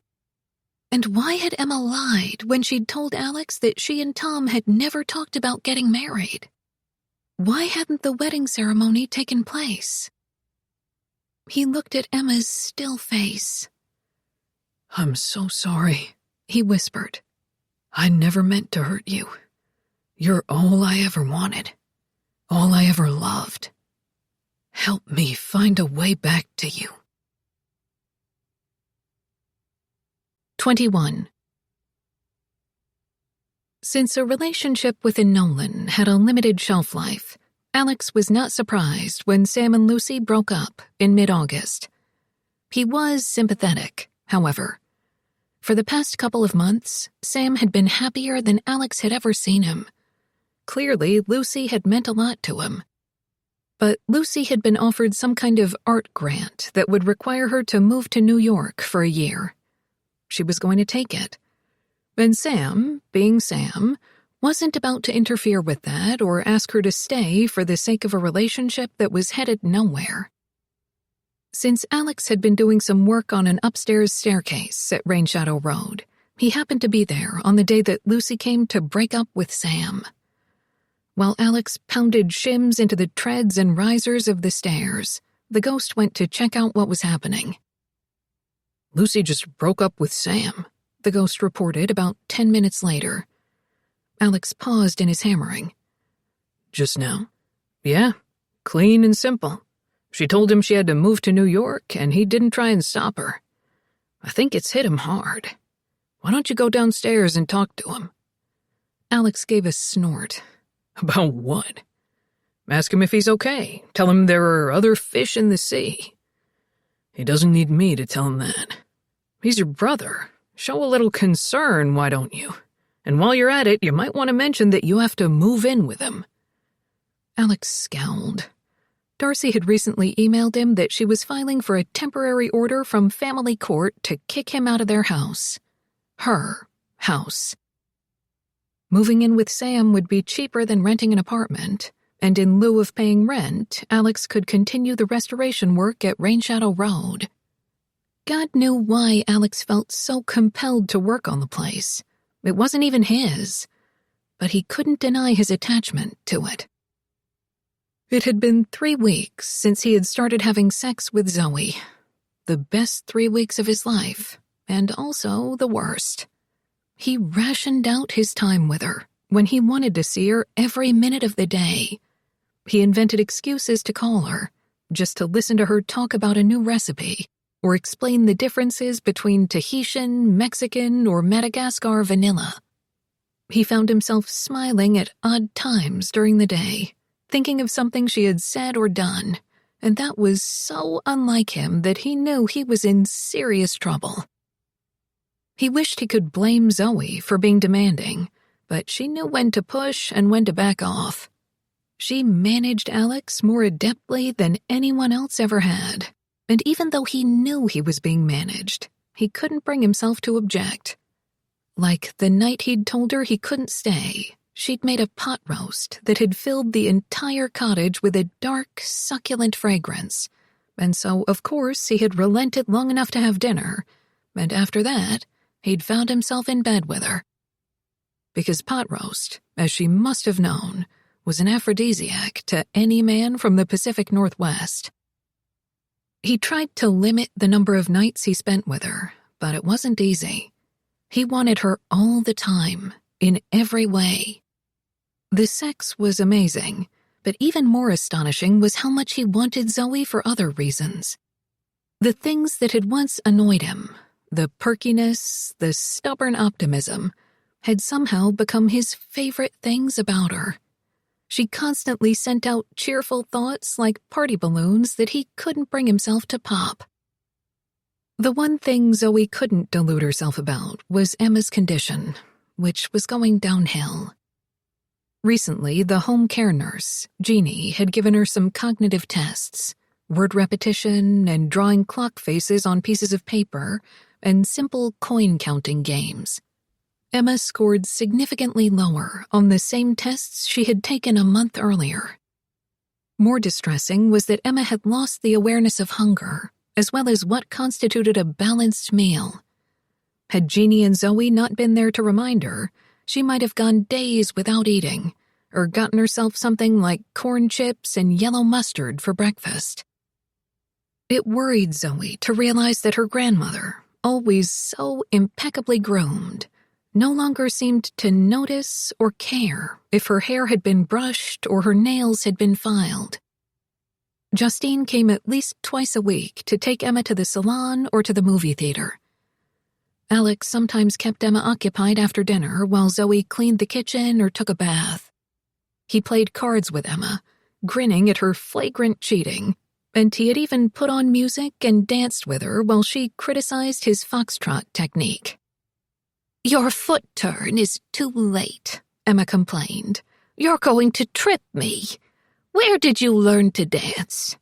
And why had Emma lied when she'd told Alex that she and Tom had never talked about getting married? Why hadn't the wedding ceremony taken place? He looked at Emma's still face. I'm so sorry, he whispered. I never meant to hurt you. You're all I ever wanted, all I ever loved. Help me find a way back to you. 21. Since a relationship with a Nolan had a limited shelf life, Alex was not surprised when Sam and Lucy broke up in mid-August. He was sympathetic, however. For the past couple of months, Sam had been happier than Alex had ever seen him. Clearly, Lucy had meant a lot to him. But Lucy had been offered some kind of art grant that would require her to move to New York for a year. She was going to take it. And Sam, being Sam, wasn't about to interfere with that or ask her to stay for the sake of a relationship that was headed nowhere. Since Alex had been doing some work on an upstairs staircase at Rain Shadow Road, he happened to be there on the day that Lucy came to break up with Sam. While Alex pounded shims into the treads and risers of the stairs, the ghost went to check out what was happening. Lucy just broke up with Sam, the ghost reported about 10 minutes later. Alex paused in his hammering. Just now? Yeah, clean and simple. She told him she had to move to New York, and he didn't try and stop her. I think it's hit him hard. Why don't you go downstairs and talk to him? Alex gave a snort. About what? Ask him if he's okay. Tell him there are other fish in the sea. He doesn't need me to tell him that. He's your brother. Show a little concern, why don't you? And while you're at it, you might want to mention that you have to move in with him. Alex scowled. Darcy had recently emailed him that she was filing for a temporary order from family court to kick him out of their house. Her house. Moving in with Sam would be cheaper than renting an apartment, and in lieu of paying rent, Alex could continue the restoration work at Rain Shadow Road. God knew why Alex felt so compelled to work on the place. It wasn't even his, but he couldn't deny his attachment to it. It had been 3 weeks since he had started having sex with Zoe. The best 3 weeks of his life, and also the worst. He rationed out his time with her when he wanted to see her every minute of the day. He invented excuses to call her, just to listen to her talk about a new recipe, or explain the differences between Tahitian, Mexican, or Madagascar vanilla. He found himself smiling at odd times during the day, thinking of something she had said or done, and that was so unlike him that he knew he was in serious trouble. He wished he could blame Zoe for being demanding, but she knew when to push and when to back off. She managed Alex more adeptly than anyone else ever had, and even though he knew he was being managed, he couldn't bring himself to object. Like the night he'd told her he couldn't stay, she'd made a pot roast that had filled the entire cottage with a dark, succulent fragrance, and so, of course, he had relented long enough to have dinner, and after that, he'd found himself in bed with her. Because pot roast, as she must have known, was an aphrodisiac to any man from the Pacific Northwest. He tried to limit the number of nights he spent with her, but it wasn't easy. He wanted her all the time, in every way. The sex was amazing, but even more astonishing was how much he wanted Zoe for other reasons. The things that had once annoyed him, the perkiness, the stubborn optimism, had somehow become his favorite things about her. She constantly sent out cheerful thoughts like party balloons that he couldn't bring himself to pop. The one thing Zoe couldn't delude herself about was Emma's condition, which was going downhill. Recently, the home care nurse, Jeannie, had given her some cognitive tests, word repetition and drawing clock faces on pieces of paper, and simple coin-counting games. Emma scored significantly lower on the same tests she had taken a month earlier. More distressing was that Emma had lost the awareness of hunger, as well as what constituted a balanced meal. Had Jeannie and Zoe not been there to remind her, she might have gone days without eating, or gotten herself something like corn chips and yellow mustard for breakfast. It worried Zoe to realize that her grandmother, always so impeccably groomed, no longer seemed to notice or care if her hair had been brushed or her nails had been filed. Justine came at least twice a week to take Emma to the salon or to the movie theater. Alex sometimes kept Emma occupied after dinner while Zoe cleaned the kitchen or took a bath. He played cards with Emma, grinning at her flagrant cheating, and he had even put on music and danced with her while she criticized his foxtrot technique. "Your foot turn is too late," Emma complained. "You're going to trip me. Where did you learn to dance?"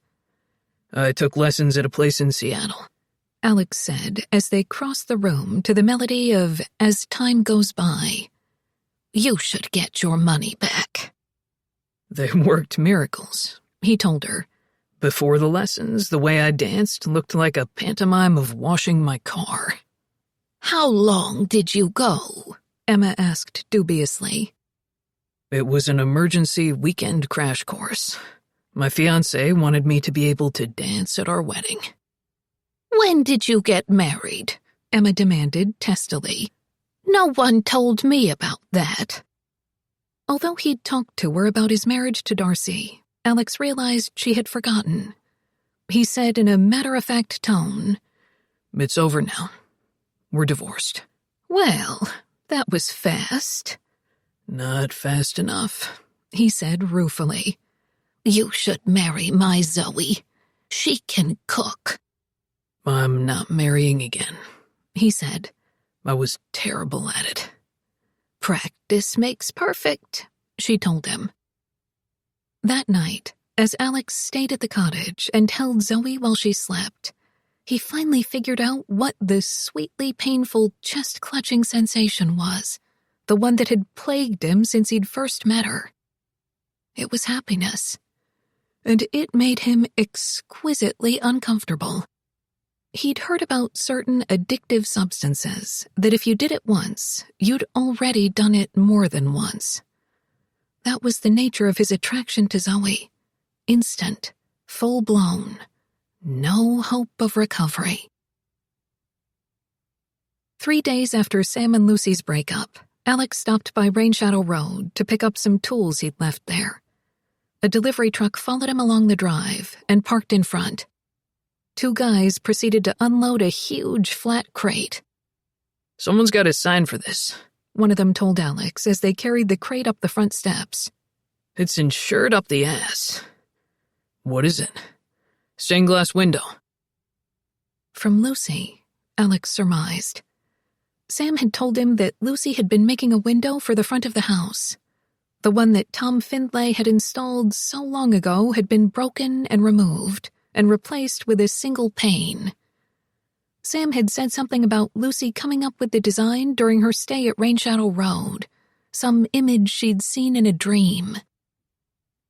I took lessons at a place in Seattle, Alex said as they crossed the room to the melody of As Time Goes By. "You should get your money back." They worked miracles, he told her. Before the lessons, the way I danced looked like a pantomime of washing my car. "How long did you go?" Emma asked dubiously. It was an emergency weekend crash course. My fiancé wanted me to be able to dance at our wedding. "When did you get married?" Emma demanded testily. "No one told me about that." Although he'd talked to her about his marriage to Darcy, Alex realized she had forgotten. He said in a matter-of-fact tone, "It's over now. We're divorced." "Well, that was fast." "Not fast enough," he said ruefully. "You should marry my Zoe. She can cook." "I'm not marrying again," he said. "I was terrible at it." "Practice makes perfect," she told him. That night, as Alex stayed at the cottage and held Zoe while she slept, he finally figured out what the sweetly painful chest-clutching sensation was, the one that had plagued him since he'd first met her. It was happiness, and it made him exquisitely uncomfortable. He'd heard about certain addictive substances that if you did it once, you'd already done it more than once. That was the nature of his attraction to Zoe. Instant, full-blown, no hope of recovery. 3 days after Sam and Lucy's breakup, Alex stopped by Rain Shadow Road to pick up some tools he'd left there. A delivery truck followed him along the drive and parked in front. 2 guys proceeded to unload a huge flat crate. "Someone's got to sign for this," one of them told Alex as they carried the crate up the front steps. "It's insured up the ass." "What is it?" "Stained glass window." From Lucy, Alex surmised. Sam had told him that Lucy had been making a window for the front of the house. The one that Tom Findlay had installed so long ago had been broken and removed and replaced with a single pane. Sam had said something about Lucy coming up with the design during her stay at Rain Shadow Road, some image she'd seen in a dream.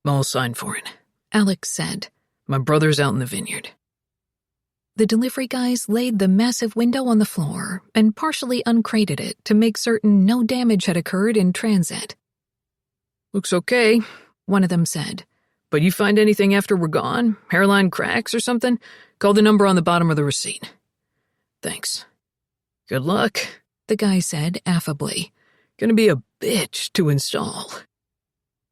"I'll sign for it," Alex said. "My brother's out in the vineyard." The delivery guys laid the massive window on the floor and partially uncrated it to make certain no damage had occurred in transit. "Looks okay. one of them said. But you find anything after we're gone? Hairline cracks or something? Call the number on the bottom of the receipt. Thanks. Good luck, the guy said affably. Gonna be a bitch to install.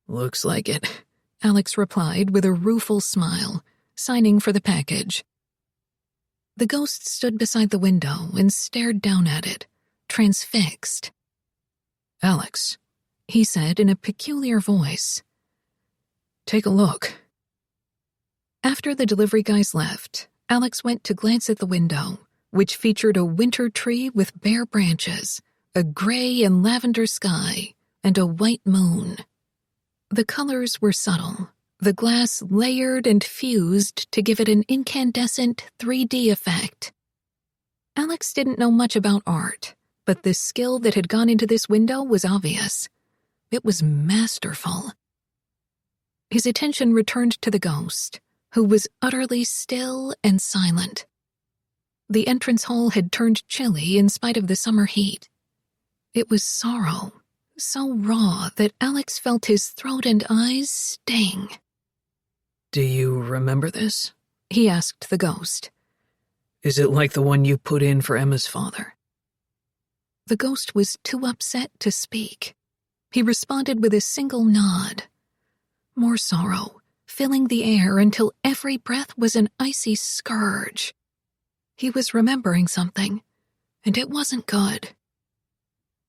Looks like it, Alex replied with a rueful smile, signing for the package. The ghost stood beside the window and stared down at it, transfixed. Alex, he said in a peculiar voice. Take a look. After the delivery guys left, Alex went to glance at the window, which featured a winter tree with bare branches, a gray and lavender sky, and a white moon. The colors were subtle, the glass layered and fused to give it an incandescent 3D effect. Alex didn't know much about art, but the skill that had gone into this window was obvious. It was masterful. His attention returned to the ghost, who was utterly still and silent. The entrance hall had turned chilly in spite of the summer heat. It was sorrow, so raw that Alex felt his throat and eyes sting. Do you remember this? He asked the ghost. Is it like the one you put in for Emma's father? The ghost was too upset to speak. He responded with a single nod. More sorrow, filling the air until every breath was an icy scourge. He was remembering something, and it wasn't good.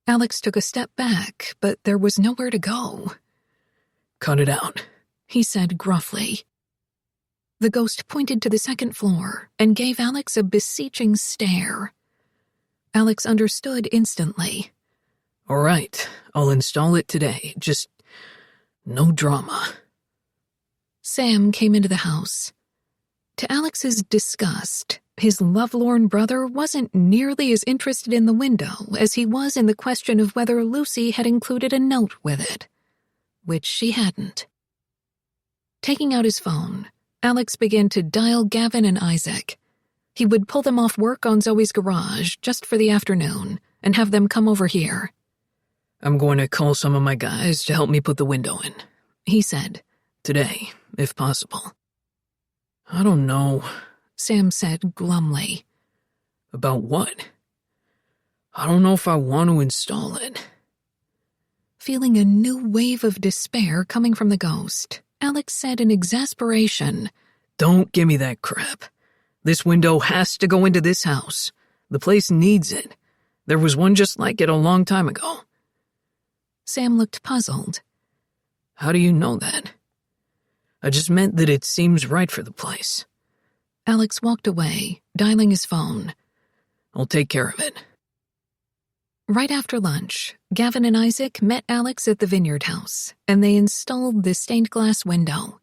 Alex took a step back, but there was nowhere to go. Cut it out, he said gruffly. The ghost pointed to the second floor and gave Alex a beseeching stare. Alex understood instantly. All right, I'll install it today. Just no drama. Sam came into the house. To Alex's disgust, his lovelorn brother wasn't nearly as interested in the window as he was in the question of whether Lucy had included a note with it, which she hadn't. Taking out his phone, Alex began to dial Gavin and Isaac. He would pull them off work on Zoe's garage just for the afternoon and have them come over here. I'm going to call some of my guys to help me put the window in, he said. Today, if possible. I don't know, Sam said glumly. About what? I don't know if I want to install it. Feeling a new wave of despair coming from the ghost, Alex said in exasperation, Don't give me that crap. This window has to go into this house. The place needs it. There was one just like it a long time ago. Sam looked puzzled. How do you know that? I just meant that it seems right for the place. Alex walked away, dialing his phone. I'll take care of it. Right after lunch, Gavin and Isaac met Alex at the Vineyard House, and they installed the stained glass window.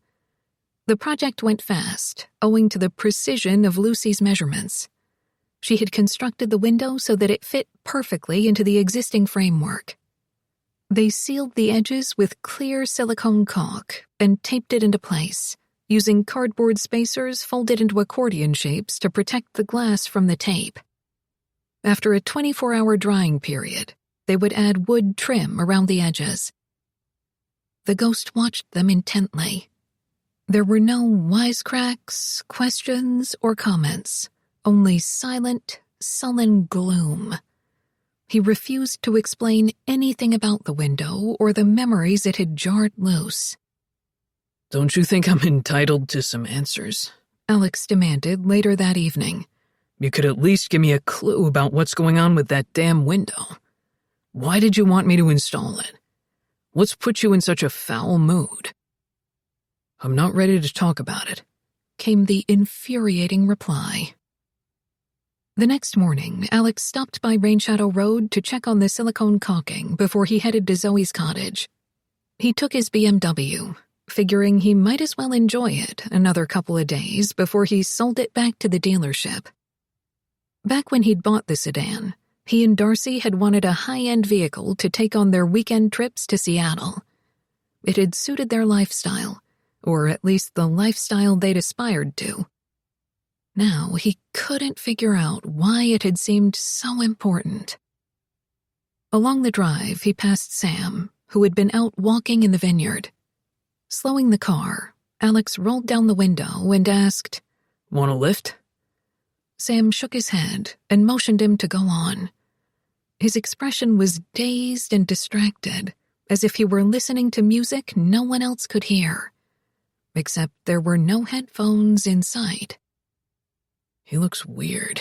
The project went fast, owing to the precision of Lucy's measurements. She had constructed the window so that it fit perfectly into the existing framework. They sealed the edges with clear silicone caulk and taped it into place, using cardboard spacers folded into accordion shapes to protect the glass from the tape. After a 24-hour drying period, they would add wood trim around the edges. The ghost watched them intently. There were no wisecracks, questions, or comments, only silent, sullen gloom. He refused to explain anything about the window or the memories it had jarred loose. Don't you think I'm entitled to some answers? Alex demanded later that evening. You could at least give me a clue about what's going on with that damn window. Why did you want me to install it? What's put you in such a foul mood? I'm not ready to talk about it, came the infuriating reply. The next morning, Alex stopped by Rainshadow Road to check on the silicone caulking before he headed to Zoe's cottage. He took his BMW, figuring he might as well enjoy it another couple of days before he sold it back to the dealership. Back when he'd bought the sedan, he and Darcy had wanted a high-end vehicle to take on their weekend trips to Seattle. It had suited their lifestyle, or at least the lifestyle they'd aspired to. Now he couldn't figure out why it had seemed so important. Along the drive, he passed Sam, who had been out walking in the vineyard. Slowing the car, Alex rolled down the window and asked, "Want a lift?" Sam shook his head and motioned him to go on. His expression was dazed and distracted, as if he were listening to music no one else could hear. Except there were no headphones in sight. "He looks weird,"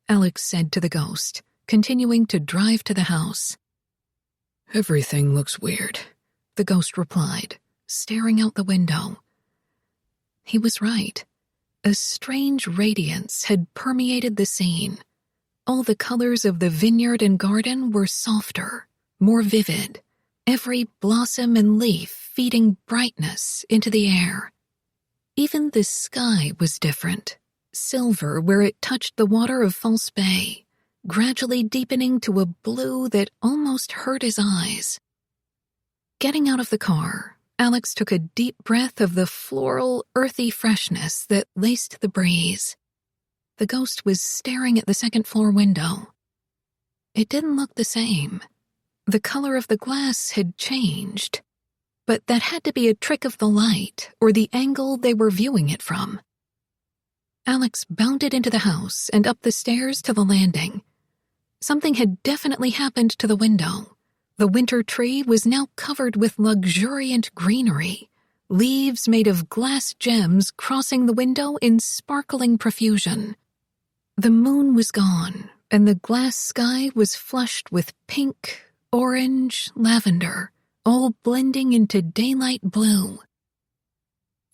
Alex said to the ghost, continuing to drive to the house. "Everything looks weird," the ghost replied, staring out the window. He was right. A strange radiance had permeated the scene. All the colors of the vineyard and garden were softer, more vivid, every blossom and leaf feeding brightness into the air. Even the sky was different, silver where it touched the water of False Bay, gradually deepening to a blue that almost hurt his eyes. Getting out of the car, Alex took a deep breath of the floral, earthy freshness that laced the breeze. The ghost was staring at the second-floor window. It didn't look the same. The color of the glass had changed, but that had to be a trick of the light or the angle they were viewing it from. Alex bounded into the house and up the stairs to the landing. Something had definitely happened to the window. The winter tree was now covered with luxuriant greenery, leaves made of glass gems crossing the window in sparkling profusion. The moon was gone, and the glass sky was flushed with pink, orange, lavender, all blending into daylight blue.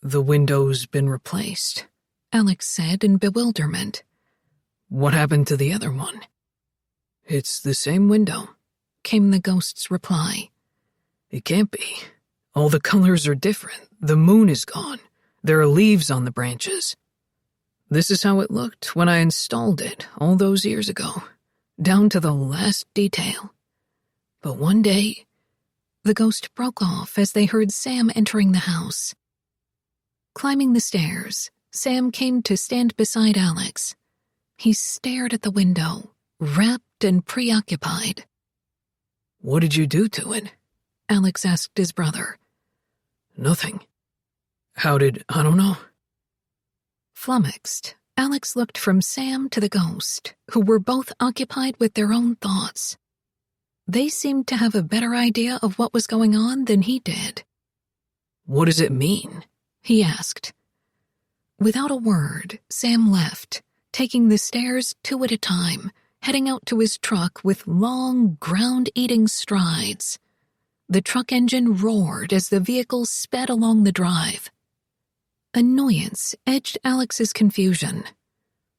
"The window's been replaced," Alex said in bewilderment. "What happened to the other one?" "It's the same window," came the ghost's reply. "It can't be. All the colors are different. The moon is gone. There are leaves on the branches. This is how it looked when I installed it all those years ago, down to the last detail. But one day..." The ghost broke off as they heard Sam entering the house. Climbing the stairs, Sam came to stand beside Alex. He stared at the window, rapt and preoccupied. "What did you do to it?" Alex asked his brother. "Nothing. I don't know." Flummoxed, Alex looked from Sam to the ghost, who were both occupied with their own thoughts. They seemed to have a better idea of what was going on than he did. "What does it mean?" he asked. Without a word, Sam left, taking the stairs 2 at a time, heading out to his truck with long, ground-eating strides. The truck engine roared as the vehicle sped along the drive. Annoyance edged Alex's confusion.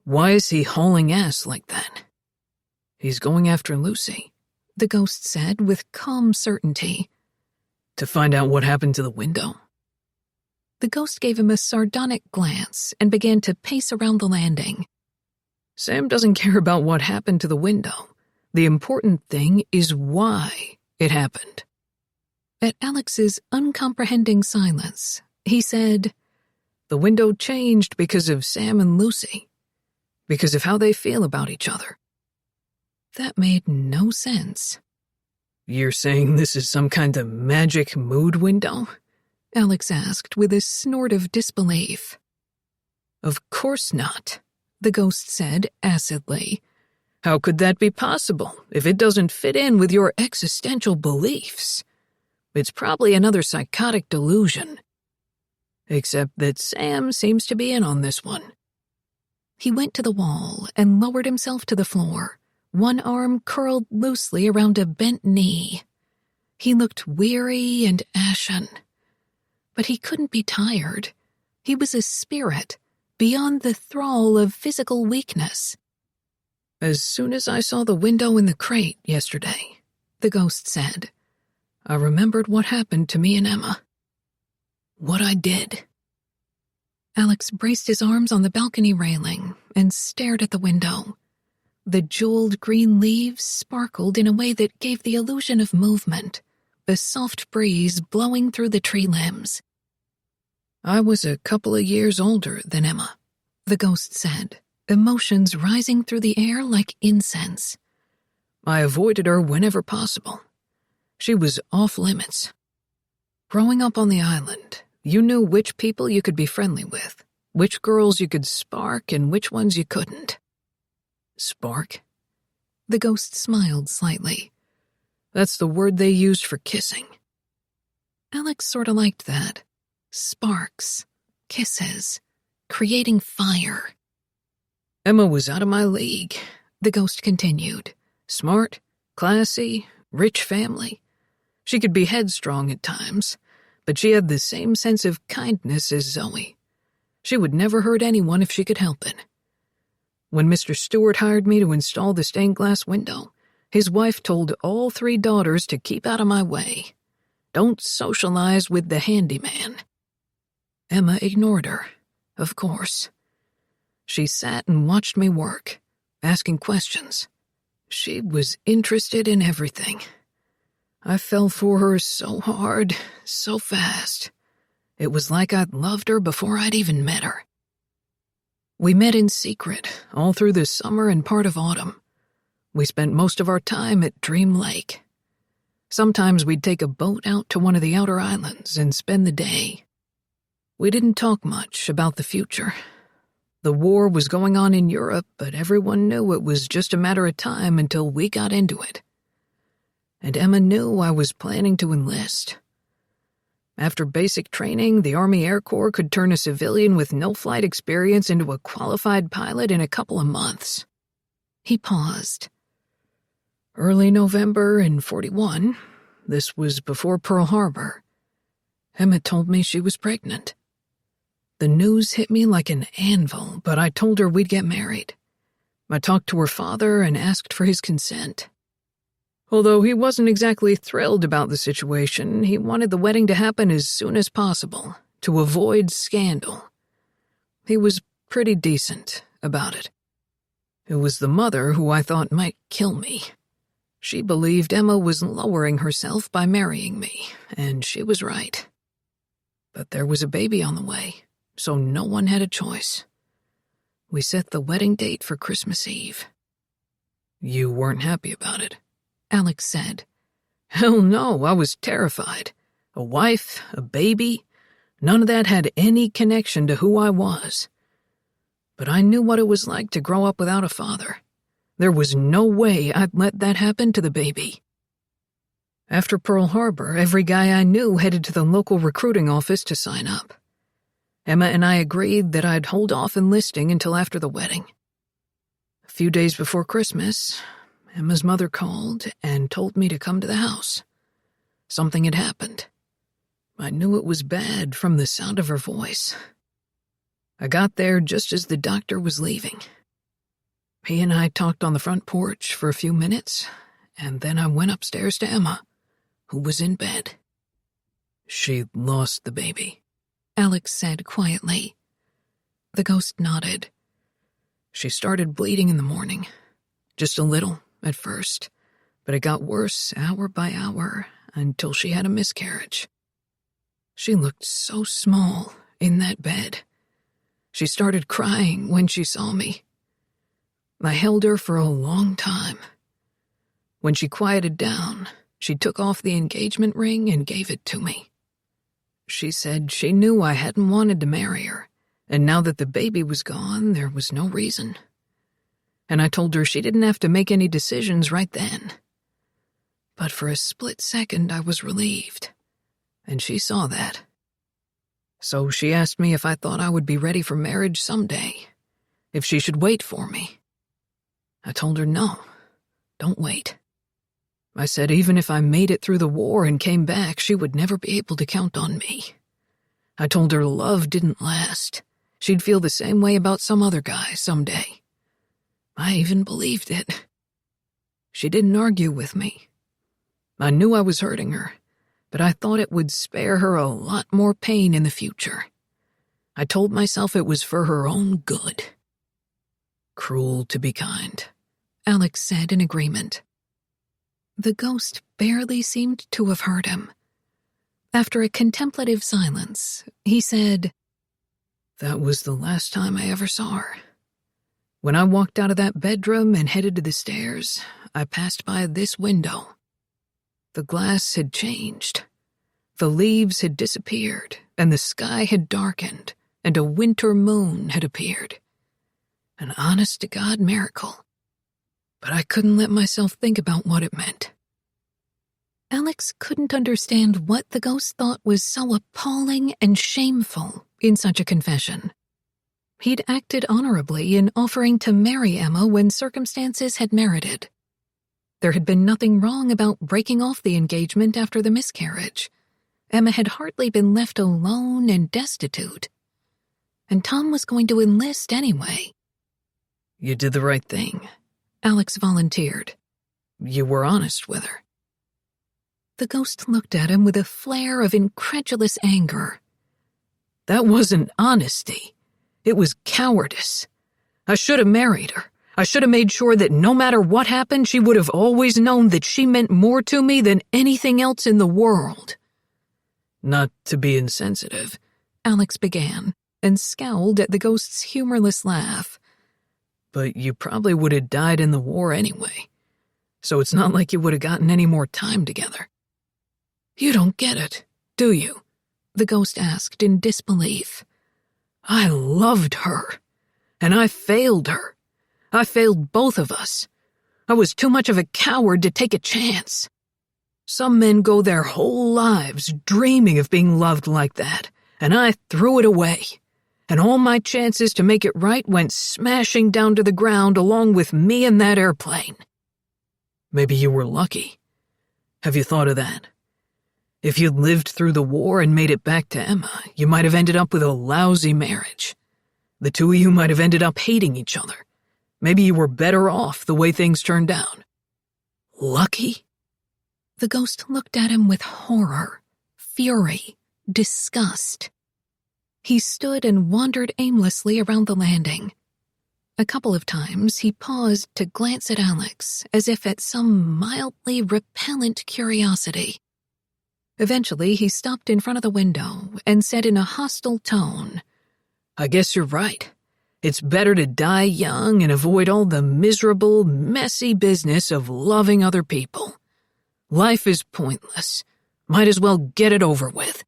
"Why is he hauling ass like that?" "He's going after Lucy," the ghost said with calm certainty. "To find out what happened to the window." The ghost gave him a sardonic glance and began to pace around the landing. "Sam doesn't care about what happened to the window. The important thing is why it happened." At Alex's uncomprehending silence, he said, "The window changed because of Sam and Lucy. Because of how they feel about each other." That made no sense. "You're saying this is some kind of magic mood window?" Alex asked with a snort of disbelief. "Of course not," the ghost said acidly. "How could that be possible if it doesn't fit in with your existential beliefs? It's probably another psychotic delusion. Except that Sam seems to be in on this one." He went to the wall and lowered himself to the floor, one arm curled loosely around a bent knee. He looked weary and ashen. But he couldn't be tired. He was a spirit, beyond the thrall of physical weakness. "As soon as I saw the window in the crate yesterday," the ghost said, "I remembered what happened to me and Emma. What I did." Alex braced his arms on the balcony railing and stared at the window. The jeweled green leaves sparkled in a way that gave the illusion of movement, a soft breeze blowing through the tree limbs. "I was a couple of years older than Emma," the ghost said, emotions rising through the air like incense. "I avoided her whenever possible. She was off limits. Growing up on the island, You knew which people you could be friendly with, which girls you could spark and which ones you couldn't. Spark? The ghost smiled slightly. That's the word they used for kissing. Alex sorta liked that. Sparks, kisses, creating fire. Emma was out of my league, The ghost continued. Smart, classy, rich family. She could be headstrong at times, but she had the same sense of kindness as Zoe. She would never hurt anyone if she could help it. When Mr. Stewart hired me to install the stained glass window, his wife told all 3 daughters to keep out of my way. Don't socialize with the handyman. Emma ignored her, of course. She sat and watched me work, asking questions. She was interested in everything. I fell for her so hard, so fast. It was like I'd loved her before I'd even met her. We met in secret all through the summer and part of autumn. We spent most of our time at Dream Lake. Sometimes we'd take a boat out to one of the outer islands and spend the day. We didn't talk much about the future. The war was going on in Europe, but everyone knew it was just a matter of time until we got into it. And Emma knew I was planning to enlist. After basic training, the Army Air Corps could turn a civilian with no flight experience into a qualified pilot in a couple of months. He paused. Early November in 41, this was before Pearl Harbor, Emma told me she was pregnant. The news hit me like an anvil, but I told her we'd get married. I talked to her father and asked for his consent. Although he wasn't exactly thrilled about the situation, he wanted the wedding to happen as soon as possible, to avoid scandal. He was pretty decent about it. It was the mother who I thought might kill me. She believed Emma was lowering herself by marrying me, and she was right. But there was a baby on the way, so no one had a choice. We set the wedding date for Christmas Eve. You weren't happy about it, Alex said. Hell no, I was terrified. A wife, a baby, none of that had any connection to who I was. But I knew what it was like to grow up without a father. There was no way I'd let that happen to the baby. After Pearl Harbor, every guy I knew headed to the local recruiting office to sign up. Emma and I agreed that I'd hold off enlisting until after the wedding. A few days before Christmas, Emma's mother called and told me to come to the house. Something had happened. I knew it was bad from the sound of her voice. I got there just as the doctor was leaving. He and I talked on the front porch for a few minutes, and then I went upstairs to Emma, who was in bed. She lost the baby, Alex said quietly. The ghost nodded. She started bleeding in the morning, just a little at first, but it got worse hour by hour until she had a miscarriage. She looked so small in that bed. She started crying when she saw me. I held her for a long time. When she quieted down, she took off the engagement ring and gave it to me. She said she knew I hadn't wanted to marry her, and now that the baby was gone, there was no reason. And I told her she didn't have to make any decisions right then. But for a split second, I was relieved, and she saw that. So she asked me if I thought I would be ready for marriage someday, if she should wait for me. I told her no, don't wait. I said even if I made it through the war and came back, she would never be able to count on me. I told her love didn't last. She'd feel the same way about some other guy someday. I even believed it. She didn't argue with me. I knew I was hurting her, but I thought it would spare her a lot more pain in the future. I told myself it was for her own good. Cruel to be kind, Alex said in agreement. The ghost barely seemed to have heard him. After a contemplative silence, he said, That was the last time I ever saw her. When I walked out of that bedroom and headed to the stairs, I passed by this window. The glass had changed. The leaves had disappeared, and the sky had darkened, and a winter moon had appeared. An honest-to-God miracle. But I couldn't let myself think about what it meant. Alex couldn't understand what the ghost thought was so appalling and shameful in such a confession. He'd acted honorably in offering to marry Emma when circumstances had merited. There had been nothing wrong about breaking off the engagement after the miscarriage. Emma had hardly been left alone and destitute. And Tom was going to enlist anyway. You did the right thing, Alex volunteered. You were honest with her. The ghost looked at him with a flare of incredulous anger. That wasn't honesty. It was cowardice. I should have married her. I should have made sure that no matter what happened, she would have always known that she meant more to me than anything else in the world. Not to be insensitive, Alex began, and scowled at the ghost's humorless laugh. But you probably would have died in the war anyway. So it's not like you would have gotten any more time together. You don't get it, do you? The ghost asked in disbelief. I loved her, and I failed her. I failed both of us. I was too much of a coward to take a chance. Some men go their whole lives dreaming of being loved like that, and I threw it away. And all my chances to make it right went smashing down to the ground along with me and that airplane. Maybe you were lucky. Have you thought of that? If you'd lived through the war and made it back to Emma, you might have ended up with a lousy marriage. The two of you might have ended up hating each other. Maybe you were better off the way things turned out. Lucky? The ghost looked at him with horror, fury, disgust. He stood and wandered aimlessly around the landing. A couple of times he paused to glance at Alex as if at some mildly repellent curiosity. Eventually, he stopped in front of the window and said in a hostile tone, I guess you're right. It's better to die young and avoid all the miserable, messy business of loving other people. Life is pointless. Might as well get it over with.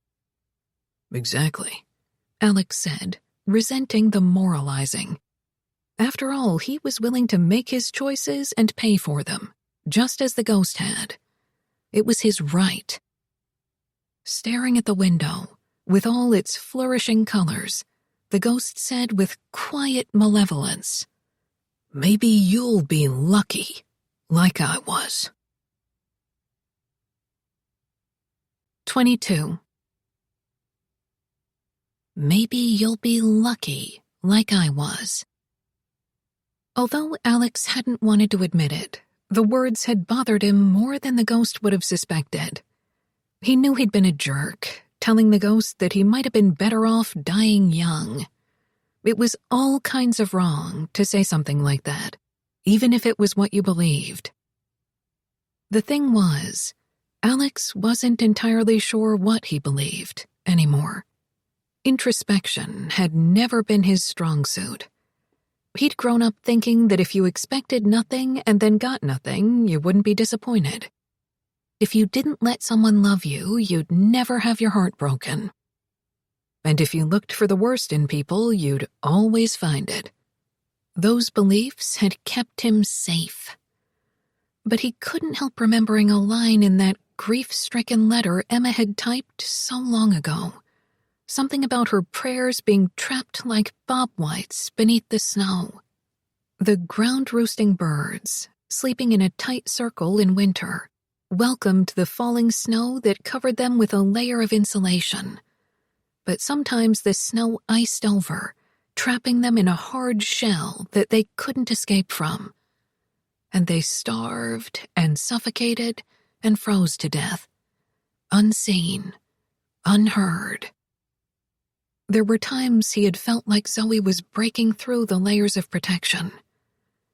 Exactly, Alex said, resenting the moralizing. After all, he was willing to make his choices and pay for them, just as the ghost had. It was his right. Staring at the window, with all its flourishing colors, the ghost said with quiet malevolence, Maybe you'll be lucky, like I was. 22. Maybe you'll be lucky, like I was. Although Alex hadn't wanted to admit it, the words had bothered him more than the ghost would have suspected. He knew he'd been a jerk, telling the ghost that he might have been better off dying young. It was all kinds of wrong to say something like that, even if it was what you believed. The thing was, Alex wasn't entirely sure what he believed anymore. Introspection had never been his strong suit. He'd grown up thinking that if you expected nothing and then got nothing, you wouldn't be disappointed. If you didn't let someone love you, you'd never have your heart broken. And if you looked for the worst in people, you'd always find it. Those beliefs had kept him safe. But he couldn't help remembering a line in that grief-stricken letter Emma had typed so long ago. Something about her prayers being trapped like bobwhites beneath the snow. The ground-roosting birds, sleeping in a tight circle in winter, welcomed the falling snow that covered them with a layer of insulation. But sometimes the snow iced over, trapping them in a hard shell that they couldn't escape from. And they starved and suffocated and froze to death, unseen, unheard. There were times he had felt like Zoe was breaking through the layers of protection.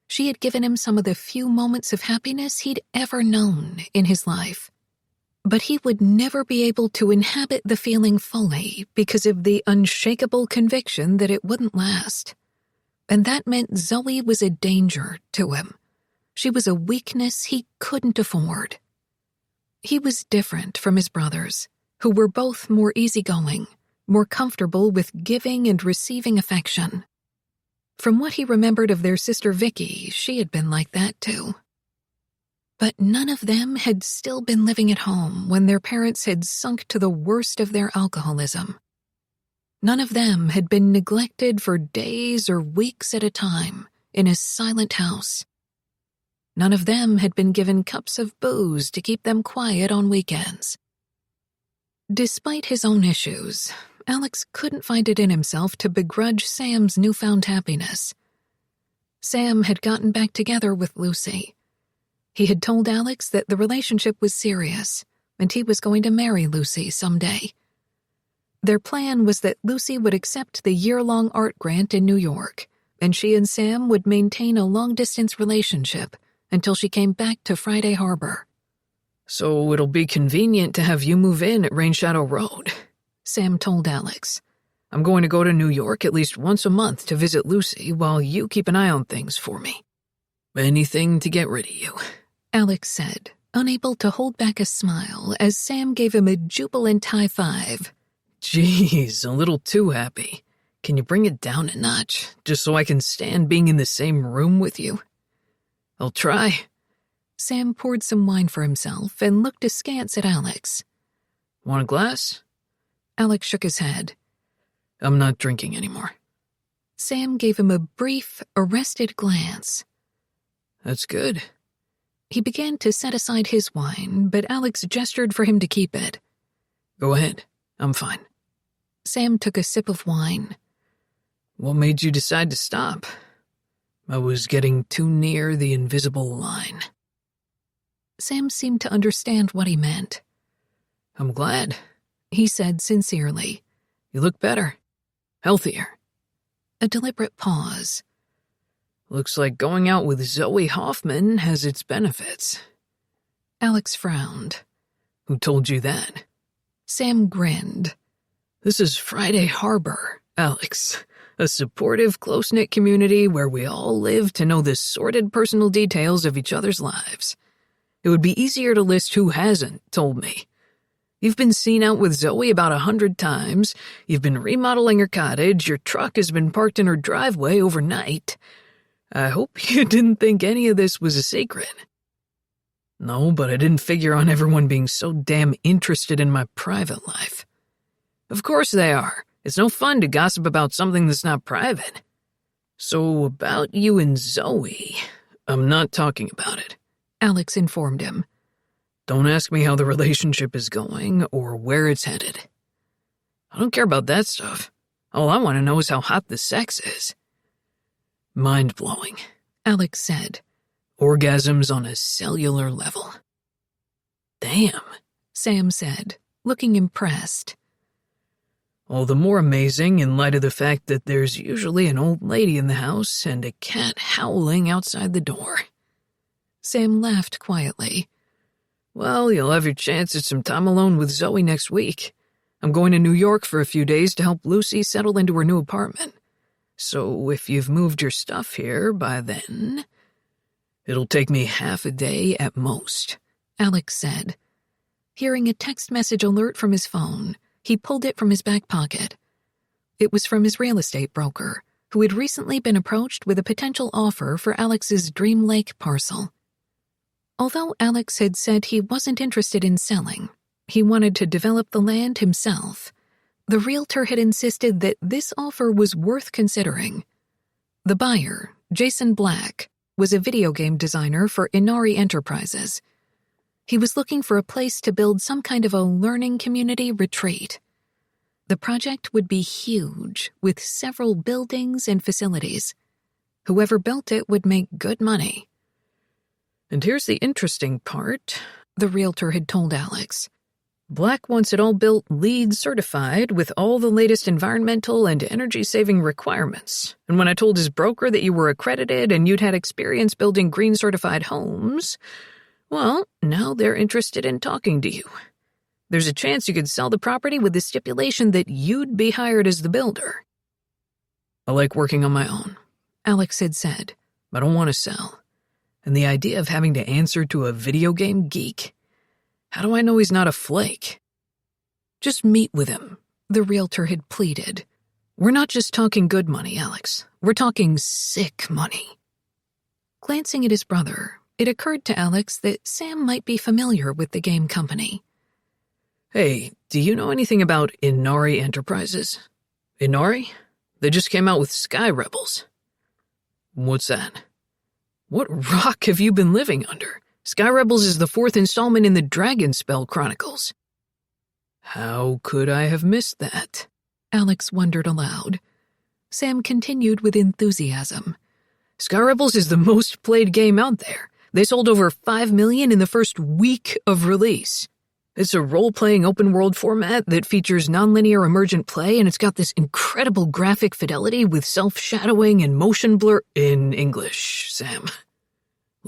She had given him some of the few moments of happiness he'd ever known in his life. But he would never be able to inhabit the feeling fully because of the unshakable conviction that it wouldn't last. And that meant Zoe was a danger to him. She was a weakness he couldn't afford. He was different from his brothers. who were both more easygoing, more comfortable with giving and receiving affection. From what he remembered of their sister Vicky, she had been like that too. But none of them had still been living at home when their parents had sunk to the worst of their alcoholism. None of them had been neglected for days or weeks at a time in a silent house. None of them had been given cups of booze to keep them quiet on weekends. Despite his own issues, Alex couldn't find it in himself to begrudge Sam's newfound happiness. Sam had gotten back together with Lucy. He had told Alex that the relationship was serious, and he was going to marry Lucy someday. Their plan was that Lucy would accept the year-long art grant in New York, and she and Sam would maintain a long-distance relationship until she came back to Friday Harbor. So it'll be convenient to have you move in at Rain Shadow Road, Sam told Alex. I'm going to go to New York at least once a month to visit Lucy while you keep an eye on things for me. Anything to get rid of you, Alex said, unable to hold back a smile as Sam gave him a jubilant high five. Jeez, a little too happy. Can you bring it down a notch, just so I can stand being in the same room with you? I'll try. Sam poured some wine for himself and looked askance at Alex. Want a glass? Alex shook his head. I'm not drinking anymore. Sam gave him a brief, arrested glance. That's good. He began to set aside his wine, but Alex gestured for him to keep it. Go ahead. I'm fine. Sam took a sip of wine. What made you decide to stop? I was getting too near the invisible line. Sam seemed to understand what he meant. I'm glad, he said sincerely. You look better. Healthier. A deliberate pause. Looks like going out with Zoe Hoffman has its benefits. Alex frowned. Who told you that? Sam grinned. This is Friday Harbor, Alex. A supportive, close-knit community where we all live to know the sordid personal details of each other's lives. It would be easier to list who hasn't told me. You've been seen out with Zoe about 100 times, you've been remodeling her cottage, your truck has been parked in her driveway overnight. I hope you didn't think any of this was a secret. No, but I didn't figure on everyone being so damn interested in my private life. Of course they are. It's no fun to gossip about something that's not private. So about you and Zoe, I'm not talking about it, Alex informed him. Don't ask me how the relationship is going or where it's headed. I don't care about that stuff. All I want to know is how hot the sex is. Mind-blowing, Alex said. Orgasms on a cellular level. Damn, Sam said, looking impressed. All the more amazing in light of the fact that there's usually an old lady in the house and a cat howling outside the door. Sam laughed quietly. Well, you'll have your chance at some time alone with Zoe next week. I'm going to New York for a few days to help Lucy settle into her new apartment. So if you've moved your stuff here by then, it'll take me half a day at most, Alex said. Hearing a text message alert from his phone, he pulled it from his back pocket. It was from his real estate broker, who had recently been approached with a potential offer for Alex's Dream Lake parcel. Although Alex had said he wasn't interested in selling, he wanted to develop the land himself. The realtor had insisted that this offer was worth considering. The buyer, Jason Black, was a video game designer for Inari Enterprises. He was looking for a place to build some kind of a learning community retreat. The project would be huge, with several buildings and facilities. Whoever built it would make good money. And here's the interesting part, the realtor had told Alex. Black wants it all built LEED certified with all the latest environmental and energy-saving requirements. And when I told his broker that you were accredited and you'd had experience building green certified homes, well, now they're interested in talking to you. There's a chance you could sell the property with the stipulation that you'd be hired as the builder. I like working on my own, Alex had said. I don't want to sell. And the idea of having to answer to a video game geek, how do I know he's not a flake? Just meet with him, the realtor had pleaded. We're not just talking good money, Alex. We're talking sick money. Glancing at his brother, it occurred to Alex that Sam might be familiar with the game company. Hey, do you know anything about Inari Enterprises? Inari? They just came out with Sky Rebels. What's that? What rock have you been living under? Sky Rebels is the 4th installment in the Dragonspell Chronicles. How could I have missed that? Alex wondered aloud. Sam continued with enthusiasm. Sky Rebels is the most played game out there. They sold over 5 million in the first week of release. It's a role-playing open-world format that features nonlinear emergent play, and it's got this incredible graphic fidelity with self-shadowing and motion blur in English, Sam.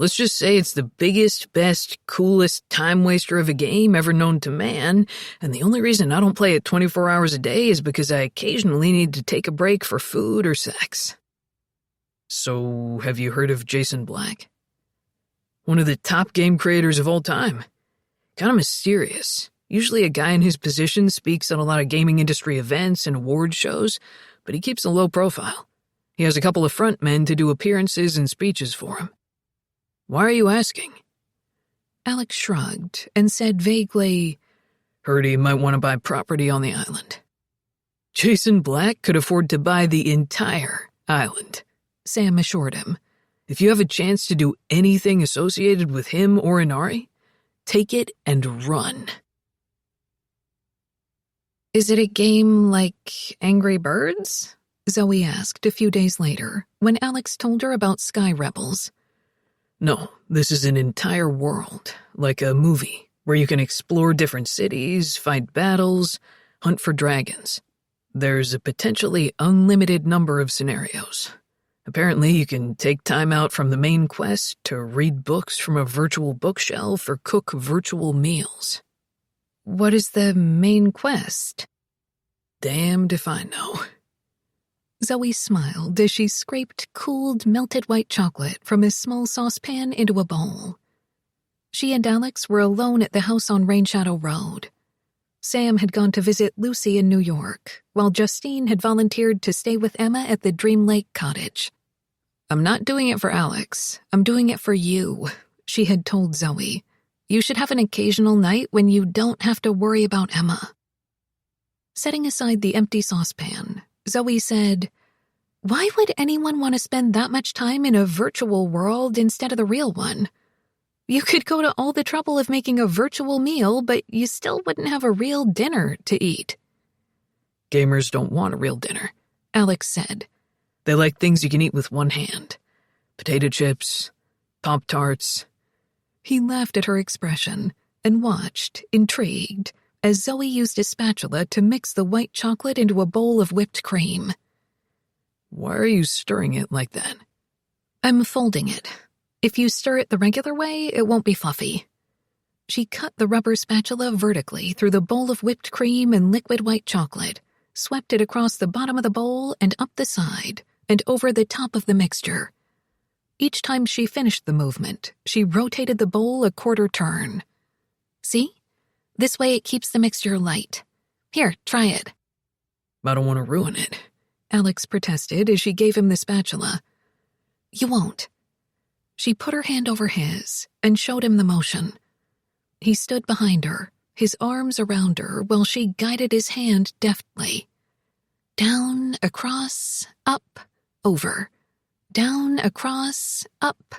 Let's just say it's the biggest, best, coolest time waster of a game ever known to man, and the only reason I don't play it 24 hours a day is because I occasionally need to take a break for food or sex. So, have you heard of Jason Black? One of the top game creators of all time. Kind of mysterious. Usually a guy in his position speaks at a lot of gaming industry events and award shows, but he keeps a low profile. He has a couple of frontmen to do appearances and speeches for him. Why are you asking? Alex shrugged and said vaguely, Heard he might want to buy property on the island. Jason Black could afford to buy the entire island, Sam assured him. If you have a chance to do anything associated with him or Inari, take it and run. Is it a game like Angry Birds? Zoe asked a few days later, when Alex told her about Sky Rebels. No, this is an entire world, like a movie, where you can explore different cities, fight battles, hunt for dragons. There's a potentially unlimited number of scenarios. Apparently, you can take time out from the main quest to read books from a virtual bookshelf or cook virtual meals. What is the main quest? Damned if I know. Zoe smiled as she scraped cooled melted white chocolate from a small saucepan into a bowl. She and Alex were alone at the house on Rainshadow Road. Sam had gone to visit Lucy in New York, while Justine had volunteered to stay with Emma at the Dream Lake cottage. I'm not doing it for Alex. I'm doing it for you, she had told Zoe. You should have an occasional night when you don't have to worry about Emma. Setting aside the empty saucepan, Zoe said, Why would anyone want to spend that much time in a virtual world instead of the real one? You could go to all the trouble of making a virtual meal, but you still wouldn't have a real dinner to eat. Gamers don't want a real dinner, Alex said. They like things you can eat with one hand. Potato chips, Pop-Tarts. He laughed at her expression and watched, intrigued, as Zoe used a spatula to mix the white chocolate into a bowl of whipped cream. Why are you stirring it like that? I'm folding it. If you stir it the regular way, it won't be fluffy. She cut the rubber spatula vertically through the bowl of whipped cream and liquid white chocolate, swept it across the bottom of the bowl and up the side, and over the top of the mixture. Each time she finished the movement, she rotated the bowl a quarter turn. See? This way it keeps the mixture light. Here, try it. I don't want to ruin it, Alex protested as she gave him the spatula. You won't. She put her hand over his and showed him the motion. He stood behind her, his arms around her while she guided his hand deftly. Down, across, up, over. Down, across, up,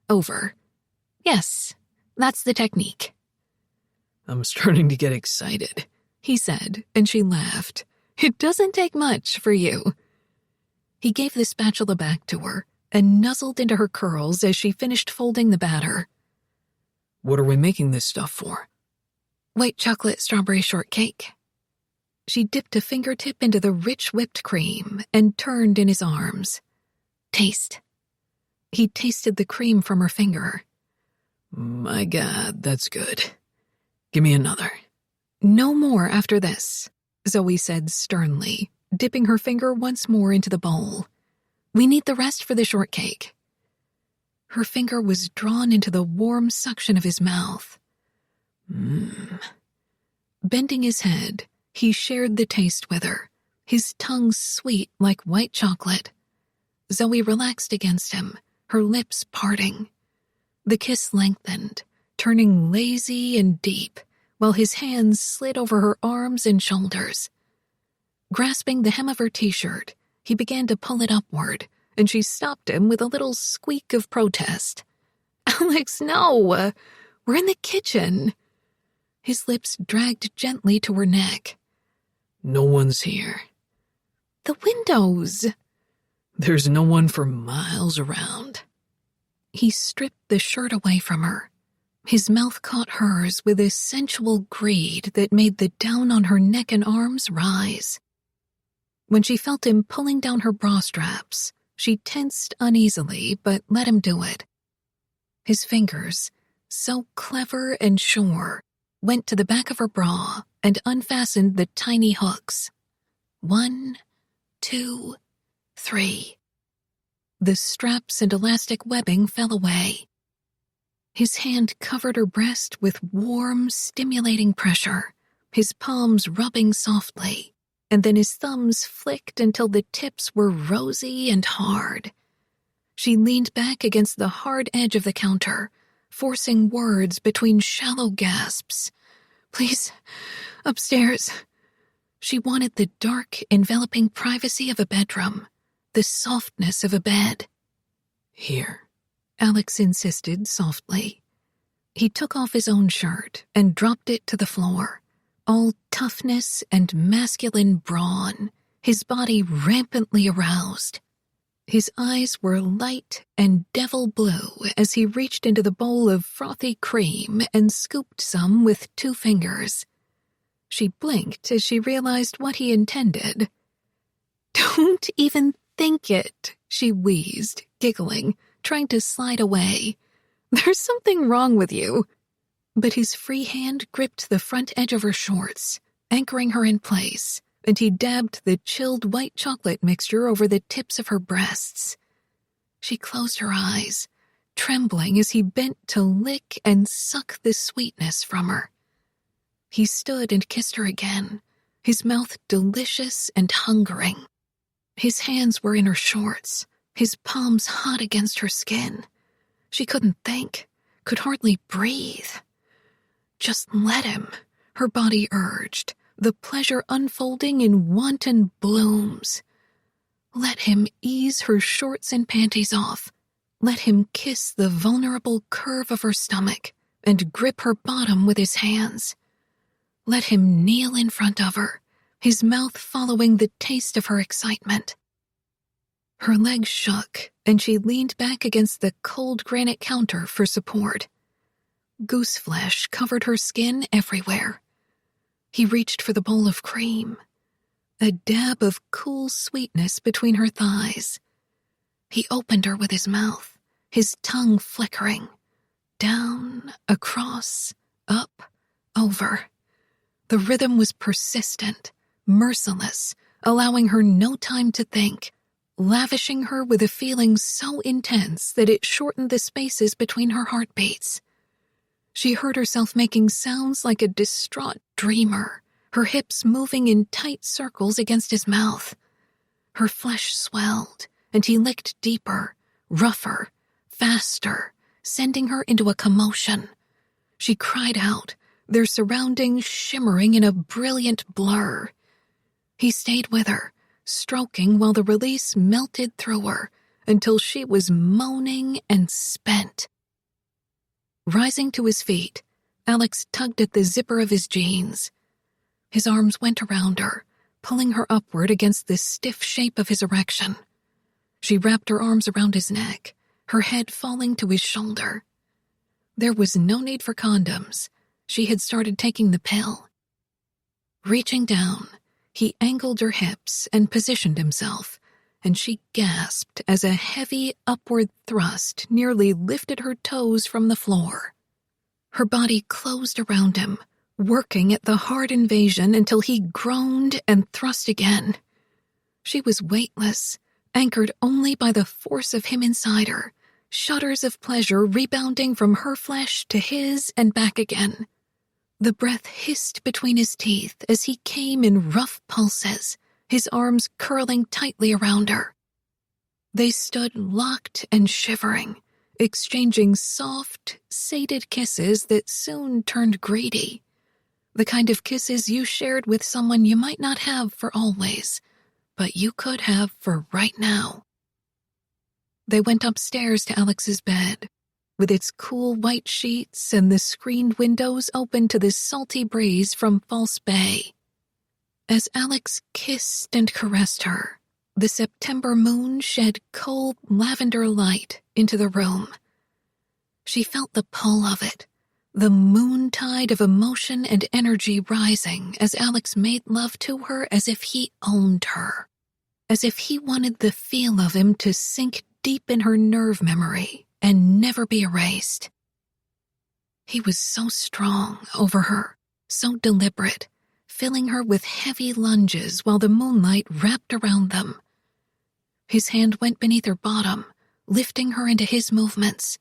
over. Yes, that's the technique. I'm starting to get excited, he said, and she laughed. It doesn't take much for you. He gave the spatula back to her and nuzzled into her curls as she finished folding the batter. What are we making this stuff for? White chocolate strawberry shortcake. She dipped a fingertip into the rich whipped cream and turned in his arms. Taste. He tasted the cream from her finger. My God, that's good. Give me another. No more after this, Zoe said sternly, dipping her finger once more into the bowl. We need the rest for the shortcake. Her finger was drawn into the warm suction of his mouth. Bending his head, He shared the taste with her, his tongue sweet like white chocolate. Zoe relaxed against him, her lips parting. The kiss lengthened, turning lazy and deep, while his hands slid over her arms and shoulders. Grasping the hem of her t-shirt, he began to pull it upward, and she stopped him with a little squeak of protest. "Alex, no! We're in the kitchen." His lips dragged gently to her neck. "No one's here." "The windows." "There's no one for miles around." He stripped the shirt away from her. His mouth caught hers with a sensual greed that made the down on her neck and arms rise. When she felt him pulling down her bra straps, she tensed uneasily but let him do it. His fingers, so clever and sure, went to the back of her bra and unfastened the tiny hooks. 1, 2, 3. The straps and elastic webbing fell away. His hand covered her breast with warm, stimulating pressure, his palms rubbing softly, and then his thumbs flicked until the tips were rosy and hard. She leaned back against the hard edge of the counter, forcing words between shallow gasps. "Please, upstairs." She wanted the dark, enveloping privacy of a bedroom, the softness of a bed. "Here," Alex insisted softly. He took off his own shirt and dropped it to the floor, all toughness and masculine brawn, his body rampantly aroused. His eyes were light and devil blue as he reached into the bowl of frothy cream and scooped some with 2 fingers. She blinked as she realized what he intended. "Don't even think it," she wheezed, giggling, trying to slide away. "There's something wrong with you." But his free hand gripped the front edge of her shorts, anchoring her in place, and he dabbed the chilled white chocolate mixture over the tips of her breasts. She closed her eyes, trembling as he bent to lick and suck the sweetness from her. He stood and kissed her again, his mouth delicious and hungering. His hands were in her shorts, his palms hot against her skin. She couldn't think, could hardly breathe. Just let him, her body urged, the pleasure unfolding in wanton blooms. Let him ease her shorts and panties off. Let him kiss the vulnerable curve of her stomach and grip her bottom with his hands. Let him kneel in front of her, his mouth following the taste of her excitement. Her legs shook, and she leaned back against the cold granite counter for support. Goose flesh covered her skin everywhere. He reached for the bowl of cream, a dab of cool sweetness between her thighs. He opened her with his mouth, his tongue flickering. Down, across, up, over. The rhythm was persistent, merciless, allowing her no time to think, lavishing her with a feeling so intense that it shortened the spaces between her heartbeats. She heard herself making sounds like a distraught dreamer, her hips moving in tight circles against his mouth. Her flesh swelled, and he licked deeper, rougher, faster, sending her into a commotion. She cried out, their surroundings shimmering in a brilliant blur. He stayed with her, stroking while the release melted through her until she was moaning and spent. Rising to his feet, Alex tugged at the zipper of his jeans. His arms went around her, pulling her upward against the stiff shape of his erection. She wrapped her arms around his neck, her head falling to his shoulder. There was no need for condoms. She had started taking the pill. Reaching down, he angled her hips and positioned himself, and she gasped as a heavy upward thrust nearly lifted her toes from the floor. Her body closed around him, working at the hard invasion until he groaned and thrust again. She was weightless, anchored only by the force of him inside her, shudders of pleasure rebounding from her flesh to his and back again. The breath hissed between his teeth as he came in rough pulses, his arms curling tightly around her. They stood locked and shivering, exchanging soft, sated kisses that soon turned greedy. The kind of kisses you shared with someone you might not have for always, but you could have for right now. They went upstairs to Alex's bed, with its cool white sheets and the screened windows open to the salty breeze from False Bay. As Alex kissed and caressed her, the September moon shed cold lavender light into the room. She felt the pull of it, the moontide of emotion and energy rising as Alex made love to her as if he owned her, as if he wanted the feel of him to sink deep in her nerve memory and never be erased. He was so strong over her, so deliberate, filling her with heavy lunges while the moonlight wrapped around them. His hand went beneath her bottom, lifting her into his movements.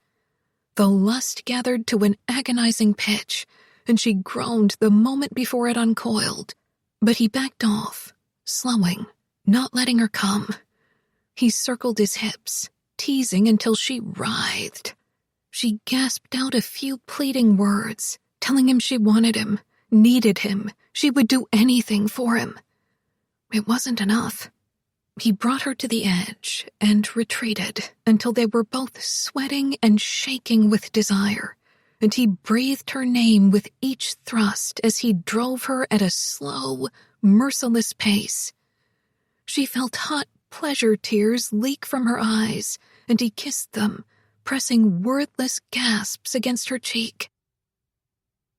The lust gathered to an agonizing pitch, and she groaned the moment before it uncoiled. But he backed off, slowing, not letting her come. He circled his hips, teasing until she writhed. She gasped out a few pleading words, telling him she wanted him, needed him, she would do anything for him. It wasn't enough. He brought her to the edge and retreated until they were both sweating and shaking with desire, and he breathed her name with each thrust as he drove her at a slow, merciless pace. She felt hot pleasure tears leak from her eyes, and he kissed them, pressing wordless gasps against her cheek.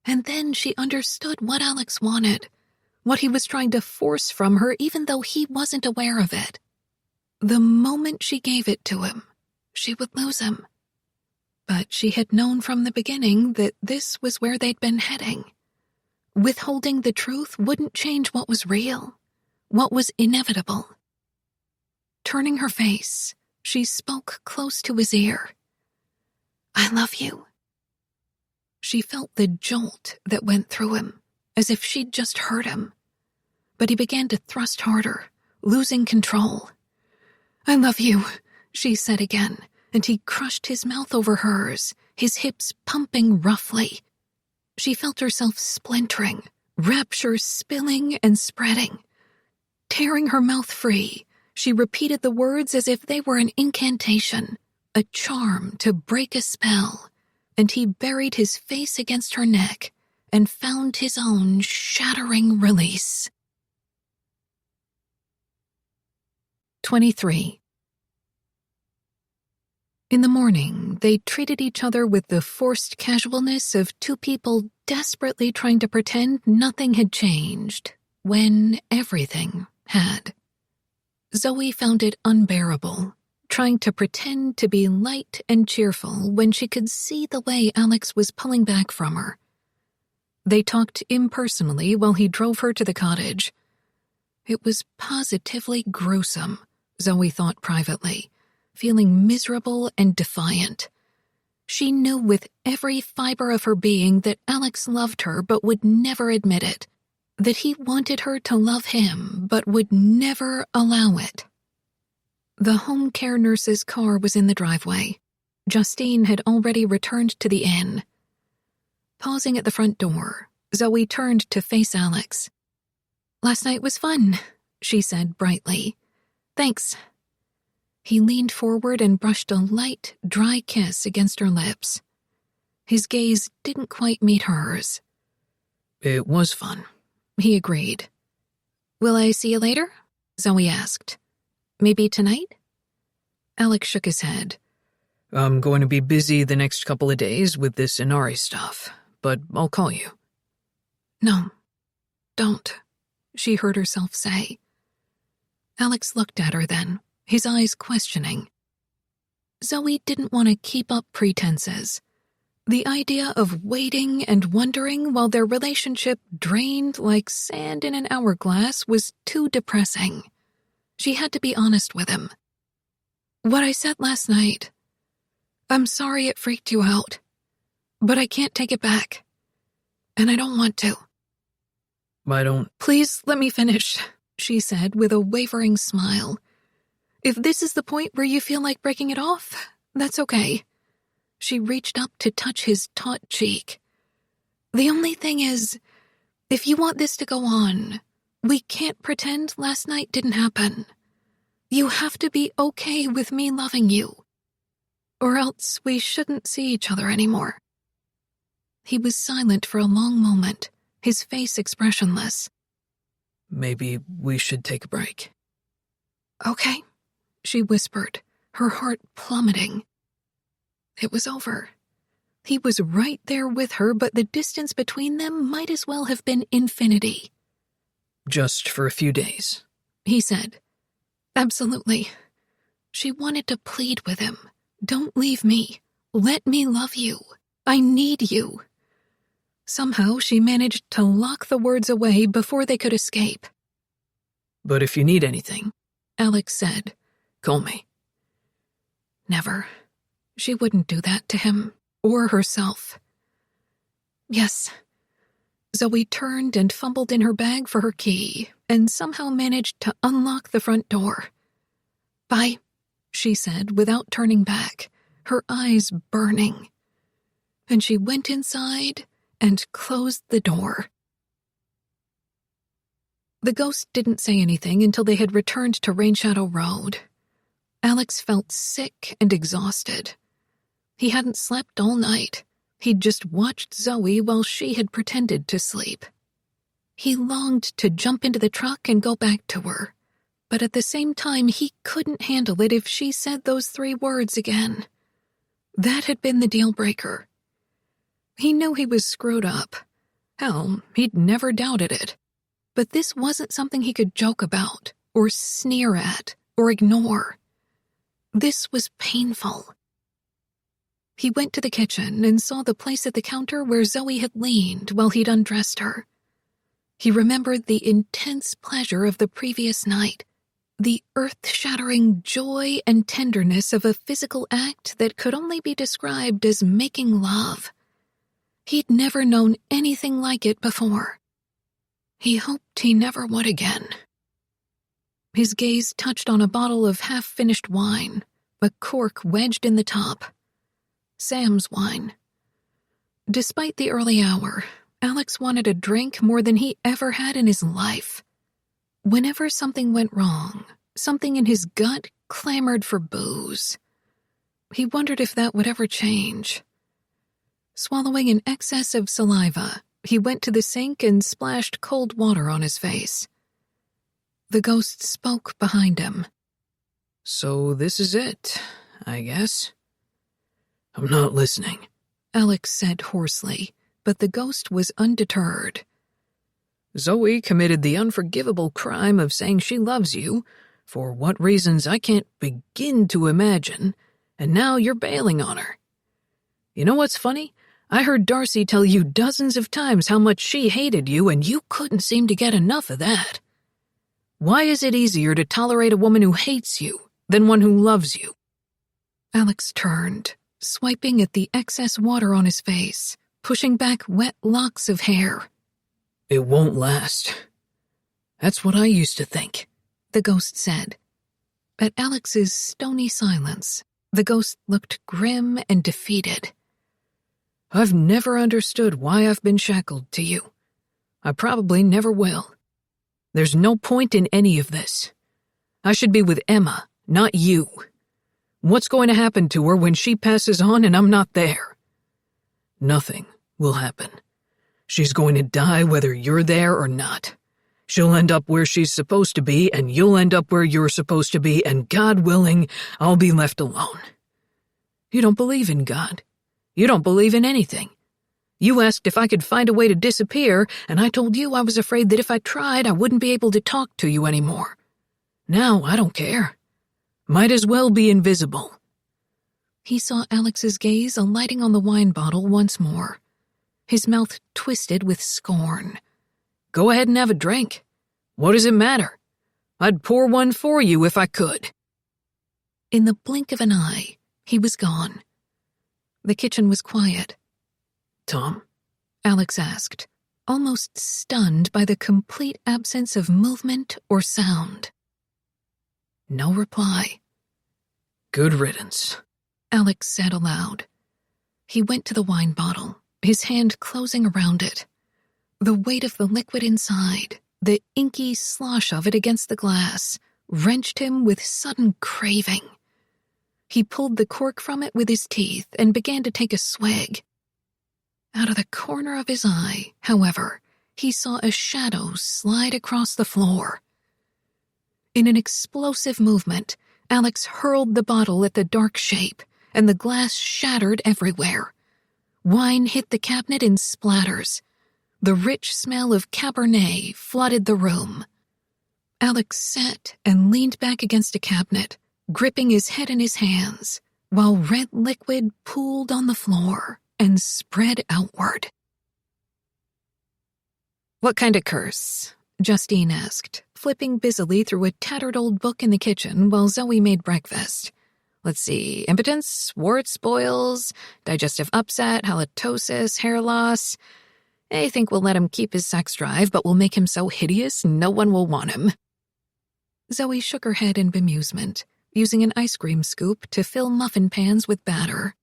And then she understood what Alex wanted, what he was trying to force from her even though he wasn't aware of it. The moment she gave it to him, she would lose him. But she had known from the beginning that this was where they'd been heading. Withholding the truth wouldn't change what was real, what was inevitable. Turning her face, she spoke close to his ear. "I love you." She felt the jolt that went through him, as if she'd just heard him. But he began to thrust harder, losing control. "I love you," she said again, and he crushed his mouth over hers, his hips pumping roughly. She felt herself splintering, rapture spilling and spreading. Tearing her mouth free, she repeated the words as if they were an incantation, a charm to break a spell, and he buried his face against her neck and found his own shattering release. 23. In the morning, they treated each other with the forced casualness of two people desperately trying to pretend nothing had changed, when everything had. Zoe found it unbearable, trying to pretend to be light and cheerful when she could see the way Alex was pulling back from her. They talked impersonally while he drove her to the cottage. It was positively gruesome, Zoe thought privately, feeling miserable and defiant. She knew with every fiber of her being that Alex loved her but would never admit it, that he wanted her to love him but would never allow it. The home care nurse's car was in the driveway. Justine had already returned to the inn. Pausing at the front door, Zoe turned to face Alex. "Last night was fun," she said brightly. "Thanks." He leaned forward and brushed a light, dry kiss against her lips. His gaze didn't quite meet hers. "It was fun," he agreed. "Will I see you later?" Zoe asked. "Maybe tonight?" Alex shook his head. "I'm going to be busy the next couple of days with this Inari stuff, but I'll call you." "No, don't," she heard herself say. Alex looked at her then, his eyes questioning. Zoe didn't want to keep up pretenses. The idea of waiting and wondering while their relationship drained like sand in an hourglass was too depressing. She had to be honest with him. "What I said last night, I'm sorry it freaked you out, but I can't take it back." and I don't want to. I don't... Please let me finish, she said with a wavering smile. If this is the point where you feel like breaking it off, that's okay. She reached up to touch his taut cheek. The only thing is, if you want this to go on, we can't pretend last night didn't happen. You have to be okay with me loving you, or else we shouldn't see each other anymore. He was silent for a long moment, his face expressionless. Maybe we should take a break. Okay, she whispered, her heart plummeting. It was over. He was right there with her, but the distance between them might as well have been infinity. Just for a few days, he said. Absolutely. She wanted to plead with him. Don't leave me. Let me love you. I need you. Somehow she managed to lock the words away before they could escape. But if you need anything, Alex said, call me. Never. She wouldn't do that to him, or herself. Yes. Zoe turned and fumbled in her bag for her key, and somehow managed to unlock the front door. Bye, she said without turning back, her eyes burning. And she went inside and closed the door. The ghost didn't say anything until they had returned to Rainshadow Road. Alex felt sick and exhausted. He hadn't slept all night. He'd just watched Zoe while she had pretended to sleep. He longed to jump into the truck and go back to her, but at the same time he couldn't handle it if she said those 3 words again. That had been the deal breaker. He knew he was screwed up. Hell, he'd never doubted it. But this wasn't something he could joke about, or sneer at, or ignore. This was painful. He went to the kitchen and saw the place at the counter where Zoe had leaned while he'd undressed her. He remembered the intense pleasure of the previous night, the earth-shattering joy and tenderness of a physical act that could only be described as making love. He'd never known anything like it before. He hoped he never would again. His gaze touched on a bottle of half-finished wine, a cork wedged in the top. Sam's wine. Despite the early hour, Alex wanted a drink more than he ever had in his life. Whenever something went wrong, something in his gut clamored for booze. He wondered if that would ever change. Swallowing an excess of saliva, he went to the sink and splashed cold water on his face. The ghost spoke behind him. So this is it, I guess. I'm not listening, Alex said hoarsely, but the ghost was undeterred. Zoe committed the unforgivable crime of saying she loves you, for what reasons I can't begin to imagine, and now you're bailing on her. You know what's funny? I heard Darcy tell you dozens of times how much she hated you, and you couldn't seem to get enough of that. Why is it easier to tolerate a woman who hates you than one who loves you? Alex turned, swiping at the excess water on his face, pushing back wet locks of hair. It won't last. That's what I used to think, the ghost said. At Alex's stony silence, the ghost looked grim and defeated. I've never understood why I've been shackled to you. I probably never will. There's no point in any of this. I should be with Emma, not you. What's going to happen to her when she passes on and I'm not there? Nothing will happen. She's going to die whether you're there or not. She'll end up where she's supposed to be, and you'll end up where you're supposed to be, and God willing, I'll be left alone. You don't believe in God. You don't believe in anything. You asked if I could find a way to disappear, and I told you I was afraid that if I tried, I wouldn't be able to talk to you anymore. Now I don't care. Might as well be invisible. He saw Alex's gaze alighting on the wine bottle once more. His mouth twisted with scorn. Go ahead and have a drink. What does it matter? I'd pour one for you if I could. In the blink of an eye, he was gone. The kitchen was quiet. Tom? Alex asked, almost stunned by the complete absence of movement or sound. No reply. Good riddance, Alex said aloud. He went to the wine bottle, his hand closing around it. The weight of the liquid inside, the inky slosh of it against the glass, wrenched him with sudden craving. He pulled the cork from it with his teeth and began to take a swig. Out of the corner of his eye, however, he saw a shadow slide across the floor. In an explosive movement, Alex hurled the bottle at the dark shape, and the glass shattered everywhere. Wine hit the cabinet in splatters. The rich smell of Cabernet flooded the room. Alex sat and leaned back against a cabinet, gripping his head in his hands, while red liquid pooled on the floor and spread outward. "What kind of curse?" Justine asked, flipping busily through a tattered old book in the kitchen while Zoe made breakfast. "Let's see, impotence, warts, boils, digestive upset, halitosis, hair loss. I think we'll let him keep his sex drive, but we'll make him so hideous no one will want him." Zoe shook her head in bemusement, using an ice cream scoop to fill muffin pans with batter.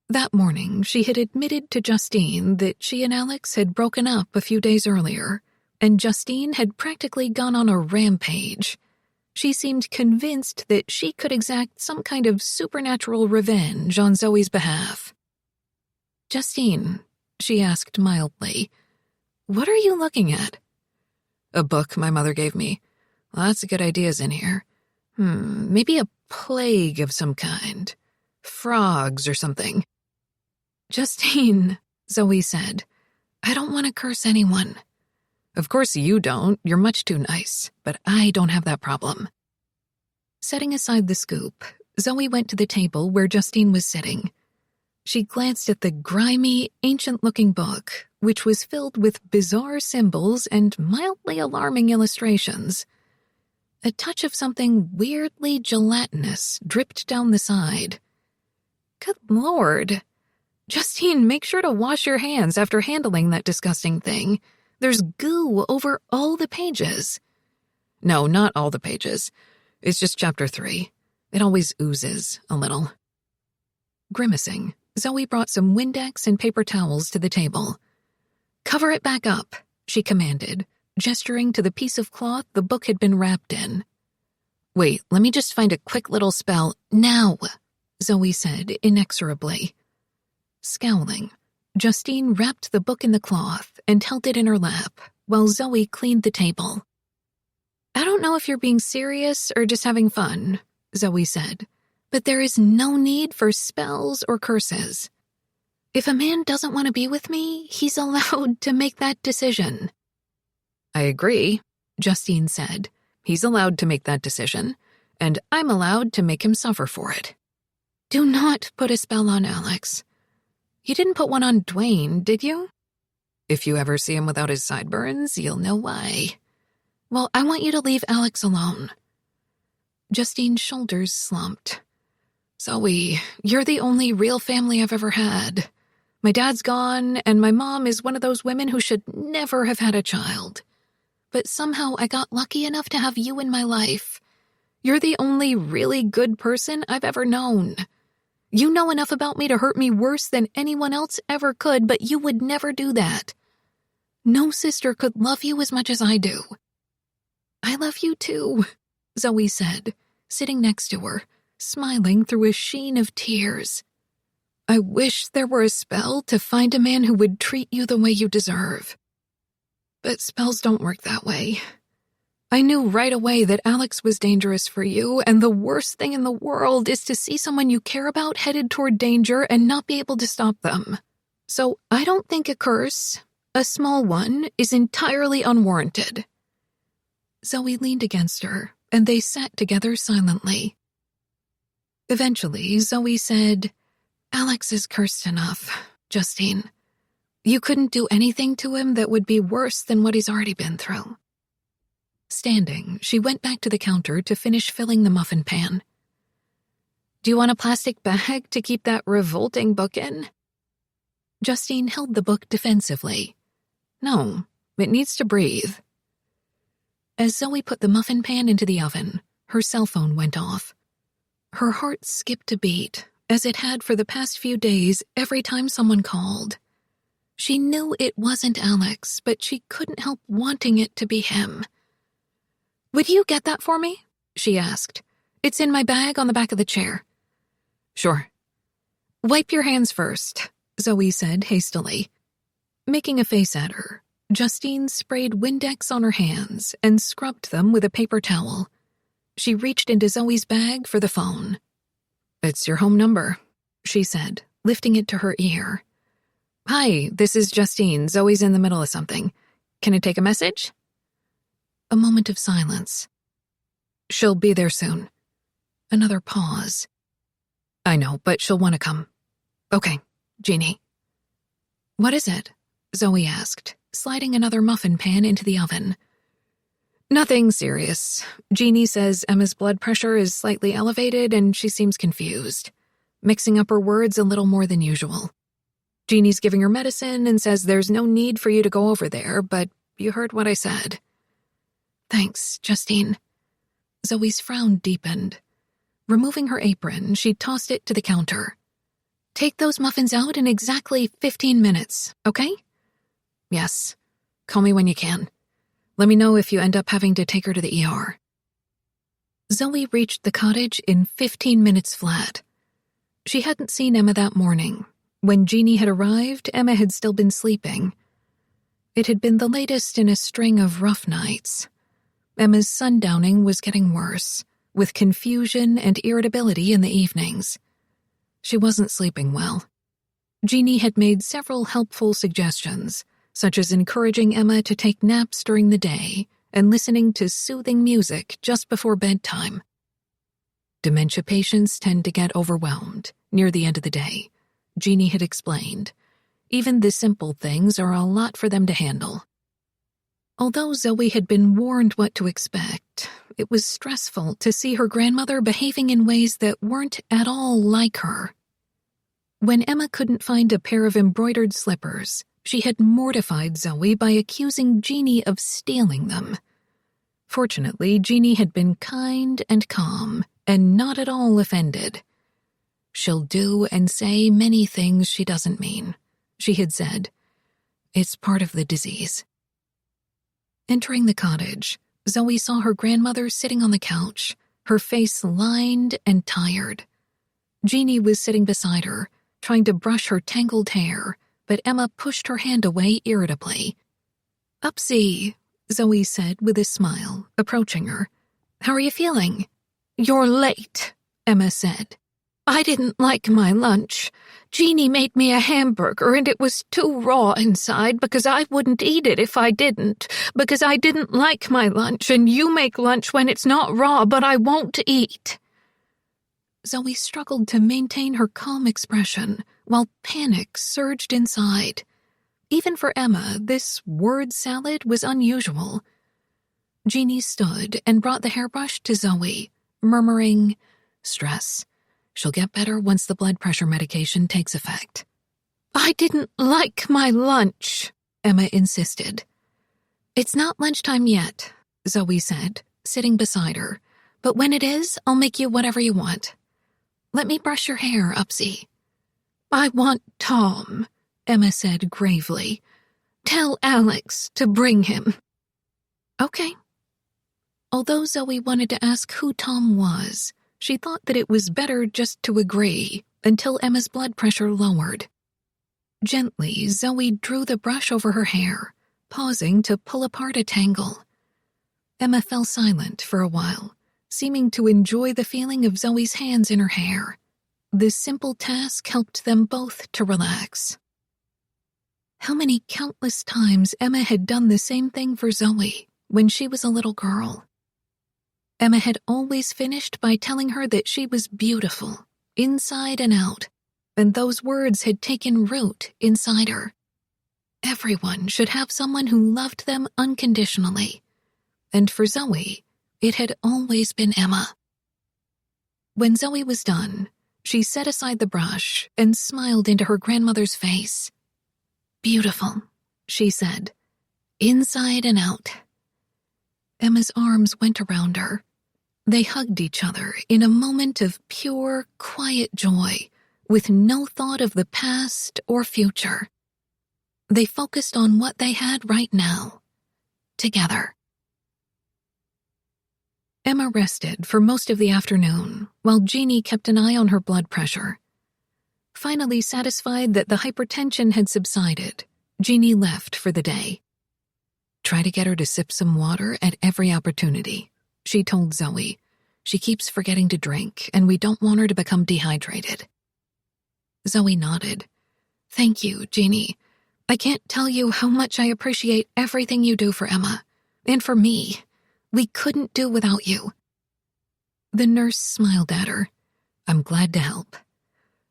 That morning, she had admitted to Justine that she and Alex had broken up a few days earlier, and Justine had practically gone on a rampage. She seemed convinced that she could exact some kind of supernatural revenge on Zoe's behalf. "Justine," she asked mildly, "what are you looking at?" "A book my mother gave me. Lots of good ideas in here. Maybe a plague of some kind. Frogs or something." "Justine," Zoe said, "I don't want to curse anyone." "Of course you don't. You're much too nice. But I don't have that problem." Setting aside the scoop, Zoe went to the table where Justine was sitting. She glanced at the grimy, ancient-looking book, which was filled with bizarre symbols and mildly alarming illustrations. A touch of something weirdly gelatinous dripped down the side. "Good Lord. Justine, make sure to wash your hands after handling that disgusting thing. There's goo over all the pages." "No, not all the pages. It's just chapter 3. It always oozes a little." Grimacing, Zoe brought some Windex and paper towels to the table. "Cover it back up," she commanded, gesturing to the piece of cloth the book had been wrapped in. "Wait, let me just find a quick little spell now," Zoe said inexorably. Scowling, Justine wrapped the book in the cloth and held it in her lap, while Zoe cleaned the table. "I don't know if you're being serious or just having fun," Zoe said, "but there is no need for spells or curses. If a man doesn't want to be with me, he's allowed to make that decision." "I agree," Justine said. "He's allowed to make that decision, and I'm allowed to make him suffer for it." "Do not put a spell on Alex. You didn't put one on Dwayne, did you?" "If you ever see him without his sideburns, you'll know why." "Well, I want you to leave Alex alone." Justine's shoulders slumped. "Zoe, you're the only real family I've ever had. My dad's gone, and my mom is one of those women who should never have had a child. But somehow I got lucky enough to have you in my life. You're the only really good person I've ever known. You know enough about me to hurt me worse than anyone else ever could, but you would never do that. No sister could love you as much as I do." "I love you too," Zoe said, sitting next to her, smiling through a sheen of tears. "I wish there were a spell to find a man who would treat you the way you deserve. But spells don't work that way. I knew right away that Alex was dangerous for you, and the worst thing in the world is to see someone you care about headed toward danger and not be able to stop them. So I don't think a curse, a small one, is entirely unwarranted." Zoe leaned against her, and they sat together silently. Eventually, Zoe said, "Alex is cursed enough, Justine. You couldn't do anything to him that would be worse than what he's already been through." Standing, she went back to the counter to finish filling the muffin pan. "Do you want a plastic bag to keep that revolting book in?" Justine held the book defensively. No, it needs to breathe. As Zoe put the muffin pan into the oven, her cell phone went off. Her heart skipped a beat, as it had for the past few days every time someone called. She knew it wasn't Alex, but she couldn't help wanting it to be him. "Would you get that for me?" she asked. "It's in my bag on the back of the chair." "Sure." "Wipe your hands first," Zoe said hastily. Making a face at her, Justine sprayed Windex on her hands and scrubbed them with a paper towel. She reached into Zoe's bag for the phone. "It's your home number," she said, lifting it to her ear. "Hi, this is Justine. Zoe's in the middle of something. Can I take a message?" A moment of silence. "She'll be there soon." Another pause. "I know, but she'll want to come." "Okay, Jeannie." "What is it?" Zoe asked, sliding another muffin pan into the oven. "Nothing serious. Jeannie says Emma's blood pressure is slightly elevated and she seems confused, mixing up her words a little more than usual. Jeannie's giving her medicine and says there's no need for you to go over there, but you heard what I said." "Thanks, Justine." Zoe's frown deepened. Removing her apron, she tossed it to the counter. "Take those muffins out in exactly 15 minutes, okay?" "Yes. Call me when you can. Let me know if you end up having to take her to the ER." Zoe reached the cottage in 15 minutes flat. She hadn't seen Emma that morning. When Jeannie had arrived, Emma had still been sleeping. It had been the latest in a string of rough nights. Emma's sundowning was getting worse, with confusion and irritability in the evenings. She wasn't sleeping well. Jeannie had made several helpful suggestions, such as encouraging Emma to take naps during the day and listening to soothing music just before bedtime. Dementia patients tend to get overwhelmed near the end of the day, Jeannie had explained. Even the simple things are a lot for them to handle. Although Zoe had been warned what to expect, it was stressful to see her grandmother behaving in ways that weren't at all like her. When Emma couldn't find a pair of embroidered slippers, she had mortified Zoe by accusing Jeannie of stealing them. Fortunately, Jeannie had been kind and calm and not at all offended. "She'll do and say many things she doesn't mean," she had said. "It's part of the disease." Entering the cottage, Zoe saw her grandmother sitting on the couch, her face lined and tired. Jeannie was sitting beside her, trying to brush her tangled hair, but Emma pushed her hand away irritably. "Upsy," Zoe said with a smile, approaching her. "How are you feeling?" "You're late," Emma said. "I didn't like my lunch. Jeannie made me a hamburger and it was too raw inside because I wouldn't eat it if I didn't, because I didn't like my lunch and you make lunch when it's not raw but I won't eat." Zoe struggled to maintain her calm expression while panic surged inside. Even for Emma, this word salad was unusual. Jeannie stood and brought the hairbrush to Zoe, murmuring, "Stress. She'll get better once the blood pressure medication takes effect." "I didn't like my lunch," Emma insisted. "It's not lunchtime yet," Zoe said, sitting beside her, "but when it is, I'll make you whatever you want. Let me brush your hair, Upsy." "I want Tom," Emma said gravely. "Tell Alex to bring him." "Okay." Although Zoe wanted to ask who Tom was, she thought that it was better just to agree until Emma's blood pressure lowered. Gently, Zoe drew the brush over her hair, pausing to pull apart a tangle. Emma fell silent for a while, seeming to enjoy the feeling of Zoe's hands in her hair. This simple task helped them both to relax. How many countless times Emma had done the same thing for Zoe when she was a little girl. Emma had always finished by telling her that she was beautiful, inside and out, and those words had taken root inside her. Everyone should have someone who loved them unconditionally, and for Zoe, it had always been Emma. When Zoe was done, she set aside the brush and smiled into her grandmother's face, beautiful," she said, "inside and out." Emma's arms went around her. They hugged each other in a moment of pure, quiet joy, with no thought of the past or future. They focused on what they had right now, together. Emma rested for most of the afternoon, while Jeannie kept an eye on her blood pressure. Finally satisfied that the hypertension had subsided, Jeannie left for the day. "Try to get her to sip some water at every opportunity," she told Zoe. "She keeps forgetting to drink, and we don't want her to become dehydrated." Zoe nodded. "Thank you, Jeannie. I can't tell you how much I appreciate everything you do for Emma, and for me. We couldn't do without you." The nurse smiled at her. "I'm glad to help.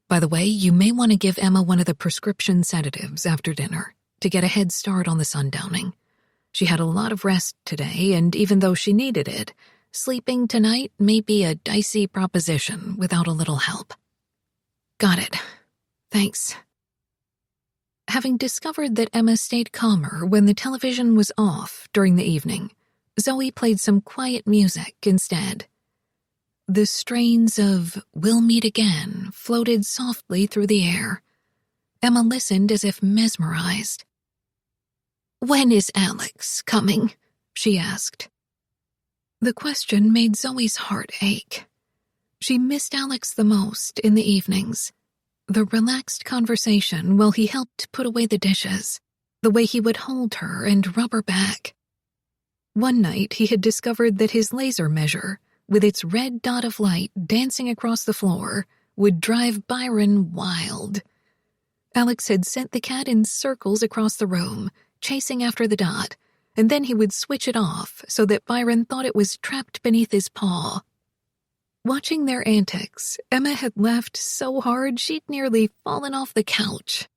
By the way, you may want to give Emma one of the prescription sedatives after dinner to get a head start on the sundowning. She had a lot of rest today, and even though she needed it, sleeping tonight may be a dicey proposition without a little help." "Got it. Thanks." Having discovered that Emma stayed calmer when the television was off during the evening, Zoe played some quiet music instead. The strains of "We'll Meet Again" floated softly through the air. Emma listened as if mesmerized. "When is Alex coming?" she asked. The question made Zoe's heart ache. She missed Alex the most in the evenings. The relaxed conversation while he helped put away the dishes, the way he would hold her and rub her back. One night he had discovered that his laser measure, with its red dot of light dancing across the floor, would drive Byron wild. Alex had sent the cat in circles across the room, chasing after the dot, and then he would switch it off so that Byron thought it was trapped beneath his paw. Watching their antics, Emma had laughed so hard she'd nearly fallen off the couch.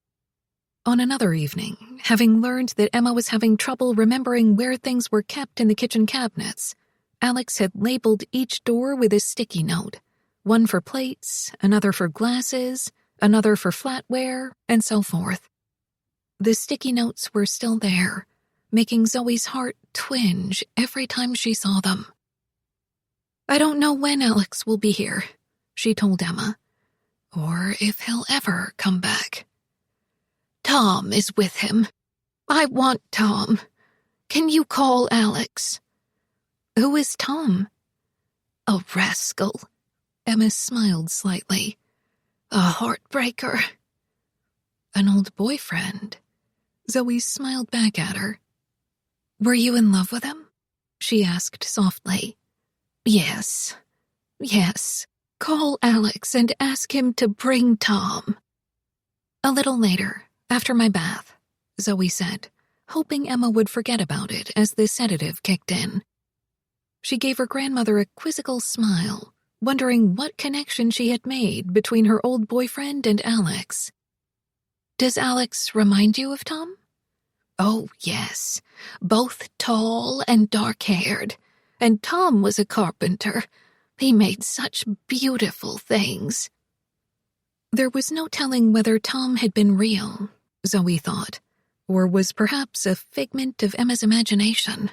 On another evening, having learned that Emma was having trouble remembering where things were kept in the kitchen cabinets, Alex had labeled each door with a sticky note, one for plates, another for glasses, another for flatware, and so forth. The sticky notes were still there, making Zoe's heart twinge every time she saw them. "I don't know when Alex will be here," she told Emma, "or if he'll ever come back." "Tom is with him. I want Tom. Can you call Alex?" "Who is Tom?" "A rascal." Emma smiled slightly. "A heartbreaker." "An old boyfriend." Zoe smiled back at her. "Were you in love with him?" she asked softly. Yes. Call Alex and ask him to bring Tom." "A little later, after my bath," Zoe said, hoping Emma would forget about it as the sedative kicked in. She gave her grandmother a quizzical smile, wondering what connection she had made between her old boyfriend and Alex. "Does Alex remind you of Tom?" "Oh, yes. Both tall and dark-haired. And Tom was a carpenter. He made such beautiful things." There was no telling whether Tom had been real, Zoe thought, or was perhaps a figment of Emma's imagination.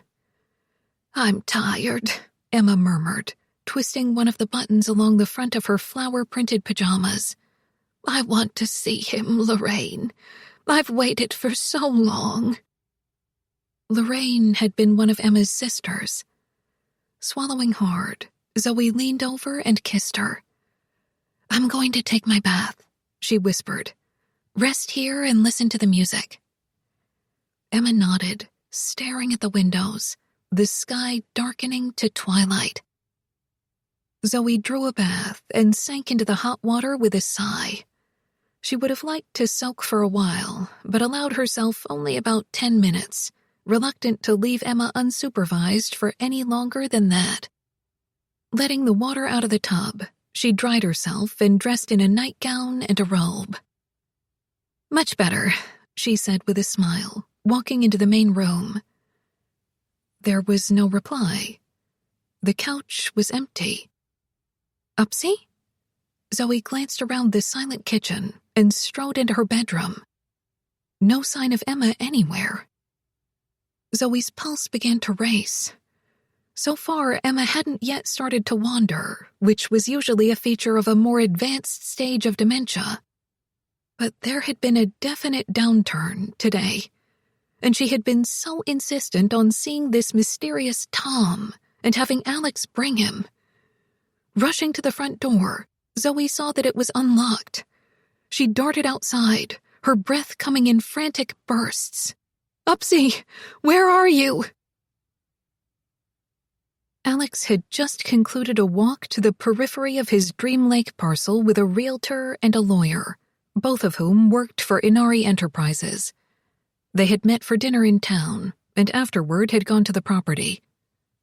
"I'm tired," Emma murmured, twisting one of the buttons along the front of her flower-printed pajamas. "I want to see him, Lorraine. I've waited for so long." Lorraine had been one of Emma's sisters. Swallowing hard, Zoe leaned over and kissed her. "I'm going to take my bath," she whispered. "Rest here and listen to the music." Emma nodded, staring at the windows, the sky darkening to twilight. Zoe drew a bath and sank into the hot water with a sigh. She would have liked to soak for a while, but allowed herself only about 10 minutes, reluctant to leave Emma unsupervised for any longer than that. Letting the water out of the tub, she dried herself and dressed in a nightgown and a robe. "Much better," she said with a smile, walking into the main room. There was no reply. The couch was empty. "Upsie?" Zoe glanced around the silent kitchen and strode into her bedroom. No sign of Emma anywhere. Zoe's pulse began to race. So far, Emma hadn't yet started to wander, which was usually a feature of a more advanced stage of dementia. But there had been a definite downturn today, and she had been so insistent on seeing this mysterious Tom and having Alex bring him. Rushing to the front door, Zoe saw that it was unlocked. She darted outside, her breath coming in frantic bursts. "Upsy, where are you?" Alex had just concluded a walk to the periphery of his Dream Lake parcel with a realtor and a lawyer, both of whom worked for Inari Enterprises. They had met for dinner in town, and afterward had gone to the property.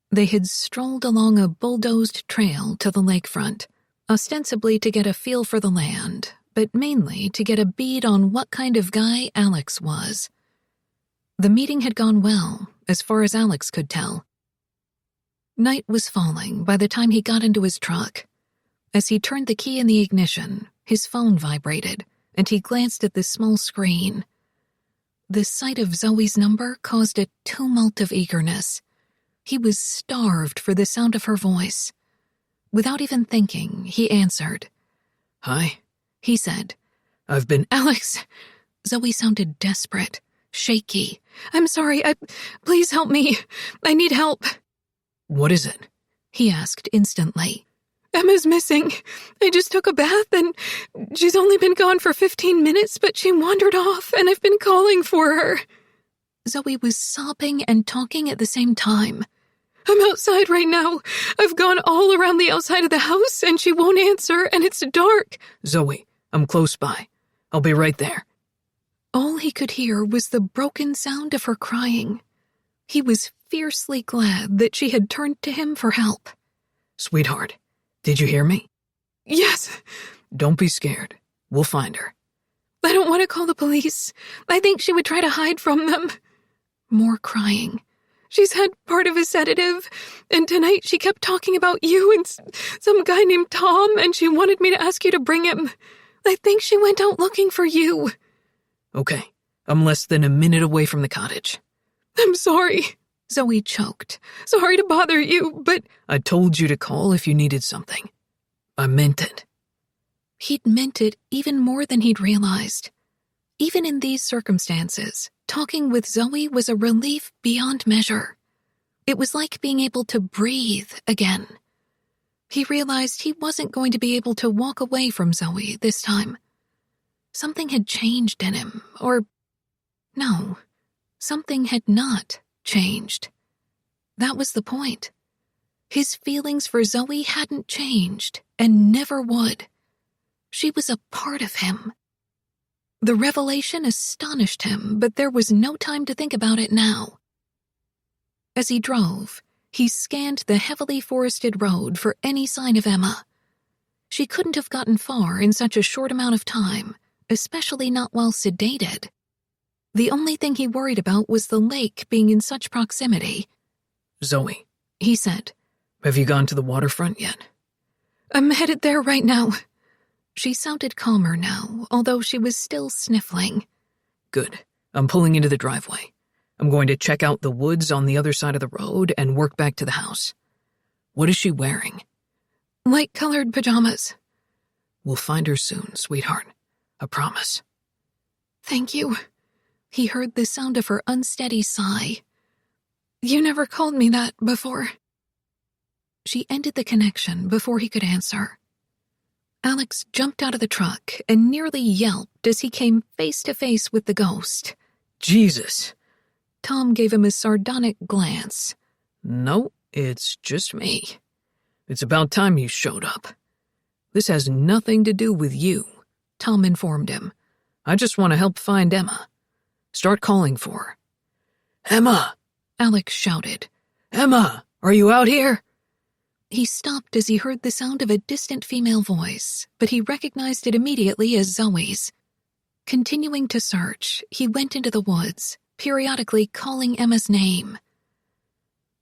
They had strolled along a bulldozed trail to the lakefront, ostensibly to get a feel for the land, but mainly to get a bead on what kind of guy Alex was. The meeting had gone well, as far as Alex could tell. Night was falling by the time he got into his truck. As he turned the key in the ignition, his phone vibrated, and he glanced at the small screen. The sight of Zoe's number caused a tumult of eagerness. He was starved for the sound of her voice. Without even thinking, he answered. "Hi," he said. "I've been—" "Alex!" Zoe sounded desperate, shaky. "I'm sorry, please help me. I need help." "What is it?" he asked instantly. "Emma's missing. I just took a bath and she's only been gone for 15 minutes, but she wandered off and I've been calling for her." Zoe was sobbing and talking at the same time. "I'm outside right now. I've gone all around the outside of the house and she won't answer and it's dark." "Zoe, I'm close by. I'll be right there." All he could hear was the broken sound of her crying. He was fiercely glad that she had turned to him for help. "Sweetheart, did you hear me?" "Yes." "Don't be scared. We'll find her." "I don't want to call the police. I think she would try to hide from them." More crying. "She's had part of a sedative, and tonight she kept talking about you and some guy named Tom, and she wanted me to ask you to bring him. I think she went out looking for you." "Okay, I'm less than a minute away from the cottage." "I'm sorry," Zoe choked. "Sorry to bother you, but—" "I told you to call if you needed something. I meant it." He'd meant it even more than he'd realized. Even in these circumstances, talking with Zoe was a relief beyond measure. It was like being able to breathe again. He realized he wasn't going to be able to walk away from Zoe this time. Something had changed in him, or... no, something had not changed. That was the point. His feelings for Zoe hadn't changed, and never would. She was a part of him. The revelation astonished him, but there was no time to think about it now. As he drove, he scanned the heavily forested road for any sign of Emma. She couldn't have gotten far in such a short amount of time, especially not while sedated. The only thing he worried about was the lake being in such proximity. "Zoe," he said. "Have you gone to the waterfront yet?" "I'm headed there right now." She sounded calmer now, although she was still sniffling. "Good. I'm pulling into the driveway. I'm going to check out the woods on the other side of the road and work back to the house. What is she wearing?" "Light-colored pajamas." "We'll find her soon, sweetheart. I promise." "Thank you." He heard the sound of her unsteady sigh. "You never called me that before." She ended the connection before he could answer. Alex jumped out of the truck and nearly yelped as he came face to face with the ghost. "Jesus!" Tom gave him a sardonic glance. "No, it's just me. It's about time you showed up. This has nothing to do with you," Tom informed him. "I just want to help find Emma. Start calling for her." "Emma!" Alex shouted. "Emma, are you out here?" He stopped as he heard the sound of a distant female voice, but he recognized it immediately as Zoe's. Continuing to search, he went into the woods, periodically calling Emma's name.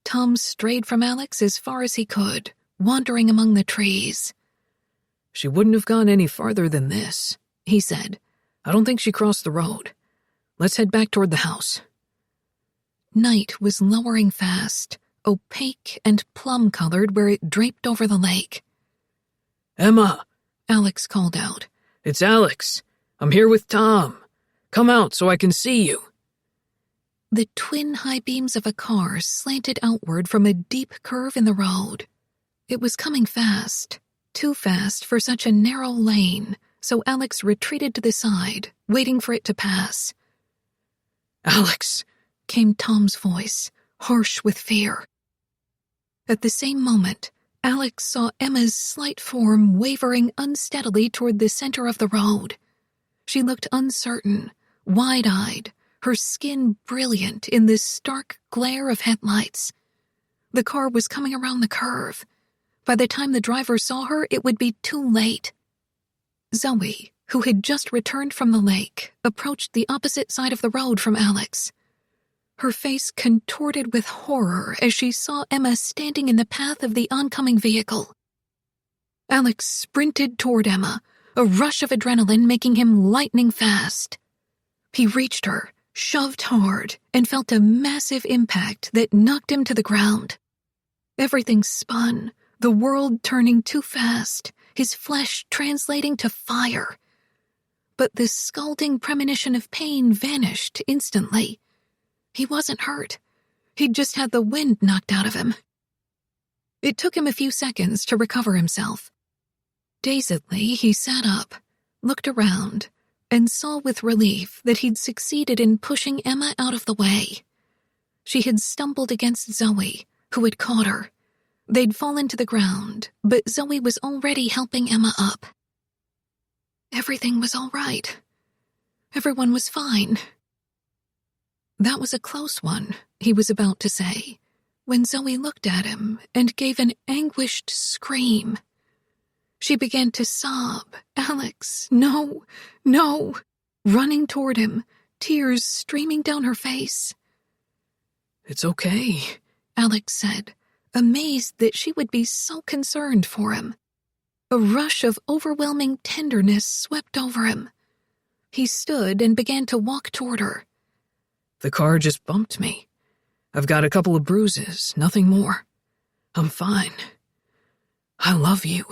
Tom strayed from Alex as far as he could, wandering among the trees. "She wouldn't have gone any farther than this," he said. "I don't think she crossed the road. Let's head back toward the house. Night was lowering fast, opaque and plum-colored where it draped over the lake. Emma! Alex called out. It's Alex. I'm here with Tom. Come out so I can see you. The twin high beams of a car slanted outward from a deep curve in the road. It was coming fast, too fast for such a narrow lane, so Alex retreated to the side, waiting for it to pass. Alex, came Tom's voice, harsh with fear. At the same moment, Alex saw Emma's slight form wavering unsteadily toward the center of the road. She looked uncertain, wide-eyed, her skin brilliant in the stark glare of headlights. The car was coming around the curve. By the time the driver saw her, it would be too late. Zoe, who had just returned from the lake, approached the opposite side of the road from Alex. Her face contorted with horror as she saw Emma standing in the path of the oncoming vehicle. Alex sprinted toward Emma, a rush of adrenaline making him lightning fast. He reached her, shoved hard, and felt a massive impact that knocked him to the ground. Everything spun, the world turning too fast, his flesh translating to fire. But the scalding premonition of pain vanished instantly. He wasn't hurt. He'd just had the wind knocked out of him. It took him a few seconds to recover himself. Dazedly, he sat up, looked around, and saw with relief that he'd succeeded in pushing Emma out of the way. She had stumbled against Zoe, who had caught her. They'd fallen to the ground, but Zoe was already helping Emma up. Everything was all right. Everyone was fine. That was a close one, he was about to say, when Zoe looked at him and gave an anguished scream. She began to sob, "Alex, no, no," running toward him, tears streaming down her face. It's okay, Alex said, amazed that she would be so concerned for him. A rush of overwhelming tenderness swept over him. He stood and began to walk toward her. The car just bumped me. I've got a couple of bruises, nothing more. I'm fine. I love you.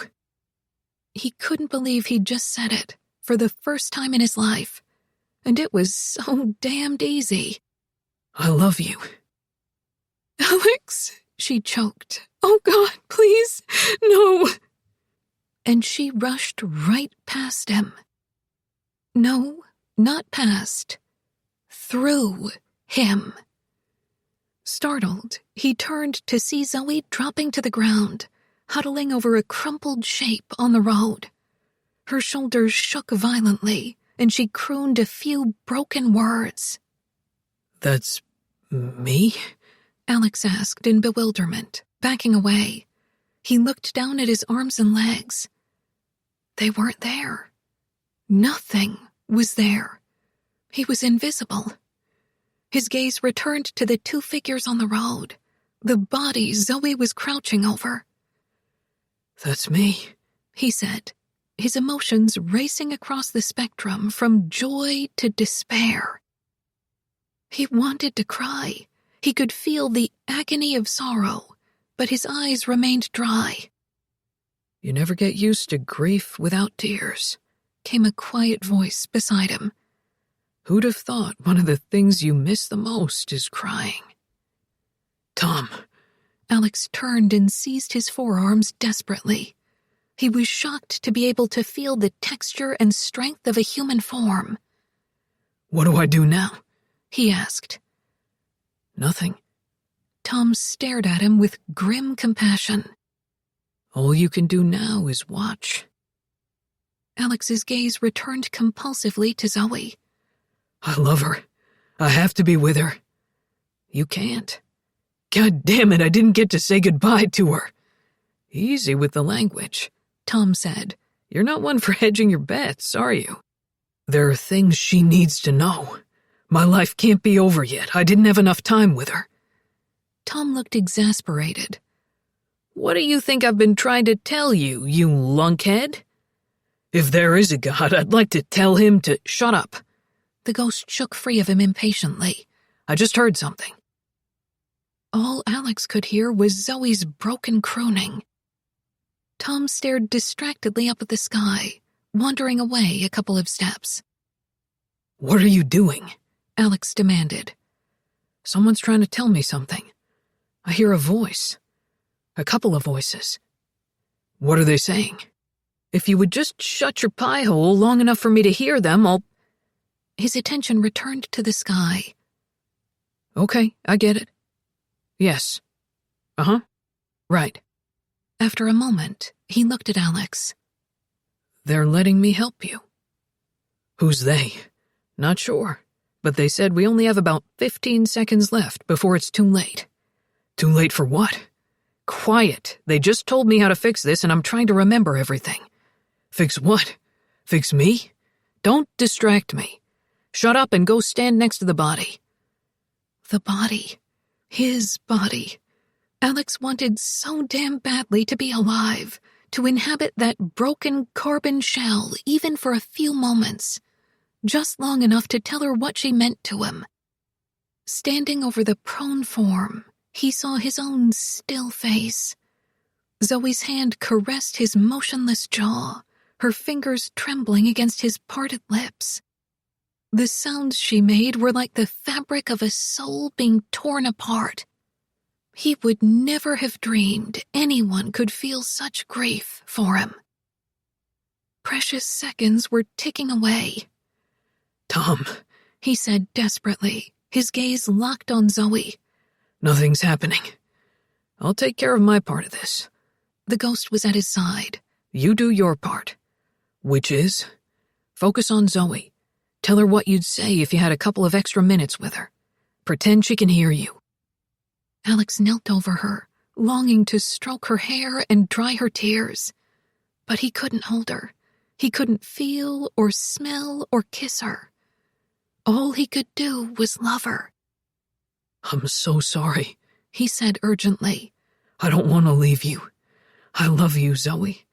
He couldn't believe he'd just said it, for the first time in his life. And it was so damned easy. I love you. Alex, she choked. Oh God, please, no. And she rushed right past him. No, not past. Through him. Startled, he turned to see Zoe dropping to the ground, huddling over a crumpled shape on the road. Her shoulders shook violently, and she crooned a few broken words. That's me? Alex asked in bewilderment, backing away. He looked down at his arms and legs. They weren't there. Nothing was there. He was invisible. His gaze returned to the two figures on the road, the body Zoe was crouching over. That's me, he said, his emotions racing across the spectrum from joy to despair. He wanted to cry. He could feel the agony of sorrow, but his eyes remained dry. You never get used to grief without tears, came a quiet voice beside him. Who'd have thought one of the things you miss the most is crying? Tom. Alex turned and seized his forearms desperately. He was shocked to be able to feel the texture and strength of a human form. What do I do now? He asked. Nothing. Tom stared at him with grim compassion. All you can do now is watch. Alex's gaze returned compulsively to Zoe. I love her. I have to be with her. You can't. God damn it, I didn't get to say goodbye to her. Easy with the language, Tom said. You're not one for hedging your bets, are you? There are things she needs to know. My life can't be over yet. I didn't have enough time with her. Tom looked exasperated. What do you think I've been trying to tell you, you lunkhead? If there is a God, I'd like to tell him to— Shut up, The ghost shook free of him impatiently. I just heard something. All Alex could hear was Zoe's broken crooning. Tom stared distractedly up at the sky, wandering away a couple of steps. What are you doing? Alex demanded. Someone's trying to tell me something. I hear a voice. A couple of voices. What are they saying? If you would just shut your pie hole long enough for me to hear them, I'll... His attention returned to the sky. Okay, I get it. Yes. Uh-huh. Right. After a moment, he looked at Alex. They're letting me help you. Who's they? Not sure, but they said we only have about 15 seconds left before it's too late. Too late for what? Quiet. They just told me how to fix this and I'm trying to remember everything. Fix what? Fix me? Don't distract me. Shut up and go stand next to the body. The body. His body. Alex wanted so damn badly to be alive, to inhabit that broken carbon shell even for a few moments, just long enough to tell her what she meant to him. Standing over the prone form, he saw his own still face. Zoe's hand caressed his motionless jaw, her fingers trembling against his parted lips. The sounds she made were like the fabric of a soul being torn apart. He would never have dreamed anyone could feel such grief for him. Precious seconds were ticking away. Tom, he said desperately, his gaze locked on Zoe. Nothing's happening. I'll take care of my part of this. The ghost was at his side. You do your part. Which is? Focus on Zoe. Tell her what you'd say if you had a couple of extra minutes with her. Pretend she can hear you. Alex knelt over her, longing to stroke her hair and dry her tears. But he couldn't hold her. He couldn't feel or smell or kiss her. All he could do was love her. I'm so sorry, he said urgently. I don't want to leave you. I love you, Zoe.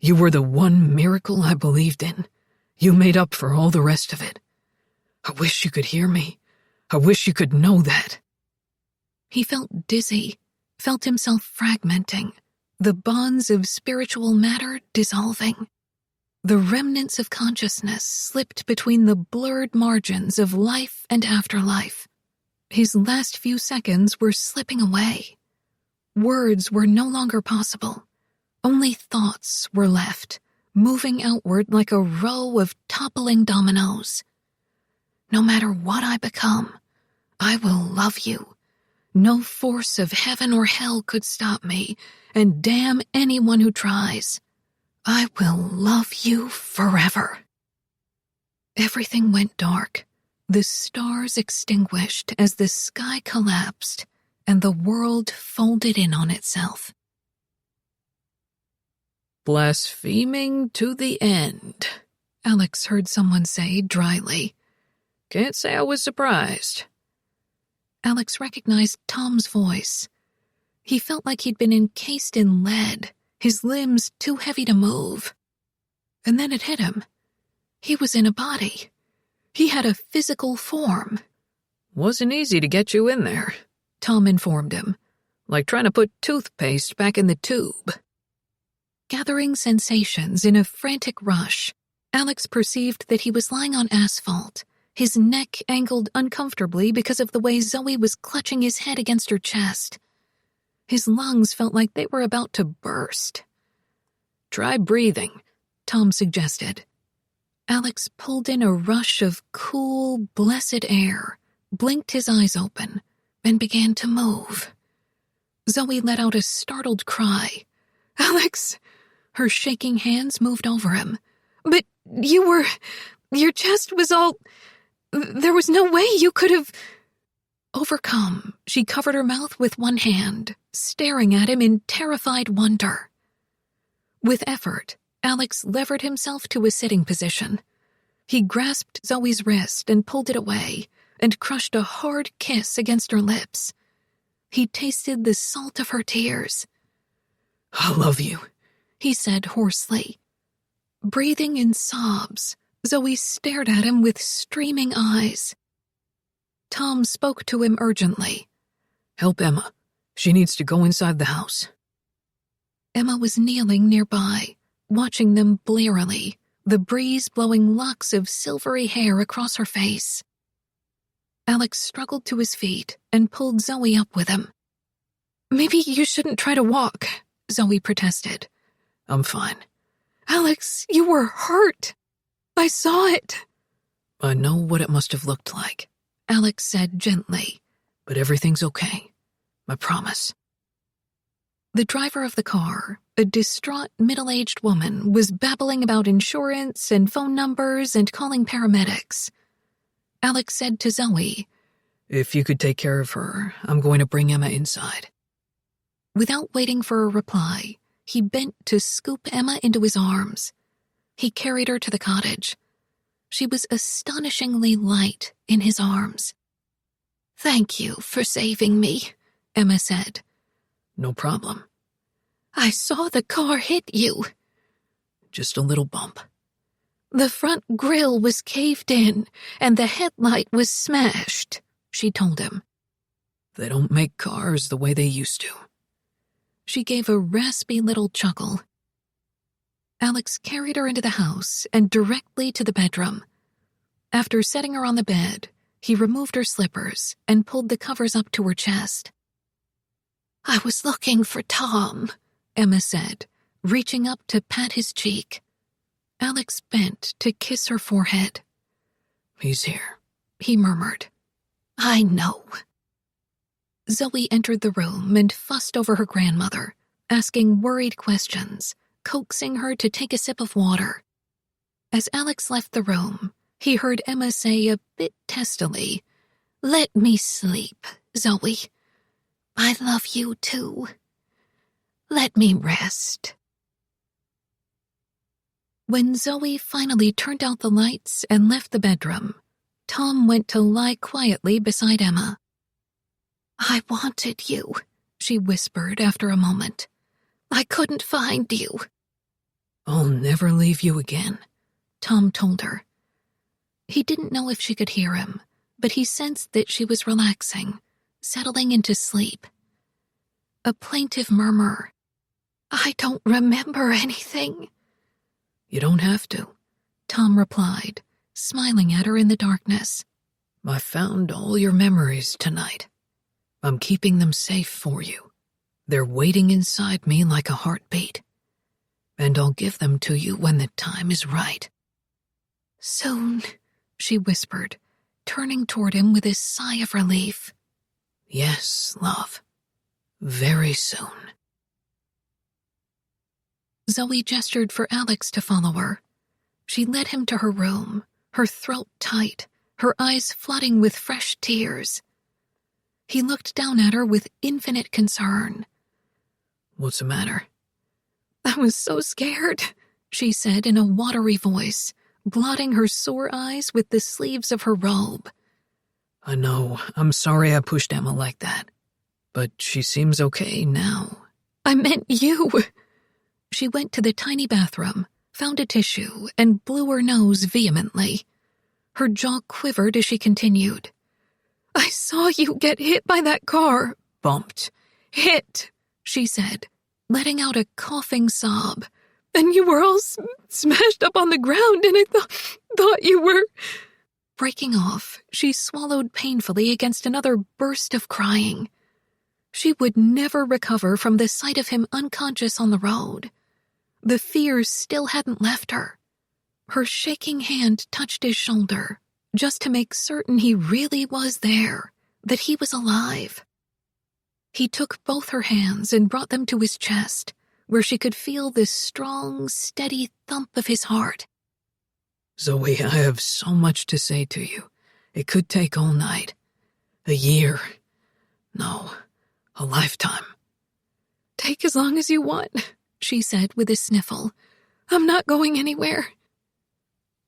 You were the one miracle I believed in. You made up for all the rest of it. I wish you could hear me. I wish you could know that. He felt dizzy, felt himself fragmenting, the bonds of spiritual matter dissolving. The remnants of consciousness slipped between the blurred margins of life and afterlife. His last few seconds were slipping away. Words were no longer possible. Only thoughts were left, moving outward like a row of toppling dominoes. No matter what I become, I will love you. No force of heaven or hell could stop me, and damn anyone who tries. I will love you forever. Everything went dark. The stars extinguished as the sky collapsed, and the world folded in on itself. Blaspheming to the end, Alex heard someone say dryly. Can't say I was surprised. Alex recognized Tom's voice. He felt like he'd been encased in lead, his limbs too heavy to move. And then it hit him. He was in a body. He had a physical form. Wasn't easy to get you in there, Tom informed him. Like trying to put toothpaste back in the tube. Gathering sensations in a frantic rush, Alex perceived that he was lying on asphalt, his neck angled uncomfortably because of the way Zoe was clutching his head against her chest. His lungs felt like they were about to burst. Try breathing, Tom suggested. Alex pulled in a rush of cool, blessed air, blinked his eyes open, and began to move. Zoe let out a startled cry. "Alex!" Her shaking hands moved over him. "But your chest was all... There was no way you could have..." Overcome, she covered her mouth with one hand, staring at him in terrified wonder. With effort, Alex levered himself to a sitting position. He grasped Zoe's wrist and pulled it away, and crushed a hard kiss against her lips. He tasted the salt of her tears. "I love you," he said hoarsely. Breathing in sobs, Zoe stared at him with streaming eyes. Tom spoke to him urgently. "Help Emma. She needs to go inside the house." Emma was kneeling nearby, watching them blearily, the breeze blowing locks of silvery hair across her face. Alex struggled to his feet and pulled Zoe up with him. "Maybe you shouldn't try to walk," Zoe protested. "I'm fine." "Alex, you were hurt. I saw it." "I know what it must have looked like," Alex said gently. "but everything's okay. I promise." The driver of the car, a distraught middle-aged woman, was babbling about insurance and phone numbers and calling paramedics. Alex said to Zoe, "If you could take care of her, I'm going to bring Emma inside." Without waiting for a reply, he bent to scoop Emma into his arms. He carried her to the cottage. She was astonishingly light in his arms. "Thank you for saving me," Emma said. "No problem." "I saw the car hit you." "Just a little bump." "The front grille was caved in, and the headlight was smashed," she told him. "They don't make cars the way they used to." She gave a raspy little chuckle. Alex carried her into the house and directly to the bedroom. After setting her on the bed, he removed her slippers and pulled the covers up to her chest. "I was looking for Tom," Emma said, reaching up to pat his cheek. Alex bent to kiss her forehead. "He's here," he murmured. "I know." Zoe entered the room and fussed over her grandmother, asking worried questions, coaxing her to take a sip of water. As Alex left the room, he heard Emma say a bit testily, "Let me sleep, Zoe. I love you too. Let me rest." When Zoe finally turned out the lights and left the bedroom, Tom went to lie quietly beside Emma. "I wanted you," she whispered after a moment. "I couldn't find you." "I'll never leave you again," Tom told her. He didn't know if she could hear him, but he sensed that she was relaxing, settling into sleep. A plaintive murmur. "I don't remember anything." "You don't have to," Tom replied, smiling at her in the darkness. "I found all your memories tonight. I'm keeping them safe for you. They're waiting inside me like a heartbeat. And I'll give them to you when the time is right." "Soon," she whispered, turning toward him with a sigh of relief. "Yes, love. Very soon." Zoe gestured for Alex to follow her. She led him to her room, her throat tight, her eyes flooding with fresh tears. He looked down at her with infinite concern. "What's the matter?" "I was so scared," she said in a watery voice, blotting her sore eyes with the sleeves of her robe. "I know. I'm sorry I pushed Emma like that. But she seems okay now." "I meant you." She went to the tiny bathroom, found a tissue, and blew her nose vehemently. Her jaw quivered as she continued. "I saw you get hit by that car." "Bumped." "Hit," she said, letting out a coughing sob. "And you were all smashed up on the ground, and I thought you were—" Breaking off, she swallowed painfully against another burst of crying. She would never recover from the sight of him unconscious on the road. The fears still hadn't left her. Her shaking hand touched his shoulder, just to make certain he really was there, that he was alive. He took both her hands and brought them to his chest, where she could feel the strong, steady thump of his heart. "Zoe, I have so much to say to you. It could take all night. A year. No, a lifetime." "Take as long as you want," she said with a sniffle. "I'm not going anywhere."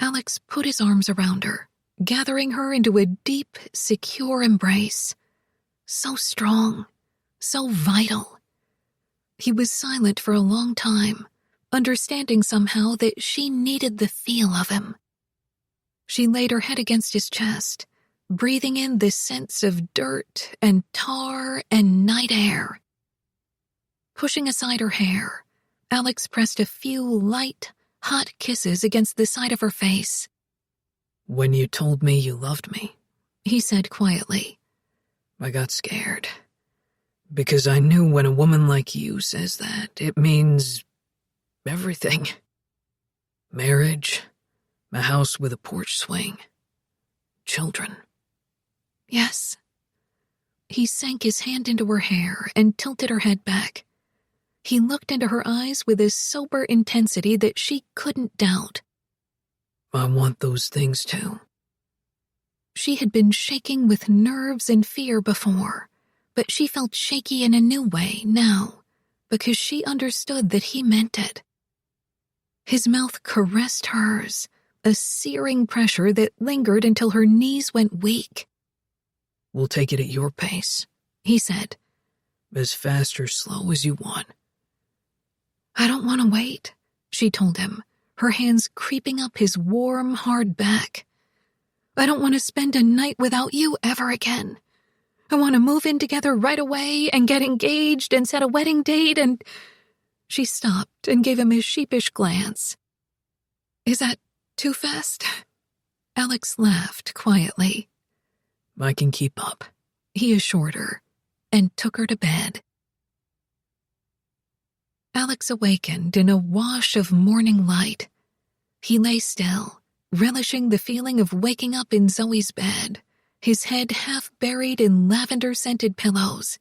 Alex put his arms around her, gathering her into a deep, secure embrace. So strong, so vital. He was silent for a long time, understanding somehow that she needed the feel of him. She laid her head against his chest, breathing in this sense of dirt and tar and night air. Pushing aside her hair, Alex pressed a few light, hot kisses against the side of her face. "When you told me you loved me," he said quietly, "I got scared. Because I knew when a woman like you says that, it means everything. Marriage, a house with a porch swing, children." "Yes." He sank his hand into her hair and tilted her head back. He looked into her eyes with a sober intensity that she couldn't doubt. "I want those things too." She had been shaking with nerves and fear before, but she felt shaky in a new way now, because she understood that he meant it. His mouth caressed hers, a searing pressure that lingered until her knees went weak. "We'll take it at your pace," he said. "As fast or slow as you want." "I don't want to wait," she told him, her hands creeping up his warm, hard back. "I don't want to spend a night without you ever again. I want to move in together right away and get engaged and set a wedding date and—" She stopped and gave him a sheepish glance. "Is that too fast?" Alex laughed quietly. "I can keep up," he assured her, and took her to bed. Alex awakened in a wash of morning light. He lay still, relishing the feeling of waking up in Zoe's bed, his head half buried in lavender-scented pillows.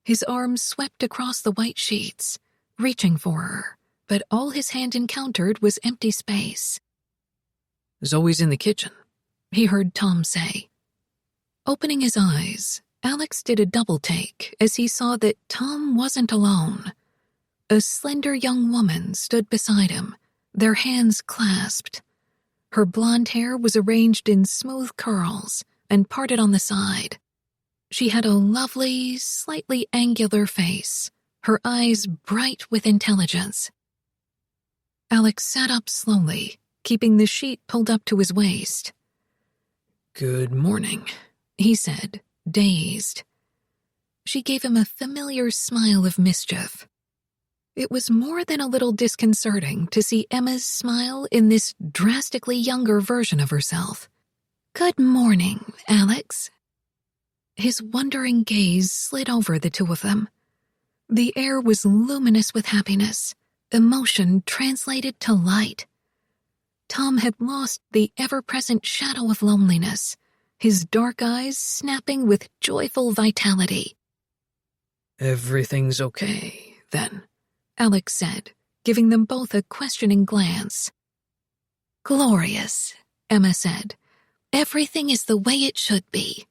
His arms swept across the white sheets, reaching for her, but all his hand encountered was empty space. "Zoe's in the kitchen," he heard Tom say. Opening his eyes, Alex did a double-take as he saw that Tom wasn't alone. A slender young woman stood beside him, their hands clasped. Her blonde hair was arranged in smooth curls and parted on the side. She had a lovely, slightly angular face, her eyes bright with intelligence. Alex sat up slowly, keeping the sheet pulled up to his waist. "Good morning," he said, dazed. She gave him a familiar smile of mischief. It was more than a little disconcerting to see Emma's smile in this drastically younger version of herself. "Good morning, Alex." His wondering gaze slid over the two of them. The air was luminous with happiness, emotion translated to light. Tom had lost the ever-present shadow of loneliness, his dark eyes snapping with joyful vitality. "Everything's okay, then," Alex said, giving them both a questioning glance. "Glorious," Emma said. "Everything is the way it should be."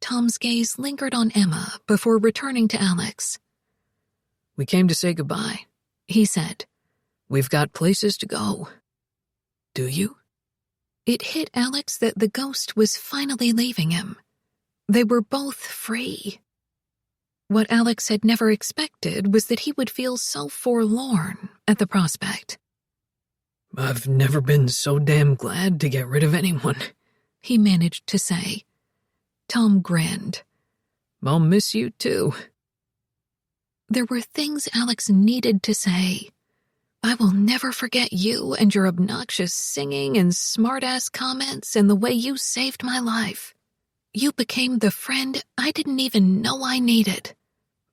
Tom's gaze lingered on Emma before returning to Alex. "We came to say goodbye," he said. "We've got places to go. Do you?" It hit Alex that the ghost was finally leaving him. They were both free. What Alex had never expected was that he would feel so forlorn at the prospect. "I've never been so damn glad to get rid of anyone," he managed to say. Tom grinned. "I'll miss you too." There were things Alex needed to say. "I will never forget you and your obnoxious singing and smart-ass comments and the way you saved my life. You became the friend I didn't even know I needed.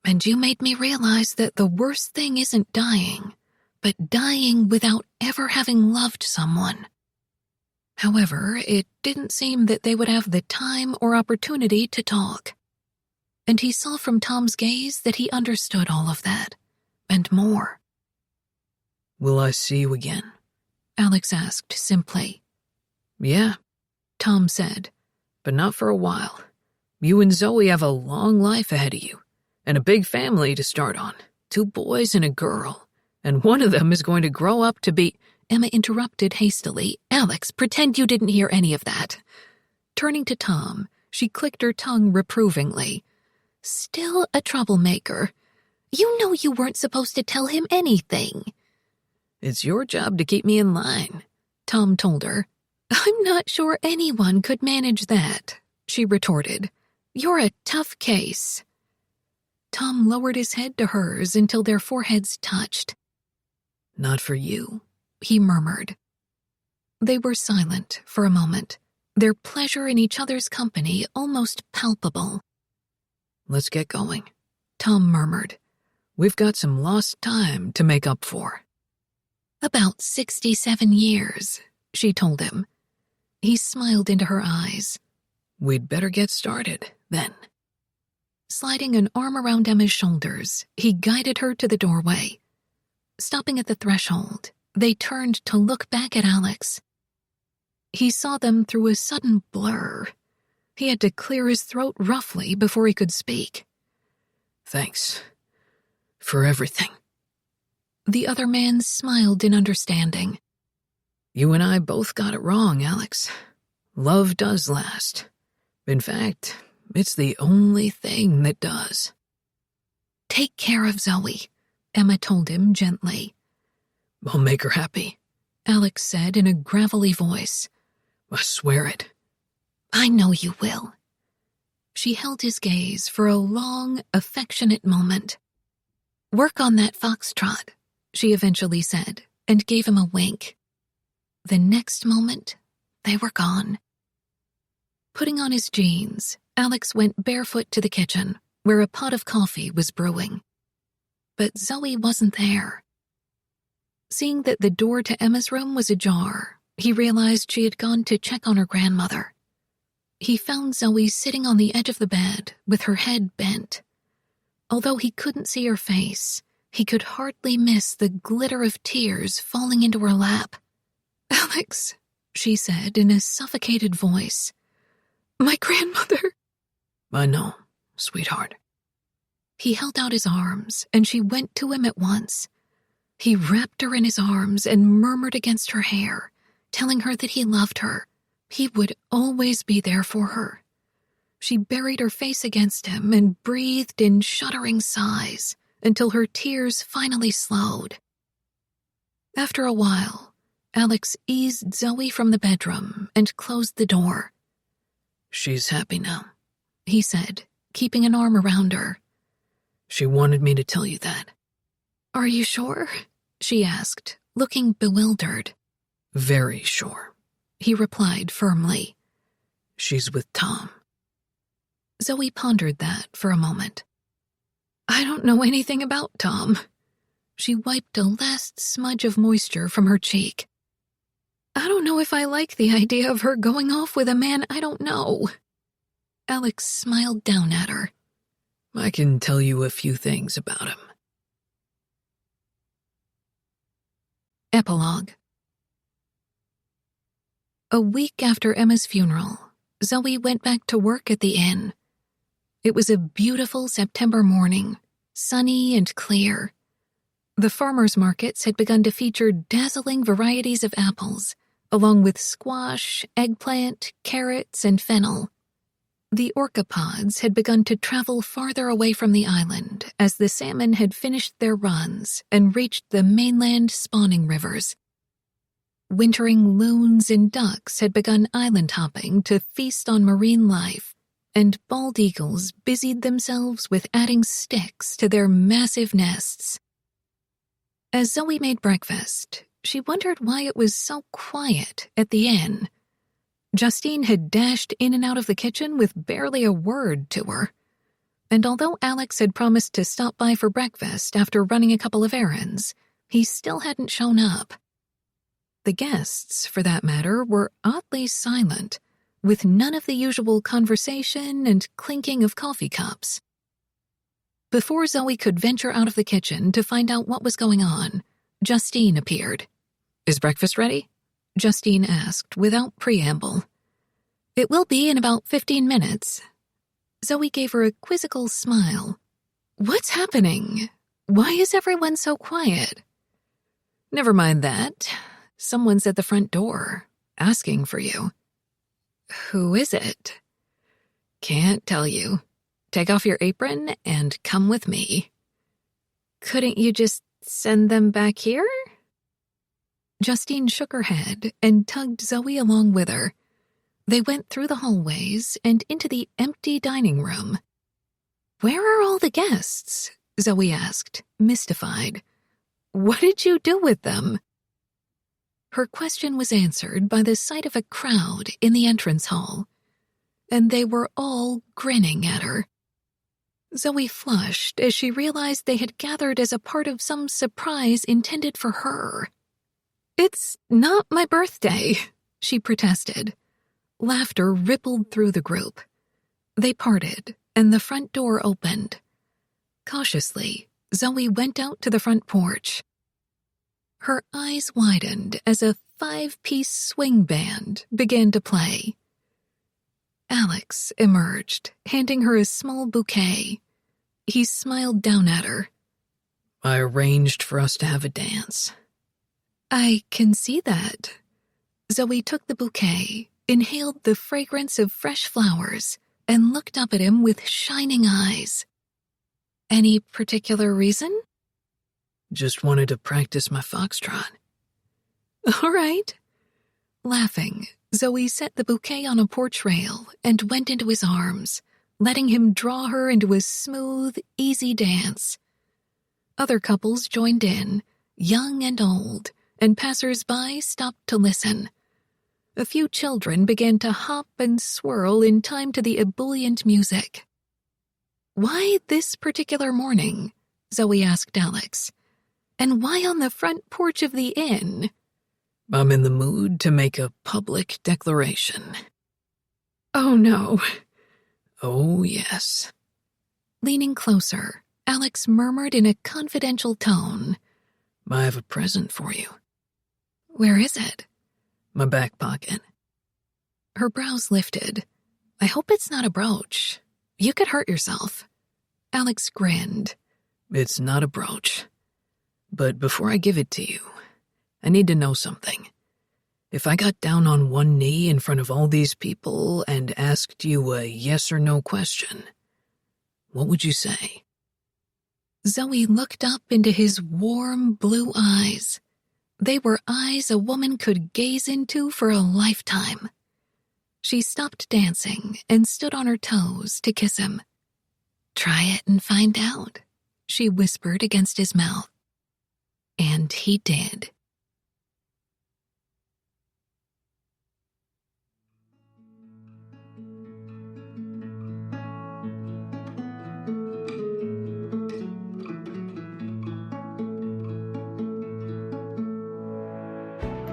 And you made me realize that the worst thing isn't dying, but dying without ever having loved someone." However, it didn't seem that they would have the time or opportunity to talk. And he saw from Tom's gaze that he understood all of that, and more. "Will I see you again?" Alex asked simply. "Yeah," Tom said. "but not for a while. You and Zoe have a long life ahead of you, and a big family to start on, 2 boys and a girl, and one of them is going to grow up to be—" Emma interrupted hastily. "Alex, pretend you didn't hear any of that." Turning to Tom, she clicked her tongue reprovingly. "Still a troublemaker. You know you weren't supposed to tell him anything." "It's your job to keep me in line," Tom told her. I'm not sure anyone could manage that, she retorted. You're a tough case. Tom lowered his head to hers until their foreheads touched. Not for you, he murmured. They were silent for a moment, their pleasure in each other's company almost palpable. Let's get going, Tom murmured. We've got some lost time to make up for. About 67 years, she told him. He smiled into her eyes. We'd better get started, then. Sliding an arm around Emma's shoulders, he guided her to the doorway. Stopping at the threshold, they turned to look back at Alex. He saw them through a sudden blur. He had to clear his throat roughly before he could speak. Thanks. For everything. The other man smiled in understanding. You and I both got it wrong, Alex. Love does last. In fact, it's the only thing that does. Take care of Zoe, Emma told him gently. I'll make her happy, Alex said in a gravelly voice. I swear it. I know you will. She held his gaze for a long, affectionate moment. Work on that foxtrot, she eventually said, and gave him a wink. The next moment, they were gone. Putting on his jeans, Alex went barefoot to the kitchen, where a pot of coffee was brewing. But Zoe wasn't there. Seeing that the door to Emma's room was ajar, he realized she had gone to check on her grandmother. He found Zoe sitting on the edge of the bed with her head bent. Although he couldn't see her face, he could hardly miss the glitter of tears falling into her lap. Alex, she said in a suffocated voice. My grandmother. I know, sweetheart. He held out his arms, and she went to him at once. He wrapped her in his arms and murmured against her hair, telling her that he loved her. He would always be there for her. She buried her face against him and breathed in shuddering sighs until her tears finally slowed. After a while, Alex eased Zoe from the bedroom and closed the door. She's happy now, he said, keeping an arm around her. She wanted me to tell you that. Are you sure? She asked, looking bewildered. Very sure, he replied firmly. She's with Tom. Zoe pondered that for a moment. I don't know anything about Tom. She wiped a last smudge of moisture from her cheek. I don't know if I like the idea of her going off with a man I don't know. Alex smiled down at her. I can tell you a few things about him. Epilogue. A week after Emma's funeral, Zoe went back to work at the inn. It was a beautiful September morning, sunny and clear. The farmers' markets had begun to feature dazzling varieties of apples, along with squash, eggplant, carrots, and fennel. The orcapods had begun to travel farther away from the island as the salmon had finished their runs and reached the mainland spawning rivers. Wintering loons and ducks had begun island hopping to feast on marine life, and bald eagles busied themselves with adding sticks to their massive nests. As Zoe made breakfast, she wondered why it was so quiet at the inn. Justine had dashed in and out of the kitchen with barely a word to her. And although Alex had promised to stop by for breakfast after running a couple of errands, he still hadn't shown up. The guests, for that matter, were oddly silent, with none of the usual conversation and clinking of coffee cups. Before Zoe could venture out of the kitchen to find out what was going on, Justine appeared. Is breakfast ready? Justine asked without preamble. It will be in about 15 minutes. Zoe gave her a quizzical smile. What's happening? Why is everyone so quiet? Never mind that. Someone's at the front door, asking for you. Who is it? Can't tell you. Take off your apron and come with me. Couldn't you just send them back here? Justine shook her head and tugged Zoe along with her. They went through the hallways and into the empty dining room. "Where are all the guests?" Zoe asked, mystified. "What did you do with them?" Her question was answered by the sight of a crowd in the entrance hall, and they were all grinning at her. Zoe flushed as she realized they had gathered as a part of some surprise intended for her. "It's not my birthday," she protested. Laughter rippled through the group. They parted, and the front door opened. Cautiously, Zoe went out to the front porch. Her eyes widened as a 5-piece swing band began to play. Alex emerged, handing her a small bouquet. He smiled down at her. "I arranged for us to have a dance." "I can see that." Zoe took the bouquet, inhaled the fragrance of fresh flowers, and looked up at him with shining eyes. "Any particular reason?" "Just wanted to practice my foxtrot." "All right." Laughing, Zoe set the bouquet on a porch rail and went into his arms, letting him draw her into a smooth, easy dance. Other couples joined in, young and old, and passers-by stopped to listen. A few children began to hop and swirl in time to the ebullient music. "Why this particular morning?" Zoe asked Alex. "And why on the front porch of the inn?" "I'm in the mood to make a public declaration." "Oh, no." "Oh, yes." Leaning closer, Alex murmured in a confidential tone, "I have a present for you." "Where is it?" "My back pocket." Her brows lifted. "I hope it's not a brooch. You could hurt yourself." Alex grinned. "It's not a brooch. But before I give it to you, I need to know something. If I got down on one knee in front of all these people and asked you a yes or no question, what would you say?" Zoe looked up into his warm blue eyes. They were eyes a woman could gaze into for a lifetime. She stopped dancing and stood on her toes to kiss him. "Try it and find out," she whispered against his mouth. And he did.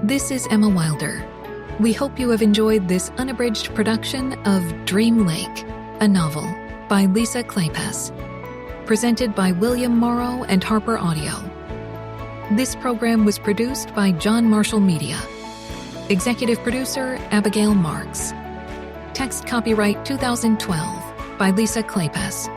This is Emma Wilder. We hope you have enjoyed this unabridged production of Dream Lake, a novel by Lisa Kleypas, presented by William Morrow and Harper Audio. This program was produced by John Marshall Media. Executive producer Abigail Marks. Text copyright 2012 by Lisa Kleypas.